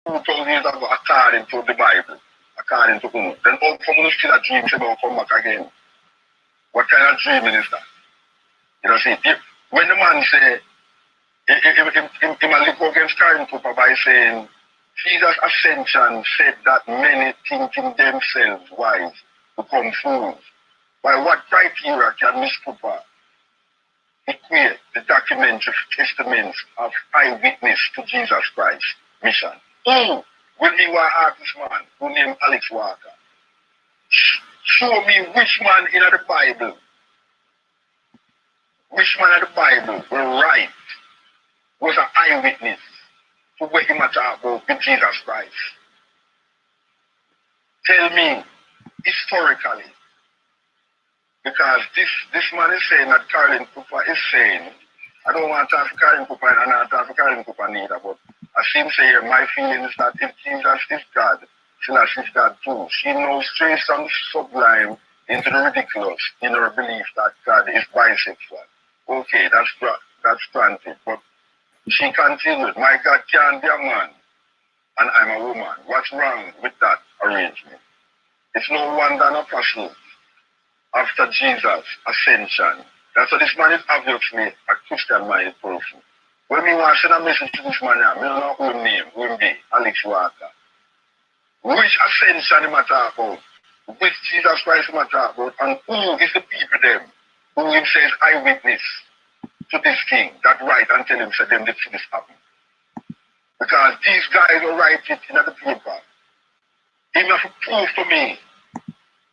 2,000 years ago according to the Bible, according to whom? Then how come you still a dream say don't come back again? What kind of dreaming is that? You know, see, when the man say, he might look against current Cooper by saying, Jesus' ascension said that many thinking themselves wise become fools. By what criteria can Miss Cooper equate the documentary testaments of eyewitness to Jesus Christ mission? Who will he want to ask this man who named Alex Walker? Show me which man in the Bible, will write, was an eyewitness to what he might talk about with Jesus Christ. Tell me, historically, because this man is saying that Carolyn Cooper is saying, I don't want to talk for Carolyn Cooper and I'm not talking for Carolyn Cooper neither, but I seem to say here, my feeling is that if Jesus is God, Selassie is God too. She knows straight from the sublime into the ridiculous in her belief that God is bisexual. Okay, that's granted, but she continued, my God can't be a man and I'm a woman. What's wrong with that arrangement? It's no wonder an apostle after Jesus' ascension. That's why this man is obviously a Christian-minded person. When we want to send a message to this man, I don't know who his name, who him be, Alex Walker. Which ascension he might talk about? Which Jesus Christ he might talk about? And who is the people them who him says eyewitness to this thing that write and tell him, say them did see this happen? Because these guys will write it in the paper. He have to prove to me.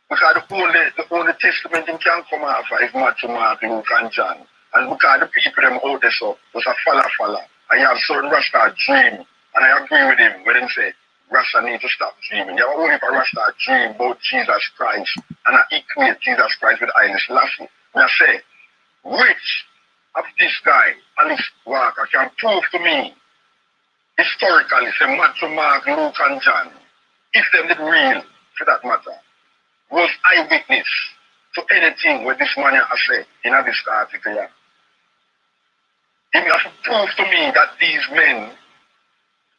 Because the only testament him can come after is Matthew, Mark, Luke, and John. And because the people them out there so was a falla. And you have certain Rasta dream. And I agree with him when he say Rasta need to stop dreaming. You have only for Rasta dream about Jesus Christ and I equate Jesus Christ with Haile Selassie. And I say, which of this guy, Alex Walker, can prove to me historically, say Matthew, Mark, Luke, and John, if them did real, for that matter, was eyewitness to anything what this man has said in this article here. He has to prove to me that these men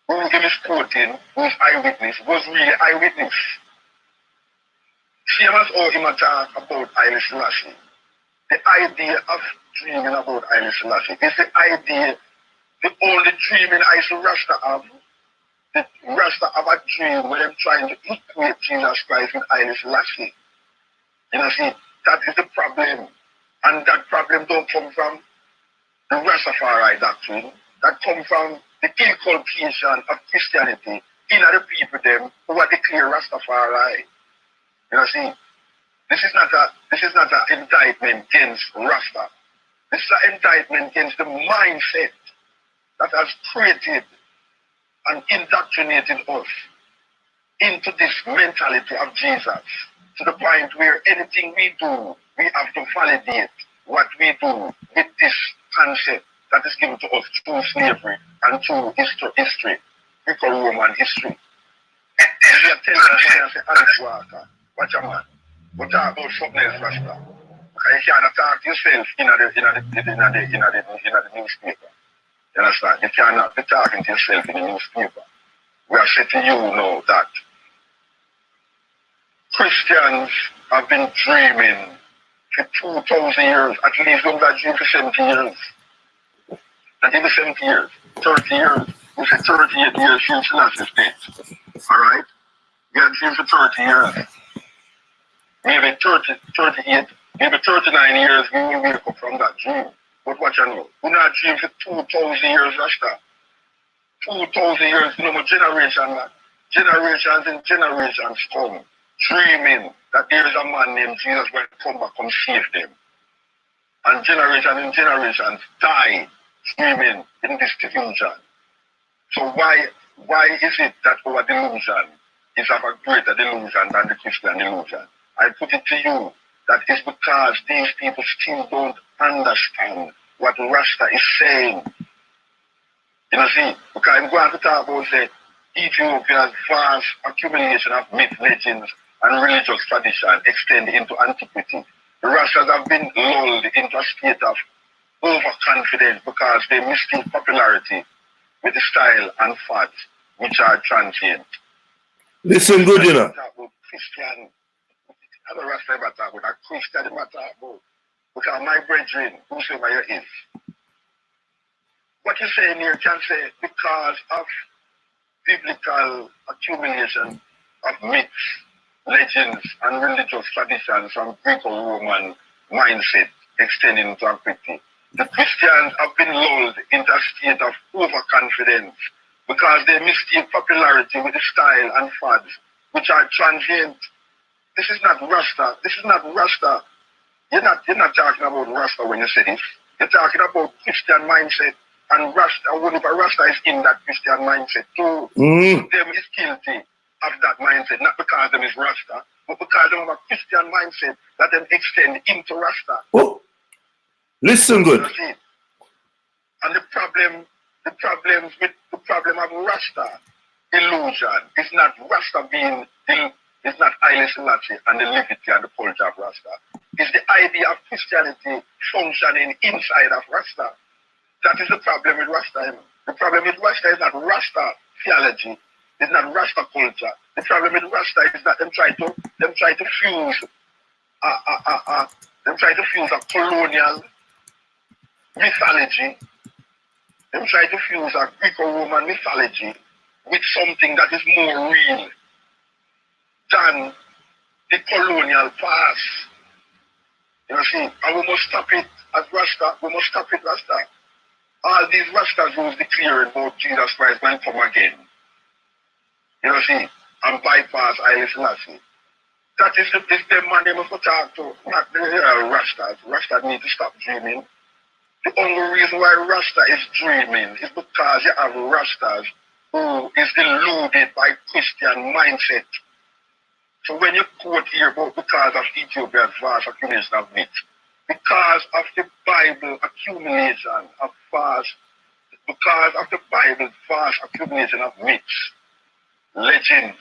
who he is quoting, whose eyewitness, was really eyewitness. Same as how he talk about Haile Selassie. The idea of dreaming about Haile Selassie is the idea, the only dreaming I see Rasta have. The Rasta have a dream where they're trying to equate Jesus Christ with Haile Selassie. You know, see, that is the problem. And that problem don't come from the Rastafari doctrine. That comes from the inculcation of Christianity in the people them who are declared Rastafari. You know, see, this is not an indictment against Rasta. This is an indictment against the mindset that has created and indoctrinated us into this mentality of Jesus, to the point where anything we do, we have to validate what we do with this concept that is given to us through slavery and through history, Greco-Roman history. You are telling us when you say, Alex Walker, watch a man, but talk about something else, Rasta. Because you cannot talk to yourself in the newspaper. You understand? You cannot be talking to yourself in the newspaper. We are saying to you now that Christians have been dreaming for 2,000 years, at least don't that dream for 70 years. Not even 70 years, 30 years. We say 38 years since Selassie's death. Alright? We had dreamed for 30 years. Maybe 38, maybe 39 years we will wake up from that dream. But what you know, we not dream for 2,000 years, Rasta. 2,000 years, you know, generations and generations come, dreaming that there is a man named Jesus going to come back and save them. And generations die dreaming in this delusion. So why is it that our delusion is of a greater delusion than the Christian delusion? I put it to you that it's because these people still don't understand what Rasta is saying. You know, see, because I'm going to talk about the Ethiopia's vast accumulation of myth, legends, and religious tradition extend into antiquity. The Rastas have been lulled into a state of overconfidence because they mistake popularity with the style and fact which are transient. Listen good, you know. Christian, I don't Rasta ever talk about a Christian ever talk about. Because my brethren, whosoever you is, what you're saying here can say because of biblical accumulation of myths, legends, and religious traditions from Greco-Roman mindset extending into antiquity. The Christians have been lulled into a state of overconfidence because they mistake popularity with the style and fads, which are transient. This is not Rasta. This is not Rasta. You're not talking about Rasta when you say this. You're talking about Christian mindset. And Rasta, whenever Rasta is in that Christian mindset too, them is guilty of that mindset, not because them is Rasta, but because they have a Christian mindset that them extend into Rasta. Oh, listen good. And the problem of Rasta illusion is not Rasta being it's not Haile Selassie and the liberty and the culture of Rasta. It's the idea of Christianity functioning inside of Rasta. That is the problem with Rasta. The problem with Rasta is not Rasta theology. It's not Rasta culture. The problem with Rasta is that them try to fuse a colonial mythology. Them try to fuse a Greco-Roman mythology with something that is more real than the colonial past. You see, and we must stop it as Rasta. We must stop it, Rasta. All these Rastas who's declaring about Jesus Christ going to come again. You know, see, and bypass Haile Selassie. That is the man they must talk to, not the Rastas. Rastas need to stop dreaming. The only reason why Rasta is dreaming is because you have Rastas who is deluded by Christian mindset. So when you quote here about because of Ethiopia's vast accumulation of myths, because of the Bible accumulation of vast accumulation of myths, legends,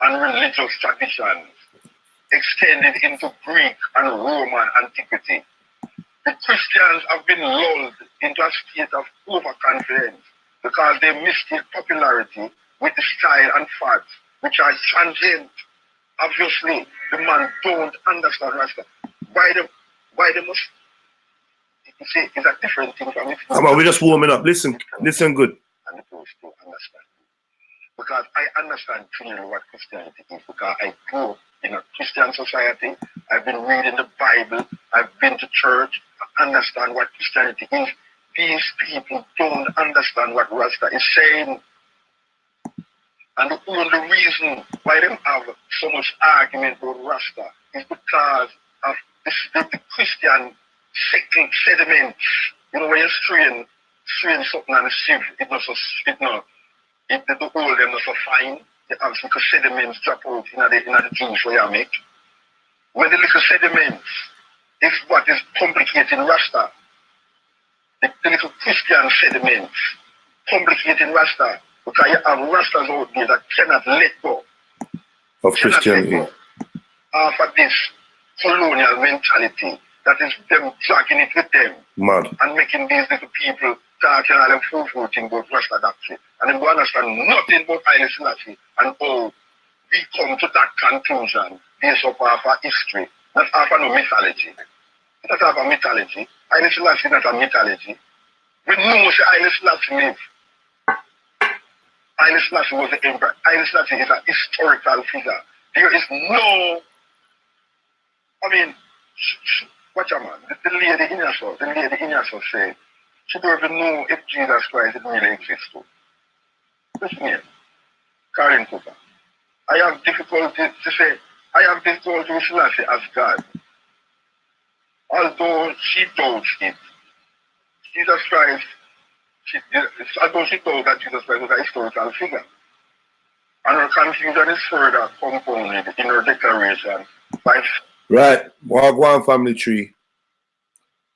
and religious traditions extended into Greek and Roman antiquity, the Christians have been lulled into a state of overconfidence because they mistake popularity with the style and fads, which are transient. Obviously, the man don't understand Rasta. Why they must, you see, it's a different thing from it. Come on, we're just warming up. Listen good. And the people still understand. Because I understand clearly what Christianity is, because I grew up in a Christian society. I've been reading the Bible. I've been to church. I understand what Christianity is. These people don't understand what Rasta is saying. And the only reason why they have so much argument about Rasta is because of the Christian sediments. You know, when you strain something on a sieve, the oil them not so fine. The little sediments drop out in the juice where you make. When the little sediments is what is complicating Rasta, the little Christian sediments complicating Rasta, because you have Rastas out there that cannot let go of Christianity. After this colonial mentality that is them dragging it with them. Mad. And making these little people talking all them full thing about Rasta doctrine. And then we understand nothing about Haile Selassie and how we come to that conclusion based upon our history, not after no mythology. It's not after mythology. Haile Selassie is not a mythology. We know that Haile Selassie lived. Haile Selassie was the emperor. Haile Selassie is a historical figure. There is no, I mean, watch out, man. The lady in yourself said, she don't even know if Jesus Christ really exists too. Listen here, Karen Cooper. I have difficulty with Selassie as God. Although she doubts it, Jesus Christ, although she thought that Jesus Christ was a historical figure. And her confusion is further compounded in her declaration by... Right, Wagwan family tree.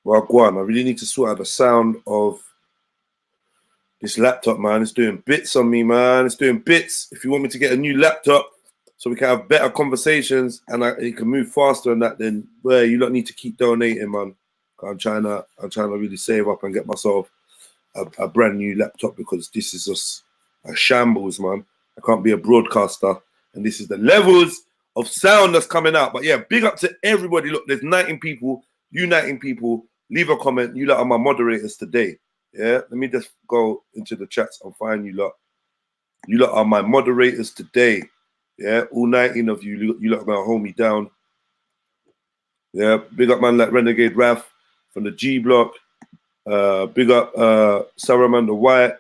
Wagwan, I really need to sort out the sound of this laptop, man. It's doing bits on me, man. It's doing bits. If you want me to get a new laptop so we can have better conversations and it can move faster and that, then well, you don't need to keep donating, man. I'm trying to really save up and get myself a brand new laptop because this is just a shambles, man. I can't be a broadcaster. And this is the levels of sound that's coming out. But yeah, big up to everybody. Look, there's 19 people, uniting people. Leave a comment. You lot are my moderators today. Yeah, let me just go into the chats and find you lot. You lot are my moderators today. Yeah, all 19 of you, you lot are going to hold me down. Yeah, big up man like Renegade Raf from the G Block. Big up Saramanda White.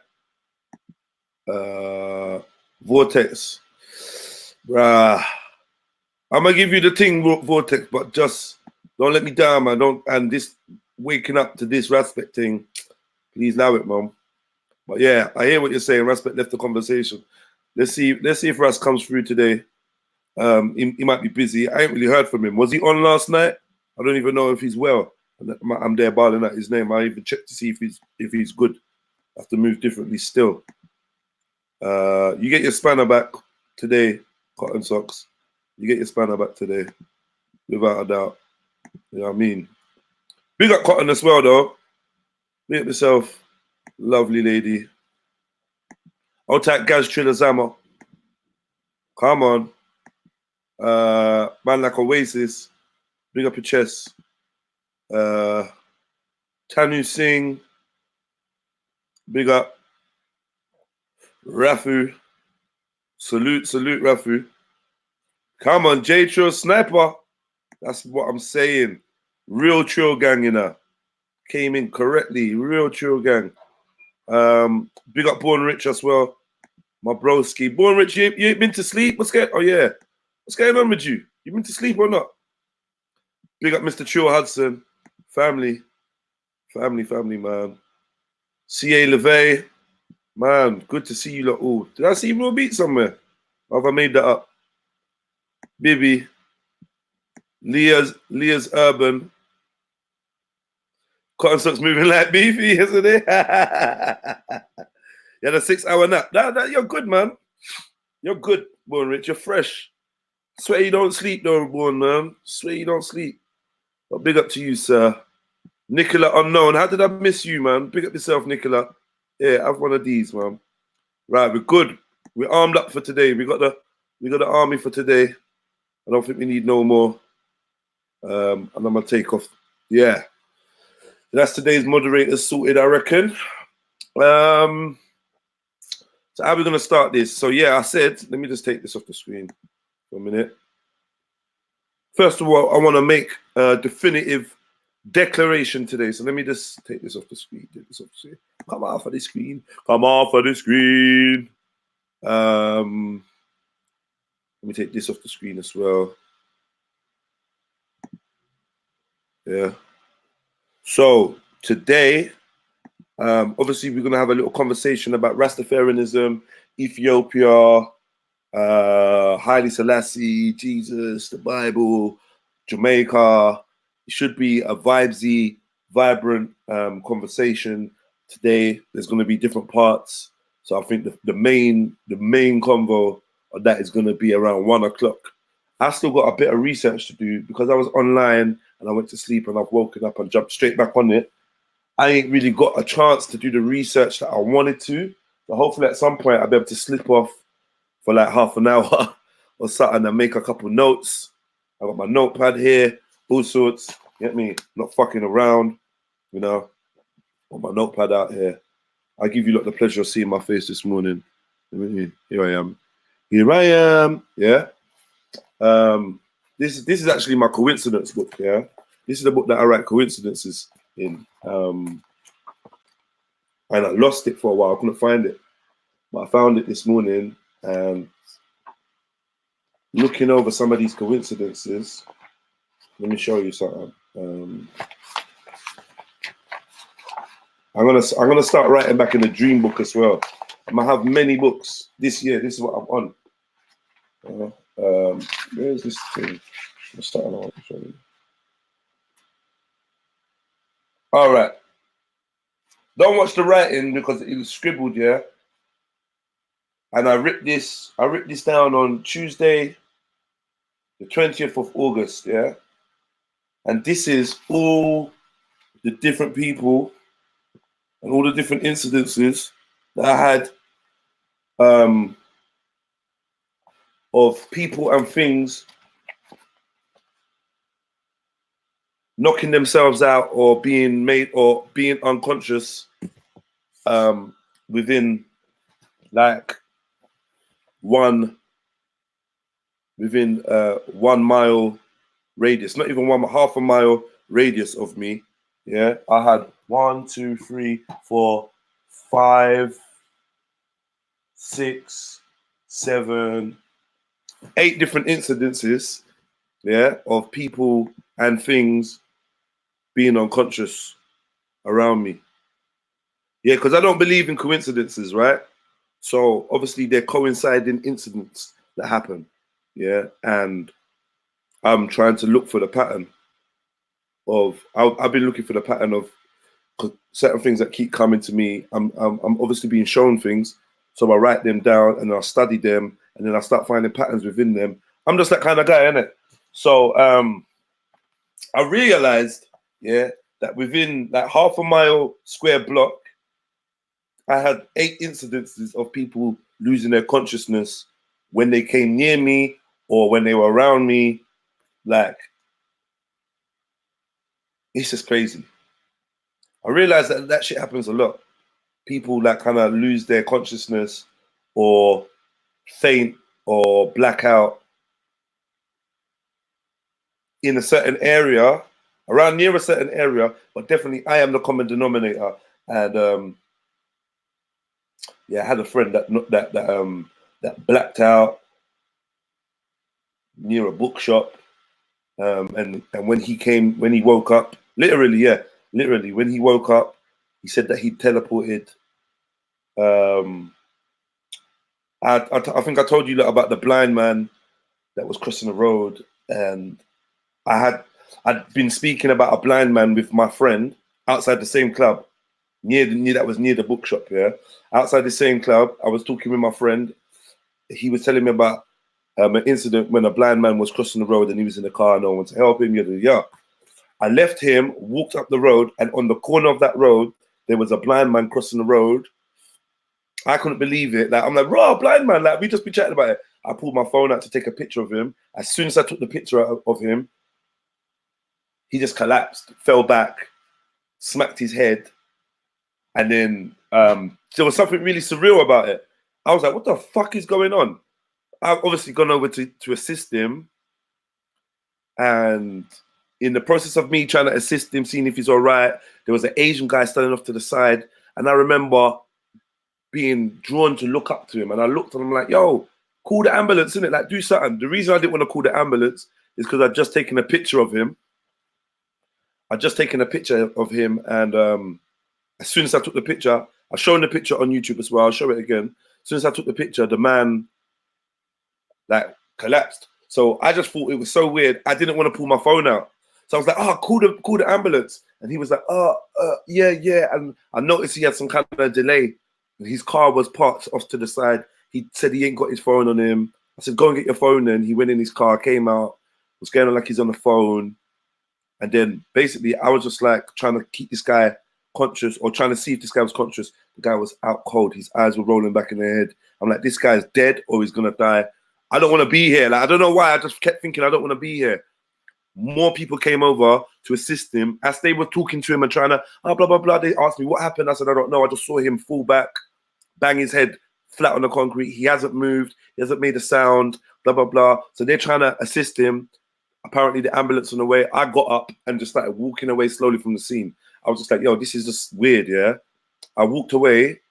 Vortex. Bruh. I'm going to give you the thing, Vortex, but just don't let me down, man. And this waking up to this Respect thing, please allow it, man. But yeah, I hear what you're saying. Respect left the conversation. Let's see if Ras comes through today. He might be busy. I ain't really heard from him. Was he on last night? I don't even know if he's well. I'm there balling out his name. I even check to see if he's good. I have to move differently still. You get your spanner back today, Cotton Socks. You get your spanner back today, without a doubt. You know what I mean? Big up Cotton as well, though. Big up yourself, lovely lady. I'll take Gaz Trill Zama. Come on. Man like Oasis. Big up your chest. Tanu Singh. Big up. Rafu. Salute, Rafu. Come on, J Trill Sniper. That's what I'm saying. Real Trill gang, you know. Came in correctly. Real Trill gang. Big up Born Rich as well. My broski. Born Rich, you ain't been to sleep? What's going on? Oh, yeah. What's going on with you? You been to sleep or not? Big up Mr. Trill Hudson. Family, man. C.A. LeVay. Man, good to see you lot all. Did I see Real Beat somewhere? Or have I made that up? Bibby. Leah's Urban. Cotton Socks moving like beefy, isn't it? You had a 6-hour nap. You're good, man. You're good, Born Rich. You're fresh. Swear you don't sleep, though, Born, man. Swear you don't sleep. But big up to you, sir. Nicola Unknown. How did I miss you, man? Big up yourself, Nicola. Yeah, have one of these, man. Right, we're good. We're armed up for today. We got the army for today. I don't think we need no more. And I'm gonna take off. Yeah. That's today's moderators sorted, I reckon. So how are we gonna start this? So yeah, I said, let me just take this off the screen for a minute. First of all, I want to make a definitive declaration today. So let me just take this off the screen. Come off of the screen. Come off of the screen. Let me take this off the screen as well. Yeah. So today, obviously, we're gonna have a little conversation about Rastafarianism, Ethiopia, Haile Selassie, Jesus, the Bible, Jamaica. It should be a vibesy, vibrant conversation today. There's going to be different parts, so I think the main convo of that is going to be around 1 o'clock. I still got a bit of research to do because I was online and I went to sleep and I've woken up and jumped straight back on it. I ain't really got a chance to do the research that I wanted to. So hopefully at some point I'll be able to slip off for like half an hour or something and make a couple notes. I got my notepad here, all sorts. Get me? Not fucking around, you know. Got my notepad out here. I give you lot the pleasure of seeing my face this morning. Here I am. Yeah. This is actually my coincidence book. Yeah. This is the book that I write coincidences in. And I lost it for a while. I couldn't find it, but I found it this morning. And looking over some of these coincidences, let me show you something. I'm gonna start writing back in the dream book as well. I'm gonna have many books this year. This is what I'm on. Where's this thing? Let's start on. All right. Don't watch the writing because it was scribbled, yeah. And I ripped this down on Tuesday, the 20th of August, yeah. And this is all the different people and all the different incidences that I had of people and things knocking themselves out or being made or being unconscious within like within 1 mile radius, not even half a mile radius of me. Yeah, I had 1, 2, 3, 4, 5, 6, 7, 8 different incidences, yeah, of people and things being unconscious around me. Yeah, because I don't believe in coincidences, right? So obviously they're coinciding incidents that happen. Yeah, and I'm trying to look for the pattern of. I've been looking for the pattern of certain things that keep coming to me. I'm obviously being shown things, so I write them down and I study them, and then I start finding patterns within them. I'm just that kind of guy, innit? So I realized, yeah, that within that half a mile square block, I had 8 incidences of people losing their consciousness when they came near me or when they were around me. Like, it's just crazy. I realized that that shit happens a lot. People like kind of lose their consciousness or faint or black out in a certain area, around near a certain area, but definitely I am the common denominator. And yeah, I had a friend that blacked out near a bookshop. And when he woke up, literally when he woke up, he said that he teleported. I think I told you about the blind man that was crossing the road, and I'd been speaking about a blind man with my friend outside the same club, near the bookshop. Yeah, outside the same club, I was talking with my friend. He was telling me about an incident when a blind man was crossing the road and he was in the car and no one to help him. Yeah. I left him, walked up the road, and on the corner of that road, there was a blind man crossing the road. I couldn't believe it. Like, I'm like, raw blind man. Like, we just be chatting about it. I pulled my phone out to take a picture of him. As soon as I took the picture of him, he just collapsed, fell back, smacked his head, and then there was something really surreal about it. I was like, what the fuck is going on? I've obviously gone over to assist him, and in the process of me trying to assist him, seeing if he's all right, there was an Asian guy standing off to the side, and I remember being drawn to look up to him, and I looked and I'm like, yo, call the ambulance, innit? Like, do something. The reason I didn't want to call the ambulance is because I'd just taken a picture of him. And as soon as I took the picture, I've shown the picture on YouTube as well. I'll show it again. As soon as I took the picture, the man like collapsed. So I just thought it was so weird. I didn't want to pull my phone out. So I was like, call the ambulance. And he was like, yeah. And I noticed he had some kind of delay. His car was parked off to the side. He said he ain't got his phone on him. I said, go and get your phone then. He went in his car, came out, was going on like he's on the phone. And then basically I was just like trying to keep this guy conscious or trying to see if this guy was conscious. The guy was out cold. His eyes were rolling back in their head. I'm like, this guy's dead or he's going to die. I don't want to be here. Like, I don't know why. I just kept thinking, I don't want to be here. More people came over to assist him. As they were talking to him and trying to, blah, blah, blah. They asked me what happened. I said, I don't know. I just saw him fall back, bang his head flat on the concrete. He hasn't moved. He hasn't made a sound, blah, blah, blah. So they're trying to assist him. Apparently the ambulance on the way. I got up and just started walking away slowly from the scene. I was just like, yo, this is just weird, yeah? I walked away.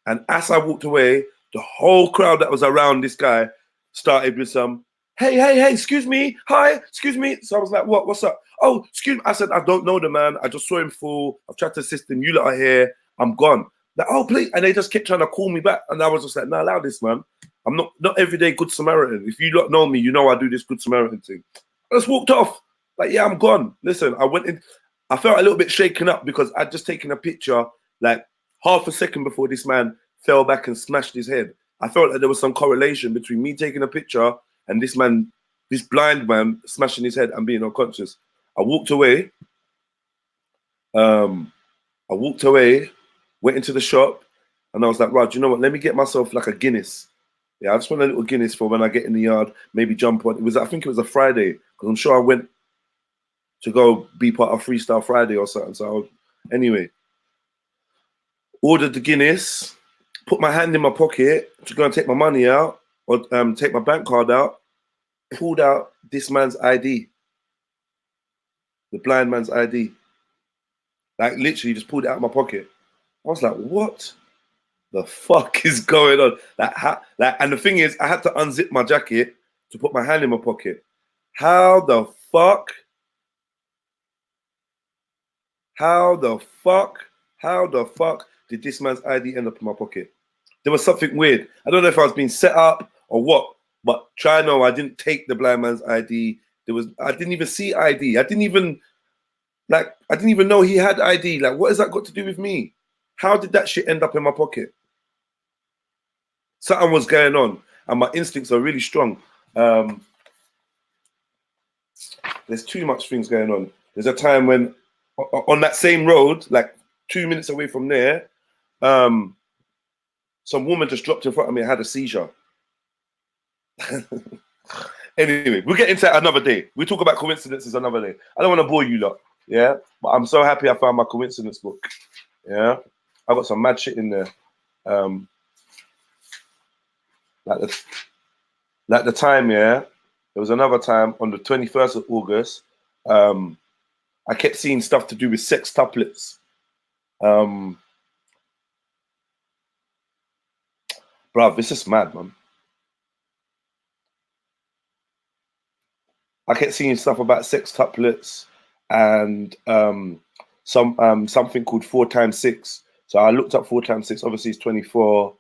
And as I walked away, the whole crowd that was around this guy started with some, hey, excuse me, hi, excuse me. So I was like, what's up? Oh, excuse me. I said, I don't know the man. I just saw him fall. I've tried to assist him. You lot are here. I'm gone. Like, oh, please. And they just kept trying to call me back. And I was just like, no, allow this, man. I'm not everyday Good Samaritan. If you lot know me, you know I do this Good Samaritan thing. I just walked off. Like, yeah, I'm gone. Listen, I went in. I felt a little bit shaken up because I'd just taken a picture, like half a second before this man fell back and smashed his head. I felt like there was some correlation between me taking a picture and this blind man smashing his head and being unconscious. I walked away. Went into the shop, And I was like, right, you know what? Let me get myself like a Guinness. Yeah, I just want a little Guinness for when I get in the yard, maybe jump on. I think it was a Friday, because I'm sure I went to go be part of Freestyle Friday or something. So anyway, ordered the Guinness, put my hand in my pocket to go and take my money out, or take my bank card out, pulled out this man's ID, the blind man's ID. Like literally just pulled it out of my pocket. I was like, what the fuck is going on? And the thing is, I had to unzip my jacket to put my hand in my pocket. How the fuck did this man's ID end up in my pocket? There was something weird. I don't know if I was being set up or what, but I didn't take the blind man's ID. I didn't even see ID. I didn't even know he had ID. Like, what has that got to do with me? How did that shit end up in my pocket? Something was going on, and my instincts are really strong. There's too much things going on. There's a time when, on that same road, like 2 minutes away from there, some woman just dropped in front of me and had a seizure. Anyway, we'll get into that another day. We'll talk about coincidences another day. I don't want to bore you lot, yeah? But I'm so happy I found my coincidence book, yeah? I got some mad shit in there. Like the time, yeah? There was another time on the 21st of August, I kept seeing stuff to do with sextuplets. Bruv, it's just mad, man. I kept seeing stuff about sextuplets and something called 4 times 6. So I looked up 4 times 6. Obviously, it's 24,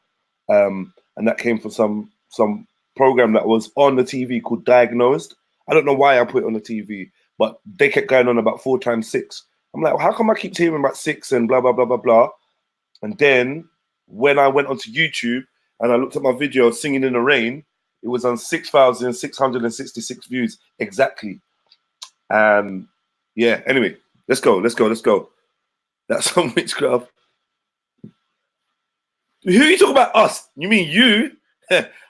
and that came from some program that was on the TV called Diagnosed. I don't know why I put it on the TV, but they kept going on about 4 times 6. I'm like, well, how come I keep hearing about 6 and blah blah blah blah blah? And then when I went onto YouTube and I looked at my video Singing in the Rain, it was on 6,666 views exactly. And yeah, anyway, let's go. That's on witchcraft. Who are you talking about? Us? You mean you?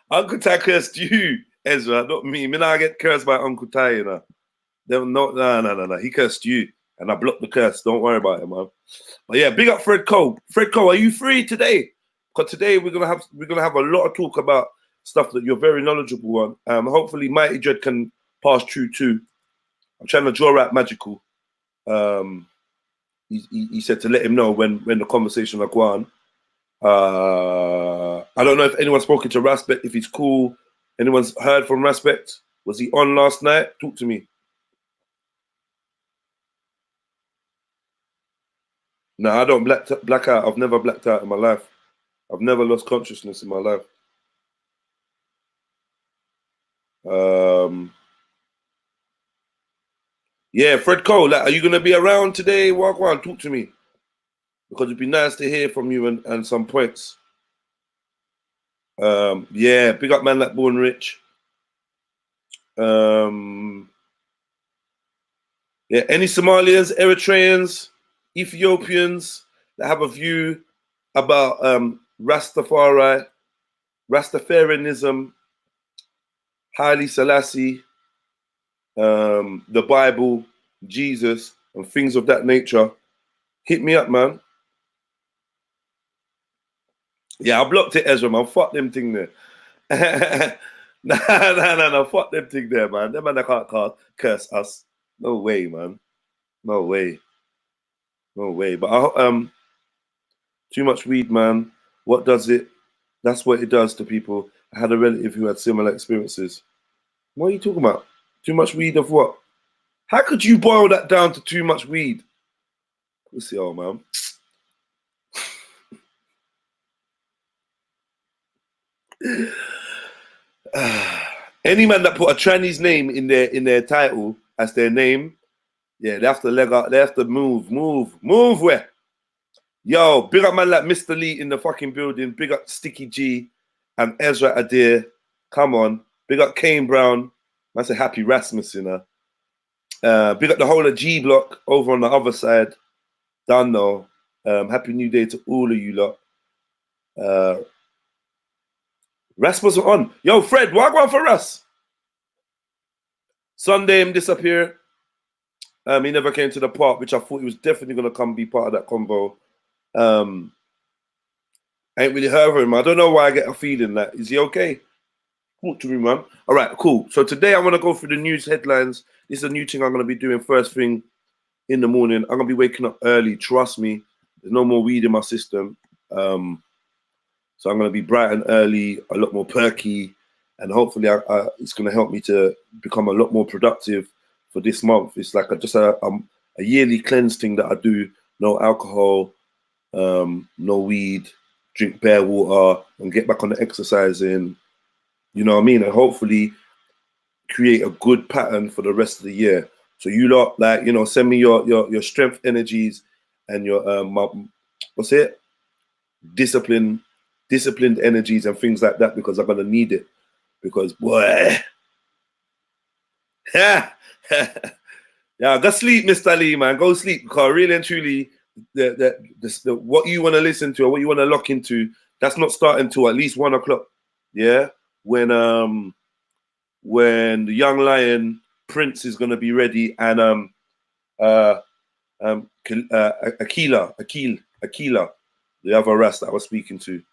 Uncle Ty cursed you, Ezra, not me. Me I get cursed by Uncle Ty, you know. No. He cursed you, and I blocked the curse. Don't worry about it, man. But yeah, big up Fred Cole. Fred Cole, are you free today? Because today we're gonna have a lot of talk about stuff that you're very knowledgeable on. Hopefully, Mighty Dread can pass through too. I'm trying to draw out Magical. He said to let him know when the conversation will go on. I don't know if anyone's spoken to Respect, if he's cool. Anyone's heard from Respect? Was he on last night? Talk to me. No, I don't black out. I've never blacked out in my life. I've never lost consciousness in my life. Yeah, Fred Cole, like, are you going to be around today? Walk on, talk to me. Because it'd be nice to hear from you and some points. Yeah, big up man like Born Rich. Yeah, any Somalians, Eritreans, Ethiopians that have a view about Rastafari, Rastafarianism, Haile Selassie, the Bible, Jesus, and things of that nature, hit me up, man. Yeah, I blocked it, Ezra, man. Fuck them thing there. No. Fuck them thing there, man. Them man that can't curse us. No way, man. No way. But too much weed, man. What does it? That's what it does to people. I had a relative who had similar experiences. What are you talking about? Too much weed of what? How could you boil that down to too much weed? We'll see, oh man. Any man that put a Chinese name in their title as their name, yeah, they have to leg out. They have to move where? Yo, big up man like Mr. Lee in the fucking building. Big up Sticky G and Ezra Adair. Come on. Big up Kane Brown. I say happy Rasmus, you know. Big up the whole of G Block over on the other side. Done though. Happy New Day to all of you lot. Ras wasn't on. Yo, Fred, what going for Ras? Sunday him disappear. He never came to the park, which I thought he was definitely gonna come be part of that convo. I ain't really heard of him. I don't know why I get a feeling that is he okay? Talk to me, man. All right, cool. So today I want to go through the news headlines. This is a new thing I'm gonna be doing first thing in the morning. I'm gonna be waking up early. Trust me. There's no more weed in my system. So I'm going to be bright and early, a lot more perky, and hopefully it's going to help me to become a lot more productive for this month. It's like just a yearly cleanse thing that I do. No alcohol, no weed, drink bare water, and get back on the exercising. You know what I mean? And hopefully create a good pattern for the rest of the year. So you lot, like, you know, send me your strength energies and your what's it? Disciplined energies and things like that, because I'm gonna need it. Because boy, yeah, go sleep, Mr. Lee, man. Go sleep, because really and truly, the what you want to listen to or what you want to lock into, that's not starting till at least 1 o'clock. Yeah, when the young lion Prince is gonna be ready, and Akila, the other Rasta I was speaking to.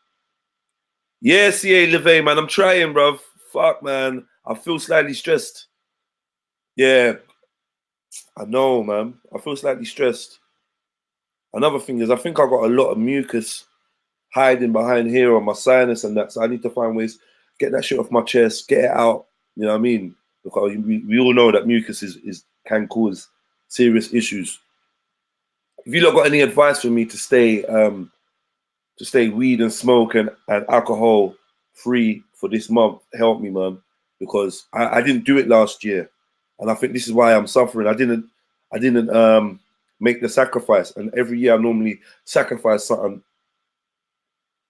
Yeah, CA Levay, man, I'm trying, bruv. Fuck, man. I feel slightly stressed. Yeah, I know, man. I feel slightly stressed. Another thing is, I think I got a lot of mucus hiding behind here on my sinus and that, so I need to find ways, get that shit off my chest, get it out. You know what I mean? Because we all know that mucus can cause serious issues. If you lot got any advice for me to stay weed and smoke and alcohol free for this month, help me, man, because I didn't do it last year, and I think this is why I'm suffering. I didn't make the sacrifice, and every year I normally sacrifice something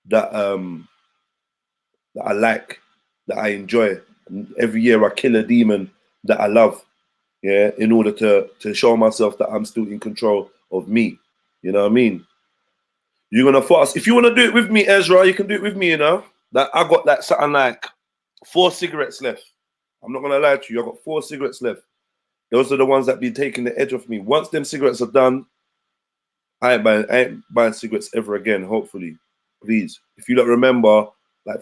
that I like, that I enjoy, and every year I kill a demon that I love, yeah, in order to show myself that I'm still in control of me. You know what I mean? You're gonna fast. If you want to do it with me, Ezra, you can do it with me, you know. That I got like something like 4 cigarettes left. I'm not gonna lie to you, I got 4 cigarettes left. Those are the ones that be taking the edge off me. Once them cigarettes are done, I ain't buying cigarettes ever again, hopefully. Please. If you don't remember, like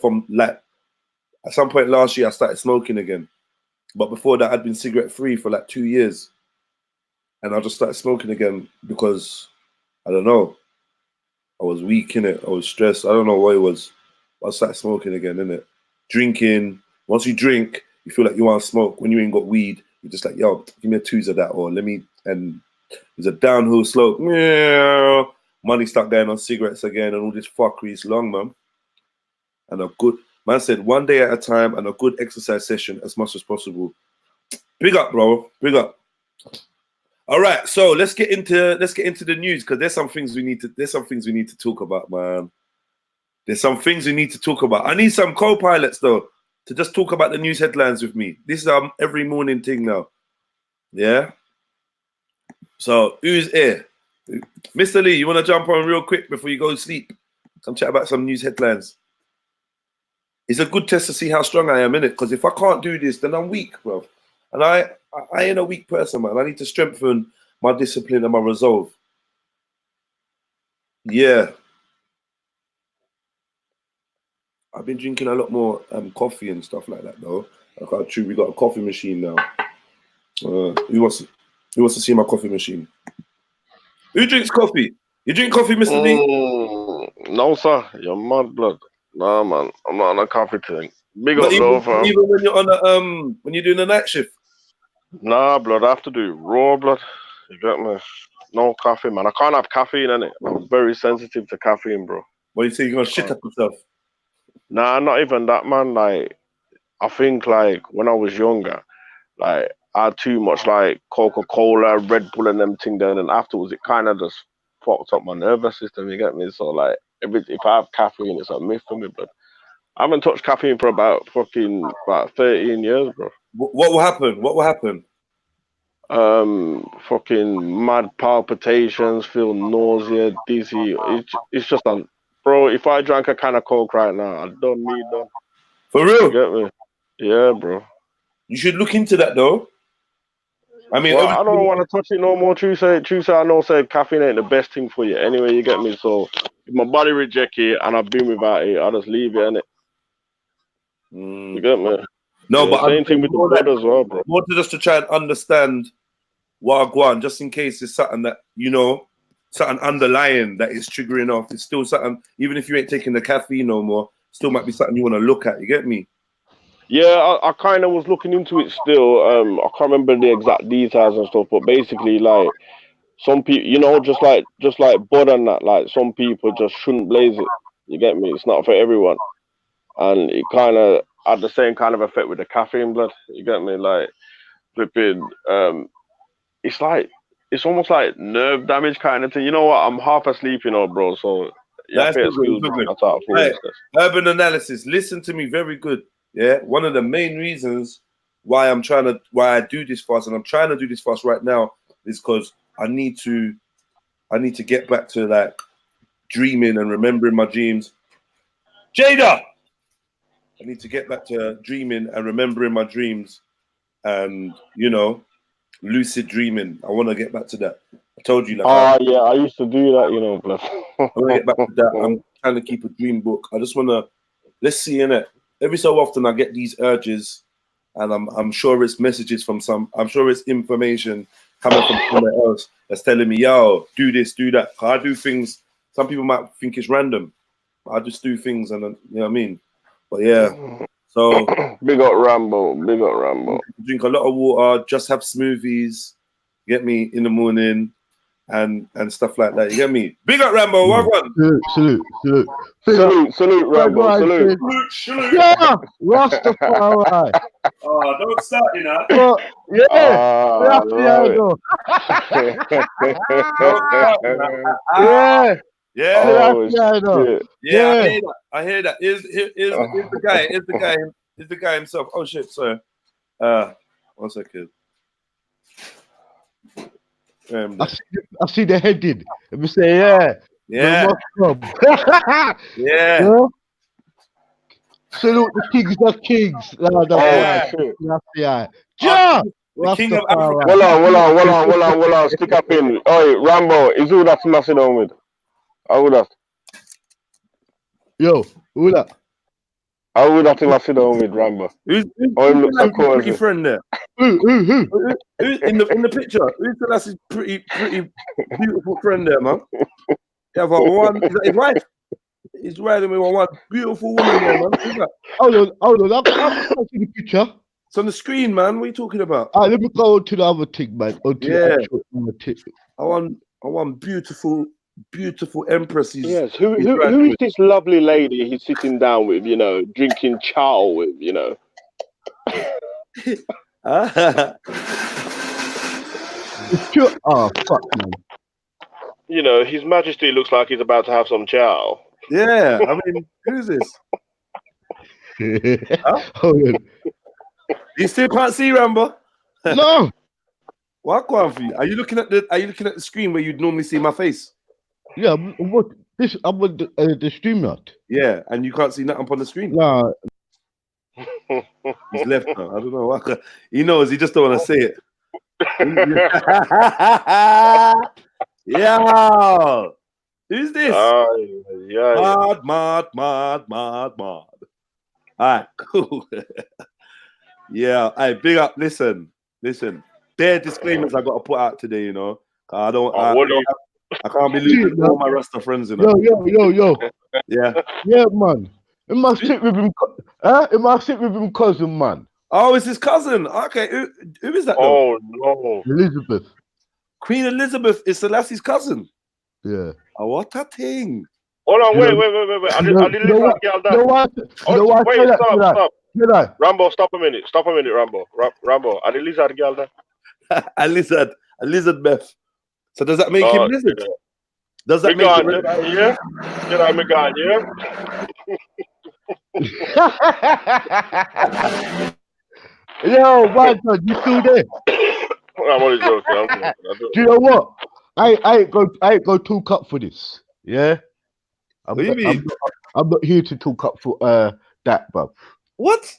at some point last year I started smoking again. But before that I'd been cigarette free for like 2 years. And I just started smoking again because I don't know. I was weak in it. I was stressed. I don't know what it was. But I started smoking again, innit? Drinking. Once you drink, you feel like you want to smoke. When you ain't got weed, you're just like, yo, give me a 2s of that, or let me. And there's a downhill slope. Money start going on cigarettes again, and all this fuckery is long, man. And a good man said 1 day at a time, and a good exercise session as much as possible. Big up, bro. Big up. All right, so let's get into the news, because there's some things we need to talk about, man. There's some things we need to talk about. I need some co-pilots though to just talk about the news headlines with me. This is every morning thing now. Yeah. So who's here? Mr. Lee, you want to jump on real quick before you go to sleep? Come chat about some news headlines. It's a good test to see how strong I am, innit? Because if I can't do this, then I'm weak, bro. And I ain't a weak person, man. I need to strengthen my discipline and my resolve. Yeah. I've been drinking a lot more coffee and stuff like that, though. We got a coffee machine now. Who wants to see my coffee machine? Who drinks coffee? You drink coffee, Mr. Lee? No, sir. You're mad blood. Nah, man. I'm not on a coffee thing. Big But up, though, fam. even when you're on when you're doing the night shift? Nah, blood. I have to do raw blood. You get me? No coffee, man. I can't have caffeine in it. I'm very sensitive to caffeine, bro. What you say? You're gonna shit up yourself? Nah, not even that, man. Like, I think, like, when I was younger, like, I had too much, like, Coca-Cola, Red Bull, and them thing then, and afterwards, it kind of just fucked up my nervous system, you get me? So, like, if I have caffeine, it's a myth for me, but I haven't touched caffeine for about 13 years, bro. What will happen? What will happen? Fucking mad palpitations, feel nausea, dizzy. It's just a bro, if I drank a can of Coke right now, I don't need none. For You real. get me? Yeah, bro. You should look into that though. I mean, Well, I don't want to touch it no more. True say, I know say caffeine ain't the best thing for you. Anyway, you get me? So if my body reject it and I've been without it, I'll just leave it, innit? You get me? No, Yeah, but same I'm thing with the more blood like, as well, bro. more to just to try and understand what I go on, just in case it's something that, you know, something underlying that is triggering off. It's still something, even if you ain't taking the caffeine no more, still might be something you want to look at. You get me? Yeah, I kind of was looking into it still. I can't remember the exact details and stuff, but basically, like some people, you know, just like bud and that, like some people just shouldn't blaze it. You get me? It's not for everyone, and it kind of had the same kind of effect with the caffeine blood. You get me? Like flipping, it's like it's almost like nerve damage kind of thing. You know what? I'm half asleep, you know, bro. So you have That's to good. excuse me. That's out of Right. foolishness. Urban analysis. Listen to me very good. Yeah. One of the main reasons why I do this fast, and I'm trying to do this fast right now, is because I need to get back to like dreaming and remembering my dreams. Jada! I need to get back to dreaming and remembering my dreams and, you know, lucid dreaming. I want to get back to that. I told you, like, Yeah, I used to do that, you know, bluff. I want to get back to that. I'm trying to keep a dream book. I just want to, let's see, innit? Every so often I get these urges, and I'm sure it's messages from I'm sure it's information coming from somewhere else that's telling me, yo, do this, do that. I do things, some people might think it's random. I just do things, and you know what I mean? But yeah, so Big up Rambo. drink a lot of water, just have smoothies, get me, in the morning, and stuff like that. You get me? Big up Rambo, what one? Salute, Rambo, salute. Yeah, Rastafari. Oh, don't start, you know. Well, yeah, Love yeah, Yeah. Oh, shit. Yeah, I hear that. Here's the guy. Here's the guy himself. Oh shit, sorry. 1 second. I see the heading. Let me say, yeah. Yeah. Yeah. Salute the kings of kings. Shit. Yeah. The king of Africa. Hold on. Stick up in. Oi, Rambo, is who that's messing on with? Who that? Who that? Who that messing on with, Rambo? Who's pretty friend there? Who? Who's in the picture? Who's Selassie's pretty beautiful friend there, man? Yeah, but one is that his wife? He's riding with one beautiful woman there, man. Who's that? Hold on. I can't see the picture. It's on the screen, man. What are you talking about? Let me go to the other thing, man. I want beautiful empresses. Yes, who is this lovely lady he's sitting down with, you know, drinking chow with, you know? Oh, fuck, man. You know, His Majesty looks like he's about to have some chow. Yeah, I mean, who's this? Hold on. You still can't see Rambo? No. What going for you? Are you looking at the screen where you'd normally see my face? Yeah, what this? I'm on the stream not. Yeah, and you can't see nothing on the screen. Nah. He's left now. I don't know what. He knows. He just don't want to say it. Yeah. Who's this? Mad. All right, cool. Yeah, hey, big up. Listen. Bare disclaimers I got to put out today, you know. I can't be losing all my Rasta friends, you know. Yo. Yeah. Yeah, man. It must sit with him. It must sit with him, cousin, man. Oh, it's his cousin. Okay, who is that? Though? Oh no, Elizabeth. Queen Elizabeth is Selassie's cousin. Yeah. Oh, what a thing. Hold on, wait. I didn't listen to girl that. Wait, stop. Rambo, stop a minute, Rambo. Rambo, I didn't listen to girl that. A lizard Beth. So does that make him lizard? Yeah. Does that make him yeah? Get out, my God, yeah? Yo, my God, you still there? I'm only joking. Do you know what? I ain't go 2 cup for this. Yeah. What do you mean? I'm not here to talk up for that, bro. What?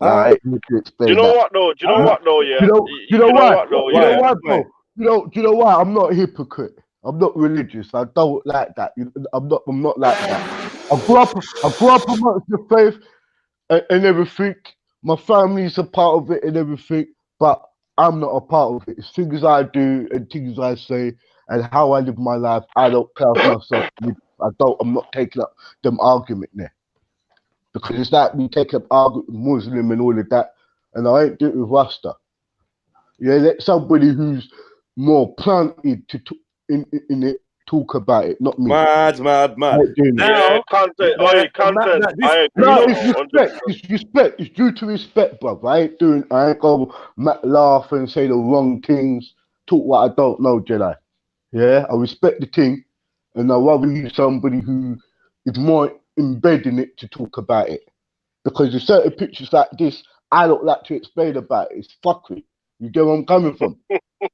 I ain't here to explain Do you know that. what though? Do you know what though? Yeah. You know why? What though? You know Yeah. why, bro? Do you know why? I'm not a hypocrite. I'm not religious. I don't like that. I'm not like that. I grew up amongst the faith and everything. My family's a part of it and everything, but I'm not a part of it. It's things I do and things I say and how I live my life. I don't class myself. I'm not taking up them argument there because it's like we take up argument with Muslim and all of that, and I ain't do it with Rasta. Yeah, let somebody who's more planted in it talk about it, not me. Mad. I ain't doing that. Yeah, content. Content. I agree. No, it's respect. It's respect. It's due to respect, bro. I ain't gonna laugh and say the wrong things, talk what I don't know, Jedi. Yeah, I respect the thing, and I rather use somebody who is more embedded in it to talk about it. Because there's certain pictures like this, I don't like to explain about it. It's fuckery. You get where I'm coming from?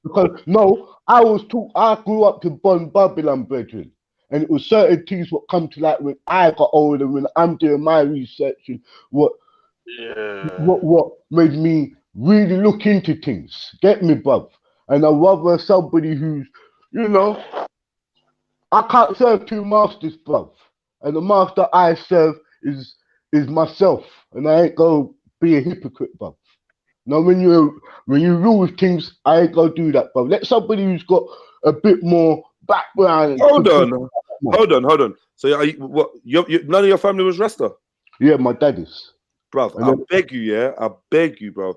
Because no, I grew up to Babylon, brethren. And it was certain things what come to light when I got older, when I'm doing my research and what made me really look into things. Get me, bruv? And I rather somebody who's, I can't serve two masters, bruv. And the master I serve is myself. And I ain't gonna be a hypocrite, bruv. Now when you rule with things, I ain't gonna do that, bruv. Let somebody who's got a bit more background. Hold on. So are you, none of your family was Rasta? Yeah, my dad is. Bruv, I beg you, bro.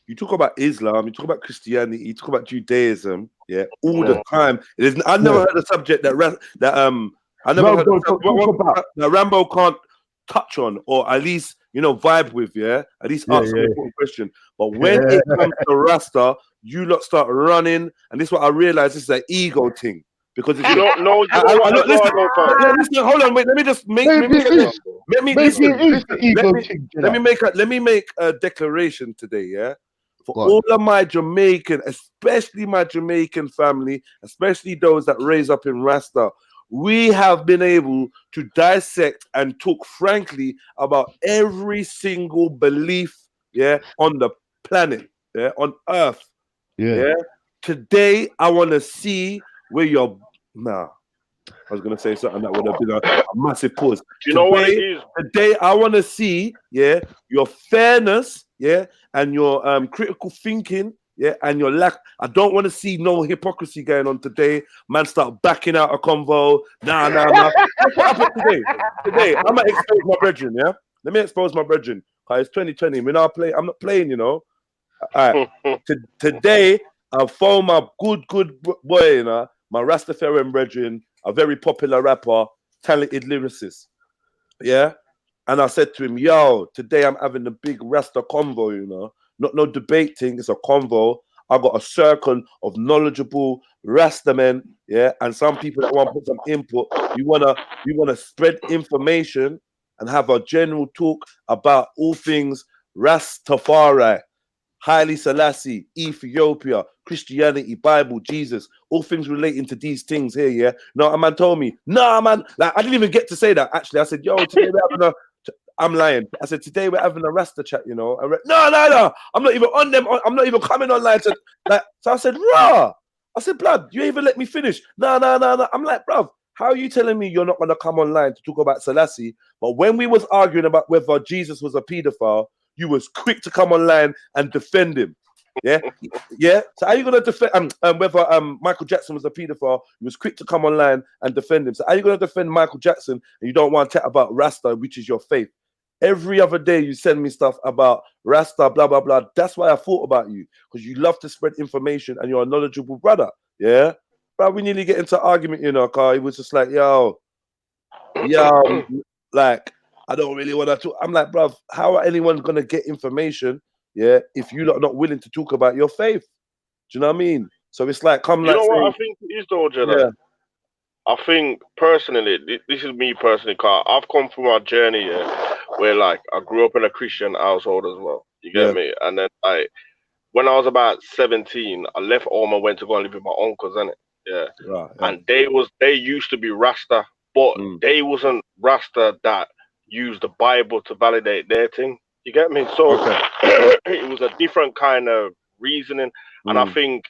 You talk about Islam, you talk about Christianity, you talk about Judaism, yeah, all the time. I never heard a subject that Rambo can't touch on, or at least vibe with, yeah. At least ask an important question. But when it comes to Rasta, you lot start running, and this is what I realize. This is an ego thing. Because if listen, hold on, wait. Let me just let me make a declaration today, yeah. For all of my Jamaican, especially my Jamaican family, especially those that raise up in Rasta, we have been able to dissect and talk frankly about every single belief, yeah, on the planet, yeah, on Earth, yeah. Today, I want to see where you're. Nah, I was gonna say something that would have been a massive pause. You know what it is? Today, I want to see, yeah, your fairness, yeah, and your critical thinking, yeah, and your lack. I don't want to see no hypocrisy going on today. Man, start backing out a convo. Nah. That's what happened today. Today, I'm gonna expose my brethren, yeah. Let me expose my brethren. Cause it's 2020. I'm not playing, All right. Today, I found my good boy, my Rastafarian brethren, a very popular rapper, talented lyricist. Yeah. And I said to him, yo, today I'm having a big Rasta convo, Not no debate thing, it's a convo. I got a circle of knowledgeable Rasta men, yeah, and some people that want to put some input. You wanna spread information and have a general talk about all things Rastafari, Haile Selassie, Ethiopia, Christianity, Bible, Jesus, all things relating to these things here, yeah. No, a man told me, nah, man, like I didn't even get to say that. Actually, I said, yo, today we're having I'm lying. I said, today we're having a Rasta chat, No, I'm not even on them. I'm not even coming online to So I said, rah. I said, blood, you even let me finish. No. I'm like, bruv, how are you telling me you're not gonna come online to talk about Selassie? But when we was arguing about whether Jesus was a pedophile, you was quick to come online and defend him. Yeah. So how are you gonna defend whether Michael Jackson was a pedophile? You was quick to come online and defend him. So how are you gonna defend Michael Jackson and you don't want to chat about Rasta, which is your faith? Every other day you send me stuff about Rasta, blah blah blah. That's why I thought about you, because you love to spread information and you're a knowledgeable brother. Yeah. But we nearly get into argument, Car. It was just like, yo, like I don't really want to talk. I'm like, bruv, how are anyone gonna get information? Yeah, if you're not willing to talk about your faith, do you know what I mean? So it's like, what I think it is, though, Jedi? Yeah. I think personally, this is me personally, Carl. I've come through my journey, where like I grew up in a Christian household as well. You get me? And then when I was about 17, I left home and went to go and live with my uncles, innit? Yeah. Right, yeah. And they used to be Rasta but Mm. they wasn't Rasta that used the Bible to validate their thing. You get me? So Okay. it was a different kind of reasoning, and I Mm. think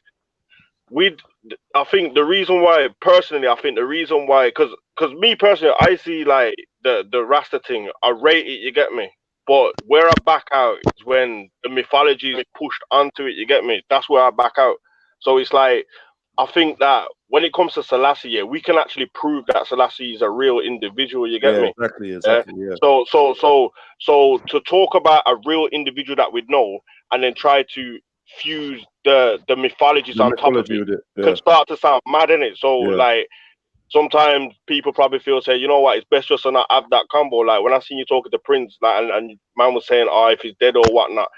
the reason why, personally, because me personally, I see like the Rasta thing, I rate it, you get me? But where I back out is when the mythology is pushed onto it, you get me? That's where I back out. So it's like, I think that when it comes to Selassie, yeah, we can actually prove that Selassie is a real individual, you get Yeah, me? exactly. Yeah. So to talk about a real individual that we know and then try to fuse the mythologies The on top of mythology it with it. Yeah. can start to sound mad, innit? So Yeah. like sometimes people probably feel, say, you know what, it's best just to not have that combo. Like when I seen you talking to Prince, like, and man was saying, oh, if he's dead or whatnot,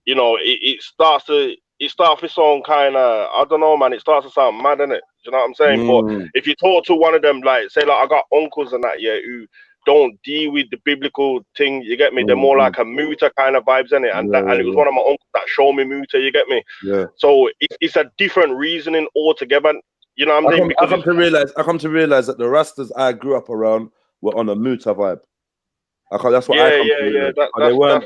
you know, it starts its own kind of, I don't know, man, it starts to sound mad, innit? You know what I'm saying? But if you talk to one of them, like, say, like, I got uncles and that, yeah, who don't deal with the biblical thing, you get me? They're more like a muta kind of vibes, innit? And it was one of my uncles that showed me muta, you get me? Yeah. So it's a different reasoning altogether. You know what I'm saying? I come to realize that the Rastas I grew up around were on a Muta vibe. That's what I come to realize. They weren't.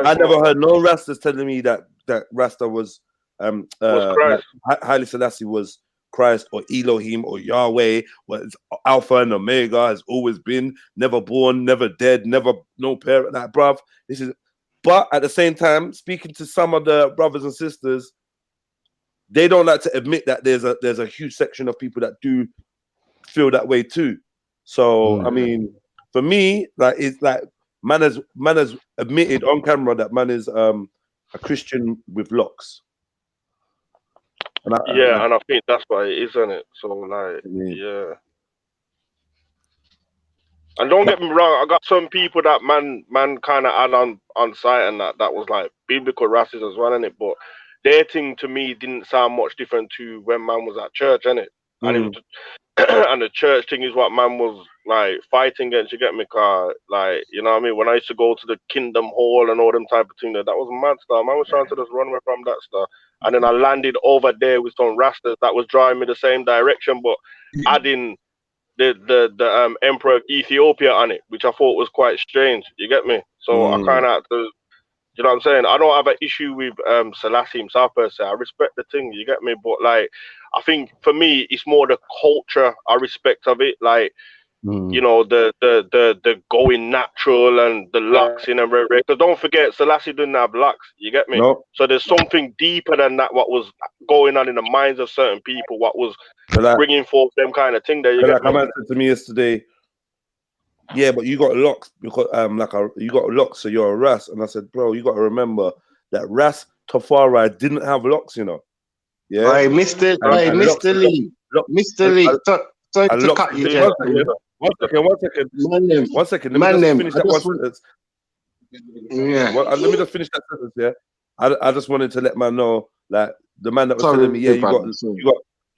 I never heard no Rastas telling me that Rasta was Christ. like Haile Selassie was Christ or Elohim or Yahweh, was Alpha and Omega, has always been, never born, never dead, never no parent. That bruv. But at the same time, speaking to some of the brothers and sisters, they don't like to admit that there's a huge section of people that do feel that way too. So I mean, for me, like it's like man has admitted on camera that man is a Christian with locks. And I think that's what it is, isn't it? So like, yeah. And don't get me wrong, I got some people that man kind of had on site and that was like biblical racism as well, innit? But their thing to me didn't sound much different to when man was at church, innit? And it was, and the church thing is what man was like fighting against, you get me? Car, like, you know what I mean? When I used to go to the Kingdom Hall and all them type of thing, that was mad stuff. Man was trying to just run away from that stuff. And then I landed over there with some Rastas that was drawing me the same direction, but adding the Emperor of Ethiopia on it, which I thought was quite strange. You get me? So I kind of had to, you know what I'm saying? I don't have an issue with Selassie himself per se. I respect the thing, you get me? But like, I think for me, it's more the culture I respect of it. Like, you know, the going natural and the locks in every. Because don't forget, Selassie didn't have locks. You get me? Nope. So there's something deeper than that. What was going on in the minds of certain people? What was bringing forth them kind of thing? There, you get me? A man said to me yesterday, yeah, but you got locks because you got locks, so you're a Ras. And I said, bro, you got to remember that Rastafari didn't have locks, you know. Yeah. Hey, Mr. Lee. Mr. Lee. Sorry to cut you there. One second. Let me just finish that one sentence. Yeah. Let me just finish that sentence. Yeah. I just wanted to let man know, like the man that was telling me, yeah, you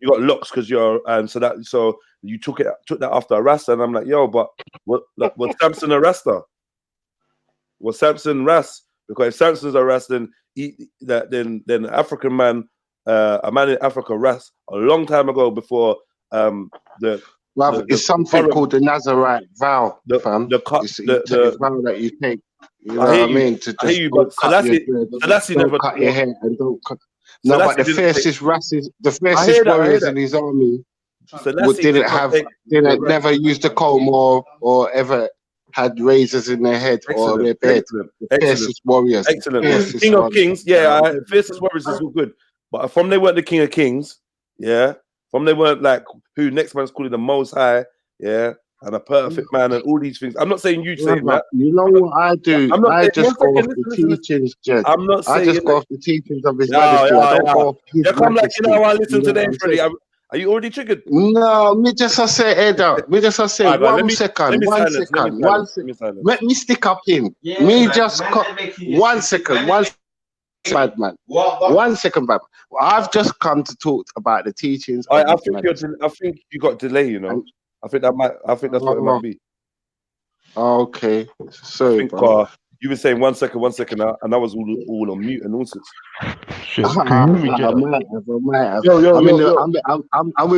got locks because you're so you took that after a Rasta, and I'm like, yo, but was Samson a Rasta? Was Samson Ras? Because if Samson's a Rasta, then African man, a man in Africa Ras a long time ago before it's something called the Nazarite vow, fam. It's a vow that you take. You know what I mean? To just don't cut your hair and don't cut. No, but the fiercest warriors in his army never used a comb or ever had razors in their head or their bed. Fiercest warriors. Excellent. King of Kings, fiercest warriors is all good. But from they weren't the King of Kings, yeah. From they weren't like who next man's calling the Most High, yeah, and a perfect man and all these things. I'm not saying you saying that. You know what I do? I just go off the teachings, Jed. I'm not saying I just go off the teachings of his majesty. I don't go off his majesty. Come like, you know, I listen to them, Freddie. Are you already triggered? No, me just say, Eda. Me just say, one second. Let me stick up in. Yeah, me just 1 second. Bad man. 1 second, bad. I've just come to talk about the teachings. I think you got delay. You know, I think that's what it might be. Okay, sorry, bro. You were saying 1 second, and that was all on mute and all sorts. Shit, can you hear me, Jedi? I might have. Yo. I'm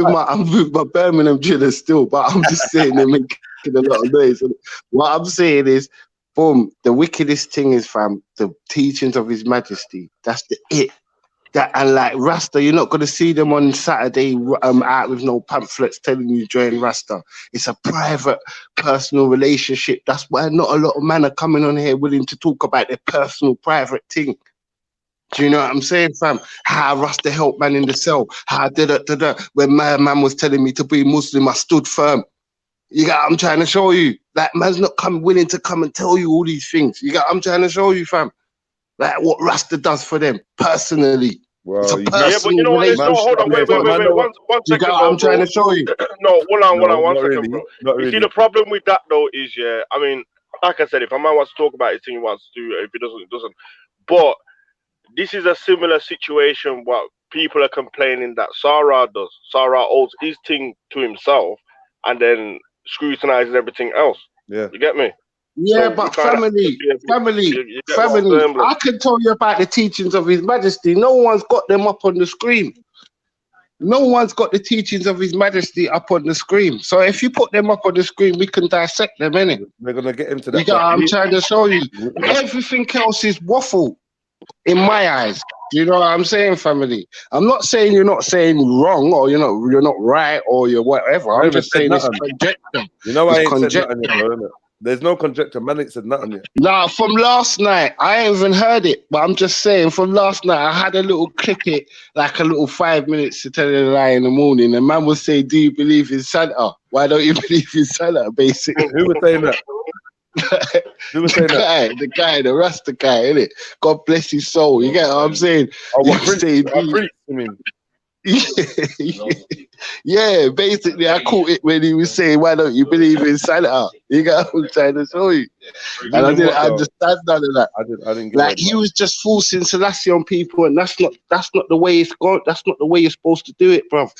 with my Birmingham drillers still, but I'm just saying they're making a lot of noise. What I'm saying is, boom, the wickedest thing is, fam, the teachings of His Majesty. That's the it. That, and like Rasta, you're not going to see them on Saturday out with no pamphlets telling you join Rasta. It's a private, personal relationship. That's why not a lot of men are coming on here willing to talk about their personal, private thing. Do you know what I'm saying, fam? How Rasta helped man in the cell. How da-da-da-da. When my man was telling me to be Muslim, I stood firm. You got what I'm trying to show you? Like, man's not willing to come and tell you all these things. You got what I'm trying to show you, fam? Like what Rasta does for them personally. Well, it's a yeah, but you know what? No, hold on, wait. 1 second. I'm trying to show you. No, hold on, 1 second, really, bro. You see, the problem with that though is, yeah, I mean, like I said, if a man wants to talk about his thing, he wants to do it. If he doesn't, he doesn't. But this is a similar situation. What people are complaining that Sarah does. Sarah holds his thing to himself and then scrutinizes everything else. Yeah, you get me? Yeah, so but family. I can tell you about the teachings of His Majesty. No one's got them up on the screen. No one's got the teachings of His Majesty up on the screen. So if you put them up on the screen, we can dissect them, innit? We're gonna get into that. You got, I'm trying to show you. Everything else is waffle in my eyes. You know what I'm saying, family? I'm not saying you're not saying wrong or you're not right or you're whatever. I'm just saying it's conjecture. You know, I ain't said nothing yet, bro, innit? There's no conjecture. Man ain't said nothing yet. Nah, from last night, I ain't even heard it, but I'm just saying, from last night, I had a little clip it, like a little 5 minutes to tell you the lie in the morning. And man would say, do you believe in Santa? Why don't you believe in Santa, basically? Who was saying that? Who was saying that? The guy, the Rasta guy, innit? God bless his soul. You get what I'm saying? Oh, what Prince? I mean. Yeah, basically, I caught it when he was saying, "Why don't you believe in Santa?" You got what I'm trying to show you, and I didn't understand none of that. I didn't get like he was just forcing Selassie on people, and that's not the way it's going. That's not the way you're supposed to do it, bro.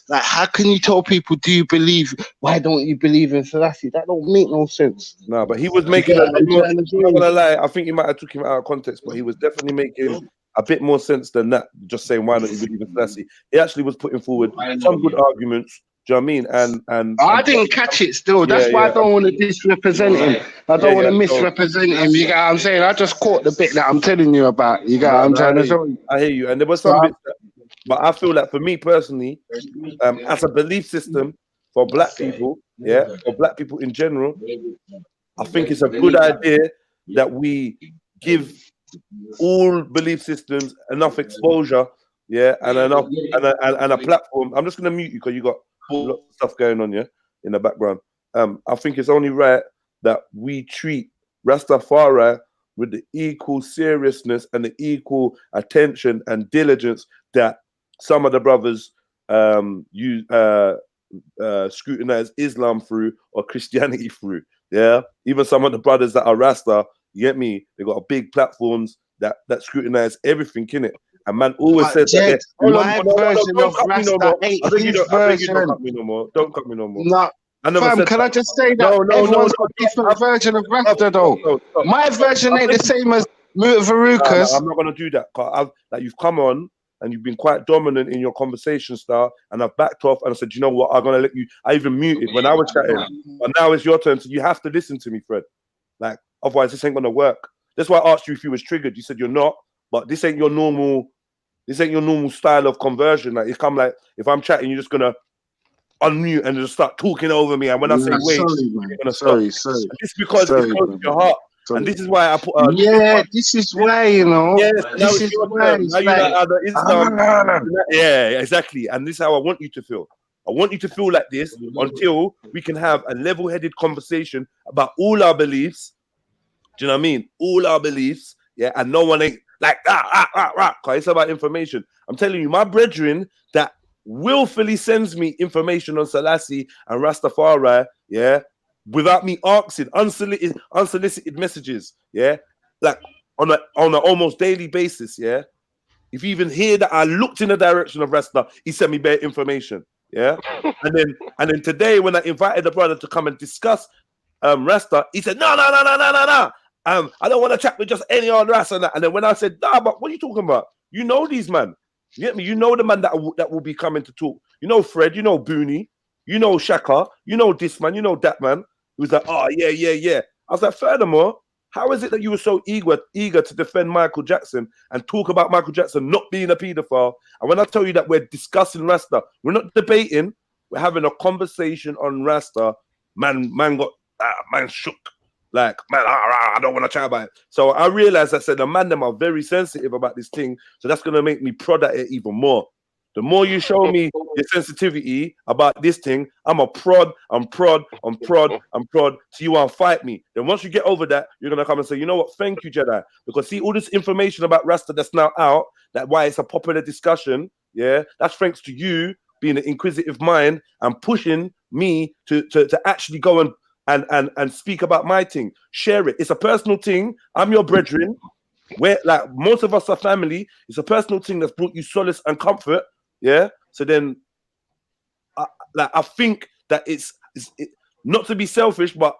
Like, how can you tell people, "Do you believe? Why don't you believe in Selassie?" That don't make no sense. No, but he was making. I'm not gonna lie. I think you might have took him out of context, but he was definitely making a bit more sense than that. Just saying, "Why don't you believe in Selassie?" He actually was putting forward some good arguments. Do you know what I mean? And I didn't catch it still. That's why I don't want to disrepresent him. I don't want to misrepresent him. You get what I'm saying? I just caught the bit that I'm telling you about. You get what I'm trying to show you. I hear you. And there was some bits but I feel like for me personally, as a belief system for black people, for black people in general, I think it's a good idea that we give all belief systems enough exposure, and enough and a platform. I'm just gonna mute you because you got lots of stuff going on in the background. I think it's only right that we treat Rastafari with the equal seriousness and the equal attention and diligence that some of the brothers scrutinize Islam through or Christianity through. Yeah, even some of the brothers that are Rasta, you get me? They got big platforms that scrutinize everything, innit? And man always says that. My version of Rasta ain't his version. Don't cut me no more. Don't cut me no more. No. Fam, can I just say that everyone's got a different version of Rasta, though? My version ain't the same as Veruca's. I'm not gonna do that. Like, you've come on and you've been quite dominant in your conversation style, and I've backed off and I said, you know what? I'm gonna let you. I even muted when I was chatting, but now it's your turn. So you have to listen to me, Fred. Like, otherwise this ain't gonna work. That's why I asked you if you was triggered. You said you're not, but this ain't your normal. This ain't your normal style of conversion. Like, it's come like if I'm chatting, you're just gonna unmute and just start talking over me. And when I say wait, you're gonna stop. Sorry. It's because it's close to your heart. And this is why I put. This is why, you know. Yes, this is why. Yeah, exactly. And this is how I want you to feel. I want you to feel like this until we can have a level-headed conversation about all our beliefs. Do you know what I mean? All our beliefs, and no one ain't like because it's about information. I'm telling you, my brethren that willfully sends me information on Selassie and Rastafari, without me asking, unsolicited messages, like on an almost daily basis, If you even hear that I looked in the direction of Rasta, he sent me bare information, and then today when I invited the brother to come and discuss Rasta, he said no. I don't want to chat with just any old Rasta and that. And then when I said, nah, but what are you talking about? You know these man. You get me? You know the man that will be coming to talk. You know Fred, you know Booney, you know Shaka, you know this man, you know that man. He was like, oh, yeah. I was like, furthermore, how is it that you were so eager to defend Michael Jackson and talk about Michael Jackson not being a paedophile? And when I tell you that we're discussing Rasta, we're not debating, we're having a conversation on Rasta. Man shook. Like, man, I don't want to chat about it. So I realized, I said, the man them are very sensitive about this thing. So that's going to make me prod at it even more. The more you show me your sensitivity about this thing, I'm prod till you want to fight me. Then once you get over that, you're going to come and say, you know what? Thank you, Jedi. Because see, all this information about Rasta that's now out, that why it's a popular discussion, yeah, that's thanks to you being an inquisitive mind and pushing me to actually go and speak about my thing. Share it. It's a personal thing. I'm your brethren. Where like most of us are family. It's a personal thing that's brought you solace and comfort. Yeah. So then, I think that it's not to be selfish, but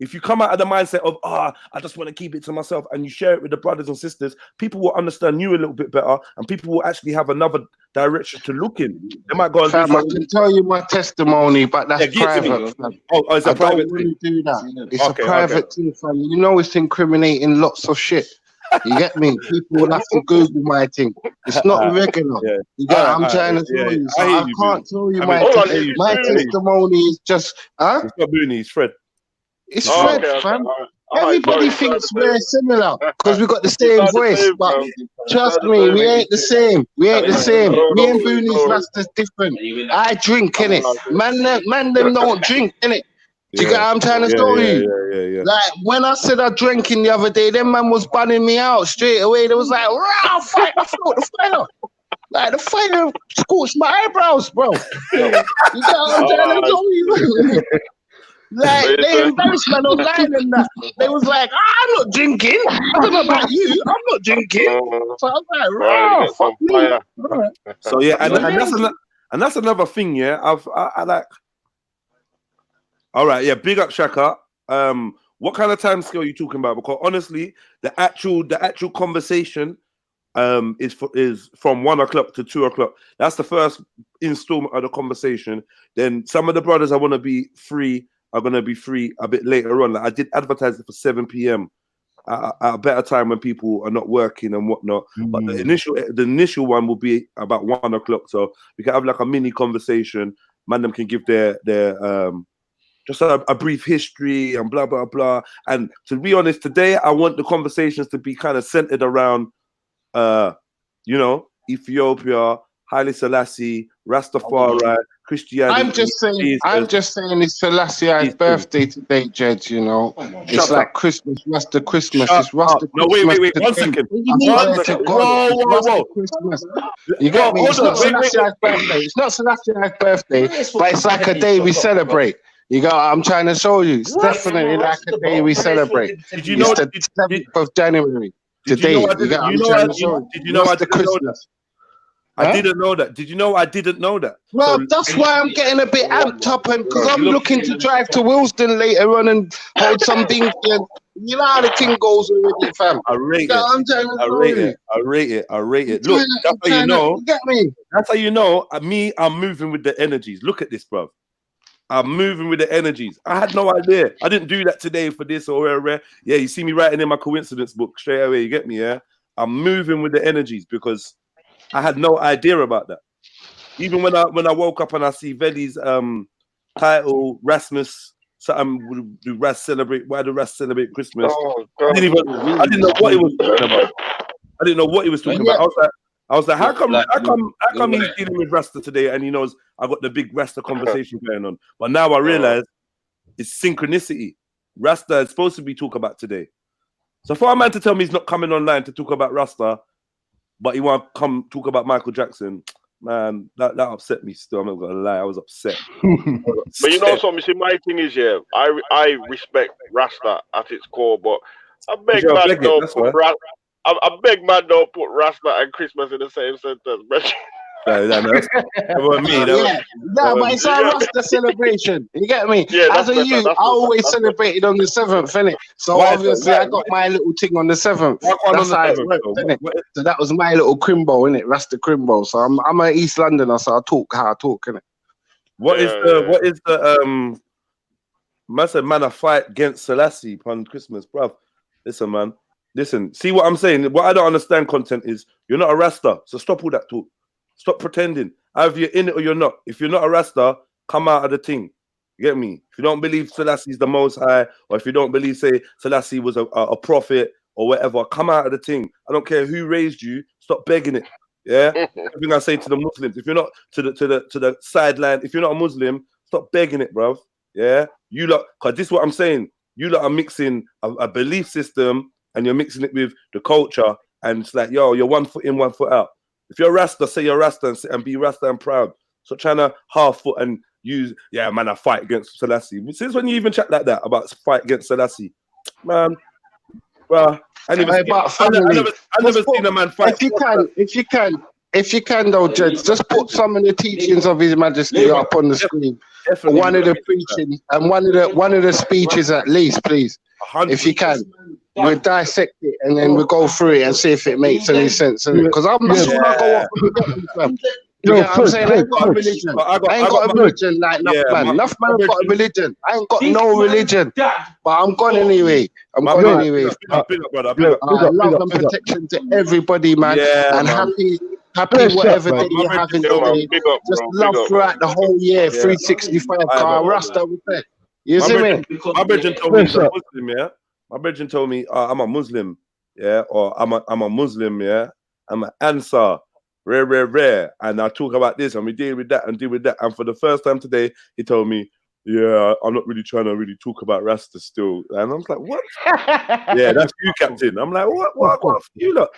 if you come out of the mindset of I just want to keep it to myself, and you share it with the brothers and sisters, people will understand you a little bit better, and people will actually have another direction to look in. They might go. Fam, I can tell you my testimony, but that's private. It's a private thing. Really do that. It's a private thing, fam. You know, it's incriminating lots of shit. You get me? People will have to Google my thing. It's not regular. Yeah. You get I'm trying to tell you. So I can't tell you my testimony is just It's not Booney, it's Fred. It's Fred, fam. Everybody thinks we're similar because we got the same voice, but trust me, we ain't the same. Me and Booney's Rasta's different. I drink, innit? Man, them don't drink, innit? Do you get what I'm trying to tell you? Yeah. Like, when I said I drinking the other day, them man was banning me out straight away. They was like, "Wow, fight! I felt the fire. Like, the fire scorched my eyebrows, bro." You get what I'm trying to tell you? Like, they embarrassed man online and that. They was like, I'm not drinking. I don't know about you. I'm not drinking. So I was like, "Wow, fuck me." Right. So yeah, and that's another thing, yeah. I like. All right, yeah, big up Shaka. What kind of time scale are you talking about? Because honestly, the actual conversation is from 1 o'clock to 2 o'clock. That's the first installment of the conversation. Then some of the brothers I want to be free are going to be free a bit later on. Like, I did advertise it for 7 p.m. At a better time when people are not working and whatnot. But the initial one will be about 1 o'clock. So we can have like a mini conversation. Man, them can give their just a brief history and blah, blah, blah. And to be honest, today I want the conversations to be kind of centered around, Ethiopia, Haile Selassie, Rastafari, Christianity. I'm just saying it's Selassie's birthday today, Jed, you know. It's like Christmas, Rasta Christmas. It's Rasta Christmas. No, wait, 1 second. Whoa. Christmas. You get me? It's not Selassie's birthday. It's not Selassie's birthday, but it's like a day we celebrate. You got. I'm trying to show you. It's definitely like a day we celebrate. Did you know it's the 7th of January today? Did you know I didn't know that? I didn't know that. Did you know I didn't know that? Well, that's why I'm getting a bit amped up, and because I'm looking to drive to Willesden later on and hold some things. You know how the thing goes already, fam. I rate it. Look, that's how you know. You get me? That's how you know. I'm moving with the energies. Look at this, bro. I'm moving with the energies. I had no idea. I didn't do that today for this or where. Yeah, you see me writing in my coincidence book straight away. You get me? Yeah. I'm moving with the energies because I had no idea about that. Even when I woke up and I see Veli's title, Rasmus, something do Rast celebrate? Why do Rast celebrate Christmas? I didn't know what he was talking about. I didn't know what he was talking about. I was like, how come he's dealing with Rasta today and he knows I got the big Rasta conversation going on? But now I realize it's synchronicity. Rasta is supposed to be talked about today. So for a man to tell me he's not coming online to talk about Rasta, but he want to come talk about Michael Jackson, man, that upset me still. I'm not gonna lie, I was upset. But you know something, see, my thing is, I respect Rasta at its core, but I beg man don't put Rasta and Christmas in the same sentence, bro. That wasn't me. But it's a Rasta celebration. You get me? Yeah, as a youth, I always celebrated on the 7th, innit? So obviously, I got my little thing on the 7th. That's how it worked, innit? So that was my little crimbo, innit? Rasta crimbo. So I'm an East Londoner, so I talk how I talk, innit? What is the man a fight against Selassie upon Christmas, bruv? Listen, man. Listen, see what I'm saying? What I don't understand, content, is you're not a Rasta, so stop all that talk. Stop pretending. Either you're in it or you're not. If you're not a Rasta, come out of the thing. You get me? If you don't believe Selassie is the Most High, or if you don't believe, say, Selassie was a prophet or whatever, come out of the thing. I don't care who raised you. Stop begging it. Yeah. Everything I say to the Muslims, if you're not to the sideline, if you're not a Muslim, stop begging it, bruv. Yeah. You lot, because this is what I'm saying. You lot are mixing a belief system and you're mixing it with the culture, and it's like, yo, you're 1 foot in, 1 foot out. If you're Rasta, say you're Rasta and be Rasta and proud. So trying to half foot and use, yeah, man, I fight against Selassie. Since when you even chat like that about fight against Selassie? Man, bro, I never seen a man fight. If you can though, Judge, just put some of the teachings of His Majesty up on the screen. One of the preaching and one of the speeches at least, please. 100%. If you can. We'll dissect it and then we'll go through it and see if it makes any sense. Because I'm not going to go off. You know what I'm saying? I ain't got a religion. I ain't got a religion like enough man. Enough man have got a religion. I ain't got no religion. But I'm gone anyway. Love and protection to everybody, man. And happy whatever day you're having today. Just love throughout the whole year, 365. Rasta with that. You see me? My brethren told me he's a Muslim, yeah? My brethren told me I'm a Muslim, yeah, or I'm a Muslim, yeah. I'm an Ansar, rare, and I talk about this and we deal with that and deal with that. And for the first time today, he told me, yeah, I'm not really trying to really talk about Rasta still. And I was like, what? Yeah, that's you, Captain. I'm like, what? You look.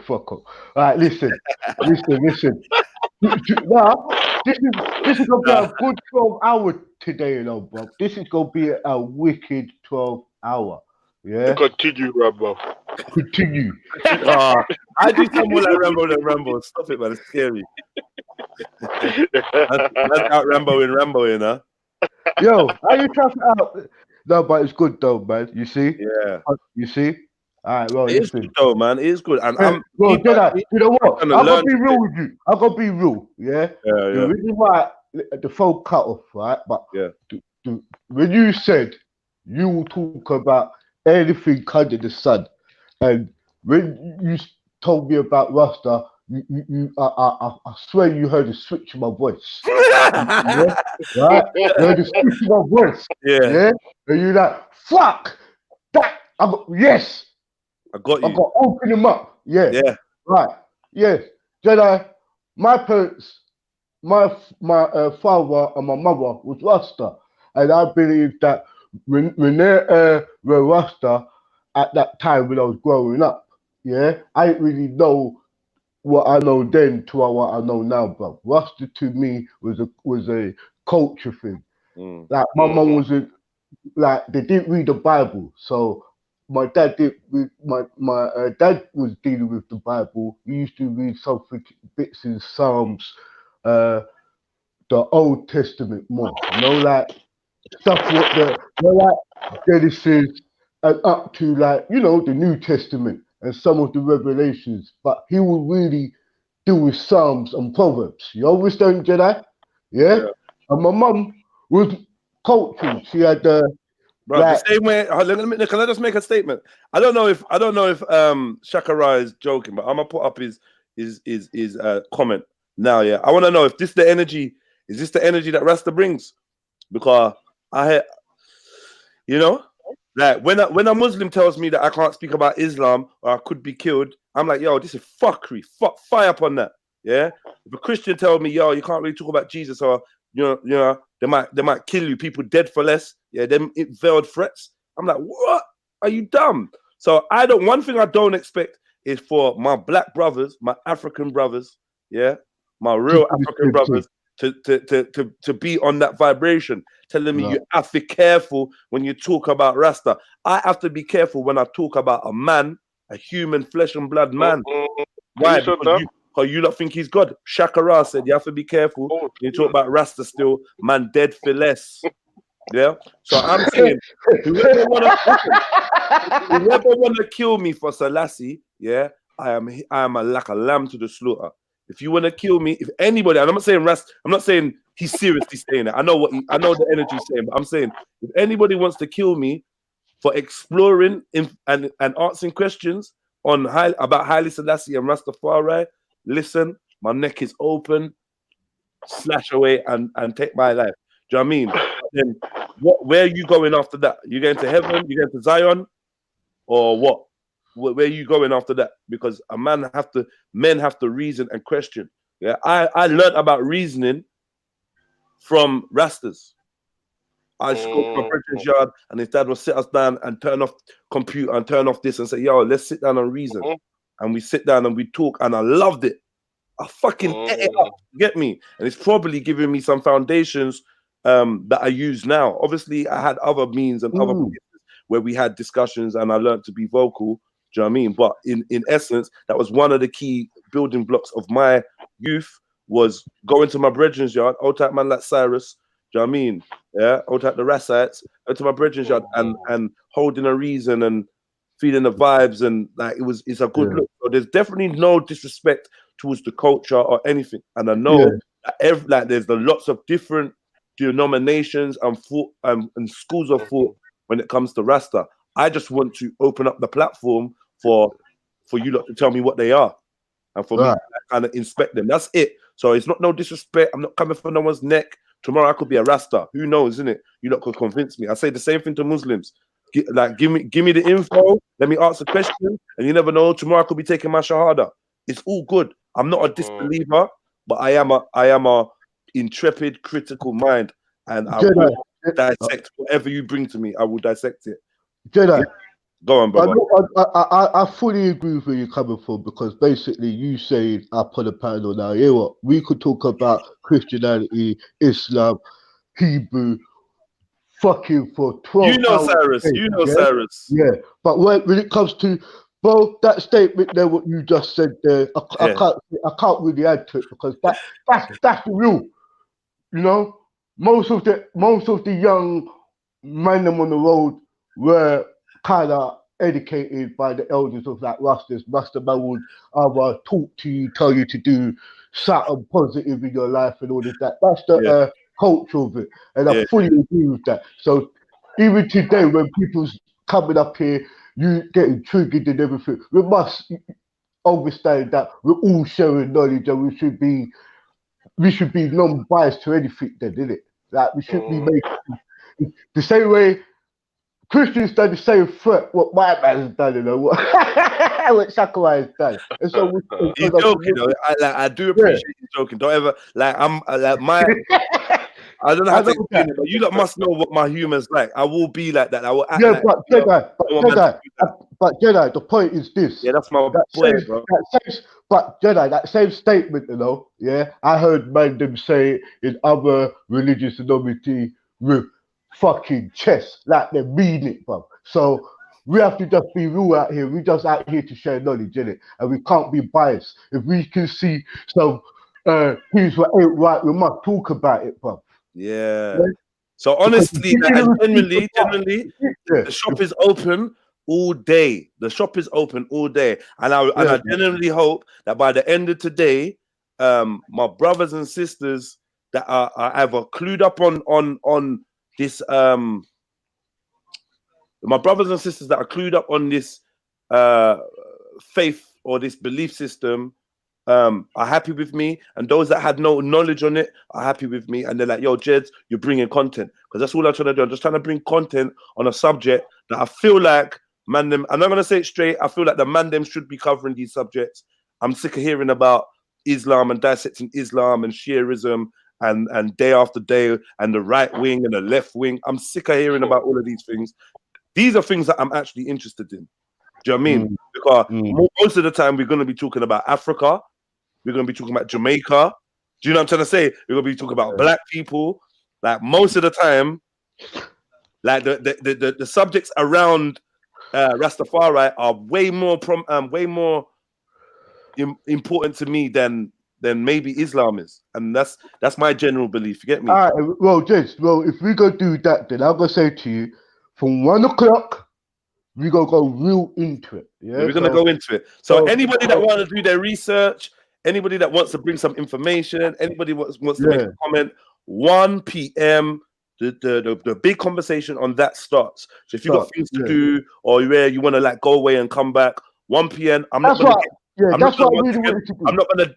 Fuck off. All right, listen. Now, this is gonna be a good 12 hour today, you know, bro. This is gonna be a wicked 12 hour. Yeah. Continue, Rambo. Continue. I do some more like Rambo. Stop it, man. It's scary. That's out Rambo, you know. Yo, how you trying out? No, but it's good though, man. You see? Yeah. You see? All right, well, it's good though, man. It is good. And I'm you know what? I'm gonna be real with you. I'm gonna be real, yeah. The reason why the phone cut off, right? But when you said you will talk about anything under the sun, and when you told me about Rasta, I swear you heard a switch in my voice. Yeah? Right? You heard a switch in my voice. Yeah. And you're like, fuck that. Yes. I got you. I got to open them up. Yeah. Yeah. Right. Yes. Jedi, my parents, my father and my mother was Rasta. And I believe that when they were Rasta at that time when I was growing up, yeah, I didn't really know what I know then to what I know now, bro. Rasta to me was a culture thing. Like my mum was they didn't read the Bible, so my dad did. My dad was dealing with the Bible. He used to read something bits in Psalms, the Old Testament more. You know, like stuff like Genesis and up to like the New Testament and some of the Revelations. But he would really deal with Psalms and Proverbs. You understand, Jedi? Yeah. And my mum was cultural. She had bro, the same way. Can I just make a statement? I don't know if Shakara is joking, but I'm gonna put up his comment now. Yeah, I want to know if this the energy. Is this the energy that Rasta brings? Because like when a Muslim tells me that I can't speak about Islam or I could be killed, I'm like, yo, this is fuckery. Fuck, fire up on that. Yeah. If a Christian tells me, yo, you can't really talk about Jesus, or they might kill you. People dead for less. Yeah, them veiled threats. I'm like, what? Are you dumb? So one thing I don't expect is for my black brothers, my African brothers, yeah, my real African brothers to be on that vibration, telling me you have to be careful when you talk about Rasta. I have to be careful when I talk about a man, a human flesh and blood man. Why? Because you lot think he's God. Shakara said, you have to be careful. You talk about Rasta still, man dead for less. Yeah? So I'm saying, whoever wanna kill me for Selassie, yeah, I am like a lamb to the slaughter. If you want to kill me, if anybody, and I'm not saying I'm not saying he's seriously saying it. I know I know the energy he's saying, but I'm saying if anybody wants to kill me for exploring and answering questions on about Haile Selassie and Rastafari, listen, my neck is open, slash away and take my life. Do you know what I mean? Then where are you going after that? You going to heaven? You going to Zion? Or what? Where are you going after that? Because men have to reason and question. Yeah, I learned about reasoning from Rastas. I used to go to my brother's yard, and his dad would sit us down and turn off computer and turn off this and say, "Yo, let's sit down and reason." And we sit down and we talk, and I loved it. I fucking ate it up. Get me? And it's probably giving me some foundations that I use now. Obviously, I had other means and other places where we had discussions, and I learned to be vocal. Do you know what I mean? But in essence, that was one of the key building blocks of my youth, was going to my brethren's yard, old type man like Cyrus. Do you know what I mean? Yeah, old type the Rassites, go to my brethren's yard and holding a reason and feeling the vibes, and like it's a good look. So there's definitely no disrespect towards the culture or anything. And I know that there's lots of different denominations and thought and schools of thought when it comes to Rasta. I just want to open up the platform for you lot to tell me what they are, and for me to kind of inspect them. That's it. So it's not no disrespect. I'm not coming for no one's neck. Tomorrow I could be a Rasta. Who knows, isn't it? You lot could convince me. I say the same thing to Muslims. Give me the info. Let me ask a question, and you never know. Tomorrow I could be taking my shahada. It's all good. I'm not a disbeliever, but I am a intrepid, critical mind, and I will dissect whatever you bring to me. I will dissect it. Jedi, go on, brother. I fully agree with where you're coming from, because basically you saying up on the panel now, you know what, we could talk about Christianity, Islam, Hebrew, fucking for 12 You know hours Cyrus, straight, you know yeah? Cyrus. Yeah, but when it comes to, bro, that statement there, what you just said there, I can't really add to it, because that's the real, you know. Most of the young men on the road were kind of educated by the elders of like Rastas. Rasta man would either talk to you, tell you to do something positive in your life and all of that. That's the culture of it, and I fully agree with that. So even today, when people's coming up here, you getting triggered and everything, we must understand that we're all sharing knowledge, and we should be non-biased to anything then, isn't it? Like we should be making the same way Christians done the same threat what my man has done, you know, what Shakara has done. And so he's joking, though. I do appreciate you joking. Don't ever I'm like my I don't know how to explain it, but you lot must know what my humor's like. I will be like that. I will act like but Jedi, the point is this. Yeah, that's my boy, bro. But Jedi, that same statement, you know, I heard man them say in other religious denominations with fucking chest, like they mean it, bro. So we have to just be real out here. We just out here to share knowledge, innit? And we can't be biased. If we can see some things that ain't right, we must talk about it, bro. Yeah. So honestly, generally, the shop is open all day. The shop is open all day, and I genuinely hope that by the end of today, my brothers and sisters that are either clued up on this, my brothers and sisters that are clued up on this faith or this belief system, are happy with me, and those that had no knowledge on it are happy with me, and they're like, yo, Jeds, you're bringing content, because that's all I'm trying to do. I'm just trying to bring content on a subject that I feel like I'm not going to say it straight, I feel like the mandem should be covering these subjects. I'm sick of hearing about Islam and dissecting Islam and Shiaism and day after day, and the right wing and the left wing. I'm sick of hearing about all of these things. These are things that I'm actually interested in. Do you know what I mean? Because most of the time we're going to be talking about Africa. We're going to be talking about Jamaica. Do you know what I'm trying to say? We're going to be talking about black people. Like most of the time, like the subjects around Rastafari are way more important to me than maybe Islam is, and that's my general belief. You get me? All right, well, Jess, if we go do that, then I'm gonna say to you, from 1 o'clock, we gonna go real into it. Yeah, we're gonna go into it. So anybody that want to do their research, anybody that wants to bring some information, anybody wants to make a comment, 1 p.m. The big conversation on that starts. So if you got things to do, or where you want to like go away and come back, 1 p.m. I'm not gonna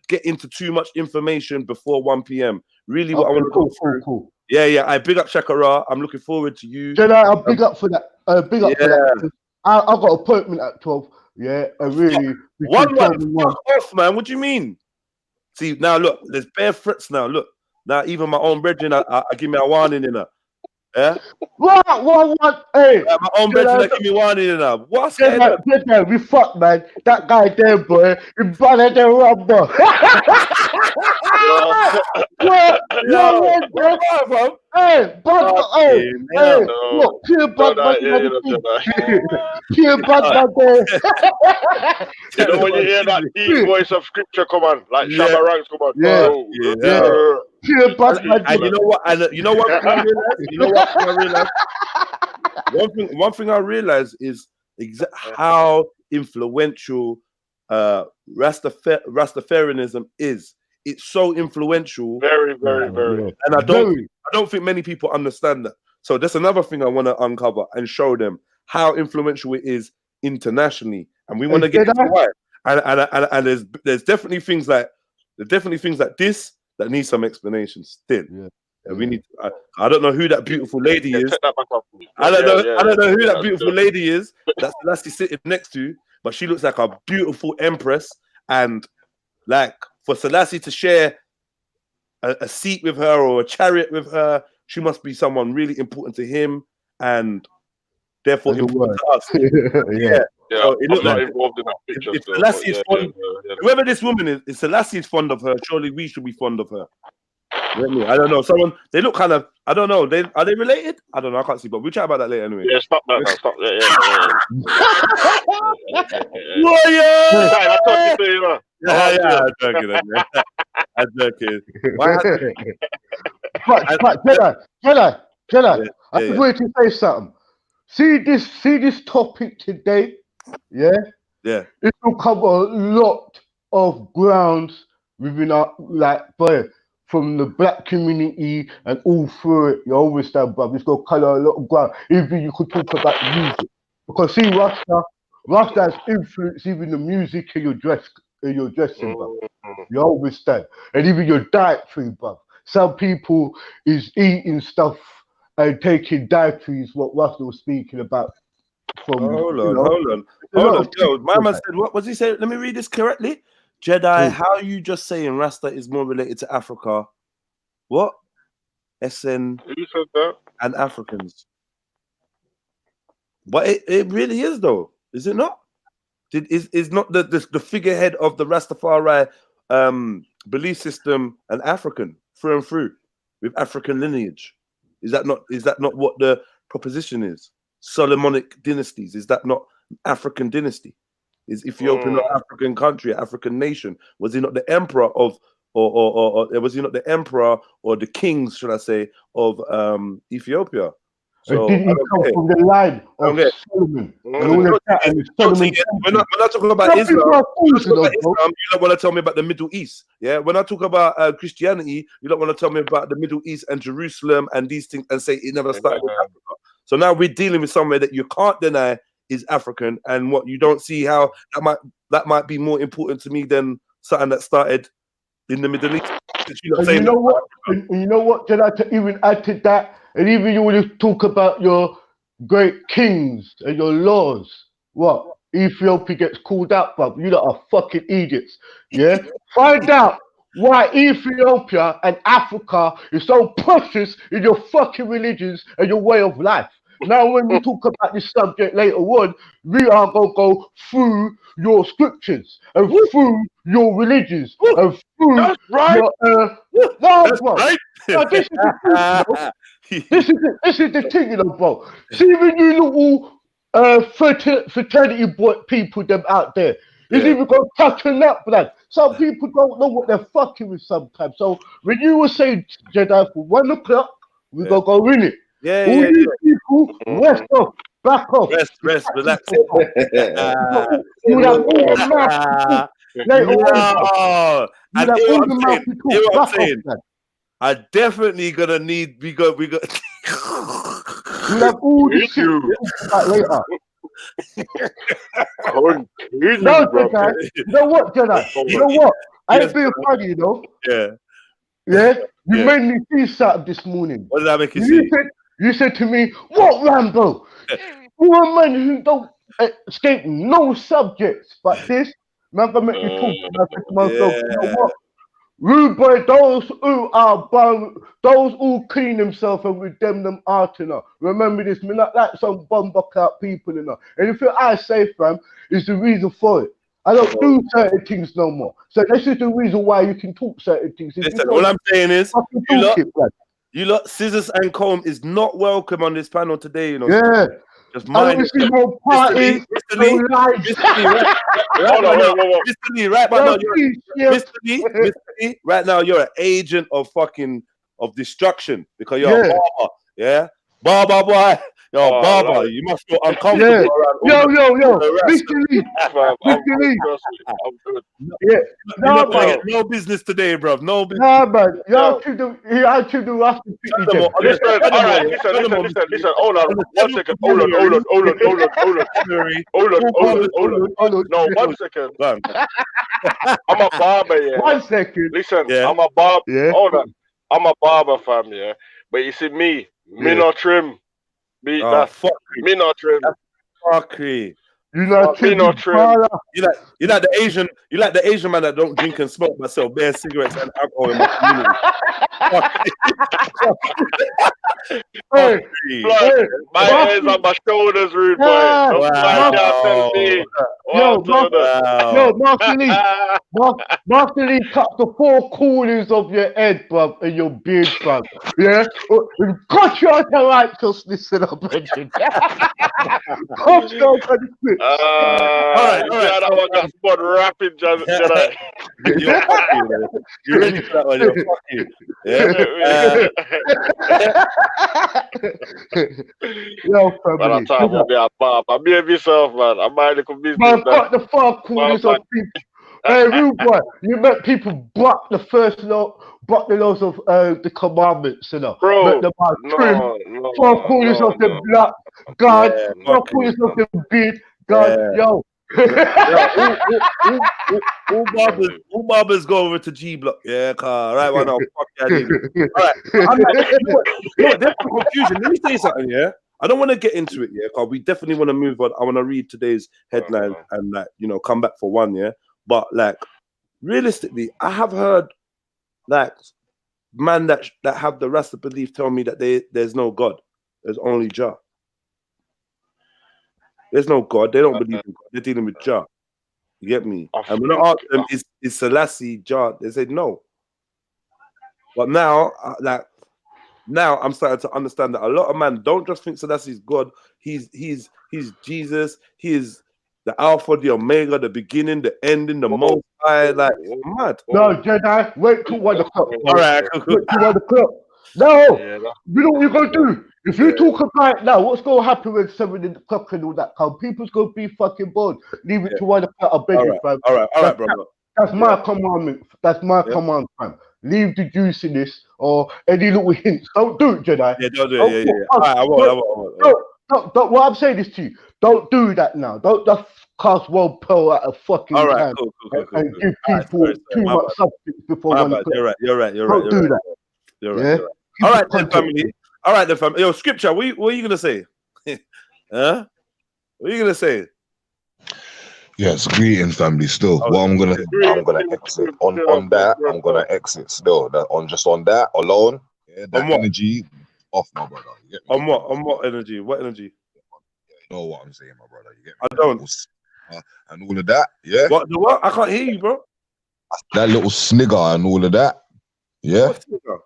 get into too much information before 1 p.m. Really, what I want to go through. Cool. Yeah. I big up Shakara. I'm looking forward to you. I'm big up for that. Big up for that. I got an appointment at 12. Yeah, really. Fuck off, man. What do you mean? See, now look, there's bare threats now. Look, now even my own brethren, I give me a warning in her. Yeah. What? Hey, my own brethren, give me warning in her. What's that? We fuck, man. That guy there, boy. He banned the rubber. Hey, look, pure bad. You know when you hear that deep voice of scripture come on, like Shabba Ranks come on. Pure bad. And you know what? I realized. One thing I realized is how influential Rastafarianism is. It's so influential. Very, very, very. And I don't think many people understand that. So that's another thing I want to uncover and show them how influential it is internationally. And we want to get into why. And there's definitely things like this that need some explanation still. We need. I don't know who that beautiful lady is. I don't know who that beautiful lady is. That's Selassie sitting next to, but she looks like a beautiful empress. And like for Selassie to share a seat with her or a chariot with her, she must be someone really important to him, and therefore important to us. So it looks like involved in that picture. If Selassie is fond, whoever this woman is, if Selassie is fond of her, surely we should be fond of her. I don't know. They look kind of. I don't know. Are they related? I don't know. I can't see, but we'll chat about that later anyway. Yeah, stop that now. Stop. I'm joking. Jedi. I just wanted to say something. See this topic today. Yeah. It will cover a lot of grounds within our from the black community and all through it. You always stand, bruv. It's gonna color a lot of ground. Even you could talk about music, because see, Rasta has influenced even the music in your dressing, bruv. You always stand, and even your dietary, bruv. Some people is eating stuff and taking dietaries. What Rasta was speaking about. Hold on. Yo, my man said, what was he saying? Let me read this correctly. Jedi, how are you just saying Rasta is more related to Africa? What? SN and Africans. But it really is, though. Is it not? Is not the figurehead of the Rastafari belief system an African through and through with African lineage? Is that not what the proposition is? Solomonic dynasties, is that not African dynasty? Is Ethiopia not African country, African nation? Was he not the emperor of, or was he not the emperor or the kings, should I say, of Ethiopia? So didn't he come from the line of Solomon? We're not talking about Islam. You don't want to tell me about the Middle East. Yeah, when I talk about Christianity, you don't want to tell me about the Middle East and Jerusalem and these things and say it never started in Africa. So now we're dealing with somewhere that you can't deny is African, and what you don't see how that might be more important to me than something that started in the Middle East. You know what? Then I to even add to that, and even you want to talk about your great kings and your laws. What? Ethiopia gets called out, bruv. You lot are fucking idiots. Yeah. Find out why Ethiopia and Africa is so precious in your fucking religions and your way of life. Now, when we talk about this subject later on, we are going to go through your scriptures and through your religions and through your... That's right. Now, this is the thing, you know, bro. See, when you little fraternity boy people them out there, He's even going to touch a nut, blood. Some people don't know what they're fucking with sometimes. So when you were saying, Jedi, for 1 o'clock, we're going to go in it. All these people, rest off, back off. Rest, relax. You have all the mouth to talk. And hear what I'm saying. I definitely gonna need. We got. You have all the shit later. No, Jedi. You know what, Jedi? You know what? I ain't being funny, you know. Yeah. You made me see something this morning. What did I make you see? You said to me, "What, Rambo? You're a man who don't escape no subjects, but this." Man, gonna make you talk. I said to myself, you know what? Rude boy, those who are those who clean themselves and redeem them out, you know. Remember this, me not like some bomber out people, you know. Anything I say, fam, is the reason for it. I don't do certain things no more. So this is the reason why you can talk certain things. Listen, all I'm saying is, you lot, scissors and comb is not welcome on this panel today, you know. Yeah. Just mind it. Mr. Lee, right now you're an agent of destruction because you're a barber, yeah? Barber boy. Yo, Barber, you must feel uncomfortable. Yo, Mr. Lee. Mr. Lee. Yeah. No business today, bro. No business. Nah, man. Y'all should do Rasta. Listen, all right, listen. Hold on. 1 second. Hold on. No, 1 second. I'm a barber, yeah. 1 second. Listen, I'm a barber. Yeah. Hold on. I'm a barber, fam, yeah. But you see me not trim. Me not trim. Fuckery. You not trim. You like the Asian man that don't drink and smoke but sell bare cigarettes and alcohol in my community. My hands on my shoulders, rude boy. Master Lee cut the 4 corners of your head, bruv, and your beard, bruv. Yeah? Cut you out the righteousness in a brethren. Cut you out the spit. All right. That one got spun rapid, Jedi. You're ready for that one, you're fucking. Yo, family. I'm talking about a barber. Behave yourself, man. I'm minding the business. Man, cut the 4 corners of people. Hey, real boy, you met people block the laws of the commandments, you know. Bro, the trim, 4 corners of the block, God, 4 corners of the beard, God, yo. All barbers go over to G Block. Yeah, car. Right, why not? Fuck yeah, all right. There's some confusion. Let me say something, yeah. I don't want to get into it, yeah, because we definitely want to move on. I want to read today's headline and come back for one, yeah. But realistically, I have heard man that have the Rasta belief tell me that there's no God, there's only Jah. There's no God. They don't believe in God. They're dealing with Jah. You get me? And when I asked them, is Selassie Jah? They said no. But now, now I'm starting to understand that a lot of men don't just think Selassie's God. He's Jesus. He is the Alpha, the Omega, the beginning, the ending, the Most High. Mad. No, Jedi. Wait till 1 o'clock. All right. Wait till 1 o'clock. No. You know what you're gonna do? If you talk about now, what's going to happen when 7 o'clock and all that come? People's going to be fucking bored. Leave it to 1 o'clock. I beg you, fam. All right, brother. That's my commandment. That's my command, fam. Leave the juiciness or any little hints. Don't do it, Jedi. Yeah, don't do it. Yeah. All right, I won't. What I'm saying is to you, don't do that now. Don't just cast one pearl at a fucking time cool. and give people too much substance before 1 o'clock. You're right. Don't do that. You're right. All right, then, family. All right, then, family. Yo, Scripture, what are you gonna say? Huh? What are you gonna say? Yes, greetings, family. Still, what I'm gonna exit on that. I'm gonna exit still. On that alone. Yeah, that energy off, my brother. On what energy? What energy? You know what I'm saying, my brother. You get me? I don't. And all of that. Yeah. What? I can't hear you, bro. That little snigger and all of that. Yeah. What snigger?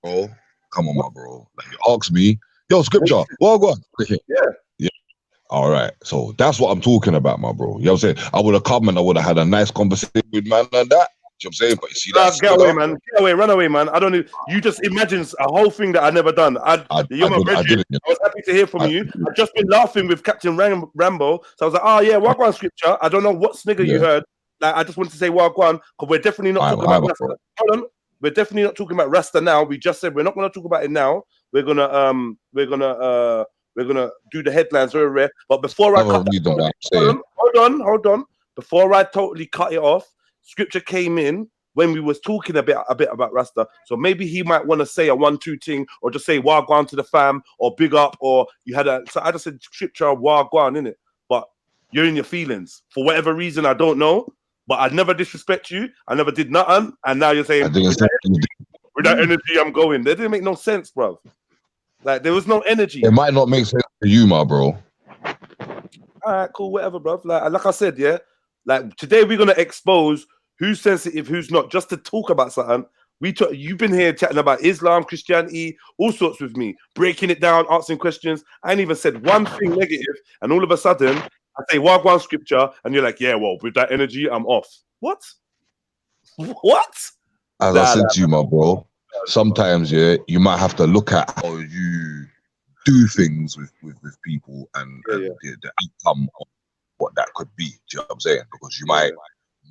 Bro, come on, my bro. Like, you ask me, yo, Scripture, what go on? Yeah. All right, so that's what I'm talking about, my bro. You know what I'm saying? I would have come and I would have had a nice conversation with man and that. You know what I'm saying? But you see that get away, man. Get away, run away, man. I don't know. You just imagine a whole thing that I never done. You're my brethren. I was happy to hear from you. I've just been laughing with Captain Rambo. So I was like, oh yeah, Wagwan scripture. I don't know what snigger you heard. Like, I just wanted to say Wagwan, because we're definitely not talking about Rasta. Hold on. We're definitely not talking about Rasta now. We just said we're not gonna talk about it now. We're gonna do the headlines very rare. But before I cut hold on. Before I totally cut it off, scripture came in when we was talking a bit about Rasta. So maybe he might want to say a 1-2 thing, or just say Wagwan to the fam, or big up, or you had a. So I just said scripture Wagwan in it. But you're in your feelings for whatever reason, I don't know. But I never disrespect you. I never did nothing, and now you're saying with that energy, I'm going. That didn't make no sense, bro. Like, there was no energy. It might not make sense to you, my bro. All right, cool, whatever, bro. Like I said, yeah. Like, today we're gonna expose who's sensitive, who's not, just to talk about something. You've been here chatting about Islam, Christianity, all sorts with me, breaking it down, answering questions. I ain't even said one thing negative, and all of a sudden I say Wagwan scripture, and you're like, yeah, well, with that energy, I'm off. What? What? As I said to you, my bro, sometimes, yeah, you might have to look at how you do things with people and the outcome of what that could be. Do you know what I'm saying? Because you might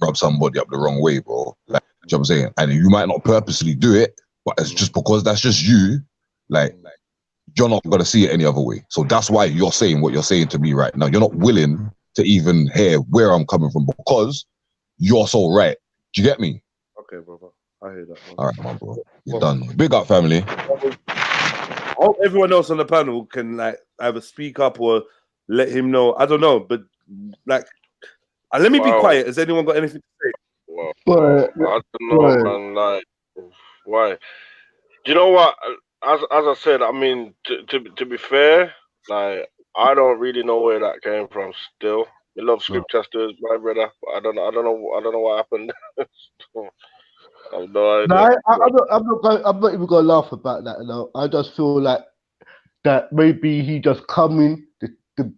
rub somebody up the wrong way, bro. Like, do you know what I'm saying? And you might not purposely do it, but it's just because that's just you. Like, you're not gonna see it any other way. So that's why you're saying what you're saying to me right now. You're not willing to even hear where I'm coming from because you're so right. Do you get me? Okay, brother. I hear that. All right, my bro. You're done. Big up, family. I hope everyone else on the panel can, like, either speak up or let him know. I don't know, but like, let me be quiet. Has anyone got anything to say? Well, I don't know, man. Like, why? Do you know what? As I said, I mean, to be fair, like, I don't really know where that came from. Still, I love scripture still, my brother. But I don't know what happened. I have no idea. No, I'm not even gonna laugh about that. No, I just feel like that maybe he just come in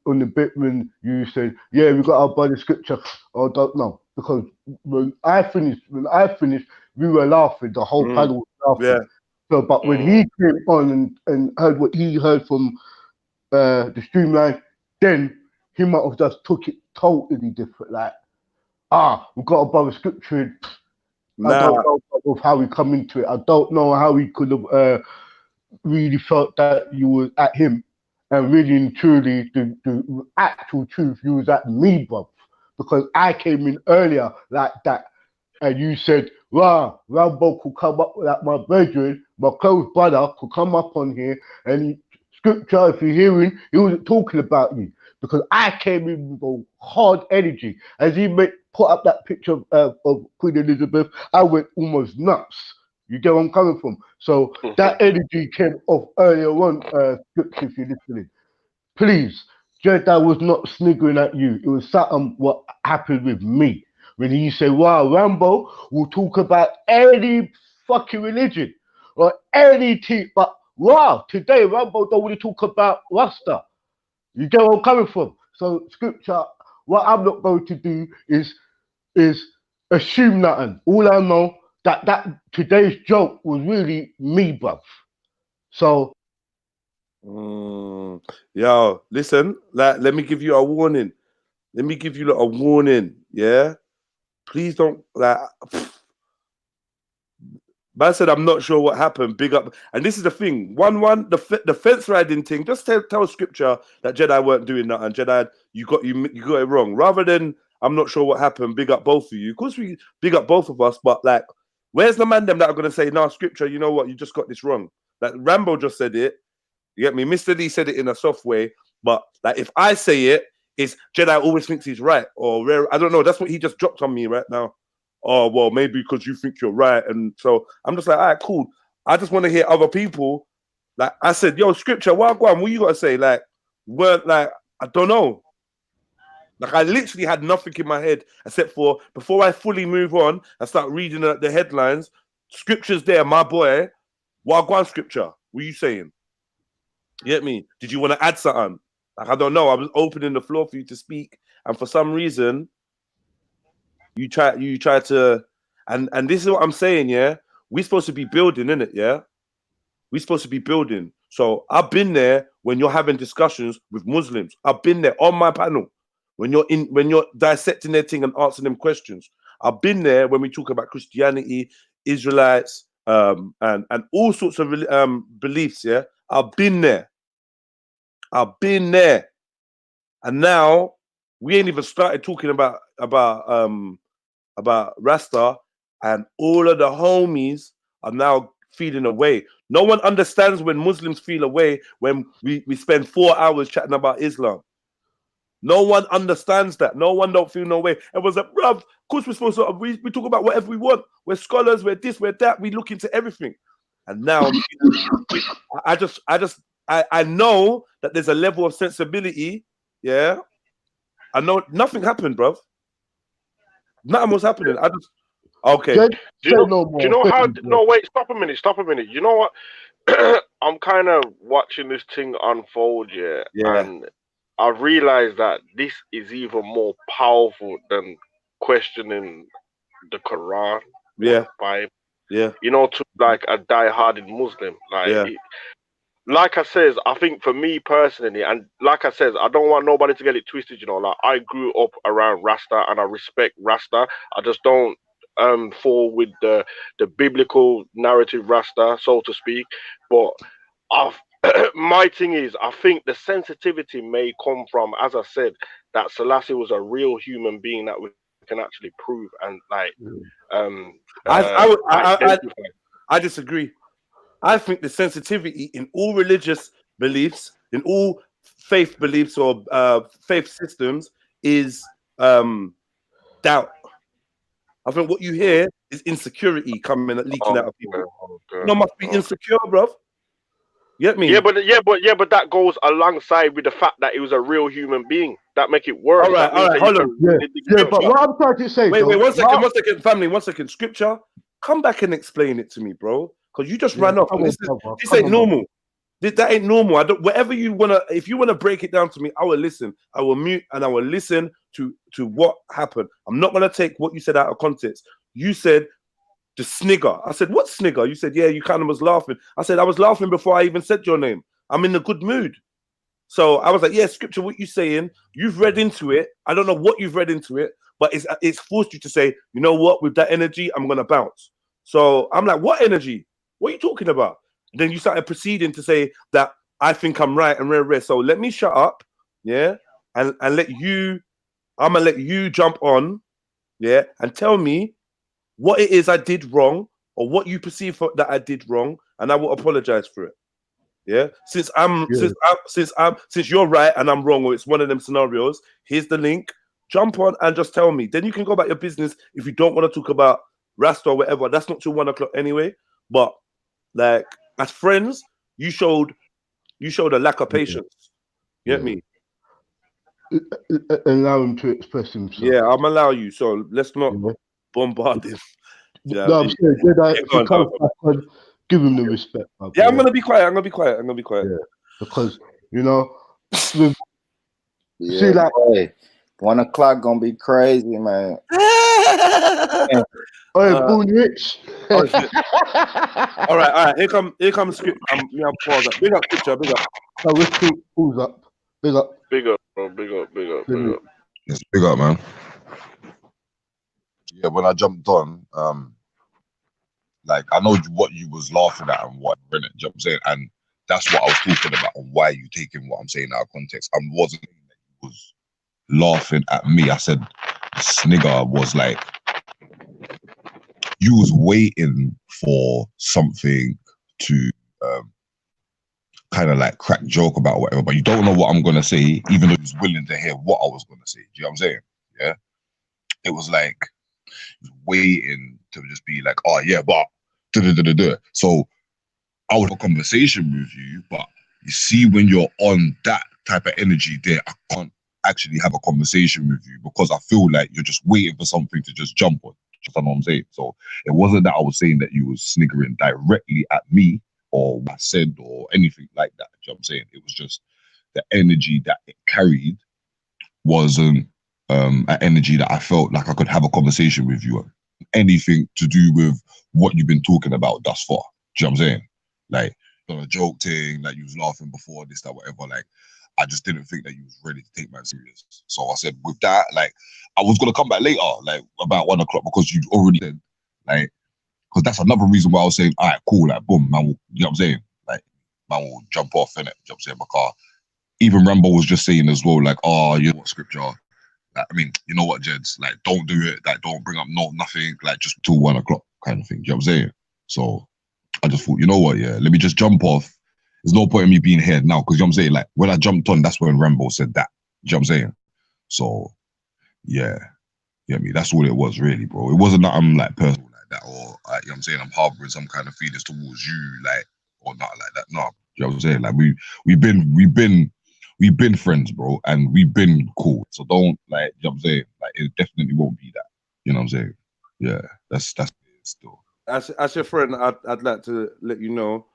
on the bit when you said, yeah, we got our body scripture. I don't know, because when I finished, we were laughing. The whole panel was laughing. Yeah. So, but when he came on and heard what he heard from the streamline, then he might have just took it totally different. Like, we got a body scripture in. I don't know of how he come into it. I don't know how he could have really felt that you was at him, and really and truly, the actual truth, you was at me, bro. Because I came in earlier like that, and you said, wow, Rambo could come up, like my brethren, my close brother could come up on here, and scripture, if you're hearing, he wasn't talking about you. Because I came in with a hard energy. As he put up that picture of Queen Elizabeth, I went almost nuts. You get where I'm coming from? So that energy came off earlier on, scripture, if you're listening. Please, Jedi was not sniggering at you. It was something what happened with me. When he said, wow, Rambo will talk about any fucking religion or anything, but wow, today Rambo don't want to talk about Rasta. You get where I'm coming from? So scripture, what I'm not going to do is assume nothing. All I know that today's joke was really me, bruv. So yo, listen, like, let me give you a warning. Yeah? Please don't, like, man said, I'm not sure what happened. Big up. And this is the thing. The fence riding thing, just tell scripture that Jedi weren't doing that, and Jedi, you got it wrong. Rather than, I'm not sure what happened, big up both of you. Of course, we big up both of us, but, like, where's the man them that are going to say, no, scripture, you know what, you just got this wrong. Like, Rambo just said it. You get me? Mr. Lee said it in a soft way, but, like, if I say it, it's Jedi always thinks he's right, or rare. I don't know. That's what he just dropped on me right now. Oh, well, maybe because you think you're right. And so I'm just like, all right, cool. I just want to hear other people. Like, I said, yo, scripture, what you got to say? Like, I don't know. Like, I literally had nothing in my head except for, before I fully move on and start reading the headlines, scripture's there, my boy. Wagwan scripture. What are you saying? You get me? Did you want to add something? Like, I don't know. I was opening the floor for you to speak, and for some reason, you try to, and this is what I'm saying. Yeah, we're supposed to be building, innit? Yeah, we're supposed to be building. So I've been there when you're having discussions with Muslims. I've been there on my panel when you're dissecting their thing and answering them questions. I've been there when we talk about Christianity, Israelites, and all sorts of beliefs. Yeah, I've been there. And now we ain't even started talking about Rasta, and all of the homies are now feeling away. No one understands when Muslims feel away when we spend 4 hours chatting about Islam. No one understands that. No one don't feel no way. Everyone's like, bruv, of course we're supposed to, we talk about whatever we want. We're scholars, we're this, we're that. We look into everything. And now I know that there's a level of sensibility. Yeah. I know nothing happened, bruv. Nothing was happening. Okay. Do you know how? No, wait. Stop a minute. You know what? I'm kind of watching this thing unfold, yeah. And I realized that this is even more powerful than questioning the Quran, the Bible. Yeah. You know, to like a die-hardened Muslim, like. Like I says, I think for me personally, and like I says, I don't want nobody to get it twisted, you know, like I grew up around Rasta and I respect Rasta. I just don't fall with the biblical narrative Rasta, so to speak. But my thing is, I think the sensitivity may come from, as I said, that Selassie was a real human being that we can actually prove and like I disagree. I think the sensitivity in all religious beliefs, in all faith beliefs or faith systems is doubt. I think what you hear is insecurity coming and leaking out of people. No, must be insecure, bruv. You get me? Yeah, but that goes alongside with the fact that he was a real human being. That make it worse. All right, hold on. Yeah, but what I'm trying to say. Wait, 1 second, family, 1 second. Scripture, come back and explain it to me, bro. Because you just ran off. This ain't normal. That ain't normal. Whatever you wanna, if you wanna break it down to me, I will listen. I will mute and I will listen to what happened. I'm not gonna take what you said out of context. You said the snigger. I said, what snigger? You said, yeah, you kind of was laughing. I said, I was laughing before I even said your name. I'm in a good mood. So I was like, yeah, scripture, what you saying? You've read into it. I don't know what you've read into it, but it's forced you to say, you know what? With that energy, I'm gonna bounce. So I'm like, what energy? What are you talking about? And then you started proceeding to say that I think I'm right and rare. So let me shut up, yeah, and let you. I'm gonna let you jump on, yeah, and tell me what it is I did wrong or what you perceive that I did wrong, and I will apologize for it. Yeah, since you're right and I'm wrong, or it's one of them scenarios. Here's the link. Jump on and just tell me. Then you can go about your business if you don't want to talk about Rasta or whatever. That's not till 1 o'clock anyway. But like as friends, you showed a lack of patience. You get me? Allow him to express himself. Yeah, I'm allow you. So let's not bombard him. No, I'm saying, give him the respect. Yeah, I'm gonna be quiet. Yeah, because you know, see, like, hey, 1 o'clock gonna be crazy, man. Boon Rich. All right. Here comes script. Pause up. Big up, picture. Big up. So pulls up. Big up, bro. Big up. Yes, big up, man. Yeah, when I jumped on, like I know what you was laughing at and what, you know what I'm saying, and that's what I was talking about and why you taking what I'm saying out of context. I wasn't saying that you was laughing at me. I said the snigger was like you was waiting for something to kind of like crack joke about whatever, but you don't know what I'm gonna say, even though you was willing to hear what I was gonna say. Do you know what I'm saying? Yeah. It was like waiting to just be like, oh yeah, but so I would have a conversation with you, but you see when you're on that type of energy there, I can't actually have a conversation with you because I feel like you're just waiting for something to just jump on. You know what I'm saying? So it wasn't that I was saying that you was sniggering directly at me or what I said or anything like that. You know what I'm saying? It was just the energy that it carried wasn't an energy that I felt like I could have a conversation with you on. Anything to do with what you've been talking about thus far. Do you know what I'm saying? Like, on a joke thing, like you was laughing before, this, that, whatever. Like, I just didn't think that you was ready to take man serious. So I said, with that, like, I was gonna come back later, like about 1 o'clock, because you already said, like, because that's another reason why I was saying, all right, cool, like, boom, man, will, you know what I'm saying? Like, man will jump off, innit? You know what I'm saying? Because even Rambo was just saying as well, like, oh, you know what, scripture? Like, I mean, you know what, Jeds? Like, don't do it. Like, don't bring up nothing. Like, just till 1 o'clock kind of thing. Do you know what I'm saying? So I just thought, you know what, yeah, let me just jump off. There's no point in me being here now, because you know what I'm saying? Like, when I jumped on, that's when Rambo said that. Do you know what I'm saying? So, yeah. You know what I mean? That's all it was, really, bro. It wasn't that I'm, like, personal like that, or, you know what I'm saying, I'm harboring some kind of feelings towards you, like, or not like that. No. You know what I'm saying? Like, we've been friends, bro, and we've been cool. So don't, like, you know what I'm saying? Like, it definitely won't be that. You know what I'm saying? Yeah, that's it still. As your friend, I'd like to let you know,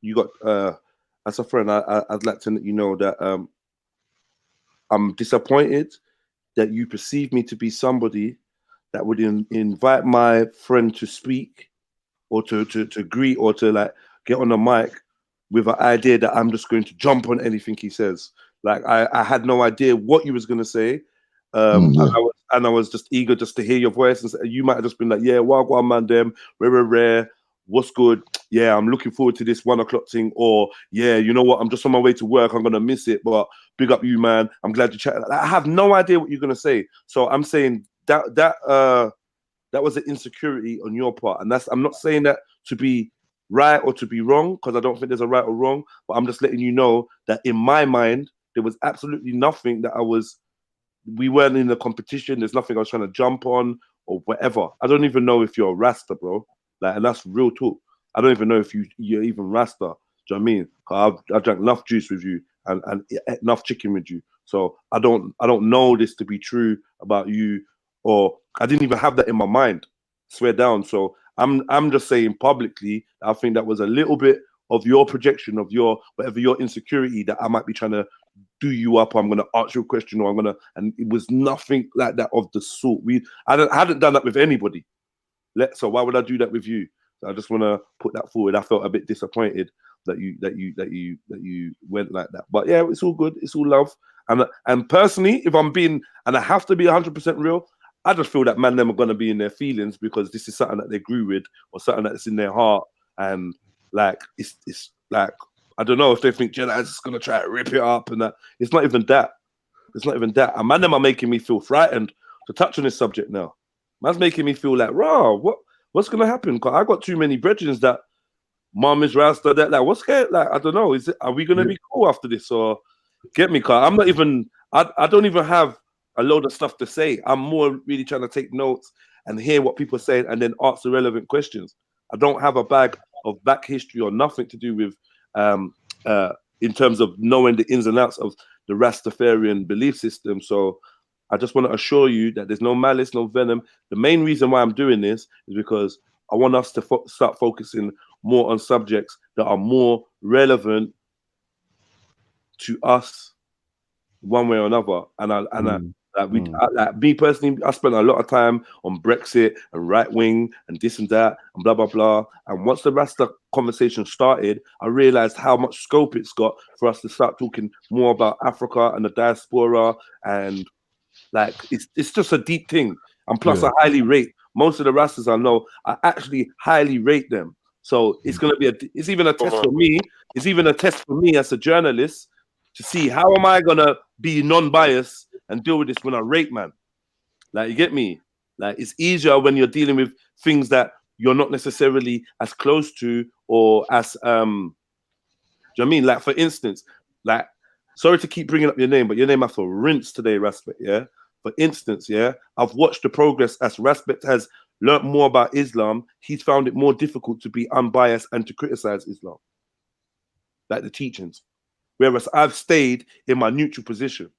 you got as a friend, I'd like to let you know that I'm disappointed that you perceive me to be somebody that would invite my friend to speak or to greet or to, like, get on the mic with an idea that I'm just going to jump on anything he says. Like, I had no idea what you was going to say. And I was just eager just to hear your voice, and you might have just been like, yeah, wagwan man them, rare, what's good? Yeah, I'm looking forward to this 1 o'clock thing, or yeah, you know what, I'm just on my way to work, I'm gonna miss it, but big up you, man. I'm glad you chatted. I have no idea what you're gonna say. So I'm saying that was an insecurity on your part. And I'm not saying that to be right or to be wrong, because I don't think there's a right or wrong, but I'm just letting you know that in my mind, there was absolutely nothing that we weren't in a competition. There's nothing I was trying to jump on or whatever. I don't even know if you're a Rasta, bro. Like, and that's real talk. I don't even know if you're even Rasta. Do you know what I mean? I drank enough juice with you and ate enough chicken with you. So I don't know this to be true about you, or I didn't even have that in my mind. Swear down. So I'm just saying publicly, I think that was a little bit of your projection of your whatever your insecurity that I might be trying to do you up, or I'm going to ask you a question, or and it was nothing like that of the sort. I hadn't done that with anybody. So why would I do that with you? So I just want to put that forward. I felt a bit disappointed that you went like that. But yeah, it's all good. It's all love. And personally, if I'm being, and I have to be 100% real, I just feel that man them are going to be in their feelings, because this is something that they grew with, or something that's in their heart. And like, it's like, I don't know if they think Jedi's just going to try to rip it up and that. It's not even that. It's not even that. And man them are making me feel frightened to touch on this subject now. Man's making me feel like, raw, what's going to happen? Because I got too many brethren that mom is Rasta, that, like, what's going, like, I don't know. Are we going to be cool after this, or get me? Because I'm not even, I don't even have a load of stuff to say. I'm more really trying to take notes and hear what people say and then ask the relevant questions. I don't have a bag of back history or nothing to do with, in terms of knowing the ins and outs of the Rastafarian belief system. So I just want to assure you that there's no malice, no venom. The main reason why I'm doing this is because I want us to start focusing more on subjects that are more relevant to us one way or another. Like me personally, I spent a lot of time on Brexit and right wing and this and that and blah blah blah. And once the Rasta conversation started, I realized how much scope it's got for us to start talking more about Africa and the diaspora, and like it's just a deep thing. And plus, I highly rate most of the Rastas I know. I actually highly rate them. So it's gonna be it's even a test for me. It's even a test for me as a journalist to see how am I gonna be non-biased and deal with this when I rate, man. Like, you get me? Like, it's easier when you're dealing with things that you're not necessarily as close to, or as do you know what I mean? Like, for instance, like, sorry to keep bringing up your name, but your name I for rinse today, Respect, yeah? For instance, yeah, I've watched the progress as Respect has learned more about Islam. He's found it more difficult to be unbiased and to criticize Islam, like the teachings. Whereas I've stayed in my neutral position.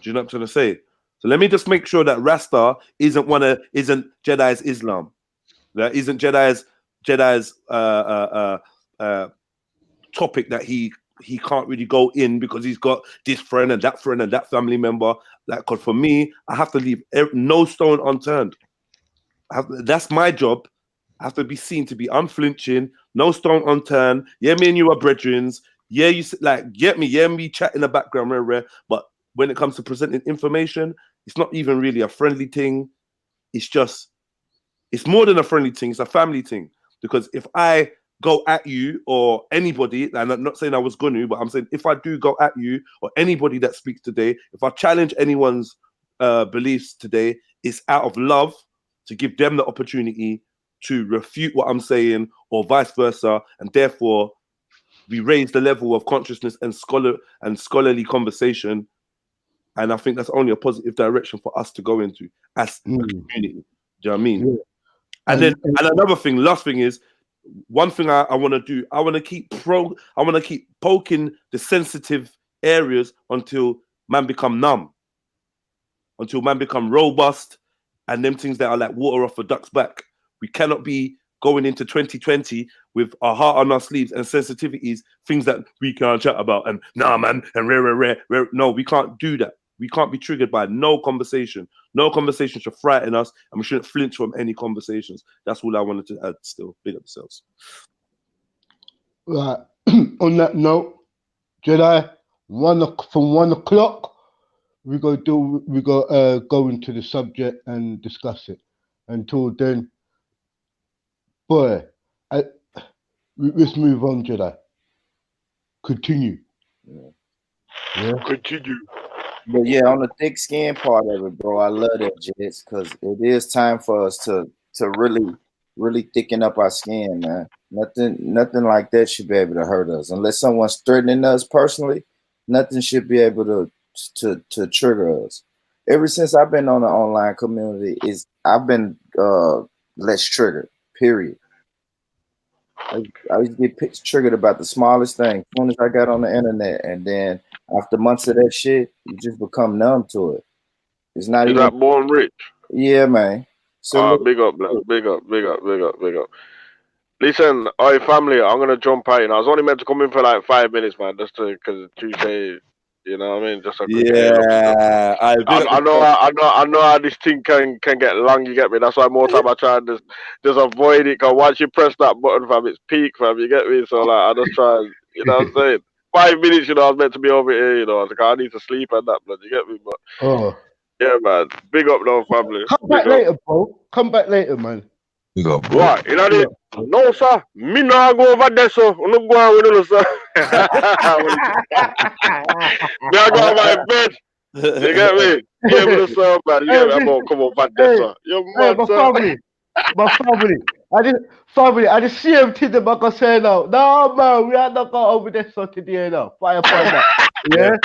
Do you know what I'm trying to say? So let me just make sure that Rasta isn't Jedi's Islam. That isn't Jedi's topic that he he can't really go in because he's got this friend and that family member. Like, because for me, I have to leave no stone unturned. That's my job. I have to be seen to be unflinching, no stone unturned. Yeah, me and you are brethren. Yeah, you like get me. Yeah, me chat in the background, rare. But when it comes to presenting information, it's not even really a friendly thing. It's more than a friendly thing. It's a family thing. Because if I go at you or anybody, and I'm not saying I was going to, but I'm saying if I do go at you or anybody that speaks today, if I challenge anyone's beliefs today, it's out of love to give them the opportunity to refute what I'm saying or vice versa. And therefore, we raise the level of consciousness and scholarly conversation. And I think that's only a positive direction for us to go into as a community. Do you know what I mean? Yeah. And another thing, last thing is, one thing I want to do, I want to keep poking the sensitive areas until man become numb, until man become robust, and them things that are like water off a duck's back. We cannot be going into 2020 with our heart on our sleeves and sensitivities, things that we can't chat about, and nah man, and rare. No, we can't do that. We can't be triggered by no conversation. No conversation should frighten us, and we shouldn't flinch from any conversations. That's all I wanted to add still. Big up yourselves. Right. On that note, Jedi, from 1 o'clock, we go go into the subject and discuss it. Until then, boy, let's move on, Jedi. Continue. Yeah. Continue. But yeah, on the thick skin part of it, bro, I love that, Jets, because it is time for us to really thicken up our skin, man. Nothing like that should be able to hurt us. Unless someone's threatening us personally, nothing should be able to trigger us. Ever since I've been on the online community, I've been less triggered, period. I used to get triggered about the smallest thing as soon as I got on the internet, and then after months of that shit, you just become numb to it. It's not even that born rich. Yeah, man. So big up. Listen, all right, family, I'm gonna jump out. I was only meant to come in for like 5 minutes, man, just because Tuesday. You know what I mean? Just a quick I know how this thing can get long. You get me? That's why more time I try and just avoid it. Cause once you press that button, fam, it's peak, fam. You get me? So like, I just try. You know what I'm saying? 5 minutes. I was meant to be over here. I was like, I need to sleep and that, blood. You get me? But yeah, man. Big up, though, family. Come back later, bro. Come back later, man. Big up, bro. Right, you know this? No, sir. Me nah go over there, so I'm not going with you, sir. Me I go over my bed. You get me? Yeah, with the sir, man. You get me? I'm gonna come over there, sir. You're mad, sir. My family. I just see him to the back of saying now. No, man, we are not going over there, so today now. Fire for that. Yeah.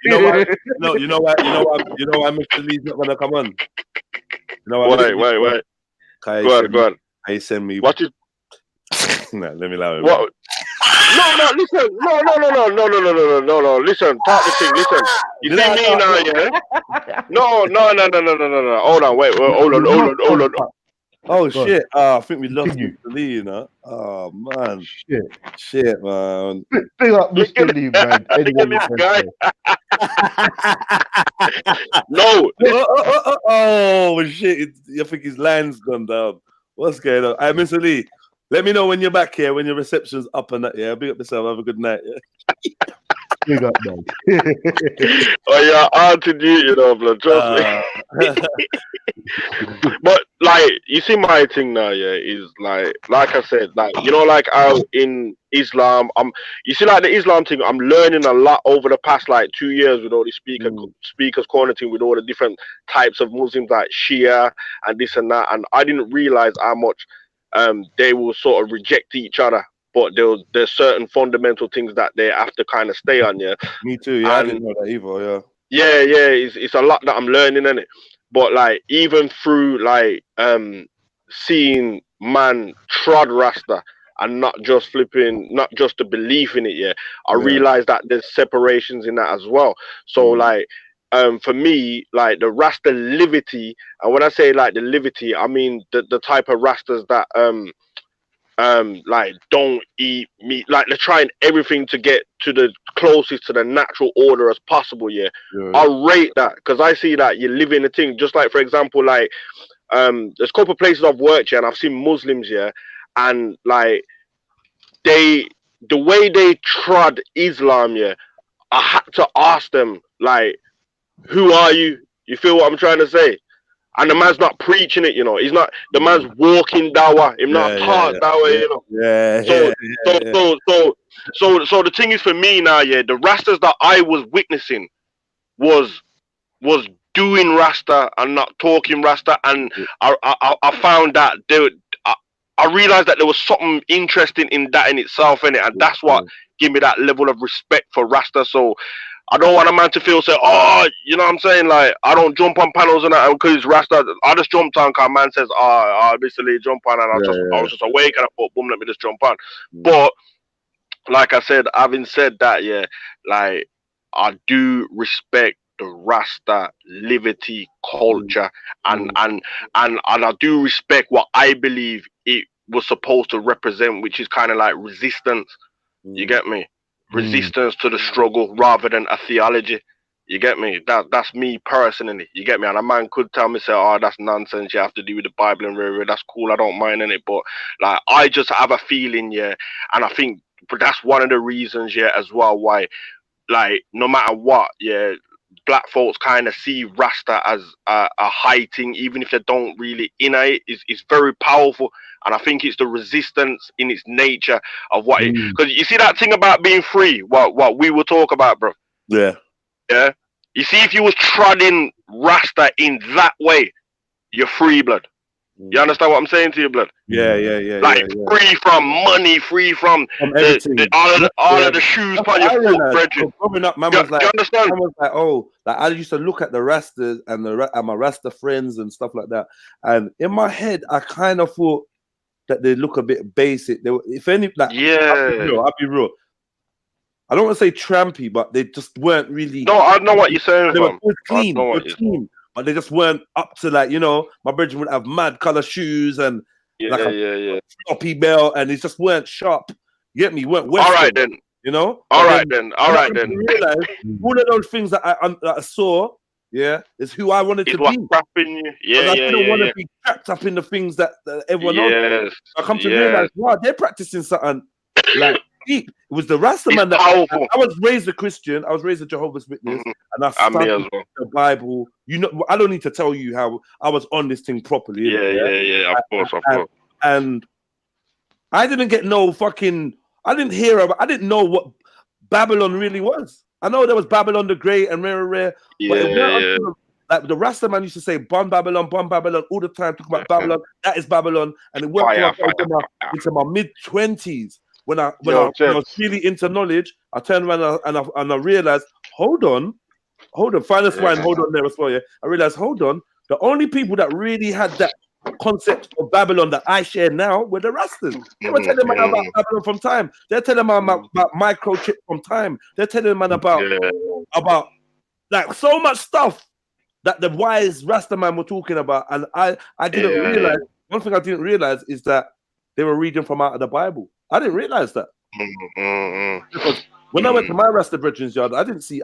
You know why Mr. Lee's not gonna come on. You know why? Wait. Go on. I send me. What is? No, let me allow it. What? No, listen. No. Listen, talk the thing. Listen. You see me now, yeah? No. Hold on, wait. Hold on. Oh shit! I think we lost Mr. Lee. You know? Oh man. Shit, man. Big up Mr. Lee, man. No. Oh shit! I think his line's gone down. What's going on? Hey, Mr. Lee, let me know when you're back here, when your reception's up and that. Yeah, big up yourself. Have a good night. Yeah. Big up, man. Oh yeah, auntie duty, blood. Trust me. But like, you see, my thing now, yeah, is like I said, like, like how in Islam, you see, like the Islam thing, I'm learning a lot over the past like 2 years with all the speakers corner thing, with all the different types of Muslims, like Shia and this and that, and I didn't realize how much they will sort of reject each other. But there's certain fundamental things that they have to kind of stay on, yeah. Me too, yeah. I didn't know that either, yeah. It's a lot that I'm learning, innit? But like, even through like seeing man trod Rasta and not just the belief in it, yeah, I realized that there's separations in that as well. So like, for me, like the Rasta livity, and when I say like the livity, I mean the type of Rastas that like don't eat meat. Like they're trying everything to get to the closest to the natural order as possible. Yeah. I rate that because I see that you live in a thing. Just like, for example, like there's a couple of places I've worked here and I've seen Muslims here, and like the way they trod Islam, yeah, I had to ask them, like, who are you? You feel what I'm trying to say? And the man's not preaching it, you know. He's not. The man's walking dawah. He's not taught dawah, you know. So the thing is for me now, yeah, the Rastas that I was witnessing was doing Rasta and not talking Rasta, and I found that I realized that there was something interesting in that in itself, innit? And that's what gave me that level of respect for Rasta. So I don't want a man to feel say, oh, you know what I'm saying? Like, I don't jump on panels and that because Rasta. I just jumped on because man says, basically jump on, and I was just awake and I thought, boom, let me just jump on. But like I said, having said that, yeah, like I do respect the Rasta liberty culture, and I do respect what I believe it was supposed to represent, which is kind of like resistance. You get me? Resistance to the struggle rather than a theology. You get me? That's me personally. You get me? And a man could tell me, say, oh, that's nonsense. You have to do with the Bible and rare. That's cool. I don't mind in it. But like, I just have a feeling, yeah, and I think that's one of the reasons, yeah, as well, why, like, no matter what, yeah, black folks kind of see Rasta as a high thing, even if they don't really it. It's very powerful. And I think it's the resistance in its nature of what it, because you see that thing about being free, what we will talk about, bro. Yeah. Yeah. You see, if you was trotting Rasta in that way, you're free, blood. You understand what I'm saying to you, blood? Yeah. Like free from money, free from all of the shoes on your foot, brethren. Growing up, man was like, oh, like I used to look at the Rastas and my Rasta friends and stuff like that, and in my head, I kind of thought that they look a bit basic. They were, if any, like, I'll be real. I don't want to say trampy, but they just weren't really. No, I know what you're saying. They were clean, but they just weren't up to, like, you know, my brethren would have mad color shoes and floppy belt, and they just weren't sharp. You get me? Weren't Western, all right then. You know? All right then. Realize all of those things that I saw, yeah, is who I wanted to be. I didn't want to be trapped up in the things that everyone else. I come to realize, wow, they're practicing something like deep. It was the Rasta man that I was raised a Christian. I was raised a Jehovah's Witness, and I studied the Bible. You know, I don't need to tell you how I was on this thing properly. Of course. And I didn't get no fucking. I didn't know what Babylon really was. I know there was Babylon the Great and rare. Like the Rasta man used to say, "Bon Babylon," all the time, talking about Babylon. That is Babylon, and it went into my mid-20s. When I was really into knowledge, I turned around and I realized, hold on, find a swine, hold on there as well. Yeah, I realized, hold on, the only people that really had that concept of Babylon that I share now were the Rastas. They were telling man about Babylon from time. They're telling man about microchip from time. They're telling man about like so much stuff that the wise Rasta man were talking about, and I didn't realize. One thing I didn't realize is that they were reading from out of the Bible. I didn't realize that. Because when I went to my Rasta brethren's yard, I didn't see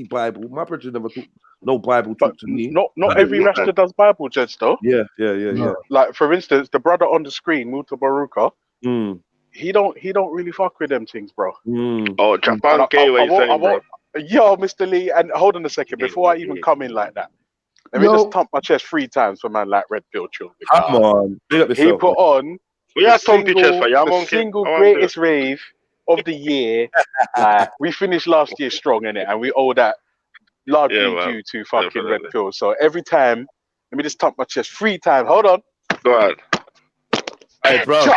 Bible. My brethren never talk no Bible talk to me. Not every Rasta does Bible, Judge, though. Yeah. Like, for instance, the brother on the screen, Muta Baruka, he don't really fuck with them things, bro. Oh, Japan, what you saying, bro? Yo, Mr. Lee, and hold on a second, before I even come in like that, let me just thump my chest 3 times for a man like Red Pill Trill. Come on, he put on the single greatest rave of the year. We finished last year strong, innit? And we owe that largely due to fucking Red Pill. So every time, let me just thump my chest 3 times. Hold on. Go ahead. Hey, bro. I'm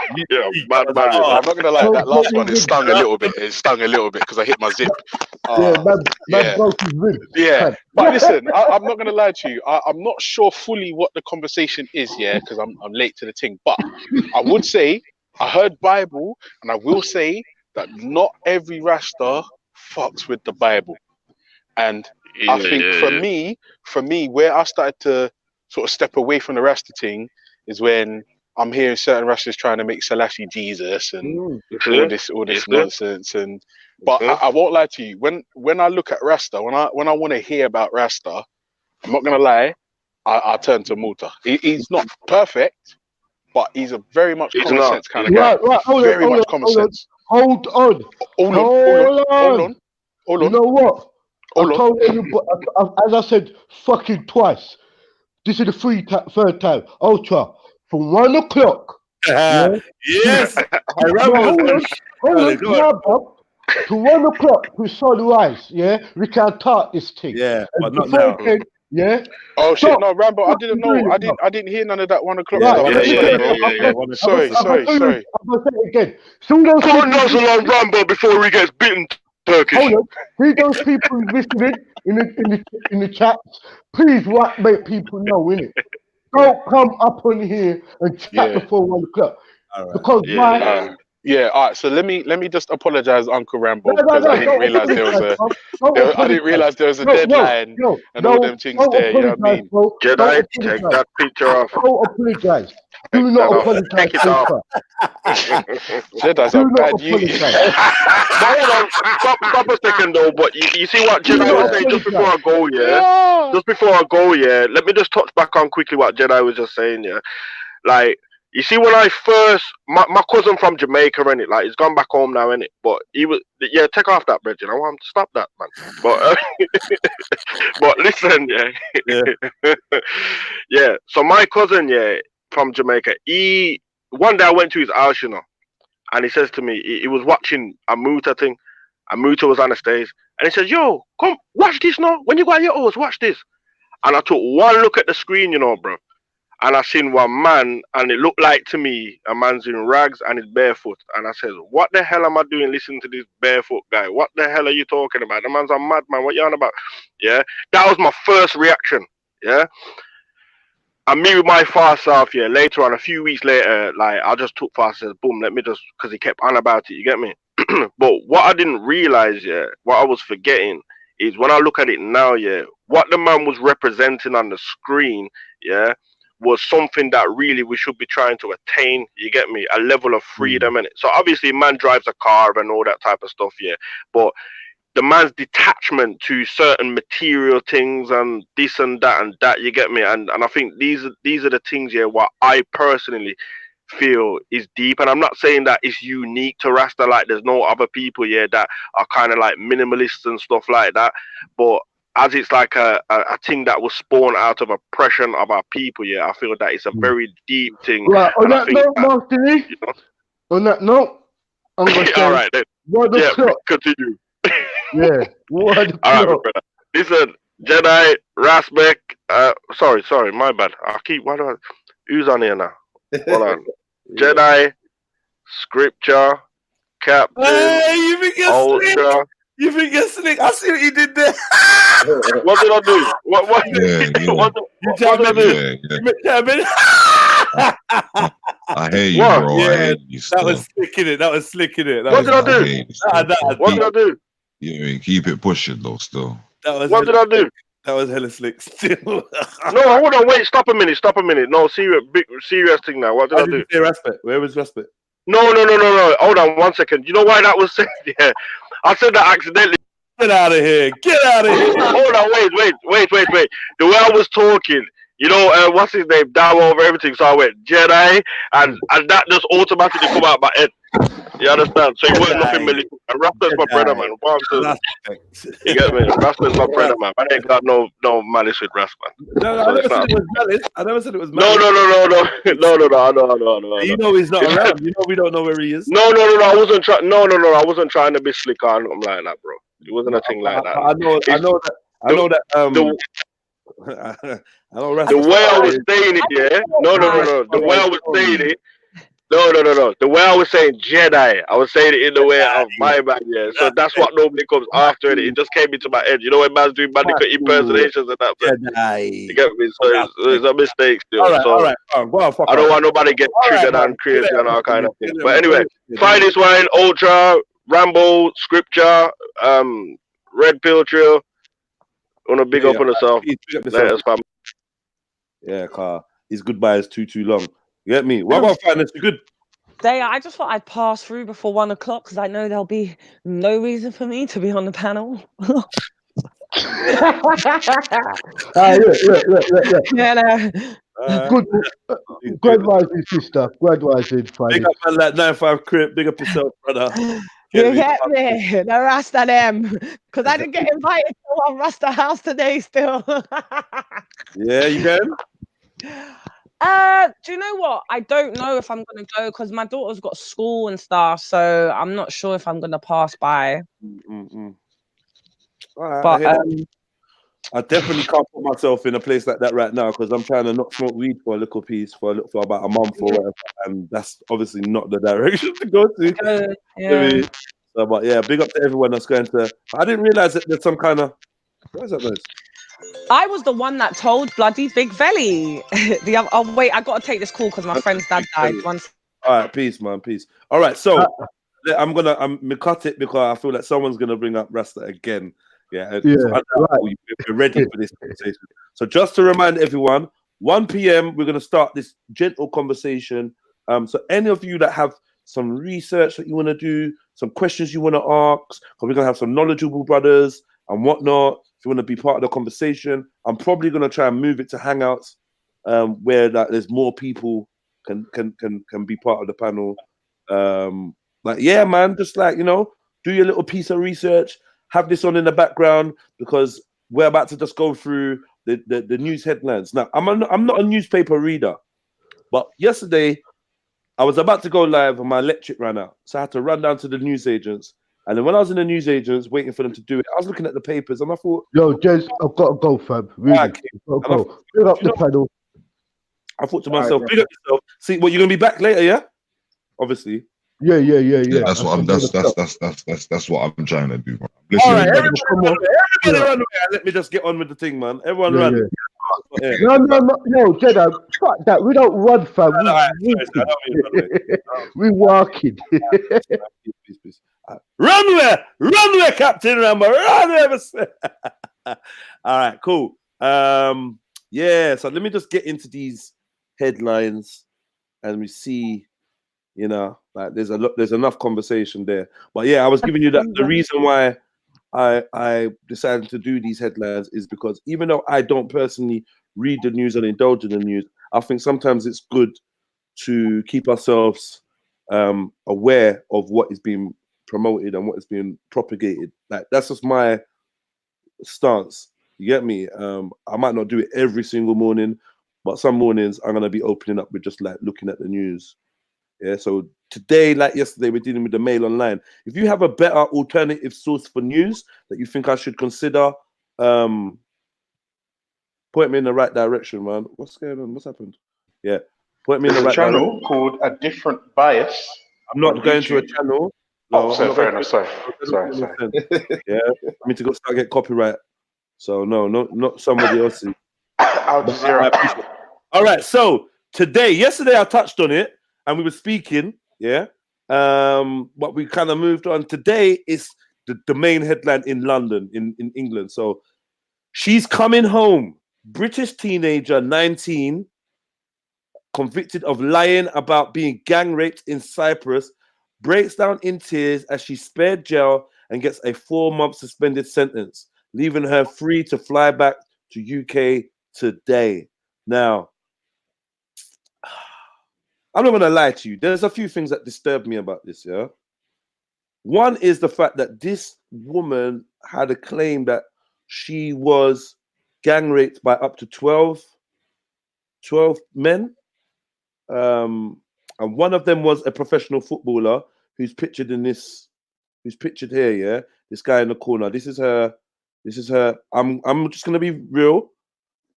not gonna lie, that last one, it stung a little bit. It stung a little bit because I hit my zip. But listen, I'm not gonna lie to you. I'm not sure fully what the conversation is, because I'm late to the thing. But I would say I heard Bible, and I will say that not every Rasta fucks with the Bible. And I think for me, where I started to sort of step away from the Rasta thing is when I'm hearing certain Rastas trying to make Selassie Jesus and all this nonsense. And but I won't lie to you. When I look at Rasta, when I want to hear about Rasta, I'm not gonna lie, I turn to Muta. He's not perfect, but he's a very much common sense kind of guy. Right, Very much common sense. Hold on. Hold on. You know what? I told you, as I said, fucking twice. This is the third time. Ultra, from 1 o'clock. Yes. Hold on. To 1 o'clock to sunrise, yeah, we can talk this thing. Yeah, but not now. Yeah. Oh shit! No, Rambo, I didn't know. I didn't hear none of that 1 o'clock stuff. Sorry. I'm gonna say it again. Put nozzle on Rambo before he gets bitten. Turkish. Hold on. See those people listening in the chats. Please, make people know, innit? Don't come up on here and chat before 1 o'clock. Right. Because why? Yeah, all right. So let me just apologize, Uncle Rambo, because I didn't realize there was a deadline and all them things there. You know what I mean? Jedi, take that picture off. Don't apologize. Do not apologize. Take it off. Jedi's a bad you. Stop a second though. But you see what Jedi was saying just before I go, yeah. Just before I go, yeah. Let me just touch back on quickly what Jedi was just saying, yeah. Like. You see, when I first, my cousin from Jamaica, innit? Like, he's gone back home now, innit? But he was, yeah, take off that, Bridget. I want him to stop that, man. But, but listen, yeah. So my cousin, from Jamaica, one day I went to his house, you know, and he says to me, he was watching a Muta thing, and Muta was on the stage, and he says, yo, come, watch this now. When you got your house, watch this. And I took one look at the screen, you know, bro. And I seen one man, and it looked like to me, a man's in rags and he's barefoot. And I said, what the hell am I doing listening to this barefoot guy? What the hell are you talking about? The man's a madman. What you on about? Yeah. That was my first reaction. Yeah. And me with my fast self, later on, a few weeks later, like, I just took fast and said, boom, let me just, because he kept on about it. You get me? But what I didn't realize, what I was forgetting is when I look at it now, what the man was representing on the screen, was something that really we should be trying to attain, you get me, a level of freedom in it. So obviously man drives a car and all that type of stuff, but the man's detachment to certain material things and this and that, you get me, and I think these are the things what I personally feel is deep. And I'm not saying that it's unique to Rasta, like there's no other people that are kind of like minimalists and stuff like that, but as it's like a thing that was spawned out of oppression of our people, I feel that it's a very deep thing. Right, on that note, Martini, on that note, I'm going to say, all right, then. Continue. All right, listen, Jedi, Rasbeck, sorry, my bad. Who's on here now? Hold on. Jedi, Scripture, Captain, Ultra. You think you're slick? I see what you did there. What did I do? What did I do? I hear you, bro. Yeah, I hear you. That was slick in it. What did I do? What did I do? Yeah, keep it pushing though. Still. What did I do? That was hella slick. Still. No, hold on. Wait. Stop a minute. No, serious thing now. What did I do? Respect. Where was respect? No. Hold on 1 second. You know why that was said? Yeah. I said that accidentally. Get out of here. Hold on, wait. The way I was talking, you know, what's his name? Down over everything. So I went Jedi, and that just automatically come out my head. You understand? So it wasn't nothing militant. And Rasta's my brother, man. You get me? Rasta's my brother, man. I ain't got no malice with Rasta, man. No, I never said it was malice. I never said it was malice. No. You know he's not around. You know we don't know where he is. No. I wasn't trying. No. I wasn't trying to be slick on him like that, bro. It wasn't a thing like that. I know that. The way I was saying it, No. The way I was saying it. No. The way I was saying Jedi, I was saying it in the way of my man, So that's what normally comes after it. It just came into my head. You know when man's doing Bandicoot impersonations and that. Jedi. You get me? So it's a mistake still. All right. I don't want nobody to get triggered and crazy and all kind of things. But anyway, Finest Wine, Ultra, Rambo, Scripture, Red Pill Trill. Want to big up on yourself. Yeah, car. His goodbye is too long. You get me? What about finance? You good? I just thought I'd pass through before 1 o'clock because I know there'll be no reason for me to be on the panel. Yeah. Good, good rising, sister. Good rising, Big up man like 95 Crip. Big up yourself, brother. You get me? The Rasta them. Because I didn't get invited to one Rasta house today still. Yeah, you can? Do you know what? I don't know if I'm going to go because my daughter's got school and stuff. So I'm not sure if I'm going to pass by. All right, But I definitely can't put myself in a place like that right now because I'm trying to not smoke weed for a little piece for about a month or whatever, and that's obviously not the direction to go to. Yeah. So, but yeah, big up to everyone that's going to. I didn't realize that there's some kind of. What is that noise? I was the one that told Bloody Big Velly. Oh wait, I got to take this call because my friend's dad died. All right, peace, man, peace. All right, so I'm gonna cut it because I feel like someone's gonna bring up Rasta again. Yeah, right. We're ready for this conversation. So just to remind everyone, 1 p.m. we're gonna start this gentle conversation. So any of you that have some research that you want to do, some questions you want to ask, because we're gonna have some knowledgeable brothers and whatnot. If you want to be part of the conversation, I'm probably gonna try and move it to Hangouts, where there's more people can be part of the panel. Like yeah, man, just like do your little piece of research. Have this on in the background because we're about to just go through the news headlines. Now, I'm not a newspaper reader, but yesterday I was about to go live and my electric ran out. So I had to run down to the newsagents. And then when I was in the newsagents waiting for them to do it, I was looking at the papers and I thought... Yo, Jez, I've got to go, fam. Really. I've got to go. Big up the panel. I thought to myself, big up yourself. See, you're going to be back later, yeah? Obviously. Yeah. That's what I'm trying to do, man. All right, everybody run away. Let me just get on with the thing, man. Everyone run. Yeah. No, Jedi, fuck that. We don't run, fam. We walking. Run where, Captain Rambo. Run where. All right, cool. Yeah. So let me just get into these headlines, and we see. Like there's enough conversation there. But yeah, I was giving you the reason why I decided to do these headlines is because even though I don't personally read the news and indulge in the news, I think sometimes it's good to keep ourselves aware of what is being promoted and what is being propagated. Like that's just my stance. You get me? I might not do it every single morning, but some mornings I'm gonna be opening up with just like looking at the news. Yeah, so today, like yesterday, we're dealing with the Mail Online. If you have a better alternative source for news that you think I should consider, point me in the right direction, man. What's going on? What's happened? Yeah, point me in the right direction. There's a channel called A Different Bias. I'm not going to a channel. No, fair enough. Sorry. Yeah, I need to go start get copyright. So no, not somebody else's. Al Jazeera. All right, so yesterday I touched on it. And we were speaking, yeah. But we kind of moved on. Today is the main headline in London, in England. So she's coming home. British teenager, 19, convicted of lying about being gang raped in Cyprus, breaks down in tears as she spared jail and gets a 4-month suspended sentence, leaving her free to fly back to UK today. Now, I'm not going to lie to you. There's a few things that disturb me about this, yeah? One is the fact that this woman had a claim that she was gang raped by up to 12 men. And one of them was a professional footballer who's pictured here, yeah? This guy in the corner. This is her. I'm just going to be real.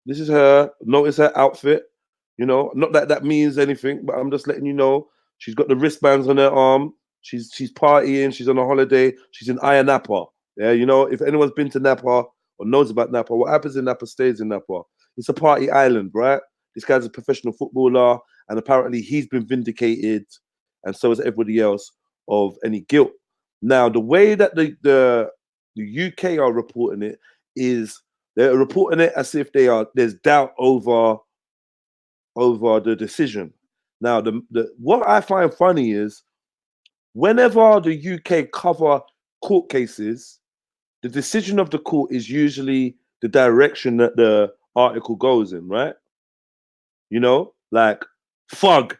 This is her. Notice her outfit. Not that that means anything, but I'm just letting you know. She's got the wristbands on her arm. She's partying. She's on a holiday. She's in Napa. Yeah, if anyone's been to Napa or knows about Napa, what happens in Napa stays in Napa. It's a party island, right? This guy's a professional footballer, and apparently he's been vindicated, and so is everybody else, of any guilt. Now, the way that the UK are reporting it is they're reporting it as if there's doubt over the decision. Now, what I find funny is whenever the UK cover court cases, the decision of the court is usually the direction that the article goes in, right? You know, like Fug.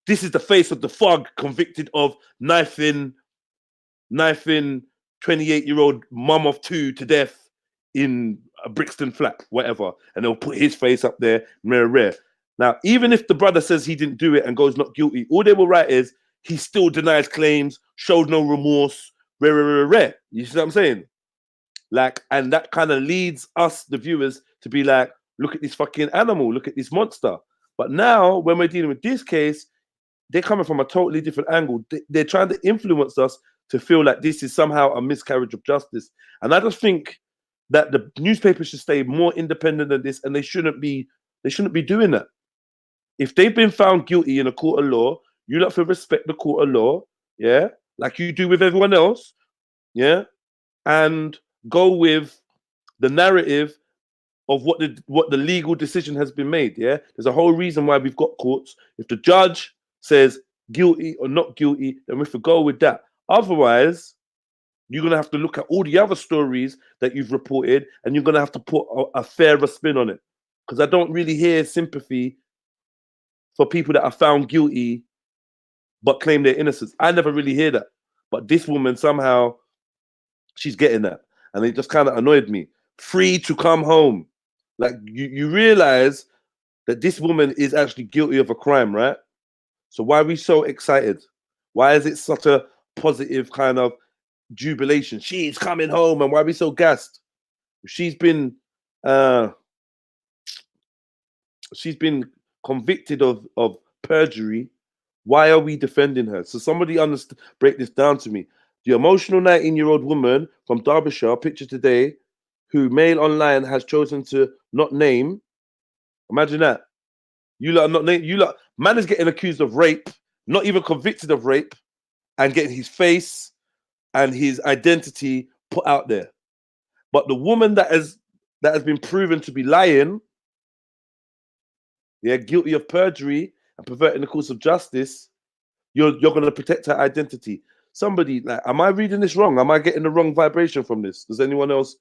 This is the face of the Fug convicted of knifing 28-year-old mum of 2 to death in a Brixton flat, whatever. And they'll put his face up there, rare. Now, even if the brother says he didn't do it and goes not guilty, all they will write is he still denies claims, showed no remorse, rare. You see what I'm saying? Like, and that kind of leads us, the viewers, to be like, look at this fucking animal, look at this monster. But now, when we're dealing with this case, they're coming from a totally different angle. They're trying to influence us to feel like this is somehow a miscarriage of justice. And I just think that the newspaper should stay more independent than this, and they shouldn't be doing that. If they've been found guilty in a court of law, you have to respect the court of law, yeah, like you do with everyone else, yeah, and go with the narrative of what the legal decision has been made. Yeah, there's a whole reason why we've got courts. If the judge says guilty or not guilty, then we have to go with that. Otherwise, you're gonna have to look at all the other stories that you've reported, and you're gonna have to put a fairer spin on it. Because I don't really hear sympathy for people that are found guilty but claim their innocence. I never really hear that. But this woman somehow, she's getting that, and it just kind of annoyed me. Free to come home. Like, you realize that this woman is actually guilty of a crime, right? So why are we so excited? Why is it such a positive kind of jubilation? She's coming home, and why are we so gassed? She's been convicted of perjury. Why are we defending her? So somebody break this down to me. The emotional 19-year-old woman from Derbyshire, picture today, who Mail Online has chosen to not name. Imagine that. You lot are not name. You lot, man is getting accused of rape, not even convicted of rape, and getting his face and his identity put out there. But the woman that has been proven to be lying, yeah, guilty of perjury and perverting the course of justice, you're going to protect her identity. Somebody, like, am I reading this wrong? Am I getting the wrong vibration from this? Does anyone else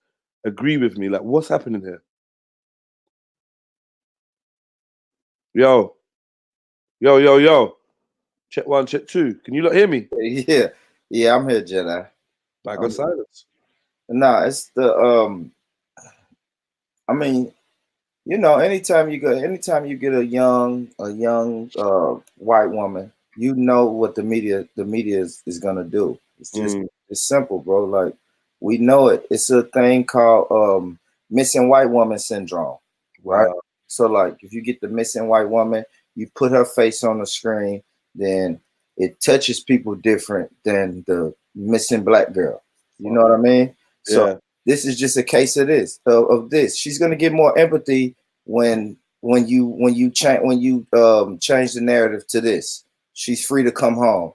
agree with me? Like, what's happening here? Yo. Check 1, check 2. Can you not hear me? Yeah, I'm here, Jedi. I got silence. No, it's the I mean, you know, anytime you get a young white woman, you know what the media is gonna do. It's just it's simple, bro. Like, we know it. It's a thing called missing white woman syndrome, right? Wow. So, like, if you get the missing white woman, you put her face on the screen, then it touches people different than the missing black girl. You know what I mean? So this is just a case of this. She's gonna get more empathy when you change the narrative to this. She's free to come home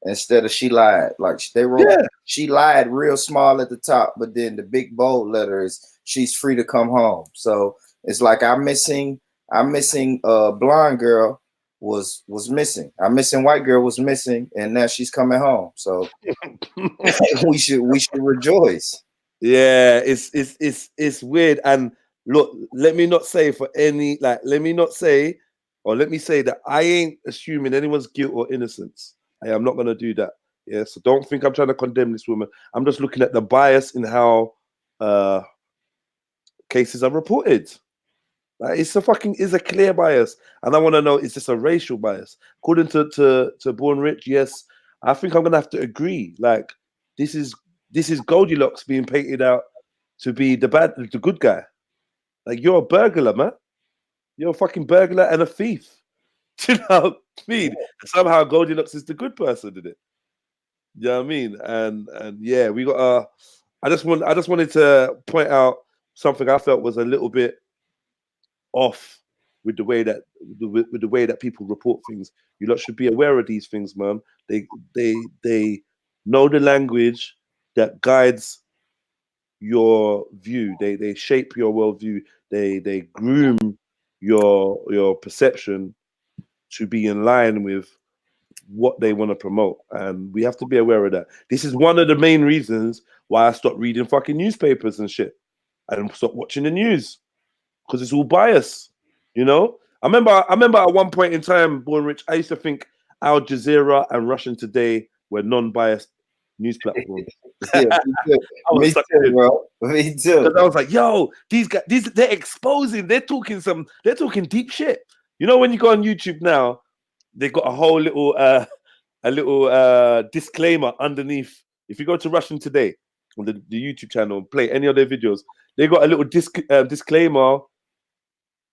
instead of she lied. Like, they wrote, she lied real small at the top, but then the big bold letter is she's free to come home. So it's like our missing blonde girl was missing. Our missing white girl was missing, and now she's coming home. So we should rejoice. Yeah, it's weird. And look, let me say that I ain't assuming anyone's guilt or innocence. I am not gonna do that. Yeah, so don't think I'm trying to condemn this woman. I'm just looking at the bias in how cases are reported. Like, it's a clear bias, and I want to know, is this a racial bias? According to Born Rich, yes, I think I'm gonna have to agree. Like, this is Goldilocks being painted out to be the good guy. Like, you're a burglar, man. You're a fucking burglar and a thief. Do you know what I mean? Somehow Goldilocks is the good person, did it? You know what I mean? And yeah, we got I just wanted to point out something I felt was a little bit off with the way that people report things. You lot should be aware of these things, man. They know the language that guides your view. They shape your worldview. They groom your perception to be in line with what they want to promote, and we have to be aware of that. This is one of the main reasons why I stopped reading fucking newspapers and shit, and stopped watching the news, because it's all bias. You know, I remember at one point in time, Born Rich, I used to think Al Jazeera and Russian Today were non-biased news platforms. Yeah, me too, bro. Me too. Because I was like, yo, these guys, they're exposing, they're talking deep shit. You know, when you go on YouTube now, they got a whole little disclaimer underneath. If you go to Russian Today on the YouTube channel and play any of their videos, they got a little disclaimer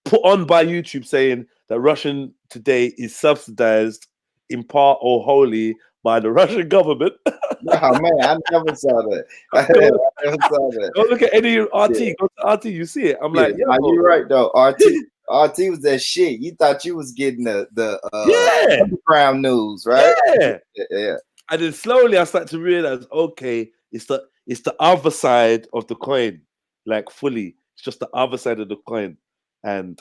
put on by YouTube saying that Russian Today is subsidized in part or wholly by the Russian government. Oh man, I never saw that. I never saw that. Go look at any RT. Yeah. Go to RT, you see it. I'm like, yo, you're right though. RT was that shit. You thought you was getting the underground news, right? Yeah. And then slowly I started to realize, okay, it's the other side of the coin, like fully. It's just the other side of the coin. And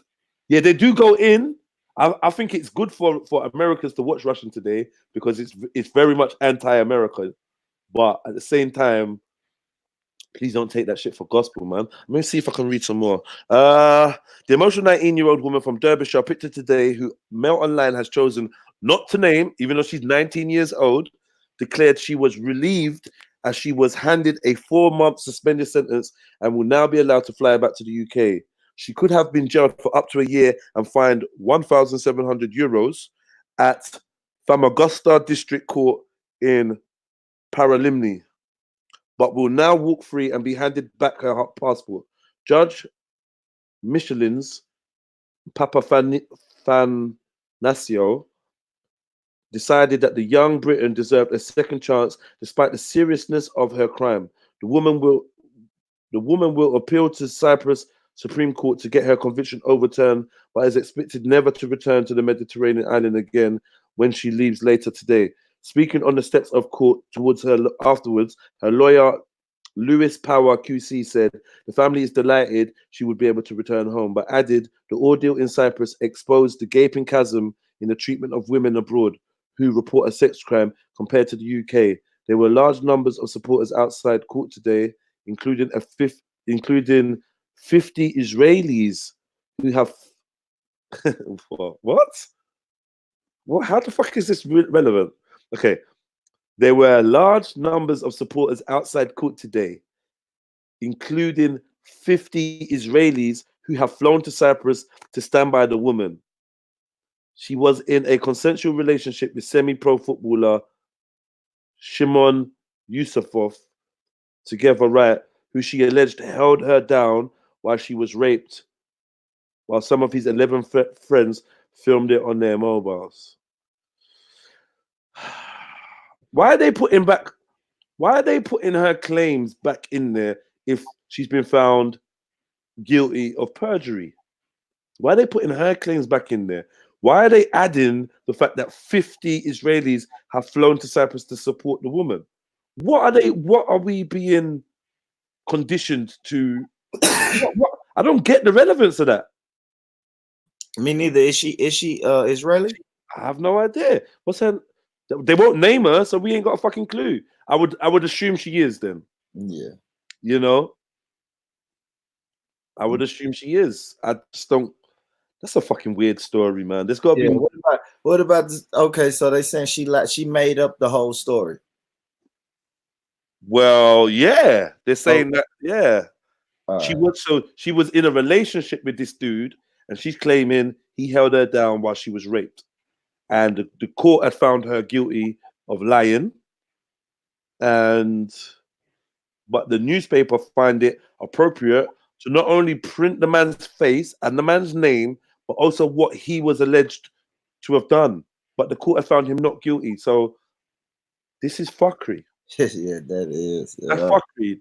yeah, they do go in. I think it's good for Americans to watch Russian Today because it's very much anti-American. But at the same time, please don't take that shit for gospel, man. Let me see if I can read some more. The emotional 19-year-old woman from Derbyshire, pictured today, who Mail Online has chosen not to name, even though she's 19 years old, declared she was relieved as she was handed a 4-month suspended sentence and will now be allowed to fly back to the UK. She could have been jailed for up to a year and fined €1,700 at Famagusta District Court in Paralimni, but will now walk free and be handed back her passport. Judge Michelin's Papa Fanasio decided that the young Briton deserved a second chance despite the seriousness of her crime. The woman will appeal to Cyprus Supreme Court to get her conviction overturned, but is expected never to return to the Mediterranean island again when she leaves later today. Speaking on the steps of court towards her afterwards, her lawyer, Lewis Power QC, said the family is delighted she would be able to return home, but added the ordeal in Cyprus exposed the gaping chasm in the treatment of women abroad who report a sex crime compared to the UK. There were large numbers of supporters outside court today, including 50 Israelis who have what? How the fuck is this relevant? Okay. There were large numbers of supporters outside court today, including 50 Israelis who have flown to Cyprus to stand by the woman. She was in a consensual relationship with semi-pro footballer Shimon Yusufov, together, right, who she alleged held her down while she was raped, while some of his 11 friends filmed it on their mobiles. Why are they putting her claims back in there if she's been found guilty of perjury? Why are they putting her claims back in there? Why are they adding the fact that 50 Israelis have flown to Cyprus to support the woman? What are we being conditioned to? I don't get the relevance of that. Me neither. Is she Israeli? I have no idea. What's her? They won't name her, so we ain't got a fucking clue. I would assume she is then. Yeah. You know? I would assume she is. I just don't. That's a fucking weird story, man. There's got to be. What about this? Okay, so they saying she made up the whole story. Well, yeah, they're saying that. Yeah, she was in a relationship with this dude, and she's claiming he held her down while she was raped, and the court had found her guilty of lying, but the newspaper find it appropriate to not only print the man's face and the man's name, but also what he was alleged to have done. But the court had found him not guilty. So this is fuckery. Yeah, that is. That's fuckery.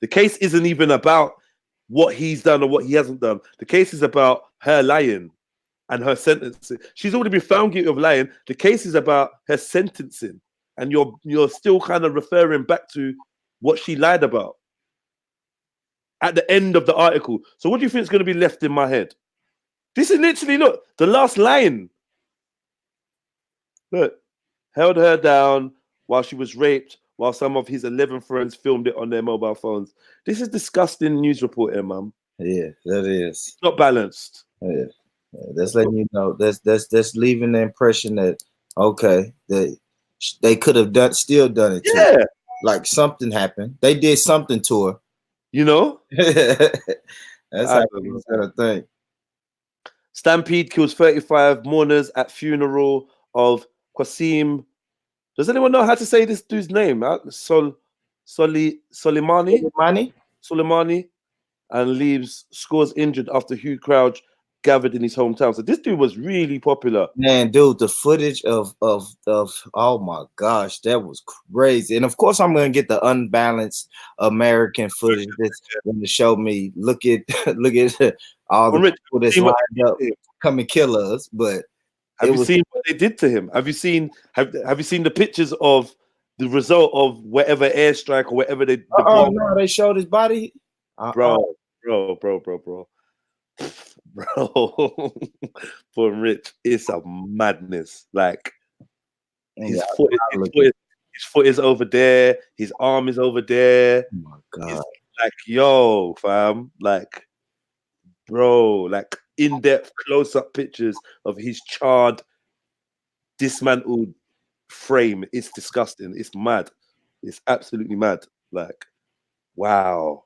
The case isn't even about what he's done or what he hasn't done. The case is about her lying and her sentencing. She's already been found guilty of lying. The case is about her sentencing. And you're still kind of referring back to what she lied about at the end of the article. So what do you think is going to be left in my head? This is literally, look, the last line Look, held her down while she was raped, while some of his 11 friends filmed it on their mobile phones. This is disgusting news reporting, man. Yeah, that is. It's not balanced. Yeah. That's letting you know. That's leaving the impression that okay, they could have still done it. Yeah, too. Like something happened. They did something to her. You know. That's how people gotta think. Stampede kills 35 mourners at funeral of Qasim. Does anyone know how to say this dude's name? Soleimani, and leaves scores injured after huge crowd gathered in his hometown. So this dude was really popular. Man, dude, the footage of oh my gosh, that was crazy. And of course, I'm gonna get the unbalanced American footage that's gonna show me. Look at all the people that's lined up come and kill us. But have you seen what they did to him? Have you seen the pictures of the result of whatever airstrike or whatever they? No, they showed his body. Bro. For Rich, it's a madness. Like his foot is over there, his arm is over there. Oh my god! It's like, yo, fam, like, bro, like in-depth close-up pictures of his charred, dismantled frame. It's disgusting. It's mad. It's absolutely mad. Like, wow.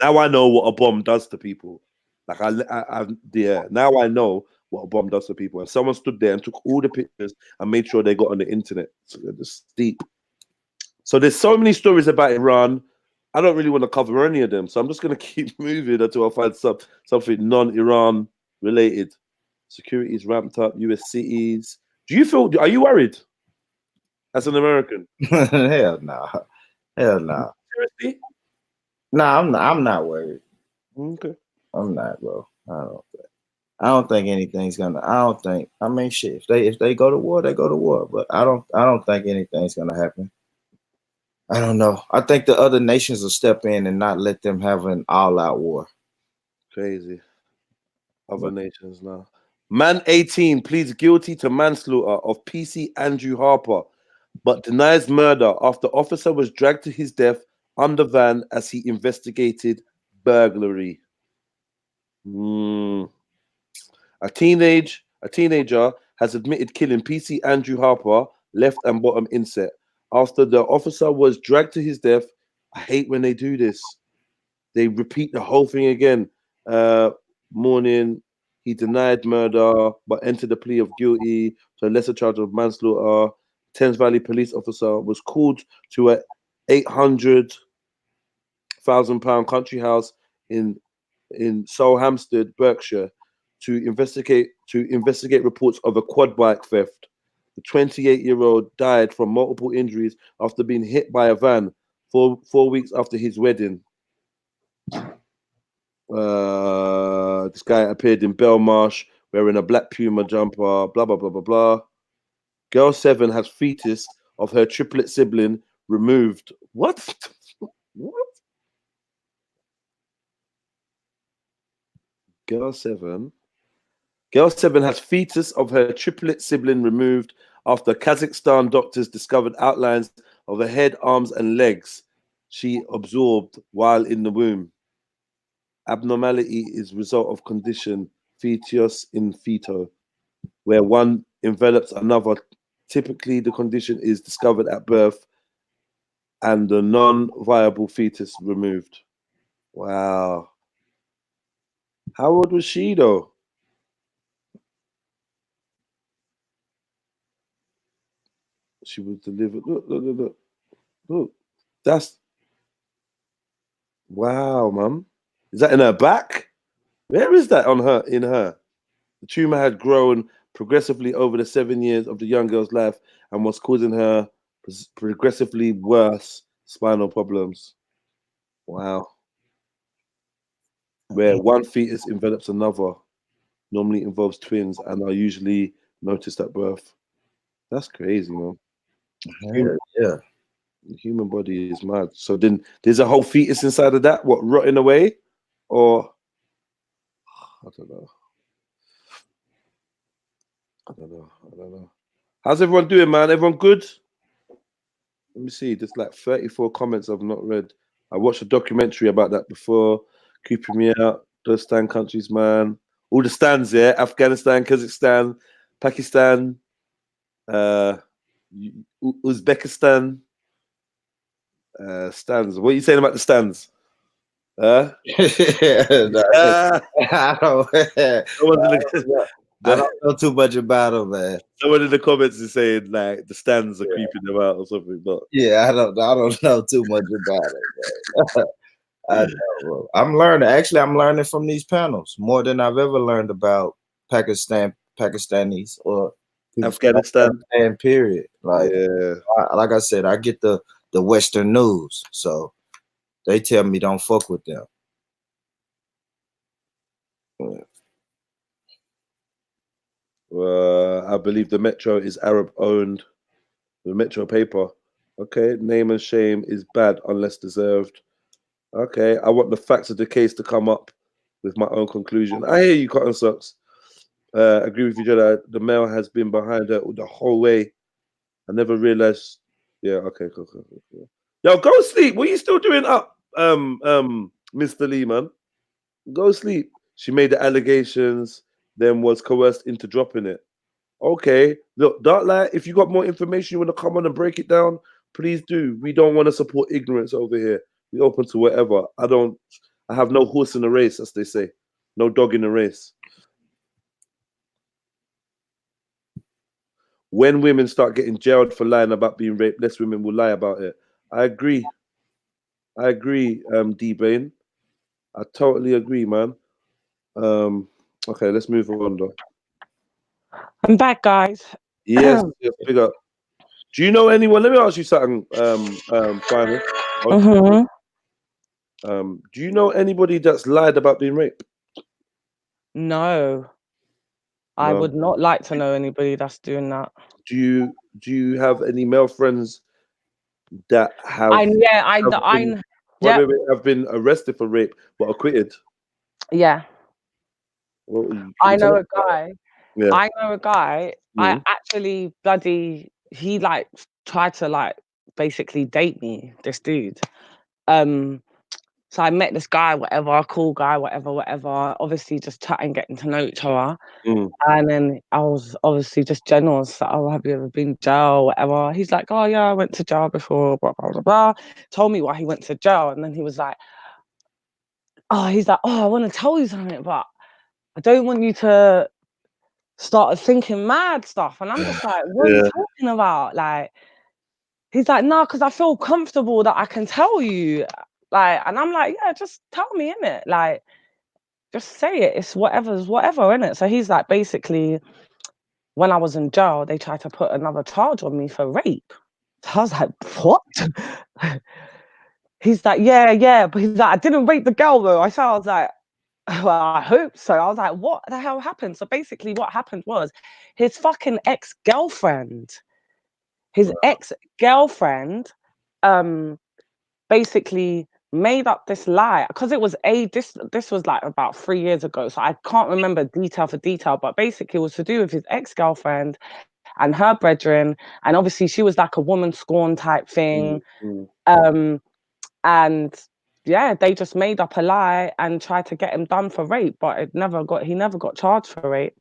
Now I know what a bomb does to people. Like now I know what a bomb does to people. And someone stood there and took all the pictures and made sure they got on the internet. So they're just deep. So there's so many stories about Iran. I don't really want to cover any of them. So I'm just going to keep moving until I find something non-Iran related. Security is ramped up, US cities. Are you worried as an American? Hell no. Hell no. Seriously? No, I'm not worried. Okay. I'm not, bro. I don't think anything's gonna. I mean, shit. If they go to war, they go to war. But I don't think anything's gonna happen. I don't know. I think the other nations will step in and not let them have an all-out war. Crazy. Other nations now. Man 18 pleads guilty to manslaughter of PC Andrew Harper, but denies murder after officer was dragged to his death under van as he investigated burglary. A teenager has admitted killing PC Andrew Harper, left and bottom inset, after the officer was dragged to his death. I hate when they do this. They repeat the whole thing again. Morning, he denied murder, but entered a plea of guilty to a lesser charge of manslaughter. Thames Valley police officer was called to a £800,000 country house in Solhampstead, Berkshire, to investigate reports of a quad bike theft. The 28-year-old died from multiple injuries after being hit by a van 4 weeks after his wedding. This guy appeared in Belmarsh wearing a black Puma jumper, blah, blah, blah, blah, blah. Girl 7 has fetus of her triplet sibling removed. What? What? Girl 7 has fetus of her triplet sibling removed after Kazakhstan doctors discovered outlines of the head, arms, and legs she absorbed while in the womb. Abnormality is result of condition fetus in feto, where one envelops another. Typically, the condition is discovered at birth and the non-viable fetus removed. Wow. How old was she, though? She was delivered. Look. That's... Wow, mum. Is that in her back? Where is that in her? The tumor had grown progressively over the 7 years of the young girl's life and was causing her progressively worse spinal problems. Wow. Where one fetus envelops another, normally involves twins and are usually noticed at birth. That's crazy, man. Yeah. The human body is mad. So then there's a whole fetus inside of that, what, rotting away? Or I don't know. How's everyone doing, man? Everyone good? Let me see. There's like 34 comments I've not read. I watched a documentary about that before. Creeping me out. Those stand countries, man. All the stands, yeah. Afghanistan, Kazakhstan, Pakistan, Uzbekistan. Stands. What are you saying about the stands? Huh? I don't know too much about them, man. Someone in the comments is saying like the stands are creeping them out or something, but yeah, I don't know too much about it, man. I know. I'm learning. Actually, I'm learning from these panels more than I've ever learned about Pakistanis or Afghanistan. Period. Like, like I said, I get the Western news, so they tell me don't fuck with them. I believe the Metro is Arab owned. The Metro paper. Okay, name and shame is bad unless deserved. Okay, I want the facts of the case to come up with my own conclusion. I hear you, Cotton Socks. Agree with you, Jedi. The male has been behind her the whole way. I never realized. Yeah, okay, cool. Yo, go sleep. What are you still doing up, Mr. Lee, man? Go sleep. She made the allegations, then was coerced into dropping it. Okay, look, Dark Light, if you got more information you want to come on and break it down, please do. We don't want to support ignorance over here. We open to whatever. I have no horse in the race, as they say. No dog in the race. When women start getting jailed for lying about being raped, less women will lie about it. I agree, D-Bane. I totally agree, man. Okay, let's move on, though. I'm back, guys. Yes, big up. Do you know anyone? Let me ask you something, Finest. Do you know anybody that's lied about being raped? No. I would not like to know anybody that's doing that. Do you have any male friends that have have been arrested for rape but acquitted? Yeah. I know a guy. Yeah. I know a guy. I actually he like tried to like basically date me, this dude. So I met this guy, whatever, cool guy, whatever. Obviously just chatting, getting to know each other. And then I was obviously just generous. So, oh, have you ever been to jail, whatever? He's like, oh yeah, I went to jail before, blah, blah, blah, blah. Told me why he went to jail. And then he was like, I want to tell you something, but I don't want you to start thinking mad stuff. And I'm just like, what are you talking about? Like, he's like, no, because I feel comfortable that I can tell you. Like, and I'm like, yeah, just tell me, innit? Like, just say it. It's whatever's whatever, innit? So he's like, basically, when I was in jail, they tried to put another charge on me for rape. So I was like, what? He's like, yeah. But he's like, I didn't rape the girl though. I was like, well, I hope so. I was like, what the hell happened? So basically what happened was his fucking ex-girlfriend, basically made up this lie because it was this was like about 3 years ago, so I can't remember detail for detail, but basically it was to do with his ex-girlfriend and her brethren, and obviously she was like a woman scorn type thing. And yeah, they just made up a lie and tried to get him done for rape, but he never got charged for rape.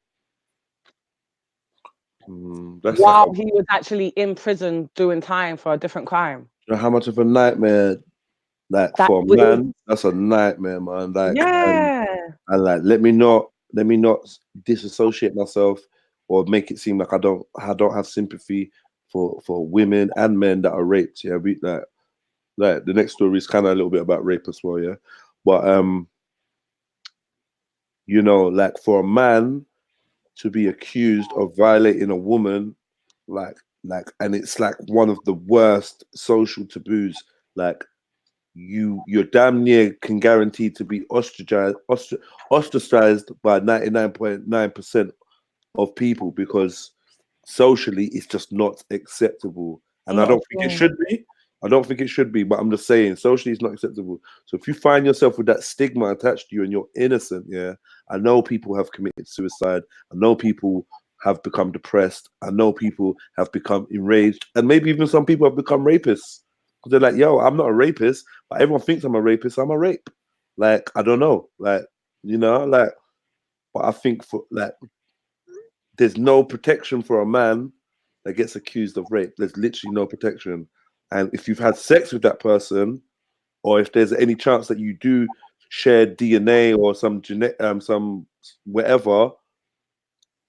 While he was actually in prison doing time for a different crime. You know how much of a nightmare for a man? That's a nightmare, man. Like, and like, let me not disassociate myself or make it seem like I don't have sympathy for women and men that are raped. Yeah, like the next story is kind of a little bit about rape as well. Yeah, but you know, like for a man to be accused of violating a woman, and it's like one of the worst social taboos. Like you're damn near can guarantee to be ostracized by 99.9% of people, because socially it's just not acceptable. And I don't think it should be. But I'm just saying, socially it's not acceptable. So if you find yourself with that stigma attached to you and you're innocent, yeah, I know people have committed suicide. I know people have become depressed. I know people have become enraged, and maybe even some people have become rapists because they're like, "Yo, I'm not a rapist, but everyone thinks I'm a rapist. I'm a rape." Like, I don't know, like, you know, like, but I think for like, there's no protection for a man that gets accused of rape. There's literally no protection, and if you've had sex with that person, or if there's any chance that you do share DNA or some some whatever,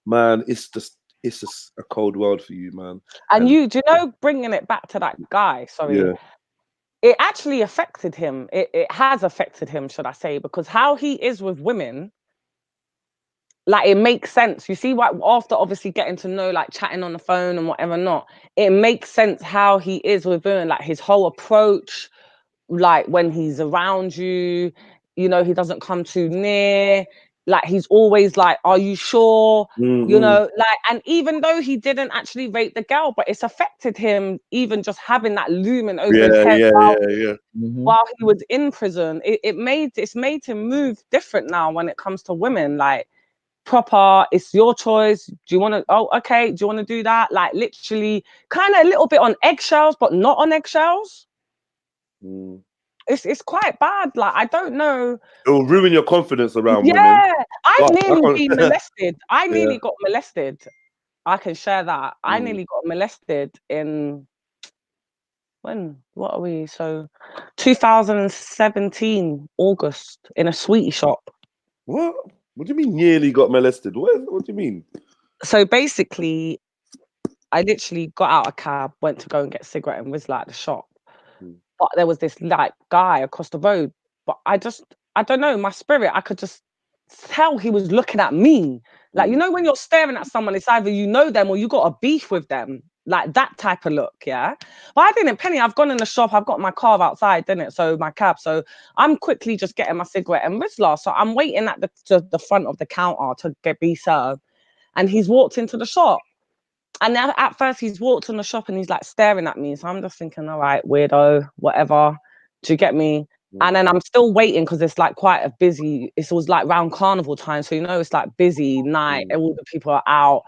man, it's just a cold world for you, man. And you, do you know, bringing it back to that guy, sorry, it actually affected him. It has affected him, should I say, because how he is with women, like, it makes sense. You see what, after obviously getting to know, like chatting on the phone and whatever not, it makes sense how he is with women, like his whole approach, like when he's around you, you know, he doesn't come too near, like he's always like, are you sure? You know, like, and even though he didn't actually rape the girl, but it's affected him, even just having that looming over his head while he was in prison. It's made him move different now when it comes to women, like proper, it's your choice. Do you want to, oh, okay, do you want to do that? Like literally kind of a little bit on eggshells, but not on eggshells. It's quite bad. Like, I don't know. It will ruin your confidence around women. Yeah, I've nearly been molested. I nearly got molested. I can share that. I nearly got molested in, what are we? So 2017, August, in a sweetie shop. What? What do you mean nearly got molested? What do you mean? So basically, I literally got out a cab, went to go and get a cigarette and was like at the shop. But there was this like guy across the road. But I don't know, my spirit, I could just tell he was looking at me. Like, you know, when you're staring at someone, it's either you know them or you got a beef with them. Like that type of look, yeah? But I didn't, Penny, I've gone in the shop, I've got my car outside, didn't it? So my cab. So I'm quickly just getting my cigarette and Rizla. So I'm waiting at the front of the counter to be served. And he's walked into the shop. And then at first he's walked in the shop and he's like staring at me. So I'm just thinking, all right, weirdo, whatever. Do you get me? And then I'm still waiting because it's like quite a busy, it was like round carnival time. So, you know, it's like busy night, all the people are out.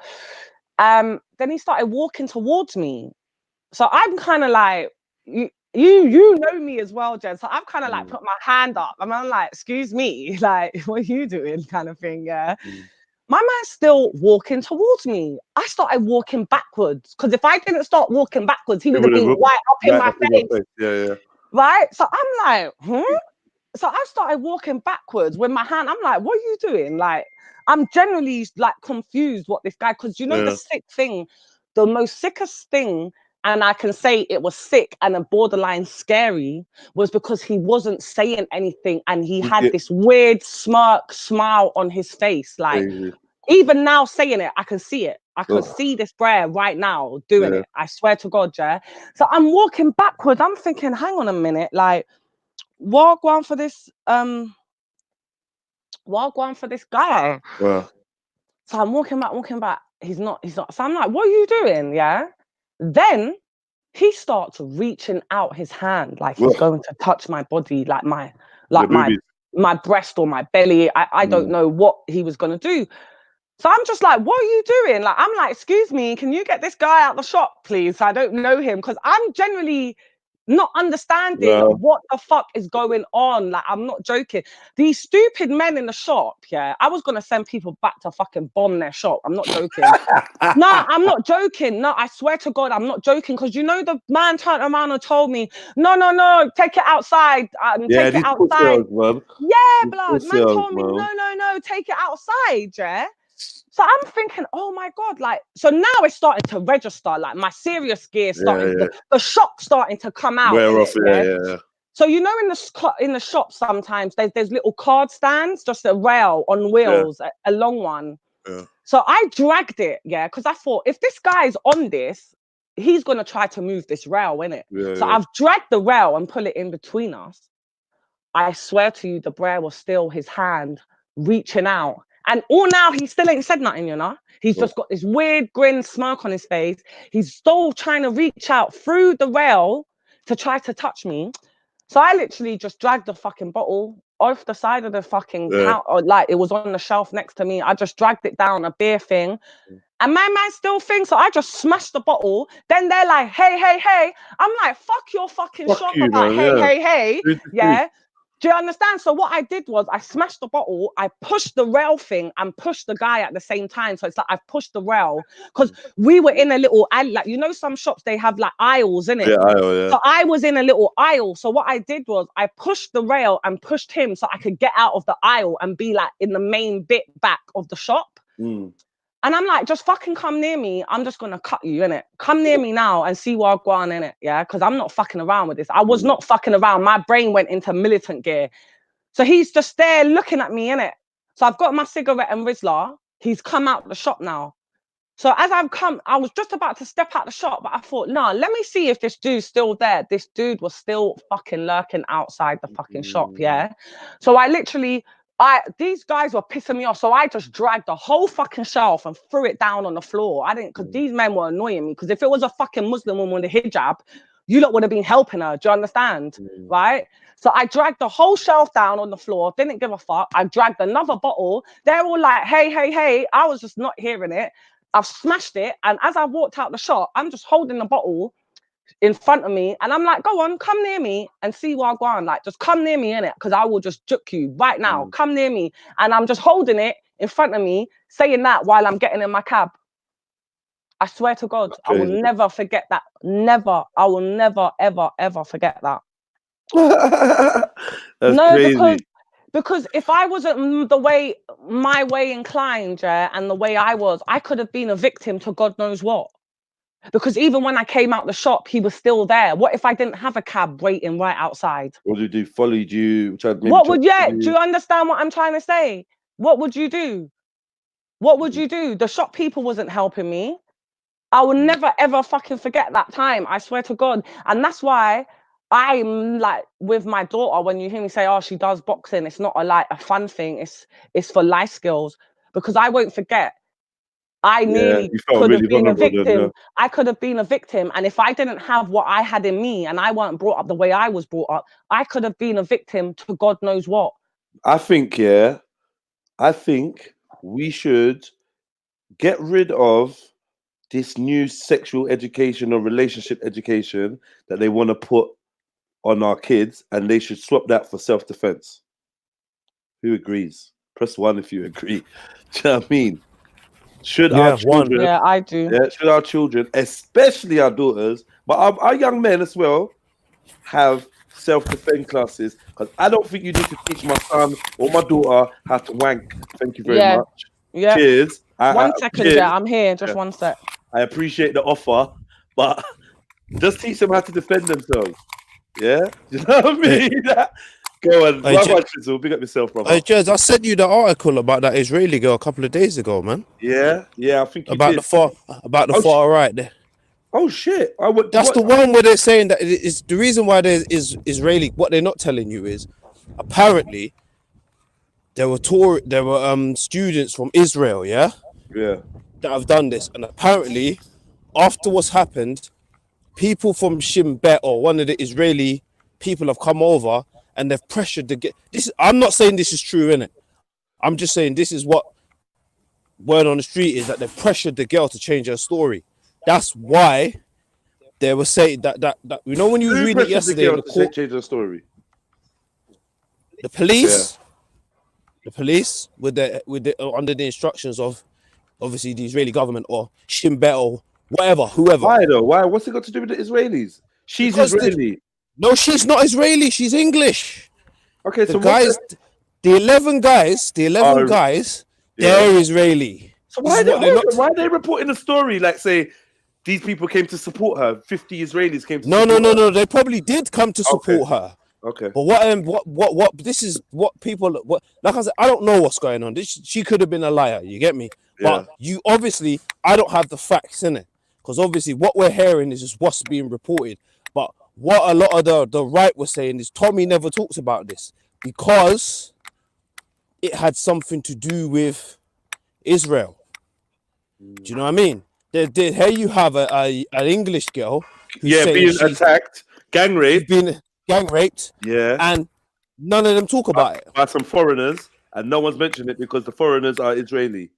Then he started walking towards me. So I'm kind of like, you know me as well, Jen. So I've kind of like put my hand up and I'm like, excuse me, like, what are you doing, kind of thing, yeah? My man's still walking towards me. I started walking backwards because if I didn't start walking backwards, he would have been right up in my face. Yeah. Right? So I'm like, So I started walking backwards with my hand. I'm like, what are you doing? Like, I'm generally like confused what this guy, because you know the sick thing, the most sickest thing, and I can say it was sick and a borderline scary, was because he wasn't saying anything and he had this weird smile on his face. Like, even now saying it, I can see it. I can see this prayer right now doing it. I swear to God, yeah. So I'm walking backwards. I'm thinking, hang on a minute, like, what going for this guy? Wow. So I'm walking back. He's not. So I'm like, what are you doing? Yeah. Then he starts reaching out his hand like he's going to touch my body, like my breast or my belly. I don't know what he was gonna do. So I'm just like, what are you doing? Like, I'm like, excuse me, can you get this guy out the shop, please? I don't know him, because I'm generally not understanding what the fuck is going on. Like, I'm not joking. These stupid men in the shop, yeah, I was going to send people back to fucking bomb their shop. I'm not joking. No, I'm not joking. No, I swear to God, I'm not joking. Because you know, the man turned around and told me, no, take it outside. Take it outside. Yeah, blood. Man told me, no, take it outside, yeah? So I'm thinking, oh my God, like, so now it's starting to register, like my serious gear starting, the shock starting to come out. So, you know, in the shop sometimes there's little card stands, just a rail on wheels, a long one. So I dragged it, because I thought, if this guy's on this, he's going to try to move this rail, innit? So I've dragged the rail and put it in between us. I swear to you, the brer was still his hand reaching out. And all now, he still ain't said nothing, you know? He's just got this weird grin smirk on his face. He's still trying to reach out through the rail to try to touch me. So I literally just dragged the fucking bottle off the side of the fucking counter, like it was on the shelf next to me. I just dragged it down, a beer thing. And my man still thinks, so I just smashed the bottle. Then they're like, hey, hey, hey. I'm like, fuck your fucking shop about hey, hey, hey. Yeah. Do you understand? So what I did was I smashed the bottle, I pushed the rail thing and pushed the guy at the same time. So it's like I've pushed the rail because we were in a little alley, like, you know, some shops, they have like aisles in it. Yeah, aisle, yeah. So I was in a little aisle. So what I did was I pushed the rail and pushed him so I could get out of the aisle and be like in the main bit back of the shop. And I'm like, just fucking come near me. I'm just going to cut you, innit? Come near me now and see what I've gone, innit? Yeah, because I'm not fucking around with this. I was not fucking around. My brain went into militant gear. So he's just there looking at me, innit? So I've got my cigarette and Rizla. He's come out the shop now. So as I've come, I was just about to step out the shop, but I thought, nah, let me see if this dude's still there. This dude was still fucking lurking outside the fucking shop, yeah? So I literally... these guys were pissing me off, so I just dragged the whole fucking shelf and threw it down on the floor. I didn't, because these men were annoying me. Because if it was a fucking Muslim woman with a hijab, you lot would have been helping her. Do you understand? Right? So I dragged the whole shelf down on the floor, didn't give a fuck. I dragged another bottle. They're all like, hey, hey, hey. I was just not hearing it. I've smashed it, and as I walked out the shop, I'm just holding the bottle in front of me, and I'm like, go on, come near me and see what I go on. Like, just come near me, innit? Because I will just juke you right now. Come near me. And I'm just holding it in front of me, saying that while I'm getting in my cab. I swear to God, I will never forget that. Never. I will never, ever, ever forget that. That's crazy. Because if I wasn't my way inclined, yeah, and the way I was, I could have been a victim to God knows what. Because even when I came out the shop, he was still there. What if I didn't have a cab waiting right outside? What did you do? Followed you? Do you understand what I'm trying to say? What would you do? What would you do? The shop people wasn't helping me. I will never, ever fucking forget that time. I swear to God. And that's why I'm like with my daughter, when you hear me say, oh, she does boxing, it's not a fun thing. It's for life skills. Because I won't forget. I nearly could have been a victim. I could have been a victim. And if I didn't have what I had in me and I weren't brought up the way I was brought up, I could have been a victim to God knows what. I think we should get rid of this new sexual education or relationship education that they want to put on our kids, and they should swap that for self-defense. Who agrees? Press 1 if you agree. Do you know what I mean? Should our children, yeah, I do. Yeah, should our children, especially our daughters, but our young men as well, have self-defense classes? Because I don't think you need to teach my son or my daughter how to wank. Thank you very much. Yeah. Cheers. 1 second, cheers. Yeah, I'm here. Just 1 sec. I appreciate the offer, but just teach them how to defend themselves. Yeah, you know what I mean? Go on, big up yourself, brother. Hey, Jez, I sent you the article about that Israeli girl a couple of days ago, man. Yeah, I think you about did. the far right there. Oh shit! That's the one where they're saying that it's the reason why there is Israeli. What they're not telling you is, apparently, there were students from Israel, that have done this, and apparently, after what's happened, people from Shin Bet or one of the Israeli people have come over and they've pressured the this. I'm not saying this is true, innit? I'm just saying this is what word on the street is, that they've pressured the girl to change her story. That's why they were saying that you know, when you was reading it yesterday in the court, change her story. The police with the under the instructions of obviously the Israeli government or Shin Bet or whoever. Why though? Why? What's it got to do with the Israelis? She's Israeli. No, she's not Israeli. She's English. Okay, so the 11 guys, they're Israeli. So why are they reporting the story? Like, say, these people came to support her. 50 Israelis came to support her. No. They probably did come to support her. Okay. But what? This is what people. Like I said, I don't know what's going on. She could have been a liar. You get me? Yeah. But I don't have the facts in it, because obviously what we're hearing is just what's being reported. But what a lot of the right was saying is Tommy never talks about this because it had something to do with Israel. Do you know what I mean? Here you have an English girl being attacked, gang raped, and none of them talk about it by some foreigners, and no one's mentioned it because the foreigners are Israeli.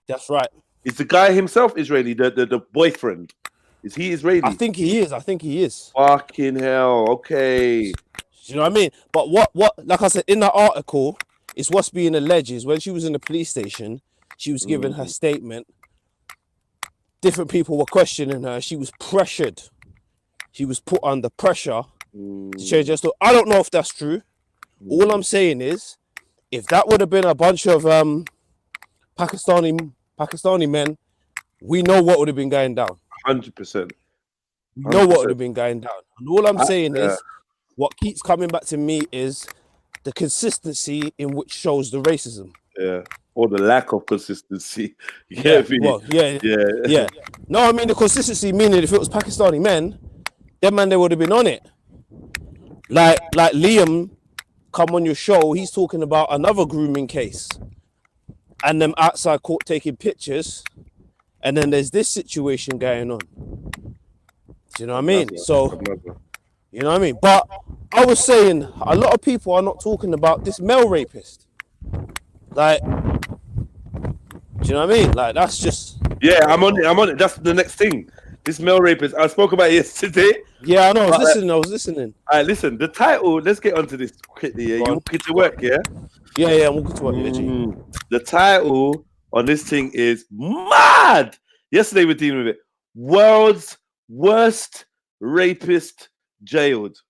That's right. Is the guy himself Israeli? The boyfriend, is he Israeli? I think he is. Fucking hell. Okay. Do you know what I mean? But what like I said in that article, it's what's being alleged is when she was in the police station, she was giving her statement. Different people were questioning her. She was pressured. She was put under pressure to change her story. I don't know if that's true. All I'm saying is, if that would have been a bunch of Pakistani men, we know what would have been going down. 100%. We know what would have been going down. And all I'm saying is, what keeps coming back to me is the consistency in which shows the racism. Yeah. Or the lack of consistency. Yeah. No, I mean the consistency meaning if it was Pakistani men, them man they would have been on it. Like Liam come on your show, he's talking about another grooming case. And them outside court taking pictures. And then there's this situation going on. Do you know what I mean? So, you know what I mean? But I was saying, a lot of people are not talking about this male rapist. Like, do you know what I mean? Like, that's just... Yeah, I'm on it. That's the next thing. This male rapist, I spoke about it yesterday. Yeah, I know. I was listening. All right, listen. The title, let's get onto this quickly. Yeah? You walking to work, yeah? Yeah, I'm walking to work. Literally. The title on this thing is mad. Yesterday we're dealing with it. World's worst rapist jailed.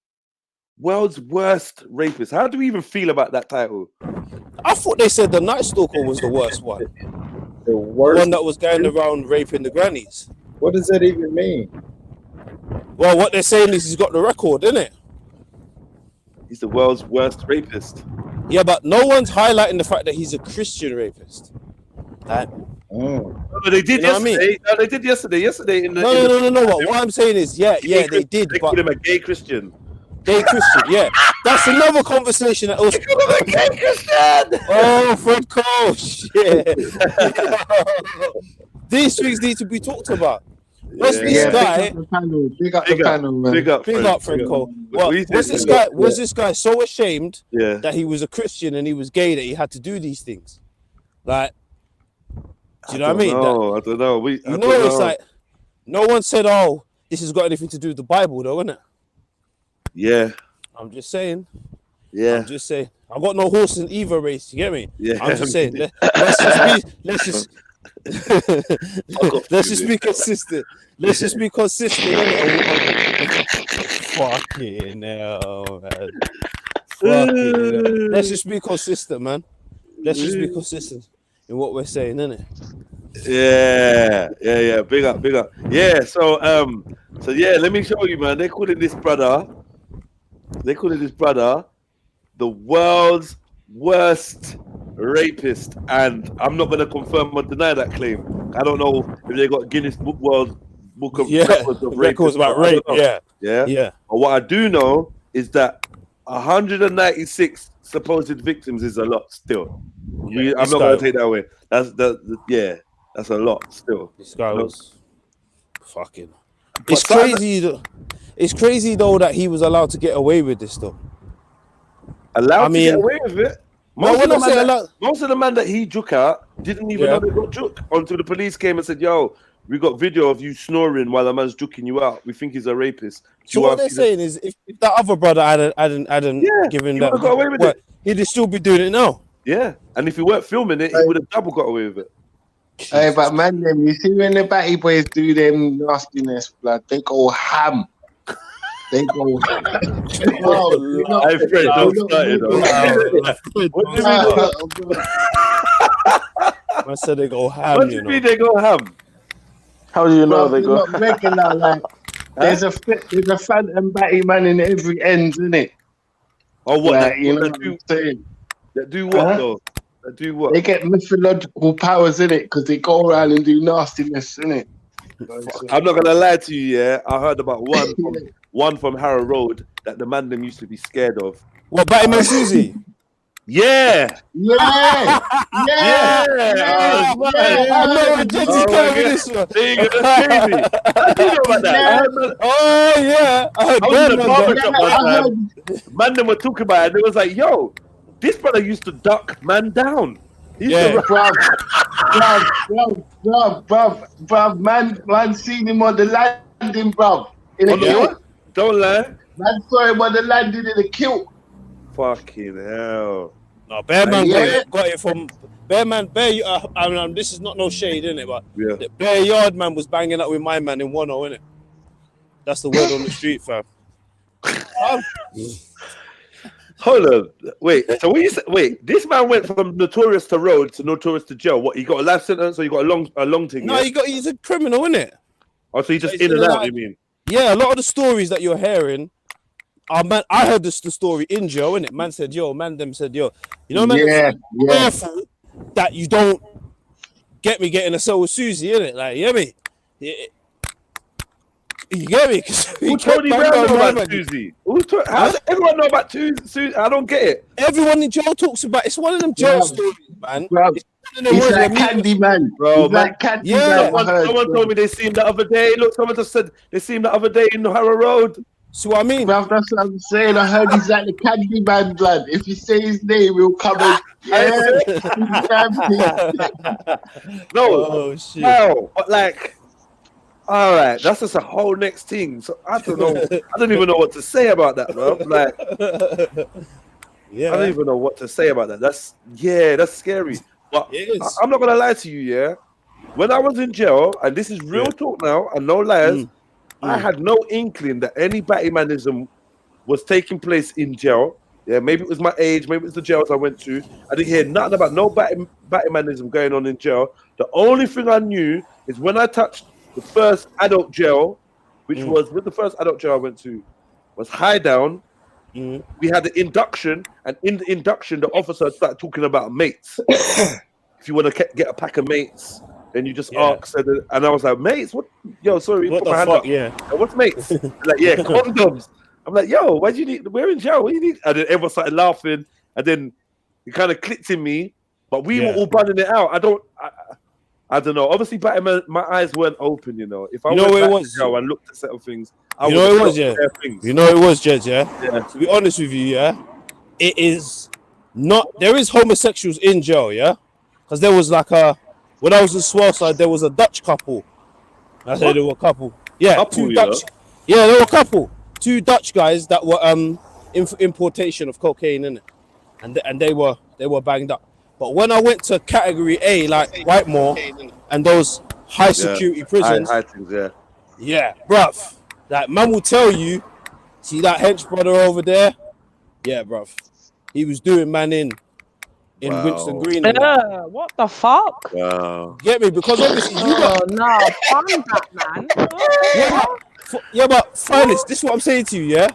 World's worst rapist. How do we even feel about that title? I thought they said the Night Stalker was the worst one. The worst one that was going around raping the grannies. What does that even mean? Well, what they're saying is he's got the record, isn't it? He's the world's worst rapist. Yeah, but no one's highlighting the fact that he's a Christian rapist. No, they did yesterday. No, they did yesterday. Yesterday in the no. What I'm saying is, they did. They called him a gay Christian. Gay Christian, yeah. That's another conversation that was. A gay Christian. Oh, Fred Cole, shit. These things need to be talked about. What's this guy? Big up the panel. Big up, Fred Cole. Was this guy so ashamed that he was a Christian and he was gay that he had to do these things? Like, do you know what I mean? I don't know. It's like no one said, "Oh, this has got anything to do with the Bible," though, isn't it? Yeah. I'm just saying. Yeah. I'm just saying. I've got no horse in either race. You get me? Yeah. I'm just saying. Let's just be consistent. Let's just be consistent. Fucking hell, man. Fucking hell. Let's just be consistent, man. Let's just be consistent in what we're saying, innit? Yeah. Big up. Yeah. So let me show you, man. They're calling this brother the world's worst rapist, and I'm not gonna confirm or deny that claim. I don't know if they got Guinness Book of Records of records about rape. Yeah. But what I do know is that 196 supposed victims is a lot still. I'm not gonna take that away. That's a lot still. This guy was fucking. It's crazy. It's crazy though that he was allowed to get away with this though. To get away with it? Most of the man that he juke out didn't even know they got juke until the police came and said, "Yo, we got video of you snoring while the man's juking you out. We think he's a rapist." So what they're saying is, if that other brother hadn't given that, got away with it. He'd still be doing it now. Yeah, and if he weren't filming it, he would have double got away with it. Hey, but man, you see when the Batty Boys do them nastiness, blood, they go ham. They go. Hey, Fred, don't start it. I said they go ham. What do you mean they go ham? How do you know they go? Not regular, like there's a phantom Batty man in every end, isn't it? Oh, what? Like, you know what I'm saying? That do what though? That do what? They get mythological powers in it because they go around and do nastiness, in it. I'm not gonna lie to you. Yeah, I heard about one from Harrow Road that the man them used to be scared of. What, Batman Susie? Yeah. I know Jenny's coming with this one. There you go, that's crazy. How do you know about that? Oh yeah, I was in the barbershop one time. Man, them were talking about it. And it was like, yo, this brother used to duck man down. He used to bruv, man seen him on the landing, bruv. In a kilt. Don't lie. Man saw him on the landing in a kilt. Fucking hell. No, Bear Man got it from Bear Man. This is not no shade, innit? But the Bear Yard man was banging up with my man in 1-0, innit? That's the word on the street, fam. Hold on. Wait. So what you say? Wait. This man went from notorious to road to notorious to jail. What? He got a life sentence or he got a long thing? No, he's a criminal, innit? Oh, so he's just in and out. You mean? Yeah. A lot of the stories that you're hearing. Man, I heard the story in jail, innit? Man said, yo, man said, yo. You know, man, careful that you don't get me getting a cell with Susie, innit? Like, you get me? You get me? Who told you about Susie? How does everyone know about Susie? I don't get it. Everyone in jail talks about it's one of them jail stories, man. He's like Candy Man, bro. He's like Candy Man. Someone told me they seen him the other day. Look, someone just said they seen him the other day in Harrow Road. See what I mean? Bruv, that's what I'm saying. I heard he's like the Candy Man, blood. If you say his name, he'll come and no, shit. No, but like, all right, that's just a whole next thing. So I don't know. I don't even know what to say about that, bro. Like, I don't even know what to say about that. That's scary. But I'm not gonna lie to you, yeah. When I was in jail, and this is real talk now, and no lies. I had no inkling that any Batmanism was taking place in jail. Yeah, maybe it was my age, maybe it was the jails I went to. I didn't hear nothing about no Batmanism going on in jail. The only thing I knew is when I touched the first adult jail, which was with the first adult jail I went to, was High Down. We had the induction, and in the induction, the officer started talking about mates. If you want to get a pack of mates. Then you just ask, and I was like, mates, what? Yo, sorry, what the fuck? Yeah, what's mates? Like, condoms. I'm like, yo, why do you need? We're in jail. What do you need? And then everyone started laughing, and then it kind of clicked in me. But we were all bunning it out. I don't know. Obviously, my eyes weren't open. You know, if I went back to jail and looked at certain things, you know it was, You know it was, Jed. Yeah. To be honest with you, it is not. There is homosexuals in jail, because there was like when I was in Swell side, there was a Dutch couple. I said there were a couple. Yeah, couple, Dutch. Yeah, there were a couple. 2 Dutch guys that were importation of cocaine in it, and they were banged up. But when I went to category A, like Whitemore and those high security prisons, high things, bruv, that man will tell you. See that hench brother over there? Yeah, bruv, he was doing man in Winston Green. Yeah, what the fuck? Wow. Get me? Because obviously you got fun that, man. But Francis, this is what I'm saying to you,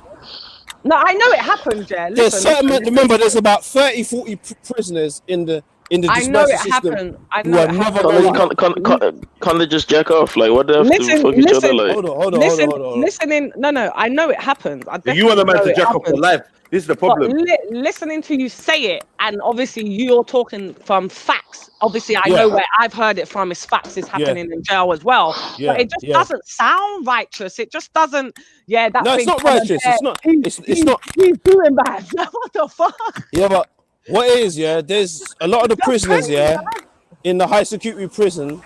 No, I know it happened, Listen, there's remember, there's about 30-40 prisoners in the I know it happened. I know it happened. Can't they just jack off? Like, what do they have to fuck each other like? Hold on. Listening, no, I know it happened. You want a man to jack off your life. This is the problem. Listening to you say it, and obviously you're talking from facts. Obviously, I know where I've heard it from. Is facts is happening in jail as well. But it just doesn't sound righteous. It just doesn't. Yeah, that. No, it's not righteous. It's not. It's not. He's doing bad. What the fuck? Yeah, but what it is, there's a lot of the prisoners, in the high security prison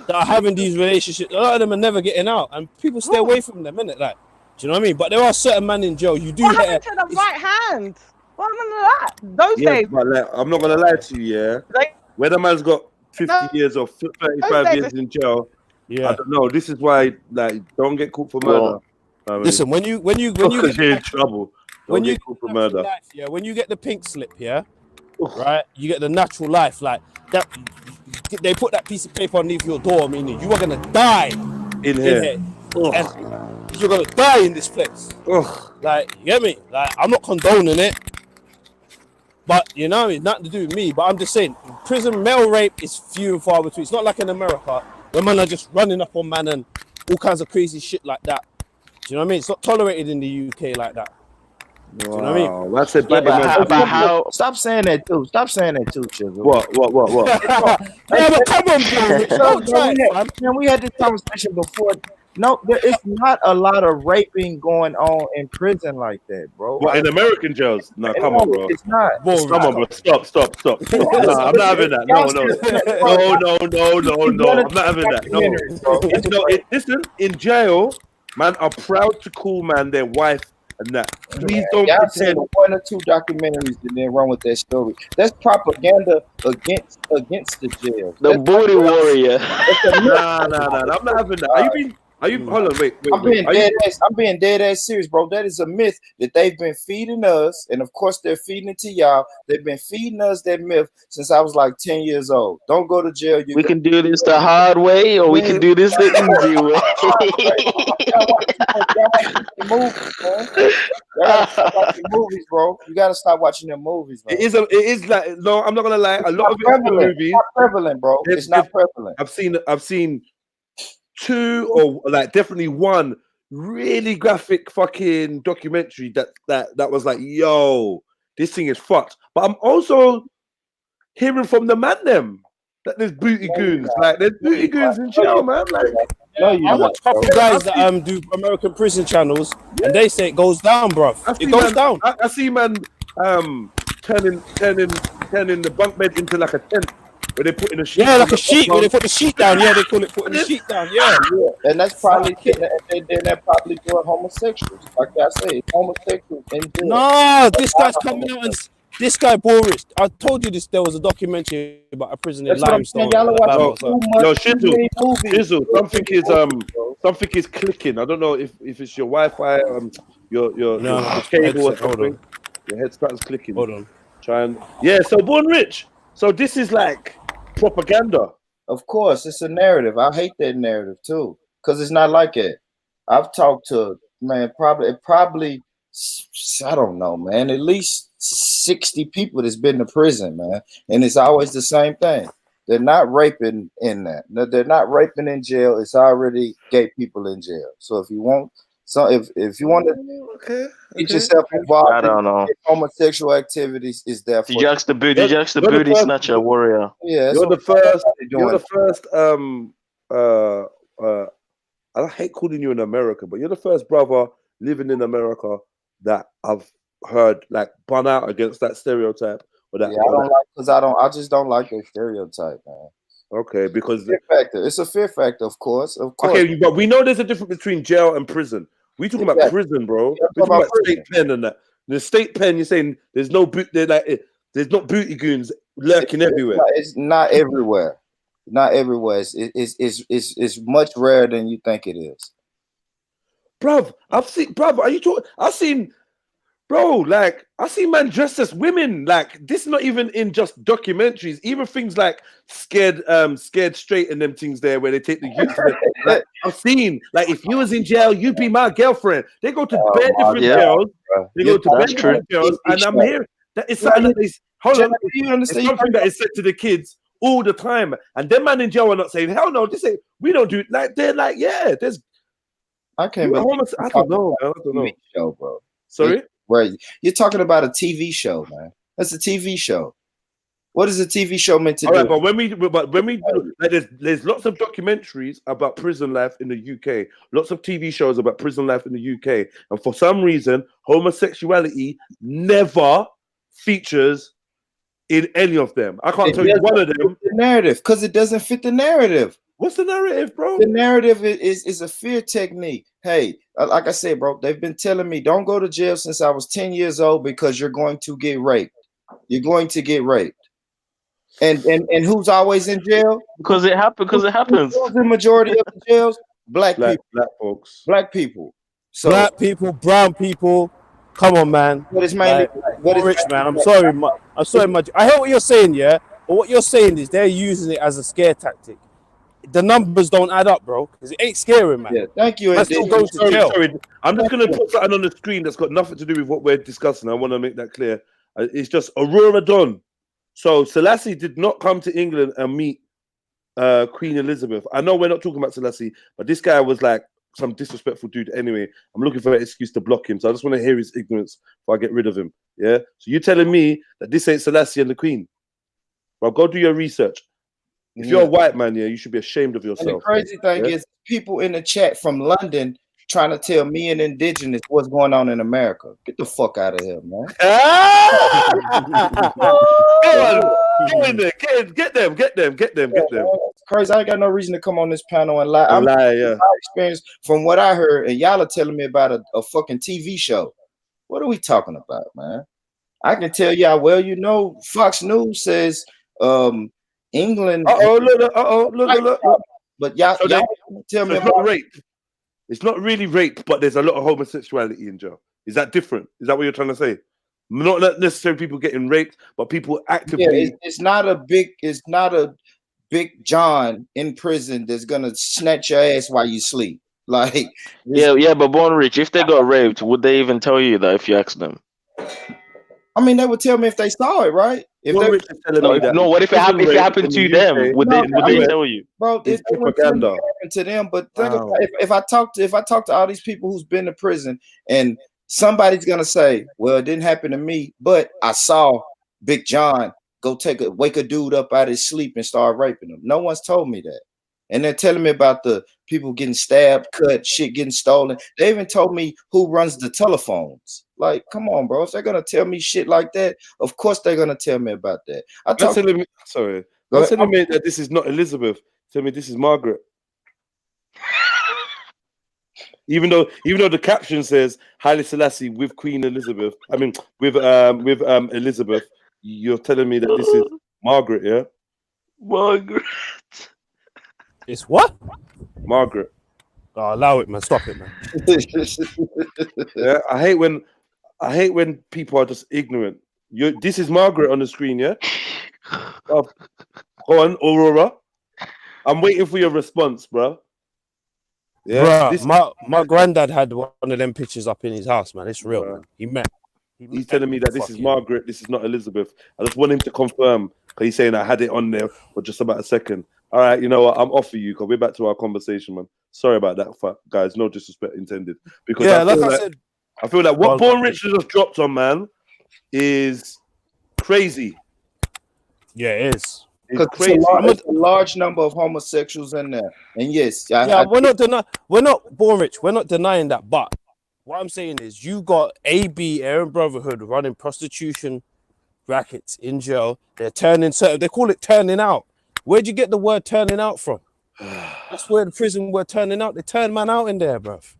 that are having these relationships. A lot of them are never getting out, and people stay away from them, innit? Like, do you know what I mean? But there are certain men in jail. You do. What happened to the right hand? What happened to that? Those days. But like, I'm not gonna lie to you, where the man's got 50 years or 35 years in jail. I don't know. This is why, like, don't get caught for murder. Listen, when you get in trouble. When you get for murder, life, when you get the pink slip, right, you get the natural life, like that. They put that piece of paper underneath your door, meaning you are gonna die in here. And you're gonna die in this place. Like, you get me? Like, I'm not condoning it, but you know, it's nothing to do with me. But I'm just saying, prison male rape is few and far between. It's not like in America where men are just running up on man and all kinds of crazy shit like that. Do you know what I mean? It's not tolerated in the UK like that. Do you know what I mean? That's it. Stop saying that too. Stop saying that too, Chisel. What? Yeah, but come on, bro. We had this conversation before No, there is not a lot of raping going on in prison like that, bro. What, in American jails? No, come on, bro. It's not. Come on, bro. Stop. No, I'm not having that. No. I'm not having that. No. Listen, in jail, man are proud to call man their wife and that. Please don't pretend. 1 or 2 documentaries and then run with that story. That's propaganda against the jail. The booty warrior. Nah. I'm not having that. Are you? Hold on, wait. I'm being dead ass serious, bro. That is a myth that they've been feeding us, and of course they're feeding it to y'all. They've been feeding us that myth since I was like 10 years old. Don't go to jail. We can do this the hard way, or we can do this the easy way. Movies, bro. You gotta stop watching them movies, man. It is like, no, I'm not gonna lie. A lot of movies. It's not prevalent, bro. It's not prevalent. I've seen 2 or like definitely 1 really graphic fucking documentary that was like, yo, this thing is fucked. But I'm also hearing from the man them that there's booty goons. Like there's booty goons in jail, man. Like I watch a couple guys that do American prison channels, and they say it goes down, bruv. It goes down. I see man turning the bunk bed into like a tent. Where they put in a sheet. Yeah, like a sheet. Where they put the sheet down. Yeah, they call it putting the sheet down. Yeah. And that's probably they're probably doing homosexuals. Like I say, it's homosexuals in jail. No, this guy's coming out and this guy Boris. I told you this. There was a documentary about a prison in Limestone. Shizzle, something is clicking. I don't know if it's your Wi-Fi, your cable or something. Your headset's clicking. Hold on. So Born Rich. So this is like propaganda. Of course, it's a narrative. I hate that narrative too, because it's not like it. I've talked to probably I don't know, man, at least 60 people that's been to prison, man, and it's always the same thing. They're not raping in that. They're not raping in jail. It's already gay people in jail. So if you want, if you want to get yourself involved in homosexual activities, is there for Jack's the booty snatcher warrior. Yeah, you're the first. I hate calling you an American, but you're the first brother living in America that I've heard like bun out against that stereotype. Or that, I just don't like that stereotype, man. Okay, because it's a fear factor, of course. Okay, but we know there's a difference between jail and prison. We talking about prison, bro. We're talking about state pen and that. The state pen, you're saying there's no there's not booty goons lurking everywhere. It's not everywhere. Not everywhere. It's much rarer than you think it is. Bruv, I've seen man dressed as women. Like, this is not even in just documentaries, even things like Scared Straight and them things there where they take the youth. Like, I've seen, like, if you was in jail, you'd be my girlfriend. They go to bare different jails. They go to bare different jails, and I'm here. That is something that is something that is said to the kids all the time. And them man in jail are not saying, hell no, this ain't, we don't do it. Like, they're like, yeah, there's I don't know. Show, bro. Sorry? Right. You're talking about a TV show, man. That's a TV show. What is a TV show meant to do? Right, but when we do, like, there's lots of documentaries about prison life in the UK, lots of TV shows about prison life in the UK, and for some reason, homosexuality never features in any of them. I can't tell you one of them. The narrative, because it doesn't fit the narrative. What's the narrative, bro? The narrative is a fear technique. Hey, like I said, bro, they've been telling me don't go to jail since I was 10 years old because you're going to get raped. You're going to get raped. And who's always in jail? Because it happens. Who's the majority of the jails? Black people. Black folks. Black people. So black people, brown people. Come on, man. What is mainly rich, man? I'm sorry, much. I hear what you're saying, yeah. But what you're saying is they're using it as a scare tactic. The numbers don't add up, bro, because it ain't scary, man. Yeah, thank you. I'm still going to jail. Sorry. I'm just going to put something on the screen that's got nothing to do with what we're discussing. I want to make that clear. It's just Aurora Dawn. So Selassie did not come to England and meet Queen Elizabeth. I know we're not talking about Selassie, but this guy was like some disrespectful dude anyway. I'm looking for an excuse to block him. So I just want to hear his ignorance before I get rid of him. Yeah? So you're telling me that this ain't Selassie and the Queen? Well, go do your research. If you're a white man, yeah, you should be ashamed of yourself. And the crazy thing is, people in the chat from London trying to tell me an indigenous what's going on in America. Get the fuck out of here, man. Go in there. Get them. It's crazy. I ain't got no reason to come on this panel and lie. Yeah. My experience from what I heard, and y'all are telling me about a fucking TV show. What are we talking about, man? I can tell y'all, well, you know, Fox News says England. Look. But y'all tell me about rape. It's not really rape, but there's a lot of homosexuality in jail. Is that different? Is that what you're trying to say? Not necessarily people getting raped, but people actively. Yeah, it's not a big John in prison that's gonna snatch your ass while you sleep. Like, yeah, but Born Rich, if they got raped, would they even tell you that if you asked them? I mean, they would tell me if they saw it, right? If what if it happened to them? Would they tell you? Bro, it propaganda happened to them. But think about if I talk to all these people who's been to prison, and somebody's gonna say, "Well, it didn't happen to me, but I saw Big John go wake a dude up out of his sleep and start raping him." No one's told me that. And they're telling me about the people getting stabbed, cut, shit getting stolen. They even told me who runs the telephones. Like, come on, bro. If they're gonna tell me shit like that, of course they're gonna tell me about that. You're telling me that this is not Elizabeth. Tell me this is Margaret. Even though the caption says Haile Selassie with Queen Elizabeth. I mean with Elizabeth, you're telling me that this is Margaret, yeah? Margaret. It's what? Margaret. Oh, allow it, man. Stop it, man. Yeah, I hate when people are just ignorant. This is Margaret on the screen, yeah? Go on, Aurora. I'm waiting for your response, bro. Yeah, my granddad had one of them pictures up in his house, man. It's real, man. He's telling me that this is Margaret, this is not Elizabeth. I just want him to confirm, because he's saying I had it on there for just about a second. All right, you know what? I'm off for you, because we're back to our conversation, man. Sorry about that, guys. No disrespect intended. Because I feel like what Born Rich just dropped on, man, is crazy. Yeah, it is. Because there's a large number of homosexuals in there, and yes, we're not Born Rich. We're not denying that, but what I'm saying is, you got AB Aaron Brotherhood running prostitution rackets in jail. They're they call it turning out. Where'd you get the word turning out from? That's where the prison were turning out. They turned man out in there, bruv.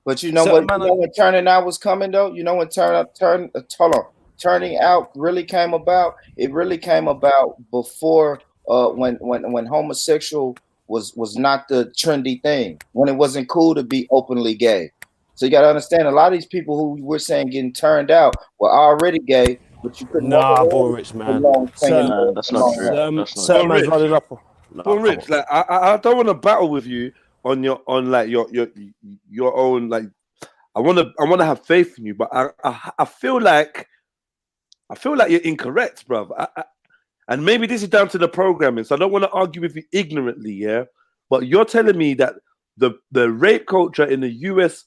But you know when turning out was coming though? You know when turning out really came about? It really came about before when homosexual was not the trendy thing, when it wasn't cool to be openly gay. So you gotta understand, a lot of these people who we're saying getting turned out were already gay, but you couldn't. Born Rich, man. That's not true. Certain man's running up. Born Rich, like I don't want to battle with you on your own, like I want to have faith in you, but I feel like you're incorrect, bruv. And maybe this is down to the programming, so I don't want to argue with you ignorantly, yeah. But you're telling me that the rape culture in the US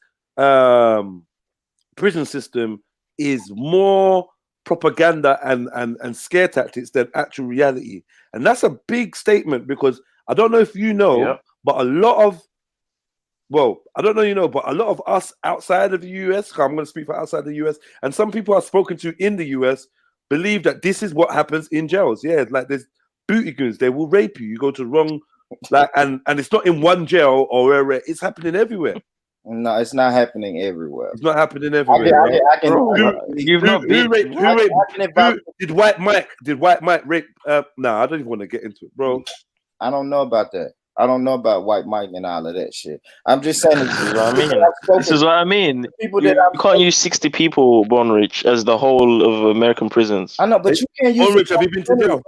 prison system is more propaganda and scare tactics than actual reality, and that's a big statement, because I don't know if you know, but a lot of us outside of the US, I'm going to speak for outside the US, and some people I've spoken to in the US believe that this is what happens in jails. Yeah, like there's booty goons, they will rape you. You go to wrong, and it's not in one jail or where it's happening everywhere. No, it's not happening everywhere. It's not happening everywhere. Did White Mike rape? No, I don't even want to get into it, bro. I don't know about that. I don't know about White Mike and all of that shit. I'm just saying this is what I mean. This is what I mean. You can't use 60 people, Born Rich, as the whole of American prisons. I know, but you can't use. Born Rich, have you been to jail?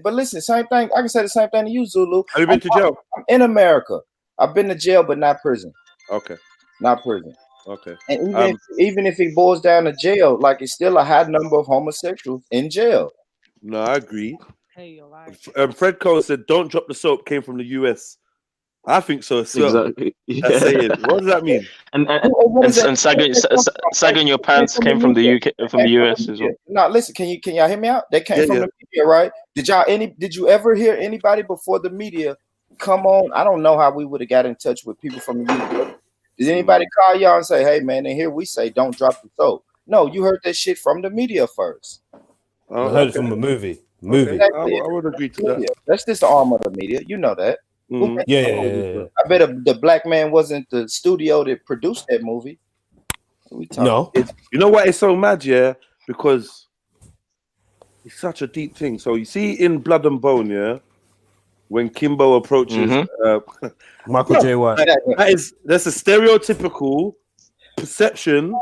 But listen, same thing. I can say the same thing to you, Zulu. Have you been to jail? I'm in America. I've been to jail, but not prison. Okay. Not prison. Okay. And even if it boils down to jail, like it's still a high number of homosexuals in jail. No, I agree. Fred Cole said, "Don't drop the soap." Came from the US. I think so. Exactly. Yeah. What does that mean? And sagging your pants came from the UK, from the US as well. No, listen. Can y'all hear me out? They came from the media, right? Did you ever hear anybody before the media come on. I don't know how we would have got in touch with people from the UK. Did anybody call y'all and say, hey, man, and here we say, don't drop the soap? No, you heard that shit from the media first. I heard it from a movie. Exactly. I would agree to that. That's just the arm of the media. You know that. Yeah. I bet the black man wasn't the studio that produced that movie. No. You know what? It's so mad, yeah? Because it's such a deep thing. So you see in Blood and Bone, yeah? When Kimbo approaches Michael J. White. That's a stereotypical perception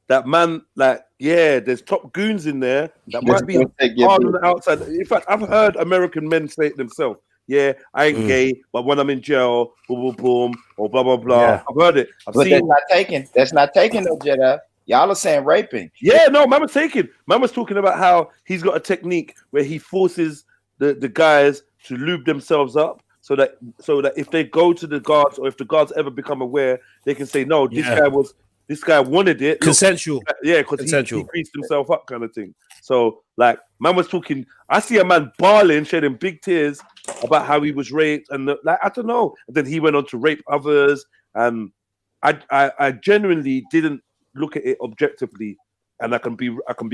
that man, like, yeah, there's top goons in there that might be hard on the outside. In fact, I've heard American men say it themselves. Yeah, I ain't gay, but when I'm in jail, boom, boom, boom, or blah, blah, blah. Yeah. I've heard it. But that's not taken. That's not taken, though, Jedi. Y'all are saying raping. Yeah, no, man was taking. Man was talking about how he's got a technique where he forces the guys to lube themselves up so that if they go to the guards or if the guards ever become aware, they can say, no, this guy wanted it. Consensual. Because he greased himself up kind of thing. So, like, man was talking, I see a man bawling, shedding big tears about how he was raped. And, like, I don't know. And then he went on to rape others. And I genuinely didn't look at it objectively. And I can be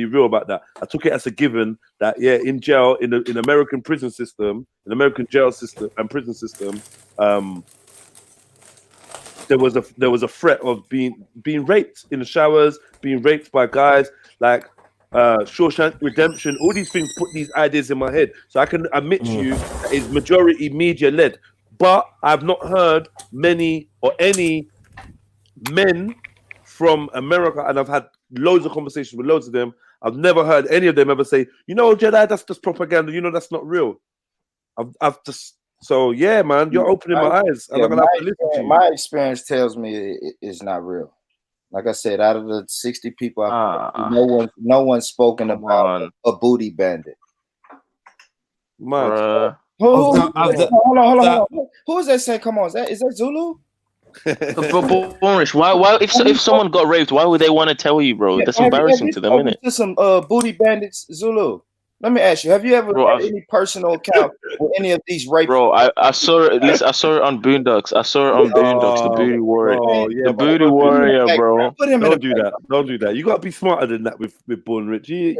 real about that. I took it as a given that, yeah, in jail, in American prison system, in American jail system and prison system, there was a threat of being raped in the showers, being raped by guys, like Shawshank Redemption. All these things put these ideas in my head. So I can admit to you that it's majority media led. But I've not heard many or any men from America, and I've had loads of conversations with loads of them. I've never heard any of them ever say, you know, Jedi, that's just propaganda. You know, that's not real. I've just. So yeah, man, you're opening my eyes. I'm not gonna have to listen to you. My experience tells me it's not real. Like I said, out of the 60 people, no one's spoken about a booty bandit. Man, hold on. Who is that saying? Come on, is that Zulu? Boris, why if someone got raped, why would they want to tell you, bro? That's embarrassing to them, isn't it? Some booty bandits, Zulu. Let me ask you: have you ever had any personal account with any of these rapes? Bro, I saw it. I saw it on Boondocks. The Booty Warrior. The Booty Warrior, bro. Don't do that. Don't do that. You gotta be smarter than that with Born Rich. You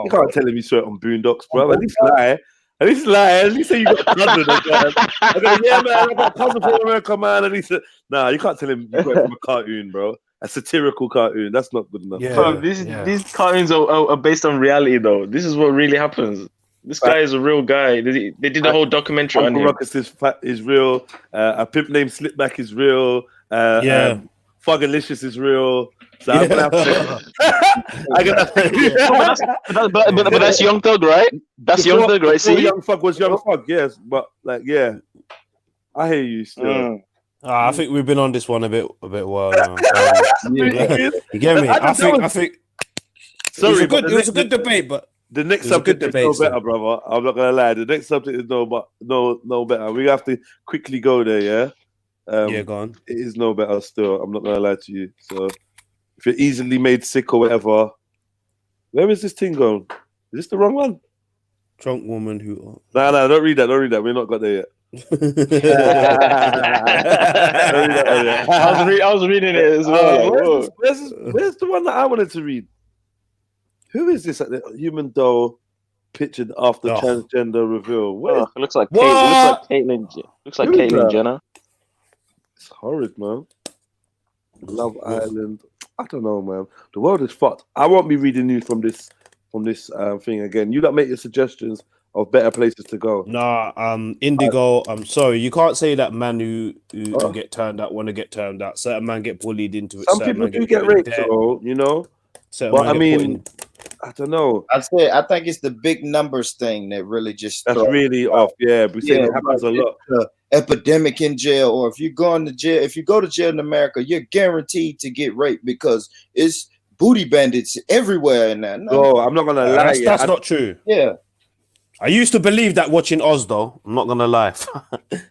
can't tell him you saw it on Boondocks, bro. At least lie. At least say you got a cousin. I go, yeah, man, I got a cousin from America, man. And he said, nah, you can't tell him you got it from a cartoon, bro. A satirical cartoon. That's not good enough. Yeah, these cartoons are based on reality, though. This is what really happens. This guy is a real guy. They did a whole documentary on him. Ruckus is real. A pimp named Slipback is real. Fugalicious is real. So I'm gonna have to. But that's Young Thug, right? That's Young Thug, right? See, Young Thug was Young Thug, yes. But like, yeah, I hear you still. I think we've been on this one a bit while now. You get me? I think. Sorry, it was a good debate, but the next subject is no better, brother. I'm not gonna lie. The next subject is no better. We have to quickly go there, yeah. Go on. It is no better still. I'm not gonna lie to you. So if you're easily made sick or whatever, where is this thing going? Is this the wrong one? Drunk woman who. No, don't read that. We're not got there yet. I was reading it as well. Where's the one that I wanted to read? Who is this? Human doll pictured after transgender reveal. It looks like Caitlyn. Looks like Caitlyn Jenner. It's horrid, man. Love Island. I don't know, man. The world is fucked. I won't be reading news from this thing again. You don't make your suggestions of better places to go. Nah, Indigo. I'm sorry, you can't say that man who get turned out want to get turned out. Certain man get bullied into it. Some people do get raped, so you know. But I mean, I don't know. I think it's the big numbers thing that really just really off. Yeah, we say it happens a lot. Epidemic in jail, or if you go to jail in America, you're guaranteed to get raped because it's booty bandits everywhere in that. No, I'm not gonna lie. That's not true. Yeah. I used to believe that watching Oz, though. I'm not gonna lie.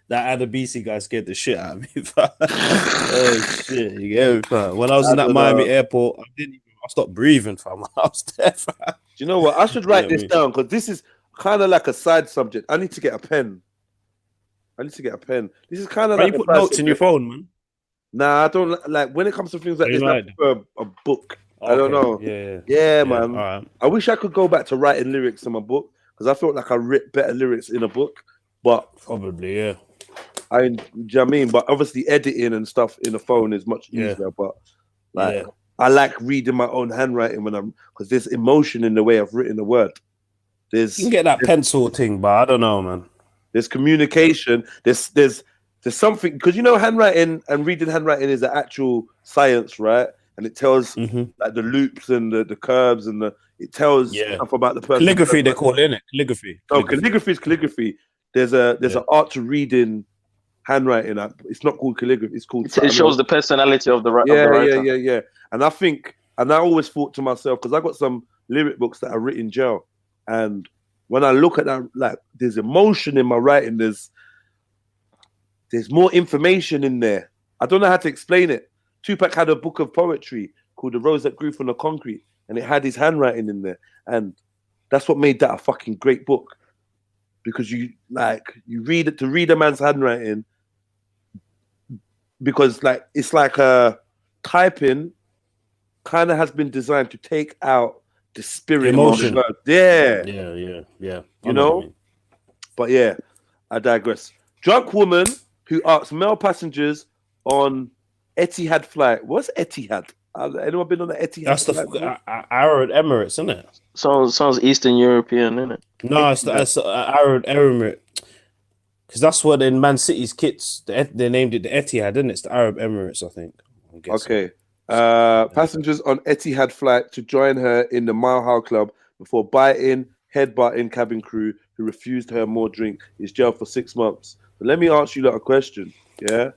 That Adabisi guy scared the shit out of me. Oh shit! You get me? When I was in that Miami airport, I stopped breathing, fam. When I was there. Do you know what? I should write this down because this is kind of like a side subject. I need to get a pen. I need to get a pen. This is kind of Why like you put notes in your phone, man? Nah, I don't like when it comes to things like this. I prefer a book. I don't know. Yeah, man. All right. I wish I could go back to writing lyrics in my book because I felt like I wrote better lyrics in a book. But probably, yeah. Do you know what I mean? But obviously, editing and stuff in the phone is much easier. But like, I like reading my own handwriting because there's emotion in the way I've written the word. You can get that pencil thing, but I don't know, man. There's communication. There's something because you know handwriting and reading handwriting is an actual science, right? And it tells like the loops and the curves and it tells stuff about the person. Calligraphy, they call it, innit? Calligraphy. Oh, calligraphy is calligraphy. There's an art to reading handwriting. It's not called calligraphy. It's called. It shows the personality of the writer. Yeah. And I think, and I always thought to myself because I got some lyric books that are written in jail, and when I look at that, like there's emotion in my writing. There's more information in there. I don't know how to explain it. Tupac had a book of poetry called The Rose That Grew from the Concrete, and it had his handwriting in there. And that's what made that a fucking great book. Because you read it to read a man's handwriting, because like it's like typing kind of has been designed to take out the spirit emotion. Of the word. Yeah. You know? But yeah, I digress. Drunk woman who asks male passengers on Etihad flight. What's Etihad? Anyone been on the Etihad? That's the Arab Emirates, isn't it? Sounds Eastern European, isn't it? No, it's Arab Emirate. Because that's what in Man City's kits they named it the Etihad, isn't it? It's the Arab Emirates, I think. Okay. Passengers on Etihad flight to join her in the Mile High Club before biting, headbutting cabin crew who refused her more drink is jailed for 6 months. But let me ask you a question. Yeah.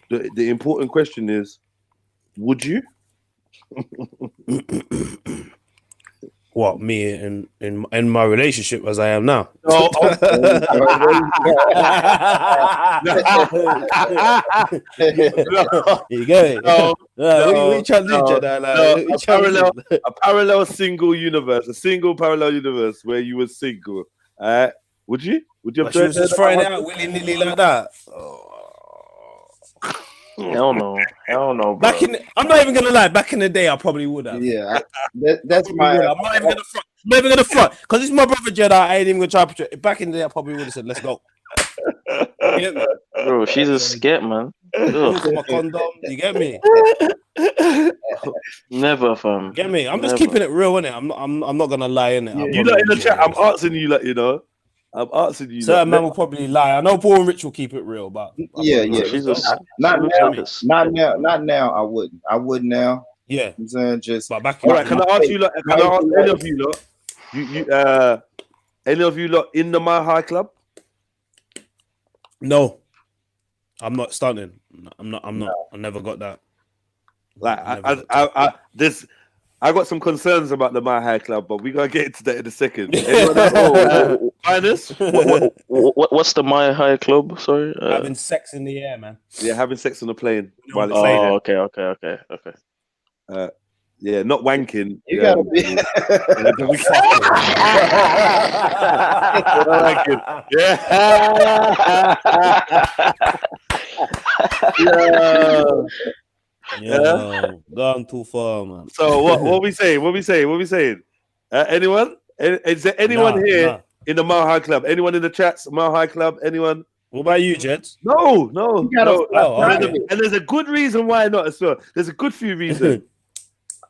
The important question is, would you? What, me in my relationship as I am now? No. You get it? A parallel single universe, a single parallel universe where you were single. Would you? Would you have she was just throwing it out willy-nilly like that? Hell no, bro. I'm not even gonna lie. Back in the day, I probably would have. Yeah, that's my. I'm not even gonna front because it's my brother Jedi. I ain't even gonna try to picture it. Back in the day, I probably would have said, "Let's go." Bro, she's a scat, man. My condom. You get me? Never, fam. Get me? I'm just keeping it real, innit? I'm not gonna lie, innit? You lot in the chat. I'm asking you, like, you know. I'm asking you. Certain man will probably lie. I know Paul and Rich will keep it real, but yeah. Not now. I wouldn't now. Yeah. I'm saying just. But back. All right. Can I ask you? Can I ask any of you lot? Any of you lot in the Mile High Club? No, I'm not stunning. I'm not. I never got that. Like I got some concerns about the Mile High Club, but we're gonna get into that in a second. What's the Mile High Club? Sorry, having sex in the air, man. Yeah, having sex on the plane. Okay. Yeah, not wanking. You gotta be. Yeah, gone too far, man. So what we saying? What we saying? Anyone? Is there anyone here in the Mile High Club? Anyone in the chats? Mile High Club? Anyone? What about you, Jets? No. Okay. And there's a good reason why not as well. There's a good few reasons.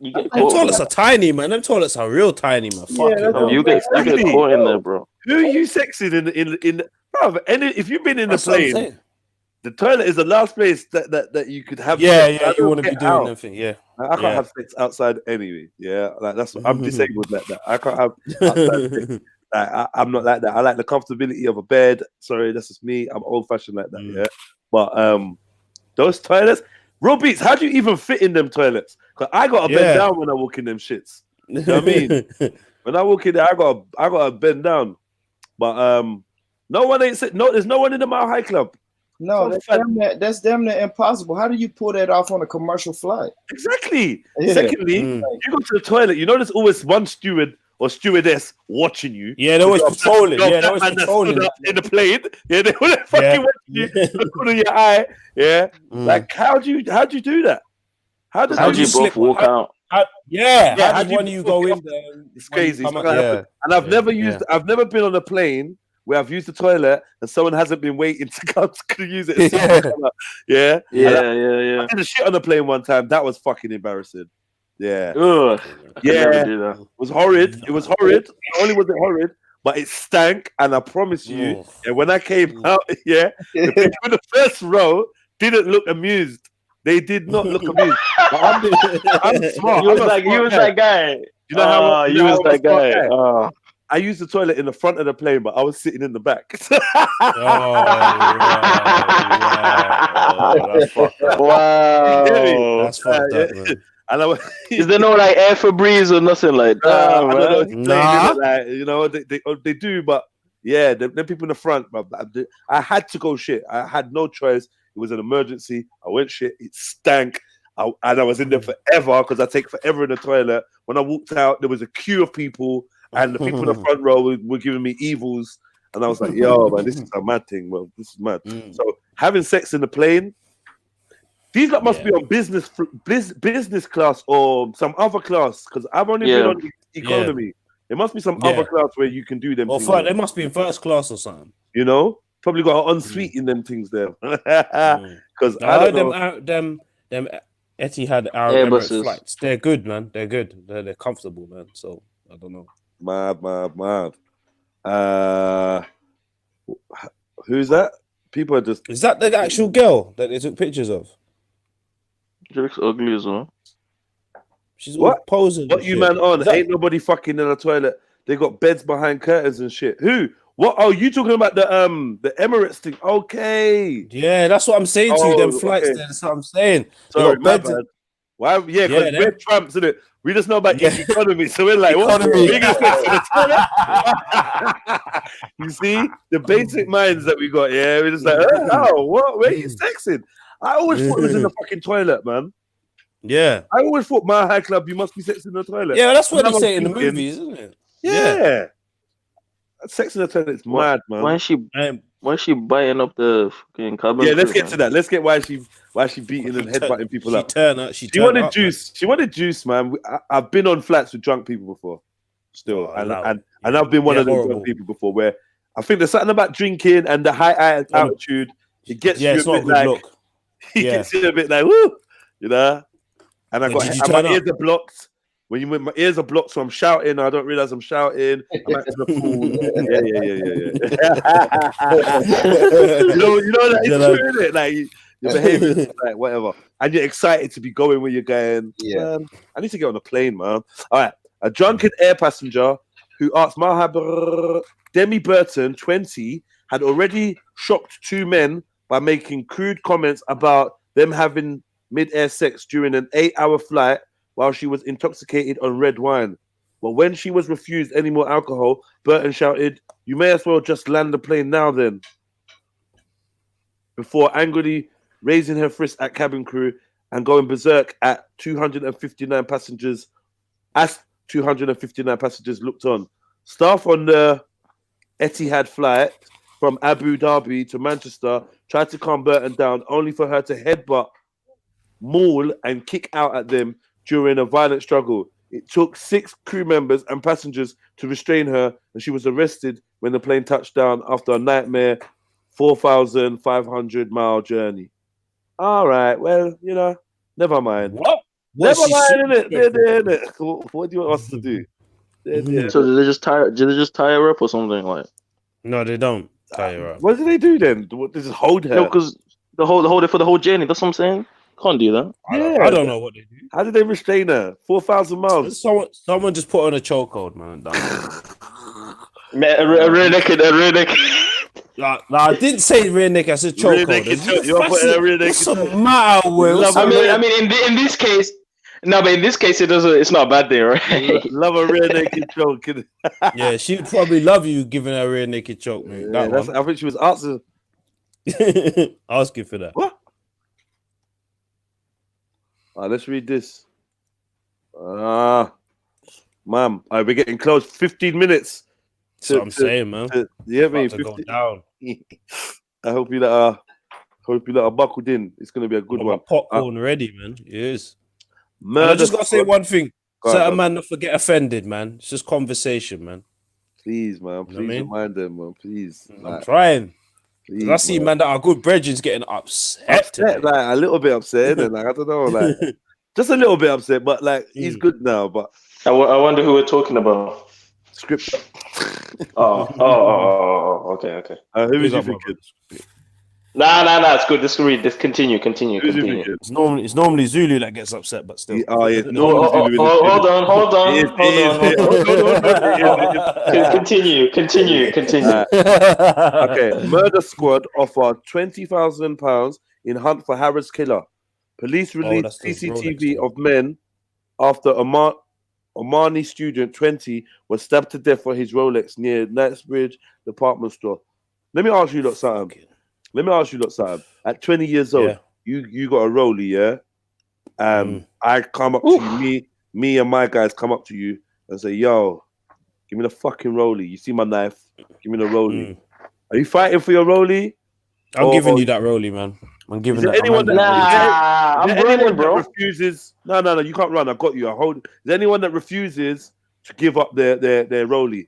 Them toilets are tiny, man. Them toilets are real tiny, man. You get caught in there, bro. Who are you sexing in bro? If you've been in the plane, the toilet is the last place that you could have. Yeah, you want to be doing anything. Yeah, I can't have sex outside anyway. Yeah, like that's I'm disabled like that. I can't have outside sex. I'm not like that. I like the comfortability of a bed. Sorry, that's just me. I'm old fashioned like that. Yeah, but those toilets, real beats. How do you even fit in them toilets? Cause I got to bend down when I walk in them shits. You know what I mean? When I walk in there, I got to bend down. But no one ain't sitting. No, there's no one in the Mile High Club. No, that's damn near impossible. How do you pull that off on a commercial flight? Exactly. Yeah. Secondly, you go to the toilet. You know, there's always one steward or stewardess watching you. Yeah, they always patrolling. Yeah, they always patrolling in the plane. Yeah, they were fucking watching you. Look in your eye. Yeah, like how'd you do that? How do you both walk out? How did one of you go in there? It's crazy. It's and I've never been on a plane where I've used the toilet and someone hasn't been waiting to come to use it. Yeah. I did a shit on the plane one time. That was fucking embarrassing. Yeah. Ugh, yeah. It was horrid. It was horrid. Not only was it horrid, but it stank. And I promise you, when I came out, the people in the first row didn't look amused. They did not look amused. I'm smart. You was that guy. You know how you was that guy. I used the toilet in the front of the plane, but I was sitting in the back. That's fucked up. Wow. That's fucked up, man. And is there no like air Febreze or nothing like that? Nah. Like, you know, they do, but yeah, the people in the front. I had to go shit. I had no choice. It was an emergency. I went shit. It stank. And I was in there forever because I take forever in the toilet. When I walked out, there was a queue of people, and the people in the front row were giving me evils. And I was like, yo, man, this is a mad thing. Well, this is mad. So having sex in the plane, these lot must be on business class or some other class, because I've only been on economy. There must be some other class where you can do them. Or they must be in first class or something. You know, probably got an ensuite in them things there. Because I heard them Etihad Emirates flights. They're good, man. They're good. They're comfortable, man. So I don't know. Mad. Who's that? People are just. Is that the actual girl that they took pictures of? She looks ugly as well. She's all posing. What you man on? Ain't nobody fucking in the toilet. They got beds behind curtains and shit. Who? What? Oh, you talking about the Emirates thing? Okay. Yeah, that's what I'm saying to you. Them flights there. That's what I'm saying. Sorry, my bad. Why? Yeah, because we're tramps, isn't it? We just know about economy, so we're like, what? You see the basic minds that we got. Yeah, we're just like, oh, what? Where are you sexing? I always thought it was in the fucking toilet, man. Yeah, I always thought my high club, you must be sexing in the toilet. Yeah, that's what they say in the movies, isn't it? Yeah. Sex in the toilet is mad, man. Why is she biting up the fucking cabin? Yeah, let's get to that. Let's get why she beating and headbutting people up. She wanted juice. Man. She wanted juice, man. I've been on flats with drunk people before, still, and I've been one of those drunk people before where I think there's something about drinking and the high altitude. It gets you a bit like. It gets you a bit like woo, you know. And my ears are blocked. When my ears are blocked, so I'm shouting. I don't realize I'm shouting. I'm back to the pool. Yeah. you know that it's true, isn't it? Like your behavior is like whatever, and you're excited to be going where you're going. Yeah, I need to get on a plane, man. All right, a drunken air passenger who asked Demi Burton, 20, had already shocked two men by making crude comments about them having mid-air sex during an 8-hour flight while she was intoxicated on red wine. But when she was refused any more alcohol, Burton shouted, "You may as well just land the plane now then," before angrily raising her fist at cabin crew and going berserk at 259 passengers as 259 passengers looked on. Staff on the Etihad flight from Abu Dhabi to Manchester tried to calm Burton down, only for her to headbutt, maul, and kick out at them during a violent struggle. It took 6 crew members and passengers to restrain her, and she was arrested when the plane touched down after a nightmare 4,500-mile journey. All right, well, you know, never mind. Never mind, innit? What do you want us to do? So did they just tie her up or something like? No, they don't tie her up. What do they do then? They just hold her? No, because the hold it for the whole journey. That's what I'm saying. Can't do that. I don't know what they do. How did they restrain her? 4,000 miles. Someone just put on a chokehold, man. A rear naked. No, I didn't say rear naked. I said chokehold. You're putting a rear naked. What's the matter with? I mean, in this case, no, but in this case, it doesn't. It's not a bad thing, right? Love a rear naked choke. Yeah, she'd probably love you giving her a rear naked choke, man. Yeah, I think she was asking for that. What? Let's read this. ma'am. We're getting close. 15 minutes. That's what I'm saying, man. Yeah, About man. to go down. I hope you that are buckled in. It's gonna be a good one. Popcorn ready, man. It is. Murder And I just gotta say one thing. Go Certain on. man not forget offended, man. It's just conversation, man. Please, man. Please You know what I mean? remind them, man. Please. I'm trying. Please, I see man that are good brethrens getting upset today. like a little bit upset, and like I don't know, like just a little bit upset, but like he's good now. But I wonder who we're talking about. Scripture. Okay. Who is you thinking? Nah. It's good. Just continue. It's normally Zulu that gets upset, but still. Yeah. Hold on. Continue. Okay. Murder squad offer £20,000 in hunt for Harris killer. Police released CCTV of men after Omani student 20 was stabbed to death for his Rolex near Knightsbridge department store. Let me ask you lot something. At 20 years old, you got a rollie, yeah? I come up to you, me and my guys come up to you and say, yo, give me the fucking rollie. You see my knife? Give me the rollie. Are you fighting for your rollie? I'm giving you that rollie, man. I'm giving that. I'm running, bro. Refuses? No, you can't run. I got you. I hold. Is there anyone that refuses to give up their rollie,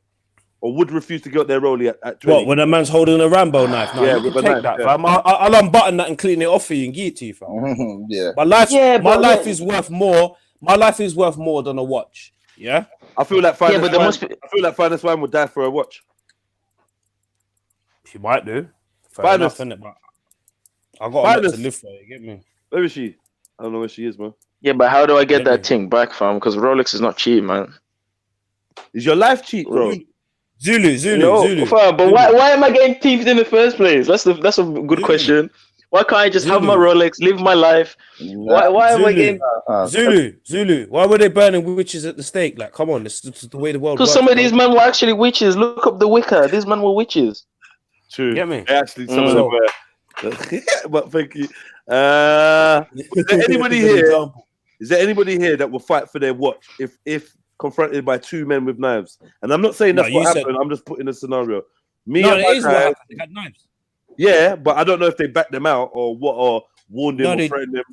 or would refuse to give up their rollie at 20? What, when a man's holding a Rambo knife? No, you can take that, fam. I'll unbutton that and clean it off for you and give it to you, fam. Yeah. My life is worth more. My life is worth more than a watch. Yeah. I feel like finest wine would die for a watch. She might do. Finest. But I got a lot to live for. You get me? Where is she? I don't know where she is, man. Yeah, but how do I get that thing back, fam? Because Rolex is not cheap, man. Is your life cheap, bro? Zulu. Fam, but why am I getting thieved in the first place? That's a good question. Why can't I just have my Rolex, live my life? Why am I getting Zulu? Why were they burning witches at the stake? Like, come on, this is the way the world works. Because some of these men were actually witches. Look up the Wicca. These men were witches. True. Get me? Actually, some of them were. But thank you. Is there anybody here? Is there anybody here that will fight for their watch if confronted by two men with knives? And I'm not saying that's what happened. I'm just putting a scenario. It is what happened. They had knives. Yeah, but I don't know if they backed them out or what, or warned them or threatened them.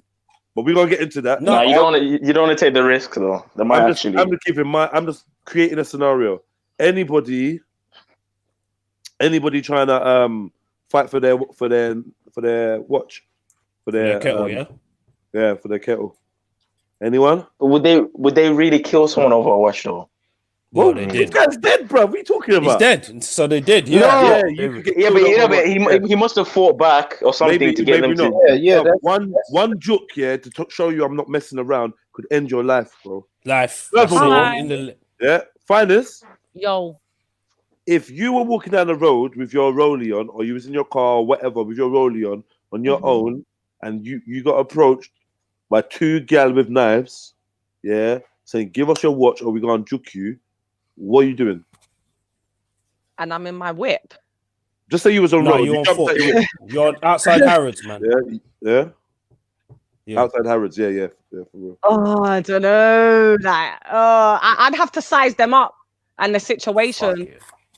But we're gonna get into that. No, you don't want to take the risk though. I'm just creating a scenario. Anybody trying to fight for their watch, for their kettle, for their kettle. Anyone? But would they really kill someone over a watch though? Well, they did. This guy's dead, bro. What are you talking about? He's dead. So they did. He must have fought back or something to get them to. One joke, to show you I'm not messing around, could end your life, bro. Finest. Yo. If you were walking down the road with your rollie on, or you was in your car or whatever with your rollie on your own, and you got approached by two gal with knives, saying, give us your watch or we're going to juke you, what are you doing? And I'm in my whip. Just say you was on road. You're outside Harrods, man. Yeah. Outside Harrods, yeah, for real. Oh, I don't know. I'd have to size them up and the situation.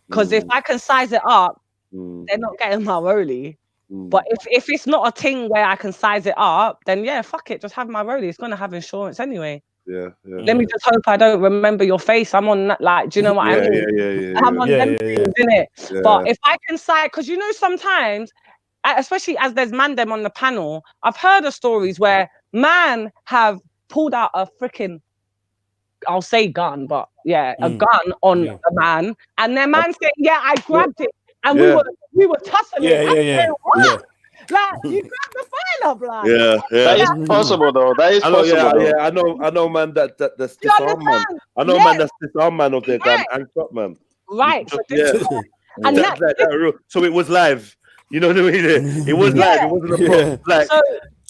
Because if I can size it up, they're not getting my rollie. But if it's not a thing where I can size it up, then fuck it, just have my rollie. It's gonna have insurance anyway. Yeah. Let me just hope I don't remember your face. I'm on that, like, do you know what I mean? Yeah. I'm on them things, innit? Yeah. But if I can size, because sometimes, especially as there's man them on the panel, I've heard of stories where man have pulled out a freaking, I'll say gun, but a gun on a man, and their man said, I grabbed it, and we were tussling. What? Like, you grabbed the file up, like. That is possible, though. That is possible. Yeah. I know, man. That's disarm man. I know, man. That's disarm man of their gun and shot man. Right. So so it was live. You know what I mean? It was live. It wasn't a prop. Like. So,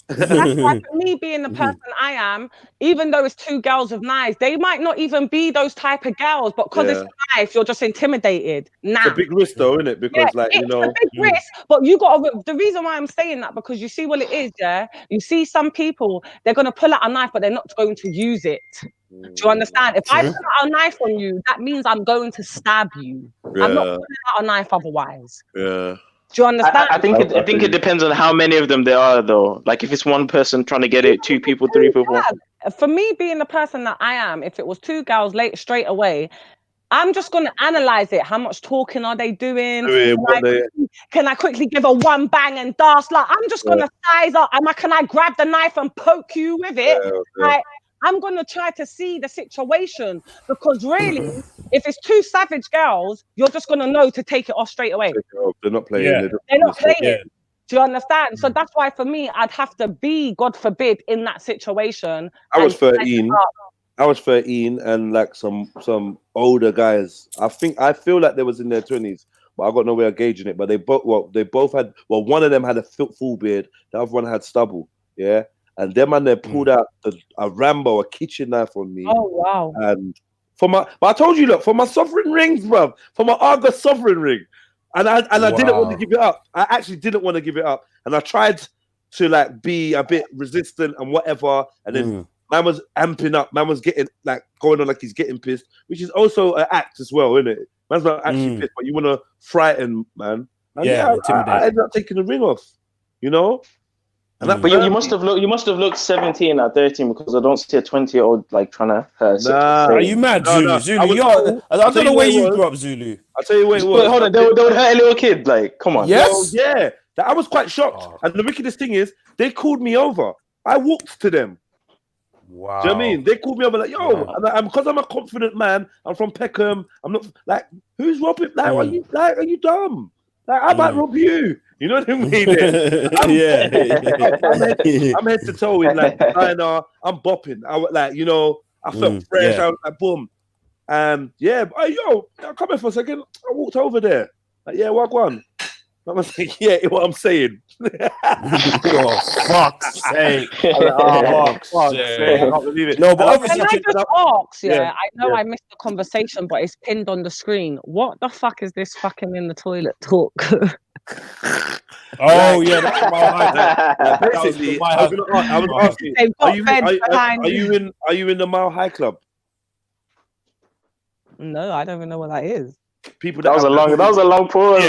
that's why for me being the person I am, even though it's two girls with knives, they might not even be those type of girls, but because it's a knife, you're just intimidated. Now, it's a big risk though, isn't it? Because it's a big risk, but you got the reason why I'm saying that, because you see what it is, you see some people, they're going to pull out a knife, but they're not going to use it. Do you understand? If I pull out a knife on you, that means I'm going to stab you. I'm not pulling out a knife otherwise. Yeah. Do you understand? I think it depends on how many of them there are, though. Like if it's one person trying to get it, 2 people, 3 people. Yeah. For me, being the person that I am, if it was 2 girls straight away, I'm just going to analyze it. How much talking are they doing? Can I quickly give a one bang and dance? Like, I'm just going to size up. Can I grab the knife and poke you with it? Like, I'm going to try to see the situation, because really, if it's 2 savage girls, you're just going to know to take it off straight away. They're not playing. They're not playing. Do you understand? So that's why for me, I'd have to be, God forbid, in that situation. I was 13. And like some older guys. I feel like they was in their 20s, but I got no way of gauging it. But they both had. Well, one of them had a full beard. The other one had stubble. Yeah. And them and they pulled out a Rambo, a kitchen knife on me. Oh wow! And but I told you, look, for my sovereign rings, bruv, for my Argus sovereign ring, and I didn't want to give it up. I actually didn't want to give it up, and I tried to like be a bit resistant and whatever, and then man was amping up. Man was getting like going on like he's getting pissed, which is also an act as well, isn't it? Man's not actually pissed, but you want to frighten man. And I ended up taking the ring off, you know. But you must have looked 17 at 13, because I don't see a 20-year-old like trying to. Are you mad, Zulu? Zulu, I don't know where you grew up, Zulu. I'll tell you where it was. Hold on, they would hurt a little kid. Like, come on. Yes. Well, yeah. I was quite shocked. And the wickedest thing is, they called me over. I walked to them. Wow. Do you know what I mean? They called me over like, yo, and because I'm a confident man. I'm from Peckham. I'm not like, who's robbing? Like, are you dumb? Like, I might rob you. You know what I mean? I'm head to toe in like designer. I'm bopping. I felt fresh. I was like, boom. And come here for a second. I walked over there. Like, what one? I'm like, what I'm saying. Oh, fuck's sake. Fuck's sake. I can't believe it. No, but obviously, can I just ask? I know I missed the conversation, but it's pinned on the screen. What the fuck is this fucking in the toilet talk? Oh yeah, that's my basically, I was asking, are you in the Mile High Club? No, I don't even know what that is. People that was a long pause.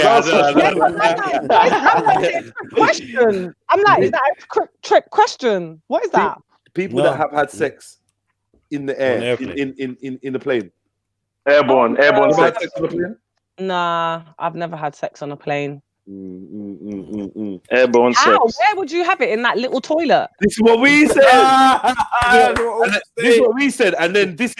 Question. I'm like, is that a trick question? What is that? People that have had sex in the air, in the plane. Airborne sex. Nah, I've never had sex on a plane. Airborne sex. Where would you have it? In that little toilet? This is what we said. This is what we said, and then this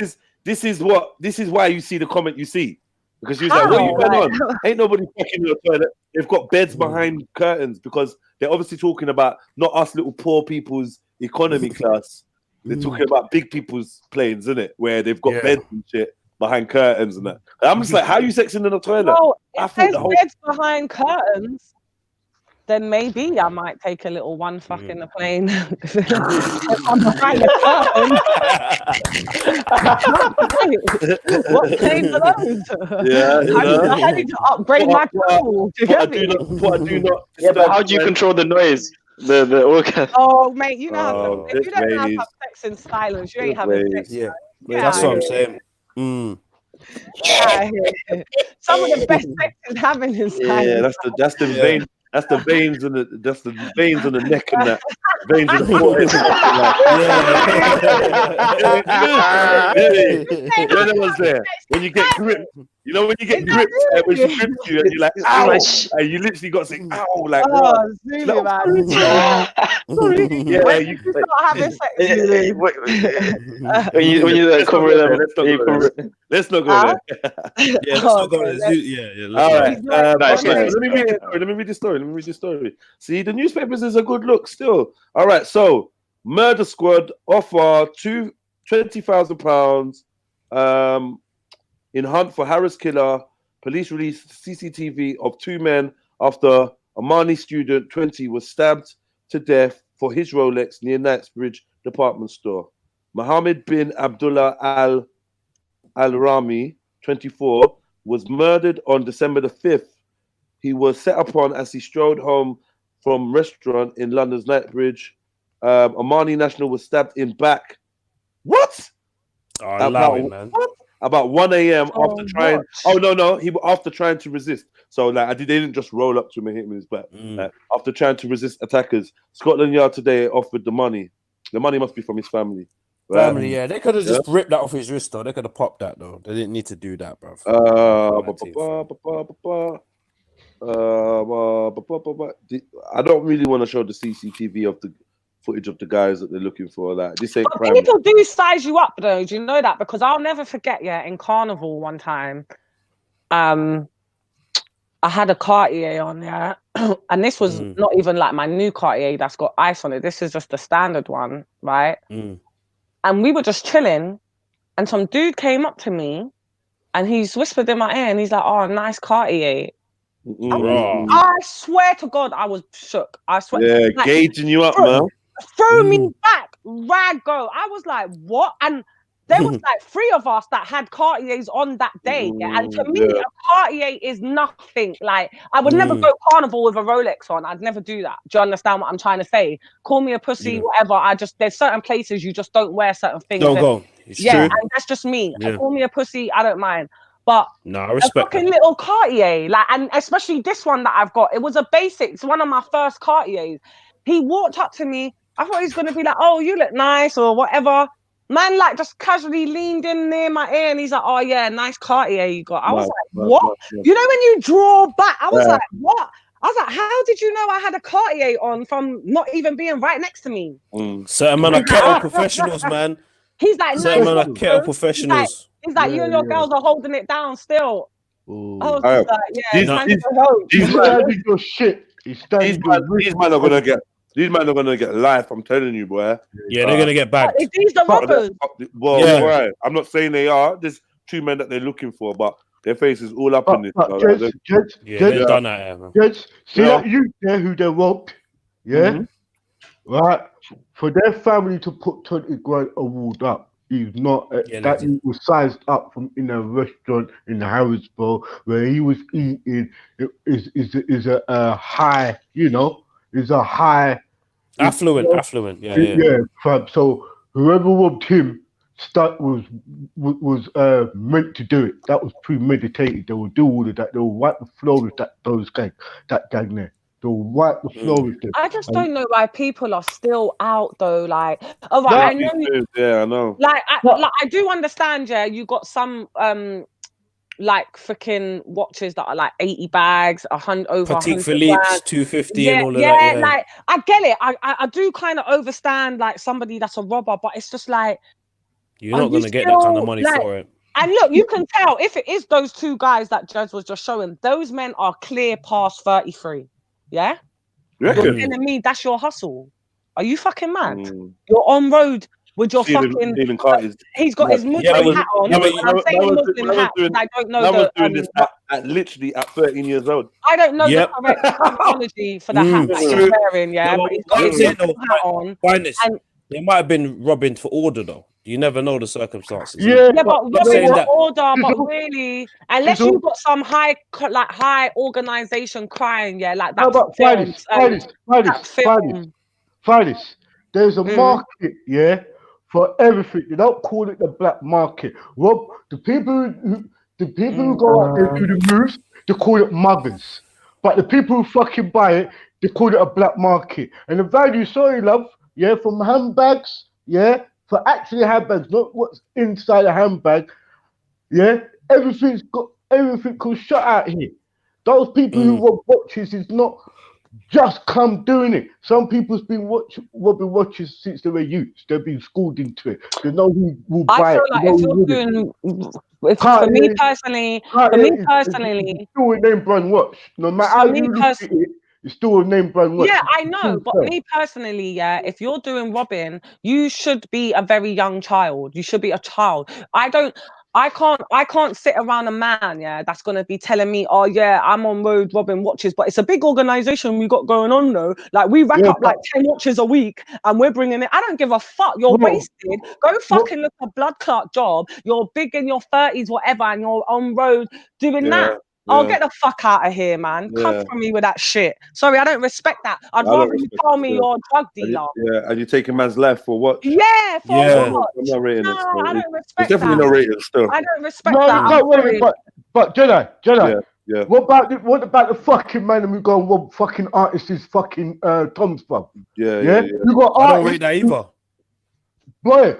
is why you see the comment you see, because you was like, "What are you going on? Ain't nobody fucking in the toilet. They've got beds behind curtains because they're obviously talking about not us little poor people's economy class. They're talking about big people's planes, isn't it? Where they've got beds and shit behind curtains and that. And I'm just like, how are you sexing in the toilet? Well, if there's beds behind curtains, then maybe I might take a little one fuck in the plane. I'm behind the curtain. What planes are those? I need to upgrade my travel. But how do you control the noise? The organ. Oh, mate, you know if you don't know how to have sex in silence, you ain't having sex. Yeah, that's what I'm saying. Some of the best sex is having in silence. Yeah, that's the vein. That's the veins on the neck and that veins on the forehead. When it was there, when you get gripped, you know when you get gripped, when she grips you and you're like, ow, and you literally got to say, ow, like, Zulu, man. Sorry. Yeah, you start having sex. When you cover them, let's not go there. Yeah, let's not go there. Yeah. All right. Nice. Let me read the story. See, the newspapers is a good look still. All right, so Murder Squad offer £20,000 in hunt for Harris killer. Police released CCTV of 2 men after Omani student 20 was stabbed to death for his Rolex near Knightsbridge department store. Mohammed bin Abdullah Al-Rami, 24, was murdered on December the 5th. He was set upon as he strolled home from restaurant in London's Knightsbridge. Omani national was stabbed in back. What? Oh, allow it, man. About 1 a.m. after trying. Oh no, he after trying to resist. So like, they didn't just roll up to him and hit him in his back. After trying to resist attackers, Scotland Yard today offered the money. The money must be from his family. Right? Family, yeah. They could have just ripped that off his wrist, though. They could have popped that, though. They didn't need to do that, bro. I don't really want to show the CCTV of the footage of the guys that they're looking for. Like, this ain't crime. People do size you up, though. Do you know that? Because I'll never forget. Yeah, in Carnival one time, I had a Cartier on, yeah, and this was not even like my new Cartier that's got ice on it. This is just the standard one, right? And we were just chilling, and some dude came up to me, and he's whispered in my ear, and he's like, "Oh, nice Cartier." I swear to God, I was shook. I swear. Yeah, like, gauging you up, man. Throw me back, rag go. I was like, what? And there was like 3 of us that had Cartiers on that day. Yeah? And to me, a Cartier is nothing. Like, I would never go Carnival with a Rolex on. I'd never do that. Do you understand what I'm trying to say? Call me a pussy, whatever. There's certain places you just don't wear certain things. Don't go. It's true. And that's just me. Call me a pussy, I don't mind. But I respect a fucking little Cartier, like, and especially this one that I've got, it was a basic. It's one of my first Cartiers. He walked up to me. I thought he was gonna be like, "Oh, you look nice" or whatever. Man, like, just casually leaned in near my ear, and he's like, "Oh yeah, nice Cartier you got." I was like, "What?" You know when you draw back? I was like, "What?" I was like, "How did you know I had a Cartier on from not even being right next to me?" Certain men are kettle professionals, man. He's like, certain men are kettle professionals. He's like, you and your girls are holding it down still. I was like, he's standing your shit. These men are gonna get. These men are gonna get life. I'm telling you, boy. Yeah, they're gonna get back. These are robbers. Well, right. I'm not saying they are. There's 2 men that they're looking for, but their face is all up in this. They've done that, man. See that youth there who they robbed? Yeah, right. For their family to put 20 grand award up. He's not that he was sized up from in a restaurant in Harrisburg where he was eating. Is a high, you know, is a high affluent. Yeah. So whoever robbed him was meant to do it. That was premeditated. They will do all of that. They will wipe the floor with that gang there. They'll wipe the floor with them. I just don't know why people are still out though. Like, all right, I know. I know. Like, I do understand. Yeah, you got some like freaking watches that are like 80 bags, 100 over. Patek Philippe's 250 and all of that. Yeah, like I get it. I do kind of understand like somebody that's a robber, but it's just like you're not gonna get that kind of money for it. And look, you can tell if it is those 2 guys that Jez was just showing. Those men are clear past 33. Yeah, you're telling me that's your hustle? Are you fucking mad? You're on road with your fucking. He's got his Muslim hat on. I'm saying Muslim hat. I don't know. Was doing this at literally at 13 years old. I don't know the correct terminology for the hat that he's wearing. Yeah, but he's got his Muslim hat on. And they might have been robbing for order though. You never know the circumstances. Yeah, but robbing for order, but really, unless you've got some high organization crime, like that. How about Fridays? There's a market, for everything. They don't call it the black market. Rob, the people who go out there do the moves, they call it muggers. But the people who fucking buy it, they call it a black market. And the value, sorry, love, from handbags, for actually handbags, not what's inside a handbag. Everything could shut out here. Those people who rob watches is not just come doing it. Some people's been robbing watches since they were youths. They've been schooled into it. They know who will buy it. I feel like if you're doing, for me personally, it's still a name brand watch. No matter how you look at it, it's still a name brand watch. Yeah, I know, but me personally, if you're doing robbing, you should be a very young child. You should be a child. I can't sit around a man, that's gonna be telling me, oh yeah, I'm on road robbing watches, but it's a big organization we got going on though. Like we rack up like 10 watches a week and we're bringing it. I don't give a fuck. You're wasted. Go fucking look a blood clot job. You're big in your 30s, whatever, and you're on road doing that. Oh, get the fuck out of here, man. Come from me with that shit. Sorry, I don't respect that. I'd rather you tell me you're a drug dealer. And you take a man's life for what? Yeah, for what? I'm not rating it. No, I don't respect it's definitely not rated still. I don't respect No, that. you can't rate it, but Jedi. Yeah. What about the fucking man who go and rob fucking artists' fucking Tom's pub? Yeah. You got I don't rate that either. Boy,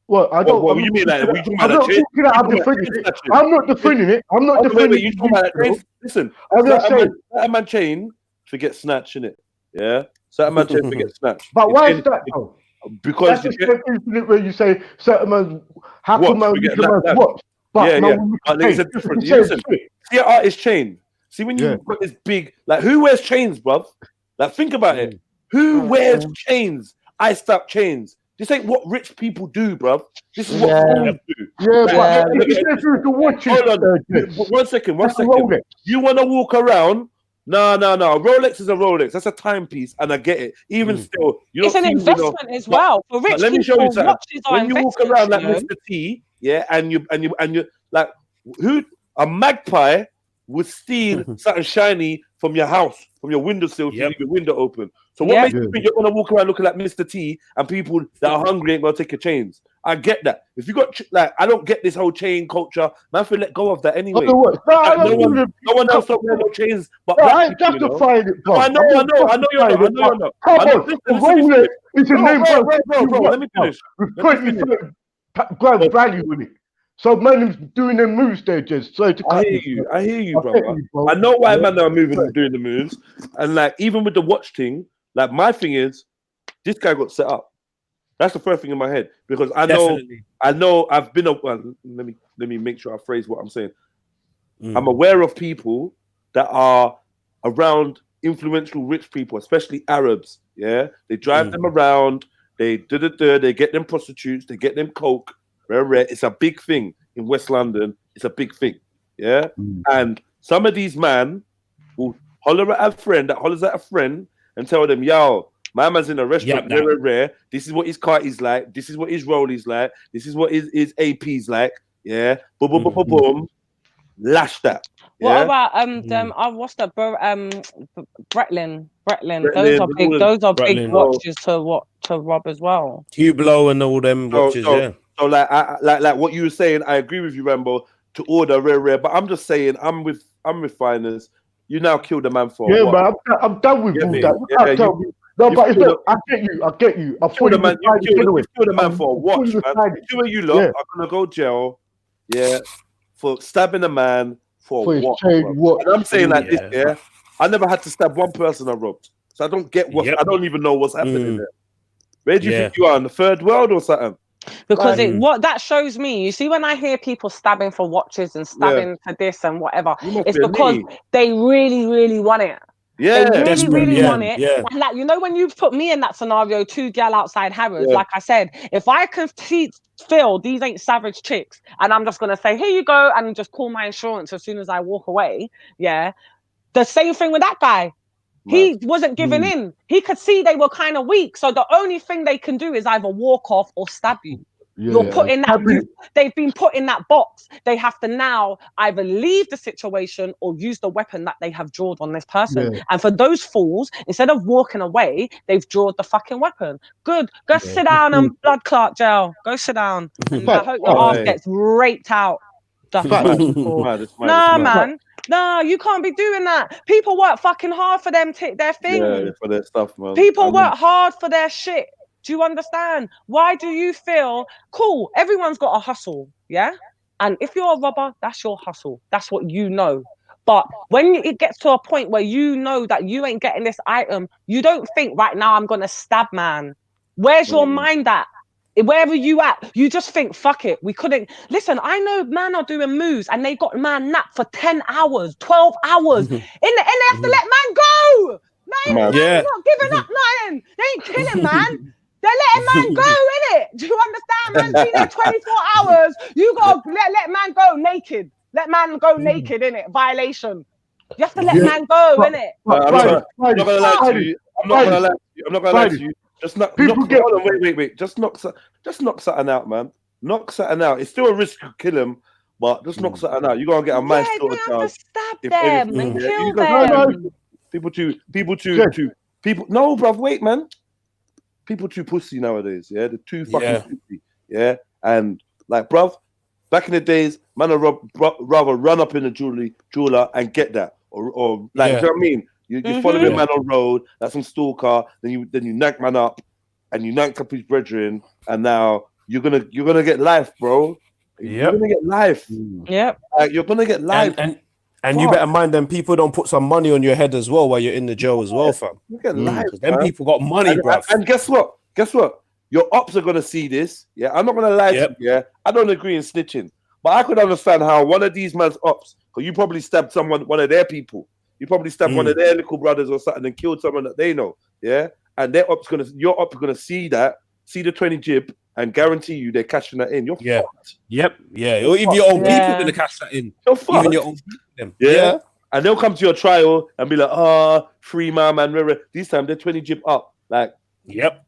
well, I don't. What you mean like? We talking I'm about not defending it. I'm not defending it. I'm not defending it. You talking about that? Listen, that man chain forget snatch in it. Yeah, certain man chain forget snatch. But why is that though? Because that's the where you say certain man. How come man we can watch? But there's a difference. Listen, see an artist chain. See when you got this big, like who wears chains, bruv? Like think about it. Who wears chains? Iced up chains. This ain't what rich people do, bruv. This is what fools do. Yeah, but hold on. One second. You want to walk around? No. Rolex is a Rolex. That's a timepiece, and I get it. Even still, it's an investment as well for rich people. Let me show you something. When you walk around like Mr. T, and you like who a magpie would steal something shiny from your house, from your windowsill, to leave your window open. So what makes you think you're gonna walk around looking like Mr. T and people that are hungry ain't gonna take your chains? I get that. If you got I don't get this whole chain culture. Man, for let go of that anyway. No one else don't wear no chains. But I ain't justifying it, bro. I know you're not. Rolex is a name, bro. Let me finish. With 20 grand value in it. So man doing them moves there, just so to I hear you, bro. I know why man are moving and doing the moves, and like even with the watch thing, like my thing is, this guy got set up. That's the first thing in my head because I know I've been. Let me make sure I phrase what I'm saying. I'm aware of people that are around influential rich people, especially Arabs. Yeah, they drive them around. They get them prostitutes. They get them coke. Rare. It's a big thing in West London. It's a big thing, yeah. And some of these man will holler at a friend that hollers at a friend and tell them, "Yo, my man's in a restaurant. Rare. This is what his car is like. This is what his roll is like. This is what his AP's like. Yeah, boom. Lash that. What about what's that? Bretlin. Those are big watches to rob as well. Hublot and all them watches, So like what you were saying, I agree with you, Rambo, to order rare. But I'm just saying, I'm with finers. You now killed a man for what? Man, I'm done with all that. I get you. I killed a man. You killed a man for a watch, man. Two of you lot are gonna go jail, for stabbing a man for what? And I'm saying like this, I never had to stab one person I robbed, so I don't get what. I don't even know what's happening there. Where do you think you are, in the third world or something? Because what that shows me, you see, when I hear people stabbing for watches and stabbing for this and whatever, it's because they really, really want it. Yeah, they really want it. Yeah. And like, you know, when you put me in that scenario, two gal outside Harrods, like I said, if I can feel these ain't savage chicks, and I'm just gonna say, here you go, and just call my insurance as soon as I walk away. Yeah, the same thing with that guy. He wasn't giving in. He could see they were kind of weak. So the only thing they can do is either walk off or stab you. You're put in that. They've been put in that box. They have to now either leave the situation or use the weapon that they have drawn on this person. And for those fools, instead of walking away, they've drawn the fucking weapon. Good. Go sit down and blood clot jail. Go sit down. And I hope your ass gets raped out. Nah, man. No, you can't be doing that. People work fucking hard for their thing. Yeah, for their stuff, man. People work hard for their shit. Do you understand? Why do you feel cool? Everyone's got a hustle, yeah? And if you're a robber, that's your hustle. That's what you know. But when it gets to a point where you know that you ain't getting this item, you don't think right now I'm gonna stab man. Where's your mind at? Wherever you at, you just think, fuck it. We couldn't listen. I know man are doing moves and they got man napped for 10 hours, 12 hours. And they have to let man go. Man, not giving up nothing. They ain't killing man. They're letting man go, innit? Do you understand? Man's been there 24 hours. You gotta let man go naked. Let man go naked, innit? Violation. You have to let man go, innit? I'm not gonna lie to you. I'm not gonna lie to you. Just knock. Wait. Just knock something out, man. Knock something out. It's still a risk to kill him, but just knock something out. You're gonna get a man sort of charge. Stab them and kill them. People. No, bruv, wait, man. People too pussy nowadays. Yeah, they're too fucking pussy. Yeah, and like, bruv, back in the days, man, I'd rather run up in a jeweler and get that, or like, do you know what I mean? You follow a man on road, that's some stalker, then you nag man up, and you nanked up his brethren, and now you're gonna get life, bro. You're gonna get life. Yep. You're gonna get life. And you better mind them people don't put some money on your head as well while you're in the jail as well, fam. You get life. Them people got money, bruv. And guess what? Your ops are gonna see this. Yeah, I'm not gonna lie to you. Yeah, I don't agree in snitching, but I could understand how one of these man's ops, because you probably stabbed one of their people. You probably stabbed one of their little brothers or something and killed someone that they know. Yeah, and your ops gonna see that, see the 20 jib, and guarantee you they're cashing that in. You're fucked. Yep. Yeah. Or even your own people gonna cash that in. You're fucked. Even your own people. Yeah. And they'll come to your trial and be like, free my man. This time they're 20 jib up. Like,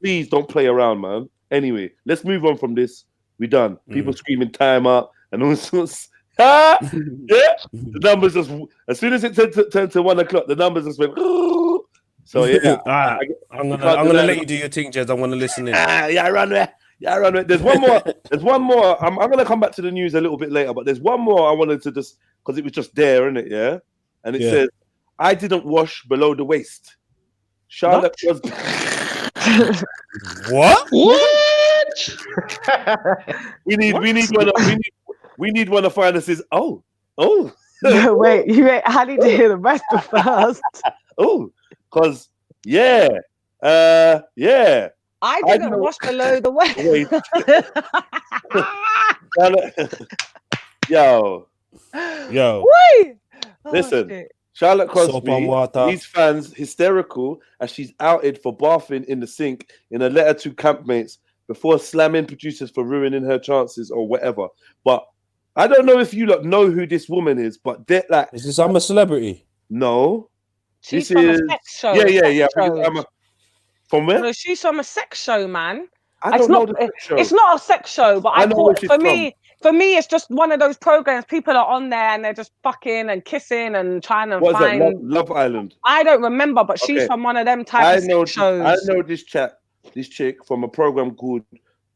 please don't play around, man. Anyway, let's move on from this. We done. People screaming time up and all sorts. The numbers just, as soon as it turned to 1 o'clock, the numbers just went. So yeah. I'm gonna let you do your thing, Jez. I want to listen in. I run there. There's one more. I'm gonna come back to the news a little bit later, but there's one more I wanted to just, because it was just there, isn't it? Yeah. And it says, I didn't wash below the waist. Charlotte was. What? we need one to find us. Oh. Wait, how did you hear the rest of first? Because I didn't wash below the waist. Yo. Wait. Listen, Charlotte Crosby, these fans hysterical as she's outed for bathing in the sink in a letter to campmates before slamming producers for ruining her chances or whatever. But I don't know if you lot know who this woman is, but they're like, is this I'm a celebrity? No. She's from a sex show. Yeah. From where? No, she's from a sex show, man. I don't know the sex show. It's not a sex show, but I thought for me, it's just one of those programs. People are on there and they're just fucking and kissing and trying to find. What is that? Love Island. I don't remember, but she's from one of them type of sex shows. I know this chick from a program called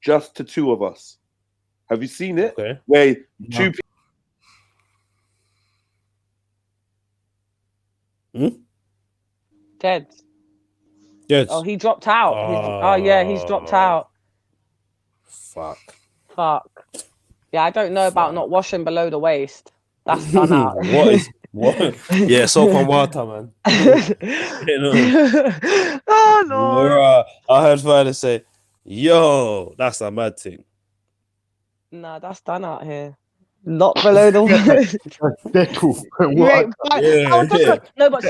Just the Two of Us. Have you seen it? Okay. Where two people. Dead. Yes. Oh, he dropped out. He's dropped out. Fuck. Yeah, I don't know about not washing below the waist. That's done out. What? Yeah, soap and water, man. Oh no. I heard Father say, yo, that's a mad thing. Nah, that's done out here. Not below the waist. No, but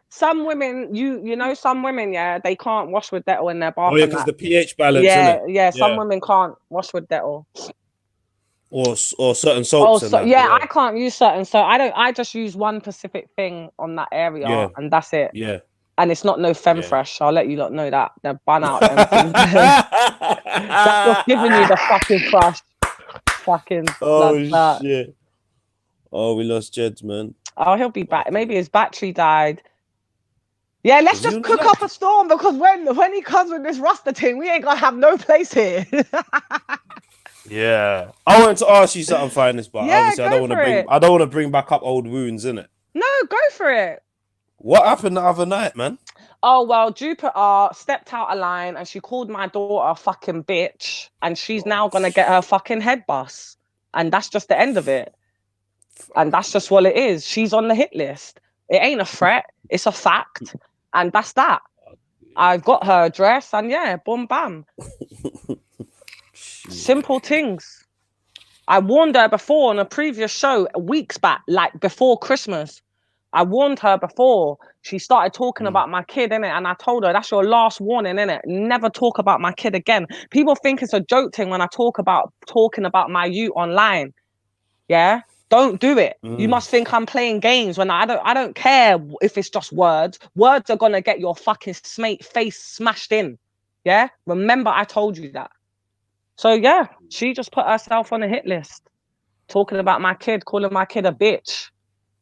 some women, you know, some women, they can't wash with Dettol in their bath. Oh yeah, because the pH balance. Yeah, some women can't wash with Dettol. Or certain soaps. I can't use certain. So I just use one specific thing on that area, and that's it. Yeah. And it's not no femme fresh. I'll let you lot know that. They're bun out. That's what's giving you the fucking crush. Fucking shit. Oh, we lost Jeds, man. Oh, he'll be back. Maybe his battery died. Yeah, let's just cook up a storm, because when he comes with this Rasta thing, we ain't gonna have no place here. Yeah, I wanted to ask you something, Finest, but obviously I don't want to bring back up old wounds, innit? No, go for it. What happened the other night, man? Oh, well, Jupiter stepped out of line and she called my daughter a fucking bitch, and she's now gonna get her fucking head bust, and that's just the end of it. And that's just what it is. She's on the hit list. It ain't a threat, it's a fact, and that's that. I've got her address, and boom, bam. Simple things. I warned her before on a previous show weeks back, like before Christmas. I warned her before she started talking about my kid, innit? And I told her, that's your last warning, innit? Never talk about my kid again. People think it's a joke thing when I talking about my youth online. Yeah? Don't do it. You must think I'm playing games when I don't care if it's just words. Words are gonna get your fucking face smashed in. Yeah? Remember I told you that. So she just put herself on a hit list. talking about my kid, calling my kid a bitch.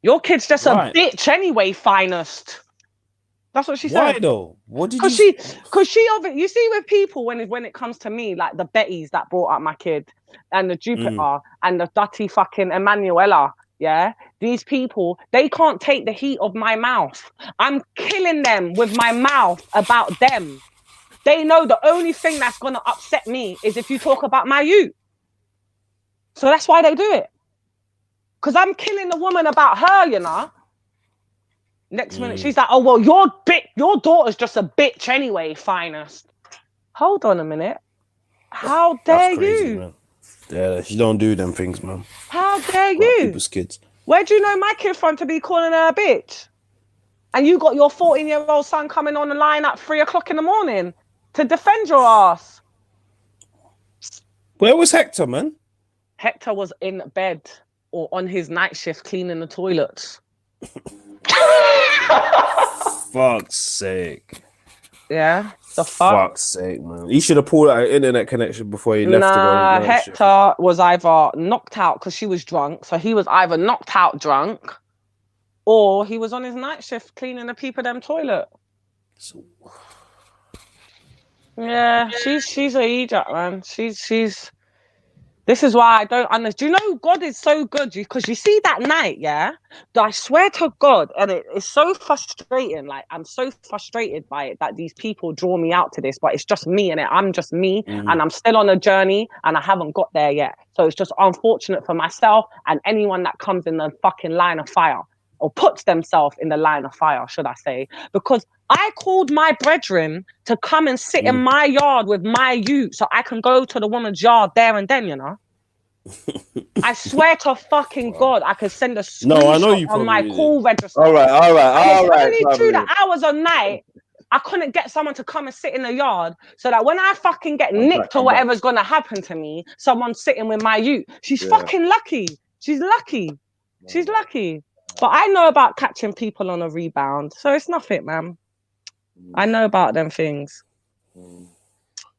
Your kid's just a bitch anyway, finest. That's what she said. Why though? What did you? Because she you see with people when it comes to me, like the Bettys that brought up my kid, and the Jupiter and the dirty fucking Emanuela. Yeah, these people, they can't take the heat of my mouth. I'm killing them with my mouth about them. They know the only thing that's gonna upset me is if you talk about my youth. So that's why they do it. Because I'm killing the woman about her, you know. Next minute, she's like, oh, well, your daughter's just a bitch anyway, finest. Hold on a minute. How dare you? Man. Yeah, you don't do them things, man. How dare you? People's kids. Where do you know my kid from to be calling her a bitch? And you got your 14-year-old son coming on the line at 3 o'clock in the morning to defend your ass. Where was Hector, man? Hector was in bed or on his night shift cleaning the toilets. Fuck's sake. Yeah, the fuck. Fuck's sake, man. He should have pulled out an internet connection before he left. Nah, Hector was either knocked out because she was drunk. So he was either knocked out drunk or he was on his night shift cleaning the people them toilet. Yeah, she's a idiot, man. She's this is why I don't understand. Do you know God is so good? Because you see that night, yeah? I swear to God, and it's so frustrating. Like, I'm so frustrated by it that these people draw me out to this, but it's just me, innit? I'm just me, and I'm still on a journey, and I haven't got there yet. So it's just unfortunate for myself and anyone that comes in the fucking line of fire, or puts themselves in the line of fire, should I say. Because I called my brethren to come and sit in my yard with my youth so I can go to the woman's yard there and then, you know? I swear to fucking God, I could send a screenshot on my call register. All right. It's only true that hours of night, I couldn't get someone to come and sit in the yard so that when I fucking get nicked or whatever's going to happen to me, someone's sitting with my youth. She's fucking lucky. She's lucky. She's lucky. But I know about catching people on a rebound. So it's nothing, man. I know about them things. Well,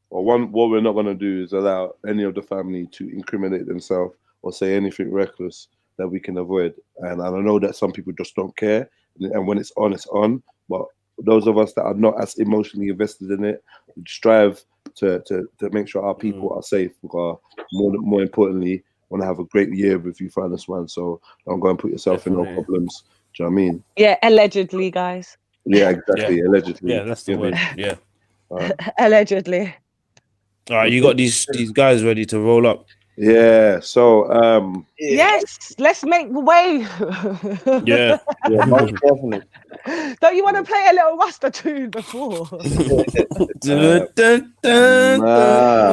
what we're not going to do is allow any of the family to incriminate themselves or say anything reckless that we can avoid. And I know that some people just don't care. And when it's on, it's on. But those of us that are not as emotionally invested in it, strive to make sure our people are safe. Because more importantly, want to have a great year with you, finest man. So don't go and put yourself in no problems. Do you know what I mean? Yeah, allegedly, guys. Yeah, exactly. Yeah. Allegedly. Yeah, that's the word. Yeah. Allegedly. All right, you got these guys ready to roll up. Yeah. So yes, let's make way. Yeah, most definitely. Don't you want to play a little Rasta tune before? Nah,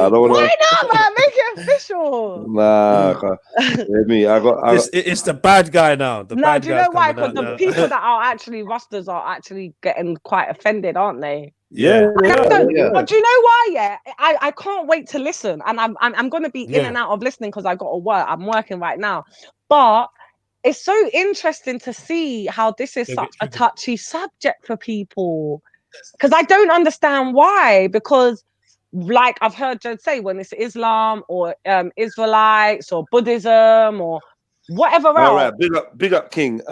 I don't want to. Why not, man? Make it official. Nah, me. It's the bad guy now. The bad do you guy's know why? coming Because out the now. people that are actually Rastas are actually getting quite offended, aren't they? Yeah. But do you know why? Yeah, I can't wait to listen, and I'm going to be in and out of listening because I got to work. I'm working right now, but it's so interesting to see how this is such a touchy subject for people, because I don't understand why. Because, like I've heard Jed say, when it's Islam or Israelites or Buddhism or whatever else. All right, big up, King.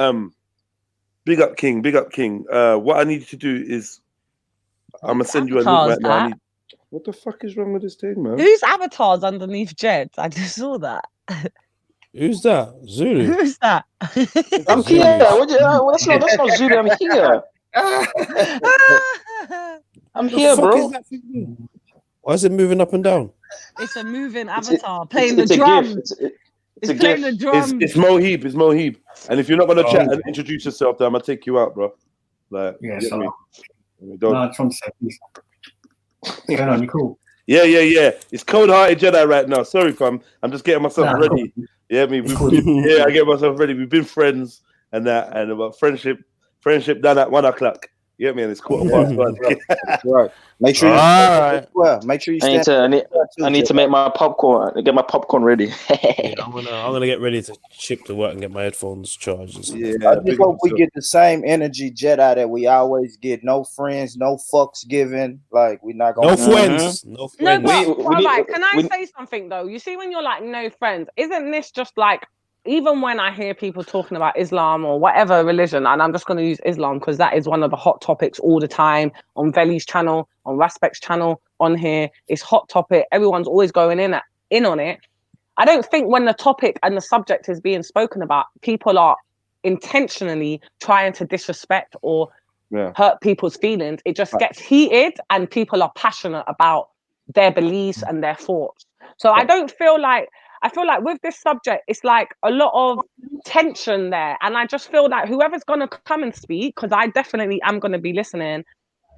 Big up, King. What I need you to do is, I'm gonna send you a link right now. What the fuck is wrong with this thing, man? Whose avatar's underneath Jed? I just saw that. Who's that? Zulu. Who's that? I'm here. That's not Zulu. I'm here. I'm here, bro. Why is it moving up and down? It's a moving avatar playing the drums. It's playing the drums. It's Mohib. It's Mohib. And if you're not gonna chat and introduce yourself, then I'm gonna take you out, bro. Like, yeah, get me. No, I just want to say peace. What's going on? You cool? Yeah. It's cold-hearted Jedi right now. Sorry, fam. I'm just getting myself ready. Cool. Yeah, I get myself ready. We've been friends and that, and about friendship done at 1 o'clock. Yeah, man, it's 1:15. That's right. Make sure you well. Make sure you stand. I need to make my popcorn. Get my popcorn ready. Yeah, I'm gonna get ready to ship to work and get my headphones charged. And stuff. Yeah, I just hope we get the same energy Jedi that we always get. No friends, no fucks given. Like we're not gonna no friends. No friends. No, but all right. Can I say something though? You see, when you're like no friends, isn't this just like? Even when I hear people talking about Islam or whatever religion, and I'm just going to use Islam because that is one of the hot topics all the time on Veli's channel, on Raspek's channel, on here. It's hot topic. Everyone's always going in on it. I don't think when the topic and the subject is being spoken about, people are intentionally trying to disrespect or hurt people's feelings. It just gets heated and people are passionate about their beliefs and their thoughts. So I don't feel like, I feel like with this subject, it's like a lot of tension there. And I just feel like whoever's going to come and speak, because I definitely am going to be listening,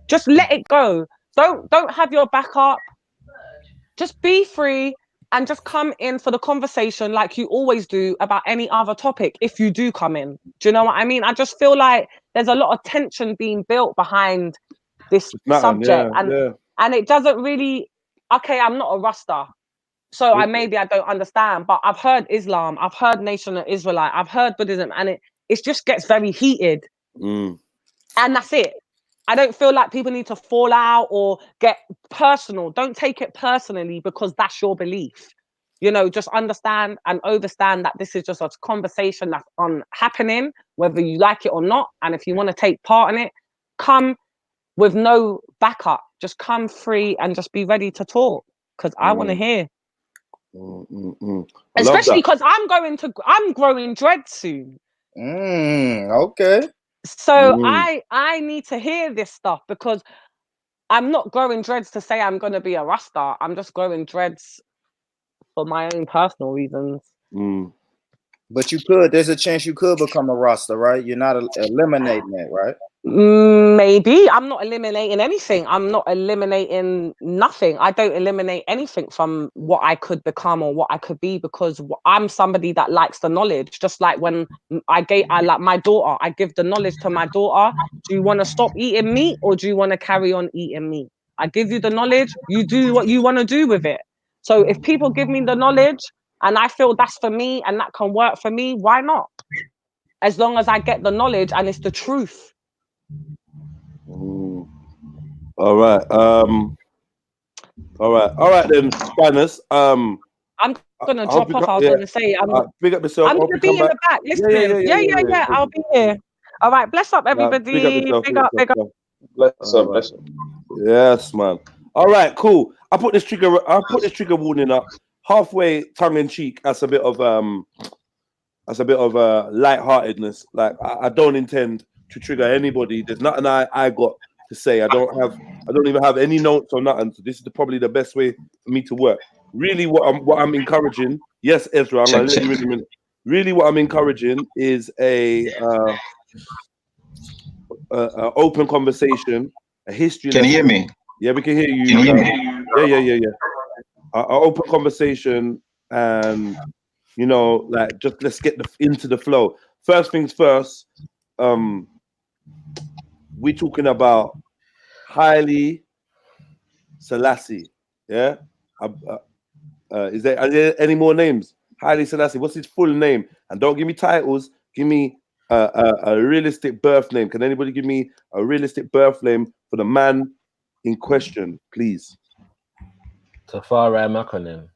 just let it go. Don't have your back up. Just be free and just come in for the conversation like you always do about any other topic if you do come in. Do you know what I mean? I just feel like there's a lot of tension being built behind this subject. And it doesn't really, okay, I'm not a Rasta. So I don't understand, but I've heard Islam, I've heard Nation of Israelite, I've heard Buddhism, and it just gets very heated. And that's it. I don't feel like people need to fall out or get personal. Don't take it personally because that's your belief. You know, just understand and understand that this is just a conversation that's happening, whether you like it or not. And if you want to take part in it, come with no backup. Just come free and just be ready to talk because I want to hear. Especially because I'm growing dread soon. Okay. So I need to hear this stuff because I'm not growing dreads to say I'm going to be a Rasta. I'm just growing dreads for my own personal reasons. But there's a chance you could become a Rasta, right? You're not eliminating that, right? Maybe. I'm not eliminating anything. I'm not eliminating nothing. I don't eliminate anything from what I could become or what I could be because I'm somebody that likes the knowledge. Just like when I like my daughter, I give the knowledge to my daughter. Do you want to stop eating meat or do you want to carry on eating meat? I give you the knowledge. You do what you want to do with it. So if people give me the knowledge and I feel that's for me and that can work for me, why not? As long as I get the knowledge and it's the truth. All right. All right then, Spanners. I'm gonna drop off. I was gonna say big up yourself. I'm gonna be in the back listening. Yeah. I'll be here. All right, bless up everybody. Big up. Bless up. Yes, man. All right, cool. I put this trigger warning up halfway, tongue in cheek, as a bit of lightheartedness. Like I don't intend to trigger anybody. There's nothing I got to say. I don't even have any notes or nothing. So this is probably the best way for me to work. Really, what I'm encouraging. Yes, Ezra, I'm gonna let you in a minute. Really, what I'm encouraging is a open conversation, a history. Can you hear me? Yeah, we can hear you. Can you hear me? Yeah. An open conversation, and like just let's get into the flow. First things first. We're talking about Haile Selassie. Yeah. Are there any more names? Haile Selassie. What's his full name? And don't give me titles. Give me a realistic birth name. Can anybody give me a realistic birth name for the man in question, please? Tafari Makonnen.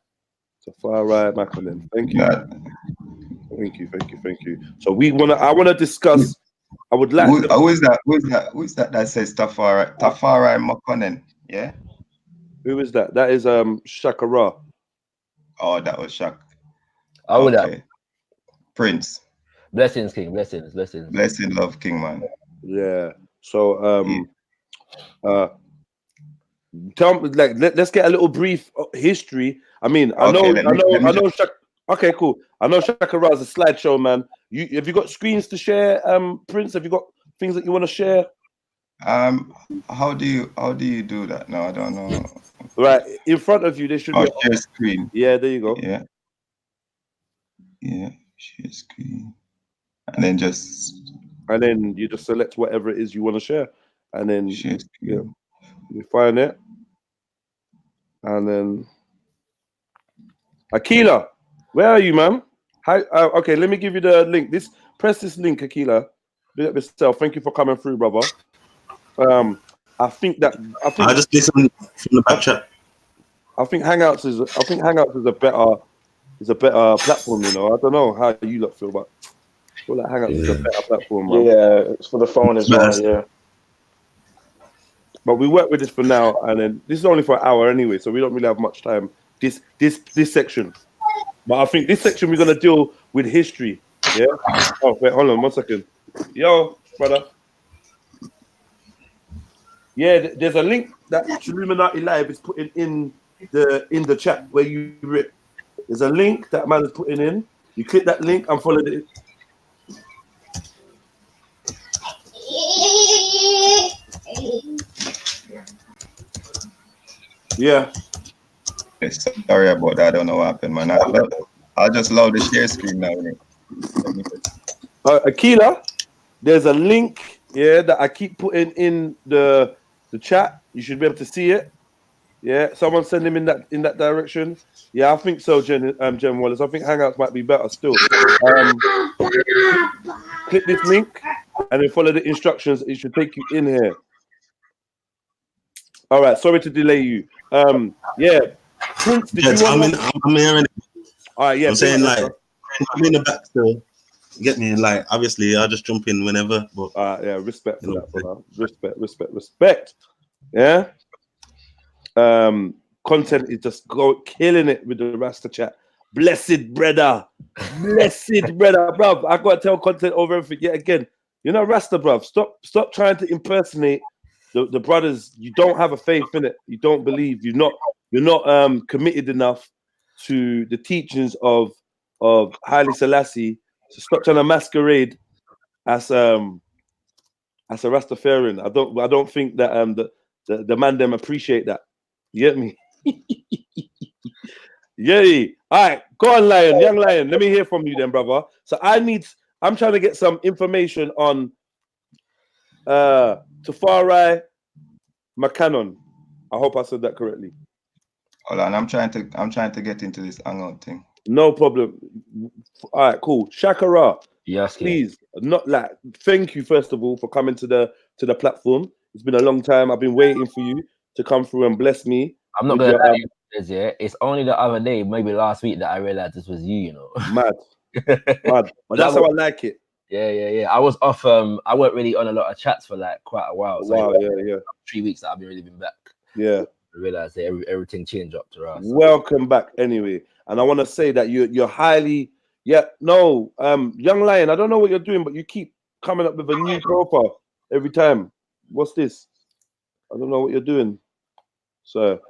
Tafari Makonnen. Thank you. So I wanna discuss. I would like. Who is that that says Tafari Makonnen? Yeah. Who is that? That is Shakara. Oh, that was Shak. Oh, that Prince. Blessings, King. Blessings. Blessing, love, King, man. Yeah. So tell me, like, let's get a little brief history. I mean, I know. Okay, cool. I know Shakara is a slideshow, man. Have you got screens to share, Prince? Have you got things that you want to share? How do you do that? No, I don't know. Right in front of you, there should be share screen. Yeah, there you go. Yeah, share screen, and then you just select whatever it is you want to share. and then you find it, and then Akila, where are you, man? Hi. Okay, let me give you the link. Press this link, Akila. Big up yourself. Thank you for coming through, brother. I think I just listen from the back chat. I think Hangouts is a better platform. You know, I don't know how you lot feel, but I feel like Hangouts is a better platform, man. Yeah, it's for the phone as well. Yeah. But we work with this for now, and then this is only for an hour anyway, so we don't really have much time. This section, but I think this section we're gonna deal with history. Yeah. Oh wait, hold on 1 second. Yo, brother. Yeah, there's a link that Illuminati Live is putting in the chat where you rip. There's a link that man is putting in. You click that link and follow it. Yeah. Sorry about that. I don't know what happened, man. I'll just load the share screen now. Akila, there's a link, that I keep putting in the chat. You should be able to see it. Yeah, someone send him in that direction. Yeah, I think so, Jen Wallace. I think Hangouts might be better still. Click this link and then follow the instructions. It should take you in here. All right, sorry to delay you. Yeah, Prince, did you want I'm here. All right, yeah. I'm saying like, I'm in the back still. Get me like, obviously, I'll just jump in whenever. But yeah, respect for that, brother. Respect. Yeah. Content is just killing it with the Rasta chat. Blessed brother, bruv. I gotta tell content over everything yet again. You know, Rasta, bruv. Stop trying to impersonate the brothers. You don't have a faith in it. You don't believe. You're not committed enough to the teachings of Haile Selassie. So stop trying to masquerade as a Rastafarian. I don't think that the man them appreciate that. You get me? Yeah. All right, go on, Lion, young Lion. Let me hear from you then, brother. So I'm trying to get some information on Tafari McCannon. I hope I said that correctly. Hold on, I'm trying to get into this hangout thing. No problem. All right, cool. Shakara, yes, please. Thank you first of all for coming to the platform. It's been a long time. I've been waiting for you to come through and bless me. I'm not gonna lie, it's only the other day, maybe last week, that I realized this was you. You know, mad. But that's how I like it. Yeah. I was off. I weren't really on a lot of chats for like quite a while. So yeah. 3 weeks that I've really been back. Yeah. I realized that everything changed up to us. Welcome back anyway. And I want to say that you're highly, young Lion, I don't know what you're doing, but you keep coming up with a new profile every time. What's this? I don't know what you're doing. So,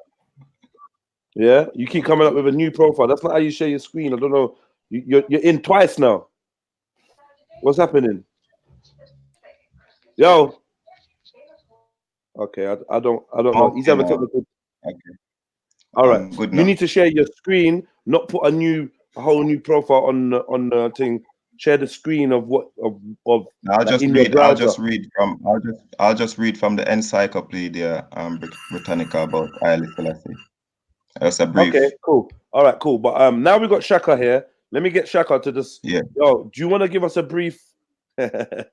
yeah, you keep coming up with a new profile. That's not how you share your screen. I don't know. You're in twice now. What's happening? Yo. Okay, I don't know. He's having technical. Okay. All right. Good you need to share your screen, not put a whole new profile on the thing. Share the screen of what of. I'll just read from the Encyclopedia Britannica about Haile Selassie. That's a brief. Okay, cool. All right, cool. But now we've got Shaka here. Let me get Shaka to this. Yeah. Yo, do you want to give us a brief? I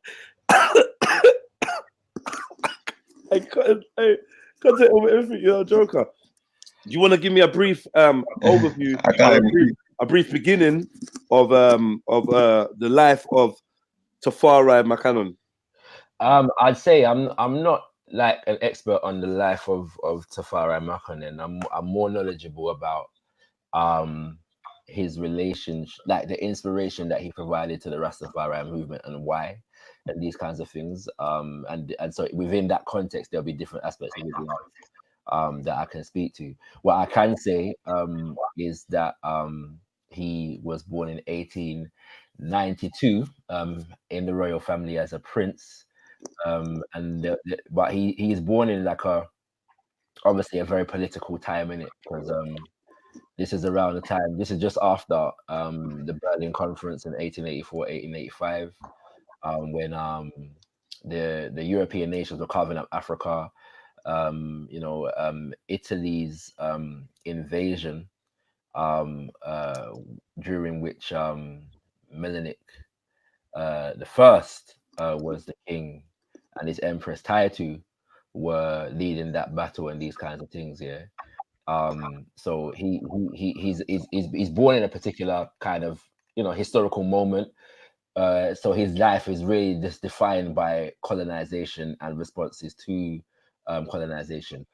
can't take over everything. You're a joker. Do you want to give me a brief overview, a brief beginning of the life of Tafari McCannon? I'd say I'm not like an expert on the life of Tafari McCannon. I'm more knowledgeable about his relationship, like the inspiration that he provided to the Rastafarian movement and why, and these kinds of things. And so within that context, there'll be different aspects of his life that I can speak to. What I can say is that he was born in 1892 in the royal family as a prince, but he is born in like obviously a very political time in it, because this is around the time. This is just after the Berlin Conference in 1884, 1885, when the European nations were carving up Africa. Italy's invasion, during which Menelik the first was the king, and his empress Taitu were leading that battle and these kinds of things. Yeah. So he's born in a particular kind of historical moment. So his life is really just defined by colonization and responses to colonization.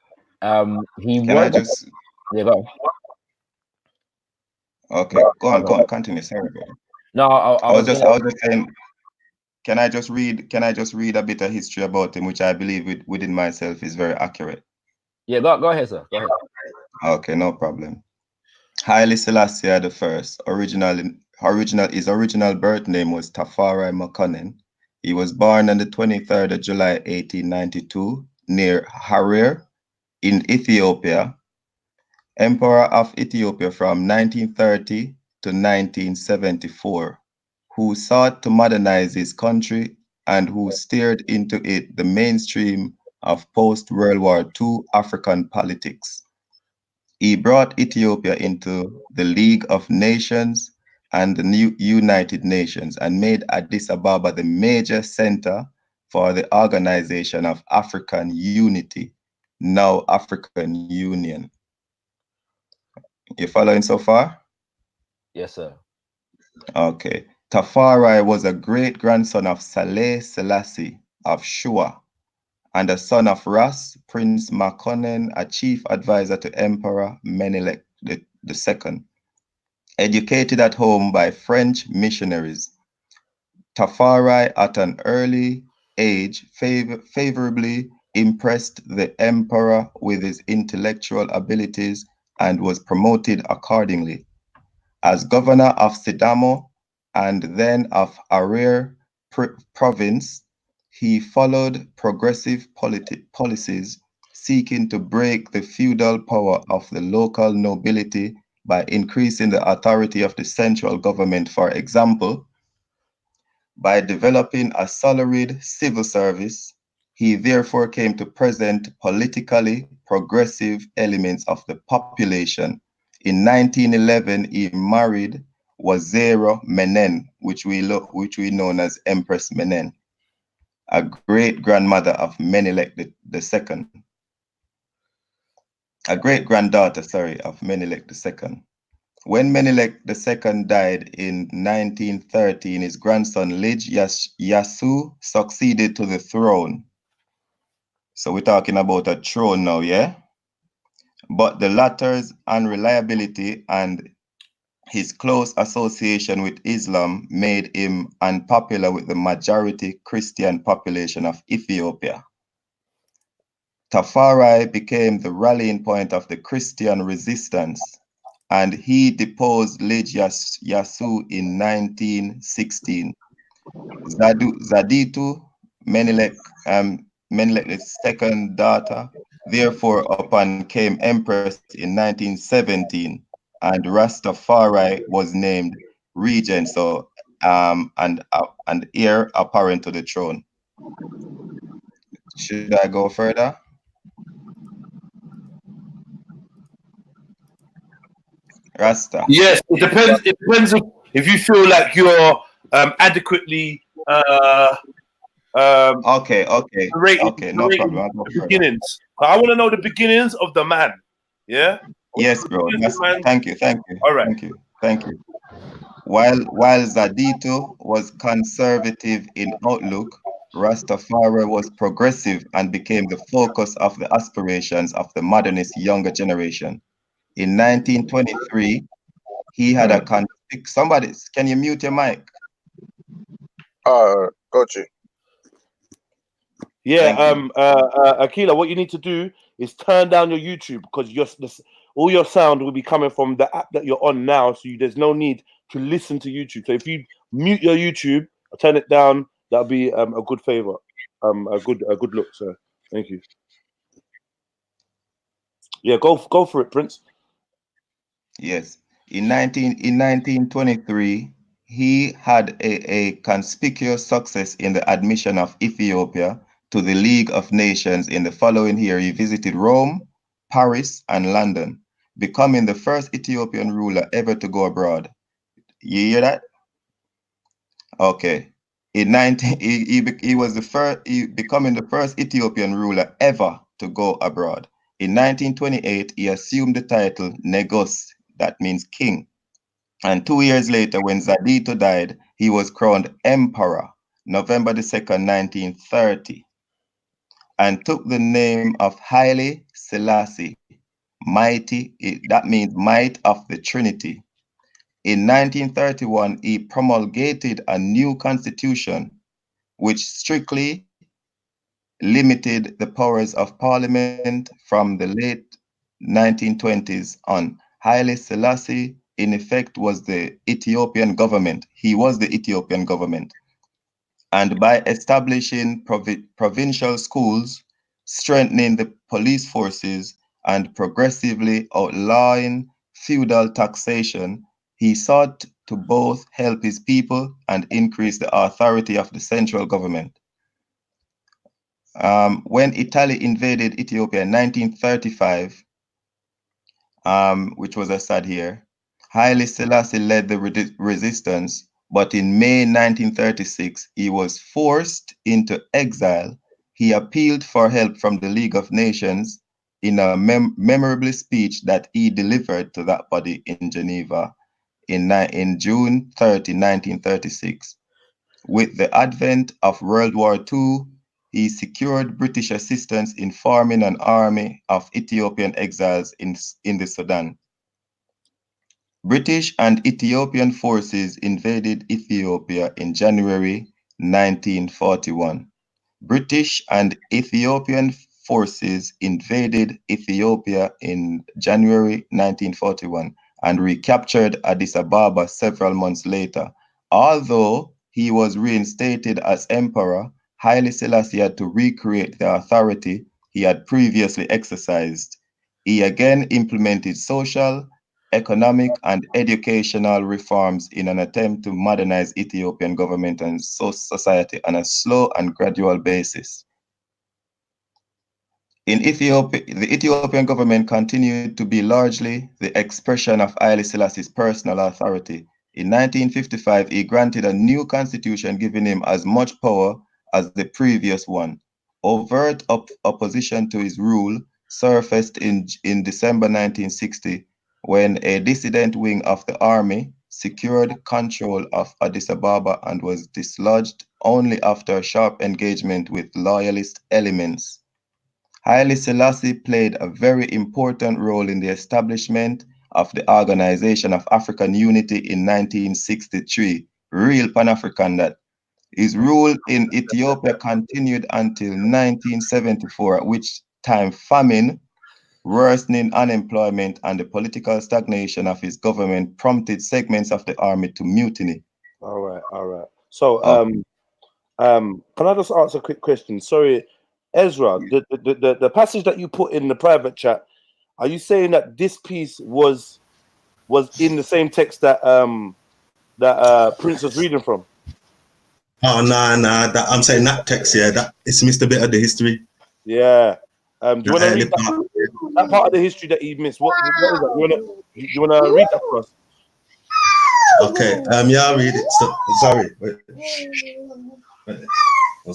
Can I just? Yeah, go. Okay, go on, continue. Sorry, brother. No, I was just saying. Can I just read a bit of history about him, which I believe within myself is very accurate? Yeah, go ahead, sir. Go ahead. Okay, no problem. Haile Selassie I, his original birth name was Tafari Makonnen. He was born on the 23rd of July, 1892, near Harir in Ethiopia, Emperor of Ethiopia from 1930 to 1974, who sought to modernize his country and who steered into it the mainstream of post-World War II African politics. He brought Ethiopia into the League of Nations and the new United Nations and made Addis Ababa the major center for the Organization of African Unity, now African Union. You following so far? Yes, sir. Okay. Tafari was a great-grandson of Haile Selassie of Shua and a son of Ras, Prince Makonnen, a chief advisor to Emperor Menelik II. Educated at home by French missionaries, Tafari at an early age favorably impressed the emperor with his intellectual abilities and was promoted accordingly. As governor of Sidamo and then of Harir province, he followed progressive policies seeking to break the feudal power of the local nobility by increasing the authority of the central government. For example, by developing a salaried civil service, he therefore came to present politically progressive elements of the population. In 1911, he married Wazira Menen, which we know as Empress Menen, a great-grandmother of Menelik II. A great-granddaughter, of Menelik II. When Menelik II died in 1913, his grandson Lij Yasu succeeded to the throne. So we're talking about a throne now, yeah? But the latter's unreliability and his close association with Islam made him unpopular with the majority Christian population of Ethiopia. Tafari became the rallying point of the Christian resistance, and he deposed Lij Yasu in 1916. Zaditu, Menelek's second daughter, therefore became empress in 1917, and Rastafari was named regent, so and heir apparent to the throne. Should I go further? Rasta. Yes, it depends. It depends if you feel like you're adequately okay, no problem. The beginnings. I want to know the beginnings of the man. Yeah. Yes, bro. Thank you. All right. Thank you. While Zaditu was conservative in outlook, Rastafari was progressive and became the focus of the aspirations of the modernist younger generation. In 1923, he had a conflict. Somebody, can you mute your mic? Got you. Yeah, Akila, what you need to do is turn down your YouTube because all your sound will be coming from the app that you're on now. So there's no need to listen to YouTube. So if you mute your YouTube or turn it down, that'll be a good favor, a good look, sir. Thank you. Yeah, go for it, Prince. Yes, in 1923, he had a conspicuous success in the admission of Ethiopia to the League of Nations. In the following year, he visited Rome, Paris, and London, becoming the first Ethiopian ruler ever to go abroad. You hear that? Okay. In he was the first, becoming the first Ethiopian ruler ever to go abroad. In 1928, he assumed the title Negos, that means king. And 2 years later, when Zadito died, he was crowned emperor, November the 2nd, 1930, and took the name of Haile Selassie, mighty, that means might of the Trinity. In 1931, he promulgated a new constitution which strictly limited the powers of parliament from the late 1920s on. Haile Selassie, in effect, was the Ethiopian government. He was the Ethiopian government. And by establishing provincial schools, strengthening the police forces, and progressively outlawing feudal taxation, he sought to both help his people and increase the authority of the central government. When Italy invaded Ethiopia in 1935, which was a sad year, Haile Selassie led the resistance, but in May 1936, he was forced into exile. He appealed for help from the League of Nations in a memorable speech that he delivered to that body in Geneva in June 30, 1936. With the advent of World War II, he secured British assistance in forming an army of Ethiopian exiles in the Sudan. British and Ethiopian forces invaded Ethiopia in January 1941. British and Ethiopian forces invaded Ethiopia in January 1941 and recaptured Addis Ababa several months later. Although he was reinstated as emperor, Haile Selassie had to recreate the authority he had previously exercised. He again implemented social, economic, and educational reforms in an attempt to modernize Ethiopian government and society on a slow and gradual basis. In Ethiopia, the Ethiopian government continued to be largely the expression of Haile Selassie's personal authority. In 1955, he granted a new constitution giving him as much power as the previous one. Overt opposition to his rule surfaced in December 1960 when a dissident wing of the army secured control of Addis Ababa and was dislodged only after a sharp engagement with loyalist elements. Haile Selassie played a very important role in the establishment of the Organization of African Unity in 1963, real Pan-African that. His rule in Ethiopia continued until 1974, at which time famine, worsening unemployment, and the political stagnation of his government prompted segments of the army to mutiny. All right. So, can I just ask a quick question? Sorry, Ezra, the passage that you put in the private chat, are you saying that this piece was in the same text that Prince was reading from? Oh no, I'm saying that text, yeah, that it's missed a bit of the history. Yeah. Do you want to read that part of the history that he missed? What is that? You wanna read that for us? Okay. Yeah, I'll read it. So, sorry. Wait. I'm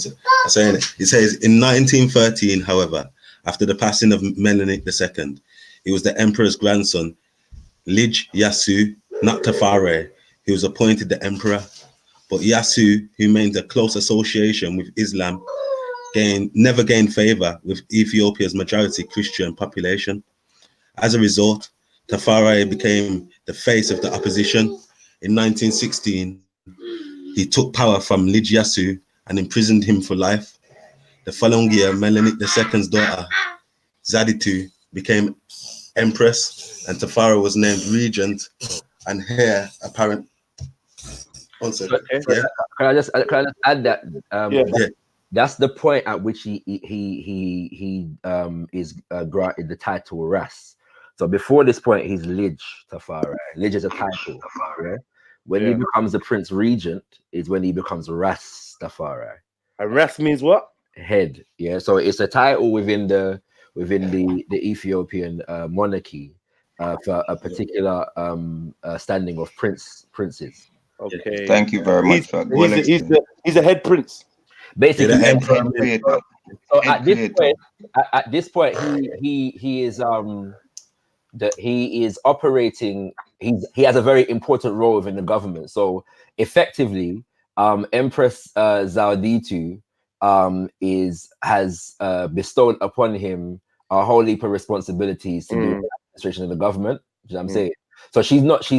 saying it. It says in 1913, however, after the passing of Menelik II, he was the emperor's grandson, Lij Yasu, not Tafare, who was appointed the emperor. But Yasu, who maintained a close association with Islam, never gained favor with Ethiopia's majority Christian population. As a result, Tafare became the face of the opposition. In 1916, he took power from Lij Yasu and imprisoned him for life. The following year, Menelik II's daughter, Zaditu, became empress, and Tafare was named regent and heir apparent. Can I just add that? That's the point at which he is granted the title Ras. So before this point, he's Lij Tafari. Lij is a title, yeah? When he becomes the Prince Regent is when he becomes Rastafari. And Rast means what? Head. Yeah. So it's a title within the Ethiopian monarchy for a particular standing of princes. Okay. Thank you very much. He's a head prince. Basically, head creator. So at this point, he is he is operating. He has a very important role within the government. So effectively, Empress Zawditu has bestowed upon him a whole heap of responsibilities to do with the administration of the government. You know what I'm saying? So she's not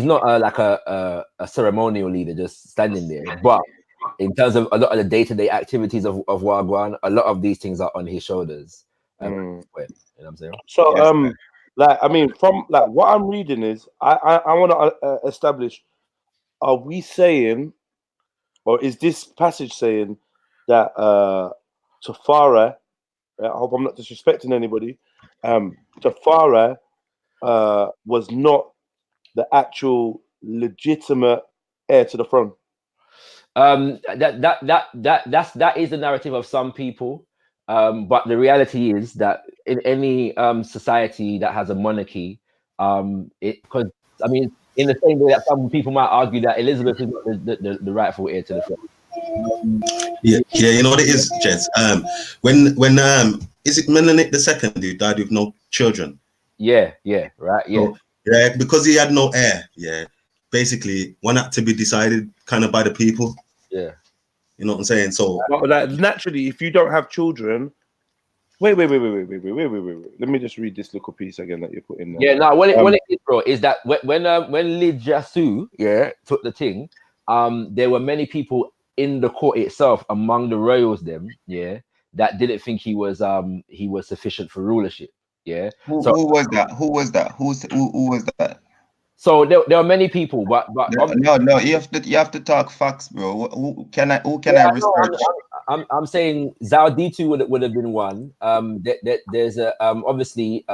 like a ceremonial leader just standing there, but in terms of a lot of the day-to-day activities of Wagwan, a lot of these things are on his shoulders. You know what I'm saying? So like, I mean, from like what I'm reading is I want to establish, are we saying, or is this passage saying that Tafari, I hope I'm not disrespecting anybody, Tafari was not the actual legitimate heir to the throne? That is the narrative of some people, but the reality is that in any society that has a monarchy, because I mean, in the same way that some people might argue that Elizabeth is not the rightful heir to the throne. Yeah, you know what it is, Jez. When is it Menelik II who died with no children? Yeah, right, yeah. So, yeah, because he had no heir. Yeah, basically, one had to be decided kind of by the people. Yeah, you know what I'm saying. So, like, naturally, if you don't have children, wait. Let me just read this little piece again that you put in there. Yeah, no. What it is, bro, is that when Lid Jasu took the thing, there were many people in the court itself, among the royals, that didn't think he was sufficient for rulership. Yeah. Who was that? Who was that? So there are many people, but no, you have to talk facts, bro. Who can I research? I'm saying Zawditu would have been one. There's a obviously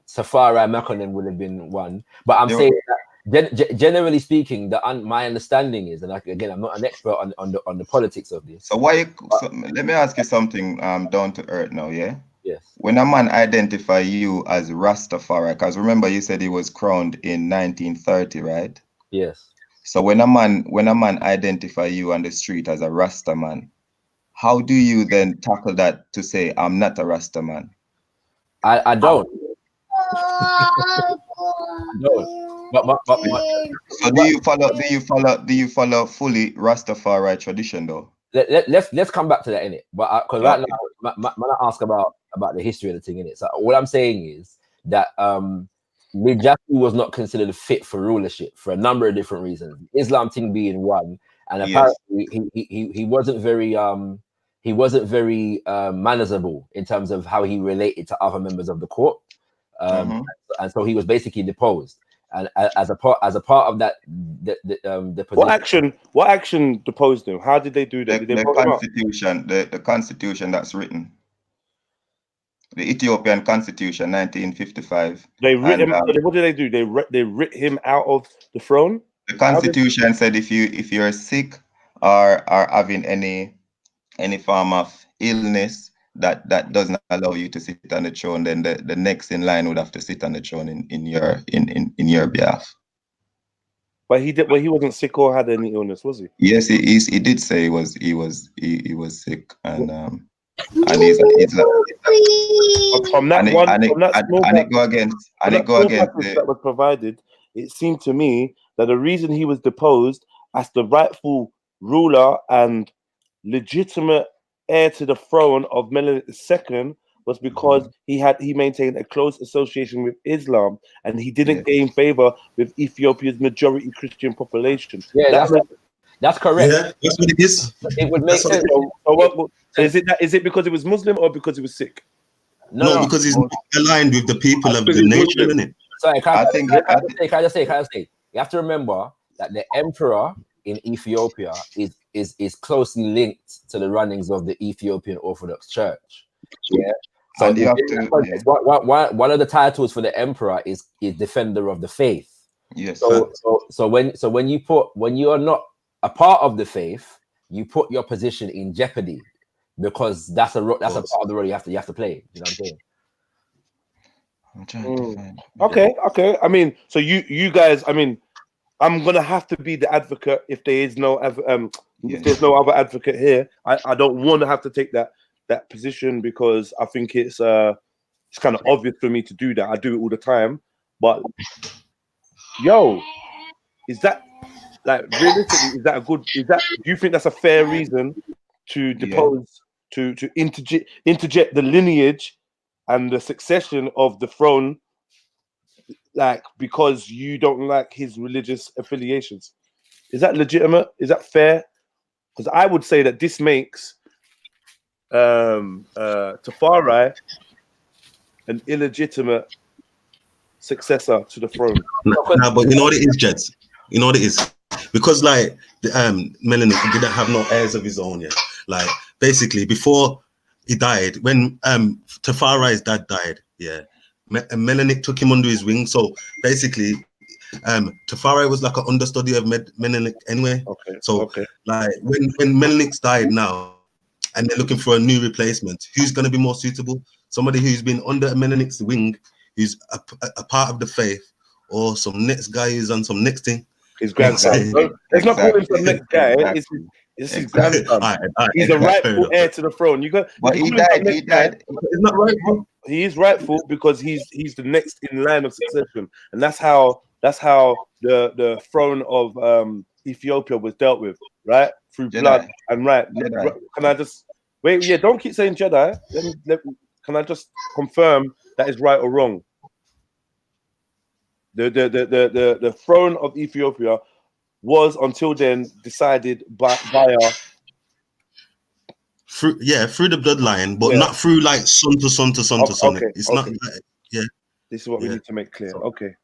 Safari Makonnen would have been one, but I'm saying that generally speaking, my understanding is, and again, I'm not an expert on the politics of this. So let me ask you something down to earth now, yeah? Yes. When a man identify you as Rastafari, because remember you said he was crowned in 1930, right? Yes. So when a man identify you on the street as a Rasta man, how do you then tackle that to say I'm not a Rasta man? I don't. But so do you follow fully Rastafari tradition though? Let's come back to that in it. But because right now, I ask about the history of the thing in it. So what I'm saying is that Mijaku was not considered fit for rulership for a number of different reasons. Islam thing being one, and apparently he wasn't very manageable in terms of how he related to other members of the court, and so he was basically deposed. And as a part of that, the position. What action deposed him? How did they do that? The constitution that's written, the Ethiopian Constitution, 1955. They writ him. What did they do? They writ him out of the throne. The constitution said if you're sick or having any form of illness that doesn't allow you to sit on the throne, then the next in line would have to sit on the throne in your behalf. But he wasn't sick or had any illness, was he? Yes, he did say he was sick, and he's from that that was provided. It seemed to me that the reason he was deposed as the rightful ruler and legitimate heir to the throne of Menelik II was because he maintained a close association with Islam, and he didn't gain favor with Ethiopia's majority Christian population. Yeah, that's correct. Yeah, that's what it is. It would make sense. So is it because he was Muslim or because he was sick? No, because he's not aligned with the people of the nation, isn't it? Sorry, can I just say? You have to remember that the emperor in Ethiopia is closely linked to the runnings of the Ethiopian Orthodox Church. Yeah. So one of the titles for the emperor is defender of the faith. Yes. So when you are not a part of the faith, you put your position in jeopardy, because that's a part of the role you have to play. You know what I'm saying? I'm trying to find. Okay. I mean, so you guys, I mean, I'm gonna have to be the advocate if there is no if there's no other advocate here. I don't want to have to take that position, because I think it's kind of obvious for me to do that. I do it all the time. But is that, like, realistically, is that a good? Do you think that's a fair reason to depose, to interject the lineage and the succession of the throne, like, because you don't like his religious affiliations? Is that legitimate? Is that fair? Because I would say that this makes Tafari an illegitimate successor to the throne. No, but you know what it is, Jeds? You know what it is? Because, like, Melanin didn't have no heirs of his own yet. Like, basically, before he died, when Tafari's dad died, Melanin took him under his wing. So basically, Tafari was like an understudy of Melanin anyway. Like, when Melanin's died now, and they're looking for a new replacement, who's going to be more suitable? Somebody who's been under Melanin's wing, who's a part of the faith, or some next guy who's on some next thing. His grandson. Let's not call him some next guy. It's his grandson. He's a rightful heir to the throne. But he died. It's not rightful. He is rightful because he's the next in line of succession, and that's how the throne of Ethiopia was dealt with, right? Through blood and right. Can I just wait? Yeah, don't keep saying Jedi. Can I just confirm that is right or wrong? The throne of Ethiopia was until then decided via through the bloodline, but not through like son to son to son to son. It's not like, This is what we need to make clear. Okay.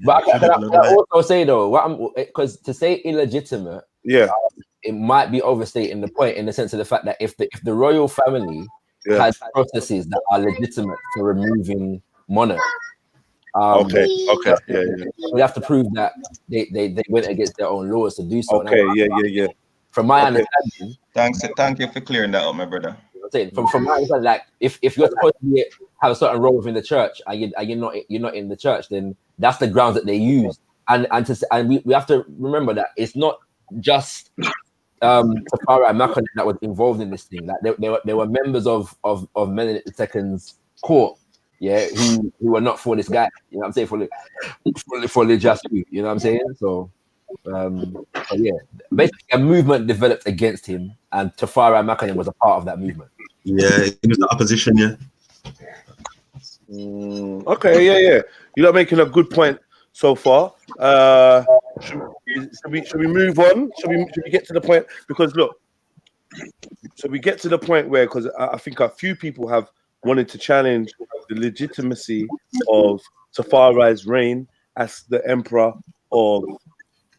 But can I also say though, because to say illegitimate, it might be overstating the point, in the sense of the fact that if the royal family has processes that are legitimate for removing monarchs, we have to prove that they went against their own laws to do so. From my understanding, thank you for clearing that up, my brother. From my understanding, like if you're supposed to have a certain role within the church, and you're not in the church, then that's the grounds that they use. And we have to remember that it's not just Tafari and Macon that was involved in this thing. Like they were members of Menelik II's court, who were not for this guy. You know what I'm saying? For the just, you know what I'm saying? So basically a movement developed against him, and Tafari and Macon was a part of that movement. Yeah, he was the opposition. You're not making a good point so far. Should we move on? Should we get to the point? Because look, so we get to the point where, because I think a few people have wanted to challenge the legitimacy of Tafari's reign as the emperor of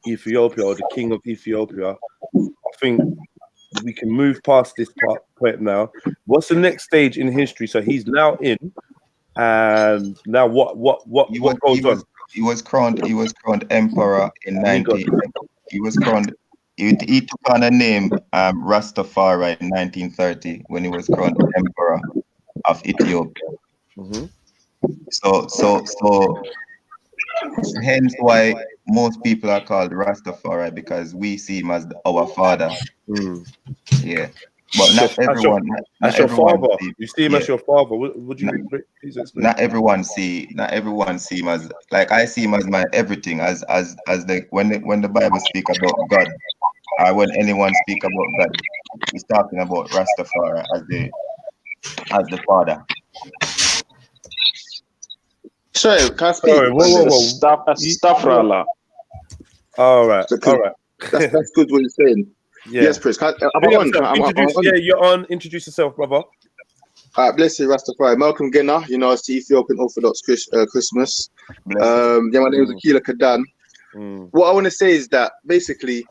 Ethiopia, or the king of Ethiopia. I think we can move past this point now. What's the next stage in history? So he's now in, and now what goes on? He was crowned emperor in 19. He was crowned. He took on a name Rastafari in 1930 when he was crowned emperor of Ethiopia. So hence why most people are called Rastafari, because we see him as our father. But not everyone. As your father. You see him as your father. Would you please explain? Not everyone see him as, like, I see him as my everything. As the when the Bible speak about God, or when anyone speak about God, he's talking about Rastafari as the father. Sorry, can I speak? Whoa. Stop, Rala. All right. That's good what you're saying. Yes, Chris. You're on. Introduce yourself, brother. Bless you, Rastafari. Malcolm Genna, it's the Ethiopian Orthodox Christmas. My name is Akila Kadan. What I want to say is that basically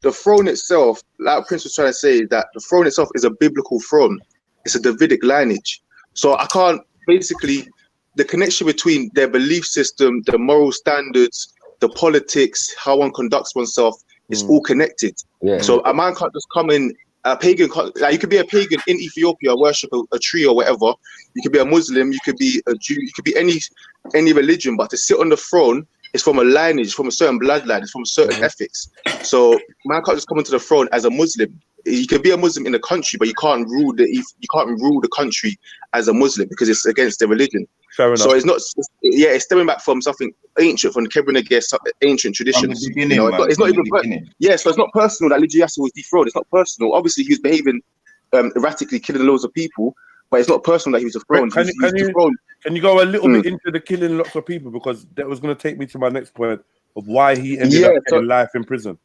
the throne itself, like Prince was trying to say, is that the throne itself is a biblical throne. It's a Davidic lineage. So I can't, basically, the connection between their belief system, the moral standards, the politics, how one conducts oneself, it's all connected. Yeah. So a man can't just come in, a pagan, like you could be a pagan in Ethiopia, worship a tree or whatever. You could be a Muslim, you could be a Jew, you could be any religion, but to sit on the throne is from a lineage, from a certain bloodline, it's from certain ethics. So man can't just come into the throne as a Muslim. You can be a Muslim in the country, but you can't rule the country as a Muslim because it's against their religion. Fair enough. So it's stemming back from something ancient, from the Kebra ancient traditions. It's not even so it's not personal that Liji Yasser was dethroned. It's not personal. Obviously, he was behaving erratically, killing loads of people, but it's not personal that he was dethroned. Can you go a little bit into the killing lots of people, because that was going to take me to my next point of why he ended up getting life in prison.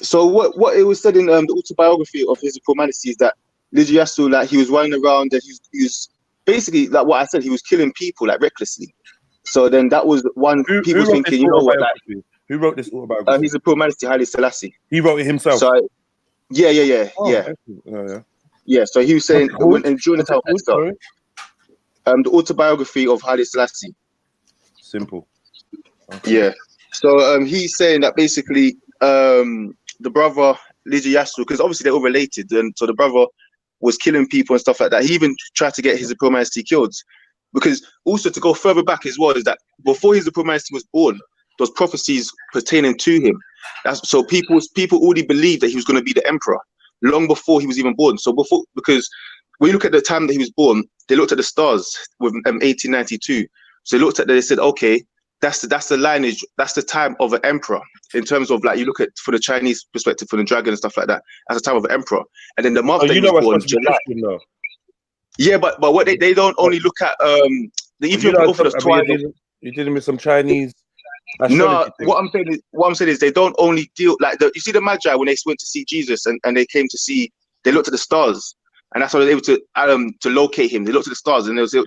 So what it was said in the autobiography of His Majesty is that Liji Yasser, like, he was running around and he was basically, like what I said, he was killing people like recklessly. So then that was one people thinking, you know what, like, who wrote this autobiography? His Majesty Haile Selassie. He wrote it himself. So yeah. So he was saying during the time the autobiography of Haile Selassie. Simple. Okay. Yeah. So he's saying that basically the brother Liji Yasser, because obviously they're all related, and so the brother was killing people and stuff like that. He even tried to get His Imperial Majesty killed, because also to go further back as well is that before His Imperial Majesty was born, there was prophecies pertaining to him. So people already believed that he was going to be the emperor long before he was even born. So because when you look at the time that he was born, they looked at the stars with 1892. So they said, okay, that's the lineage, that's the time of an emperor, in terms of, like, you look at for the Chinese perspective, for the dragon and stuff like that, that's the time of an emperor. And then the month that he was born, July. Yeah, but what they don't only look at the Ethiopian Orthodox twice. You did with some Chinese. No, what I'm saying is they don't only deal like you see the Magi when they went to see Jesus and they came to see, they looked at the stars, and that's how they were able to locate him. They looked at the stars, and there was the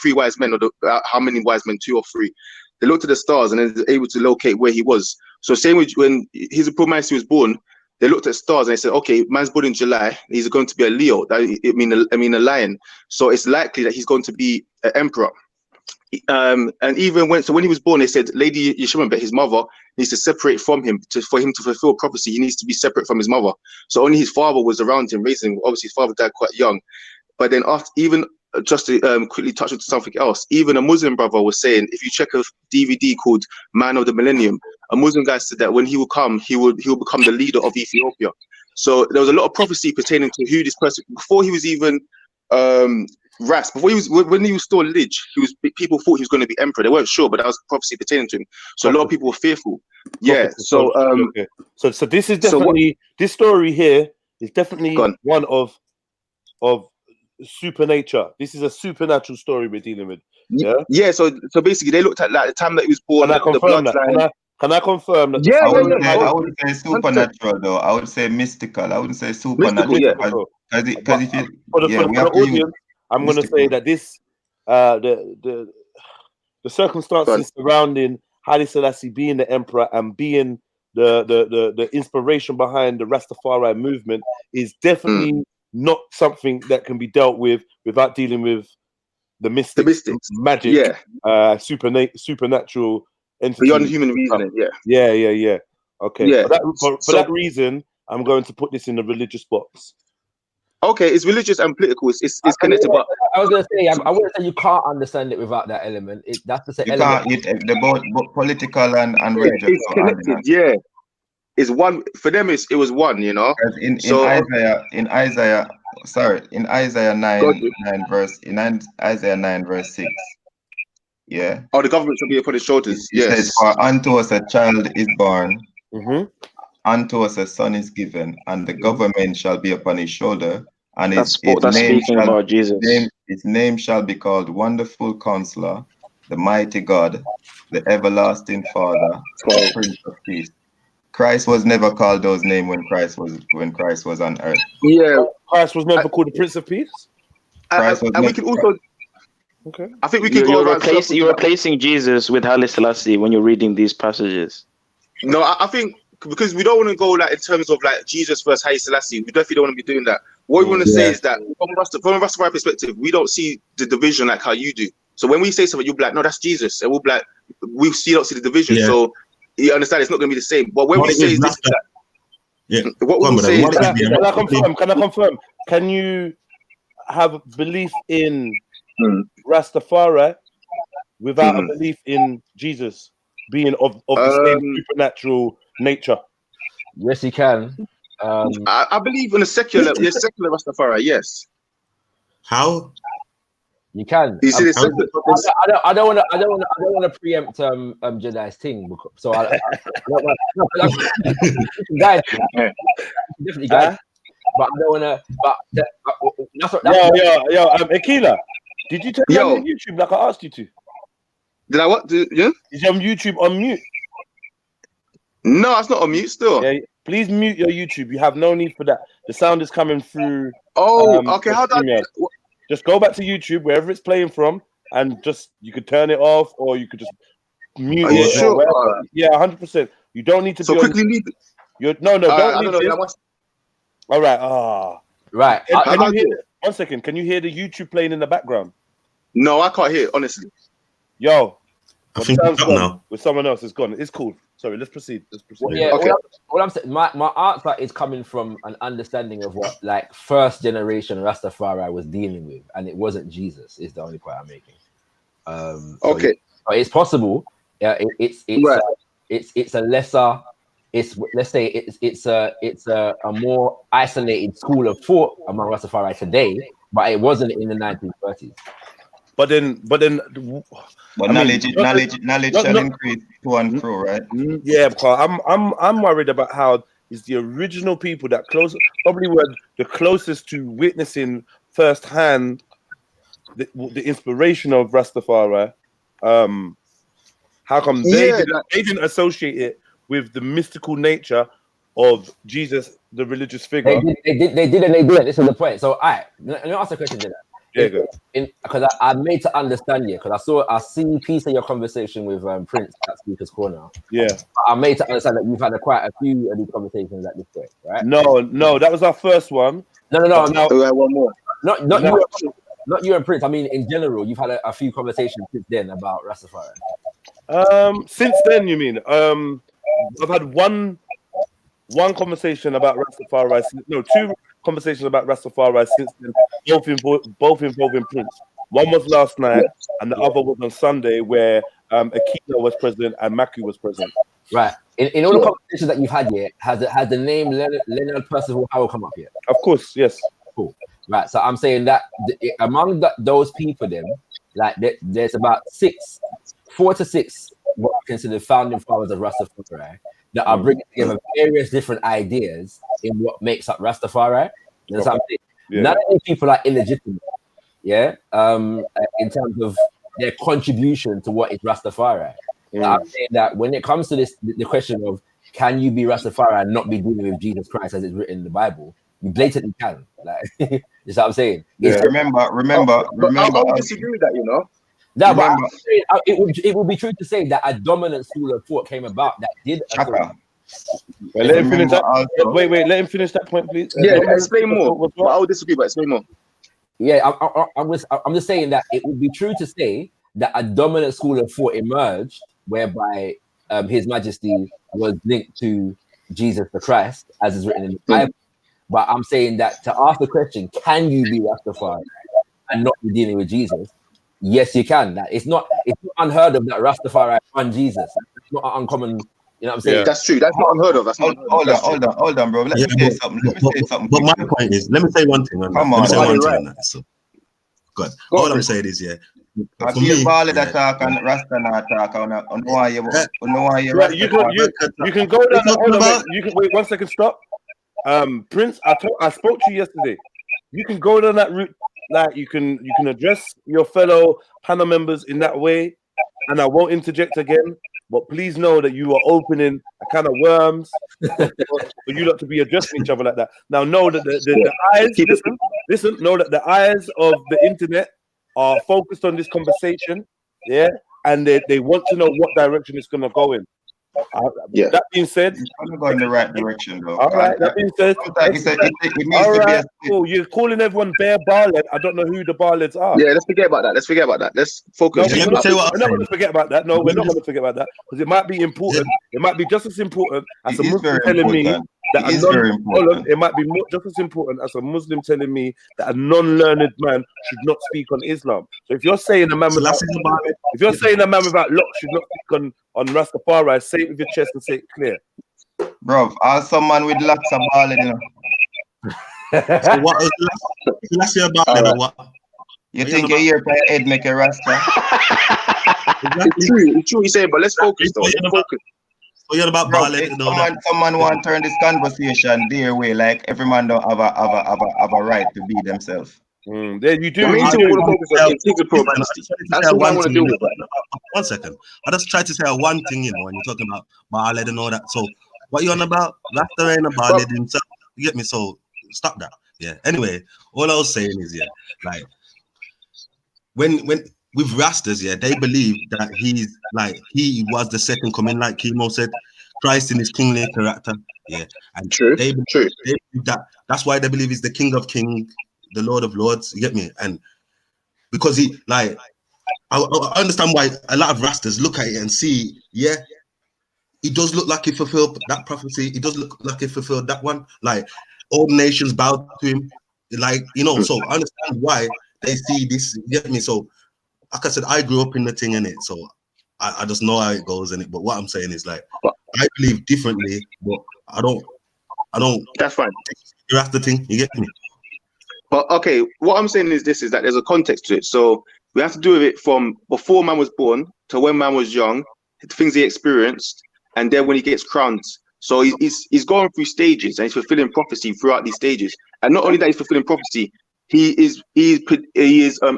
three wise men, or how many wise men, 2 or 3. They looked at the stars and then they were able to locate where he was. So same with when His Imperial Majesty was born, they looked at stars and they said, okay, man's born in July, he's going to be a Leo. I mean a lion. So it's likely that he's going to be an emperor. And even when he was born, they said Lady Yeshua, his mother, needs to separate from him for him to fulfill prophecy. He needs to be separate from his mother. So only his father was around him, raising him. Obviously, his father died quite young. But then just to quickly touch on something else, even a Muslim brother was saying, if you check a DVD called Man of the Millennium, a Muslim guy said that when he will come, he will become the leader of Ethiopia. So there was a lot of prophecy pertaining to who this person, before he was even Rasta, when he was still Lij, people thought he was going to be emperor. They weren't sure, but that was prophecy pertaining to him. So a lot of people were fearful. Yeah. So this is definitely this story here is definitely one of supernature. This is a supernatural story we're dealing with. Yeah. So basically, they looked at like the time that he was born. Can I confirm that? I wouldn't say supernatural though. I would say mystical. I wouldn't say supernatural. Because if you for the audience, I'm going to say that this the circumstances surrounding Haile Selassie being the emperor and being the inspiration behind the Rastafari movement is definitely not something that can be dealt with without dealing with the mystics. Magic, supernatural entities. Beyond human reasoning, yeah. Okay. Yeah. For that reason, I'm going to put this in the religious box. Okay, it's religious and political. It's connected, but I was going to say, I wouldn't say you can't understand it without that element. That's the same element. They're both political and religious. It's connected, yeah. It's one for them. It was one, you know. In Isaiah 9 verse 6. Yeah. Oh, the government shall be upon his shoulders. It says, "For unto us a child is born, unto us a son is given, and the government shall be upon his shoulder, and his name shall be called Wonderful Counselor, the Mighty God, the Everlasting Father, the Prince of Peace." Christ was never called those names when Christ was on earth. Yeah, Christ was never called the Prince of Peace. We can also. Okay. I think we can go around. You're replacing Jesus with Haile Selassie when you're reading these passages. No, I think because we don't want to go like in terms of like Jesus versus Haile Selassie. We definitely don't want to be doing that. What we want to say is that from a Rastafari perspective, we don't see the division like how you do. So when we say something, you'll be like, no, that's Jesus, and we'll be like, don't see the division. Yeah. So you understand, it's not going to be the same. But when What we it say is, this, Rasta. Yeah. what we say is that. Can I confirm? Can I confirm? Can you have belief in Rastafari without a belief in Jesus being of the same supernatural nature? Yes, you can. I believe in a secular Rastafari. Yes. How? You can. You see, I don't want to preempt Jedi's thing. So guys, definitely guys. But I don't want to. But Yo, Akila, did you turn on YouTube like I asked you to? Did I what? Yeah. Is your YouTube on mute? No, it's not on mute still. Yeah, please mute your YouTube. You have no need for that. The sound is coming through. Oh, okay. How do I? Just go back to YouTube, wherever it's playing from, and just you could turn it off, or you could just mute it. Sure? Yeah, 100%. You don't need to. So quickly leave it. No, don't leave it. All right. Right. Can you hear? 1 second. Can you hear the YouTube playing in the background? No, I can't hear it, honestly. Yo, I think it's up now. With someone else, it's gone. It's cool. Sorry, let's proceed. Yeah, okay. All I'm saying, my answer is coming from an understanding of what like first generation Rastafari was dealing with, and it wasn't Jesus. Is the only point I'm making. Okay, so it's possible. Yeah, it's a lesser. Let's say it's a more isolated school of thought among Rastafari today, but it wasn't in the 1930s. But knowledge shall increase to and fro, right? Yeah, because I'm worried about how is the original people that probably were the closest to witnessing firsthand the inspiration of Rastafari. How come they didn't associate it with the mystical nature of Jesus, the religious figure? They did and they didn't. This is the point. So, let me ask a question. Because I made to understand you, because I see a piece of your conversation with Prince at Speaker's Corner. Yeah, I made to understand that you've had quite a few of these conversations at this point, right? No, that was our first one. No. One more. Not you and Prince. I mean, in general, you've had a few conversations since then about Rastafari. Since then, you mean? I've had one conversation about Rastafari. No, two conversations about Rastafari since then, both involving Prince. One was last night, and the other was on Sunday, where Akila was present and Maku was present. Right. In all the conversations that you've had here, has the name Leonard Percival Howell come up here? Of course, yes. Cool. Right. So I'm saying that among those people, then, like there's about 4 to 6 what are considered founding fathers of Rastafari that are bringing together various different ideas in what makes up Rastafari. You know what I'm saying? Yeah. None of these people are illegitimate, in terms of their contribution to what is Rastafari. I'm saying that when it comes to the question of can you be Rastafari and not be dealing with Jesus Christ as it's written in the Bible, you blatantly can. Like, you know what I'm saying? Yeah. Remember. I disagree with that, you know. No, but it would be true to say that a dominant school of thought came about that did. Let him finish that. Wait, let him finish that point, please. Yeah, explain more. I would disagree, but explain more. Yeah, I'm just saying that it would be true to say that a dominant school of thought emerged whereby His Majesty was linked to Jesus the Christ, as is written in the Bible. But I'm saying that to ask the question, can you be Rastafari and not be dealing with Jesus? Yes, you can. That it's not unheard of that Rastafari won Jesus. It's not uncommon. You know what I'm saying? Yeah. That's true. That's not unheard of. That's not hold on, bro. Let me say something. But my point is, let me say one thing. Come on, so good. All I'm saying is, I feel Bali that talk and Rasta not talk. On why you can go down. You can wait 1 second. Stop. Prince, I spoke to you yesterday. You can go down that route. Like you can address your fellow panel members in that way, and I won't interject again. But please know that you are opening a can of worms for you lot to be addressing each other like that. Now know that the eyes listen. Know that the eyes of the internet are focused on this conversation, and they want to know what direction it's gonna go in. Yeah. That being said, it's gonna go in the right direction, though. All right. That being said, it needs to be a cool. You're calling everyone bare barled. I don't know who the barleds are. Yeah, let's forget about that. Let's focus. No, we're not going to forget about that. No, we're not going to forget about that because it might be important. It might be just as important as a Muslim telling me that it might be just as important as a Muslim telling me that a non-learned man should not speak on Islam. So if you're saying a man without locks should not speak on Rastafari, say it with your chest and say it clear. Bro, as someone with lots of ball, you know. So what is Selassie about it, or what? You think a year per head make a Rasta? It's true, you say, but let's focus though. So you're about ballet, someone want to turn this conversation their way, like every man don't have a right to be themselves. Then you do. One second. I just try to say one thing, you know, when you're talking about ballet and all that. So what you on about? Rasta ain't about it himself. You get me? So stop that. Yeah. Anyway, all I was saying is, yeah, like when with Rastas, yeah, they believe that he was the second coming, like Kimo said, Christ in his kingly character. Yeah. And they believe that's why they believe he's the King of Kings, the Lord of Lords. You get me? And because he I understand why a lot of Rastas look at it and see, yeah, he does look like he fulfilled that prophecy. He does look like he fulfilled that one. Like all nations bow to him. Like, you know, so I understand why they see this. You get me? So like I said, I grew up in the thing in it, so I just know how it goes in it. But what I'm saying is, like, I believe differently, but I don't. That's fine. That's the thing. You get me? But okay, what I'm saying is that there's a context to it. So we have to do with it from before man was born to when man was young, the things he experienced, and then when he gets crowned. So he's going through stages and he's fulfilling prophecy throughout these stages. And not only that, he's fulfilling prophecy. He is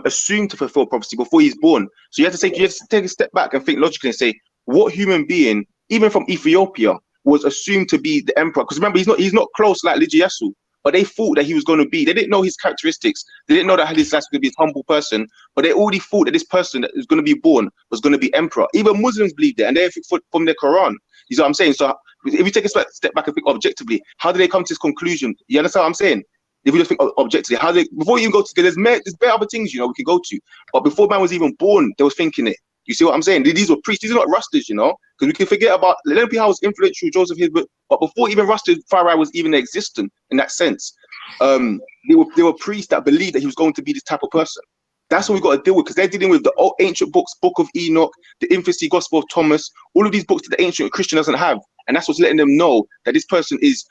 assumed to fulfill prophecy before he's born. So you have to take a step back and think logically and say, what human being, even from Ethiopia, was assumed to be the emperor? Because remember, he's not close like Lijiyasu, but they thought that he was going to be. They didn't know his characteristics. They didn't know that Haile Selassie was going to be a humble person, but they already thought that this person that was going to be born was going to be emperor. Even Muslims believed it, and they from their Quran. You know what I'm saying? So if you take a step back and think objectively, how do they come to this conclusion? You understand what I'm saying? If you just think objectively, before you even go to, there's bare other things, you know, we can go to. But before man was even born, they was thinking it. You see what I'm saying? These were priests. These are not Rastas, you know, because we can forget about. Let me how was influential Joseph Hill, but before even Rastafari was even existent in that sense, they were priests that believed that he was going to be this type of person. That's what we got to deal with, because they're dealing with the old ancient books, Book of Enoch, the Infancy Gospel of Thomas, all of these books that the ancient Christian doesn't have, and that's what's letting them know that this person is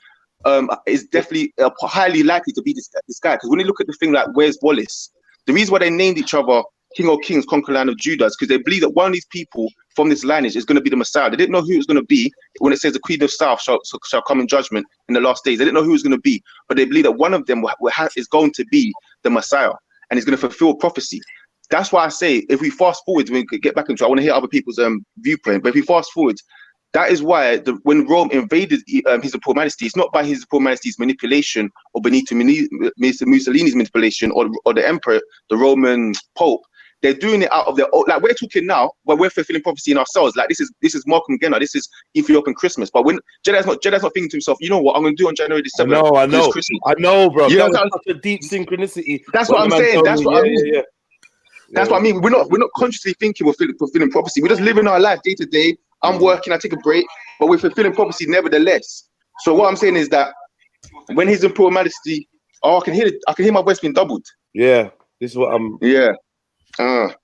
definitely highly likely to be this guy. Because when they look at the thing like where's Wallace, the reason why they named each other King of Kings, Conquer Land of Judah is because they believe that one of these people from this lineage is going to be the Messiah. They didn't know who it was going to be when it says the Queen of South shall come in judgment in the last days. They didn't know who it was going to be, but they believe that one of them is going to be the Messiah and is going to fulfill prophecy. That's why I say, if we fast forward, we could get back into it. I want to hear other people's viewpoint, but if we fast forward, that is why when Rome invaded His Imperial Majesty, it's not by His Imperial Majesty's manipulation or Benito Mussolini's manipulation or the Emperor, the Roman Pope. They're doing it out of their own. Like we're talking now, where we're fulfilling prophecy in ourselves. Like this is Malcolm Genna, this is Ethiopian Christmas. But when Jedi's not thinking to himself, you know what, I'm going to do on January the 7th. I know, bro. You know that was such a deep synchronicity. That's what I'm saying. That's what I mean. That's what I mean. We're not consciously thinking we're fulfilling prophecy. We're just living our life day to day. I'm working, I take a break, but we're fulfilling prophecy nevertheless. So what I'm saying is that when His Imperial Majesty, I can hear my voice being doubled. Yeah, this is what I'm. Yeah.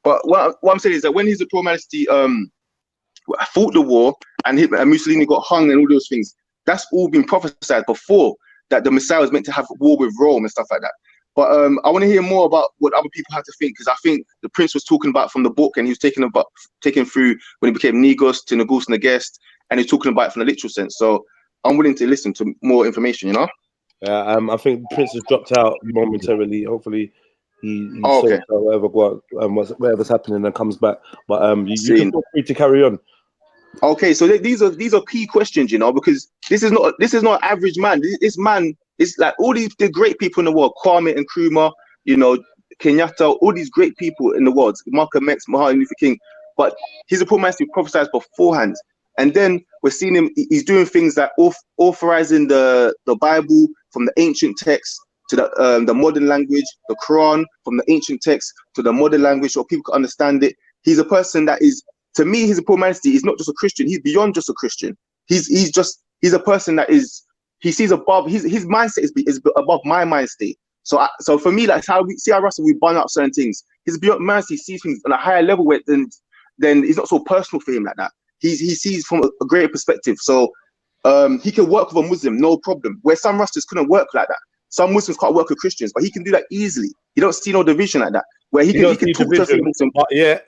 But what I'm saying is that when His Imperial Majesty fought the war and Mussolini got hung and all those things, that's all been prophesied before, that the Messiah was meant to have war with Rome and stuff like that. But I want to hear more about what other people have to think, because I think the Prince was talking about from the book, and he was taking through when he became Negus to Negus Negest, and he's talking about it from the literal sense. So I'm willing to listen to more information, you know? I think the Prince has dropped out momentarily. Hopefully he okay. whatever's happening and comes back. But you can feel free to carry on. Okay, so these are key questions, you know, because this is not average man. This man is like all the great people in the world, Kwame and Nkrumah, you know, Kenyatta, all these great people in the world, Malcolm X, Martin Luther King. But His Imperial Majesty prophesied beforehand. And then we're seeing him, he's doing things like authorizing the Bible from the ancient text to the modern language, the Quran from the ancient text to the modern language so people can understand it. He's a person that is, to me, his humanity is not just a Christian, he's beyond just a Christian. He's a person that is, he sees above, his mindset is above my mind state. So for me, that's how we see how Rasta, we burn up certain things. His beyond humanity, he sees things on a higher level where then it's not so personal for him like that. He sees from a greater perspective. So he can work with a Muslim, no problem. Where some Rastas couldn't work like that. Some Muslims can't work with Christians, but he can do that easily. You don't see no division like that. Where he can talk to a Muslim.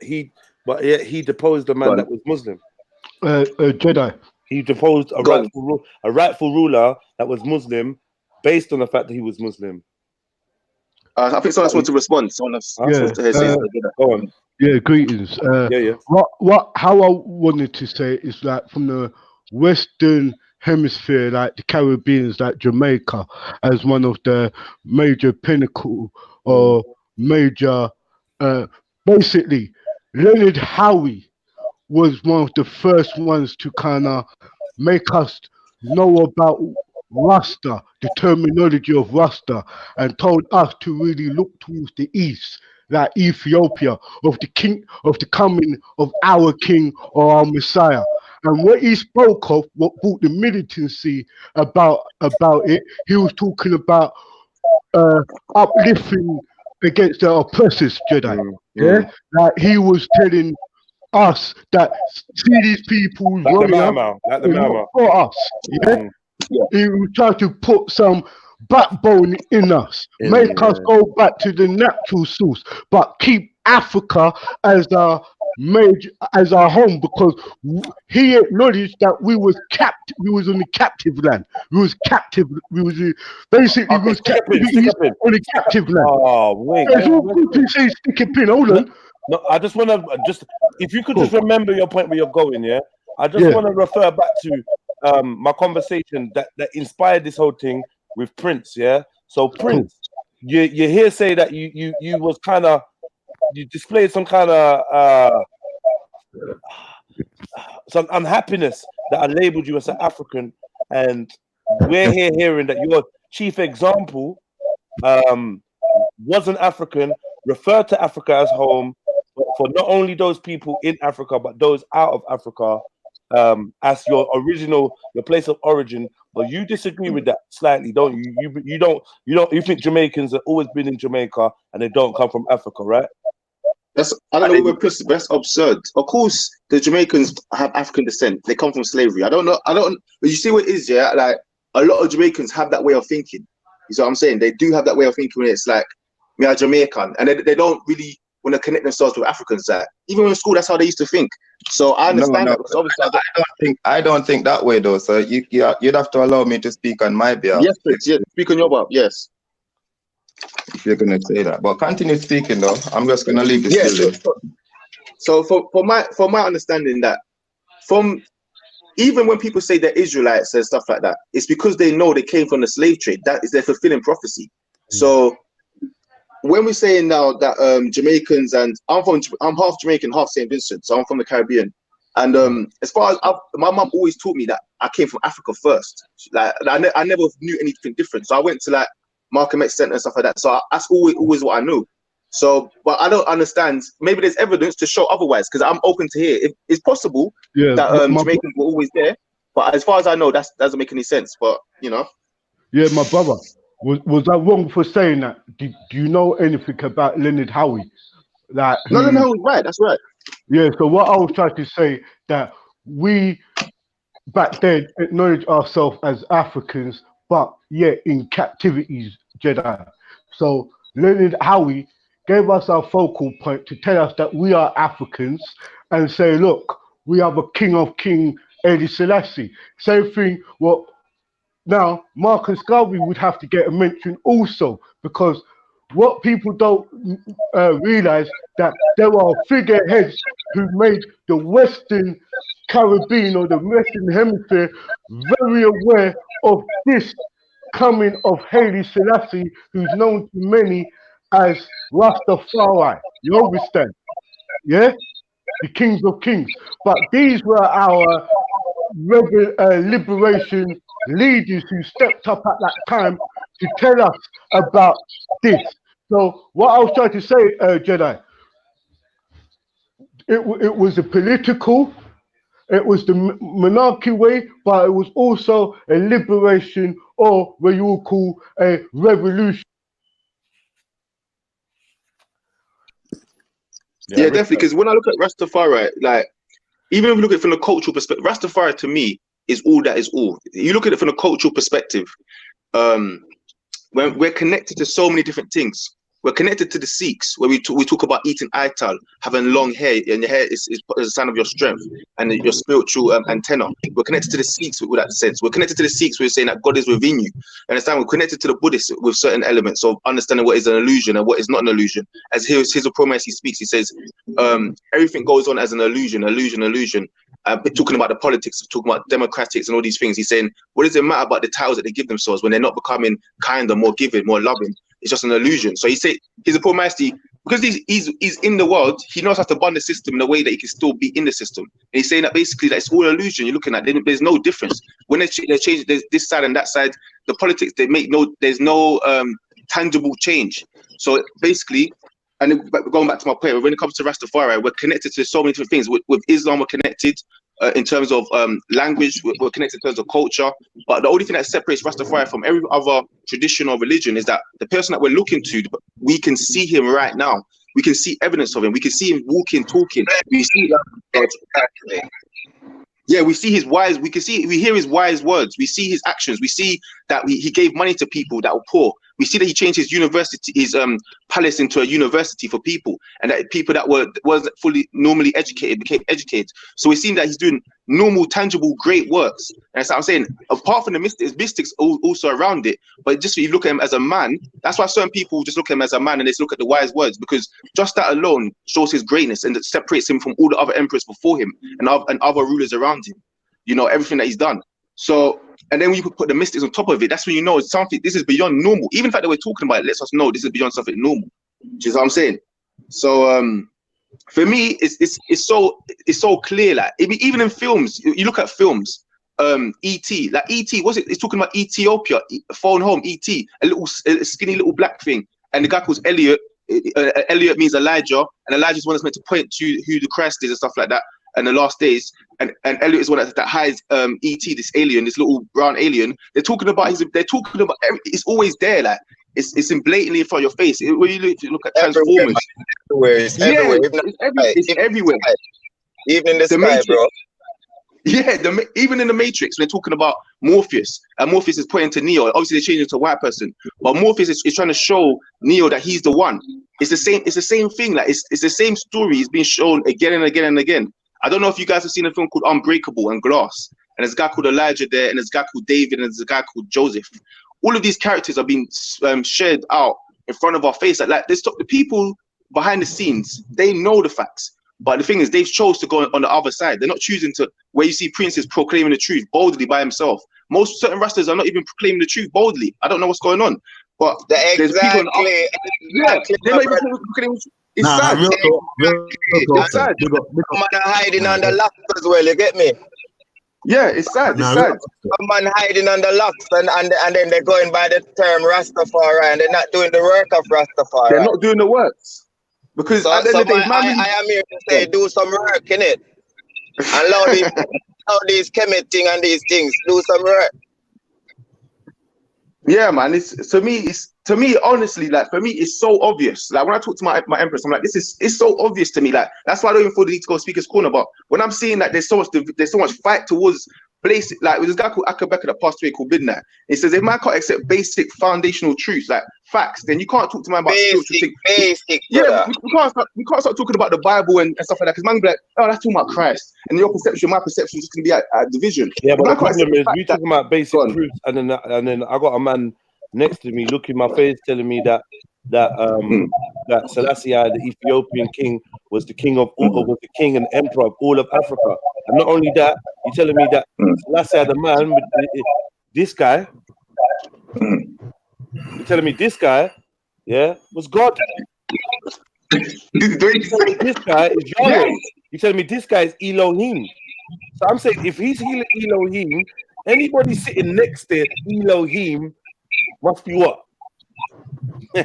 He deposed a man that was Muslim. Jedi. He deposed a rightful ruler that was Muslim based on the fact that he was Muslim. I think someone else wants to respond. Someone else go on. Yeah, greetings. How I wanted to say is like from the Western Hemisphere, like the Caribbeans, like Jamaica, as one of the major pinnacle or major, basically, Leonard Howie was one of the first ones to kind of make us know about Rasta, the terminology of Rasta, and told us to really look towards the east, like Ethiopia, of the coming of our king or our Messiah. And what he spoke of, what brought the militancy about it, he was talking about uplifting against the oppressors, Jedi. Yeah, like he was telling us that see these people running up for us. Yeah, he was trying to put some backbone in us, make us go back to the natural source, but keep Africa as our home, because he acknowledged that we was on the captive land. We was captive. We was basically on the captive land. Oh wait, say stick a pin. Hold on. No, I just want to if you could just remember your point where you're going. Yeah, I just want to refer back to my conversation that inspired this whole thing with Prince. Yeah, so Prince, you hear say that you was kind of, you displayed some kind of some unhappiness that I labeled you as an African, and we're here hearing that your chief example wasn't African, referred to Africa as home for not only those people in Africa but those out of Africa as your place of origin. But you disagree with that slightly, don't you? You think Jamaicans have always been in Jamaica and they don't come from Africa, right? I don't know where that's absurd. Of course, the Jamaicans have African descent. They come from slavery. I don't know. But you see what it is, yeah? Like, a lot of Jamaicans have that way of thinking. You see what I'm saying? They do have that way of thinking when it's like, we are Jamaican. And they don't really want to connect themselves with Africans. Like, even in school, that's how they used to think. So I understand that. Because obviously I don't think that way, though. So you'd have to allow me to speak on my behalf. Yes, please. Yeah, speak on your behalf. Yes. If you're gonna say that, but continue speaking though. I'm just gonna leave this. Yeah. So for my understanding, that from even when people say they're Israelites and stuff like that, it's because they know they came from the slave trade. That is their fulfilling prophecy. So when we're saying now that Jamaicans, and I'm half Jamaican, half St. Vincent, so I'm from the Caribbean. And as far as my mum always taught me that I came from Africa first. Like I never knew anything different. So I went to like Malcolm X Center and stuff like that. So that's always what I knew. So, but I don't understand. Maybe there's evidence to show otherwise, because I'm open to hear. If it's possible that Jamaicans were always there, but as far as I know, that doesn't make any sense. But you know, yeah, my brother, was I wrong for saying that? Do you know anything about Leonard Howie? Like, no, right. That's right. Yeah. So what I was trying to say, that we back then acknowledge ourselves as Africans, but yet in captivities, Jedi. So Leonard Howie gave us our focal point to tell us that we are Africans and say, look, we have a king of kings, Haile Selassie. Same thing, now Marcus Garvey would have to get a mention also, because what people don't realize, that there are figureheads who made the Western Caribbean or the Western Hemisphere very aware of this coming of Haile Selassie, who's known to many as Rastafari. You understand? Yeah? The kings of kings. But these were our liberation leaders who stepped up at that time to tell us about this. So what I was trying to say, Jedi, it was a political, it was the monarchy way, but it was also a liberation, or what you would call a revolution. Yeah, definitely. Because when I look at Rastafari, like, even if you look at it from the cultural perspective, Rastafari to me is all that is all. You look at it from a cultural perspective, when we're connected to so many different things. We're connected to the Sikhs, where we talk about eating ital, having long hair, and your hair is a sign of your strength and your spiritual antenna. We're connected to the Sikhs with that sense. We're connected to the Sikhs, we're saying that God is within you. Understand? We're connected to the Buddhists with certain elements of understanding what is an illusion and what is not an illusion. As here's a promise he speaks, he says, everything goes on as an illusion. Talking about the politics, talking about democratics and all these things. He's saying, what does it matter about the titles that they give themselves when they're not becoming kinder, more giving, more loving? It's just an illusion. So he's a poor master, because he's in the world, he knows how to bond the system in a way that he can still be in the system. And he's saying that basically that it's all illusion. You're looking at, there's no difference. When they change this side and that side, the politics, there's no tangible change. So basically, and going back to my point, when it comes to Rastafari, we're connected to so many different things. With Islam, we're connected in terms of language, we're connected in terms of culture. But the only thing that separates Rastafari from every other tradition or religion is that the person that we're looking to, we can see him right now. We can see evidence of him. We can see him walking, talking. We see that. Yeah, we see his wise. We hear his wise words. We see his actions. We see that he gave money to people that were poor. We see that he changed his university, his palace into a university for people, and that people that wasn't fully normally educated became educated. So we're seeing that he's doing normal, tangible, great works. And so I'm saying, apart from the mystics also around it, but just if you look at him as a man, that's why certain people just look at him as a man and they look at the wise words, because just that alone shows his greatness and it separates him from all the other emperors before him and other rulers around him. You know, everything that he's done. So, and then when you put the mystics on top of it, that's when you know it's something, this is beyond normal. Even the fact that we're talking about it lets us know this is beyond something normal. Which is what I'm saying. So for me, it's so clear. Like even in films, you look at films, E.T. Like E.T. what's it? It's talking about Ethiopia, phone home, E.T. A skinny little black thing, and the guy calls Elliot. Elliot means Elijah, and Elijah is one that's meant to point to who the Christ is and stuff like that. And the last days, and Elliot is one that hides E.T. this alien, this little brown alien. They're talking about it's always there, like it's in blatantly in front of your face. When you look at Transformers, it's everywhere. It's everywhere. Even in the sky, Matrix, bro. Yeah, even in the Matrix, we're talking about Morpheus, and Morpheus is pointing to Neo. Obviously, they changed it to a white person, but Morpheus is trying to show Neo that he's the one. It's the same. It's the same thing. Like it's the same story. It's being shown again and again and again. I don't know if you guys have seen a film called Unbreakable and Glass, and there's a guy called Elijah there, and there's a guy called David, and there's a guy called Joseph. All of these characters are being shared out in front of our face. Like the people behind the scenes, they know the facts. But the thing is, they've chose to go on the other side. They're not choosing to, where you see princes proclaiming the truth boldly by himself. Most certain Rastas are not even proclaiming the truth boldly. I don't know what's going on. But there's people they're not even proclaiming. It's sad. It's sad. Man are hiding under locks as well, you get me? Yeah, it's sad. It's sad. A man hiding under locks and then they're going by the term Rastafari and they're not doing the work of Rastafari. They're not doing the works. Because at the end of the day, I am here to say do some work, innit? And allow these chemist thing and these things, do some work. Yeah, man. It's to me, honestly, like for me, it's so obvious. Like when I talk to my empress, I'm like, it's so obvious to me. Like that's why I don't even feel the need to go speaker's corner. But when I'm seeing that there's so much fight towards basic, like with this guy called Akabeka that passed away called Midnight. He says if man can't accept basic foundational truths like facts, then you can't talk to man about spiritual things. Yeah, we can't start talking about the Bible and stuff like that, because man be like, oh, that's talking about Christ, and your perception, my perception is just gonna be at division. Yeah, but the problem is we talking about basic truths, and then I got a man next to me looking in my face telling me that Selassie, the Ethiopian king, was the king of all, was the king and emperor of all of Africa. And not only that, you're telling me that Selassie, the man, this guy, you're telling me this guy, yeah, was God. You're telling me this guy is Yahweh. You're telling me this guy is Elohim. So I'm saying if he's Elohim, anybody sitting next to Elohim must be what? You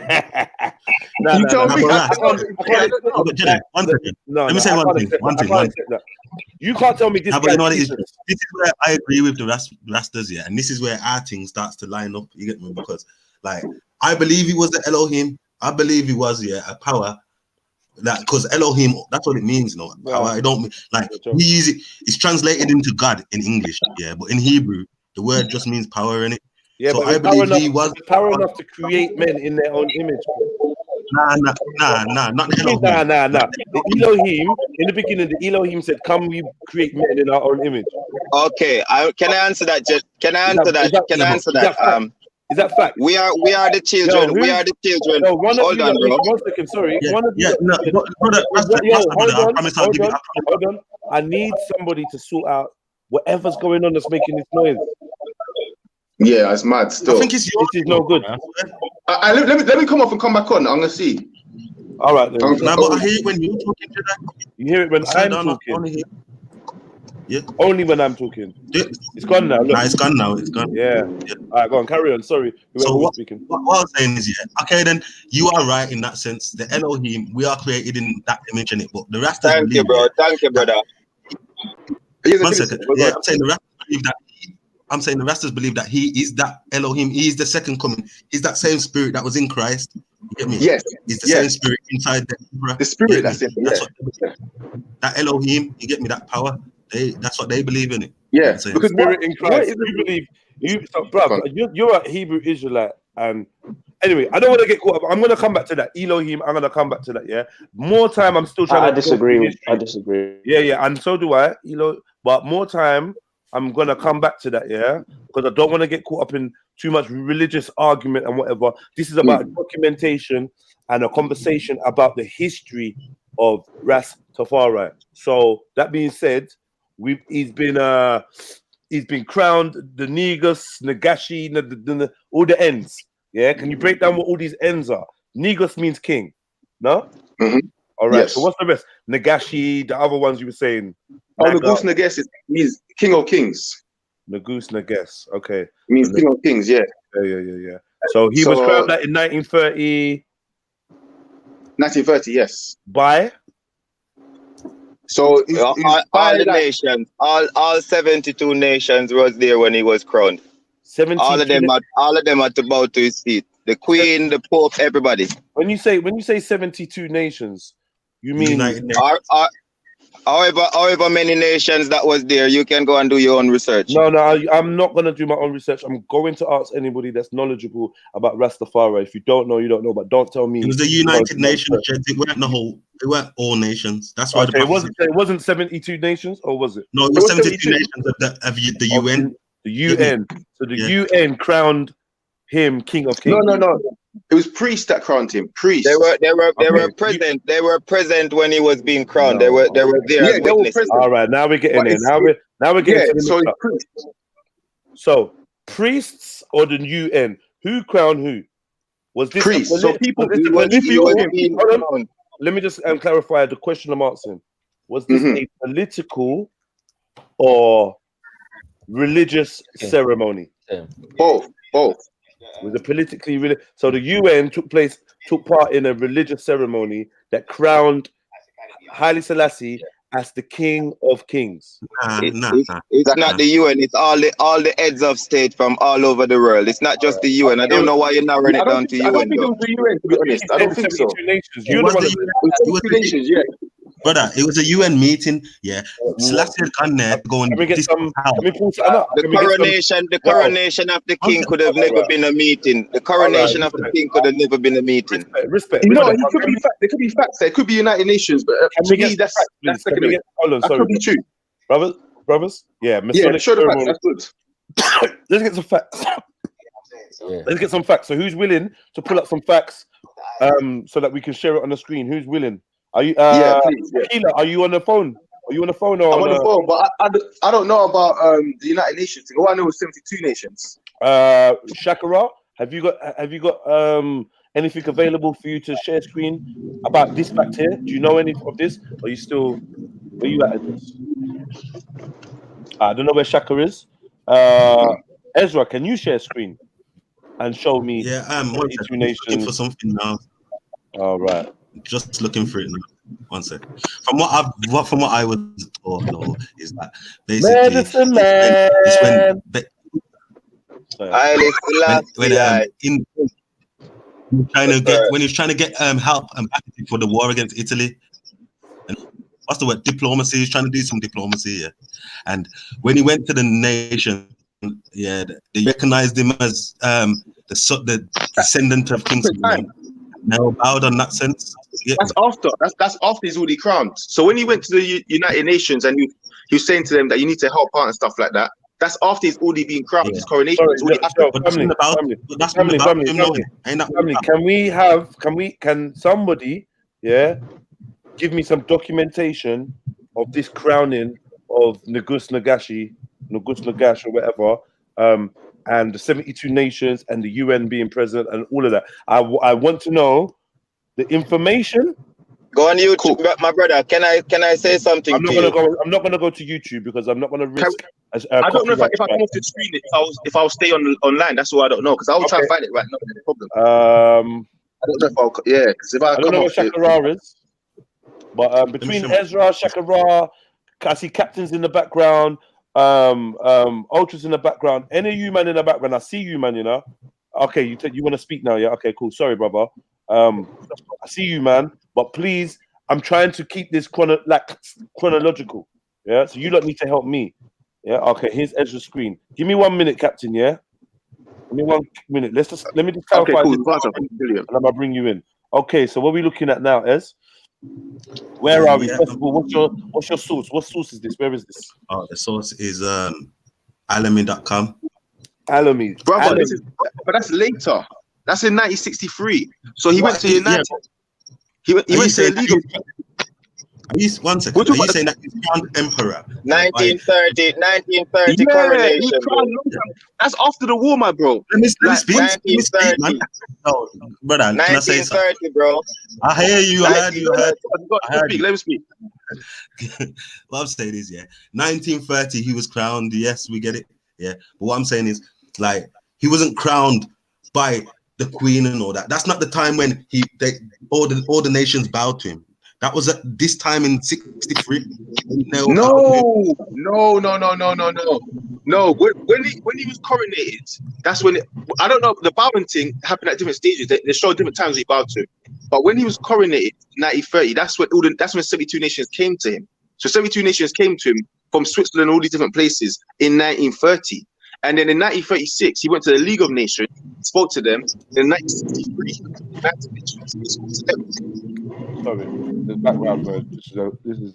told me. One second. Let me say one thing. You can't tell me this. But you know what it is? This is where I agree with the Rastas, yeah, and this is where our thing starts to line up. You get me? Because, like, I believe he was the Elohim. I believe he was, yeah, a power. That because Elohim, that's what it means, you know. Power. I don't like we use it. It's translated into God in English, yeah, but in Hebrew, the word just means power in it. Yeah, so but I believe he was power enough to create men in their own image. Nah, not the Elohim. Nah. The Elohim, in the beginning, the Elohim said, "Come, we create men in our own image." Okay, can I answer that? Can I answer that? Is that fact? We are the children. No, we are the children. No, one of hold you. on, bro. 1 second. Sorry. Yeah, one of you. Hold on. I need somebody to sort out whatever's going on that's making this noise. Yeah, it's mad. Still, I think it's this is no good. Let me come off and come back on. I'm gonna see. All right. Then. But I hear it when you're talking to that. You hear it when I'm talking. Yeah. Only when I'm talking. Yeah. It's gone now. Look. Nah, it's gone now. It's gone. Yeah. All right, go on. Carry on. Sorry. So what I'm saying is, yeah. Okay, then you are right in that sense. The Elohim, we are created in that image in it, but the Rastas Thank you, bro. Thank you, brother. 1 second. Yeah, I'm saying the Rastas believe that. I'm saying the Rastas believe that he is that Elohim. He is the second coming. He's that same spirit that was in Christ. You get me? Yes. He's the same spirit inside the spirit that's in. That's what that Elohim. You get me? That power. That's what they believe in it. Yeah, because spirit in Christ. You believe you're a Hebrew Israelite, and anyway, I don't want to get caught up. I'm going to come back to that Elohim. I'm going to come back to that. Yeah, more time. I'm still trying. I disagree. Yeah, and so do I. But more time. I'm going to come back to that. Yeah, because I don't want to get caught up in too much religious argument and whatever. This is about documentation and a conversation about the history of Rastafari. So that being said. He's been crowned the Negus, Nagashi, all the ends. Yeah, can you break down what all these ends are? Negus means king, no? Mm-hmm. All right. Yes. So what's the rest? Nagashi, the other ones you were saying. Negus Nages means king of kings. Negus Nages, okay. It means king of kings, yeah. Yeah. So he was crowned that in 1930. 1930, yes. By. So all the nations, all 72 nations was there when he was crowned. 72. All of them had to bow to his feet. The Queen, the Pope, everybody. When you say 72 nations, you mean however many nations that was there, you can go and do your own research. No, I'm not going to do my own research. I'm going to ask anybody that's knowledgeable about Rastafari. If you don't know, you don't know, but don't tell me. It was the United Nations. It weren't all nations. That's why it wasn't 72 nations, or was it? No, it was 72 nations of the UN. The UN. So the UN crowned him king of kings. No. It was priests that crowned him. Priests. They were present. They were present when he was being crowned. They were there. Yeah, they were present. All right, now we're getting there. Now we're getting to the priests. So priests or the UN? Who crowned who? Was this priests? So people. Let me just clarify the question I'm asking. Was this a political or religious ceremony? Both. Was it politically so the UN took part in a religious ceremony that crowned Haile Selassie as the king of kings. It's not the UN, it's all the heads of state from all over the world. It's not just the UN. I don't know why you're narrowing it down to UN. I don't think it was the UN, to be honest. I don't think so. It was the nations, yeah. Brother, it was a UN meeting, yeah. Selassie had gone there going. The coronation of the king could have never been a meeting. The coronation of the king could have never been a meeting. Respect. No, there could be facts. There could be United Nations, but to me, that's secondary. That could be true. Brothers. Yeah, show the facts. That's good. Let's get some facts. Let's get some facts. So, who's willing to pull up some facts, so that we can share it on the screen? Who's willing? Are you? Please. Keela, are you on the phone? Are you on the phone or? I'm on the phone, but I don't know about the United Nations. All I know is 72 nations. Shakara, have you got anything available for you to share screen about this fact here? Do you know any of this? Or are you still? Where you at, Idris? I don't know where Shaka is. Ezra, can you share screen and show me? Yeah, I'm looking for something now. All right. Just looking for it now. One sec. From what I was taught though, is that basically Medicine Man. Haile Selassie. When he's trying to get help and backing for the war against Italy, and what's the word? Diplomacy. He's trying to do some diplomacy, yeah. And when he went to the nation, yeah, they recognized him as the descendant of King Solomon. Now bowed on that sense. Yeah. That's after he's already crowned. So when he went to the United Nations and he was saying to them that you need to help out and stuff like that, that's after he's already been crowned. Yeah. His coronation is already family. Can somebody, yeah, give me some documentation of this crowning of Negus Nagash or whatever, and the 72 nations and the UN being present and all of that. I want to know the information. Go on YouTube, my brother. Can I say something? I'm not gonna go to YouTube because I'm not gonna risk. I don't know if I come off the screen if I'll stay online. That's all I don't know because I'll try to find it right now. No problem. I don't know if I'll. Yeah, because if I don't know what Shakara is, but between Ezra, Shakara, I see captains in the background, ultras in the background. Any of you man in the background, I see you man. You know. Okay, you want to speak now? Yeah. Okay, cool. Sorry, brother. I see you, man. But please, I'm trying to keep this chronological. Yeah. So you lot need to help me. Yeah. Okay. Here's Ezra's screen. Give me 1 minute, Captain. Yeah. Give me 1 minute. Let me just clarify. Okay, cool. And I'm gonna bring you in. Okay. So what are we looking at now, Ez? Where are we? First of all, what's your source? What source is this? Where is this? Oh, the source is alamy.com. Alamy. Brother, but that's later. That's in 1963. So he went to United. He went to the League of... One second. Are you saying that he's crowned emperor? 1930 coronation. That's after the war, my bro. Let me speak, man. No, brother, 1930, bro. I hear you. I heard you. Let me speak. What I'm saying is, 1930, he was crowned. Yes, we get it. Yeah. But what I'm saying is, like, he wasn't crowned by the Queen and all that. That's not the time when all the nations bowed to him. That was at this time in 63. No. When he was coronated, that's when I don't know. The bowing thing happened at different stages. They showed different times he bowed to him. But when he was coronated, 1930, that's when 72 nations came to him. So 72 nations came to him from Switzerland, all these different places in 1930. And then in 1936, he went to the League of Nations, spoke to them. In 1963, sorry, the background, bro.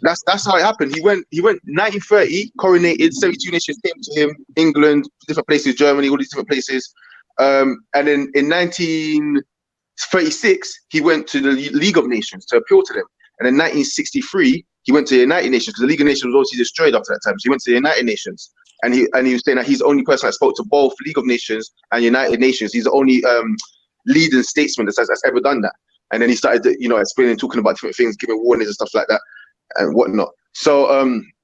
That's how it happened. He went 1930, coronated. 72 nations came to him. England, different places, Germany, all these different places. And then in 1936, he went to the League of Nations to appeal to them. And in 1963, he went to the United Nations because the League of Nations was obviously destroyed after that time. So he went to the United Nations. And he was saying that he's the only person that spoke to both League of Nations and United Nations. He's the only leading statesman that's ever done that. And then he started, explaining, talking about different things, giving warnings and stuff like that, and whatnot. So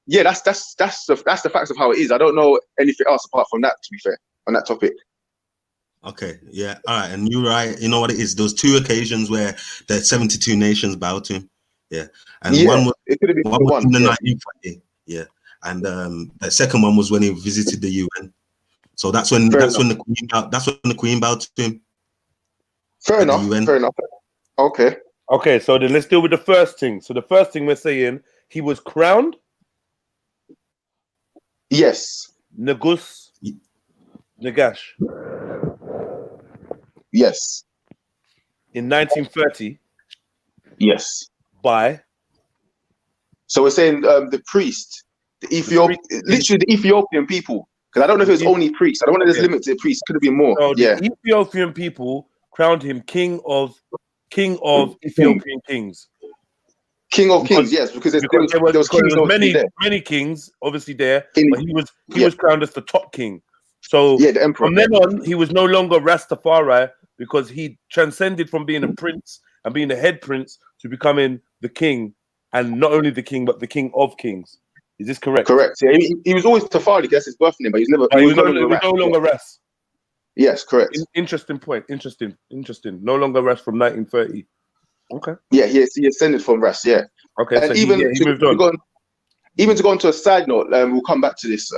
that's the facts of how it is. I don't know anything else apart from that, to be fair, on that topic. Okay, yeah, all right, and you're right. You know what it is? Those two occasions where the 72 nations bowed to him. Yeah, and one was in the 1940. Yeah. And the second one was when he visited the UN. So that's when the Queen bowed to him. Fair enough. Okay. Okay, so then let's deal with the first thing. So the first thing we're saying, he was crowned. Yes. Negus Nagash. Yes. In 1930. Yes. By. So we're saying the priest. Literally the Ethiopian people, because I don't know if it was only priests. I don't want to just limit to the priests. Could have been more. So the Ethiopian people crowned him king of Ethiopian kings. King of kings, yes, because there was many kings obviously there, but he was crowned as the top king. So the emperor. From then on, he was no longer Rastafari because he transcended from being a prince and being the head prince to becoming the king and not only the king, but the king of kings. Is this correct? Correct. Yeah, he was always Tafari. That's his birth name, but he was no longer Ras. Yes, correct. Interesting point. Interesting. No longer Ras from 1930. Okay. Yeah, he ascended from Ras. Yeah. Okay. And so even he moved on. Even to go on to a side note, we'll come back to this.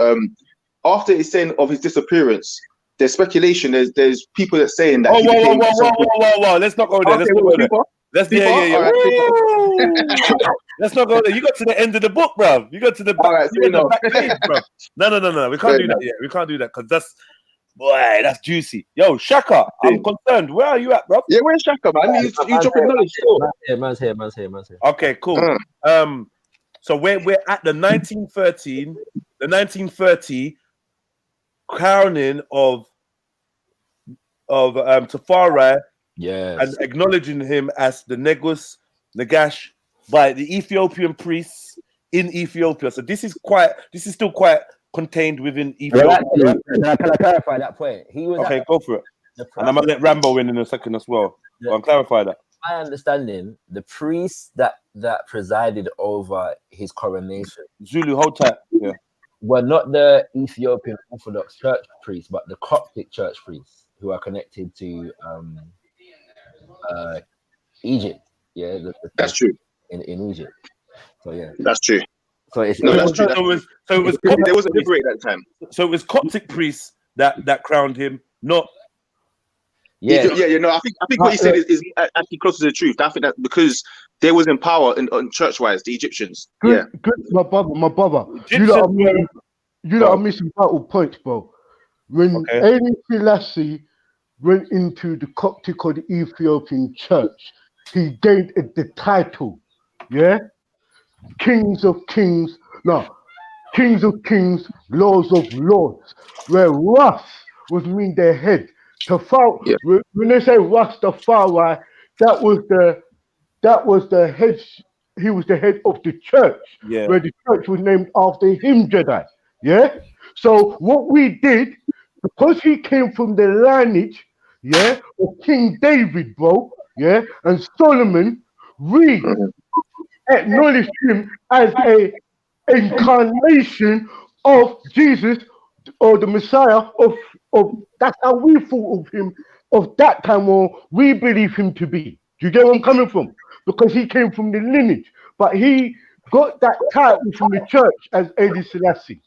After his saying of his disappearance, there's speculation. There's people that saying that. Whoa! Let's not go there. Let's not go there. Let's not go there. You got to the end of the book, bruv. You got to the back, back page, bruv. No. We can't do that yet. We can't do that because that's juicy. Yo, Shaka, I'm concerned. Where are you at, bruv? Yeah, where's Shaka, man? You dropping knowledge still. Man's here. Okay, cool. So we're at the 1930 crowning of Tafari, and acknowledging him as the Negus Nagash by the Ethiopian priests in Ethiopia. So this is still quite contained within Ethiopia. Well, actually, can I clarify that point? He was go for it. And I'm gonna let Rambo in a second as well. I'll clarify that. My understanding, the priests that presided over his coronation, Zulu, hold tight. Yeah, were not the Ethiopian Orthodox Church priests, but the Coptic Church priests who are connected to Egypt. Yeah, that's true. In Egypt. So yeah, that's true. So it's that's true. There was a liberator at that time. So it was Coptic priests that crowned him, not. Yeah. I think what he said is actually close to the truth. I think that because they was in power on church-wise, the Egyptians. Good, my brother. You know I'm missing vital points, bro. When Haile Selassie went into the Coptic or the Ethiopian church, he gained the title, Kings of Kings, Lords of Lords, where Ras was mean their head. When they say Rastafari, that was the head. He was the head of the church, where the church was named after him, Jedi. Yeah. So what we did, because he came from the lineage, of King David, bro, and Solomon, we acknowledged him as a incarnation of Jesus or the Messiah of that's how we thought of him of that time, or we believe him to be. Do you get where I'm coming from? Because he came from the lineage, but he got that title from the church as Haile Selassie.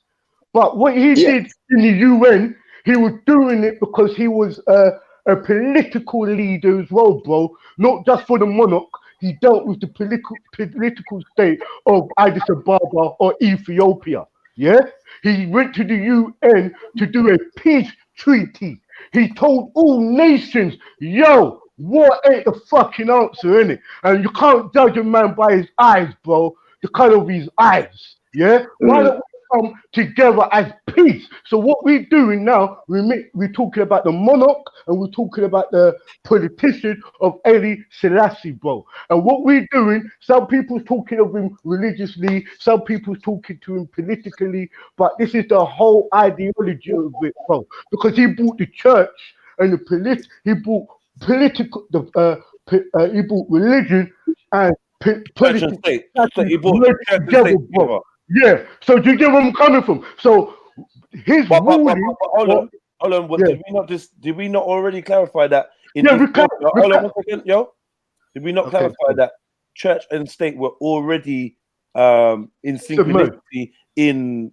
But what he did in the UN, he was doing it because he was a political leader as well, bro. Not just for the monarch. He dealt with the political state of Addis Ababa or Ethiopia. Yeah, he went to the UN to do a peace treaty. He told all nations, yo, war ain't the fucking answer, innit? And you can't judge a man by his eyes, bro. The color of his eyes. Yeah? Why don't we come together as peace? So what we're doing now, we're talking about the monarch and we're talking about the politician of Haile Selassie, bro. And what we're doing, some people's talking of him religiously, some people's talking to him politically, but this is the whole ideology of it, bro. Because he brought the church and he brought political, he brought religion and politics together, bro. Yeah. So do you get where I'm coming from? So his ruling. Hold on. Did we not already clarify that? Hold on 1 second, yo. Did we not clarify that church and state were already in synchronicity in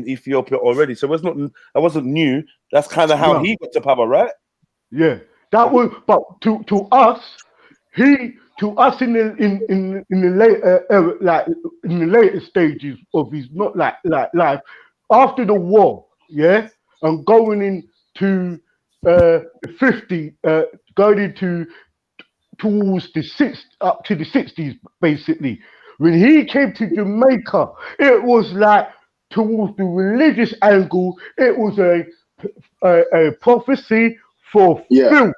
Ethiopia already? So that wasn't new. That's kind of how he got to power, right? Yeah. That was, but to us, in the later in the later stages of his life after the war, and going into the 50, going into towards the up to the 60s, basically. When he came to Jamaica, it was like towards the religious angle. It was a prophecy fulfilled.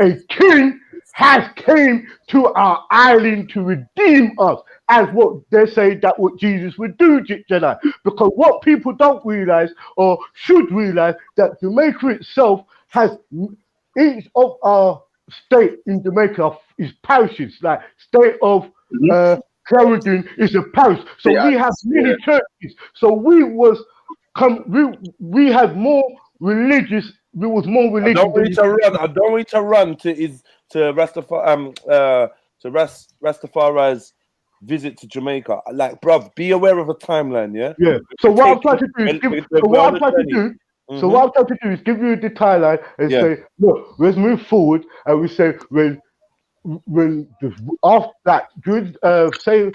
A king has came to our island to redeem us, as what they say that what Jesus would do, Jedi. Because what people don't realize or should realize that Jamaica itself has each of our state in Jamaica is parishes, like state of Clarendon is a parish. So we have many churches. So we had more religious. There was more religious. I don't want to run to Rastafari's visit to Jamaica. Like, bruv, be aware of a timeline, yeah? Yeah. So what I'm trying to do is give you the timeline and say, look, let's move forward, and we say when after that, during say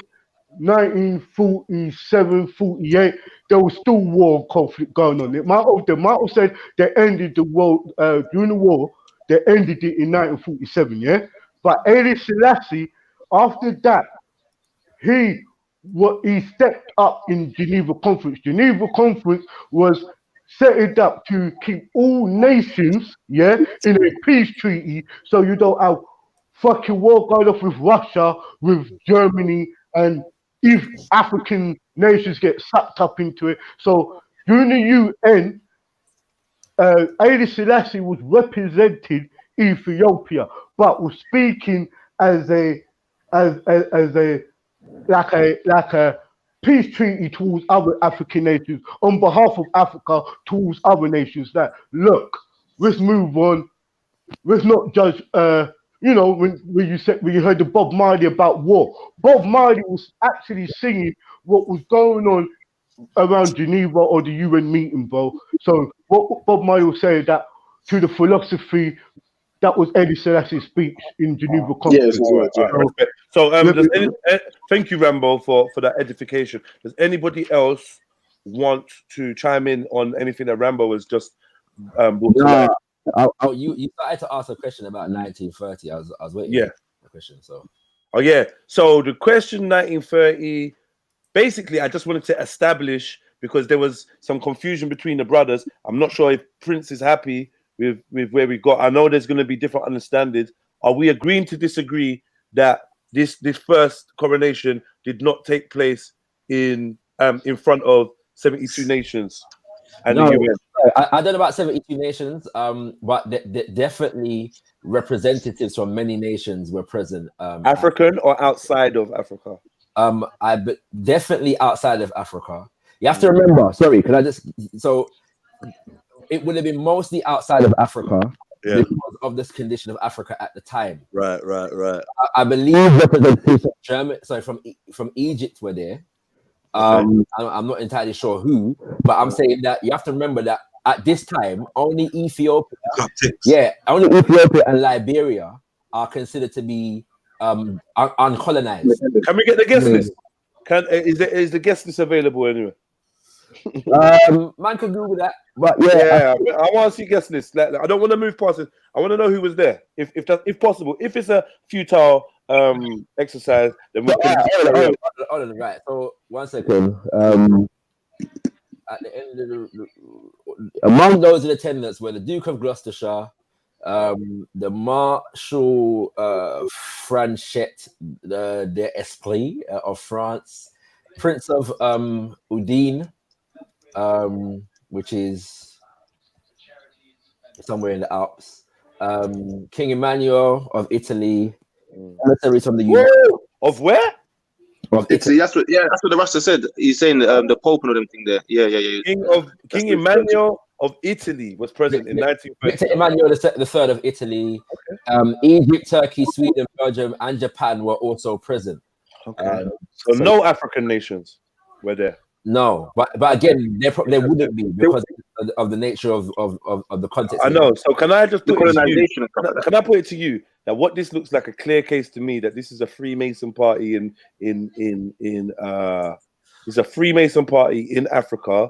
1947, 48, there was still war conflict going on. They might have said they ended the war during the war. They ended it in 1947, yeah. But Haile Selassie, after that, he stepped up in Geneva Conference. Geneva Conference was set it up to keep all nations, yeah, in a peace treaty, so you don't have fucking war going off with Russia, with Germany, and if African nations get sucked up into it. So during the UN, Haile Selassie was representing Ethiopia, but was speaking as a peace treaty towards other African nations on behalf of Africa towards other nations. That look, let's move on. Let's not judge. You know, when you heard the Bob Marley about war, Bob Marley was actually singing what was going on around Geneva or the UN meeting, bro. So what Bob Marley was saying that to the philosophy that was Haile Selassie's speech in Geneva Conference. Thank you, Rambo, for that edification. Does anybody else want to chime in on anything that Rambo was just brought to light? You started to ask a question about 1930. I was waiting for the question. So the question 1930. Basically, I just wanted to establish, because there was some confusion between the brothers. I'm not sure if Prince is happy with where we got. I know there's going to be different understandings. Are we agreeing to disagree that this first coronation did not take place in front of 72 nations? And no, I don't know about 72 nations, but definitely representatives from many nations were present. African or outside of Africa? Definitely outside of Africa. You have to remember. Sorry, can I just? So it would have been mostly outside of Africa because of this condition of Africa at the time. Right. I believe representatives from Egypt were there. I'm not entirely sure who, but I'm saying that you have to remember that at this time, only Ethiopia and Liberia are considered to be uncolonized. Can we get the guest list? Is the guest list available anyway? Man can Google that. But I want to see guest list. I don't want to move past it. I want to know who was there, if possible. If it's a futile exercise, then we can. Hold on, right. So 1 second. At the end of among those in attendance were the Duke of Gloucestershire, the Marshal Franchette d'Esprit of France, Prince of Udine, which is somewhere in the Alps, King Emmanuel of Italy, emissaries from the UN. Of where? Of Italy. That's what the Rasta said. He's saying the Pope and all them thing there. Yeah. King Emmanuel of Italy was present in 1930. Emmanuel III of Italy, Egypt, Turkey, Sweden, Belgium, and Japan were also present. Okay. So no African nations were there. No, but again, they wouldn't be because of the nature of the context. I know. So can I just put it to you? Can I put it to you that what this looks like a clear case to me that this is a Freemason party it's a Freemason party in Africa,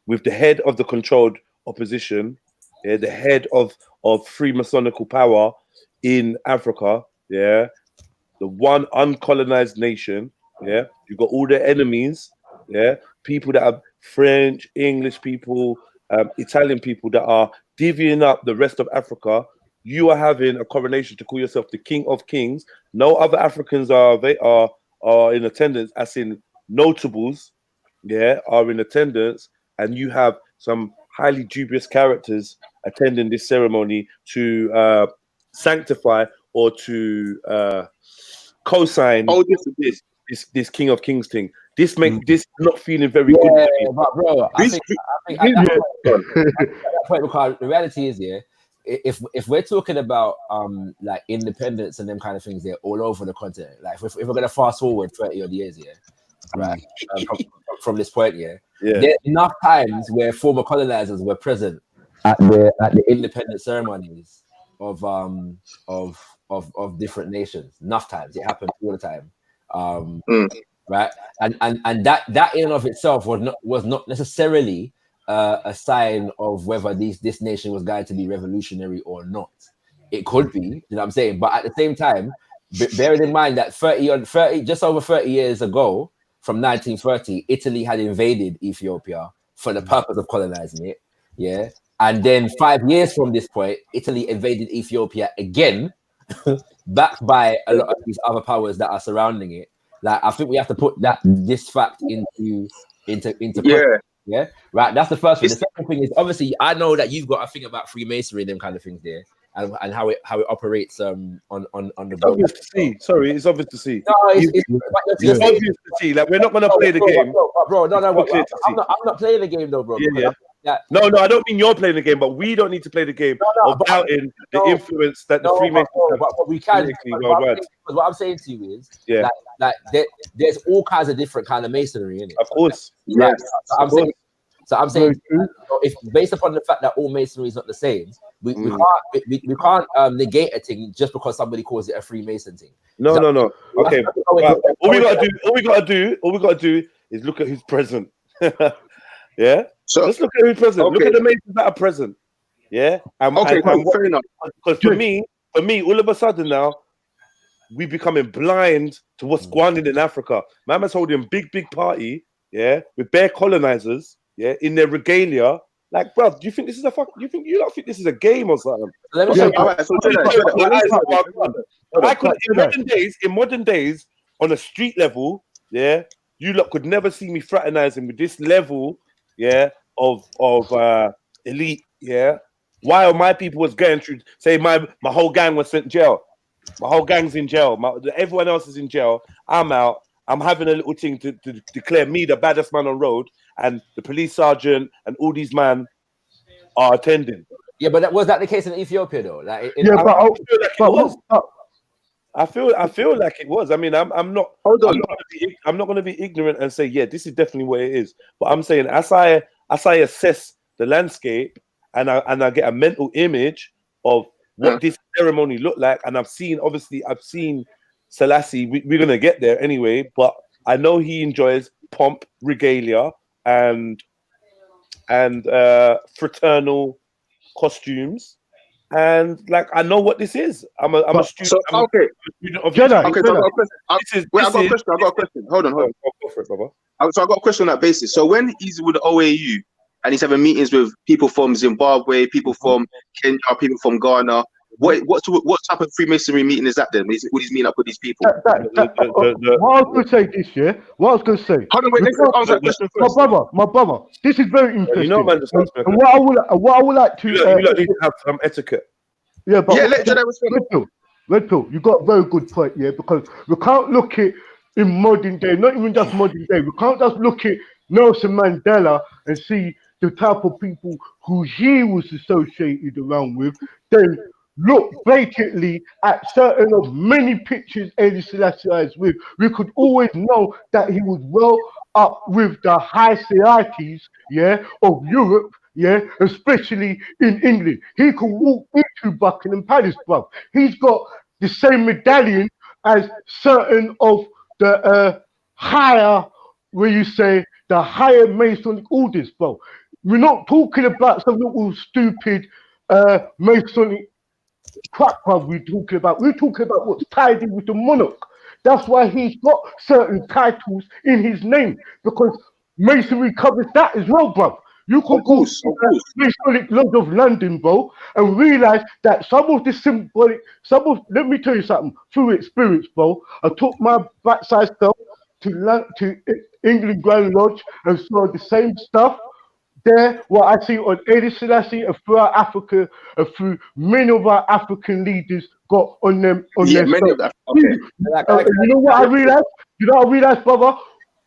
with the head of the controlled opposition, the head of Freemasonical power in Africa, the one uncolonized nation. You've got all the enemies, people that are French, English people, Italian people that are divvying up the rest of Africa. You are having a coronation to call yourself the King of Kings. No other Africans are in attendance, as in notables, are in attendance, and you have some highly dubious characters attending this ceremony to sanctify or to co-sign this King of Kings thing. This make this not feeling very good. Yeah, but bro, I think at that point, because the reality is, if we're talking about like independence and them kind of things, they're all over the continent. Like if we're gonna fast forward 30 odd years, right, from this point, there's enough times where former colonizers were present at the independence ceremonies of different nations. Enough times, it happens all the time, right? And that in and of itself was not necessarily a sign of whether this nation was going to be revolutionary or not. It could be, you know what I'm saying? But at the same time, bearing in mind that just over 30 years ago, from 1930, Italy had invaded Ethiopia for the purpose of colonizing it, and then 5 years from this point, Italy invaded Ethiopia again, backed by a lot of these other powers that are surrounding it. Like, I think we have to put this fact into context, right. That's the first thing. The second thing is, obviously, I know that you've got a thing about Freemasonry and them kind of things there, and how it operates on the. It's obvious to see. Sorry, it's obvious to see. No, it's obvious to see. Like, we're not going to play the game. Bro. No, I'm not playing the game though, bro. No, I don't mean you're playing the game, but we don't need to play the game of doubting the influence that the Freemasons have. But we can. What I'm saying to you is, there's all kinds of different kind of masonry in it. Of course, yes. So I'm saying, if based upon the fact that all masonry is not the same, we can't negate a thing just because somebody calls it a Freemason thing. No. Okay. All we gotta do is look at who's present. Yeah. So let's look at who's present. Okay. Look at the Masons that are present. Yeah. Fair enough. Because for me, all of a sudden now, we're becoming blind to what's going on in Africa. Mama's holding big party, with bare colonizers, in their regalia. Like, bro, do you think this is you don't think this is a game or something? Let me show you. In modern days, on a street level, you lot could never see me fraternizing with this level, of elite, While my people was going through, say my whole gang was sent jail. My whole gang's in jail. Everyone else is in jail. I'm out. I'm having a little thing to declare me the baddest man on road, and the police sergeant and all these men are attending. Yeah, but was that the case in Ethiopia though? Like, I feel like it was. I mean, I'm not going to be ignorant and say, this is definitely what it is. But I'm saying, as I assess the landscape and I get a mental image of what this ceremony looked like, and I've seen Selassie. We're going to get there anyway, but I know he enjoys pomp, regalia, and fraternal costumes. And like, I know what this is. I'm a student. So, I've got a question. Hold on. Go for it, brother. So I got a question on that basis. So when he's with the OAU and he's having meetings with people from Zimbabwe, people from Kenya, people from Ghana, what type of Freemasonry meeting is that then? Would he meet up with these people? What I was going to say this year, Hold on, wait, let's answer that question first. My brother, this is very interesting. You know, man, and what I would like to... you need to have some etiquette. Yeah, but... Red Pill, you got a very good point, because we can't look at in modern day, not even just modern day, we can't just look at Nelson Mandela and see the type of people who he was associated around with, then look blatantly at certain of many pictures Haile Selassie is with. We could always know that he was well up with the high societies, of Europe, especially in England. He could walk into Buckingham Palace, bro. He's got the same medallion as certain of the higher Masonic orders, bro. We're not talking about some little stupid Masonic crap, bruv. We're talking about what's tied in with the monarch. That's why he's got certain titles in his name, because Masonry covers that as well, bruv. You can go to the Masonic Lodge of London, bro, and realize that some of the symbolic, let me tell you something, through experience, bro. I took my backside stuff to England Grand Lodge and saw the same stuff. there, what I see on Haile Selassie and throughout Africa and through many of our African leaders got on them on their many of stuff. that. Okay. You know what I realized? You know what I realized, brother?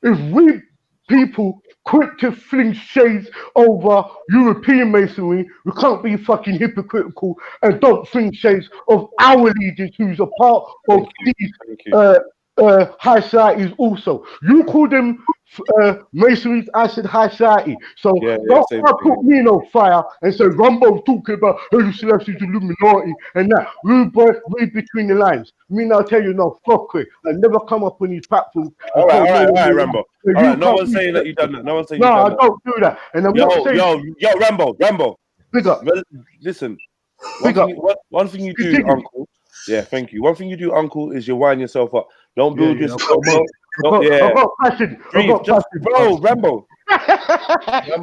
If we people quick to fling shades over European masonry, we can't be fucking hypocritical and don't fling shades of our leaders who's a part of these high societies also. You call them masonries, I said high society. So don't put me on fire and say Rumbo's talking about Haile Selassie's Illuminati and that. Read between the lines. Me now tell you no, fuck it. I never come up on these platforms. All right, Rambo. All right, no one's saying that you done that. No one's saying you done that. No, I don't do that. And I'm not saying Rambo. Big up. Listen. One thing you do, Continue. Uncle. Yeah, thank you. One thing you do, Uncle, is you wind yourself up. Don't build yourself up. I've got passion. Bro, Rambo.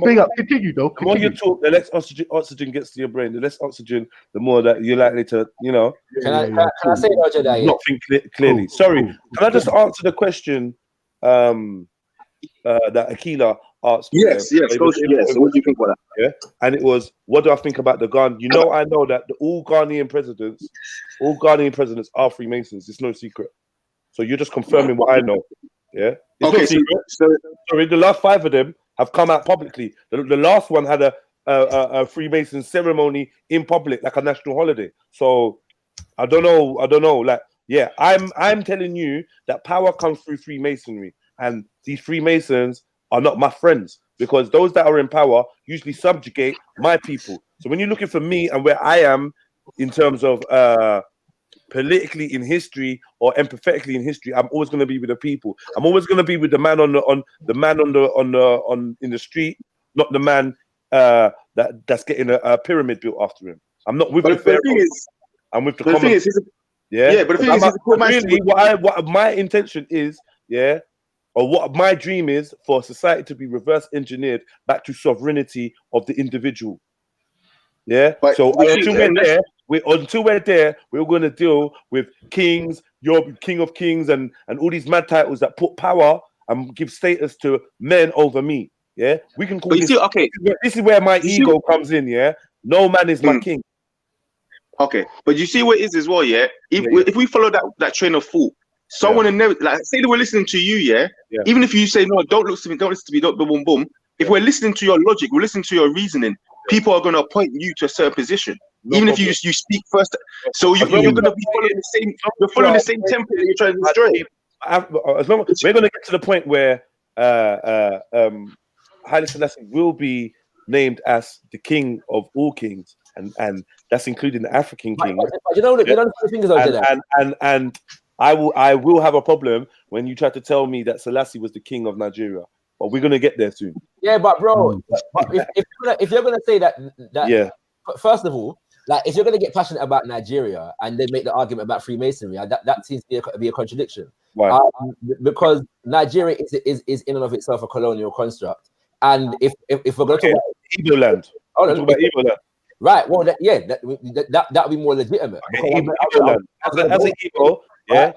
Big up. Continue, though. The more you talk, the less oxygen gets to your brain. The less oxygen, the more that you're likely to, you know. Can I say Roger that? Not think clearly. Sorry. Can I just answer the question that Akila asked? Yes. What do you think about that? Yeah, and it was, what do I think about the Ghan? You know, I know that all Ghanaian presidents are Freemasons. It's no secret. So you're just confirming what I know. Yeah. It's no secret. Sorry, the last 5 of them have come out publicly. The last one had a Freemason ceremony in public, like a national holiday. So I don't know. Like, yeah, I'm telling you that power comes through Freemasonry, and these Freemasons are not my friends, because those that are in power usually subjugate my people. So when you're looking for me and where I am in terms of politically in history or empathetically in history, I'm always going to be with the people. I'm always going to be with the man in the street, not the man that's getting a pyramid built after him. I'm not with the pharaoh. I'm with the common. But the thing is, really, what my intention is, or what my dream is, for society to be reverse engineered back to sovereignty of the individual. Yeah. So until we're there, we're going to deal with kings, your king of kings, and all these mad titles that put power and give status to men over me. Yeah. We can call this. This is where my ego comes in. Yeah. No man is my king. Okay, but you see what it is as well, yeah? If we follow that train of thought, someone in there, like, say they were listening to you, even if you say, no, don't listen to me, don't boom, boom. If we're listening to your logic, we're listening to your reasoning, people are going to appoint you to a certain position. Even if you speak first. So you're going to be following the same template that you're trying to destroy. As long as we're going to get to the point where Haile Selassie will be named as the king of all kings, and that's including the African king. You know the thing is, and I will have a problem when you try to tell me that Selassie was the king of Nigeria. But we're gonna get there soon. Yeah, but bro, if you're gonna say that, first of all, like, if you're gonna get passionate about Nigeria and then make the argument about Freemasonry, that seems to be a contradiction. Why? Because Nigeria is in and of itself a colonial construct, and if we're going to talk about Igbo land, Igbo land. Right. Well, that would be more legitimate. Okay, Igbo land. As an Igbo, yeah,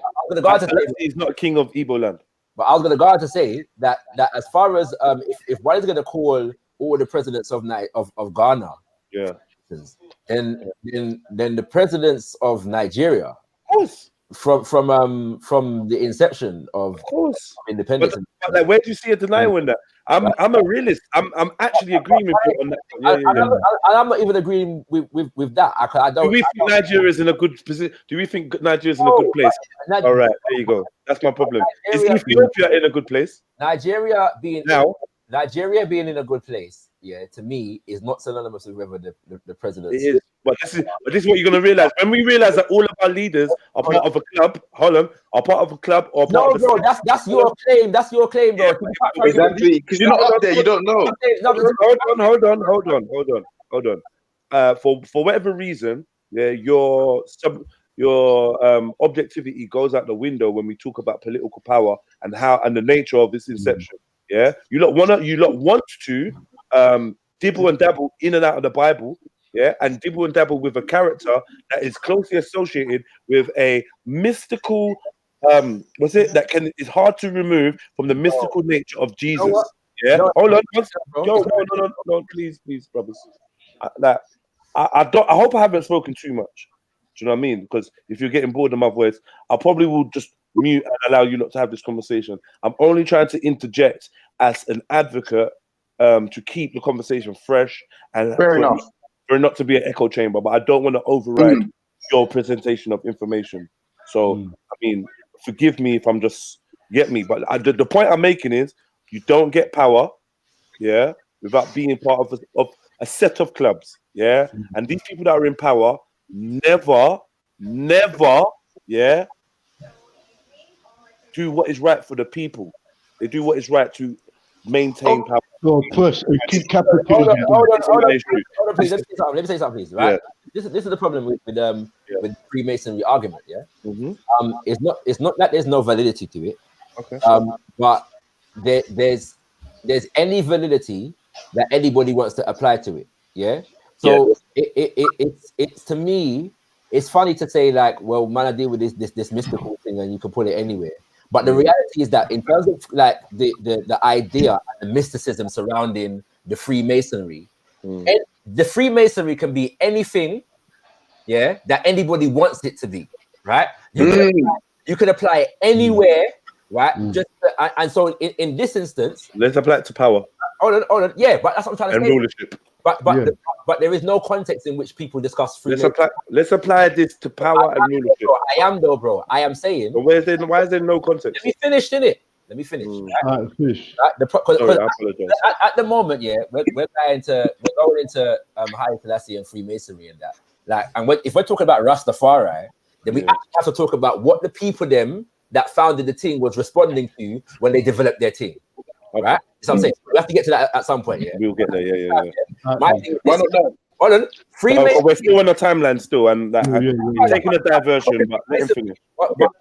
he's not a king of Igbo land. But I was going to go on to say that as far as if one is going to call all the presidents of Ghana, then the presidents of Nigeria, of course, from the inception of independence. But like, where do you see a denial in that? I'm a realist. I'm actually agreeing with you on that. I'm not even agreeing with that. I don't. Do we think Nigeria is in a good position? Do we think Nigeria is in a good place? All right, there you go. That's my problem. Is Ethiopia in a good place? Nigeria being in a good place, to me, is not synonymous with whether the president. It is. But this is what you're gonna realize. When we realize that all of our leaders are part of a club, bro, that's your claim. That's your claim, bro. Exactly, because you're not up there, you don't know. Hold on. For whatever reason, your objectivity goes out the window when we talk about political power and the nature of this inception. Yeah, you lot want to dibble and dabble in and out of the Bible. Yeah, and dibble and dabble with a character that is closely associated with a mystical, is hard to remove from the mystical nature of Jesus. Yeah. No, Hold on. bro. No, please, brothers. I hope I haven't spoken too much. Do you know what I mean? Because if you're getting bored of my voice, I probably will just mute and allow you lot to have this conversation. I'm only trying to interject as an advocate to keep the conversation fresh and Fair enough. for it not to be an echo chamber. But I don't want to override your presentation of information. So I mean, forgive me if I'm just get me. But the point I'm making is you don't get power, yeah, without being part of a set of clubs, yeah. And these people that are in power never, yeah, do what is right for the people. They do what is right to maintain power. So first, keep capitalism. Hold on, please. Let me say something, please. Right? Yeah. This is the problem with Freemasonry argument. Yeah. It's not that there's no validity to it. Okay. But there's any validity that anybody wants to apply to it. Yeah. So it's to me, it's funny to say like, well, man, I deal with this mystical thing, and you can put it anywhere. But the reality is that in terms of like the idea and the mysticism surrounding the Freemasonry, the Freemasonry can be anything, yeah, that anybody wants it to be, right? You can apply it anywhere, right? And so in this instance, let's apply it to power. Hold on, yeah, but that's what I'm trying to and say. Rulership. But there is no context in which people discuss Freemasonry. Let's apply this to power and rulership. I am though, bro. I am saying. But why is there no context? Let me finish, innit? Let me finish. Right? Sorry, I apologize. At the moment, yeah, we're going into Haile, Selassie and Freemasonry and that. Like, and if we're talking about Rastafari, then we actually have to talk about what the people them that founded the team was responding to when they developed their team. Right? So I'm saying we have to get to that at some point. Yeah, we'll get there. Yeah. My thing is, hold on. Freemasonry. We're still on the timeline still, and taking a diversion, but let him finish.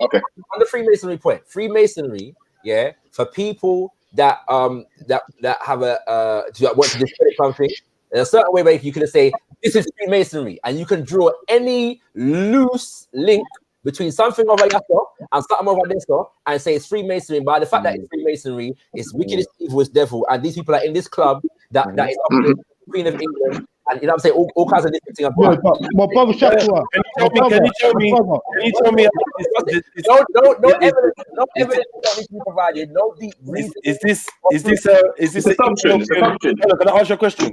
Okay. On the Freemasonry point, Freemasonry, yeah, for people that have that want to discredit something, in a certain way where you can say this is Freemasonry, and you can draw any loose link between something over here and something over there and say it's Freemasonry, but the fact that it's Freemasonry is wickedest evil is devil, and these people are in this club that is operating the Queen of England, and you know what I'm saying, all kinds of different things. Yeah, but my brother Shakwa, can you tell me no evidence that needs to be provided, no deep reason. Is this assumption? Can I ask you a question?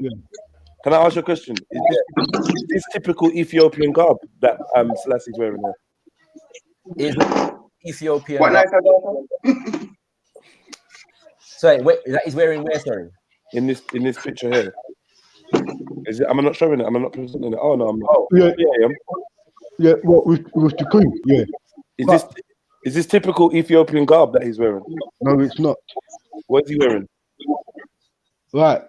Can I ask you a question? Is this typical Ethiopian garb that Selassie's wearing there? Is Ethiopia? What nice Sorry, wait, that is wearing where? Sorry, in this picture here. Is it? Am I not showing it? Am I not presenting it? Oh no, I'm not. Oh, yeah, I am. Yeah, what with the Queen? Yeah. Is this typical Ethiopian garb that he's wearing? No, it's not. What is he wearing? Right,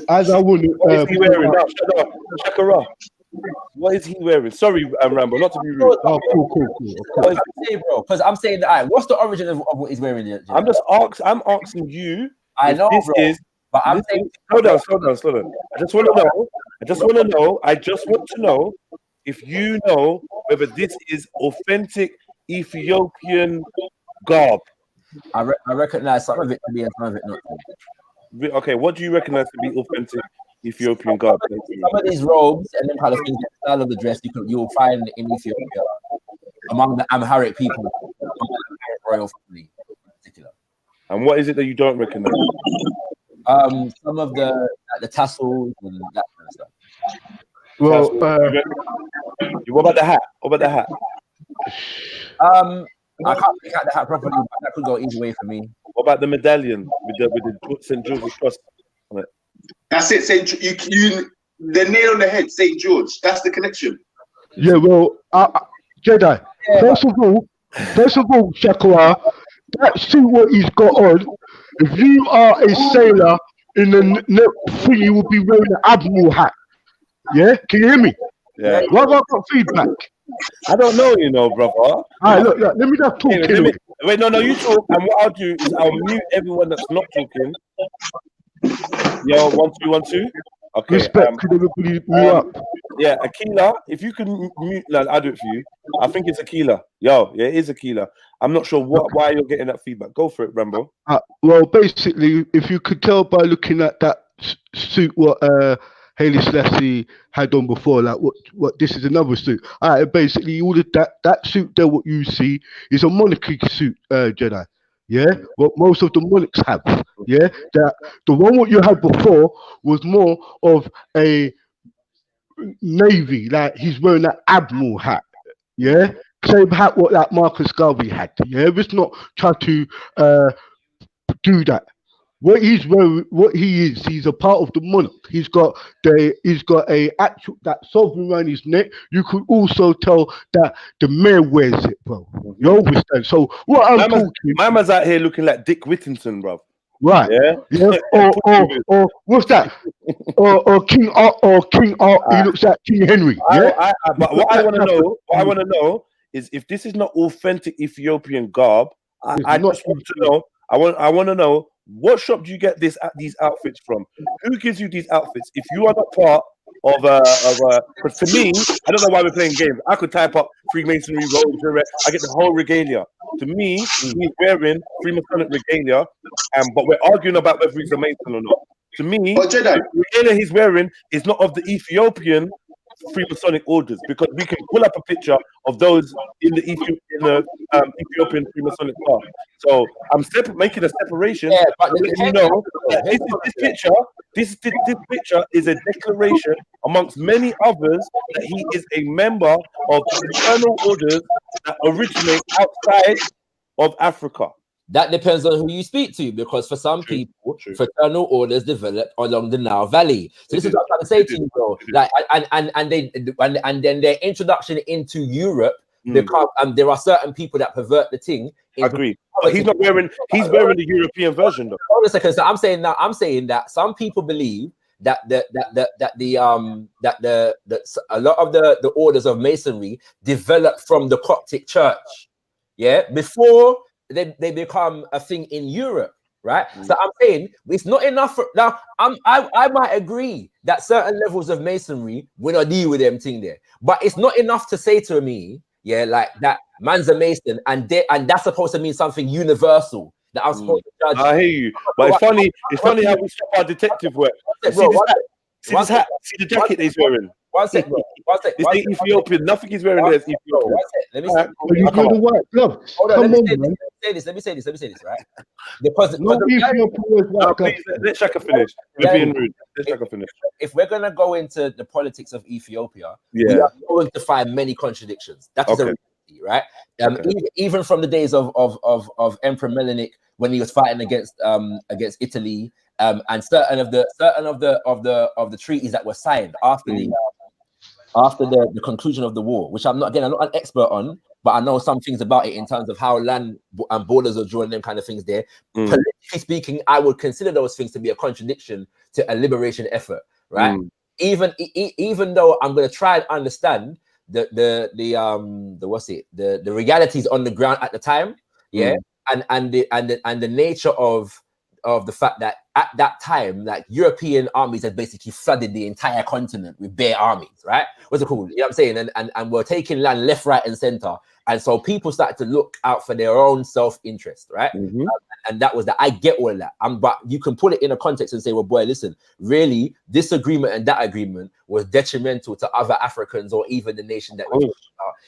as I would. What is he wearing? Shakara. What is he wearing? Sorry, Rambo, not to be rude. Oh, cool. Bro, because I'm saying that. What's the origin of what he's wearing? I'm asking you. I know, bro. But I'm saying. Slow down. I just want to know if you know whether this is authentic Ethiopian garb. I recognize some of it to be and some of it not. Okay, what do you recognize to be authentic Ethiopian garb? Some of these robes and them kind of things, the style of the dress you will find in Ethiopia among the Amharic people, royal family in particular. And what is it that you don't recognize? Some of the tassels and that kind of stuff. Well, what about the hat? I can't pick out the hat properly, but that could go either way for me. What about the medallion with the St. George's cross on it? That's it. You the nail on the head, St. George. That's the connection. Yeah, well, Jedi. Yeah, first of all, Shakwa, see what he's got on. If you are a sailor in the thing, you will be wearing an admiral hat. Yeah, can you hear me? Yeah. Why have I got feedback? I don't know, brother. All right, look, let me just talk. Wait, no, you talk, and what I'll do is I'll mute everyone that's not talking. Yo, 1 2 1 2. Okay. Respect, could everybody move up? Yeah, Aquila. If you can mute, like, I'll do it for you. I think it's Aquila. Yo, yeah, it is Aquila. I'm not sure why you're getting that feedback. Go for it, Rambo. Well, basically, if you could tell by looking at that suit, what Haile Selassie had on before, like what this is another suit. Basically, all of that suit there, what you see is a monarchy suit, Jedi. Yeah, what most of the monarchs have. Yeah, that the one what you had before was more of a navy, like he's wearing that admiral hat. Yeah, same hat what like Marcus Garvey had. Yeah, it's not try to do that. What he's wearing, what he is, he's a part of the monarch. He's got a actual that sovereign around his neck. You could also tell that the mayor wears it, bro. You understand? So what I'm talking, my man's out here looking like Dick Whittington, bro. Right? Yeah. Or what's that? or King he looks like King Henry. Yeah. But what I want to know is if this is not authentic Ethiopian garb. I just want to know. I want to know, what shop do you get these outfits from? Who gives you these outfits? If you are not part of because to me, I don't know why we're playing games. I could type up Freemasonry, Rolex, I get the whole regalia. To me, he's wearing Freemasonic regalia, but we're arguing about whether he's a Mason or not. To me, the regalia he's wearing is not of the Ethiopian Freemasonic orders, because we can pull up a picture of those in the Ethiopian Freemasonic path. So I'm making a separation. Yeah, but you know that this picture is a declaration amongst many others that he is a member of fraternal orders that originate outside of Africa. That depends on who you speak to, because for some people, fraternal orders developed along the Nile Valley. So this is what I'm trying to say to you, bro. Like, and then their introduction into Europe, because there are certain people that pervert the thing. Agree. But he's not wearing. He's wearing the European version, though. Hold on a second. So I'm saying that some people believe that a lot of the orders of Masonry developed from the Coptic Church, before they become a thing in Europe, right? So I'm saying it's not enough for now. I might agree that certain levels of Masonry will not deal with them thing there, but it's not enough to say to me, like that man's a Mason and that's supposed to mean something universal that I'm supposed to judge. I hear you, but it's funny how we stop our detective work. See the jacket he's wearing. One sec, bro. This ain't Ethiopian. Nothing he's wearing there is Ethiopian. Let me say. You got the white gloves. Hold on. Let me say this, right? Because let Shaka finish. We're being rude. Let Shaka finish. If we're gonna go into the politics of Ethiopia, we are going to find many contradictions. That is a reality, right? Even from the days of Emperor Menelik when he was fighting against Italy, and certain of the treaties that were signed after the conclusion of the war, which I'm not an expert on, but I know some things about it in terms of how land and borders are drawn, them kind of things there. Politically speaking, I would consider those things to be a contradiction to a liberation effort, right? Even though I'm going to try and understand the realities on the ground at the time, and the nature of the fact that at that time, like European armies had basically flooded the entire continent with bare armies, right? What's it called? You know what I'm saying? And we're taking land left, right, and center. And so people started to look out for their own self-interest, right? And that was that. I get all of that. But you can put it in a context and say, well, boy, listen, really, this agreement and that agreement was detrimental to other Africans or even the nation that we're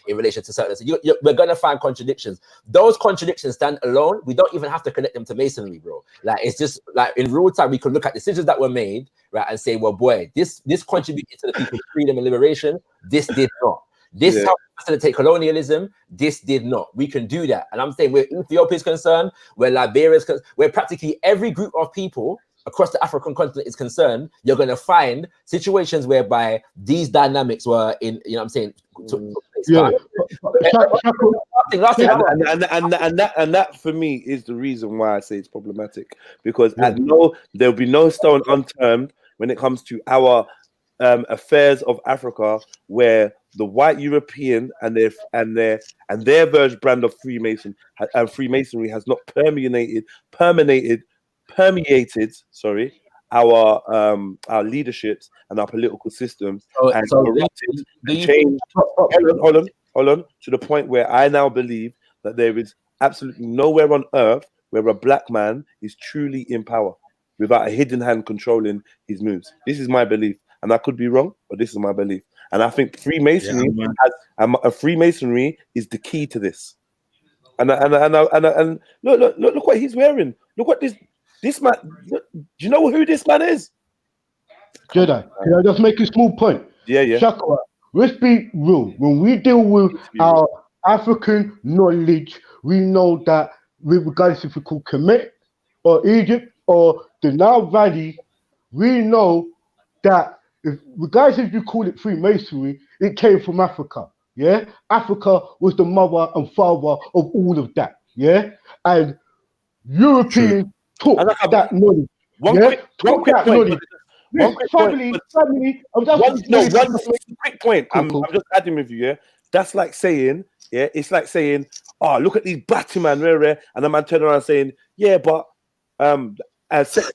in relation to certain. So we're going to find contradictions. Those contradictions stand alone. We don't even have to connect them to Masonry, bro. Like, it's just like in real time, we can look at decisions that were made, right, and say, well, boy, this contributed to the people's freedom and liberation. This did not. This helped facilitate colonialism. This did not. We can do that. And I'm saying where Ethiopia is concerned, where Liberia is concerned, where practically every group of people across the African continent is concerned, you're going to find situations whereby these dynamics were in, you know what I'm saying? And that for me is the reason why I say it's problematic, because there'll be no stone unturned when it comes to our affairs of Africa, where the white European and their version brand of Freemasonry has not permeated our leaderships and our political systems and corrupted and changed. Hold on, to the point where I now believe that there is absolutely nowhere on earth where a black man is truly in power without a hidden hand controlling his moves. This is my belief, and I could be wrong, but this is my belief. And I think Freemasonry Freemasonry is the key to this. And look what he's wearing. Look what this man. Do you know who this man is? Jedi, can I just make a small point? Yeah. Shakwa, let's be real. When we deal with our African knowledge, we know that regardless if we call Kemet or Egypt or the Nile Valley, we know that regardless if you call it Freemasonry, it came from Africa. Yeah, Africa was the mother and father of all of that. Yeah, and Europeans took that knowledge. Family. One quick point. I'm just adding with you. Yeah, that's like saying, it's like saying, oh, look at these batty man, rare, and the man turn around saying, yeah, but sex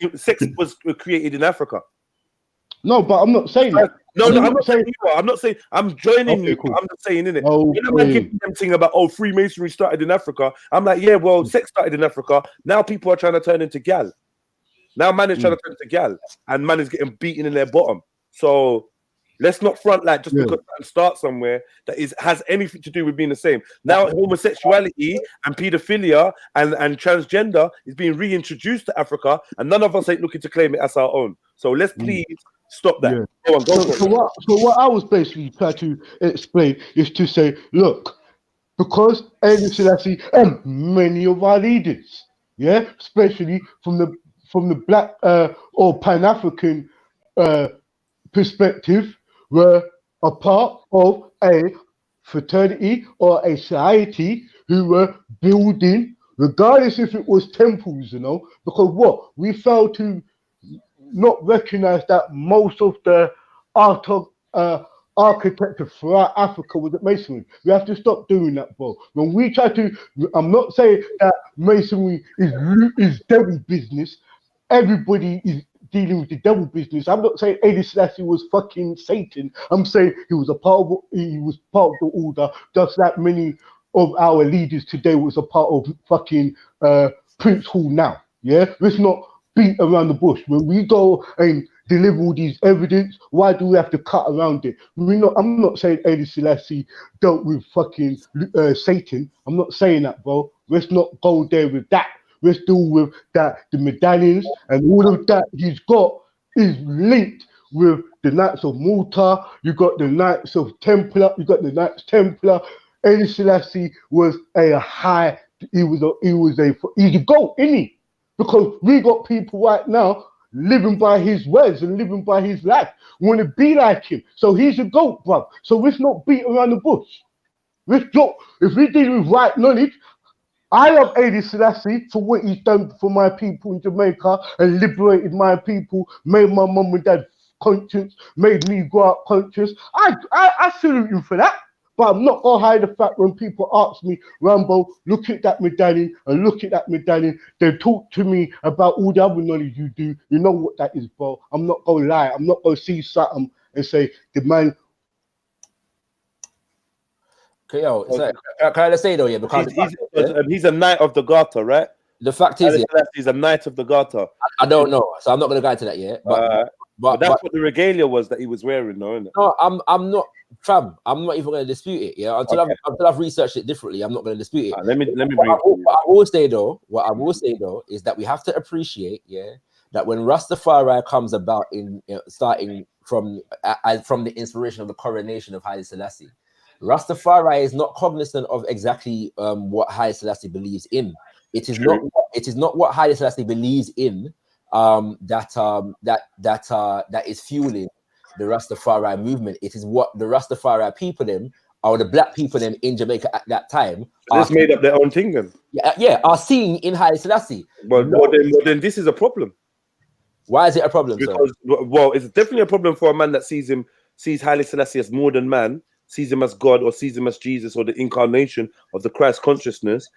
was created in Africa. No, but I'm not saying that. No, I'm not saying you are. I'm not saying I'm joining you. Cool. I'm just saying, innit? When I'm giving them thing about Freemasonry started in Africa, I'm like, yeah, well, sex started in Africa. Now people are trying to turn into gal. Now man is trying to turn into gal, and man is getting beaten in their bottom. So let's not front like just because man start somewhere that has anything to do with being the same. Now homosexuality and pedophilia and transgender is being reintroduced to Africa, and none of us ain't looking to claim it as our own. So let's please stop that. Yeah. So what I was basically trying to explain is to say, look, because Haile Selassie and many of our leaders, especially from the black or Pan-African perspective, were a part of a fraternity or a society who were building, regardless if it was temples, because we failed to not recognize that most of the art of architecture throughout Africa was at Masonry. We have to stop doing that, bro. When we try to, I'm not saying that Masonry is devil business. Everybody is dealing with the devil business. I'm not saying Haile Selassie was fucking Satan. I'm saying he was part of the order, just like many of our leaders today was a part of fucking Prince Hall now. Yeah, let's not beat around the bush. When we go and deliver all these evidence, why do we have to cut around it? I'm not saying Haile Selassie dealt with fucking Satan. I'm not saying that, bro. Let's not go there with that. Let's deal with that. The medallions and all of that he's got is linked with the Knights of Malta. You got the Knights of Templar. You got the Knights Templar. Haile Selassie was he's a goat, isn't he? Because we got people right now living by his words and living by his life, want to be like him. So he's a goat, bruv. So let's not beat around the bush. If we deal with right knowledge, I love Haile Selassie for what he's done for my people in Jamaica and liberated my people, made my mum and dad conscious, made me grow up conscious. I salute him for that. But I'm not going to hide the fact when people ask me, Rambo, look at that medallion and look at that medallion. They talk to me about all the other knowledge you do. You know what that is, bro. I'm not going to lie. I'm not going to see something and say, the man. Okay, can I just say though, because he's a knight of the Garter, right? The fact is, he's a knight of the Garter. I don't know, so I'm not going to go into that yet. But that's what the regalia was that he was wearing, though, isn't it? No, I'm not, fam. I'm not even going to dispute it. Yeah, until I've researched it differently, I'm not going to dispute it. Let me bring. What I will say though is that we have to appreciate, that when Rastafari comes about starting from the inspiration of the coronation of Haile Selassie, Rastafari is not cognizant of exactly what Haile Selassie believes in. It is not what Haile Selassie believes in that is fueling the Rastafari movement. It is what the Rastafari people or the black people in Jamaica at that time just made up their own thing then. Are seeing in Haile Selassie. Well, then this is a problem. Why is it a problem? Because it's definitely a problem for a man that sees Haile Selassie as more than man, sees him as God, or sees him as Jesus, or the incarnation of the Christ consciousness.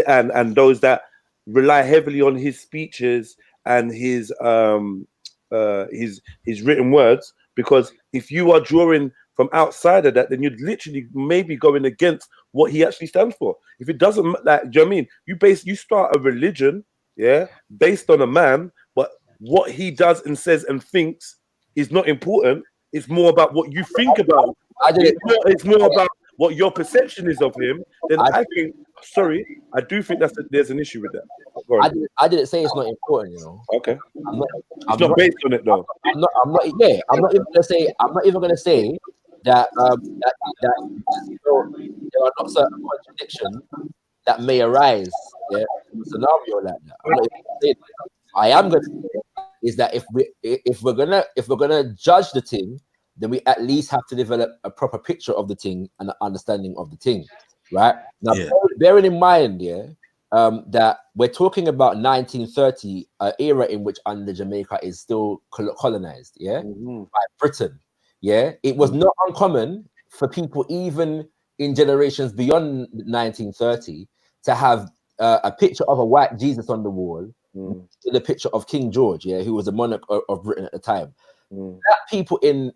And those that rely heavily on his speeches and his his written words, because if you are drawing from outside of that, then you'd literally maybe going against what he actually stands for. If it doesn't, like, do you know what I mean? You start a religion, yeah, based on a man, but what he does and says and thinks is not important. It's more about what you think about. It's more about what your perception is of him. Then I think, I do think there's an issue with that. I didn't say it's not important, you know. Okay. It's not based on it though. I'm not even gonna say that you know, there are not certain contradictions that may arise, yeah, in a scenario like that. I'm not even gonna say that. I am gonna say is that if we're gonna judge the thing, then we at least have to develop a proper picture of the thing and an understanding of the thing, right? Now, bearing in mind, that we're talking about 1930, an era in which under Jamaica is still colonized, by Britain, it was not uncommon for people even in generations beyond 1930 to have a picture of a white Jesus on the wall, with a picture of King George, who was the monarch of Britain at the time. That people in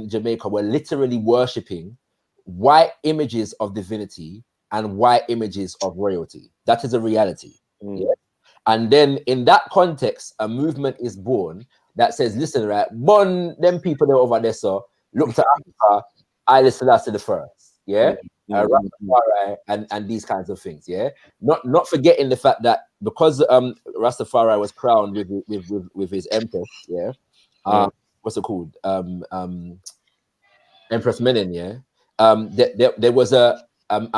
Jamaica were literally worshipping white images of divinity and white images of royalty. That is a reality. And then in that context, a movement is born that says, listen, right, them people that over there, so look to Africa, Haile Selassie the first, Rastafari and these kinds of things, not forgetting the fact that because Rastafari was crowned with his empress, what's it called, Empress Menen, there was a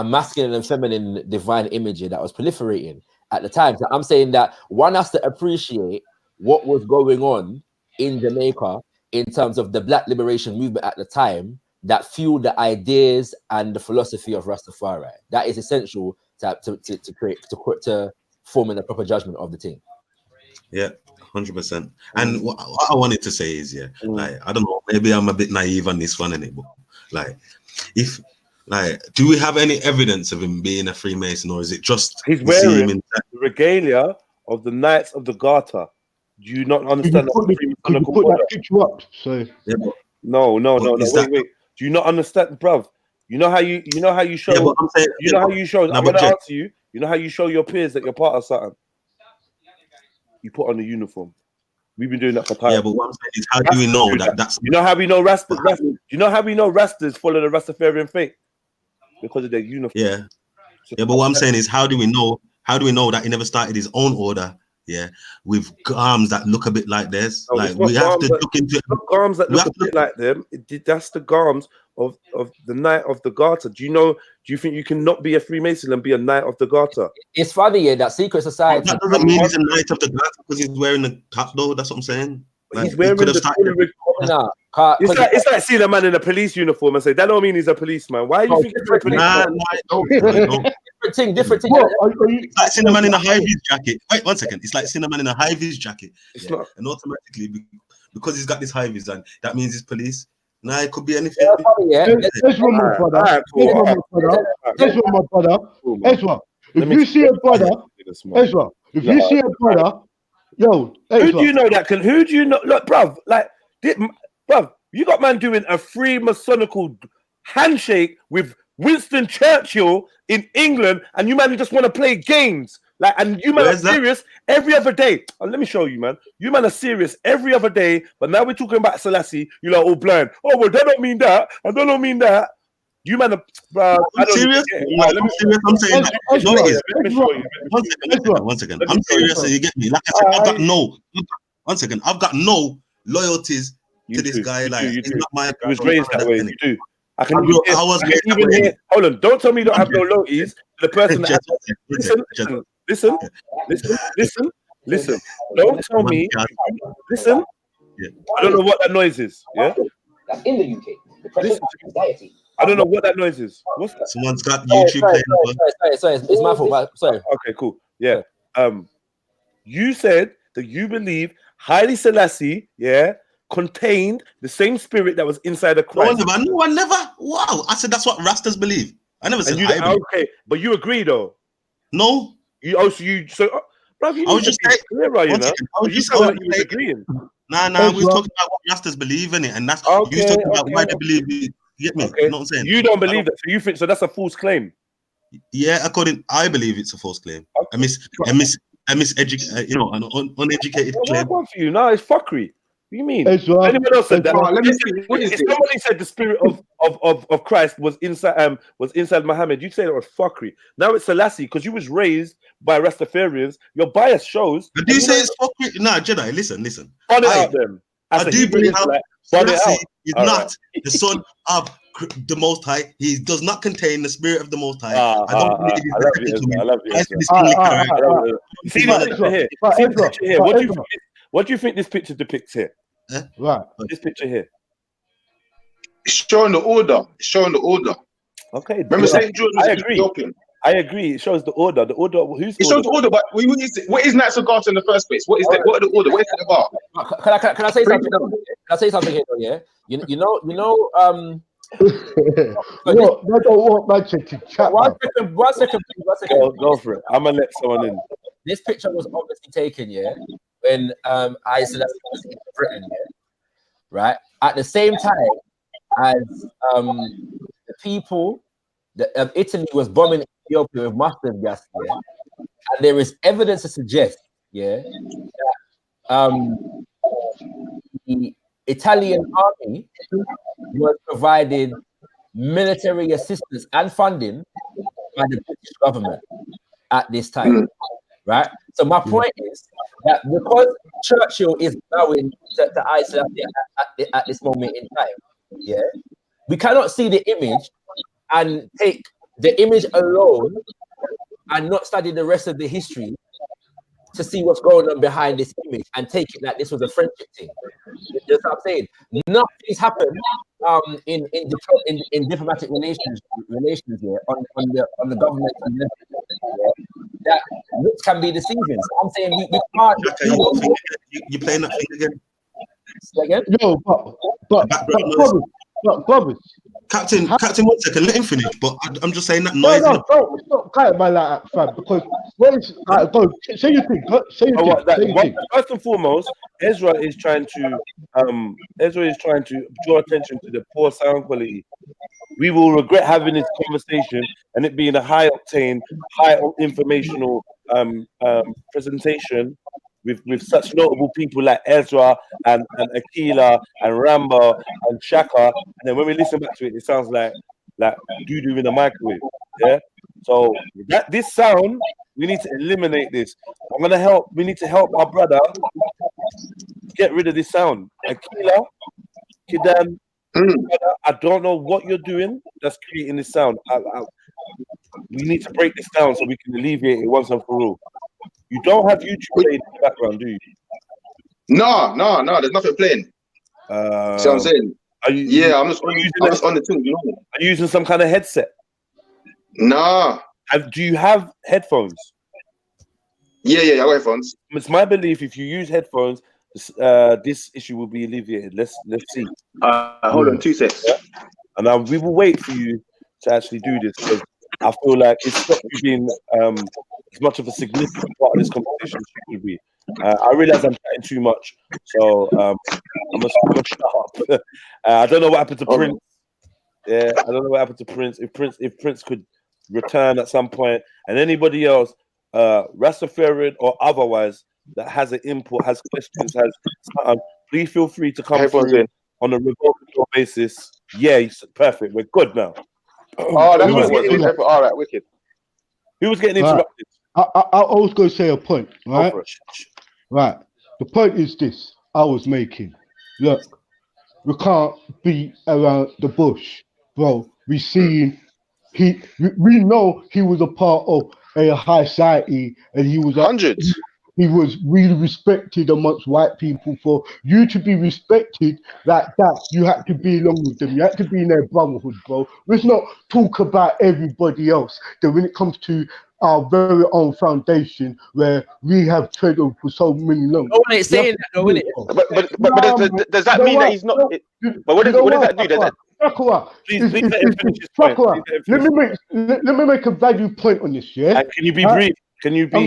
masculine and feminine divine image that was proliferating at the time. So I'm saying that one has to appreciate what was going on in Jamaica in terms of the Black liberation movement at the time that fueled the ideas and the philosophy of Rastafari. That is essential to forming a proper judgment of the thing. Yeah, 100%. And what I wanted to say is, like, I don't know, maybe I'm a bit naive on this one, innit? But like, do we have any evidence of him being a Freemason, or is it just he's wearing the regalia of the Knights of the Garter? Do you not understand that? Put that picture up. So no. Wait. Do you not understand, bruv? You know how you show. Yeah, but I'm saying, you know how you show. I'm gonna answer you. You know how you show your peers that you're part of something. You put on the uniform. We've been doing that for time. Yeah, but what I'm saying is, how do we know that's? You know how we know Rasta? You know how we know Rastas follow the Rastafarian faith? Because of their uniform. Yeah, but what I'm saying is, how do we know? How do we know that he never started his own order? With arms that look a bit like this. No, like we have to look into arms that look a bit like them. That's the arms of the Knight of the Garter. Do you think you can not be a Freemason and be a Knight of the Garter? It's funny, that secret society. That doesn't mean he's a Knight of the Garter because he's wearing a top, though. That's what I'm saying. Like, he's wearing it's like seeing a man in a police uniform and say that don't mean he's a policeman. Why are you thinking he's a policeman? Different thing. It's like seeing a man in a high-vis jacket. Wait 1 second. It's like seeing a man in a high-vis jacket. And automatically, because he's got this high-vis on, that means he's police. Nah, it could be anything. There's one more brother. Ezra, if you see a brother, yo, who do you know that can? Who do you know? Look, bruv, you got man doing a Freemasonical handshake with Winston Churchill in England, and you man just want to play games. Like, and you man are serious every other day. Let me show you, man. You man are serious every other day, but now we're talking about Selassie. You're like all blind. Oh, well, that don't mean that. I don't mean that. You man are, I'm serious. I'm saying that. No, it is. Let me show you. 1 second. I'm serious, and you get me. Like I said, I've got no. 1 second. I've got no loyalties to this guy. Like, he's not my. He was raised that way. You do. I can hear. Hold on. Don't tell me you don't have no loyalties to the person that Listen. Don't tell me. Listen. I don't know what that noise is. Yeah. That's in the UK. Depression and anxiety. I don't know what that noise is. What's that? Someone's got YouTube playing. Sorry. It's my fault. Sorry. Okay, cool. Yeah. You said that you believe Haile Selassie, contained the same spirit that was inside of Christ. No one never. Wow. I said that's what Rastas believe. I never said okay, but you agree though. No. Bro, I was just agreeing. Nah, we're talking about what Rastas believe in it, and that's you talking about why they believe it. You get me? Okay. You know what I'm saying? You don't believe that, so you think so? That's a false claim. Yeah, I believe it's a false claim. Okay. An uneducated claim. One for you. No, it's fuckery. What do you mean? Ezra, Anyone else said that? Let me see. What is If this? somebody said the spirit of Christ was inside Muhammad, you'd say that was fuckery. Now it's Selassie because you was raised by Rastafarians. Your bias shows. But do you say it's fuckery? Nah, Jedi, listen. Burn it out then. I do believe Selassie is All not the son of the Most High. He does not contain the spirit of the Most High. I don't believe he's I love you. See this picture here. What do you think this picture depicts here? Right. This picture here. It's showing the order. Okay. Remember St. George was Ethiopian. I agree. It shows the order. The order. It shows the order, but what is Natsugata in the first place? What is that? What are the order? What is it about? Can I say something? Can I say something here? Yeah. You know. What? I don't want my to chat. One second. Go for it. I'm gonna let someone in. This picture was obviously taken, when Haile Selassie was in Britain, right? At the same time as the people of Italy was bombing Ethiopia with mustard gas, and there is evidence to suggest, that the Italian army was provided military assistance and funding by the British government at this time, right? So my point is that because Churchill is bowing to Haile Selassie at this moment in time, we cannot see the image and take the image alone and not study the rest of the history to see what's going on behind this image and take it like this was a friendship thing. That's what I'm saying. Nothing's happened in diplomatic relations on the government that which can be deceiving. So I'm saying we can't. You playing that thing again? Again? No, but Captain, 1 second, let him finish. But I'm just saying that noise. No, it's not kind of my like that, fam. Because go say your thing. First and foremost, Ezra is trying to draw attention to the poor sound quality. We will regret having this conversation and it being a high octane, high informational presentation with such notable people like Ezra and Akila and Rambo and Shaka, and then when we listen back to it, it sounds like doo-doo in a microwave. Yeah. So this sound, we need to eliminate this. I'm gonna help. We need to help our brother get rid of this sound. Akila, Kidan, I don't know what you're doing that's creating this sound. We need to break this down so we can alleviate it once and for all. You don't have YouTube playing in the background, do you? No, there's nothing playing. See what I'm saying? I'm just on the thing, you know. Are you using some kind of headset? No. Do you have headphones? Yeah, I got headphones. It's my belief if you use headphones, this issue will be alleviated. Let's see. Hold on 2 seconds. Yeah? And we will wait for you to actually do this because I feel like it's stopped you being as much of a significant part of this conversation as you could be. I realize I'm chatting too much, so I'm gonna shut up. I don't know what happened to Prince. Yeah, I don't know what happened to Prince. If Prince could return at some point, and anybody else, Rastafarian or otherwise, that has an input, has questions, please feel free to come through on a revolving basis. Yeah, perfect. We're good now. Oh, that's what it was. All right, wicked. Who was getting interrupted? I was going to say a point, right? Right. The point is this I was making. Look, we can't be around the bush, bro. We know he was a part of a high society, and he was hundreds. He was really respected amongst white people. For you to be respected like that, you had to be along with them. You had to be in their brotherhood, bro. Let's not talk about everybody else. That when it comes to our very own foundation, where we have tread on for so many long. No one ain't saying that, though, innit? But does that mean that he's not? But what does that do? Let me make a value point on this. Yeah. Can you be brief? Can you be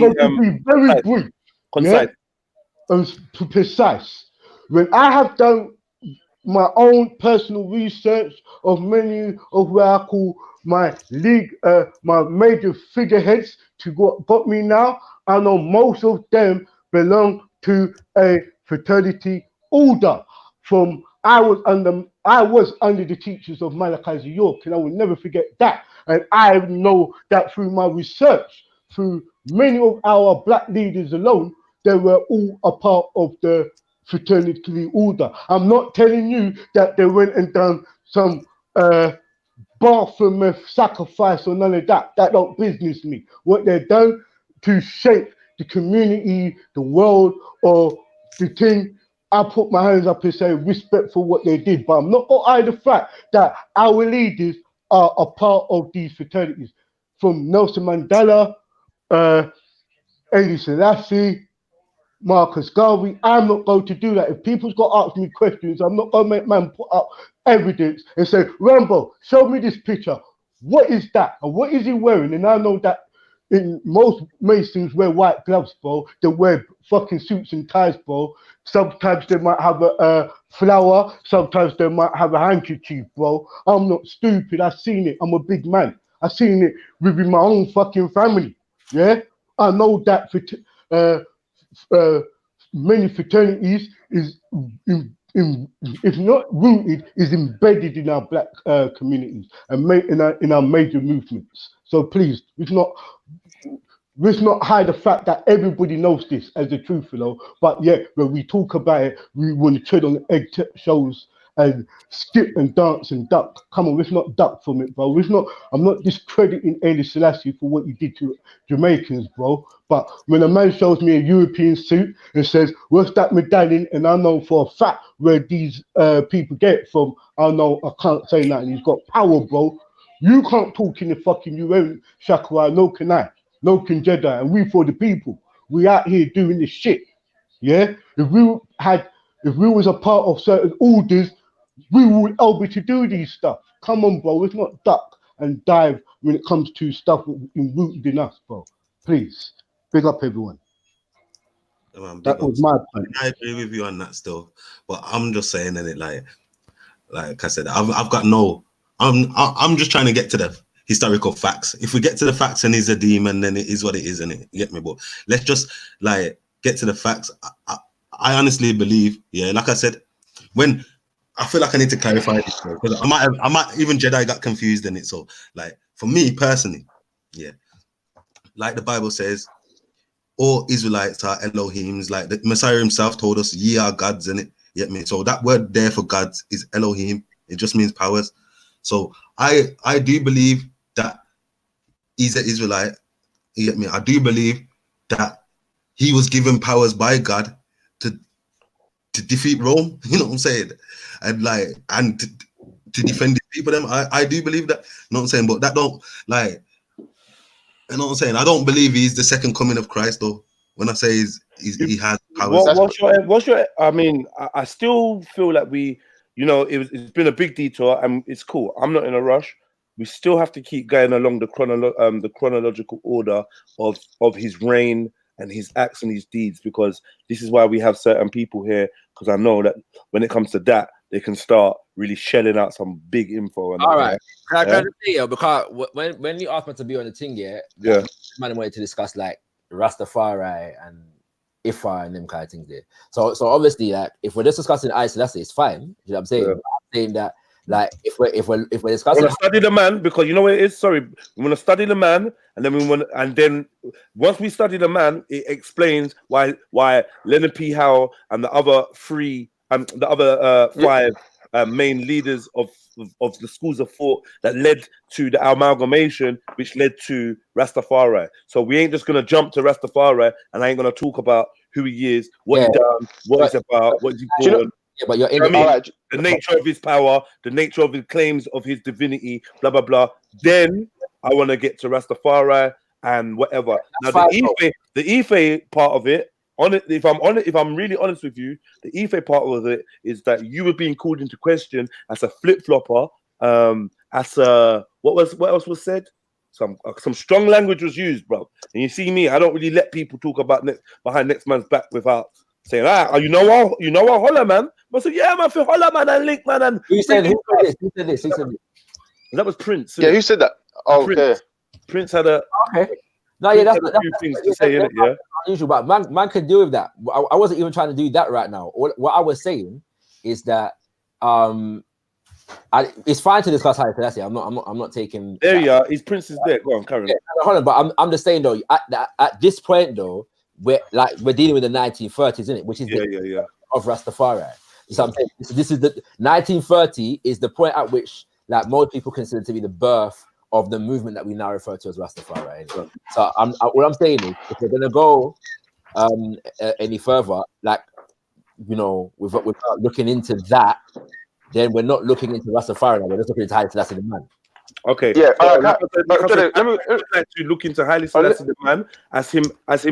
very brief? concise? Yeah? Precise. When I have done my own personal research of many of what I call my league, my major figureheads to what got me now, I know most of them belong to a fraternity order. I was under the teachers of Malachi York, and I will never forget that. And I know that through my research, through many of our black leaders alone, they were all a part of the fraternity order. I'm not telling you that they went and done some bathroom sacrifice or none of that. That don't business me. What they've done to shape the community, the world, or the thing, I put my hands up and say respect for what they did. But I'm not going to hide the fact that our leaders are a part of these fraternities. From Nelson Mandela, Selassie, Marcus Garvey, I'm not going to do that. If people's got to ask me questions, I'm not going to make man put up evidence and say, Rambo, show me this picture. What is that? And what is he wearing? And I know that in most Masons wear white gloves, bro. They wear fucking suits and ties, bro. Sometimes they might have a flower. Sometimes they might have a handkerchief, bro. I'm not stupid. I've seen it. I'm a big man. I've seen it within my own fucking family. Yeah? I know that many fraternities is if not rooted, is embedded in our black communities and in our major movements. So please, let's not hide the fact that everybody knows this as the truth, you know. But yet, when we talk about it, we want to tread on eggshells and skip and dance and duck. Come on, let's not duck from it, bro. I'm not discrediting Haile Selassie for what he did to Jamaicans, bro. But when a man shows me a European suit and says, what's that medallion? And I know for a fact where these people get it from, I know I can't say nothing. He's got power, bro. You can't talk in the fucking UN, Shakwa, no can I, no can Jedi, and we for the people. We out here doing this shit. Yeah? If we was a part of certain orders, we would able to do these stuff. Come on, bro. Let's not duck and dive when it comes to stuff rooted in us, bro. Please. Big up everyone. That was my point. I agree with you on that still. But I'm just saying in it like I said, I've got no I'm just trying to get to the historical facts. If we get to the facts and he's a demon, then it is what it is, and it, you get me? But let's just like get to the facts. I honestly believe, yeah, like I said, when I feel like I need to clarify this because I might even Jedi got confused in it. So like for me personally, yeah, like the Bible says, all Israelites are Elohims. Like the Messiah himself told us, ye are gods, in it. You get me? So that word there for gods is Elohim. It just means powers. So I do believe that he's an Israelite. You get me? I do believe that he was given powers by God to defeat Rome. You know what I'm saying? And to defend the people. Them I do believe that. You know what I'm saying? But that don't like. You know what I'm saying? I don't believe he's the second coming of Christ though. When I say he has powers. What's your? I mean, I still feel like it's been a big detour and it's cool. I'm not in a rush. We still have to keep going along the chronological order of his reign and his acts and his deeds, because this is why we have certain people here, because I know that when it comes to that, they can start really shelling out some big info. All right. Can I say, because when you asked me to be on the thing, man wanted to discuss like Rastafari and Ifa and them kind of things there. So obviously, like if we're just discussing Selassie, it's fine. You know what I'm saying? Yeah. I'm saying that like if we're discussing, we want to study the man, because you know what it is. Sorry, we want to study the man, and then once we study the man, it explains why Leonard P. Howe and the other five main leaders of the schools of thought that led to the amalgamation, which led to Rastafari. So we ain't just gonna jump to Rastafari, and I ain't gonna talk about who he is, what he done, what he's about, what he's born. Yeah, but you're in the nature of his power, the nature of his claims of his divinity, blah blah blah. Then I want to get to Rastafari and whatever. Now the Ife part of it, if I'm really honest with you, the Ife part of it is that you were being called into question as a flip-flopper, as a what else was said? Some strong language was used, bro. And you see me, I don't really let people talk about behind next man's back without saying, you know what, holla, man. I said, yeah, man, for holla, man, and link, man, and Who said this? Who said this? That was Prince. Yeah, who said that? Oh, okay. Prince had a No, yeah, that's a few things to say in it, yeah. Unusual, but man can deal with that. I wasn't even trying to do that right now. What I was saying is that it's fine to discuss Haile Selassie. I'm not taking. There you are. His Prince is there. Go on, Karen. Yeah, hold on, but I'm just saying though. At this point though, we're dealing with the 1930s, isn't it? Which is of Rastafari. So I'm saying this is the 1930 is the point at which like most people consider to be the birth of the movement that we now refer to as Rastafari. Anyway. So what I'm saying is, if we're gonna go any further, like without looking into that, then we're not looking into Rastafari. We're just looking into Haile Selassie the man. Okay. Yeah. Let me like to look into Haile Selassie the man as him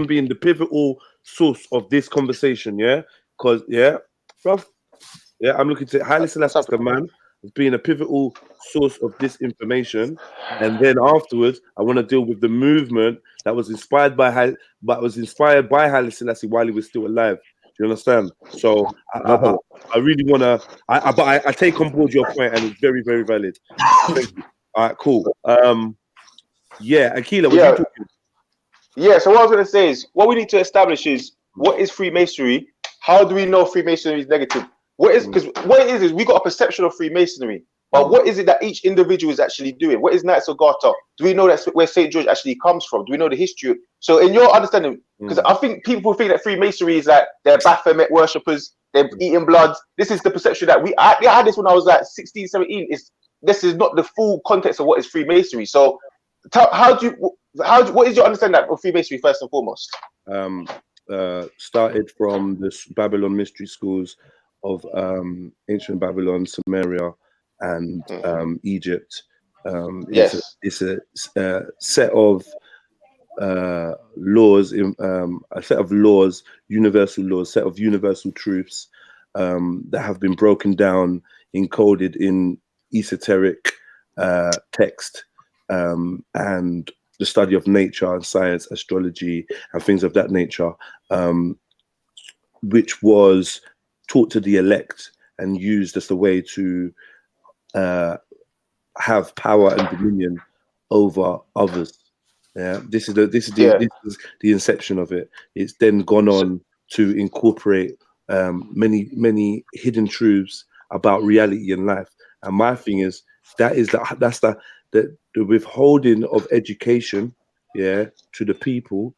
being the pivotal source of this conversation. Yeah. Because I'm looking to Haile Selassie the man as being a pivotal source of this information, and then afterwards, I want to deal with the movement that was inspired by Haile Selassie while he was still alive. Do you understand? So I really want to. I take on board your point, and it's very, very valid. Thank you. All right, cool. Akila, what are you talking? Yeah. So what I was going to say is, what we need to establish is what is Freemasonry. How do we know Freemasonry is negative? Because what it is we got a perception of Freemasonry, but what is it that each individual is actually doing? What is Knights of Garter? Do we know that's where St. George actually comes from? Do we know the history? So in your understanding, because I think people think that Freemasonry is like they're Baphomet worshippers, they're eating blood. This is the perception that I had this when I was like 16, 17. This is not the full context of what is Freemasonry. So what is your understanding of Freemasonry first and foremost? Started from the Babylon mystery schools of ancient Babylon, Samaria, and Egypt. It's a set of laws, universal laws, set of universal truths that have been broken down, encoded in esoteric text, and the study of nature and science, astrology, and things of that nature, which was taught to the elect and used as a way to have power and dominion over others. Yeah, this is the inception of it. It's then gone on to incorporate many hidden truths about reality and life. And my thing is that's the withholding of education, to the people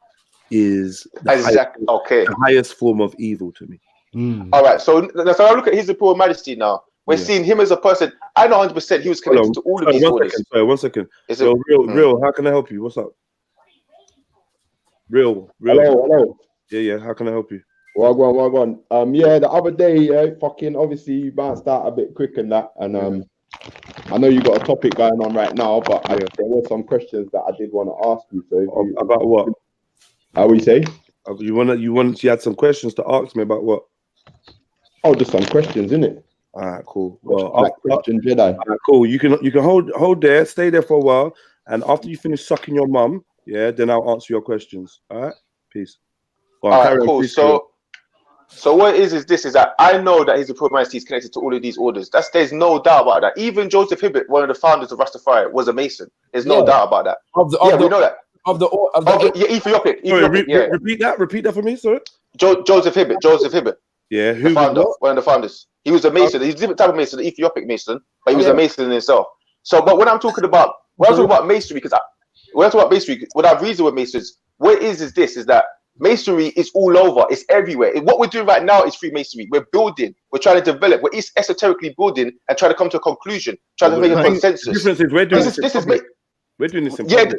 is the highest form of evil to me. All right, so I look at His Imperial Majesty now. We're seeing him as a person. I know 100% he was connected to all of these orders. One second. So, Real, how can I help you? What's up? Real. Hello. Yeah. How can I help you? Well, go on. The other day, obviously you bounced out a bit quick and that, and I know you got a topic going on right now, but there were some questions that I did want to ask you. So about what? How we say? You had some questions to ask me about what? Oh, just some questions, innit? All right, cool. Well, Christian Jedi. All right, cool. You can hold there, stay there for a while, and after you finish sucking your mum, then I'll answer your questions. All right, peace. All right, cool. So what it is that I know that His Imperial Majesty is connected to all of these orders. There's no doubt about that. Even Joseph Hibbert, one of the founders of Rastafari, was a Mason. There's no doubt about that. We know that. Ethiopic. Repeat that for me, sir. Joseph Hibbert. Yeah, one of the founders. He was a Mason. He's a different type of Mason, an Ethiopic Mason, but he was a Mason in himself. So, but when I'm talking about Masonry, what I've reasoned with Masons, what it is that Masonry is all over. It's everywhere. What we're doing right now is Freemasonry. We're building. We're trying to develop. We're esoterically building and trying to come to a conclusion, trying to make a consensus. The difference is we're doing this in public.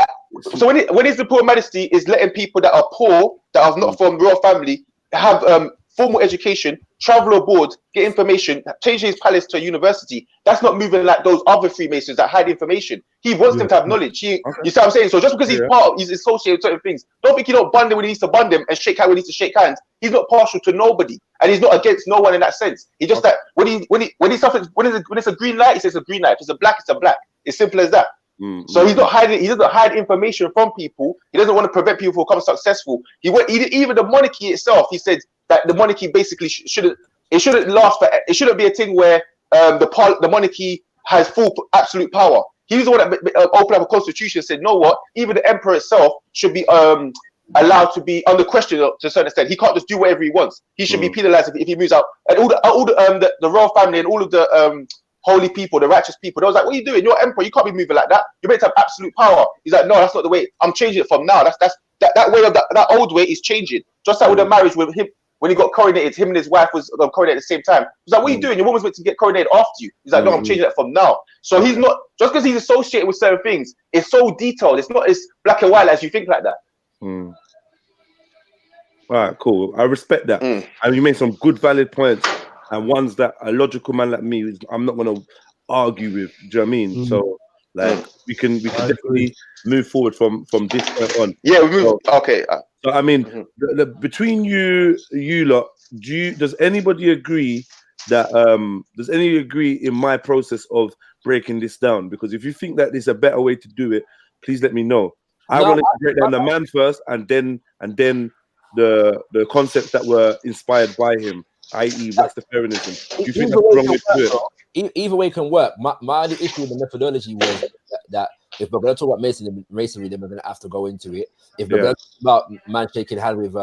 So when His Imperial Majesty is letting people that are poor, that are not from royal family, have formal education, travel abroad, get information, change his palace to a university, that's not moving like those other Freemasons that hide information. He wants them to have knowledge. You see what I'm saying? So just because he's associated with certain things, don't think he don't bond them when he needs to bond them and shake hands when he needs to shake hands. He's not partial to nobody, and he's not against no one in that sense. He just that when it's a green light, he says a green light. If it's a black, it's a black. It's simple as that. So he's not hiding. He doesn't hide information from people. He doesn't want to prevent people from becoming successful. Even the monarchy itself. He said that the monarchy basically shouldn't last for. It shouldn't be a thing where the monarchy has full absolute power. He was the one that opened up a constitution and said, "No, what? Even the emperor itself should be allowed to be under question to a certain extent. He can't just do whatever he wants. He should be penalized if he moves out." And all the royal family and all of the holy people, the righteous people, they was like, "What are you doing? You're emperor. You can't be moving like that. You're meant to have absolute power." He's like, "No, that's not the way. I'm changing it from now. That way of that old way is changing." Just like with the marriage with him. When he got coronated, him and his wife was coronated at the same time. He's like, "What are you doing? Your woman's meant to get coronated after you." He's like, "No, I'm changing that from now." So he's not, just because he's associated with certain things, it's so detailed. It's not as black and white as you think like that. All right, cool. I respect that. And you made some good, valid points, and ones that a logical man like me, I'm not going to argue with. Do you know what I mean? So, like, we can definitely move forward from this point on. Yeah, we move. Okay. So I mean, between you lot, does anybody agree that does anybody agree in my process of breaking this down? Because if you think that there's a better way to do it, please let me know. I wanted to break down the man first, and then the concepts that were inspired by him, i.e. Rastafarianism. Do you think that's the wrong way to do it? Either way can work. My only issue with the methodology was that if we're going to talk about masonry, then we're going to have to go into it. If we're going to talk about man shaking hand with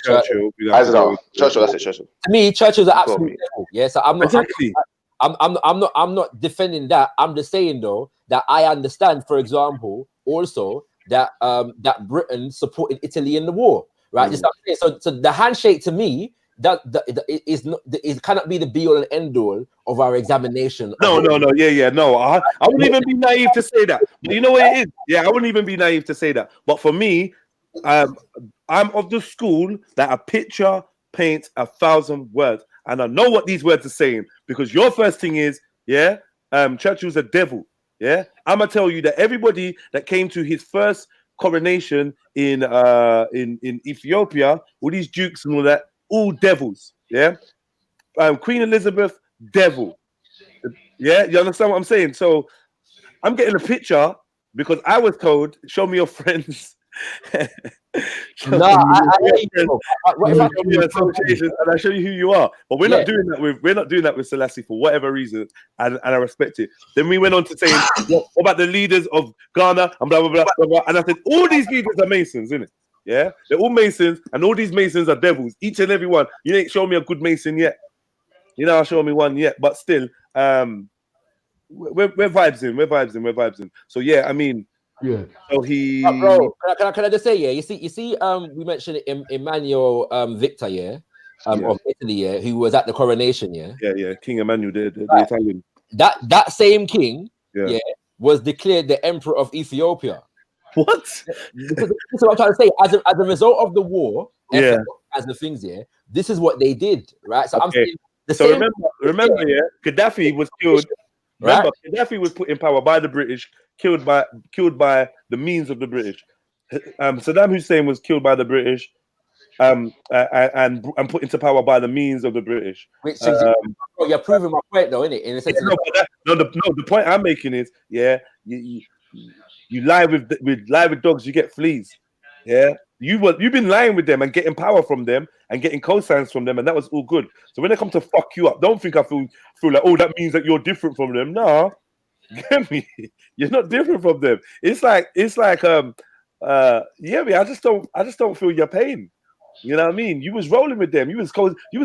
Churchill, Churchill, that's it. Churchill. To me, Churchill's an absolute devil. Yeah, so I'm not defending that. I'm just saying though that I understand, for example, also that that Britain supported Italy in the war, right? So the handshake to me. That it cannot be the be all and end all of our examination. No. I wouldn't even be naive to say that. But you know what it is? Yeah, I wouldn't even be naive to say that. But for me, I'm of the school that a picture paints 1,000 words, and I know what these words are saying because your first thing is, Churchill's a devil. Yeah, I'm gonna tell you that everybody that came to his first coronation in Ethiopia, all these dukes and all that. All devils, Queen Elizabeth, devil. Yeah, you understand what I'm saying? So I'm getting a picture because I was told, show me your friends. And I show you who you are. But we're not doing that with Selassie for whatever reason, and I respect it. Then we went on to say, what about the leaders of Ghana and blah blah blah blah blah. And I said, all these leaders are Masons, isn't it? Yeah, they're all Masons, and all these Masons are devils. Each and every one. You ain't shown me a good Mason yet. You know, I'll show me one yet, but still, we're vibes in. We're vibes in. So yeah, I mean, yeah. So he, bro, can I just say, yeah, you see, we mentioned Emmanuel Victor, of Italy, who was at the coronation, yeah, King Emmanuel, the Italian. That same king, was declared the emperor of Ethiopia. What? This is what I'm trying to say. As a result of the war, as the things this is what they did, right? So I'm saying remember, Gaddafi was killed. Remember, Gaddafi was put in power by the British, killed by the means of the British. Saddam Hussein was killed by the British, and put into power by the means of the British. Which you're proving my point, though, isn't it? In a sense, the point I'm making is, you lie with dogs, you get fleas. Yeah, you've been lying with them and getting power from them and getting cosigns from them, and that was all good. So when they come to fuck you up, don't think I feel like, oh, that means that you're different from them. No, get me. You're not different from them. It's like I just don't feel your pain. You know what I mean? You was rolling with them. You was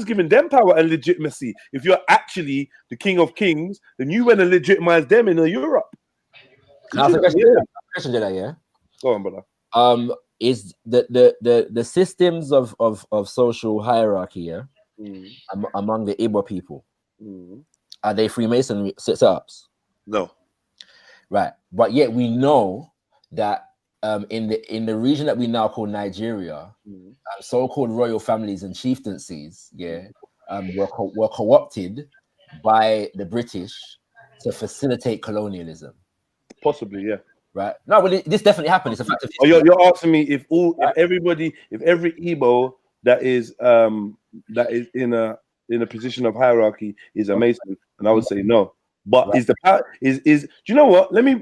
giving them power and legitimacy. If you're actually the king of kings, then you went and legitimized them in Europe. Can I ask a question, Jedi? Go on, brother. Is the systems of social hierarchy among the Igbo people, are they Freemason setups? No. Right. But yet we know that in the region that we now call Nigeria, so-called royal families and chieftaincies, were co-opted by the British to facilitate colonialism. Possibly, yeah. Right. No, well, this definitely happened. It's a fact of history. You're asking me if every Igbo that is in a position of hierarchy is a Mason, and I would say no. But is the power is do you know what? Let me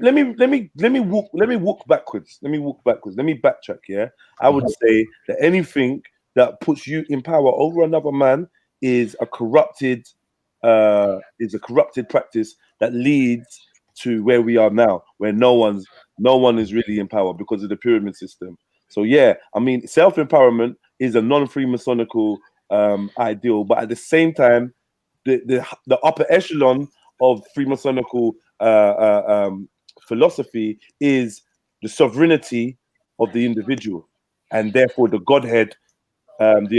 walk backwards. Let me backtrack. Yeah, I would say that anything that puts you in power over another man is a corrupted practice that leads to where we are now, where no one is really in power because of the pyramid system. So yeah, I mean, self-empowerment is a non-Freemasonical ideal, but at the same time, the upper echelon of Freemasonical philosophy is the sovereignty of the individual, and therefore the Godhead, what's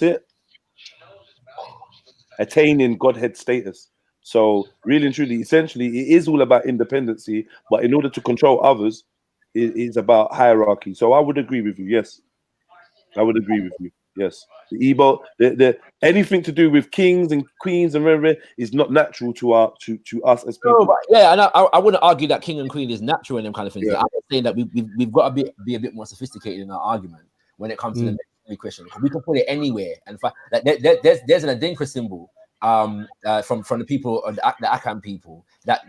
it? Attaining Godhead status. So really and truly, essentially, it is all about independency, but in order to control others, it is about hierarchy. So I would agree with you. Yes, I would agree with you. Yes, the Igbo, the anything to do with kings and queens and whatever is not natural to us as people. No, but yeah, and I wouldn't argue that king and queen is natural and them kind of things. Yeah. I'm saying that we've got to be a bit more sophisticated in our argument when it comes to the Mexican question. We can put it anywhere, and like there's an Adinka symbol from the people of the Akan people that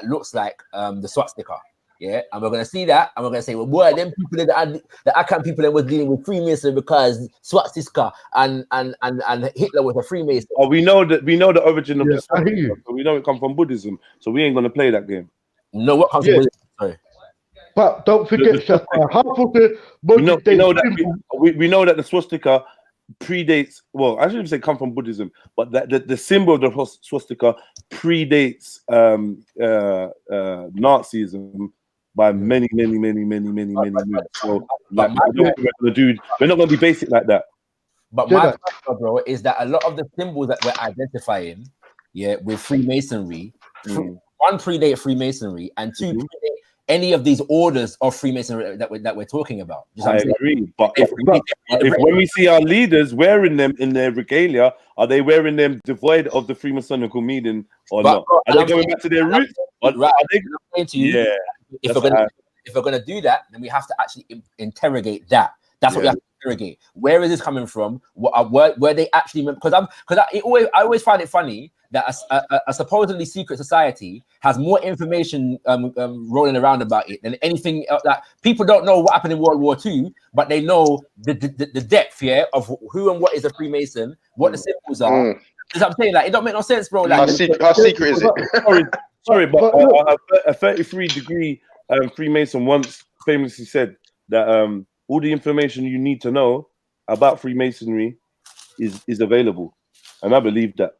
looks like the swastika. Yeah, and we're gonna see that, and we're gonna say, well, boy, them people the Akan people that was dealing with Freemason because swastika and Hitler was a Freemason. Oh, we know the origin of the swastika, so we know it comes from Buddhism, so we ain't gonna play that game. No, what comes from Buddhism? Sorry. But don't forget, half of the we know that the swastika predates. Well, I shouldn't say come from Buddhism, but that the symbol of the swastika predates Nazism by many years. So like, we're not going to be basic like that. But my question, bro, is that a lot of the symbols that we're identifying, with Freemasonry, one predate Freemasonry, and two predate any of these orders of Freemasonry that we're talking about. I agree, but if when we see our leaders wearing them in their regalia, are they wearing them devoid of the Freemasonical meaning or not? Are they going back to their roots? If we're gonna do that, then we have to actually interrogate that. That's what we have to interrogate. Where is this coming from? Were they actually? Because I always find it funny that a supposedly secret society has more information rolling around about it than anything else. That people don't know what happened in World War II, but they know the depth of who and what is a Freemason, what the symbols are. Because I'm saying, like, it don't make no sense, bro. Like, how secret is it? Sorry, but a 33-degree Freemason once famously said that all the information you need to know about Freemasonry is available, and I believe that.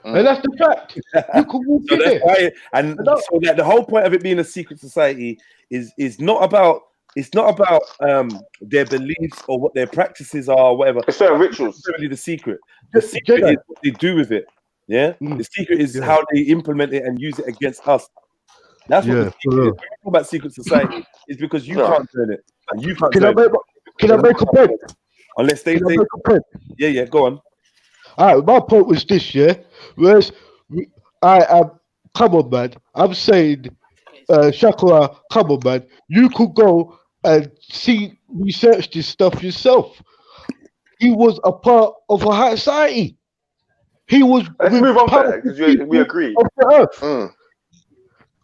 And that's the fact. You can walk so that's why, and so that the whole point of it being a secret society is not about their beliefs or what their practices are, or whatever. It's certain rituals. It's really the secret. The secret is what they do with it. Yeah, the secret is how they implement it and use it against us. That's what the secret is. When you talk about secret society, is because you can't turn it and you can't. Can I make a point? Unless they say, yeah, go on. All right, my point was this, whereas come on, man. I'm saying, Shakura, come on, man. You could go and research this stuff yourself. He was a part of a high society. He was. Let's move on to that because we agree. Of the earth.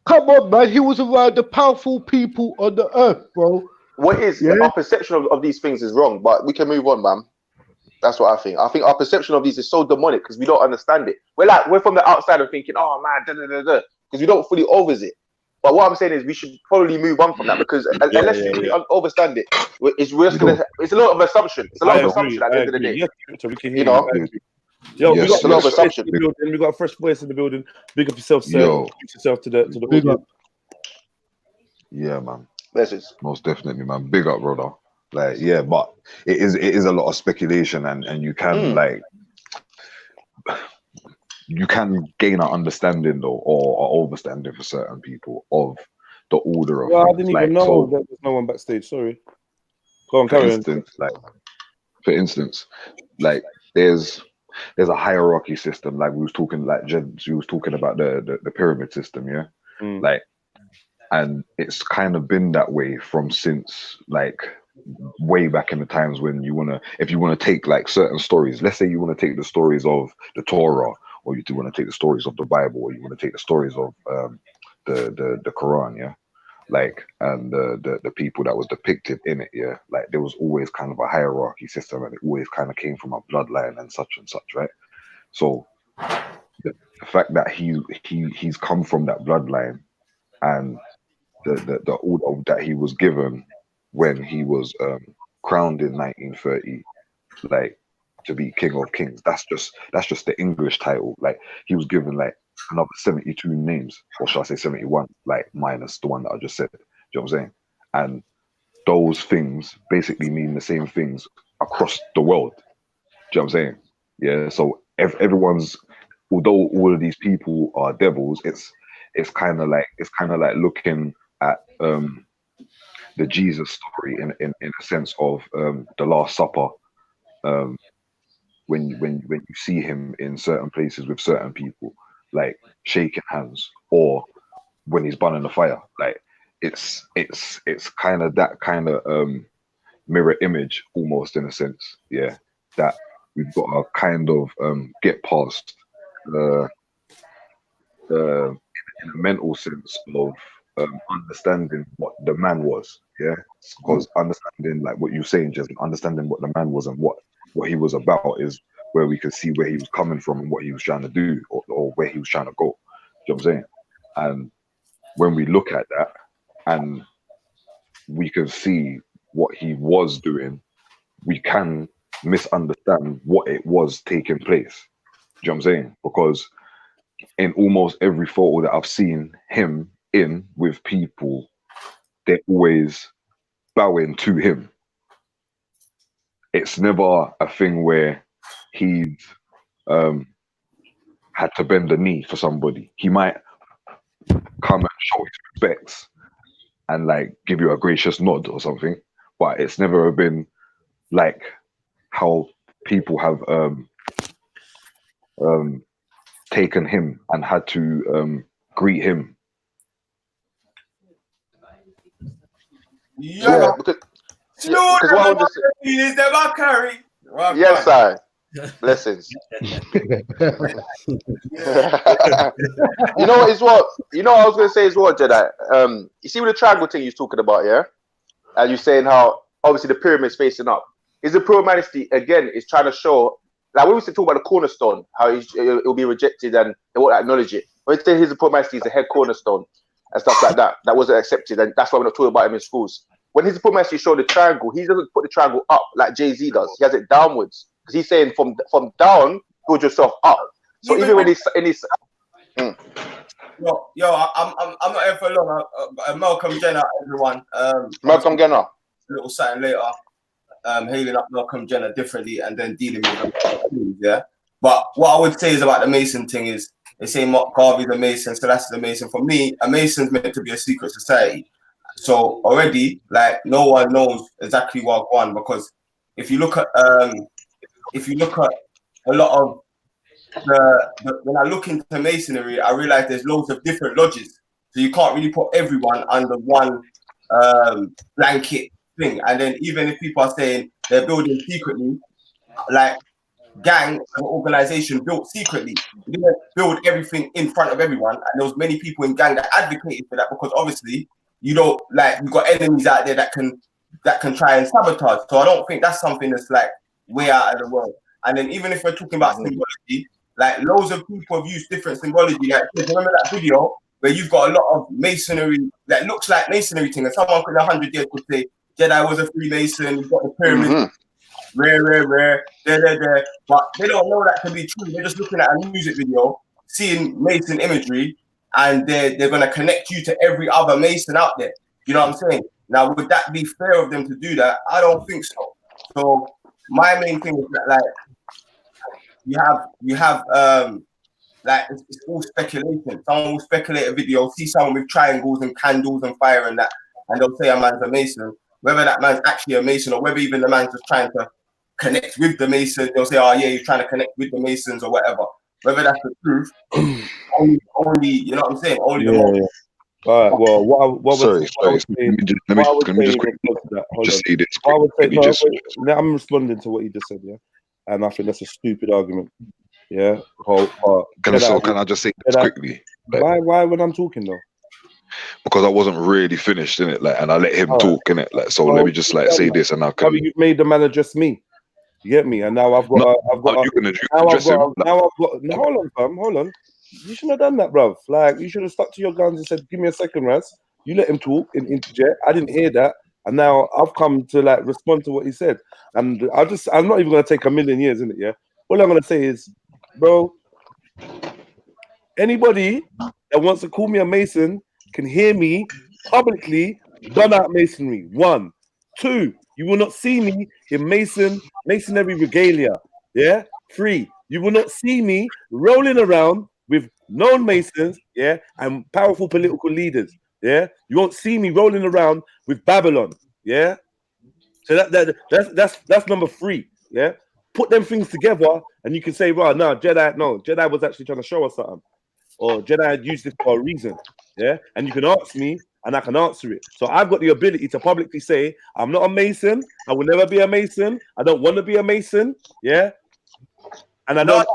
Come on, man. He was around the powerful people on the earth, bro. What is our perception of these things is wrong, but we can move on, man. That's what I think. I think our perception of these is so demonic because we don't understand it. We're from the outside and thinking, oh man, because we don't fully oversee it. But what I'm saying is we should probably move on from that because unless you understand it, it's a lot of assumption. It's a lot of assumption at the end of the day. So we can hear Yo, we got a lot of assumption. We got a fresh voice in the building. Big up yourself, sir. Introduce yourself to the audience. Yeah, man. Message. Most definitely, man. Big up, brother. Like, yeah, but it is a lot of speculation, and you can you can gain an understanding though, or overstanding for certain people of the order of. Well, I didn't even know that there's no one backstage. Sorry. Go on, carry on. For instance, like there's a hierarchy system. Like we was talking about the pyramid system, yeah. Like, and it's kind of been that way since like way back in the times when if you want to take like certain stories, let's say you want to take the stories of the Torah, or you do want to take the stories of the Bible, or you want to take the stories of the Quran, yeah. like, and the people that was depicted in it, yeah, like there was always kind of a hierarchy system, and it always kind of came from a bloodline and such, right? So the fact that he's come from that bloodline, and the order that he was given when he was crowned in 1930, like, to be King of Kings, that's just the English title. Like, he was given like another 72 names, or should I say 71, like minus the one that I just said. Do you know what I'm saying? And those things basically mean the same things across the world. Do you know what I'm saying? Yeah. So everyone's, although all of these people are devils, it's kind of like looking at the Jesus story in a sense of the Last Supper. When you see him in certain places with certain people, like shaking hands, or when he's burning the fire, like it's kind of that kind of mirror image almost, in a sense, yeah, that we've got to kind of get past in a mental sense of understanding what the man was, yeah, because understanding, like what you're saying, just understanding what the man was and what he was about is where we could see where he was coming from and what he was trying to do, or where he was trying to go. You know what I'm saying? And when we look at that and we can see what he was doing, we can misunderstand what it was taking place. Do you know what I'm saying? Because in almost every photo that I've seen him in with people, they're always bowing to him. It's never a thing where he's had to bend the knee for somebody. He might come and show his respects and like give you a gracious nod or something, but it's never been like how people have taken him and had to greet him. Yeah, because what I want to say. Yes, sir. Blessings. You know what is what? You know what I was going to say is what, Jedi? You see with the triangle thing you're talking about, yeah? And you're saying how obviously the pyramid's facing up. Is the pro-humanity again is trying to show, like when we talk about the cornerstone, how it will be rejected and they won't acknowledge it. When they say his pro-humanity is the head cornerstone and stuff like that, that wasn't accepted, and that's why we're not talking about him in schools. When his pro-humanity showed the triangle, he doesn't put the triangle up like Jay-Z does. He has it downwards because he's saying from down, build yourself up. So even when he's Yo, I'm not here for long. Malcolm Jenner, everyone. Malcolm Jenner. A little something later. Hailing up Malcolm Jenner differently and then dealing with them. Yeah. But what I would say is about the Mason thing is they say Mark Garvey's a Mason, Selassie is a Mason. For me, a Mason's meant to be a secret society. So already, like, no one knows exactly what one, because if you look at a lot of when I look into Masonry, I realize there's loads of different lodges. So you can't really put everyone under one blanket thing. And then even if people are saying they're building secretly, like gang, an organization built secretly, they didn't build everything in front of everyone. And there was many people in gang that advocated for that, because obviously you don't, like, you've got enemies out there that can try and sabotage. So I don't think that's something that's like way out of the world. And then even if we're talking about symbology, like loads of people have used different symbology. Like, remember that video where you've got a lot of masonry that looks like masonry thing, and someone in 100 years could say Jedi was a Freemason, you've got the pyramid, rare, there. But they don't know that to be true. They're just looking at a music video, seeing Mason imagery, and they're going to connect you to every other Mason out there. You know what I'm saying? Now, would that be fair of them to do that? I don't think so. So my main thing is that, like, you have like it's all speculation. Someone will speculate a video, see someone with triangles and candles and fire and that, and they'll say a man's a Mason. Whether that man's actually a Mason or whether even the man's just trying to connect with the Mason, they'll say, oh yeah, he's trying to connect with the Masons or whatever. Whether that's the truth, only you know what I'm saying? Only the moment. All right. Well, what let me just say this. I'm responding to what he just said, yeah, and I think that's a stupid argument. Yeah. Can I just say this quickly? Why when I'm talking though? because I wasn't really finished in it, like, and I let him talk in it, like. So Well, let me just like say this, and I can. You've made the man address me. You get me? And now I've got. You can address him. Now, hold on, hold on. You shouldn't have done that, bruv. Like, you should have stuck to your guns and said, "Give me a second, Raz." You let him talk and interject. I didn't hear that, and now I've come to like respond to what he said. And I'm not even gonna take a million years in it. Yeah. All I'm gonna say is, bro, anybody that wants to call me a Mason can hear me publicly done out masonry. 1, 2, you will not see me in masonry regalia. Yeah. 3, you will not see me rolling around with known Masons, yeah, and powerful political leaders. Yeah. You won't see me rolling around with Babylon. Yeah. So that's number 3. Yeah. Put them things together and you can say, well, no, Jedi was actually trying to show us something. Or Jedi had used this for a reason. Yeah. And you can ask me and I can answer it. So I've got the ability to publicly say, I'm not a Mason. I will never be a Mason. I don't want to be a Mason. Yeah. And I don't.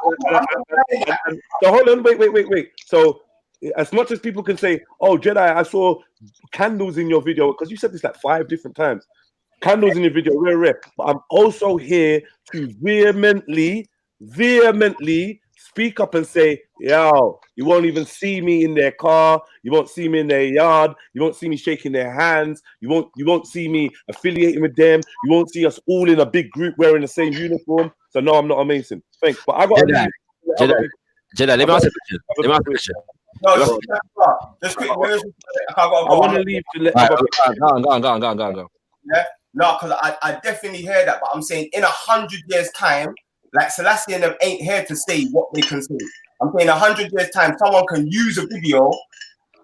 So hold on, wait. So as much as people can say, oh, Jedi, I saw candles in your video, because you said this like 5 different times. Candles in your video, rare. But I'm also here to vehemently speak up and say, yo, you won't even see me in their car, you won't see me in their yard, you won't see me shaking their hands, you won't see me affiliating with them, you won't see us all in a big group wearing the same uniform. So no, I'm not a Mason. Thanks. But I got Jedi, let me ask a question. No, just quick. I want to leave to let go. Yeah, no, because I definitely hear that, but I'm saying in 100 years' time, like Selassie and them ain't here to say what they can say. I'm saying 100 years' time, someone can use a video,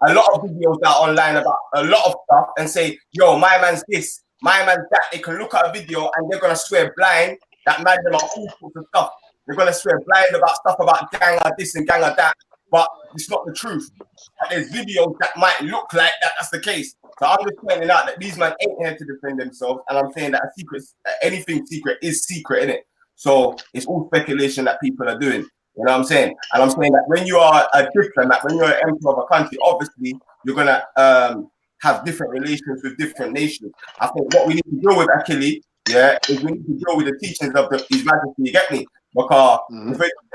a lot of videos that are online about a lot of stuff, and say, yo, my man's this, my man's that. They can look at a video and they're gonna swear blind that man them are all sorts of stuff. They're gonna swear blind about stuff about gang or this and gang or that, but it's not the truth. But there's videos that might look like that's the case. So I'm just pointing out that these men ain't here to defend themselves, and I'm saying that anything secret is secret, innit? So it's all speculation that people are doing. You know what I'm saying? And I'm saying that when you are a diplomat, when you're an emperor of a country, obviously you're gonna have different relations with different nations. I think what we need to deal with, actually, is we need to deal with the teachings of His Majesty. You get me? Because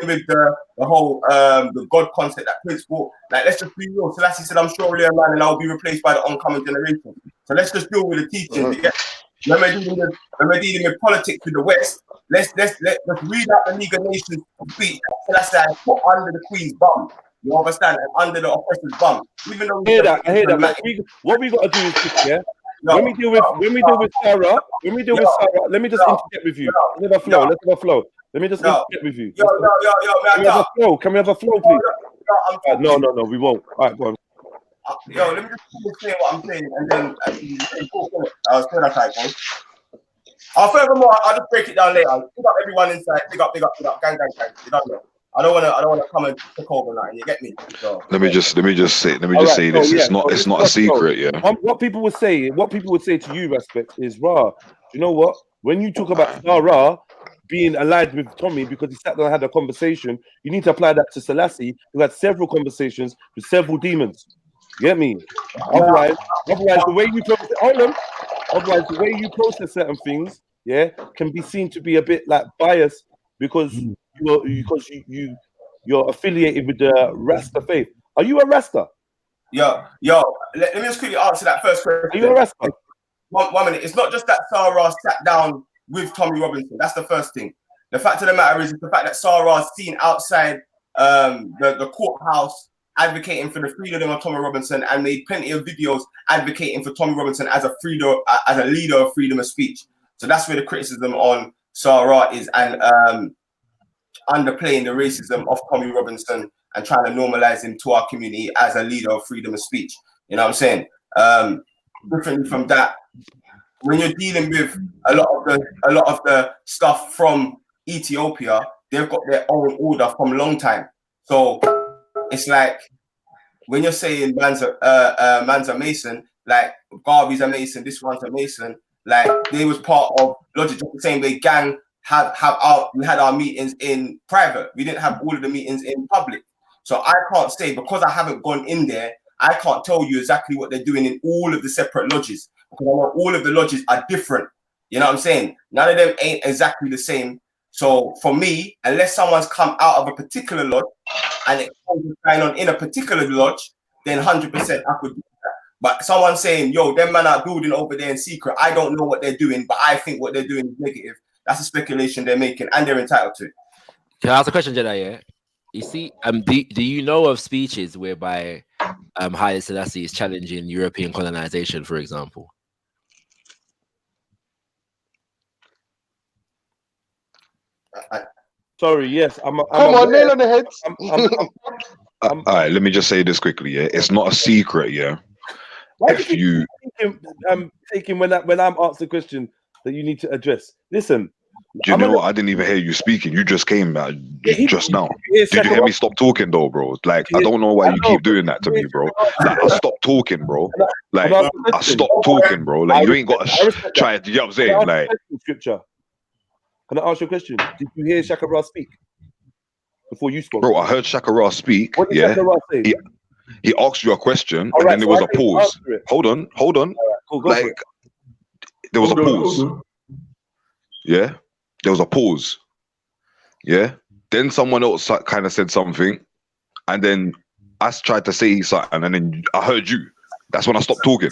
with the whole the God concept that Prince brought, like, let's just be real. Selassie said, I'm surely a man and I'll be replaced by the oncoming generation. So let's just deal with the teachings. When we're dealing with politics with the West, let's read out the League of Nations speech that Selassie put under the Queen's bum. You understand? And under the oppressor's bum. Even though I hear that. Like, what we got to do is this, yeah. When we deal with Sarah, let me just interject with you. Let's have a flow. Let me just interject with you. Can we have a flow, please? No, we won't. All right, go on. Let me just say what I'm saying, and then furthermore, I'll just break it down later. Pick up everyone inside. Pick up, gang. You don't know. I don't wanna come and take over now. You get me? So, let me just say this. It's not a secret, yeah. What people would say to you, respect, is you know what? When you talk about Sarah being allied with Tommy because he sat down and had a conversation, you need to apply that to Selassie, who had several conversations with several demons. You get me? Otherwise, the way you process certain things, can be seen to be a bit like biased because you're affiliated with the Rasta faith. Are you a Rasta? Yo, let me just quickly answer that first question. Are you a Rasta? 1 minute. It's not just that Sarah sat down with Tommy Robinson. That's the first thing. The fact of the matter is the fact that Sarah's seen outside the courthouse advocating for the freedom of Tommy Robinson and made plenty of videos advocating for Tommy Robinson as a leader of freedom of speech. So that's where the criticism on Sarah is, and underplaying the racism of Tommy Robinson and trying to normalize him to our community as a leader of freedom of speech. You know what I'm saying? Differently from that, when you're dealing with a lot of the stuff from Ethiopia, they've got their own order from a long time. So it's like when you're saying man's a Mason, like Garvey's a Mason, this one's a Mason, like they was part of Logic, just the same way gang we had our meetings in private. We didn't have all of the meetings in public. So I can't say, because I haven't gone in there, I can't tell you exactly what they're doing in all of the separate lodges, because I know all of the lodges are different. You know what I'm saying? None of them ain't exactly the same. So for me, unless someone's come out of a particular lodge and it's going on in a particular lodge, then 100% I could do that. But someone saying, yo, them man are building over there in secret, I don't know what they're doing, but I think what they're doing is negative. That's a speculation they're making, and they're entitled to it. Can I ask a question, Jedi? Yeah. You see, do you know of speeches whereby Haile Selassie is challenging European colonization, for example? Sorry, yes. Come on, nail on the head. All right, let me just say this quickly. Yeah, it's not a secret. Yeah, why do you taking when I'm asked a question that you need to address? Listen. Do you know what? I didn't even hear you speaking. You just came back just now. Did you hear me stop talking though, bro? Like, I don't know why you keep doing that to me, bro. Like, I stopped talking, bro. Like, I stopped talking, bro. Like, you ain't got to try. You know what I'm saying? Like, scripture. Can I ask you a question? Did you hear Shaka Ra speak before you spoke? Bro, I heard Shaka Ra speak. What did Shaka Ra say? He asked you a question, and then there was a pause. Hold on. Like, there was a pause. Yeah. There was a pause. Yeah. Then someone else kind of said something. And then I tried to say something. And then I heard you. That's when I stopped talking.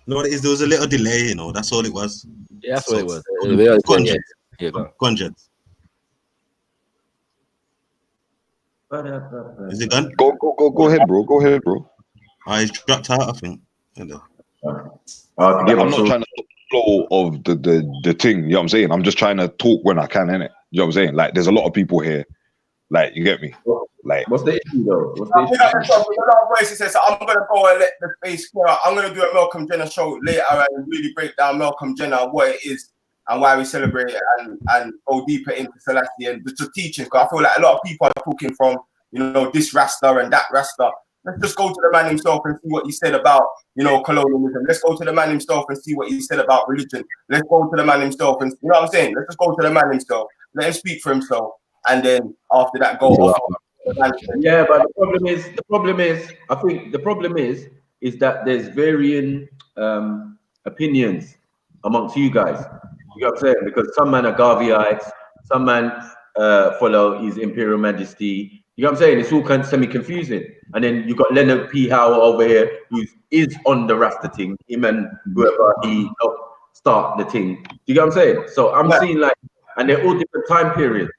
No, what it is, there was a little delay, you know. That's all it was. Yeah, that's what it was. Go on, Jets. Is it done? Go ahead, bro. Go ahead, bro. He's dropped out, I think. I'm not trying to stop flow of the thing, you know what I'm saying? I'm just trying to talk when I can, innit? You know what I'm saying? Like, there's a lot of people here. Like, you get me? Like, what's the issue though? What's the issue? A lot of voices say, so I'm gonna go and let the face clear out. I'm gonna do a Malcolm Jenner show later and really break down Malcolm Jenner, what it is and why we celebrate it, and go deeper into Selassie and the teachings. Because I feel like a lot of people are talking from, you know, this Rasta and that Rasta. Let's just go to the man himself and see what he said about, you know, colonialism. Let's go to the man himself and see what he said about religion. Let's go to the man himself and, you know what I'm saying? Let's just go to the man himself. Let him speak for himself. And then after that, go off. Yeah, but the problem is, I think the problem is that there's varying opinions amongst you guys. You know what I'm saying? Because some men are Garveyites, some men follow His Imperial Majesty. You know what I'm saying? It's all kind of semi-confusing. And then you got Leonard P. Howe over here, who is on the Rasta thing. Him and whoever he helped start the thing. You know what I'm saying? So I'm seeing like, and they're all different time periods.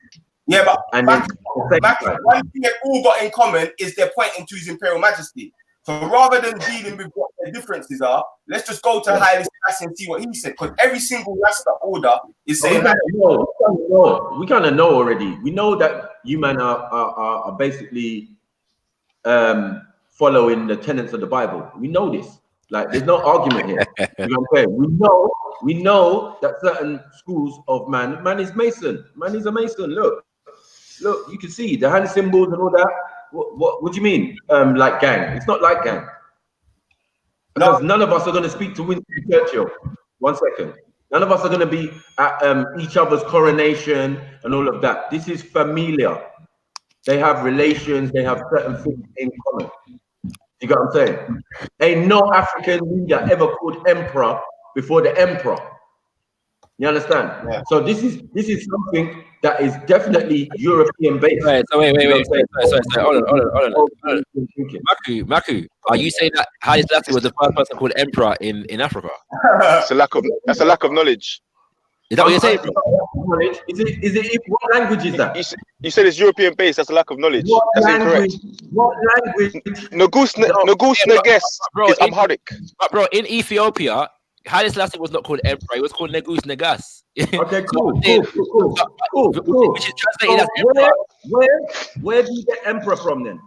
Yeah, but and one thing they've all got in common is they're pointing to His Imperial Majesty. So rather than dealing with what their differences are, let's just go to Haile Selassie and see what he said. Because every single Rasta order is saying we kind of know already. We know that you men are basically following the tenets of the Bible. We know this. Like, there's no argument here. You know what I'm saying? We know that certain schools of man is Mason. Man is a Mason. Look, you can see the hand symbols and all that. What do you mean? Like gang? It's not like gang. Because none of us are going to speak to Winston Churchill. 1 second. None of us are going to be at each other's coronation and all of that. This is familiar. They have relations. They have certain things in common. You got what I'm saying? Ain't no African leader ever called emperor before the emperor. You understand? Yeah. So this is something that is definitely European based. Right, so wait. Hold on. Maku, are you saying that Haile Selassie was the first person called emperor in Africa? That's a lack of knowledge. Is that what you're saying? Is it what language is that? You said it's European based. That's a lack of knowledge. That's incorrect. What language? Nagus Neges is Amharic. Bro, in Ethiopia, Haile Selassie was not called emperor. He was called Negus Negas. Okay, cool. Which is translated as emperor. Where do you get emperor from then?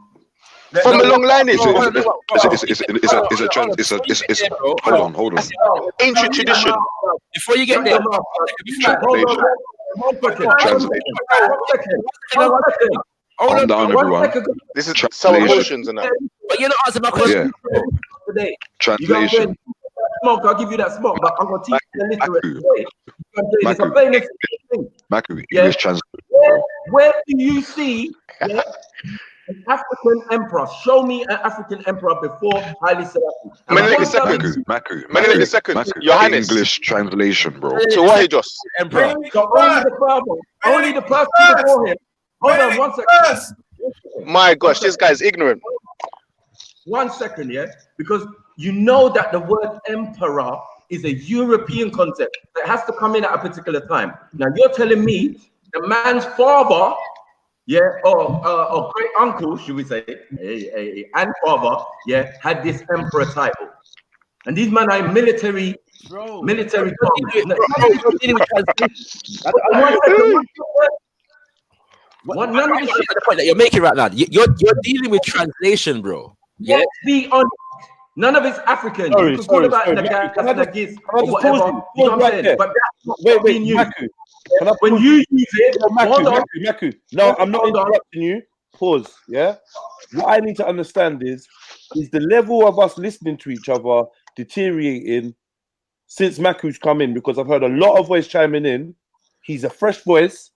From a long lineage. Hold on. Ancient tradition. Before you get there, calm down, everyone. This is some emotions and that. But you're not answering my question today. Translation. Smoke, I'll give you that smoke, but I'm gonna teach you the literate way. It's a famous thing. Maku, English translation. Where do you see? Yeah, an African emperor. Show me an African emperor before Haile Selassie. Menelik the second. Your Highness. English translation, bro. So what he just? Emperor. So only the person before him. Hold on 1 second. My gosh, this guy is ignorant. 1 second, yeah? Because you know that the word emperor is a European concept that has to come in at a particular time. Now you're telling me the man's father, yeah, or great uncle, should we say, and father, yeah, had this emperor title. And these men are military. Bro, military. None of the shit at the point that you're making right now. You're dealing with translation, bro. Yeah. Let's be honest. None of it's African. Sorry. But that's when you use it, Maku. No, I'm not interrupting you. Pause. Yeah. What I need to understand is the level of us listening to each other deteriorating since Maku's come in, because I've heard a lot of voice chiming in. He's a fresh voice.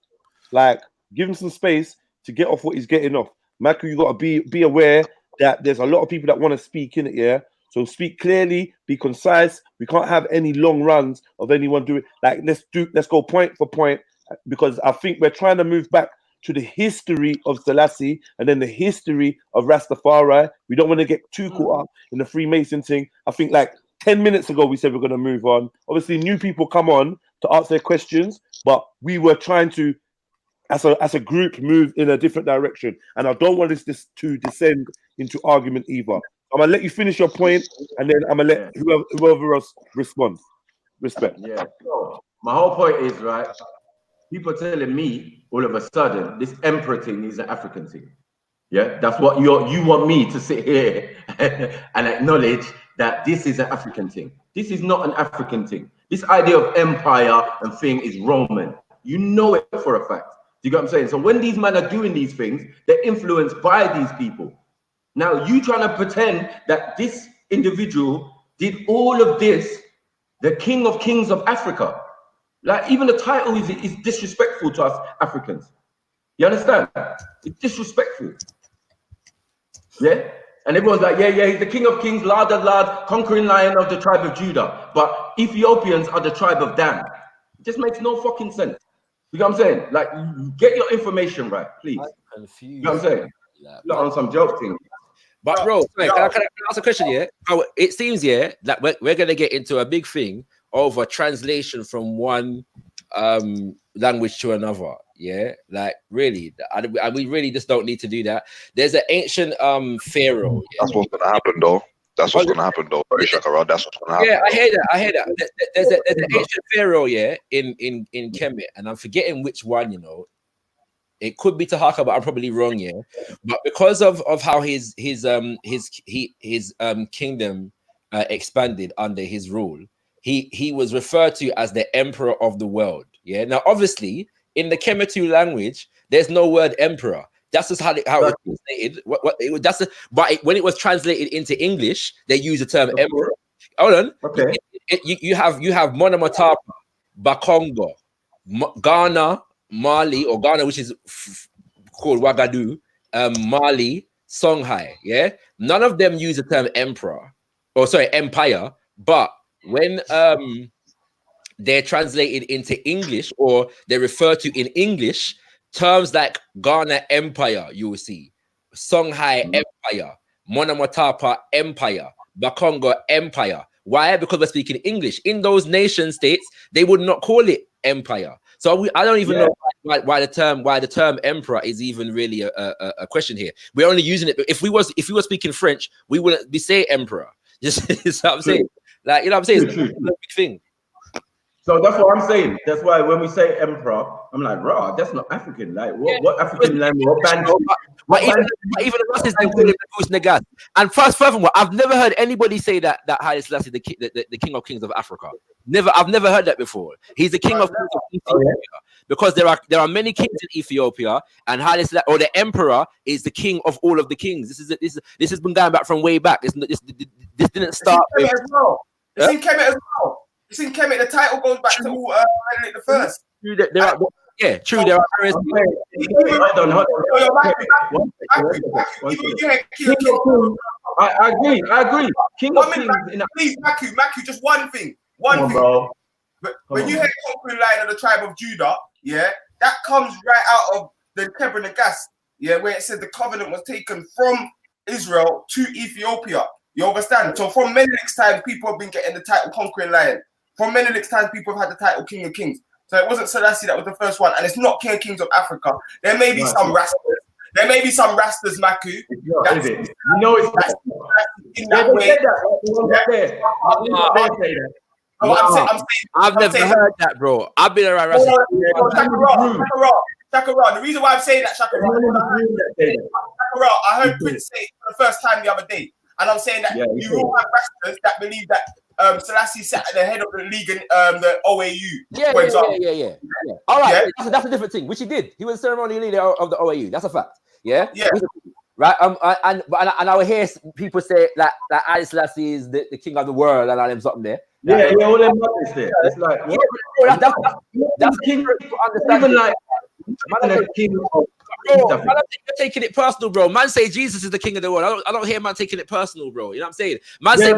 Like, give him some space to get off what he's getting off. Maku, you got to be aware that there's a lot of people that want to speak in it, yeah? So speak clearly, be concise. We can't have any long runs of anyone doing, like, let's go point for point, because I think we're trying to move back to the history of Selassie and then the history of Rastafari. We don't want to get too caught up in the Freemason thing. I think like 10 minutes ago, we said we're going to move on. Obviously, new people come on to ask their questions, but we were trying to, as a group, move in a different direction. And I don't want this to descend into argument either. I'm going to let you finish your point, and then I'm going to let whoever else respond. Respect. Yeah. So my whole point is, right, people telling me all of a sudden this emperor thing is an African thing. Yeah, that's what you want me to sit here and acknowledge that this is an African thing. This is not an African thing. This idea of empire and thing is Roman. You know it for a fact. Do you get what I'm saying? So when these men are doing these things, they're influenced by these people. Now you trying to pretend that this individual did all of this, the King of Kings of Africa. Like, even the title is disrespectful to us Africans. You understand? It's disrespectful. Yeah? And everyone's like, yeah, he's the King of Kings, Lord, conquering lion of the tribe of Judah. But Ethiopians are the tribe of Dan. It just makes no fucking sense. You know what I'm saying? Like, get your information right, please. You know what I'm saying? Not on some joke thing. But bro, can I ask a question here? It seems that we're going to get into a big thing over translation from one language to another. Yeah, like really, we really just don't need to do that. There's an ancient pharaoh. That's what's going to happen, though. That's what's going to happen, though. That's what's going to happen. Yeah, I hear that. There's an ancient pharaoh, in Kemet, and I'm forgetting which one. You know, it could be Tahaka, but I'm probably wrong. Yeah, but because of how his kingdom expanded under his rule, he was referred to as the emperor of the world. Yeah. Now, obviously, in the Kemetu language, there's no word emperor. That's just how it was translated. But when it was translated into English, they use the term emperor. Hold on. Okay. You have Monomatapa, Bakongo, Ghana, Mali, or Ghana, which is called Wagadu, Mali, Songhai. Yeah. None of them use the term emperor, empire. But when they're translated into English, or they're referred to in English, terms like Ghana Empire, you will see, Songhai Empire, Monomatapa Empire, Bakongo Empire. Why? Because we're speaking English. In those nation states, they would not call it empire. So I don't even know why the term emperor is even really a question here. We're only using it. If we were speaking French, we wouldn't be saying emperor. Just what I'm saying. Like, you know what I'm saying? It's a big thing. So that's what I'm saying. That's why when we say emperor, I'm like, raw, that's not African. Like, what African language? What band? But even the Rasta is Negas. And furthermore, I've never heard anybody say that Haile Selassie the King of Kings of Africa. I've never heard that before. He's the King of Kings of Ethiopia, because there are many kings in Ethiopia, and Haile Selassie, or the Emperor, is the king of all of the kings. This has been going back from way back. This didn't start. It's in Kemet as well. It's in Kemet. The title goes back to Menelik the First. Yeah, true. There are various. Hold on. I agree. King of Kings. Please, Maku, just one thing. One thing. Bro. When you hear conquering lion of the tribe of Judah, yeah, that comes right out of the Kebra Nagas, yeah, where it said the covenant was taken from Israel to Ethiopia. You understand? So from Menelik's time, people have been getting the title conquering lion. From Menelik's time, people have had the title King of Kings. So it wasn't Selassie that was the first one, and it's not King of Kings of Africa. There may be some Rastas. There may be some Rastas, Maku. You know it's in that way. I've never heard that, bro. I've been around Rasta. Shakara, the reason why I'm saying that, Shakara, I heard Prince say it for the first time the other day, and I'm saying that you all have Rastas that believe that Selassie sat at the head of the league and the OAU. For example. Yeah. All right, that's a different thing, which he did. He was the ceremonial leader of the OAU. That's a fact. Yeah. Right. And I will hear people say that Haile Selassie is the king of the world and all them something there. Yeah, all them mothers there. It's like that's king. Even like the king of. Bro, I don't think you're taking it personal, bro. Man say Jesus is the king of the world. I don't hear man taking it personal, bro. You know what I'm saying? Man say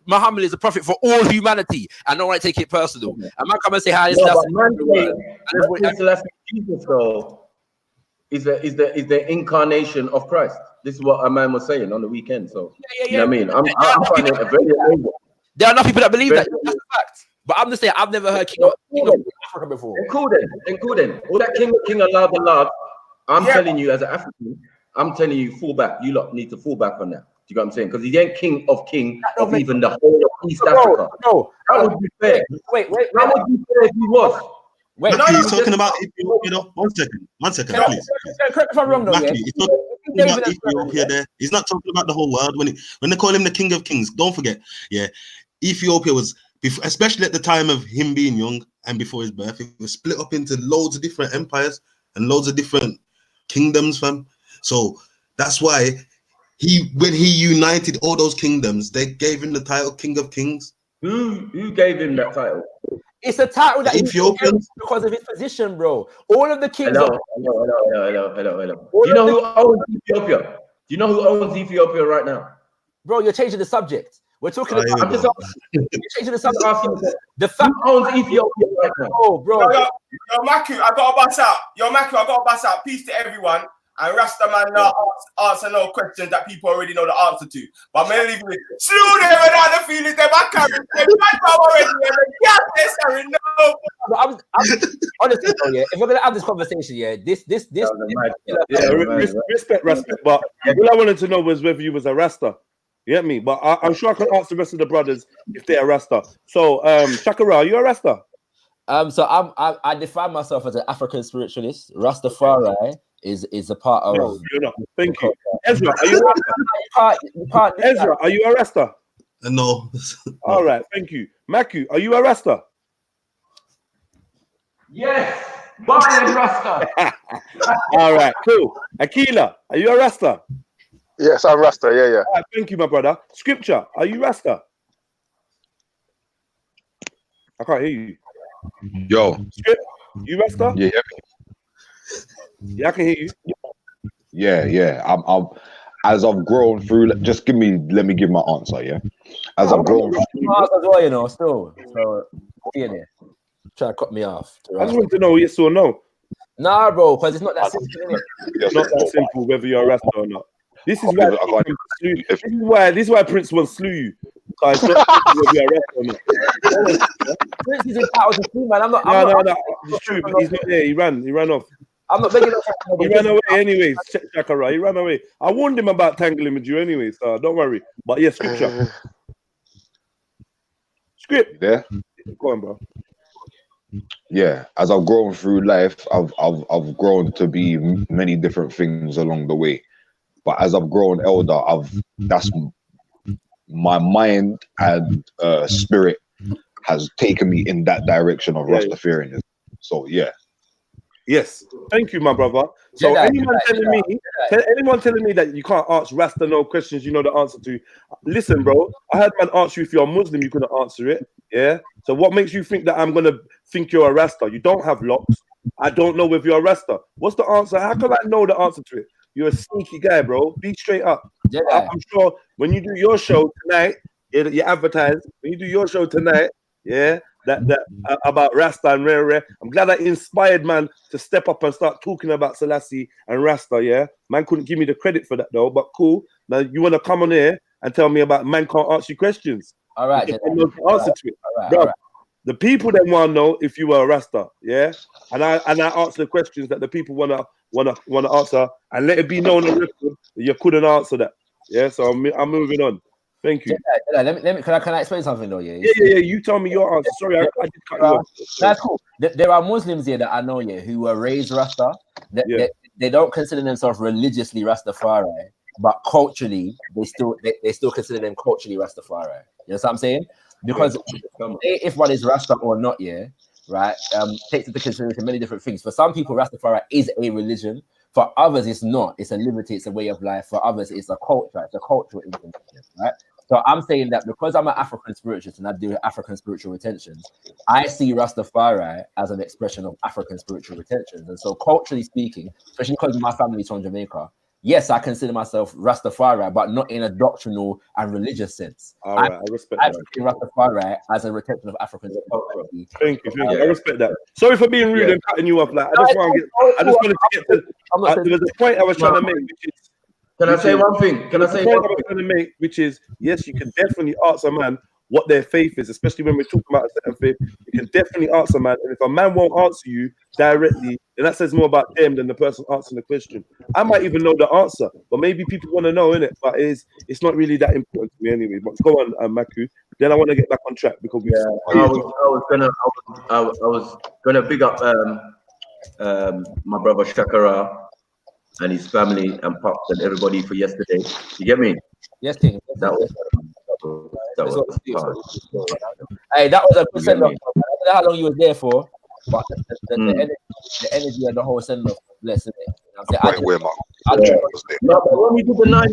Muhammad is the prophet for all humanity, and don't want to take it personal. And man come and say Haile Selassie. Jesus though is the incarnation of Christ. This is what a man was saying on the weekend. So you know what I mean? I'm finding it very amazing. There are enough people that believe that. That's a fact. But I'm just saying, I've never heard King of Africa before. Cool then. All that King Allah, I'm telling you as an African, I'm telling you, fall back. You lot need to fall back on that. Do you know what I'm saying? Because he ain't king of even the whole of East Africa. No, that would be fair. Wait. That would be fair if he was. Wait, he's talking about Ethiopia though. One second, please. Correct if I'm wrong though. He's talking about Ethiopia there. He's not talking about the whole world. When they call him the King of Kings, don't forget, Ethiopia was, especially at the time of him being young and before his birth, it was split up into loads of different empires and loads of different kingdoms, fam. So that's why when he united all those kingdoms, they gave him the title King of Kings. Who gave him that title? It's a title that Ethiopians because of his position, bro. All of the kings. Hello. Do you know who owns Ethiopia? Do you know who owns Ethiopia right now? Bro, you're changing the subject. We're talking about. You're changing the subject. The fact who owns Ethiopia right now? Oh, bro. Yo, Maku, I got to bust out. Peace to everyone. And Rasta man not answer no questions that people already know the answer to. But I'm gonna leave it. Slew them and all the feelings them. I carry them. I'm honestly, if we're gonna have this conversation, respect, but all I wanted to know was whether you was a Rasta. You get me? But I'm sure I can ask the rest of the brothers if they're a Rasta. So, Shakara, are you a Rasta? So I define myself as an African spiritualist. Rastafari is a part of. No, you're not. Thank you. Ezra, are you a Rasta? Ezra, are you a Rasta? No. All right, thank you. Maku, are you a Rasta? Yes, born in Rasta. All right, cool. Akila, are you a Rasta? Yes, I'm Rasta. Yeah. All right, thank you, my brother. Scripture, are you Rasta? I can't hear you. Yo. Script, you Rasta? Yeah. Yeah, I can hear you. Yeah. I'm as I've grown through. Just let me give my answer. Yeah. As I've grown through. As well, you know, still. So try to cut me off. I just want to know yes or no. Nah, bro, because it's not that simple, innit? It's not that simple whether you're a Rasta or not. This is why Prince will slew you. It's not whether you're a Rasta or not. Prince is entitled to slew, man. No. It's true, but he's not there. He ran off. I'm not begging. He ran away anyways. Shakara, he ran away. I warned him about tangling with you anyway, so don't worry. But yes, scripture. Script. Yeah. Go on, bro. Yeah, as I've grown through life, I've grown to be many different things along the way. But as I've grown elder, that's my mind and spirit has taken me in that direction of Rastafarianism. So yeah. Yes, thank you, my brother. So anyone telling me that you can't ask Rasta no questions you know the answer to, listen, bro. I heard man ask you if you're a Muslim, you couldn't answer it. Yeah. So what makes you think that I'm gonna think you're a Rasta? You don't have locks. I don't know if you're a Rasta. What's the answer? How can I know the answer to it? You're a sneaky guy, bro. Be straight up. I'm sure when you do your show tonight, you advertise. When you do your show tonight, yeah, that about Rasta and Rare. I'm glad I inspired man to step up and start talking about Selassie and Rasta. Yeah, man couldn't give me the credit for that though, but cool. Now you want to come on here and tell me about man can't ask you questions. All right, answer to it, bro. The people then want to know if you were a Rasta, yeah. And I answer the questions that the people wanna answer, and let it be known on record that you couldn't answer that. Yeah, so I'm moving on. Thank you. Let me. Can I explain something though? Yeah. Yeah. You tell me your answer. Sorry, I did cut you off. That's cool. There are Muslims here that I know, yeah, who were raised Rasta. They don't consider themselves religiously Rastafari, but culturally they still consider them culturally Rastafari. You know what I'm saying? Because if one is Rasta or not, yeah, right, takes into consideration many different things. For some people, Rastafari is a religion. For others, it's not. It's a liberty. It's a way of life. For others, it's a culture. It's a cultural information, right? So I'm saying that because I'm an African spiritualist and I do African spiritual retentions, I see Rastafari as an expression of African spiritual retentions. And so culturally speaking, especially because my family's from Jamaica, yes, I consider myself Rastafari, but not in a doctrinal and religious sense. All right, I respect that. I see Rastafari as a retention of African culture. Thank you. I respect that. Sorry for being rude and cutting you off. Like, I just wanted to get to. There was a point I was trying to make, which is. Can I say one thing? Can I say one thing? I was trying to make, which is, yes, you can definitely ask a man what their faith is, especially when we're talking about a certain faith. You can definitely ask a man, and if a man won't answer you directly, then that says more about them than the person answering the question. I might even know the answer, but maybe people want to know, innit? But it's not really that important to me anyway. But go on, Maku. Then I want to get back on track because we. I was gonna big up my brother Shakara and his family and Pops and everybody for yesterday. You get me? Yes, King. That was Hey, that was a good send off. I don't know how long you were there for, but the energy and the whole send off was blessed, innit? No, but when we did the 9-9,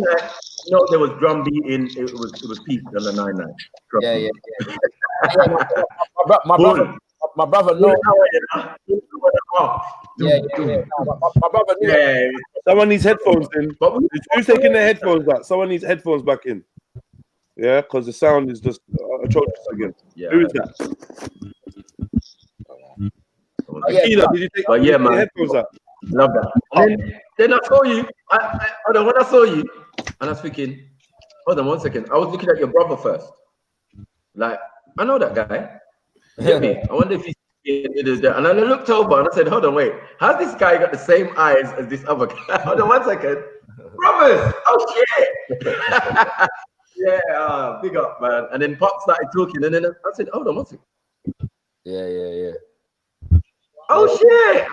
you know, there was drum beating. It was peak on the 9-9. Yeah. My brother knows. My brother knew. Yeah. Someone needs headphones in. Who's taking their headphones back? Someone needs headphones back in. Yeah, because the sound is just atrocious again. Yeah. Who is that? Akila, did you take your headphones out? Love that. And then I saw you. Hold on, when I saw you, and I was thinking, hold on 1 second. I was looking at your brother first. Like, I know that guy. You get me? I wonder if he's and I looked over and I said, hold on, wait. Has this guy got the same eyes as this other guy? Hold on 1 second. Brothers! Oh shit! Yeah, big up, man. And then Pop started talking, and then I said, hold on 1 second. Yeah. Oh shit!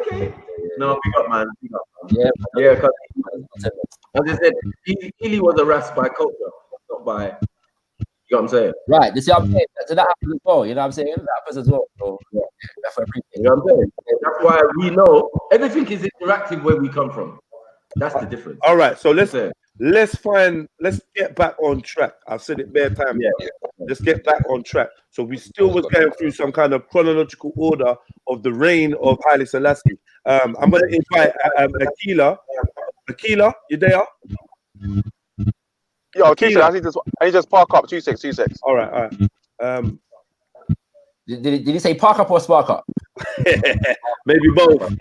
Okay. No, big up, man. Big up. Yeah, because as I said, Healy was harassed by culture, not by. You know what I'm saying? Right. You see what I'm saying? So that happens as well. You know what I'm saying? That happens as well. So, yeah, that's what I appreciate. You know what I'm saying? That's why we know everything is interactive where we come from. That's the difference. All right. So let's get back on track. I've said it bare time. Yeah. Let's get back on track. So we still was going through some kind of chronological order of the reign of Haile Selassie. I'm going to invite Akila. Akila, you there? Yo, 2 seconds. I need to just park up. 2 6. All right. Did he say park up or spark up? Maybe both.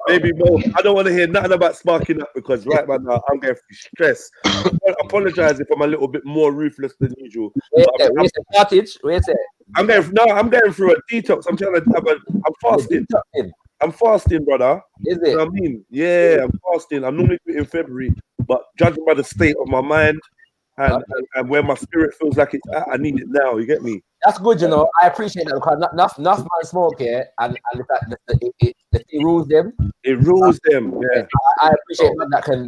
Maybe both. I don't want to hear nothing about sparking up because right now I'm going through stress. I apologize if I'm a little bit more ruthless than usual. I'm going through a detox. I'm fasting. I'm fasting, brother. Is it? You know what I mean? Yeah, I'm fasting. I'm normally in February, but judging by the state of my mind and where my spirit feels like it's at, I need it now. You get me? That's good, you know. I appreciate that because enough man smoke here, and the fact that it rules them. It rules them. Yeah. I appreciate that can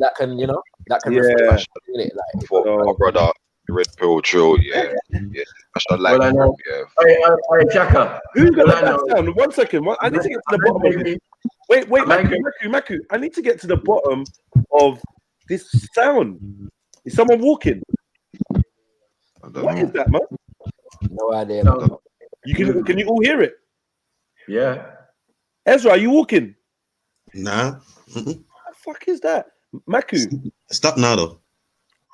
my brother. Red Pill Trill, yeah. I should like Well, I know. yeah. Hey, Chaka. Who's got Well, I that know. sound? 1 second. I need to get to the bottom of this. Wait, Maku. I need to get to the bottom of this sound. Is someone walking? What is that, man? No idea. Can you all hear it? Yeah. Ezra, are you walking? Nah. What the fuck is that? Maku. Stop now, though.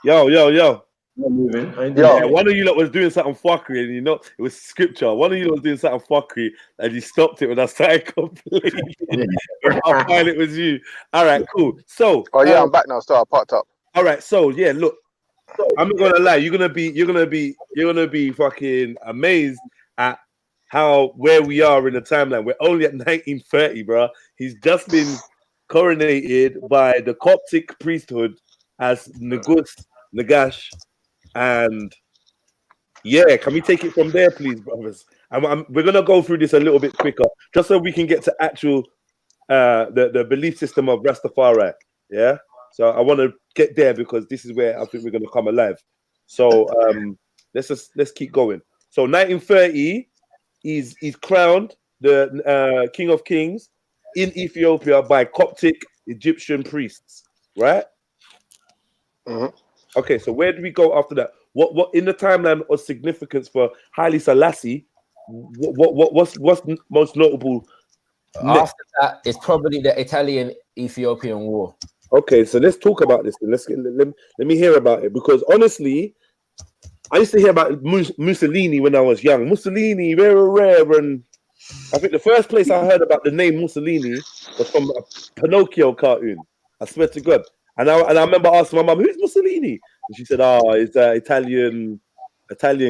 Yo. Not moving. Yeah, one of you lot was doing something fuckery, and it was scripture. One of you lot was doing something fuckery, and you stopped it when I started complaining. I find it was you. All right, cool. So, I'm back now. I parked up. All right, so yeah, look, I'm not gonna lie. You're gonna be fucking amazed at where we are in the timeline. We're only at 1930, bro. He's just been coronated by the Coptic priesthood as Nagash. And yeah, can we take it from there, please, brothers? We're gonna go through this a little bit quicker, just so we can get to actual the belief system of Rastafari. Yeah, so I want to get there because this is where I think we're gonna come alive. So let's keep going. So 1930, he's crowned the King of Kings in Ethiopia by Coptic Egyptian priests, right? Mm-hmm. Okay, so where do we go after that? What in the timeline of significance for Haile Selassie? What's most notable? After that, it's probably the Italian-Ethiopian War. Okay, so let's talk about this. Let me hear about it, because honestly, I used to hear about Mussolini when I was young. Mussolini, very rare, and I think the first place I heard about the name Mussolini was from a Pinocchio cartoon. I swear to God. And I remember asking my mum, "Who's Mussolini?" And she said, "Oh, it's an Italian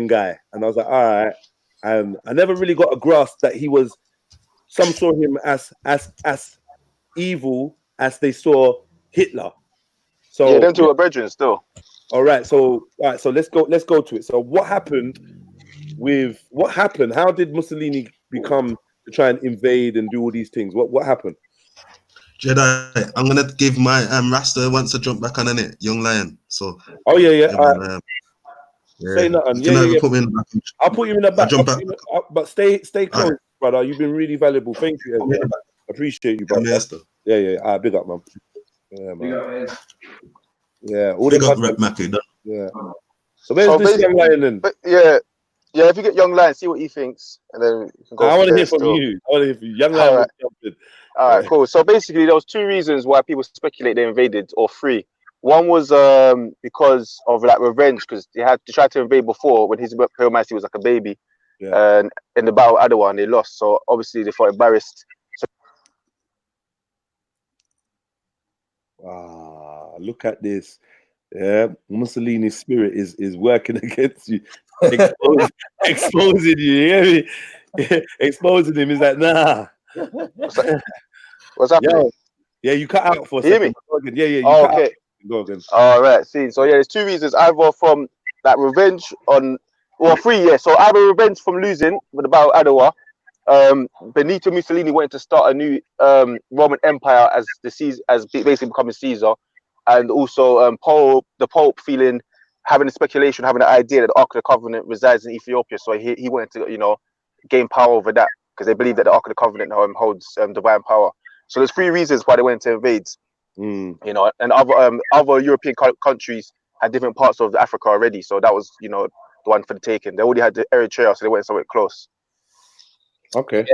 guy." And I was like, "All right." And I never really got a grasp that he was. Some saw him as evil as they saw Hitler. So yeah, them two are brethren still. All right, so let's go to it. So what happened? How did Mussolini become to try and invade and do all these things? What happened? Jedi, I'm gonna give my Rasta wants to jump back on it, young lion. So yeah. Say nothing. Put me in the back. I'll put you in the back. Jump back. But stay close, brother. You've been really valuable. Thank you, Ezra. Appreciate you, brother. Yeah. Big up, man. Yeah, man. Yeah, all big the up, Maku. Yeah. So where's this young lion then? Yeah. If you get young lion, see what he thinks, and then you can go. I want to hear from you. Young lion. All right, cool. So basically, there was two reasons why people speculate they invaded, or three. One was because of like revenge, because they tried to invade before when his Imperial Majesty was like a baby, and in the battle of Adwa, and they lost. So obviously they felt embarrassed. Look at this. Yeah, Mussolini's spirit is working against you, exposing you. You hear me? Exposing him. He's like, nah. What's happening? Yeah, you cut out for a second. Hear me? Yeah. Oh, okay. Go again. All right. See, so yeah, there's two reasons. Either from like revenge on, well, three. Yeah. So either revenge from losing with the battle of Adwa. Benito Mussolini wanted to start a new Roman Empire as basically becoming Caesar, and also the Pope having a speculation, having an idea that the Ark of the Covenant resides in Ethiopia, so he wanted to gain power over that, because they believe that the Ark of the Covenant holds divine power. So there's three reasons why they went to invade. And other European countries had different parts of Africa already, so that was the one for the taking. They already had the Eritrea, so they went somewhere close. Okay.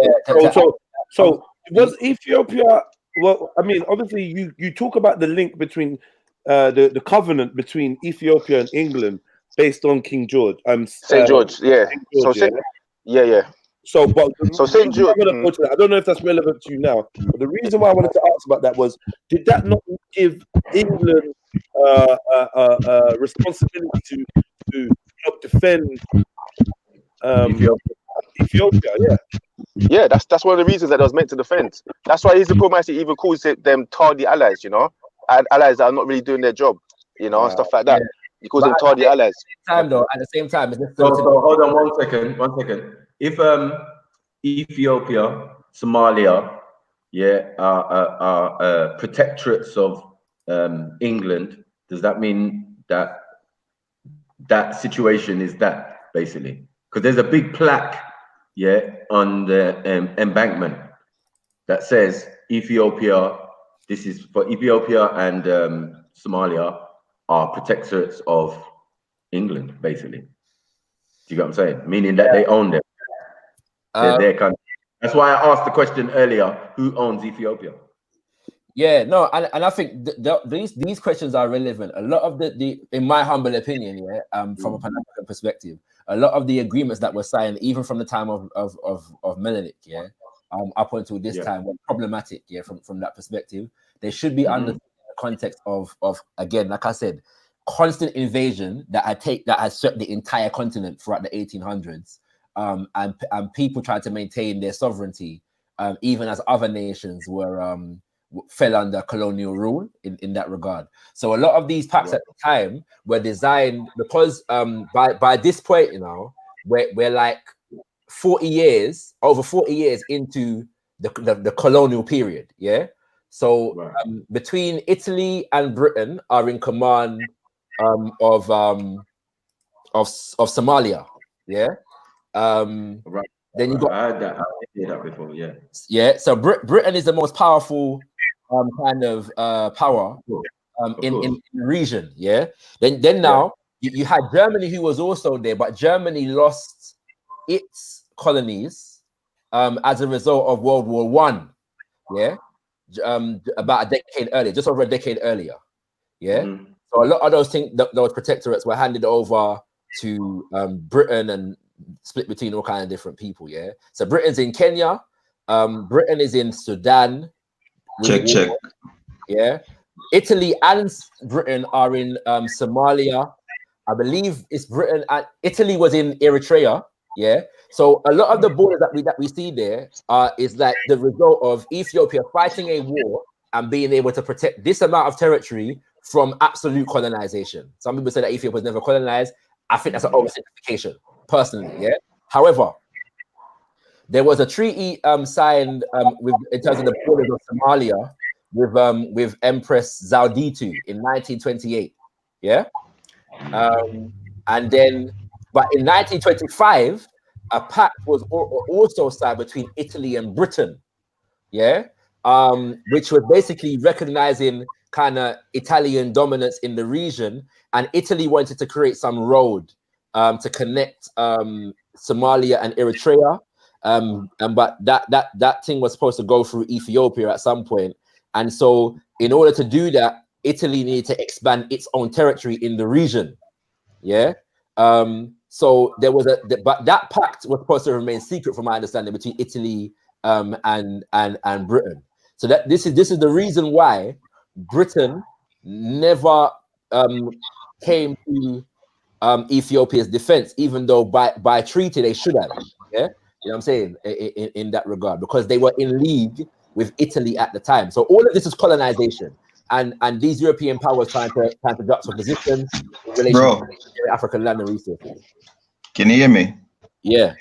So was Ethiopia? Well, I mean, obviously, you talk about the link between the covenant between Ethiopia and England based on King George. St. George, yeah. Yeah. So St. George. I don't know if that's relevant to you now, but the reason why I wanted to ask about that was, did that not give England responsibility to help defend Ethiopia? Yeah, that's one of the reasons that it was meant to defend. That's why his diplomacy even calls them tardy allies, allies that are not really doing their job, and stuff like that. He calls them tardy allies. At the same time, so hold on one second. If Ethiopia, Somalia, are protectorates of England, does that mean that that situation is that, basically. Because there's a big plaque, yeah, on the embankment that says Ethiopia, this is for Ethiopia and Somalia are protectorates of England, basically. Do you get what I'm saying? Meaning that they own them. They're their country. That's why I asked the question earlier, who owns Ethiopia? Yeah, no, and I think these questions are relevant. A lot of the in my humble opinion, yeah, from a Pan-African perspective, a lot of the agreements that were signed, even from the time of Menelik, yeah, up until this time, were problematic, yeah, from that perspective. They should be under the context of again, like I said, constant invasion that has swept the entire continent throughout the 1800s, and people trying to maintain their sovereignty, even as other nations were fell under colonial rule in that regard. So a lot of these pacts at the time were designed because by this point, you know, we're like 40 years, over 40 years into the colonial period, yeah? So between Italy and Britain are in command of Somalia, yeah? Then you got I heard that before, yeah. Yeah, so Britain is the most powerful kind of power in the region, yeah. Then now you had Germany, who was also there, but Germany lost its colonies as a result of World War One, yeah, about a decade earlier, just over a decade earlier, yeah. So a lot of those things, those protectorates were handed over to Britain and split between all kinds of different people, yeah. So Britain's in Kenya, Britain is in Sudan. Check. Yeah, Italy and Britain are in Somalia. I believe it's Britain and Italy was in Eritrea. Yeah, so a lot of the borders that we see there is like the result of Ethiopia fighting a war and being able to protect this amount of territory from absolute colonization. Some people say that Ethiopia was never colonized. I think that's an oversimplification, personally. Yeah. However, there was a treaty signed in terms of the borders of Somalia with Empress Zauditu in 1928. Yeah, and then, but in 1925, a pact was also signed between Italy and Britain. Yeah, which was basically recognizing kind of Italian dominance in the region, and Italy wanted to create some road to connect Somalia and Eritrea. But that thing was supposed to go through Ethiopia at some point, and so in order to do that, Italy needed to expand its own territory in the region. Yeah. So there was but that pact was supposed to remain secret, from my understanding, between Italy and Britain. So that this is the reason why Britain never came to Ethiopia's defense, even though by treaty they should have. Yeah. You know what I'm saying, in that regard, because they were in league with Italy at the time. So all of this is colonization, and these European powers trying to juxtaposition in relation to African land and resources. Can you hear me? Yeah.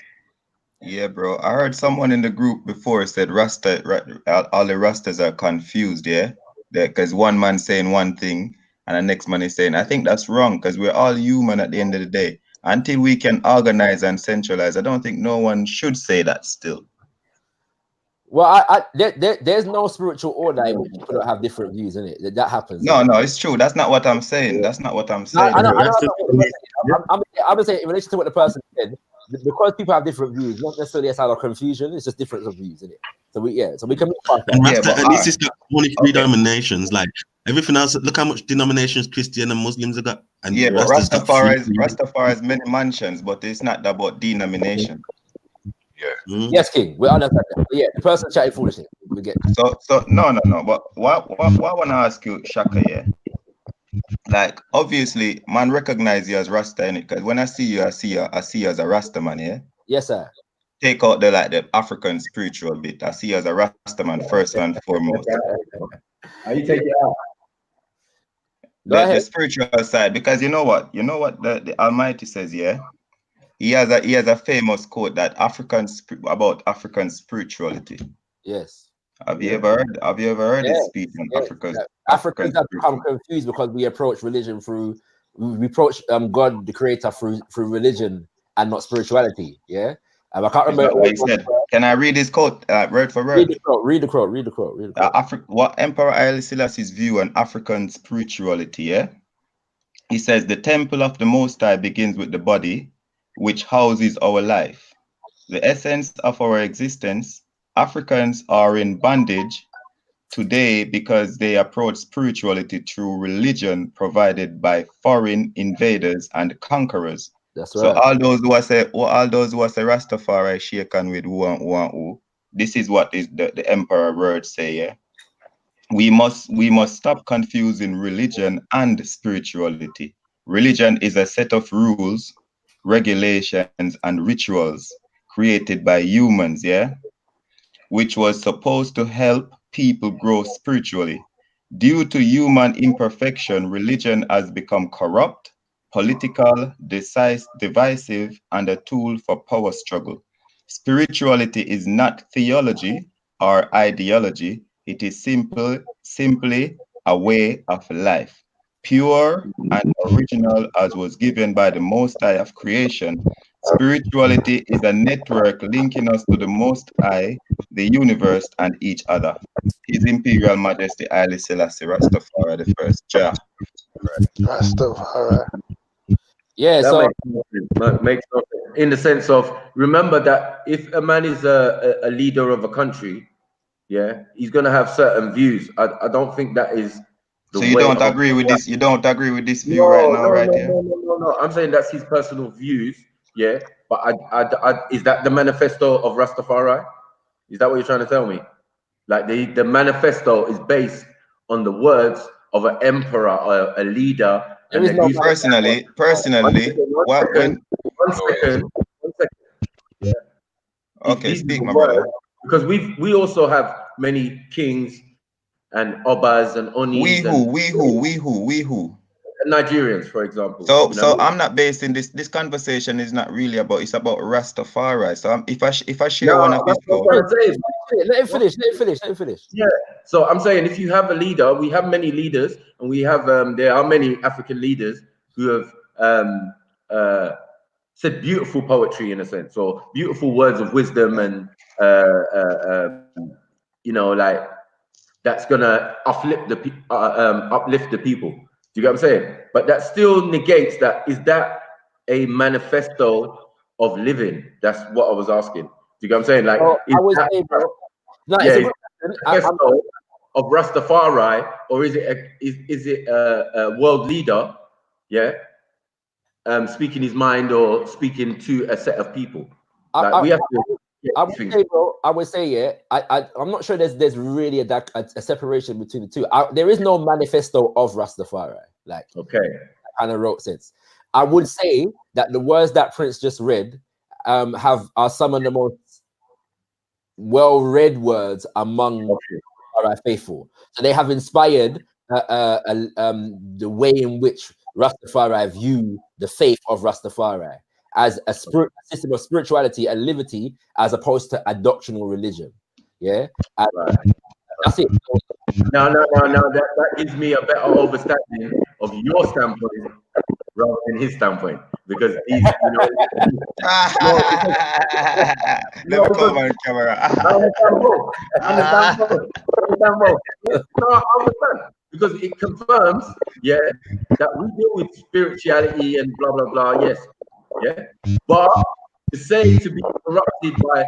Yeah, bro. I heard someone in the group before said all the Rastas are confused, yeah? Because one man saying one thing and the next man is saying, I think that's wrong, because we're all human at the end of the day. Until we can organize and centralize, I don't think no one should say that still. Well, there's no spiritual order in which people don't have different views, isn't it? That happens. No, it's true. That's not what I'm saying. That's not what I'm saying. I'm gonna say in relation to what the person said, because people have different views, not necessarily a sign of confusion. It's just difference of views, isn't it? So we can move past that. And this is only 3 denominations. Like everything else, look how much denominations Christian and Muslims have got. And yeah, but Rastafari has many mansions, but it's not about denomination. Yeah. Yes, King. We understand that. But yeah, the person chatting foolishly. We get. So no. But what I want to ask you, Shaka, yeah. Like obviously, man, recognize you as Rasta in it, because when I see you, I see you as a Rasta man, yeah. Yes, sir. Take out the African spiritual bit. I see you as a Rasta man first and foremost. How you take it out? The spiritual side, because you know what the Almighty says, yeah. He has a famous quote that about African spirituality. Yes. Have you ever heard it speak on African? Africans have become confused because we approach religion through we approach God, the Creator, through religion and not spirituality. Yeah, I can't remember what he said. Can I read his quote word for word? Read the quote. What Emperor Haile Selassie's view on African spirituality? Yeah, he says the temple of the Most High begins with the body, which houses our life, the essence of our existence. Africans are in bondage today because they approach spirituality through religion provided by foreign invaders and conquerors. That's right. So all those who say Rastafari shaken with who, this is what is the emperor words say. Yeah, we must stop confusing religion and spirituality. Religion is a set of rules, regulations, and rituals created by humans. Yeah, which was supposed to help people grow spiritually. Due to human imperfection, religion has become corrupt, political, divisive, and a tool for power struggle. Spirituality is not theology or ideology. It is simply a way of life, pure and original as was given by the Most High of creation. Spirituality is a network linking us to the Most High, the universe, and each other. His Imperial Majesty Haile Selassie Rastafari the First. Jah. Rastafari. Yeah, that so makes no sense. In the sense of, remember that if a man is a leader of a country, yeah, he's gonna have certain views. I don't think that is the so you way don't agree with this. You don't agree with this view right now, right? No. I'm saying that's his personal views. Yeah, but is that the manifesto of Rastafari? Is that what you're trying to tell me? Like the manifesto is based on the words of an emperor or a leader. And personally, one second. Yeah. Okay, speak, my brother. Because we also have many kings and obas and onis. We who? Nigerians, for example. So I'm not basing this conversation is not really about, it's about Rastafari. So if I share one of his quotes. Let him finish. Yeah. So I'm saying, if you have a leader, we have many leaders, and we have there are many African leaders who have said beautiful poetry, in a sense, or beautiful words of wisdom, and like that's gonna uplift the people. Do you get what I'm saying? But that still negates that. Is that a manifesto of living? That's what I was asking. Do you get what I'm saying? Like, manifesto of Rastafari, or is it a world leader? Yeah, speaking his mind or speaking to a set of people. Like, we have to. I would say, yeah. I'm not sure there's really a separation between the two. There is no manifesto of Rastafari. Like, okay, kind of wrote sense. I would say that the words that Prince just read are some of the most well-read words among Rastafari faithful. So they have inspired the way in which Rastafari view the faith of Rastafari as a system of spirituality and liberty, as opposed to a doctrinal religion. Yeah, that's it. No. That gives me a better understanding of your standpoint rather than his standpoint, because he's, Never come on camera. I understand, because it confirms, yeah, that we deal with spirituality and blah blah blah. Yes, yeah, but to say to be corrupted by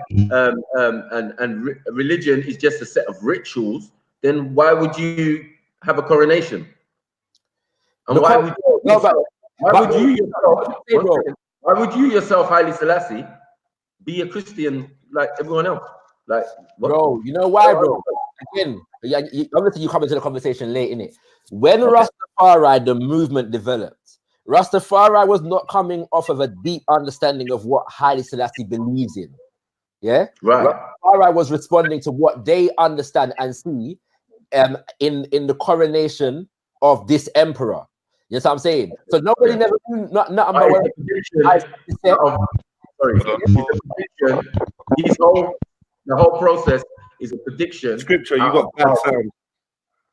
religion is just a set of rituals, then why would you have a coronation? And why would you yourself, Haile Selassie, be a Christian like everyone else? Like, what? Bro, you know why, bro? Again, obviously you come into the conversation late, innit? When Rastafari, the movement developed, Rastafari was not coming off of a deep understanding of what Haile Selassie believes in. Yeah? Right. Rastafari was responding to what they understand and see in the coronation of this emperor. You know what I'm saying? So nobody never knew nothing about the whole process is a prediction. Scripture, you got bad sound.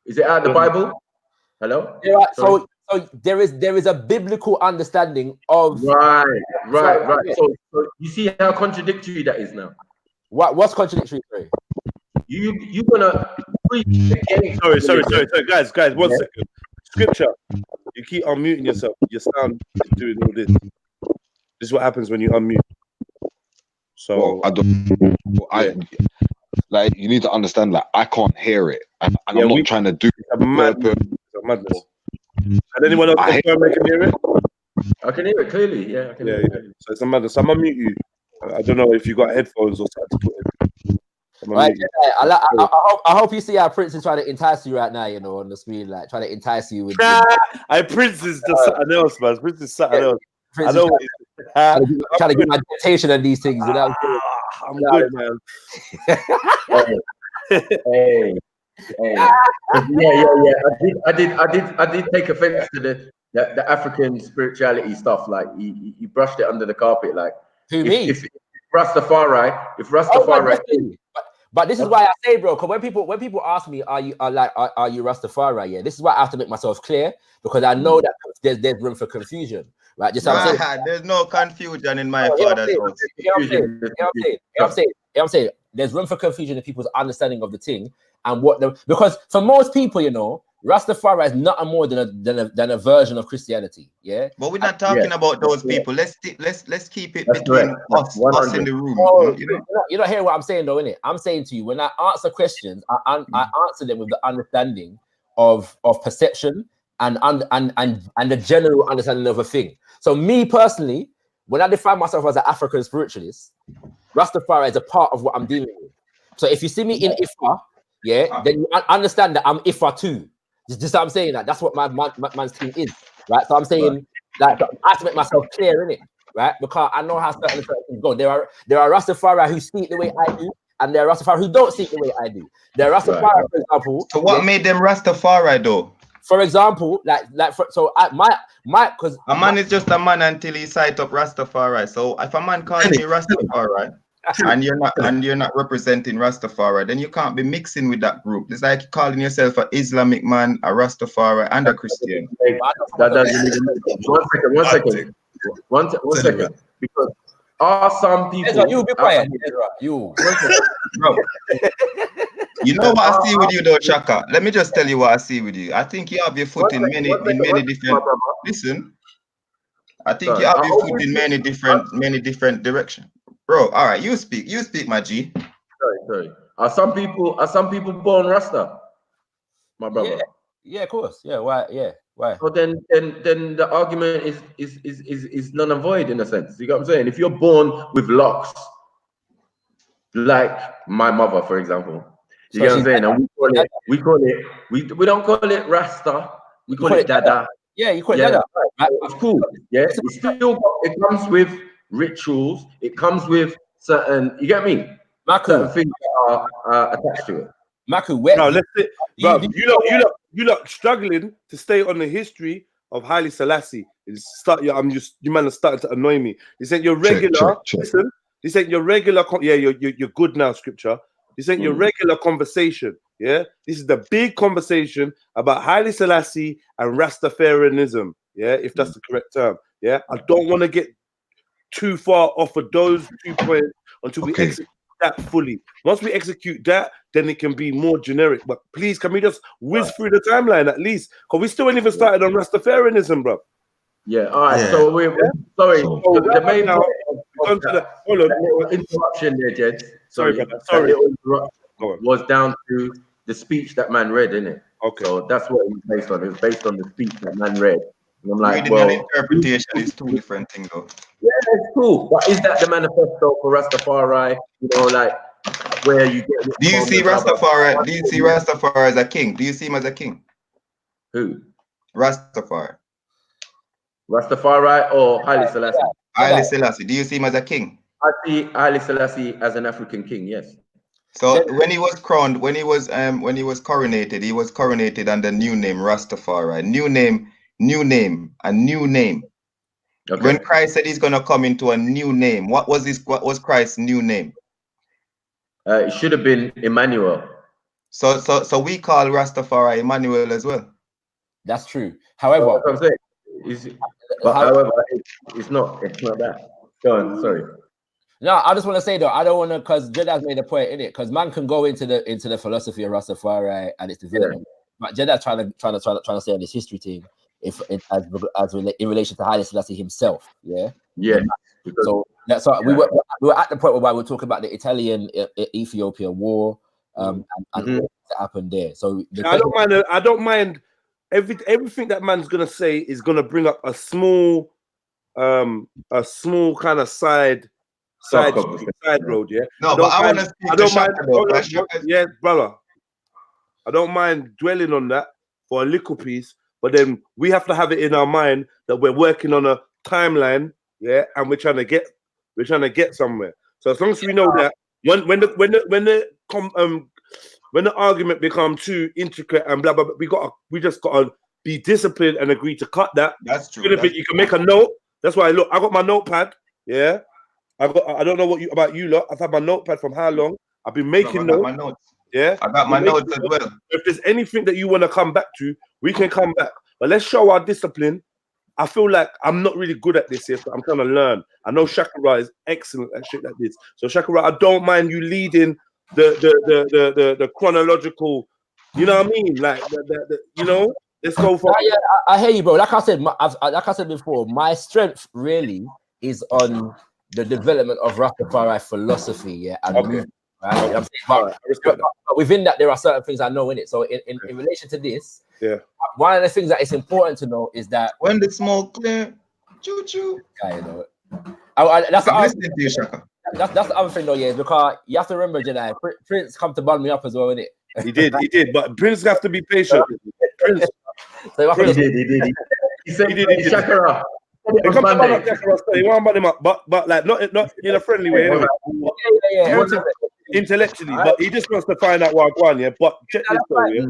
Is it out of the Bible? Hello? Yeah, right. So So there is a biblical understanding of right. So you see how contradictory that is now. What's contradictory? Sorry? You gonna preach against sorry, guys, 1 second. Scripture. You keep unmuting yourself. Your sound is doing all this. This is what happens when you unmute. So like you need to understand that I can't hear it, and I'm not trying to do madness. And anyone else confirm they can hear it? I can hear it clearly. Yeah, I can hear it. So it's a madness. I'm unmute you. I don't know if you got headphones or something to put in. Right, I hope you see how Prince is trying to entice you right now, you know, on the screen, like trying to entice you with. Prince is just something else, man. Prince is something else. I know. Trying to get my dictation on these things, you know. I'm good, man. Hey. Yeah. I did take offense to the African spirituality stuff. Like he brushed it under the carpet. Like if Rastafari. But this is why I say, bro, because when people ask me, are you Rastafari? Yeah, this is why I have to make myself clear, because I know that there's room for confusion, right? Just there's no confusion in my father's house. I'm saying there's room for confusion in people's understanding of the thing and because for most people, you know, Rastafari is nothing more than a version of Christianity. Yeah, but we're not talking about those people. Let's keep it between us in the room. You don't hear what I'm saying, though, innit? I'm saying to you, when I answer questions, I answer them with the understanding of perception and the general understanding of a thing. So me personally, when I define myself as an African spiritualist, Rastafari is a part of what I'm dealing with. So if you see me in Ifa, then you understand that I'm Ifa too. Just what I'm saying, that that's what my man's team is, right? So I'm saying that I have to make myself clear in it, right? Because I know how certain things go. There are Rastafari who speak the way I do, and there are Rastafari who don't speak the way I do. There are Rastafari, for example. So what made them Rastafari though? For example, because a man is just a man until he sight up Rastafari. So if a man calls me Rastafari, and you're not representing Rastafari, then you can't be mixing with that group. It's like calling yourself an Islamic man, a Rastafari, and a Christian. One second. Because are some people? You be quiet, you. Bro. You know what I see with you, though, Chaka. Let me just tell you what I see with you. I think you have your foot in many different. Listen, I think you have your foot in many different directions. Bro, all right, you speak, my G. Sorry. Are some people born Rasta, my brother? Yeah, of course. Yeah, why? Yeah, why? So then the argument is null and void in a sense. You got what I'm saying? If you're born with locks, like my mother, for example, you get what I'm saying? And we don't call it Rasta, we call it Dada. Yeah, you call it Dada. It's cool. Yeah, it comes with rituals, it comes with certain, you get me? Certain things that are attached to it. Maku, where? No, let's say, bro, you lot struggling to stay on the history of Haile Selassie. You man are starting to annoy me. This ain't your regular. Check. Listen, this ain't your regular. You're good now, Scripture. This ain't your regular conversation. Yeah, this is the big conversation about Haile Selassie and Rastafarianism. Yeah, if that's the correct term. Yeah, I don't want to get too far off of those 2 points until we execute that fully. Once we execute that, then it can be more generic. But please, can we just whiz through the timeline at least? Because we still ain't even started on Rastafarianism, bro. Yeah, all right. Yeah. So we're sorry. The main interruption there, Jed. Sorry, brother. Sorry. Was down to the speech that man read, isn't it? Okay. So that's what it was based on. It was based on the speech that man read. And I'm like, reading and interpretation is two different things, though. Yeah, it's cool. But is that the manifesto for Rastafari? You know, like where you get. Do you see Rastafari? Do you see Rastafari as a king? Do you see him as a king? Who? Rastafari. Rastafari or Haile Selassie? Haile Selassie. Do you see him as a king? I see Haile Selassie as an African king. Yes. So when he was crowned, when he was coronated, he was coronated under new name Rastafari. New name, a new name. Okay. When Christ said he's gonna come into a new name, what was Christ's new name? It should have been Emmanuel. So we call Rastafari Emmanuel as well. That's true. However, what I'm saying is, but however, it's not that. Go on, sorry. No, I just want to say though, I don't want to, because Jedah's made a point in it, because man can go into the philosophy of Rastafari and its development, but Jedah's trying to say on this history thing, in relation to Haile Selassie himself, yeah. So that's why we were at the point where we were talking about the Italian Ethiopia war, and what happened there. So I don't mind everything that man's gonna say is gonna bring up a small kind of side road, yeah. No, but I want to speak to Shaka. Yeah, brother. I don't mind dwelling on that for a little piece, but then we have to have it in our mind that we're working on a timeline, yeah, and we're trying to get somewhere. So as long as we know that when the argument becomes too intricate and blah blah blah, we just gotta be disciplined and agree to cut that. That's true. You can make a note. That's why I got my notepad. Yeah, I don't know about you lot. I've had my notepad from how long? I've been making notes. My notes. Yeah, I got my notes as well. If there's anything that you want to come back to, we can come back. But let's show our discipline. I feel like I'm not really good at this yet, but I'm trying to learn. I know Shakara is excellent at shit like this. So Shakara, I don't mind you leading the chronological. You know what I mean? Like you know. Let's go for yeah, I hear you, bro. Like I said before, my strength really is on the development of Rastafari philosophy, yeah, and movement, right? You know what I'm saying? But within that, there are certain things I know in it. So in relation to this, one of the things that is important to know is that when the smoke clear, choo choo. Yeah, you know. That's the other thing though, yeah, because you have to remember, Jedi, Prince come to bun me up as well, innit? He did, but Prince have to be patient. Prince. So he did. He said he did. Shakara. He won't ban him up, but like not in a friendly way. Anyway. Intellectually, but he just wants to find out what I want. Yeah, but check this though, yeah.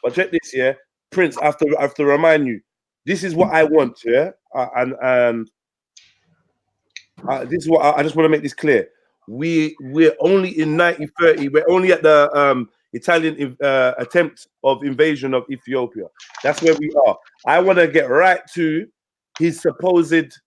But check this, yeah. Prince, I have to remind you, this is what I want, yeah, and this is what I just want to make this clear. We're only in 1930. We're only at the Italian attempt of invasion of Ethiopia. That's where we are. I want to get right to his supposed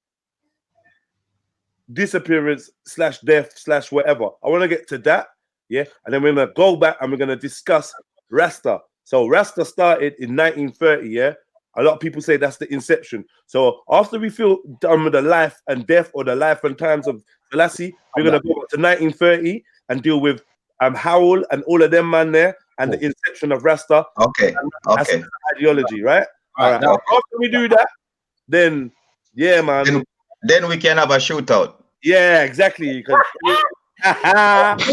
disappearance / death / whatever. I want to get to that, yeah, and then we're gonna go back and we're gonna discuss Rasta. So Rasta started in 1930, yeah. A lot of people say that's the inception. So after we feel done with the life and death or the life and times of Selassie, we're gonna go back to 1930 and deal with Haile and all of them man there and the inception of Rasta. Okay. Ideology, right? All right. Now after we do that, then yeah, man. Then we can have a shootout. Yeah, exactly. Cool. Let's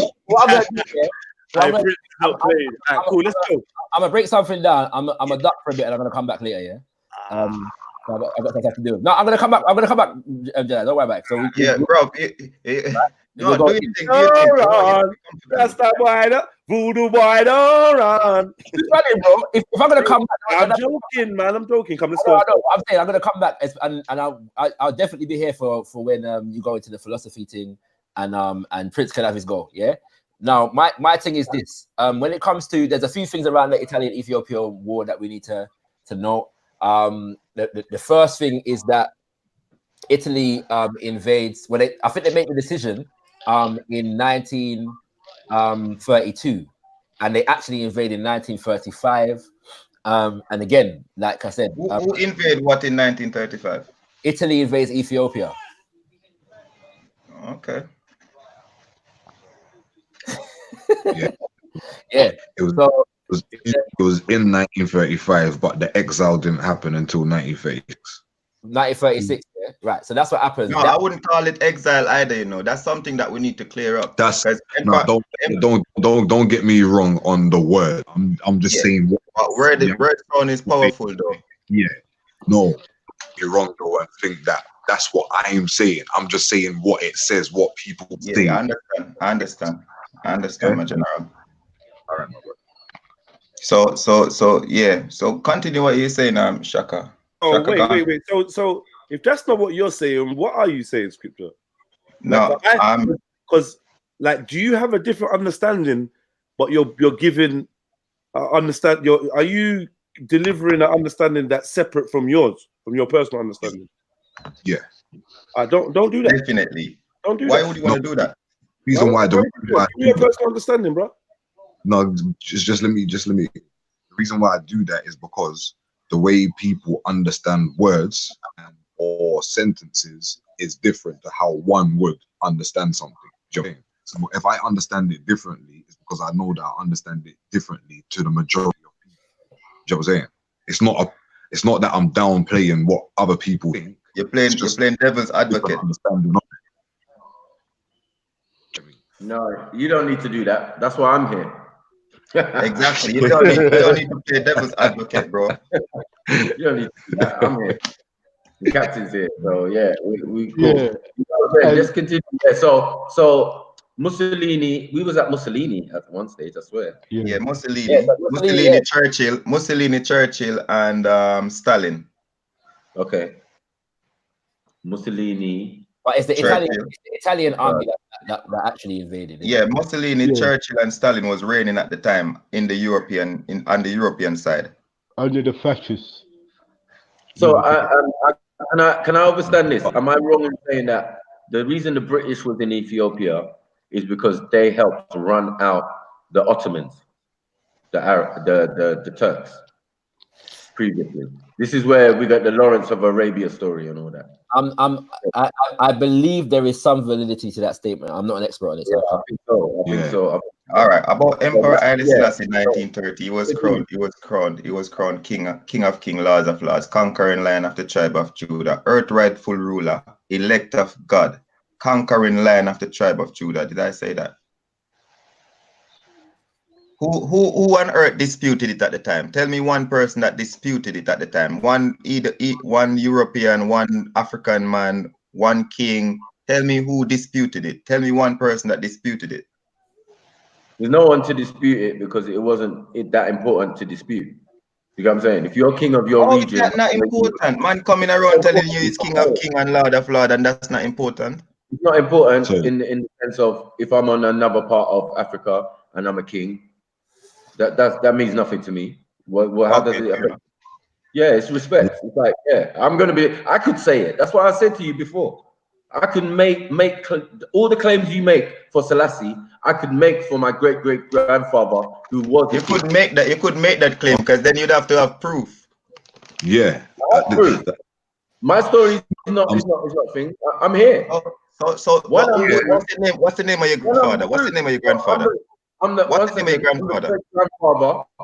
go. I'm gonna break something down. I'm gonna duck for a bit and I'm gonna come back later. Yeah. I got something to do. No, I'm gonna come back. Don't worry about it. So bro. That's that boy. Voodoo boy, don't run. It's funny, bro. If I'm gonna come back, I'm joking, man. I'm joking. Come, let's go. I'm saying I'm gonna come back, and I'll definitely be here for when you go into the philosophy thing, and Prince can have his go. Yeah. Now, my thing is this. When it comes to, there's a few things around the Italian-Ethiopia war that we need to know. The first thing is that Italy invades. Well, I think they make the decision in 1932, and they actually invaded in 1935. And again, like I said, who invaded what in 1935? Italy invades Ethiopia. Okay. Yeah. It was in 1935, but the exile didn't happen until 1936. 1936, yeah? Right. So that's what happens. No, I wouldn't call it exile either. You know, that's something that we need to clear up. Don't get me wrong on the word. I'm just saying. Word sound is powerful, though. Yeah. No, you're wrong though. I think that's what I am saying. I'm just saying what it says, what people think. I understand, my general. All right, my brother. So yeah. So continue what you're saying, Shaka. Oh, wait. So if that's not what you're saying, what are you saying, Scripture? No, because like, do you have a different understanding? But you're giving are you delivering an understanding that's separate from yours, from your personal understanding. Yeah. Don't do that. Definitely. Don't do Why that. would you want to do that? Reason why Give me your personal understanding, bro. No, just let me. The reason why I do that is because the way people understand words or sentences is different to how one would understand something. Do you know what I mean? So if I understand it differently, it's because I know that I understand it differently to the majority of people. Do you know what I'm saying? It's not that I'm downplaying what other people think. You're playing devil's advocate. Understanding of it. No, you don't need to do that. That's why I'm here. Exactly. You don't need to play devil's advocate, bro. You don't need to do that. I'm here. The captain's here. So yeah, we cool. Yeah. Let's continue. Yeah, so Mussolini, we was at Mussolini at one stage, I swear. Yeah, Mussolini, Churchill, and Stalin. Okay. Mussolini. But it's the Churchill. Italian army that actually invaded. Yeah, Mussolini, Churchill, and Stalin was reigning at the time in the on the European side. Under the fascists. So can I understand this? Am I wrong in saying that the reason the British was in Ethiopia is because they helped to run out the Ottomans, the Turks previously? This is where we got the Lawrence of Arabia story and all that. I believe there is some validity to that statement. I'm not an expert on it. So I think so. All right. About Emperor Haile Selassie in 1930, he was crowned King of Kings, Lord of Lords, conquering Lion of the tribe of Judah, earth rightful ruler, elect of God, conquering Lion of the tribe of Judah. Did I say that? Who on earth disputed it at the time? Tell me one person that disputed it at the time. One European, one African man, one king. Tell me who disputed it. Tell me one person that disputed it. There's no one to dispute it because it wasn't that important to dispute. You know what I'm saying? If you're king of your region, that's not important. Man coming around telling you he's king of king and lord of lord, and that's not important. It's not important in the sense of if I'm on another part of Africa and I'm a king. That means nothing to me. How does it affect? Yeah, it's respect. It's like, I could say it. That's what I said to you before. I could make all the claims you make for Selassie, I could make for my great grandfather who was. You could make that claim because then you'd have to have proof. Yeah. My story is not thing. I'm here. What's the name of your grandfather? What's the name of your grandfather? What's the name of your grandfather?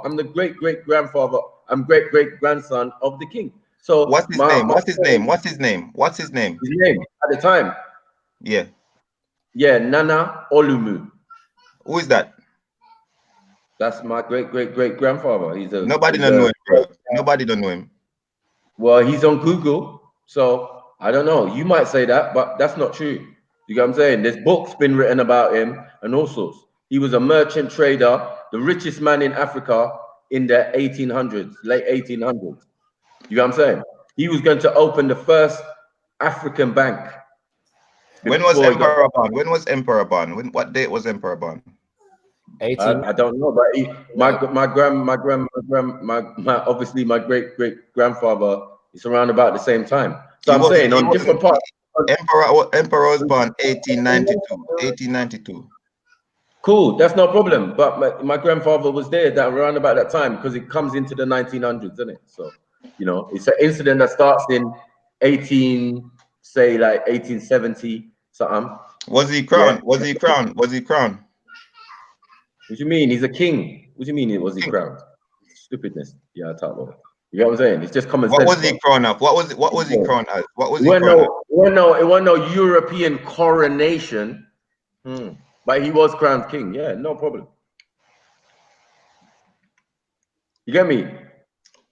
I'm the great grandfather. I'm great grandson of the king. So what's his name? What's his name? His name at the time. Yeah. Yeah, Nana Olumu. Who is that? That's my great grandfather. Nobody don't know him, bro. Nobody don't know him. Well, he's on Google, so I don't know. You might say that, but that's not true. You get what I'm saying? There's books been written about him and all sorts. He was a merchant trader, the richest man in Africa in the 1800s, late 1800s. You know what I'm saying? He was going to open the first African bank. When was Emperor born? What date was Emperor born? I don't know, but obviously my great grandfather is around about the same time. So I'm saying on different parts. Emperor was born 1892. Cool, that's no problem. But my grandfather was there around about that time because it comes into the 1900s, isn't it? So, it's an incident that starts in 1870 something. Was he crowned? Yeah. Was he crowned? What do you mean? He's a king. What do you mean? Was he crowned? Stupidness. Yeah, I talk about it. You know what I'm saying? It's just common sense. What was he crowned of? What was he crowned as? What was he crowned? It wasn't no European coronation. But he was crowned king. Yeah, no problem. You get me?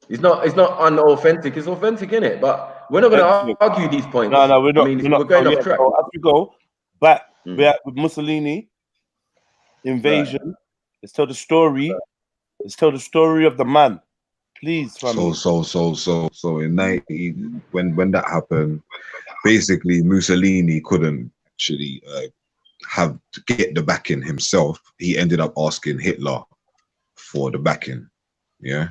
It's not unauthentic. It's authentic, isn't it? But we're not going to argue these points. No, we're not. We're going off track. So as we go back, we're at Mussolini invasion. Right. Let's tell the story. Let's tell the story of the man, please. Family. So in 19 when that happened, basically Mussolini couldn't actually have to get the backing himself. He ended up asking Hitler for the backing. Yeah.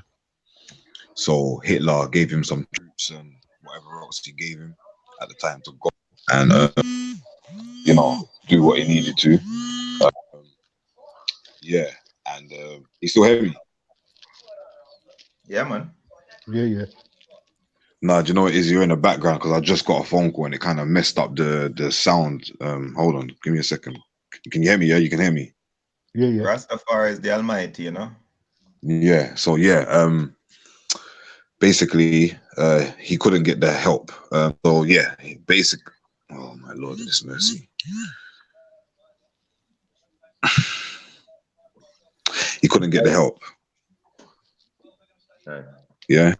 So Hitler gave him some troops and whatever else he gave him at the time to go and you know, do what he needed to. Yeah, and he's still heavy. Yeah, man. Yeah. Nah, do you know what it is? You're in the background because I just got a phone call and it kind of messed up the sound. Hold on, give me a second. Can you hear me? Yeah, you can hear me. Yeah. Rastafari is the Almighty, you know. Yeah. So yeah, basically, he couldn't get the help. So yeah, basically, oh my Lord, this mercy. He couldn't get the help. Yeah.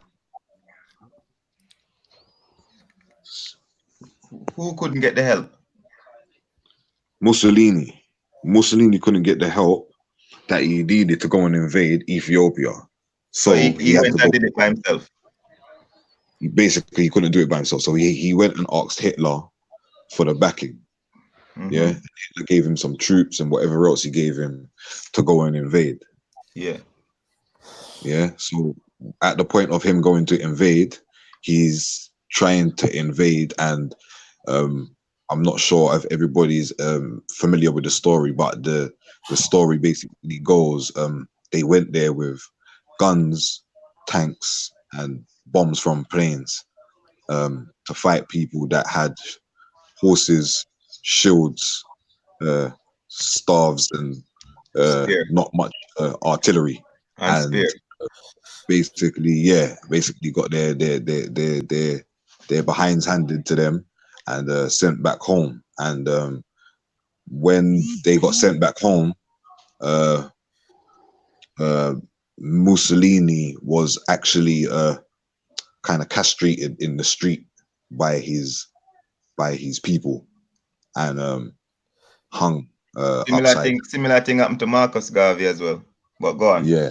Who couldn't get the help? Mussolini. Mussolini couldn't get the help that he needed to go and invade Ethiopia. So he had went to go. and did it by himself. Basically, he couldn't do it by himself. So he went and asked Hitler for the backing. Yeah. Hitler gave him some troops and whatever else he gave him to go and invade. Yeah. Yeah. So at the point of him going to invade, he's trying to invade, and I'm not sure if everybody's familiar with the story, but the story basically goes, they went there with guns, tanks, and bombs from planes to fight people that had horses, shields, staves, and not much artillery. And basically got their behinds handed to them and sent back home. And when they got sent back home, Mussolini was actually kind of castrated in the street by his people and hung upside. Similar thing happened to Marcus Garvey as well. But go on. Yeah,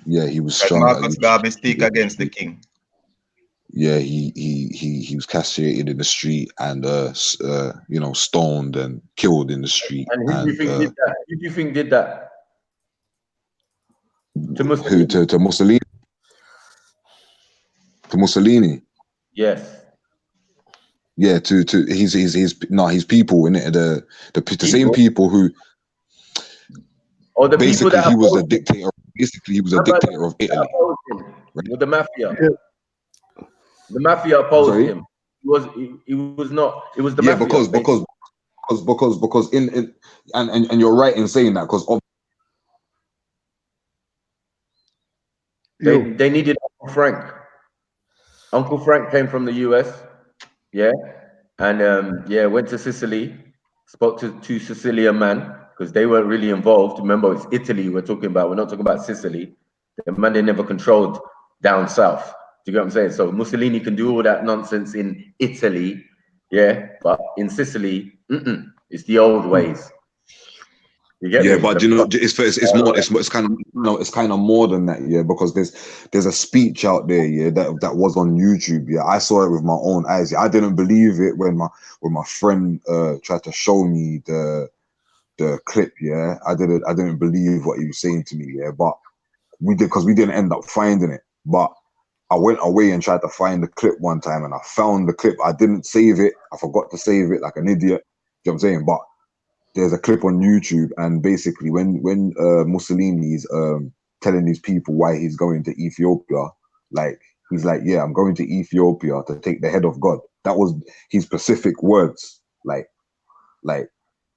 he was Because strong. Marcus Garvey speak against the king. Yeah, he was castrated in the street and you know, stoned and killed in the street. And who do you think did that? Who do you think did that? To Mussolini? To Mussolini? To Mussolini? Yes. Yeah, to his people, in it, the same people who. Or the basically people that he was a dictator. Basically, he was a dictator of Italy. With the mafia. Yeah. The mafia opposed him. He was not. It was the mafia. Because in and you're right in saying that, because they needed Uncle Frank. Uncle Frank came from the US, yeah, and went to Sicily, spoke to Sicilian man because they weren't really involved. Remember, it's Italy we're talking about. We're not talking about Sicily. The man they never controlled down south. Do you get what I'm saying? So Mussolini can do all that nonsense in Italy, yeah, but in Sicily, it's the old ways. But you know, it's kind of more than that, yeah, because there's a speech out there, yeah, that was on YouTube, yeah. I saw it with my own eyes. Yeah. I didn't believe it when my friend tried to show me the clip, yeah. I didn't believe what he was saying to me, yeah, but we didn't end up finding it. But I went away and tried to find the clip one time, and I found the clip. I didn't save it. I forgot to save it like an idiot. You know what I'm saying? But there's a clip on YouTube, and basically when Mussolini's telling these people why he's going to Ethiopia, like he's like, yeah, I'm going to Ethiopia to take the head of God. That was his specific words. Like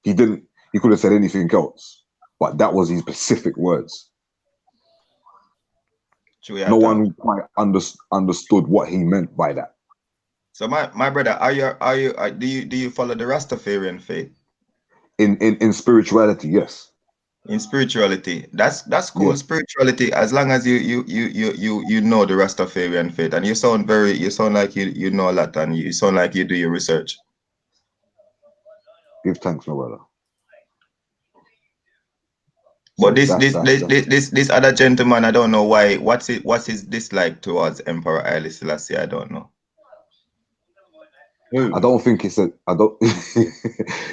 he could have said anything else, but that was his specific words. No one quite understood what he meant by that. So my brother, do you follow the Rastafarian faith? In spirituality, yes. In spirituality, that's cool. Yeah. Spirituality, as long as you know the Rastafarian faith, and you sound like you know a lot, and you sound like you do your research. Give thanks, my brother. But this other gentleman, I don't know why. What's his dislike towards Emperor Haile Selassie? I don't know. I don't think it's I don't.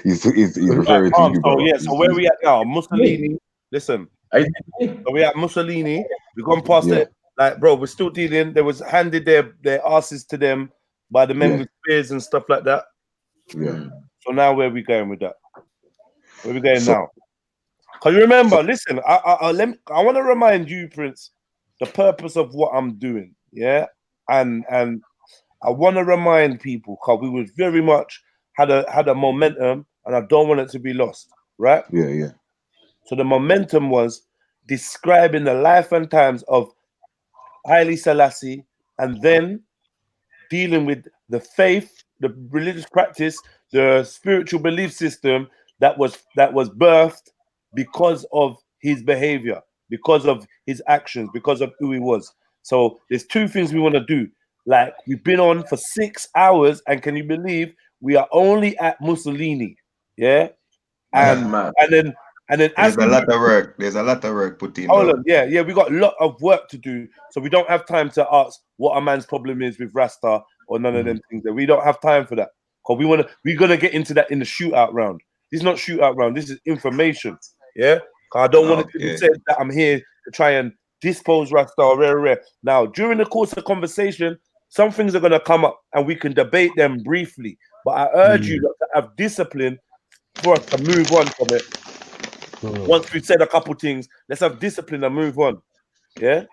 he's referring to you, bro. So where we at now? Mussolini. Listen. So we at Mussolini. We've gone past it. Like, bro, we're still dealing. There was handed their asses to them by the men with spears and stuff like that. Yeah. So now where are we going with that? Where are we going now? Because you remember, listen, I want to remind you, Prince, the purpose of what I'm doing. Yeah. And I want to remind people, because we was very much had a momentum, and I don't want it to be lost. Right? Yeah, yeah. So the momentum was describing the life and times of Haile Selassie, and then dealing with the faith, the religious practice, the spiritual belief system that was birthed because of his behavior, because of his actions, because of who he was. So there's two things we want to do. Like, we've been on for 6 hours, and can you believe we are only at Mussolini? Yeah, and then there's a lot of work. There's a lot of work put in. Hold on, yeah, we got a lot of work to do, so we don't have time to ask what a man's problem is with Rasta or none of them things. That we don't have time for that, because we're gonna get into that in the shootout round. This is not shootout round. This is information. Yeah, I don't want it to be said that I'm here to try and dispose Rasta or rare. Now, during the course of the conversation, some things are gonna come up, and we can debate them briefly. But I urge you to have discipline for us to move on from it. Once we've said a couple things, let's have discipline and move on. Yeah.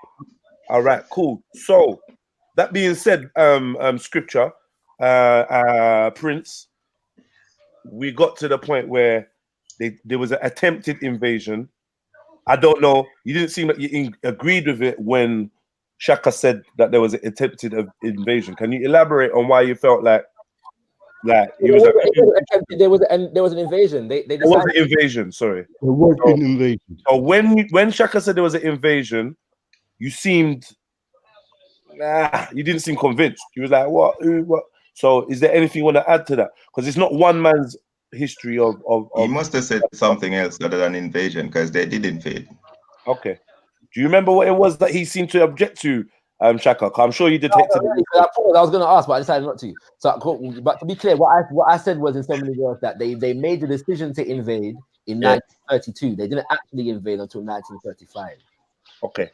All right. Cool. So, that being said, scripture, Prince, we got to the point where there was an attempted invasion. I don't know. You didn't seem like you agreed with it when Shaka said that there was an attempted invasion. Can you elaborate on why you felt like he was there was an invasion. There was an invasion. Sorry, there was an invasion. So when Shaka said there was an invasion, you seemed you didn't seem convinced. You was like, what? So is there anything you want to add to that? Because it's not one man's history of. He must have said something else other than invasion, because they did invade. Okay. Do you remember what it was that he seemed to object to? Shaka, I'm sure you detected it. I was going to ask, but I decided not to. So, but to be clear, what I said was in so many words that they made the decision to invade in 1932. They didn't actually invade until 1935. Okay.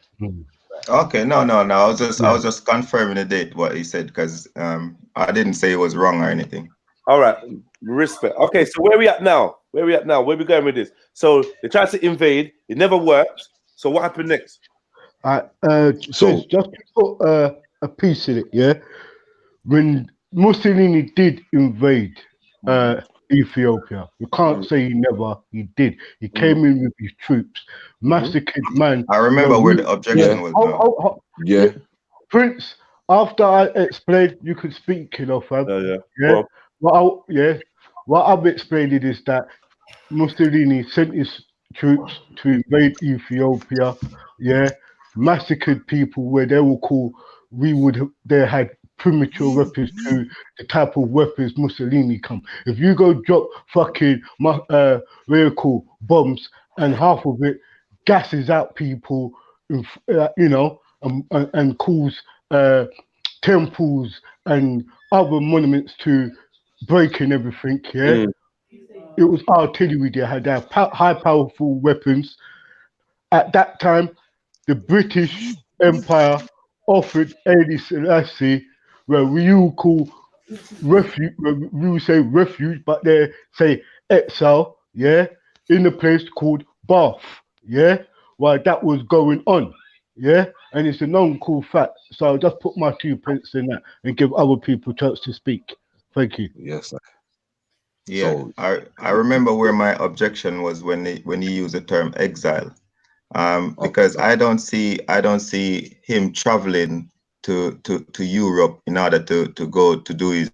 Okay, no. I was just confirming the date what he said, because I didn't say it was wrong or anything. All right, respect. Okay, so where we at now? Where we going with this? So they tried to invade. It never worked. So what happened next? So just to put a piece in it, yeah. When Mussolini did invade Ethiopia, you can't say he did. He came in with his troops, massacred man. I remember where the objection was. Yeah. Prince, after I explained, you could speak, fam. Yeah. What I've explained is that Mussolini sent his troops to invade Ethiopia, massacred people where they had premature weapons to the type of weapons Mussolini come. If you go drop fucking bombs and half of it gasses out people, and cause temples and other monuments to break and everything, It was artillery. They had high powerful weapons. At that time, the British Empire offered Haile Selassie, where we call refuge, we say refuge, but they say exile, in a place called Bath, while that was going on, and it's a known cool fact. So I'll just put my 2 pence in that and give other people a chance to speak. Thank you. Yes, sir. Yeah, so, I remember where my objection was when he used the term exile, because I don't see him traveling to Europe in order to go to do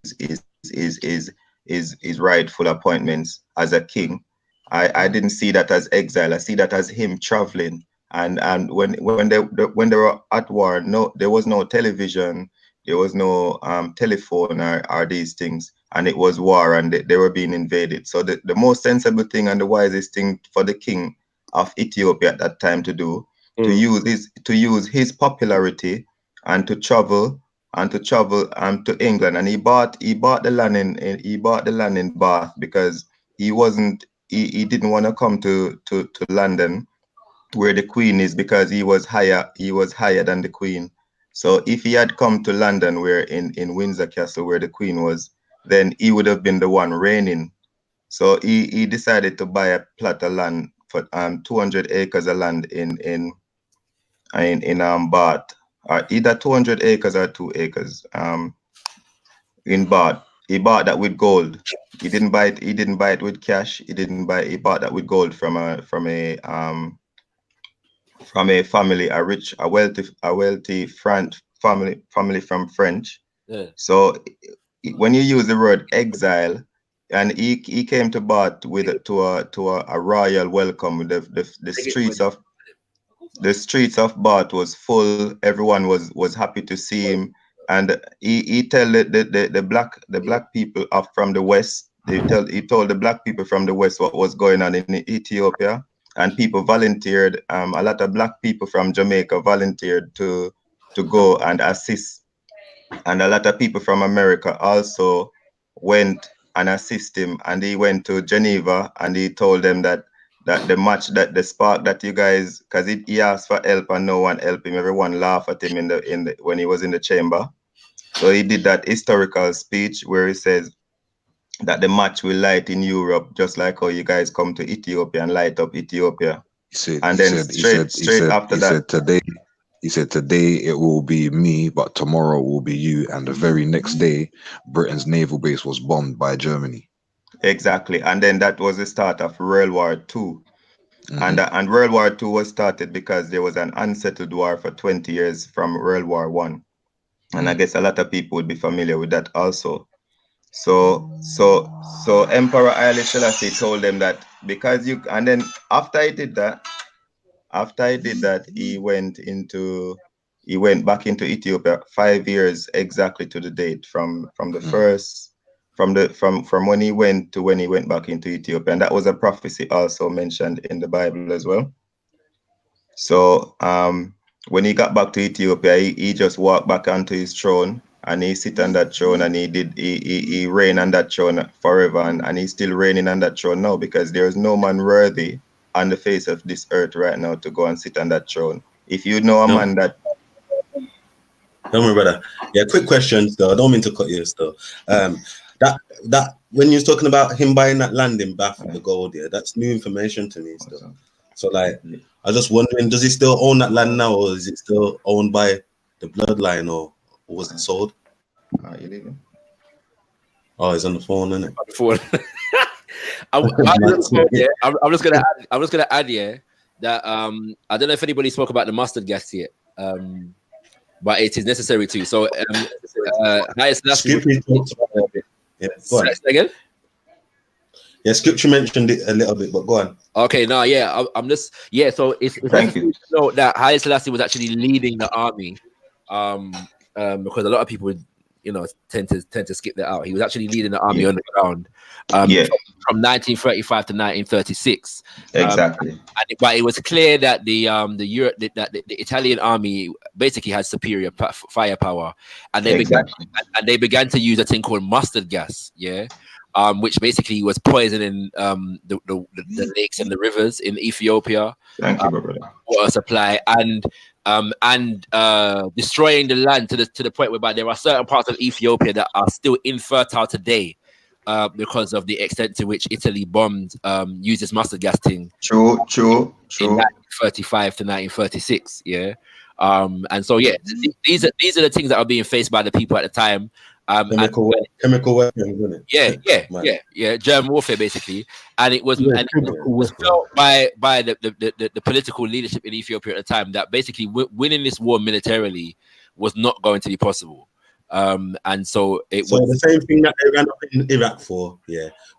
his rightful appointments as a king. I didn't see that as exile. I see that as him traveling. And when they were at war, there was no television, there was no telephone or these things. And it was war, and they were being invaded. So the most sensible thing and the wisest thing for the king of Ethiopia at that time to do, to use his popularity and to travel to England. And he bought the land in Bath, because he didn't want to come to London where the queen is, because he was higher than the queen. So if he had come to London, where in Windsor Castle, where the queen was, then he would have been the one reigning. So he decided to buy a plot of land for 200 acres of land in Bath, either 200 acres or 2 acres in Bath. He bought that with gold. He didn't buy it. He didn't buy it with cash. He bought that with gold from a family, a wealthy French family from French. Yeah. So when you use the word exile, and he came to Bath to a royal welcome. The streets of Bath was full. Everyone was happy to see him, and he tell the black people up from the west. He told the black people from the west what was going on in Ethiopia, and people volunteered. A lot of black people from Jamaica volunteered to go and assist, and a lot of people from America also went and assist him. And he went to Geneva, and he told them that the spark that you guys, because he asked for help and no one helped him. Everyone laughed at him when he was in the chamber. So he did that historical speech where he says that the match will light in Europe, just like how you guys come to Ethiopia and light up Ethiopia. He said today it will be me, but tomorrow it will be you. And the very next day, Britain's naval base was bombed by Germany. Exactly. And then that was the start of World War II. And World War II was started because there was an unsettled war for 20 years from World War I. And I guess a lot of people would be familiar with that also. So Emperor Haile Selassie told them that because you, and then after he did that, he went back into Ethiopia 5 years exactly to the date from when he went to when he went back into Ethiopia. And that was a prophecy also mentioned in the Bible as well. So when he got back to Ethiopia, he just walked back onto his throne, and he sit on that throne, and he reigned on that throne forever, and he's still reigning on that throne now, because there is no man worthy on the face of this earth right now to go and sit on that throne. If you know a man that... Don't worry, brother. Yeah, quick question still. I don't mean to cut you still. That when you're talking about him buying that land in Bath with the gold, yeah, that's new information to me still. So like, I was just wondering, does he still own that land now, or is it still owned by the bloodline, or was it sold? Are you leaving? Oh, he's on the phone, isn't it? On the phone. I'm just gonna add that I don't know if anybody spoke about the mustard gas yet, but it is necessary too. So Haile Selassie. Again? Yeah, scripture mentioned it a little bit, but go on. Okay, no, yeah, I'm just So it's Thank you. to know that Haile Selassie was actually leading the army, because a lot of people would, tend to skip that out. He was actually leading the army on the ground, from 1935 to 1936. Exactly. But it was clear that the Italian army basically had superior firepower, and they began to use a thing called mustard gas. Yeah. Which basically was poisoning the lakes and the rivers in Ethiopia, water supply, and destroying the land to the point whereby there are certain parts of Ethiopia that are still infertile today, because of the extent to which Italy bombed, uses mustard gas thing. True. In 1935 to 1936, yeah. And so these are the things that are being faced by the people at the time. Chemical weapons, isn't it? Yeah. German warfare, basically, and it was felt by the political leadership in Ethiopia at the time that basically winning this war militarily was not going to be possible. And so it was the same thing that they ran up in Iraq for,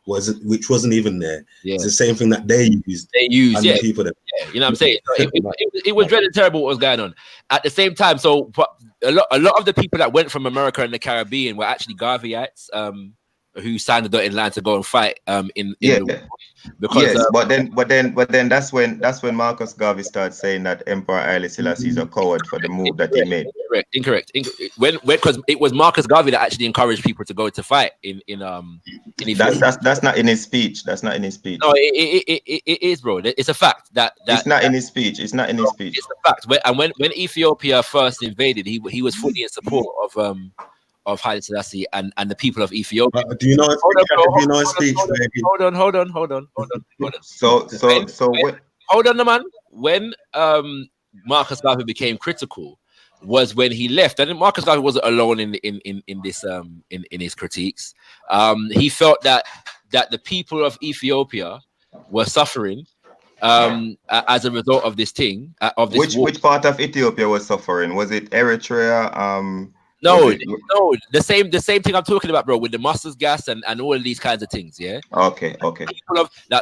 which wasn't even there. Yeah. It's the same thing that they used. People that, you know what I'm saying? So it was really terrible what was going on. At the same time, so a lot of the people that went from America and the Caribbean were actually Garveyites. who signed the dotted line to go and fight in the war. Because yes, but then that's when Marcus Garvey starts saying that Emperor Haile Selassie is a coward for the move that he made. Incorrect. When because it was Marcus Garvey that actually encouraged people to go to fight in Ethiopia. That's not in his speech. That's not in his speech. No, it is, bro. It's a fact that it's not in his speech. It's not in his speech. It's a fact. When Ethiopia first invaded, he was fully in support of Haile Selassie and the people of Ethiopia. Do you know his speech? Hold on. So hold on, man. When Marcus Garvey became critical was when he left. And Marcus Garvey wasn't alone in his critiques. He felt that the people of Ethiopia were suffering as a result of this thing. Which part of Ethiopia was suffering? Was it Eritrea? No, the same thing I'm talking about, bro, with the mustard gas and all of these kinds of things, yeah? Okay.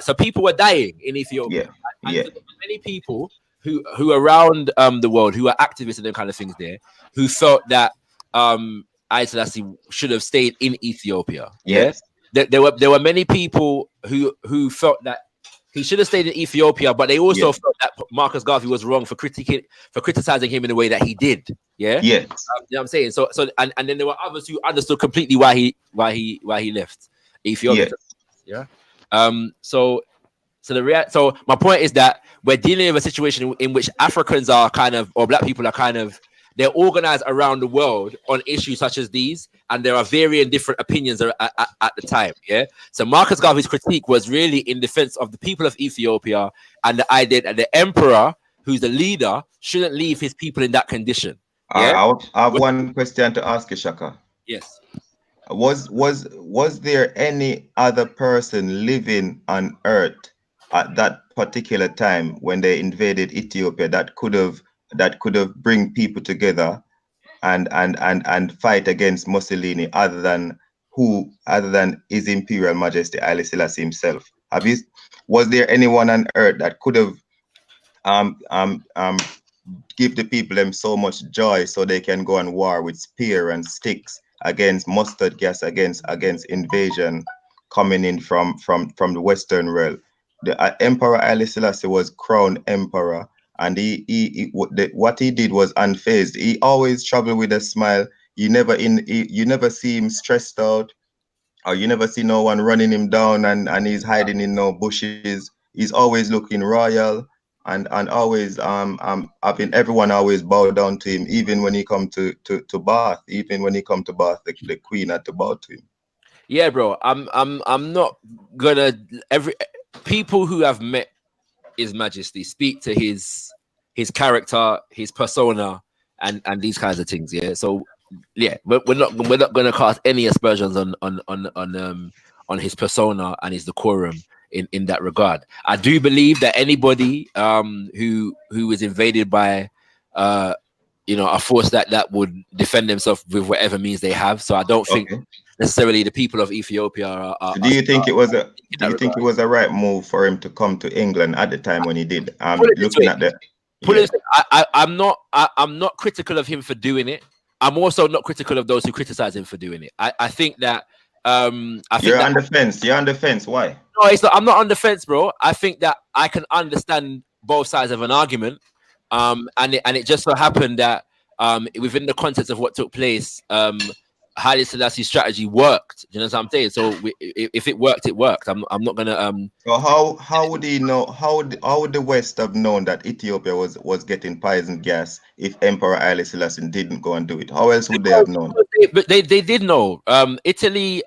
So people were dying in Ethiopia. Yeah. So many people who around the world, who are activists and them kind of things there, who felt that Haile Selassie should have stayed in Ethiopia. Yes. There were many people who felt that he should have stayed in Ethiopia, but they also felt that Marcus Garvey was wrong for criticizing him in the way that he did. Yeah. Yeah. You know what I'm saying? So and then there were others who understood completely why he left Ethiopia. Yeah. So my point is that we're dealing with a situation in which Africans are or black people are they're organized around the world on issues such as these, and there are varying different opinions at the time. Yeah. So Marcus Garvey's critique was really in defense of the people of Ethiopia and the idea that the emperor, who's the leader, shouldn't leave his people in that condition. Yeah? I have one question to ask you, Shaka. Yes. Was there any other person living on Earth at that particular time when they invaded Ethiopia that could have bring people together and fight against Mussolini other than His Imperial Majesty Haile Selassie himself? Was there anyone on Earth that could have give the people them so much joy so they can go on war with spear and sticks against mustard gas, against invasion coming in from the Western realm? The Emperor Haile Selassie was crowned emperor, and what he did was unfazed. He always traveled with a smile. You never see him stressed out, or you never see no one running him down and he's hiding in no bushes. He's always looking royal, and always having everyone always bow down to him, even when he come to Bath. Even when he come to Bath, the Queen had to bow to him. Yeah, bro. I'm not gonna people who have met His Majesty speak to his character, his persona, and these kinds of things. Yeah. So yeah, we're not gonna cast any aspersions on his persona and his decorum in that regard. I do believe that anybody who is invaded by a force that would defend themselves with whatever means they have. So I don't think necessarily the people of Ethiopia are. Do you think it was a right move for him to come to England at the time when he did? Looking at the I'm not critical of him for doing it. I'm also not critical of those who criticize him for doing it. I think that you're on the fence. You're on the fence. Why? No, I'm not on the fence, bro. I think that I can understand both sides of an argument. And it just so happened that within the context of what took place, Haile Selassie's strategy worked. You know what I'm saying? So if it worked, it worked. I'm not gonna. So how would he know? How would the West have known that Ethiopia was getting poison gas if Emperor Haile Selassie didn't go and do it? How else would they have known? They did know. Italy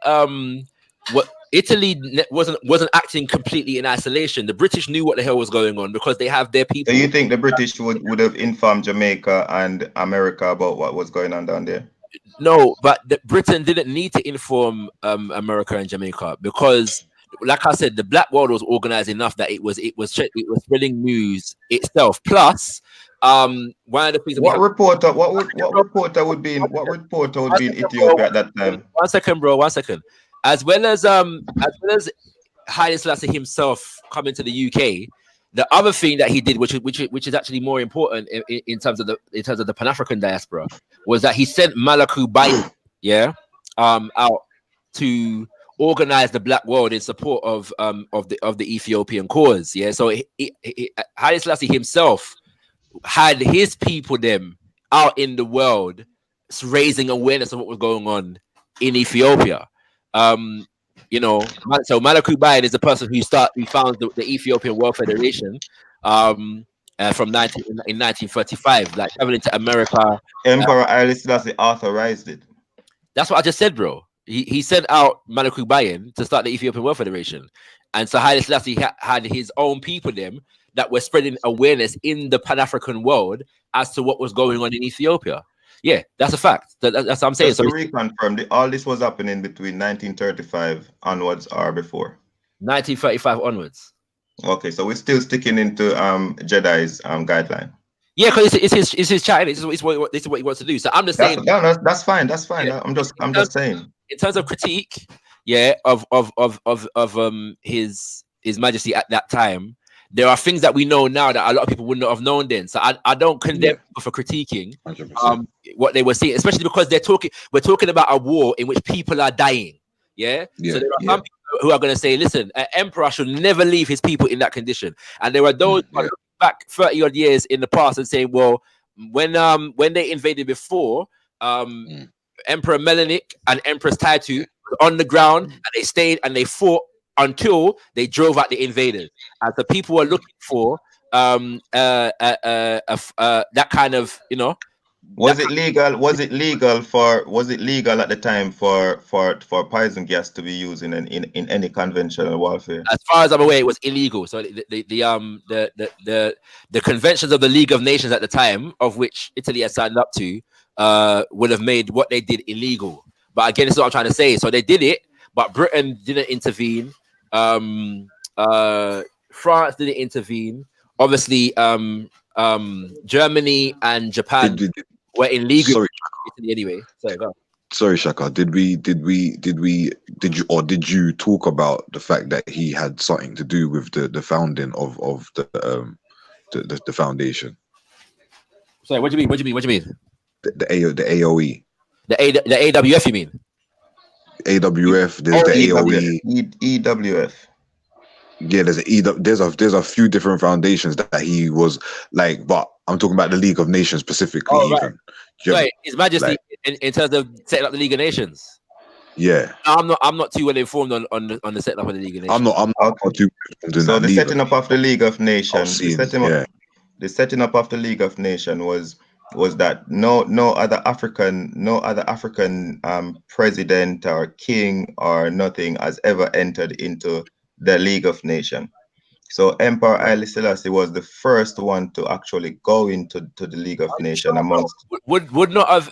wasn't acting completely in isolation. The British knew what the hell was going on because they have their people. So you think the British would have informed Jamaica and America about what was going on down there? No, but Britain didn't need to inform America and Jamaica because, like I said, the black world was organized enough that it was spreading news itself. Plus, one of the things. What reporter would be in Ethiopia at that time? 1 second, bro. 1 second. As well as Haile Selassie himself coming to the UK, the other thing that he did, which is actually more important in terms of the Pan-African diaspora, was that he sent Malaku Bayi, out to organized the black world in support of the Ethiopian cause. Yeah, so Haile Selassie himself had his people them out in the world raising awareness of what was going on in Ethiopia. You know, so Malachi Bayan is the person who found the Ethiopian World Federation from 1935, like traveling to America. Emperor Haile Selassie authorized it. That's what I just said, bro. He sent out Malachi Bayan to start the Ethiopian World Federation, and so Haile Selassie had his own people them that were spreading awareness in the Pan-African world as to what was going on in Ethiopia. Yeah, that's a fact. That's what I'm saying. Just to reconfirm, all this was happening between 1935 onwards or before? 1935 onwards. Okay, so we're still sticking into Jedi's guideline. Yeah, because it's his chat. This is what he wants to do. So I'm just saying. That's fine. That's fine. Yeah. I'm just saying. In terms of critique, yeah, of his Majesty at that time, there are things that we know now that a lot of people would not have known then. So I don't condemn people for critiquing what they were seeing, especially because we're talking about a war in which people are dying. Yeah. So there are some people who are going to say, listen, an emperor should never leave his people in that condition. And there are those who are looking back 30 odd years in the past and saying, well, when they invaded before, Emperor Melanik and Empress Taitu were on the ground and they stayed and they fought until they drove out the invaders. And so people were looking for that kind of, you know. Was it legal at the time for poison gas to be used in any conventional warfare? As far as I'm aware, it was illegal. So the conventions of the League of Nations at the time, of which Italy had signed up to, would have made what they did illegal. But again, this is what I'm trying to say. So they did it, but Britain didn't intervene. France didn't intervene. Obviously, Germany and Japan were illegal. Sorry. Anyway, sorry, go. Sorry, Shaka. Did you talk about the fact that he had something to do with the founding of the foundation? Sorry, what do you mean? The AOE. The AWF, you mean? AWF. There's the AOE. EWF. Yeah, there's a few different foundations that he was like, but I'm talking about the League of Nations specifically. Oh, right. Sorry, His Majesty, like, in terms of setting up the League of Nations. Yeah, I'm not too well informed on the setting up of the League of Nations. I'm not too. So the setting up of the League of Nations, the setting up of the League of Nations was that no other African president or king or nothing has ever entered into the League of Nations. So Emperor Haile Selassie was the first one to actually go into the League of Nations amongst. Would not have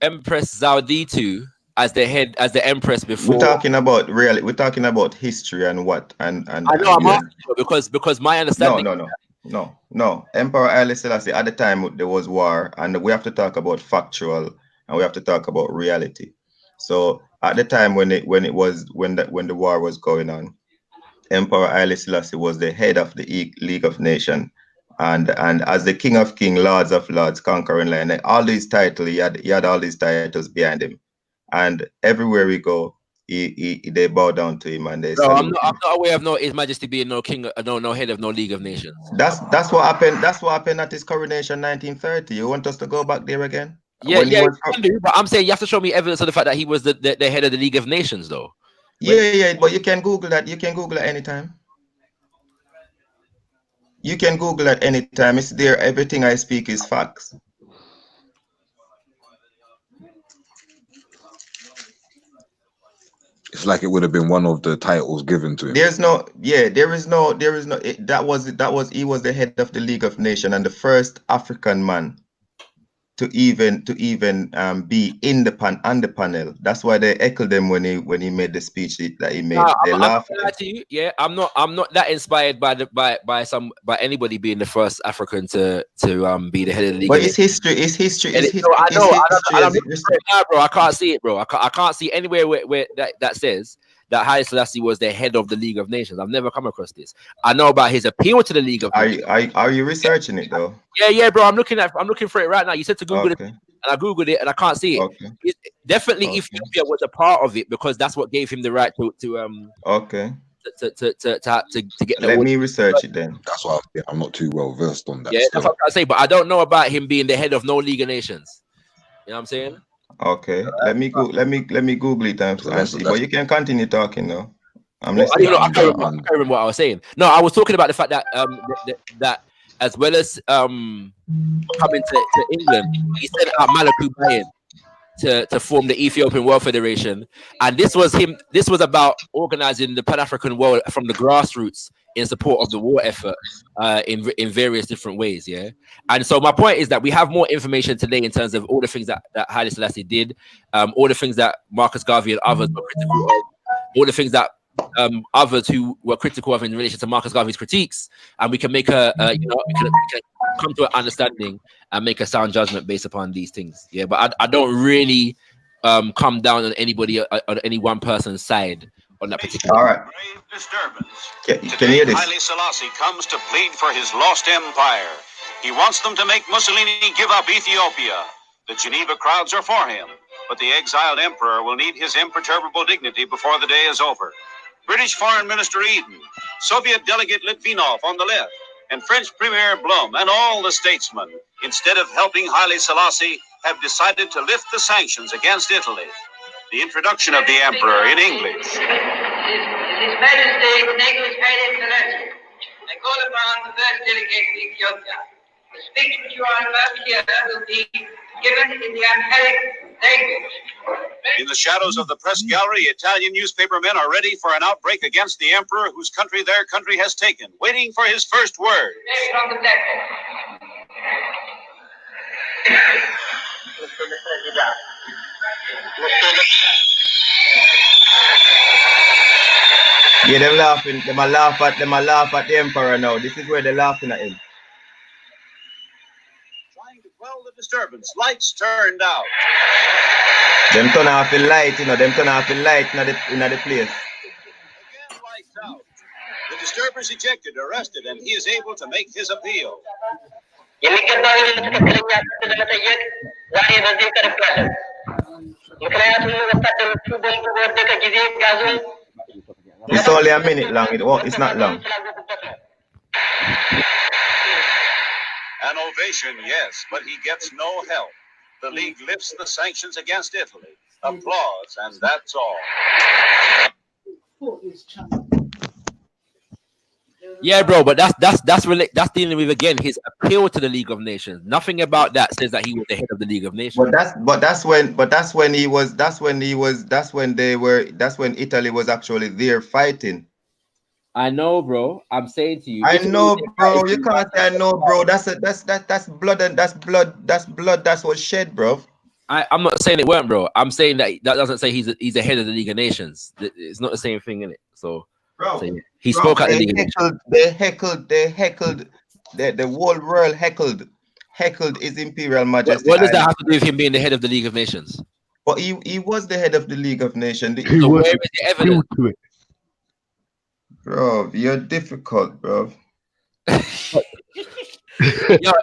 Empress Zawditu as the empress before. We're talking about history and what and I know I'm asking because my understanding. No. Emperor Haile Selassie at the time there was war, and we have to talk about factual and we have to talk about reality. So at the time when the war was going on, Emperor Haile Selassie was the head of the League of Nations, and as the King of Kings, Lords of Lords, conquering land, all these titles, he had all these titles behind him, and everywhere we go, they bow down to him and they. No, I'm not aware of His Majesty being no king, no head of no League of Nations. That's what happened. That's what happened at his coronation, 1930. You want us to go back there again? Yeah, you can do, but I'm saying you have to show me evidence of the fact that he was the head of the League of Nations, though. Yeah, but you can Google that. You can Google it anytime. You can Google it anytime. It's there. Everything I speak is facts. It's like it would have been one of the titles given to him. He was the head of the League of Nations and the first African man to even be in the panel. That's why they echoed him when he made the speech that he made. They laughed. I'm not that inspired by anybody being the first African to be the head of the league. But it's history. It's history. I know. Bro, I can't see it, bro. I can't see anywhere where that says that Haile Selassie was the head of the League of Nations. I've never come across this. I know about his appeal to the League of Nations. Are you researching it though? Yeah, bro. I'm looking for it right now. You said to Google it. and I googled it and I can't see it. Okay. Definitely Ethiopia was a part of it because that's what gave him the right to get. Let me research it then. That's why I'm not too well versed on that. Yeah, that's what I say. But I don't know about him being the head of no League of Nations. You know what I'm saying? Okay, let me Google it and see. But you can continue talking now. I'm I listening. can't remember what I was saying. No, I was talking about the fact that that as well as coming to England, he sent out Malachi Bayan to form the Ethiopian World Federation, and this was about organizing the Pan-African world from the grassroots in support of the war effort in various different ways. Yeah, and so my point is that we have more information today in terms of all the things that Haile Selassie did, all the things that Marcus Garvey and others were critical of, all the things that others who were critical of in relation to Marcus Garvey's critiques, and we can make we can come to an understanding and make a sound judgment based upon these things. Yeah, but I don't really come down on anybody on any one person's side on that particular. All right. Can you hear this? Haile Selassie comes to plead for his lost empire. He wants them to make Mussolini give up Ethiopia. The Geneva crowds are for him, but the exiled emperor will need his imperturbable dignity before the day is over. British Foreign Minister Eden, Soviet Delegate Litvinov on the left, and French Premier Blum and all the statesmen, instead of helping Haile Selassie, have decided to lift the sanctions against Italy. The introduction of the emperor in English. His Majesty, Negus Haile Selassie, I call upon the first delegate of Ethiopia. The speech which you are about to hear will be given in the Amharic language. In the shadows of the press gallery, Italian newspapermen are ready for an outbreak against the emperor whose country their country has taken, waiting for his first word. From the platform. Yeah, them laughing. Them a laugh at the emperor now. This is where they're laughing at him. Trying to quell the disturbance, lights turned out. Them turn off the light, them turn off the light in the place. Again, lights out. The disturbers ejected, arrested, and he is able to make his appeal. It's only a minute long. It's not long. An ovation, yes, but he gets no help. The League lifts the sanctions against Italy. Applause, and that's all. Yeah, bro, but that's dealing with again his appeal to the League of Nations. Nothing about that says that he was the head of the League of Nations. But that's when Italy was actually there fighting. I know, bro. I'm saying to you. I know, bro. You can't say I know, bro. That's blood and that's blood that was shed, bro. I'm not saying it weren't, bro. I'm saying that doesn't say he's the head of the League of Nations. It's not the same thing, innit? So, bro, he spoke at the League of Nations. They heckled. The whole world heckled His Imperial Majesty. What does that have to do with him being the head of the League of Nations? But he was the head of the League of Nations. So where is the evidence? Bro, you're difficult, bro. Yo,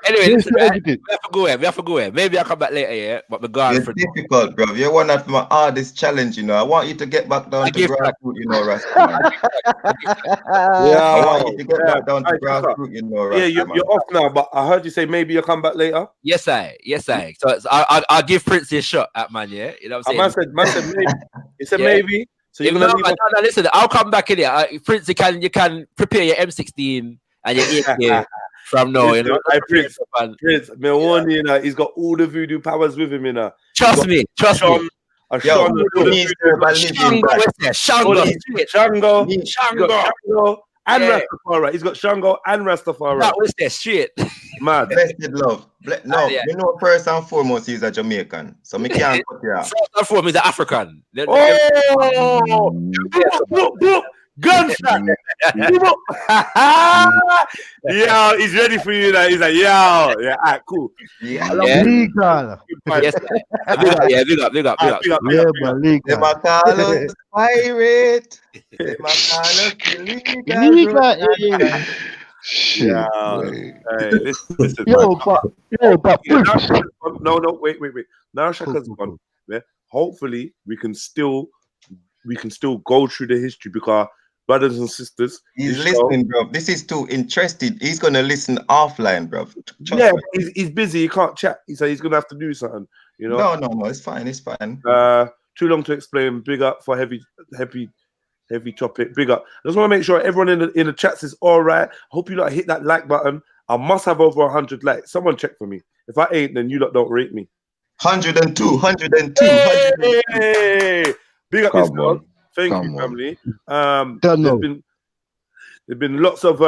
anyway, listen, right? we have to go here. Maybe I'll come back later, yeah. But we're going for difficult, bro. You're one of my hardest challenge, I want you to get back down to grassroots, Rasta. Yeah, I want you to get back down to grassroots, Rasta. Yeah, you're off now, but I heard you say maybe you'll come back later. Yes, I. So I'll give Prince a shot at man, yeah. You know what I'm saying? Man said maybe. He said maybe. So you're gonna no, listen, I'll come back in here. Prince, you can prepare your M16 and your AK from now. Prince, me warn you, he's got all the voodoo powers with him, Trust me. Shango, and Rastafari. He's got Shango and Rastafari. That was that shit. Mad. Blessed love. You know, first and foremost, he's a Jamaican. So me can't cut you out. First and foremost, he's an African. Gunshot. Yeah, he's ready for you. He's like, yeah, all right, cool. Legal. Yes, big up. Yeah, but legal. They might call us pirate. They might call us illegal. Shit. Yeah. Hey, listen, Yo, but yeah, no, wait. Now Shaka's gone. Yeah. Hopefully, we can still go through the history because brothers and sisters, he's listening, bro. This is too interested. He's gonna listen offline, bro. Yeah, he's busy. He can't chat. He said he's gonna have to do something. You know. No. It's fine. It's fine. Too long to explain. Big up for heavy topic. Big up. I just want to make sure everyone in the chats is all right. Hope you lot hit that like button. I must have over 100 likes. Someone check for me. If I ain't, then you lot don't rate me. 102. Hey! Big up yourself. Thank you, family. There's been lots of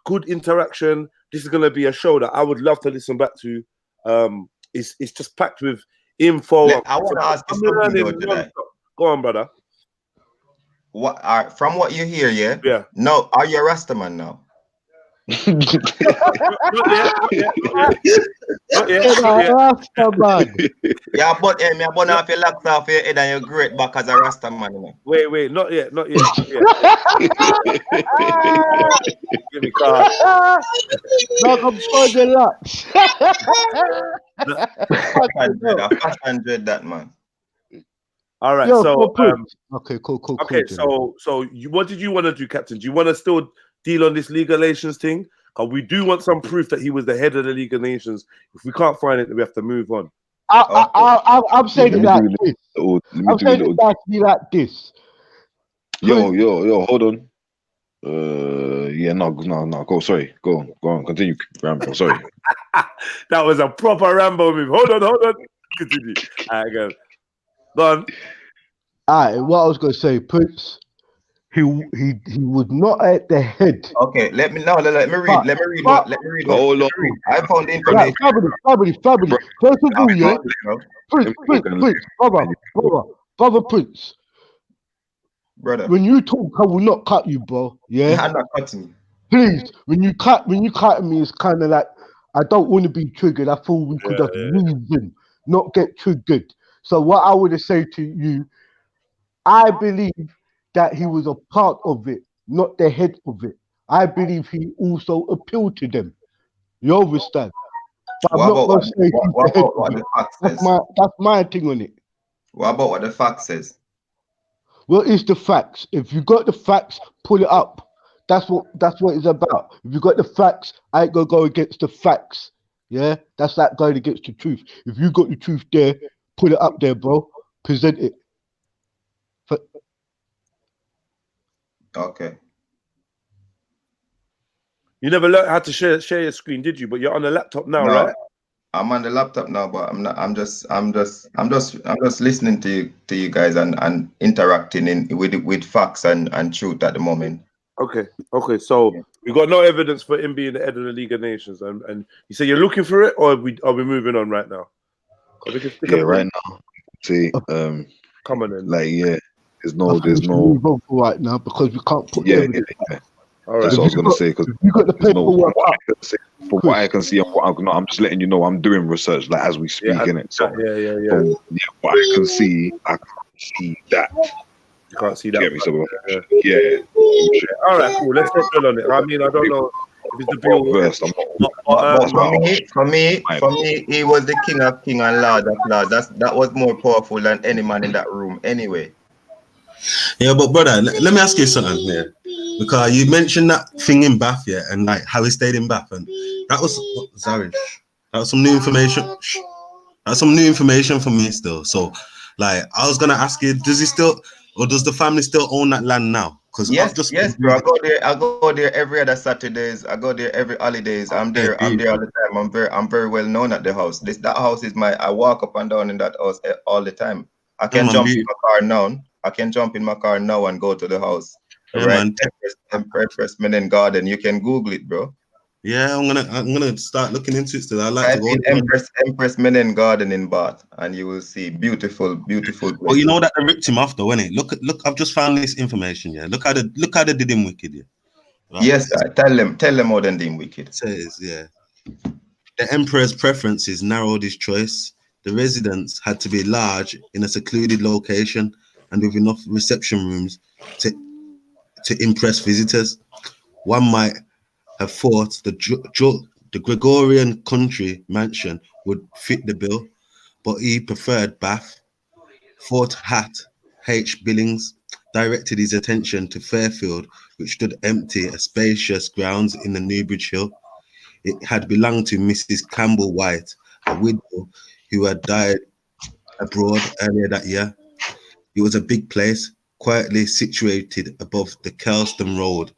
good interaction. This is gonna be a show that I would love to listen back to. It's just packed with info. I want to ask you something though, Go on, brother. From what you hear, yeah? Yeah. No, are you a Rasta man now? Not yet. Yeah, but me I burn off your locks off your head and your great back as a Rasta man. You know? Wait, not yet. Give me card. Knock up for the locks. 500 that man. All right, Yo, so okay, cool. Okay, so what did you want to do, Captain? Do you want to still deal on this League of Nations thing? Because we do want some proof that he was the head of the League of Nations. If we can't find it, then we have to move on. I'm saying it like this. I'm saying it like this. Yo, hold on. No. Go on. Continue, Rambo. Sorry. That was a proper Rambo move. Hold on. Continue. All right, go on. Alright, what I was gonna say, Prince, he was not at the head. Okay, let me read. Hold on. I found the information. Family. First of all, yeah. Prince, brother Prince. Brother. When you talk, I will not cut you, bro. Yeah. I'm not cutting you. Please, when you cut me, it's kind of like I don't want to be triggered. I feel we could just reason, not get triggered. So what I would say to you, I believe that he was a part of it, not the head of it. I believe he also appealed to them. You understand? But I'm not going to say that's my thing on it. What about what the fact says? Well, it's the facts. If you got the facts, pull it up. That's what it's about. If you got the facts, I ain't gonna go against the facts. Yeah, that's like going against the truth. If you got the truth there, put it up there, bro. Present it. Okay. You never learned how to share your screen, did you? But you're on the laptop now, right? I'm on the laptop now, but I'm not. I'm just listening to you guys and interacting with facts and truth at the moment. Okay. So we got no evidence for him being the head of the League of Nations, and you say you're looking for it, or are we moving on right now? Right now. See, come on then. Like, yeah, there's no. Move on for right now because we can't put evidence. Yeah. All right. That's what I was gonna say, because you got the paperwork. From what I can see, I'm just letting you know I'm doing research like as we speak, innit? So what I can see, I can't see that. You can't see that. All right, cool. Let's get on it. I mean, I don't know if it's the bill verse. For me, he was the king of king and lord of lords. That was more powerful than any man in that room, anyway. Yeah, but brother, let me ask you something here, because you mentioned that thing in Bath, and like how he stayed in Bath, and that was some new information. That's some new information for me still. So, like, I was gonna ask you, does the family still own that land now? Because yes, bro. I go there every other Saturdays. I go there every holidays. I'm there all the time. I'm very well known at the house. That house is I walk up and down in that house all the time. I can jump in my car now. I can jump in my car now and go to the house. Empress Menen Garden. You can Google it, bro. Yeah, I'm gonna start looking into it still. I like to go Empress Menen Garden in Bath, and you will see beautiful place. Well, you know that they ripped him off though, innit? Look! I've just found this information. Yeah, look how they did him wicked. Yeah. Right? Yes, tell them how they did him wicked. It says, the emperor's preferences narrowed his choice. The residence had to be large in a secluded location and with enough reception rooms to to impress visitors. One might have thought the Gregorian country mansion would fit the bill, but he preferred Bath. Fort Hat H. Billings directed his attention to Fairfield, which stood empty, a spacious grounds in the Newbridge Hill. It had belonged to Mrs. Campbell White, a widow who had died abroad earlier that year. It was a big place, quietly situated above the Kelston Road.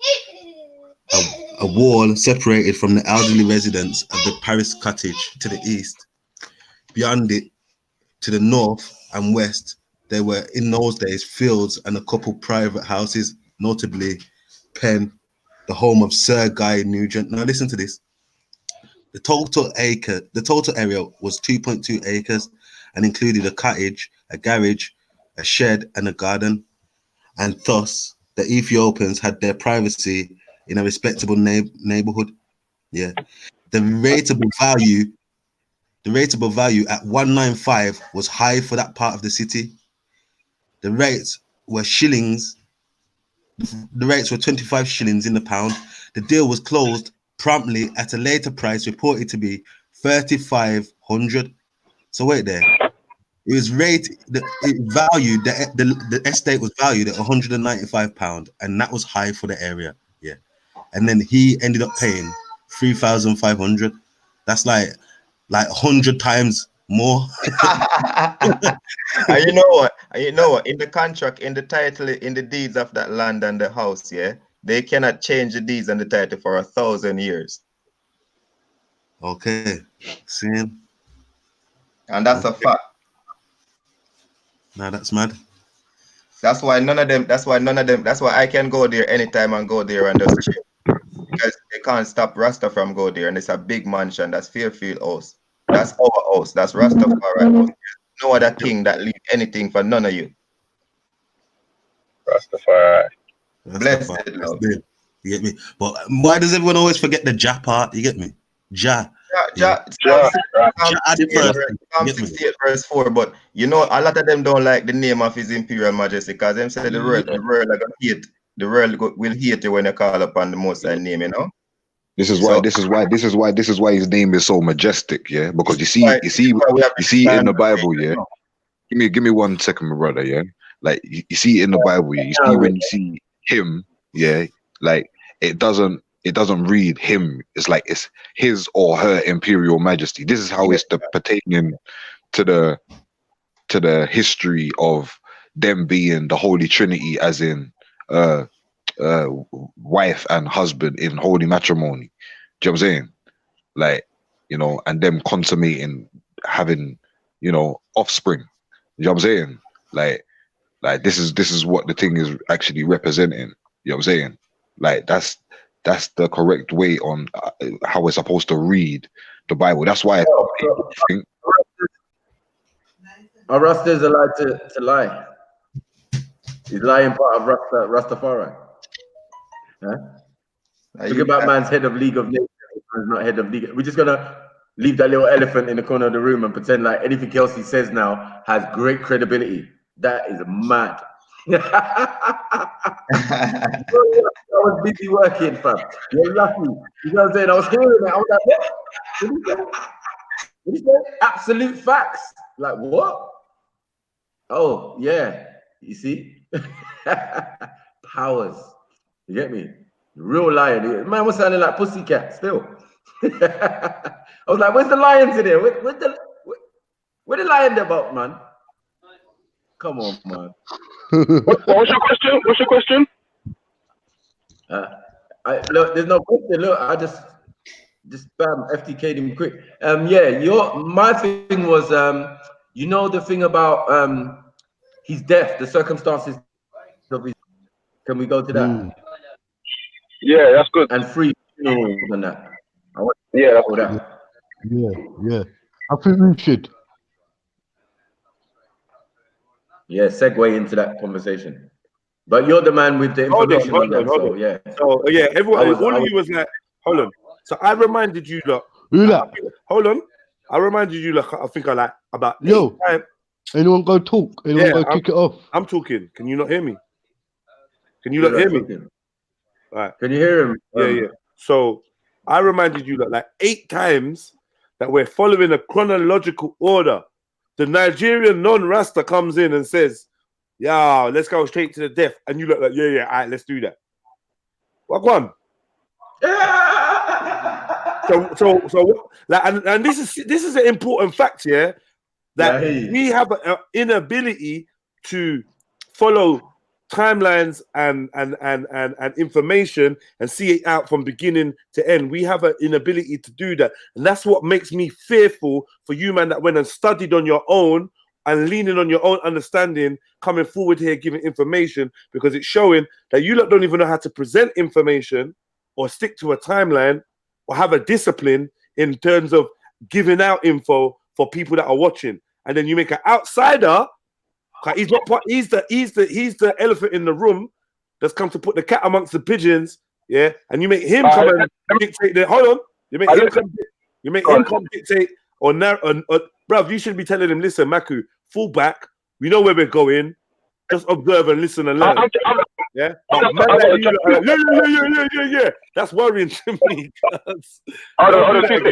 A wall separated from the elderly residence of the Paris Cottage to the east. Beyond it, to the north and west, there were in those days fields and a couple private houses, notably Penn, the home of Sir Guy Nugent. Now listen to this. The total area was 2.2 acres and included a cottage, a garage, a shed, and a garden. And thus, the Ethiopians had their privacy in a respectable neighborhood. Yeah. The rateable value at 195 was high for that part of the city. The rates were shillings. The rates were 25 shillings in the pound. The deal was closed promptly at a later price reported to be 3,500. So wait there. It was rated. The estate was valued at 195 pound, and that was high for the area. Yeah, and then he ended up paying 3,500. That's like 100 times more. And you know what? In the contract, in the title, in the deeds of that land and the house, yeah, they cannot change the deeds and the title for 1,000 years. Okay, seeing. And that's a fact. Nah, that's mad. That's why none of them. That's why I can go there anytime and go there and just chill. Because they can't stop Rasta from go there, and it's a big mansion. That's Fairfield House. That's our house. That's Rastafari house. No other king that leave anything for none of you. Rastafari. Blessed Lord. You get me? But why does everyone always forget the Ja part? You get me? Psalm 68 verse 4. But you know, a lot of them don't like the name of His Imperial Majesty because them say the world are gonna hate. The world will hate you when you call upon the Most High name. You know. This is why his name is so majestic, yeah. Because you see in the Bible, yeah. Give me 1 second, my brother, yeah. Like you see in the Bible, yeah. You see when you see him, yeah. Like it doesn't read him. It's like it's his or her Imperial Majesty. This is how it's pertaining to the history of them being the Holy Trinity, as in wife and husband in holy matrimony. Do you know what I'm saying? Like, you know, and them consummating, having, you know, offspring. You know what I'm saying? Like this is what the thing is actually representing. You know what I'm saying? Like that's the correct way on how we're supposed to read the Bible. That's why people think Rasta is allowed to lie. He's lying part of Rastafari. Huh? Talk about man's head of League of Nations. Man's not head of League. We're just gonna leave that little elephant in the corner of the room and pretend like anything else he says now has great credibility. That is mad. I was busy working, fam. You're lucky. You know what I'm saying? I was hearing it. I was like, what? What did you say? Absolute facts. Like what? Oh yeah. You see? Powers. You get me? Real lion. Man was sounding like Pussycat still. I was like, where's the lions in here? Where the lion about, man? Come on, man. What was your question? What's your question? Look, there's no question. Look, I just bam, FTK'd him quick. Yeah, my thing was you know the thing about he's deaf, the circumstances of his, can we go to that? Yeah, that's good. And free funerals and that. Yeah, that's good. Yeah. I think we should. Yeah, segue into that conversation. But you're the man with the information on that, so yeah. So yeah, all of you was like, hold on. So I reminded you that. Hold on. I reminded you I think I like about yo. Anyone go talk? Anyone go kick it off? I'm talking. Can you not hear me? Can you not hear me? Right. Can you hear him? Yeah. So I reminded you that like 8 times that we're following a chronological order. The Nigerian non-Rasta comes in and says, "Yeah, let's go straight to the death," and you look like, "Yeah, all right, let's do that." What one? So, like, and this is an important fact here, that we have an inability to follow timelines and information and see it out from beginning to end. We have an inability to do that, and that's what makes me fearful for you, man, that went and studied on your own and leaning on your own understanding, coming forward here giving information, because it's showing that you don't even know how to present information or stick to a timeline or have a discipline in terms of giving out info for people that are watching. And then you make an outsider, he's not part, he's the elephant in the room that's come to put the cat amongst the pigeons, yeah. And you make him come and dictate the you make him come dictate or bruv, you should be telling him, listen, Maku, fall back, we know where we're going, just observe and listen and learn. Yeah, that's worrying to me. I got to jump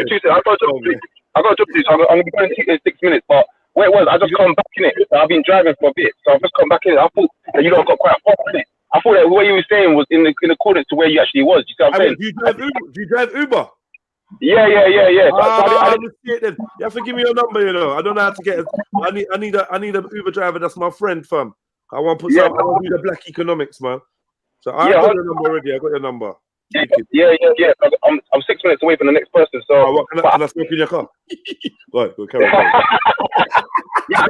this. I'm going to be going in 6 minutes, but where it was, I just come back in it. I've been driving for a bit, so I've just come back in it. I thought that you lot got quite far in it. I thought that what you were saying was in accordance to where you actually was. You see what I'm saying? Do you drive Uber? Yeah. You have to give me your number, you know. I don't know how to get it. I need an Uber driver that's my friend, fam. I want to put I want to do the black economics, man. So I got your number already. I got your number. Yeah. I'm 6 minutes away from the next person. So can I smoke in your car? Right, go carry on. I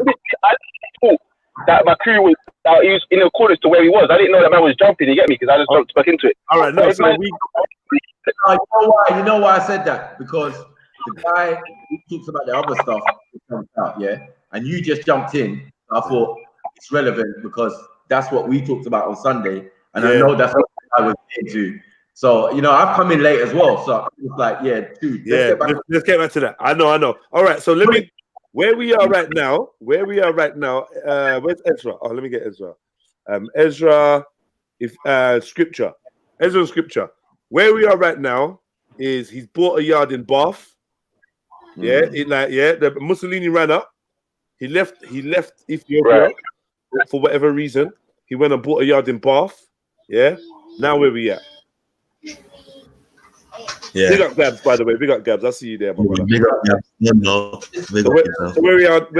thought that my crew was he was in accordance to where he was. I didn't know that man was jumping. You get me? Because I just jumped back into it. All right, no. So you know why I said that? Because the guy who talks about the other stuff comes out, yeah, and you just jumped in. I thought it's relevant because that's what we talked about on Sunday, and I know that's what I was into. So you know, I've come in late as well. So I was like, dude, let's get back to that. I know. All right, so let me. Where we are right now. Where's Ezra? Oh, let me get Ezra. Ezra, scripture. Ezra scripture. Where we are right now is he's bought a yard in Bath. Yeah, the Mussolini ran up. He left Ethiopia for whatever reason. He went and bought a yard in Bath. Yeah. Now where we at? Yeah. Big up Gabs, by the way. Big up Gabs. I see you there, my brother. Big up Gabs. So where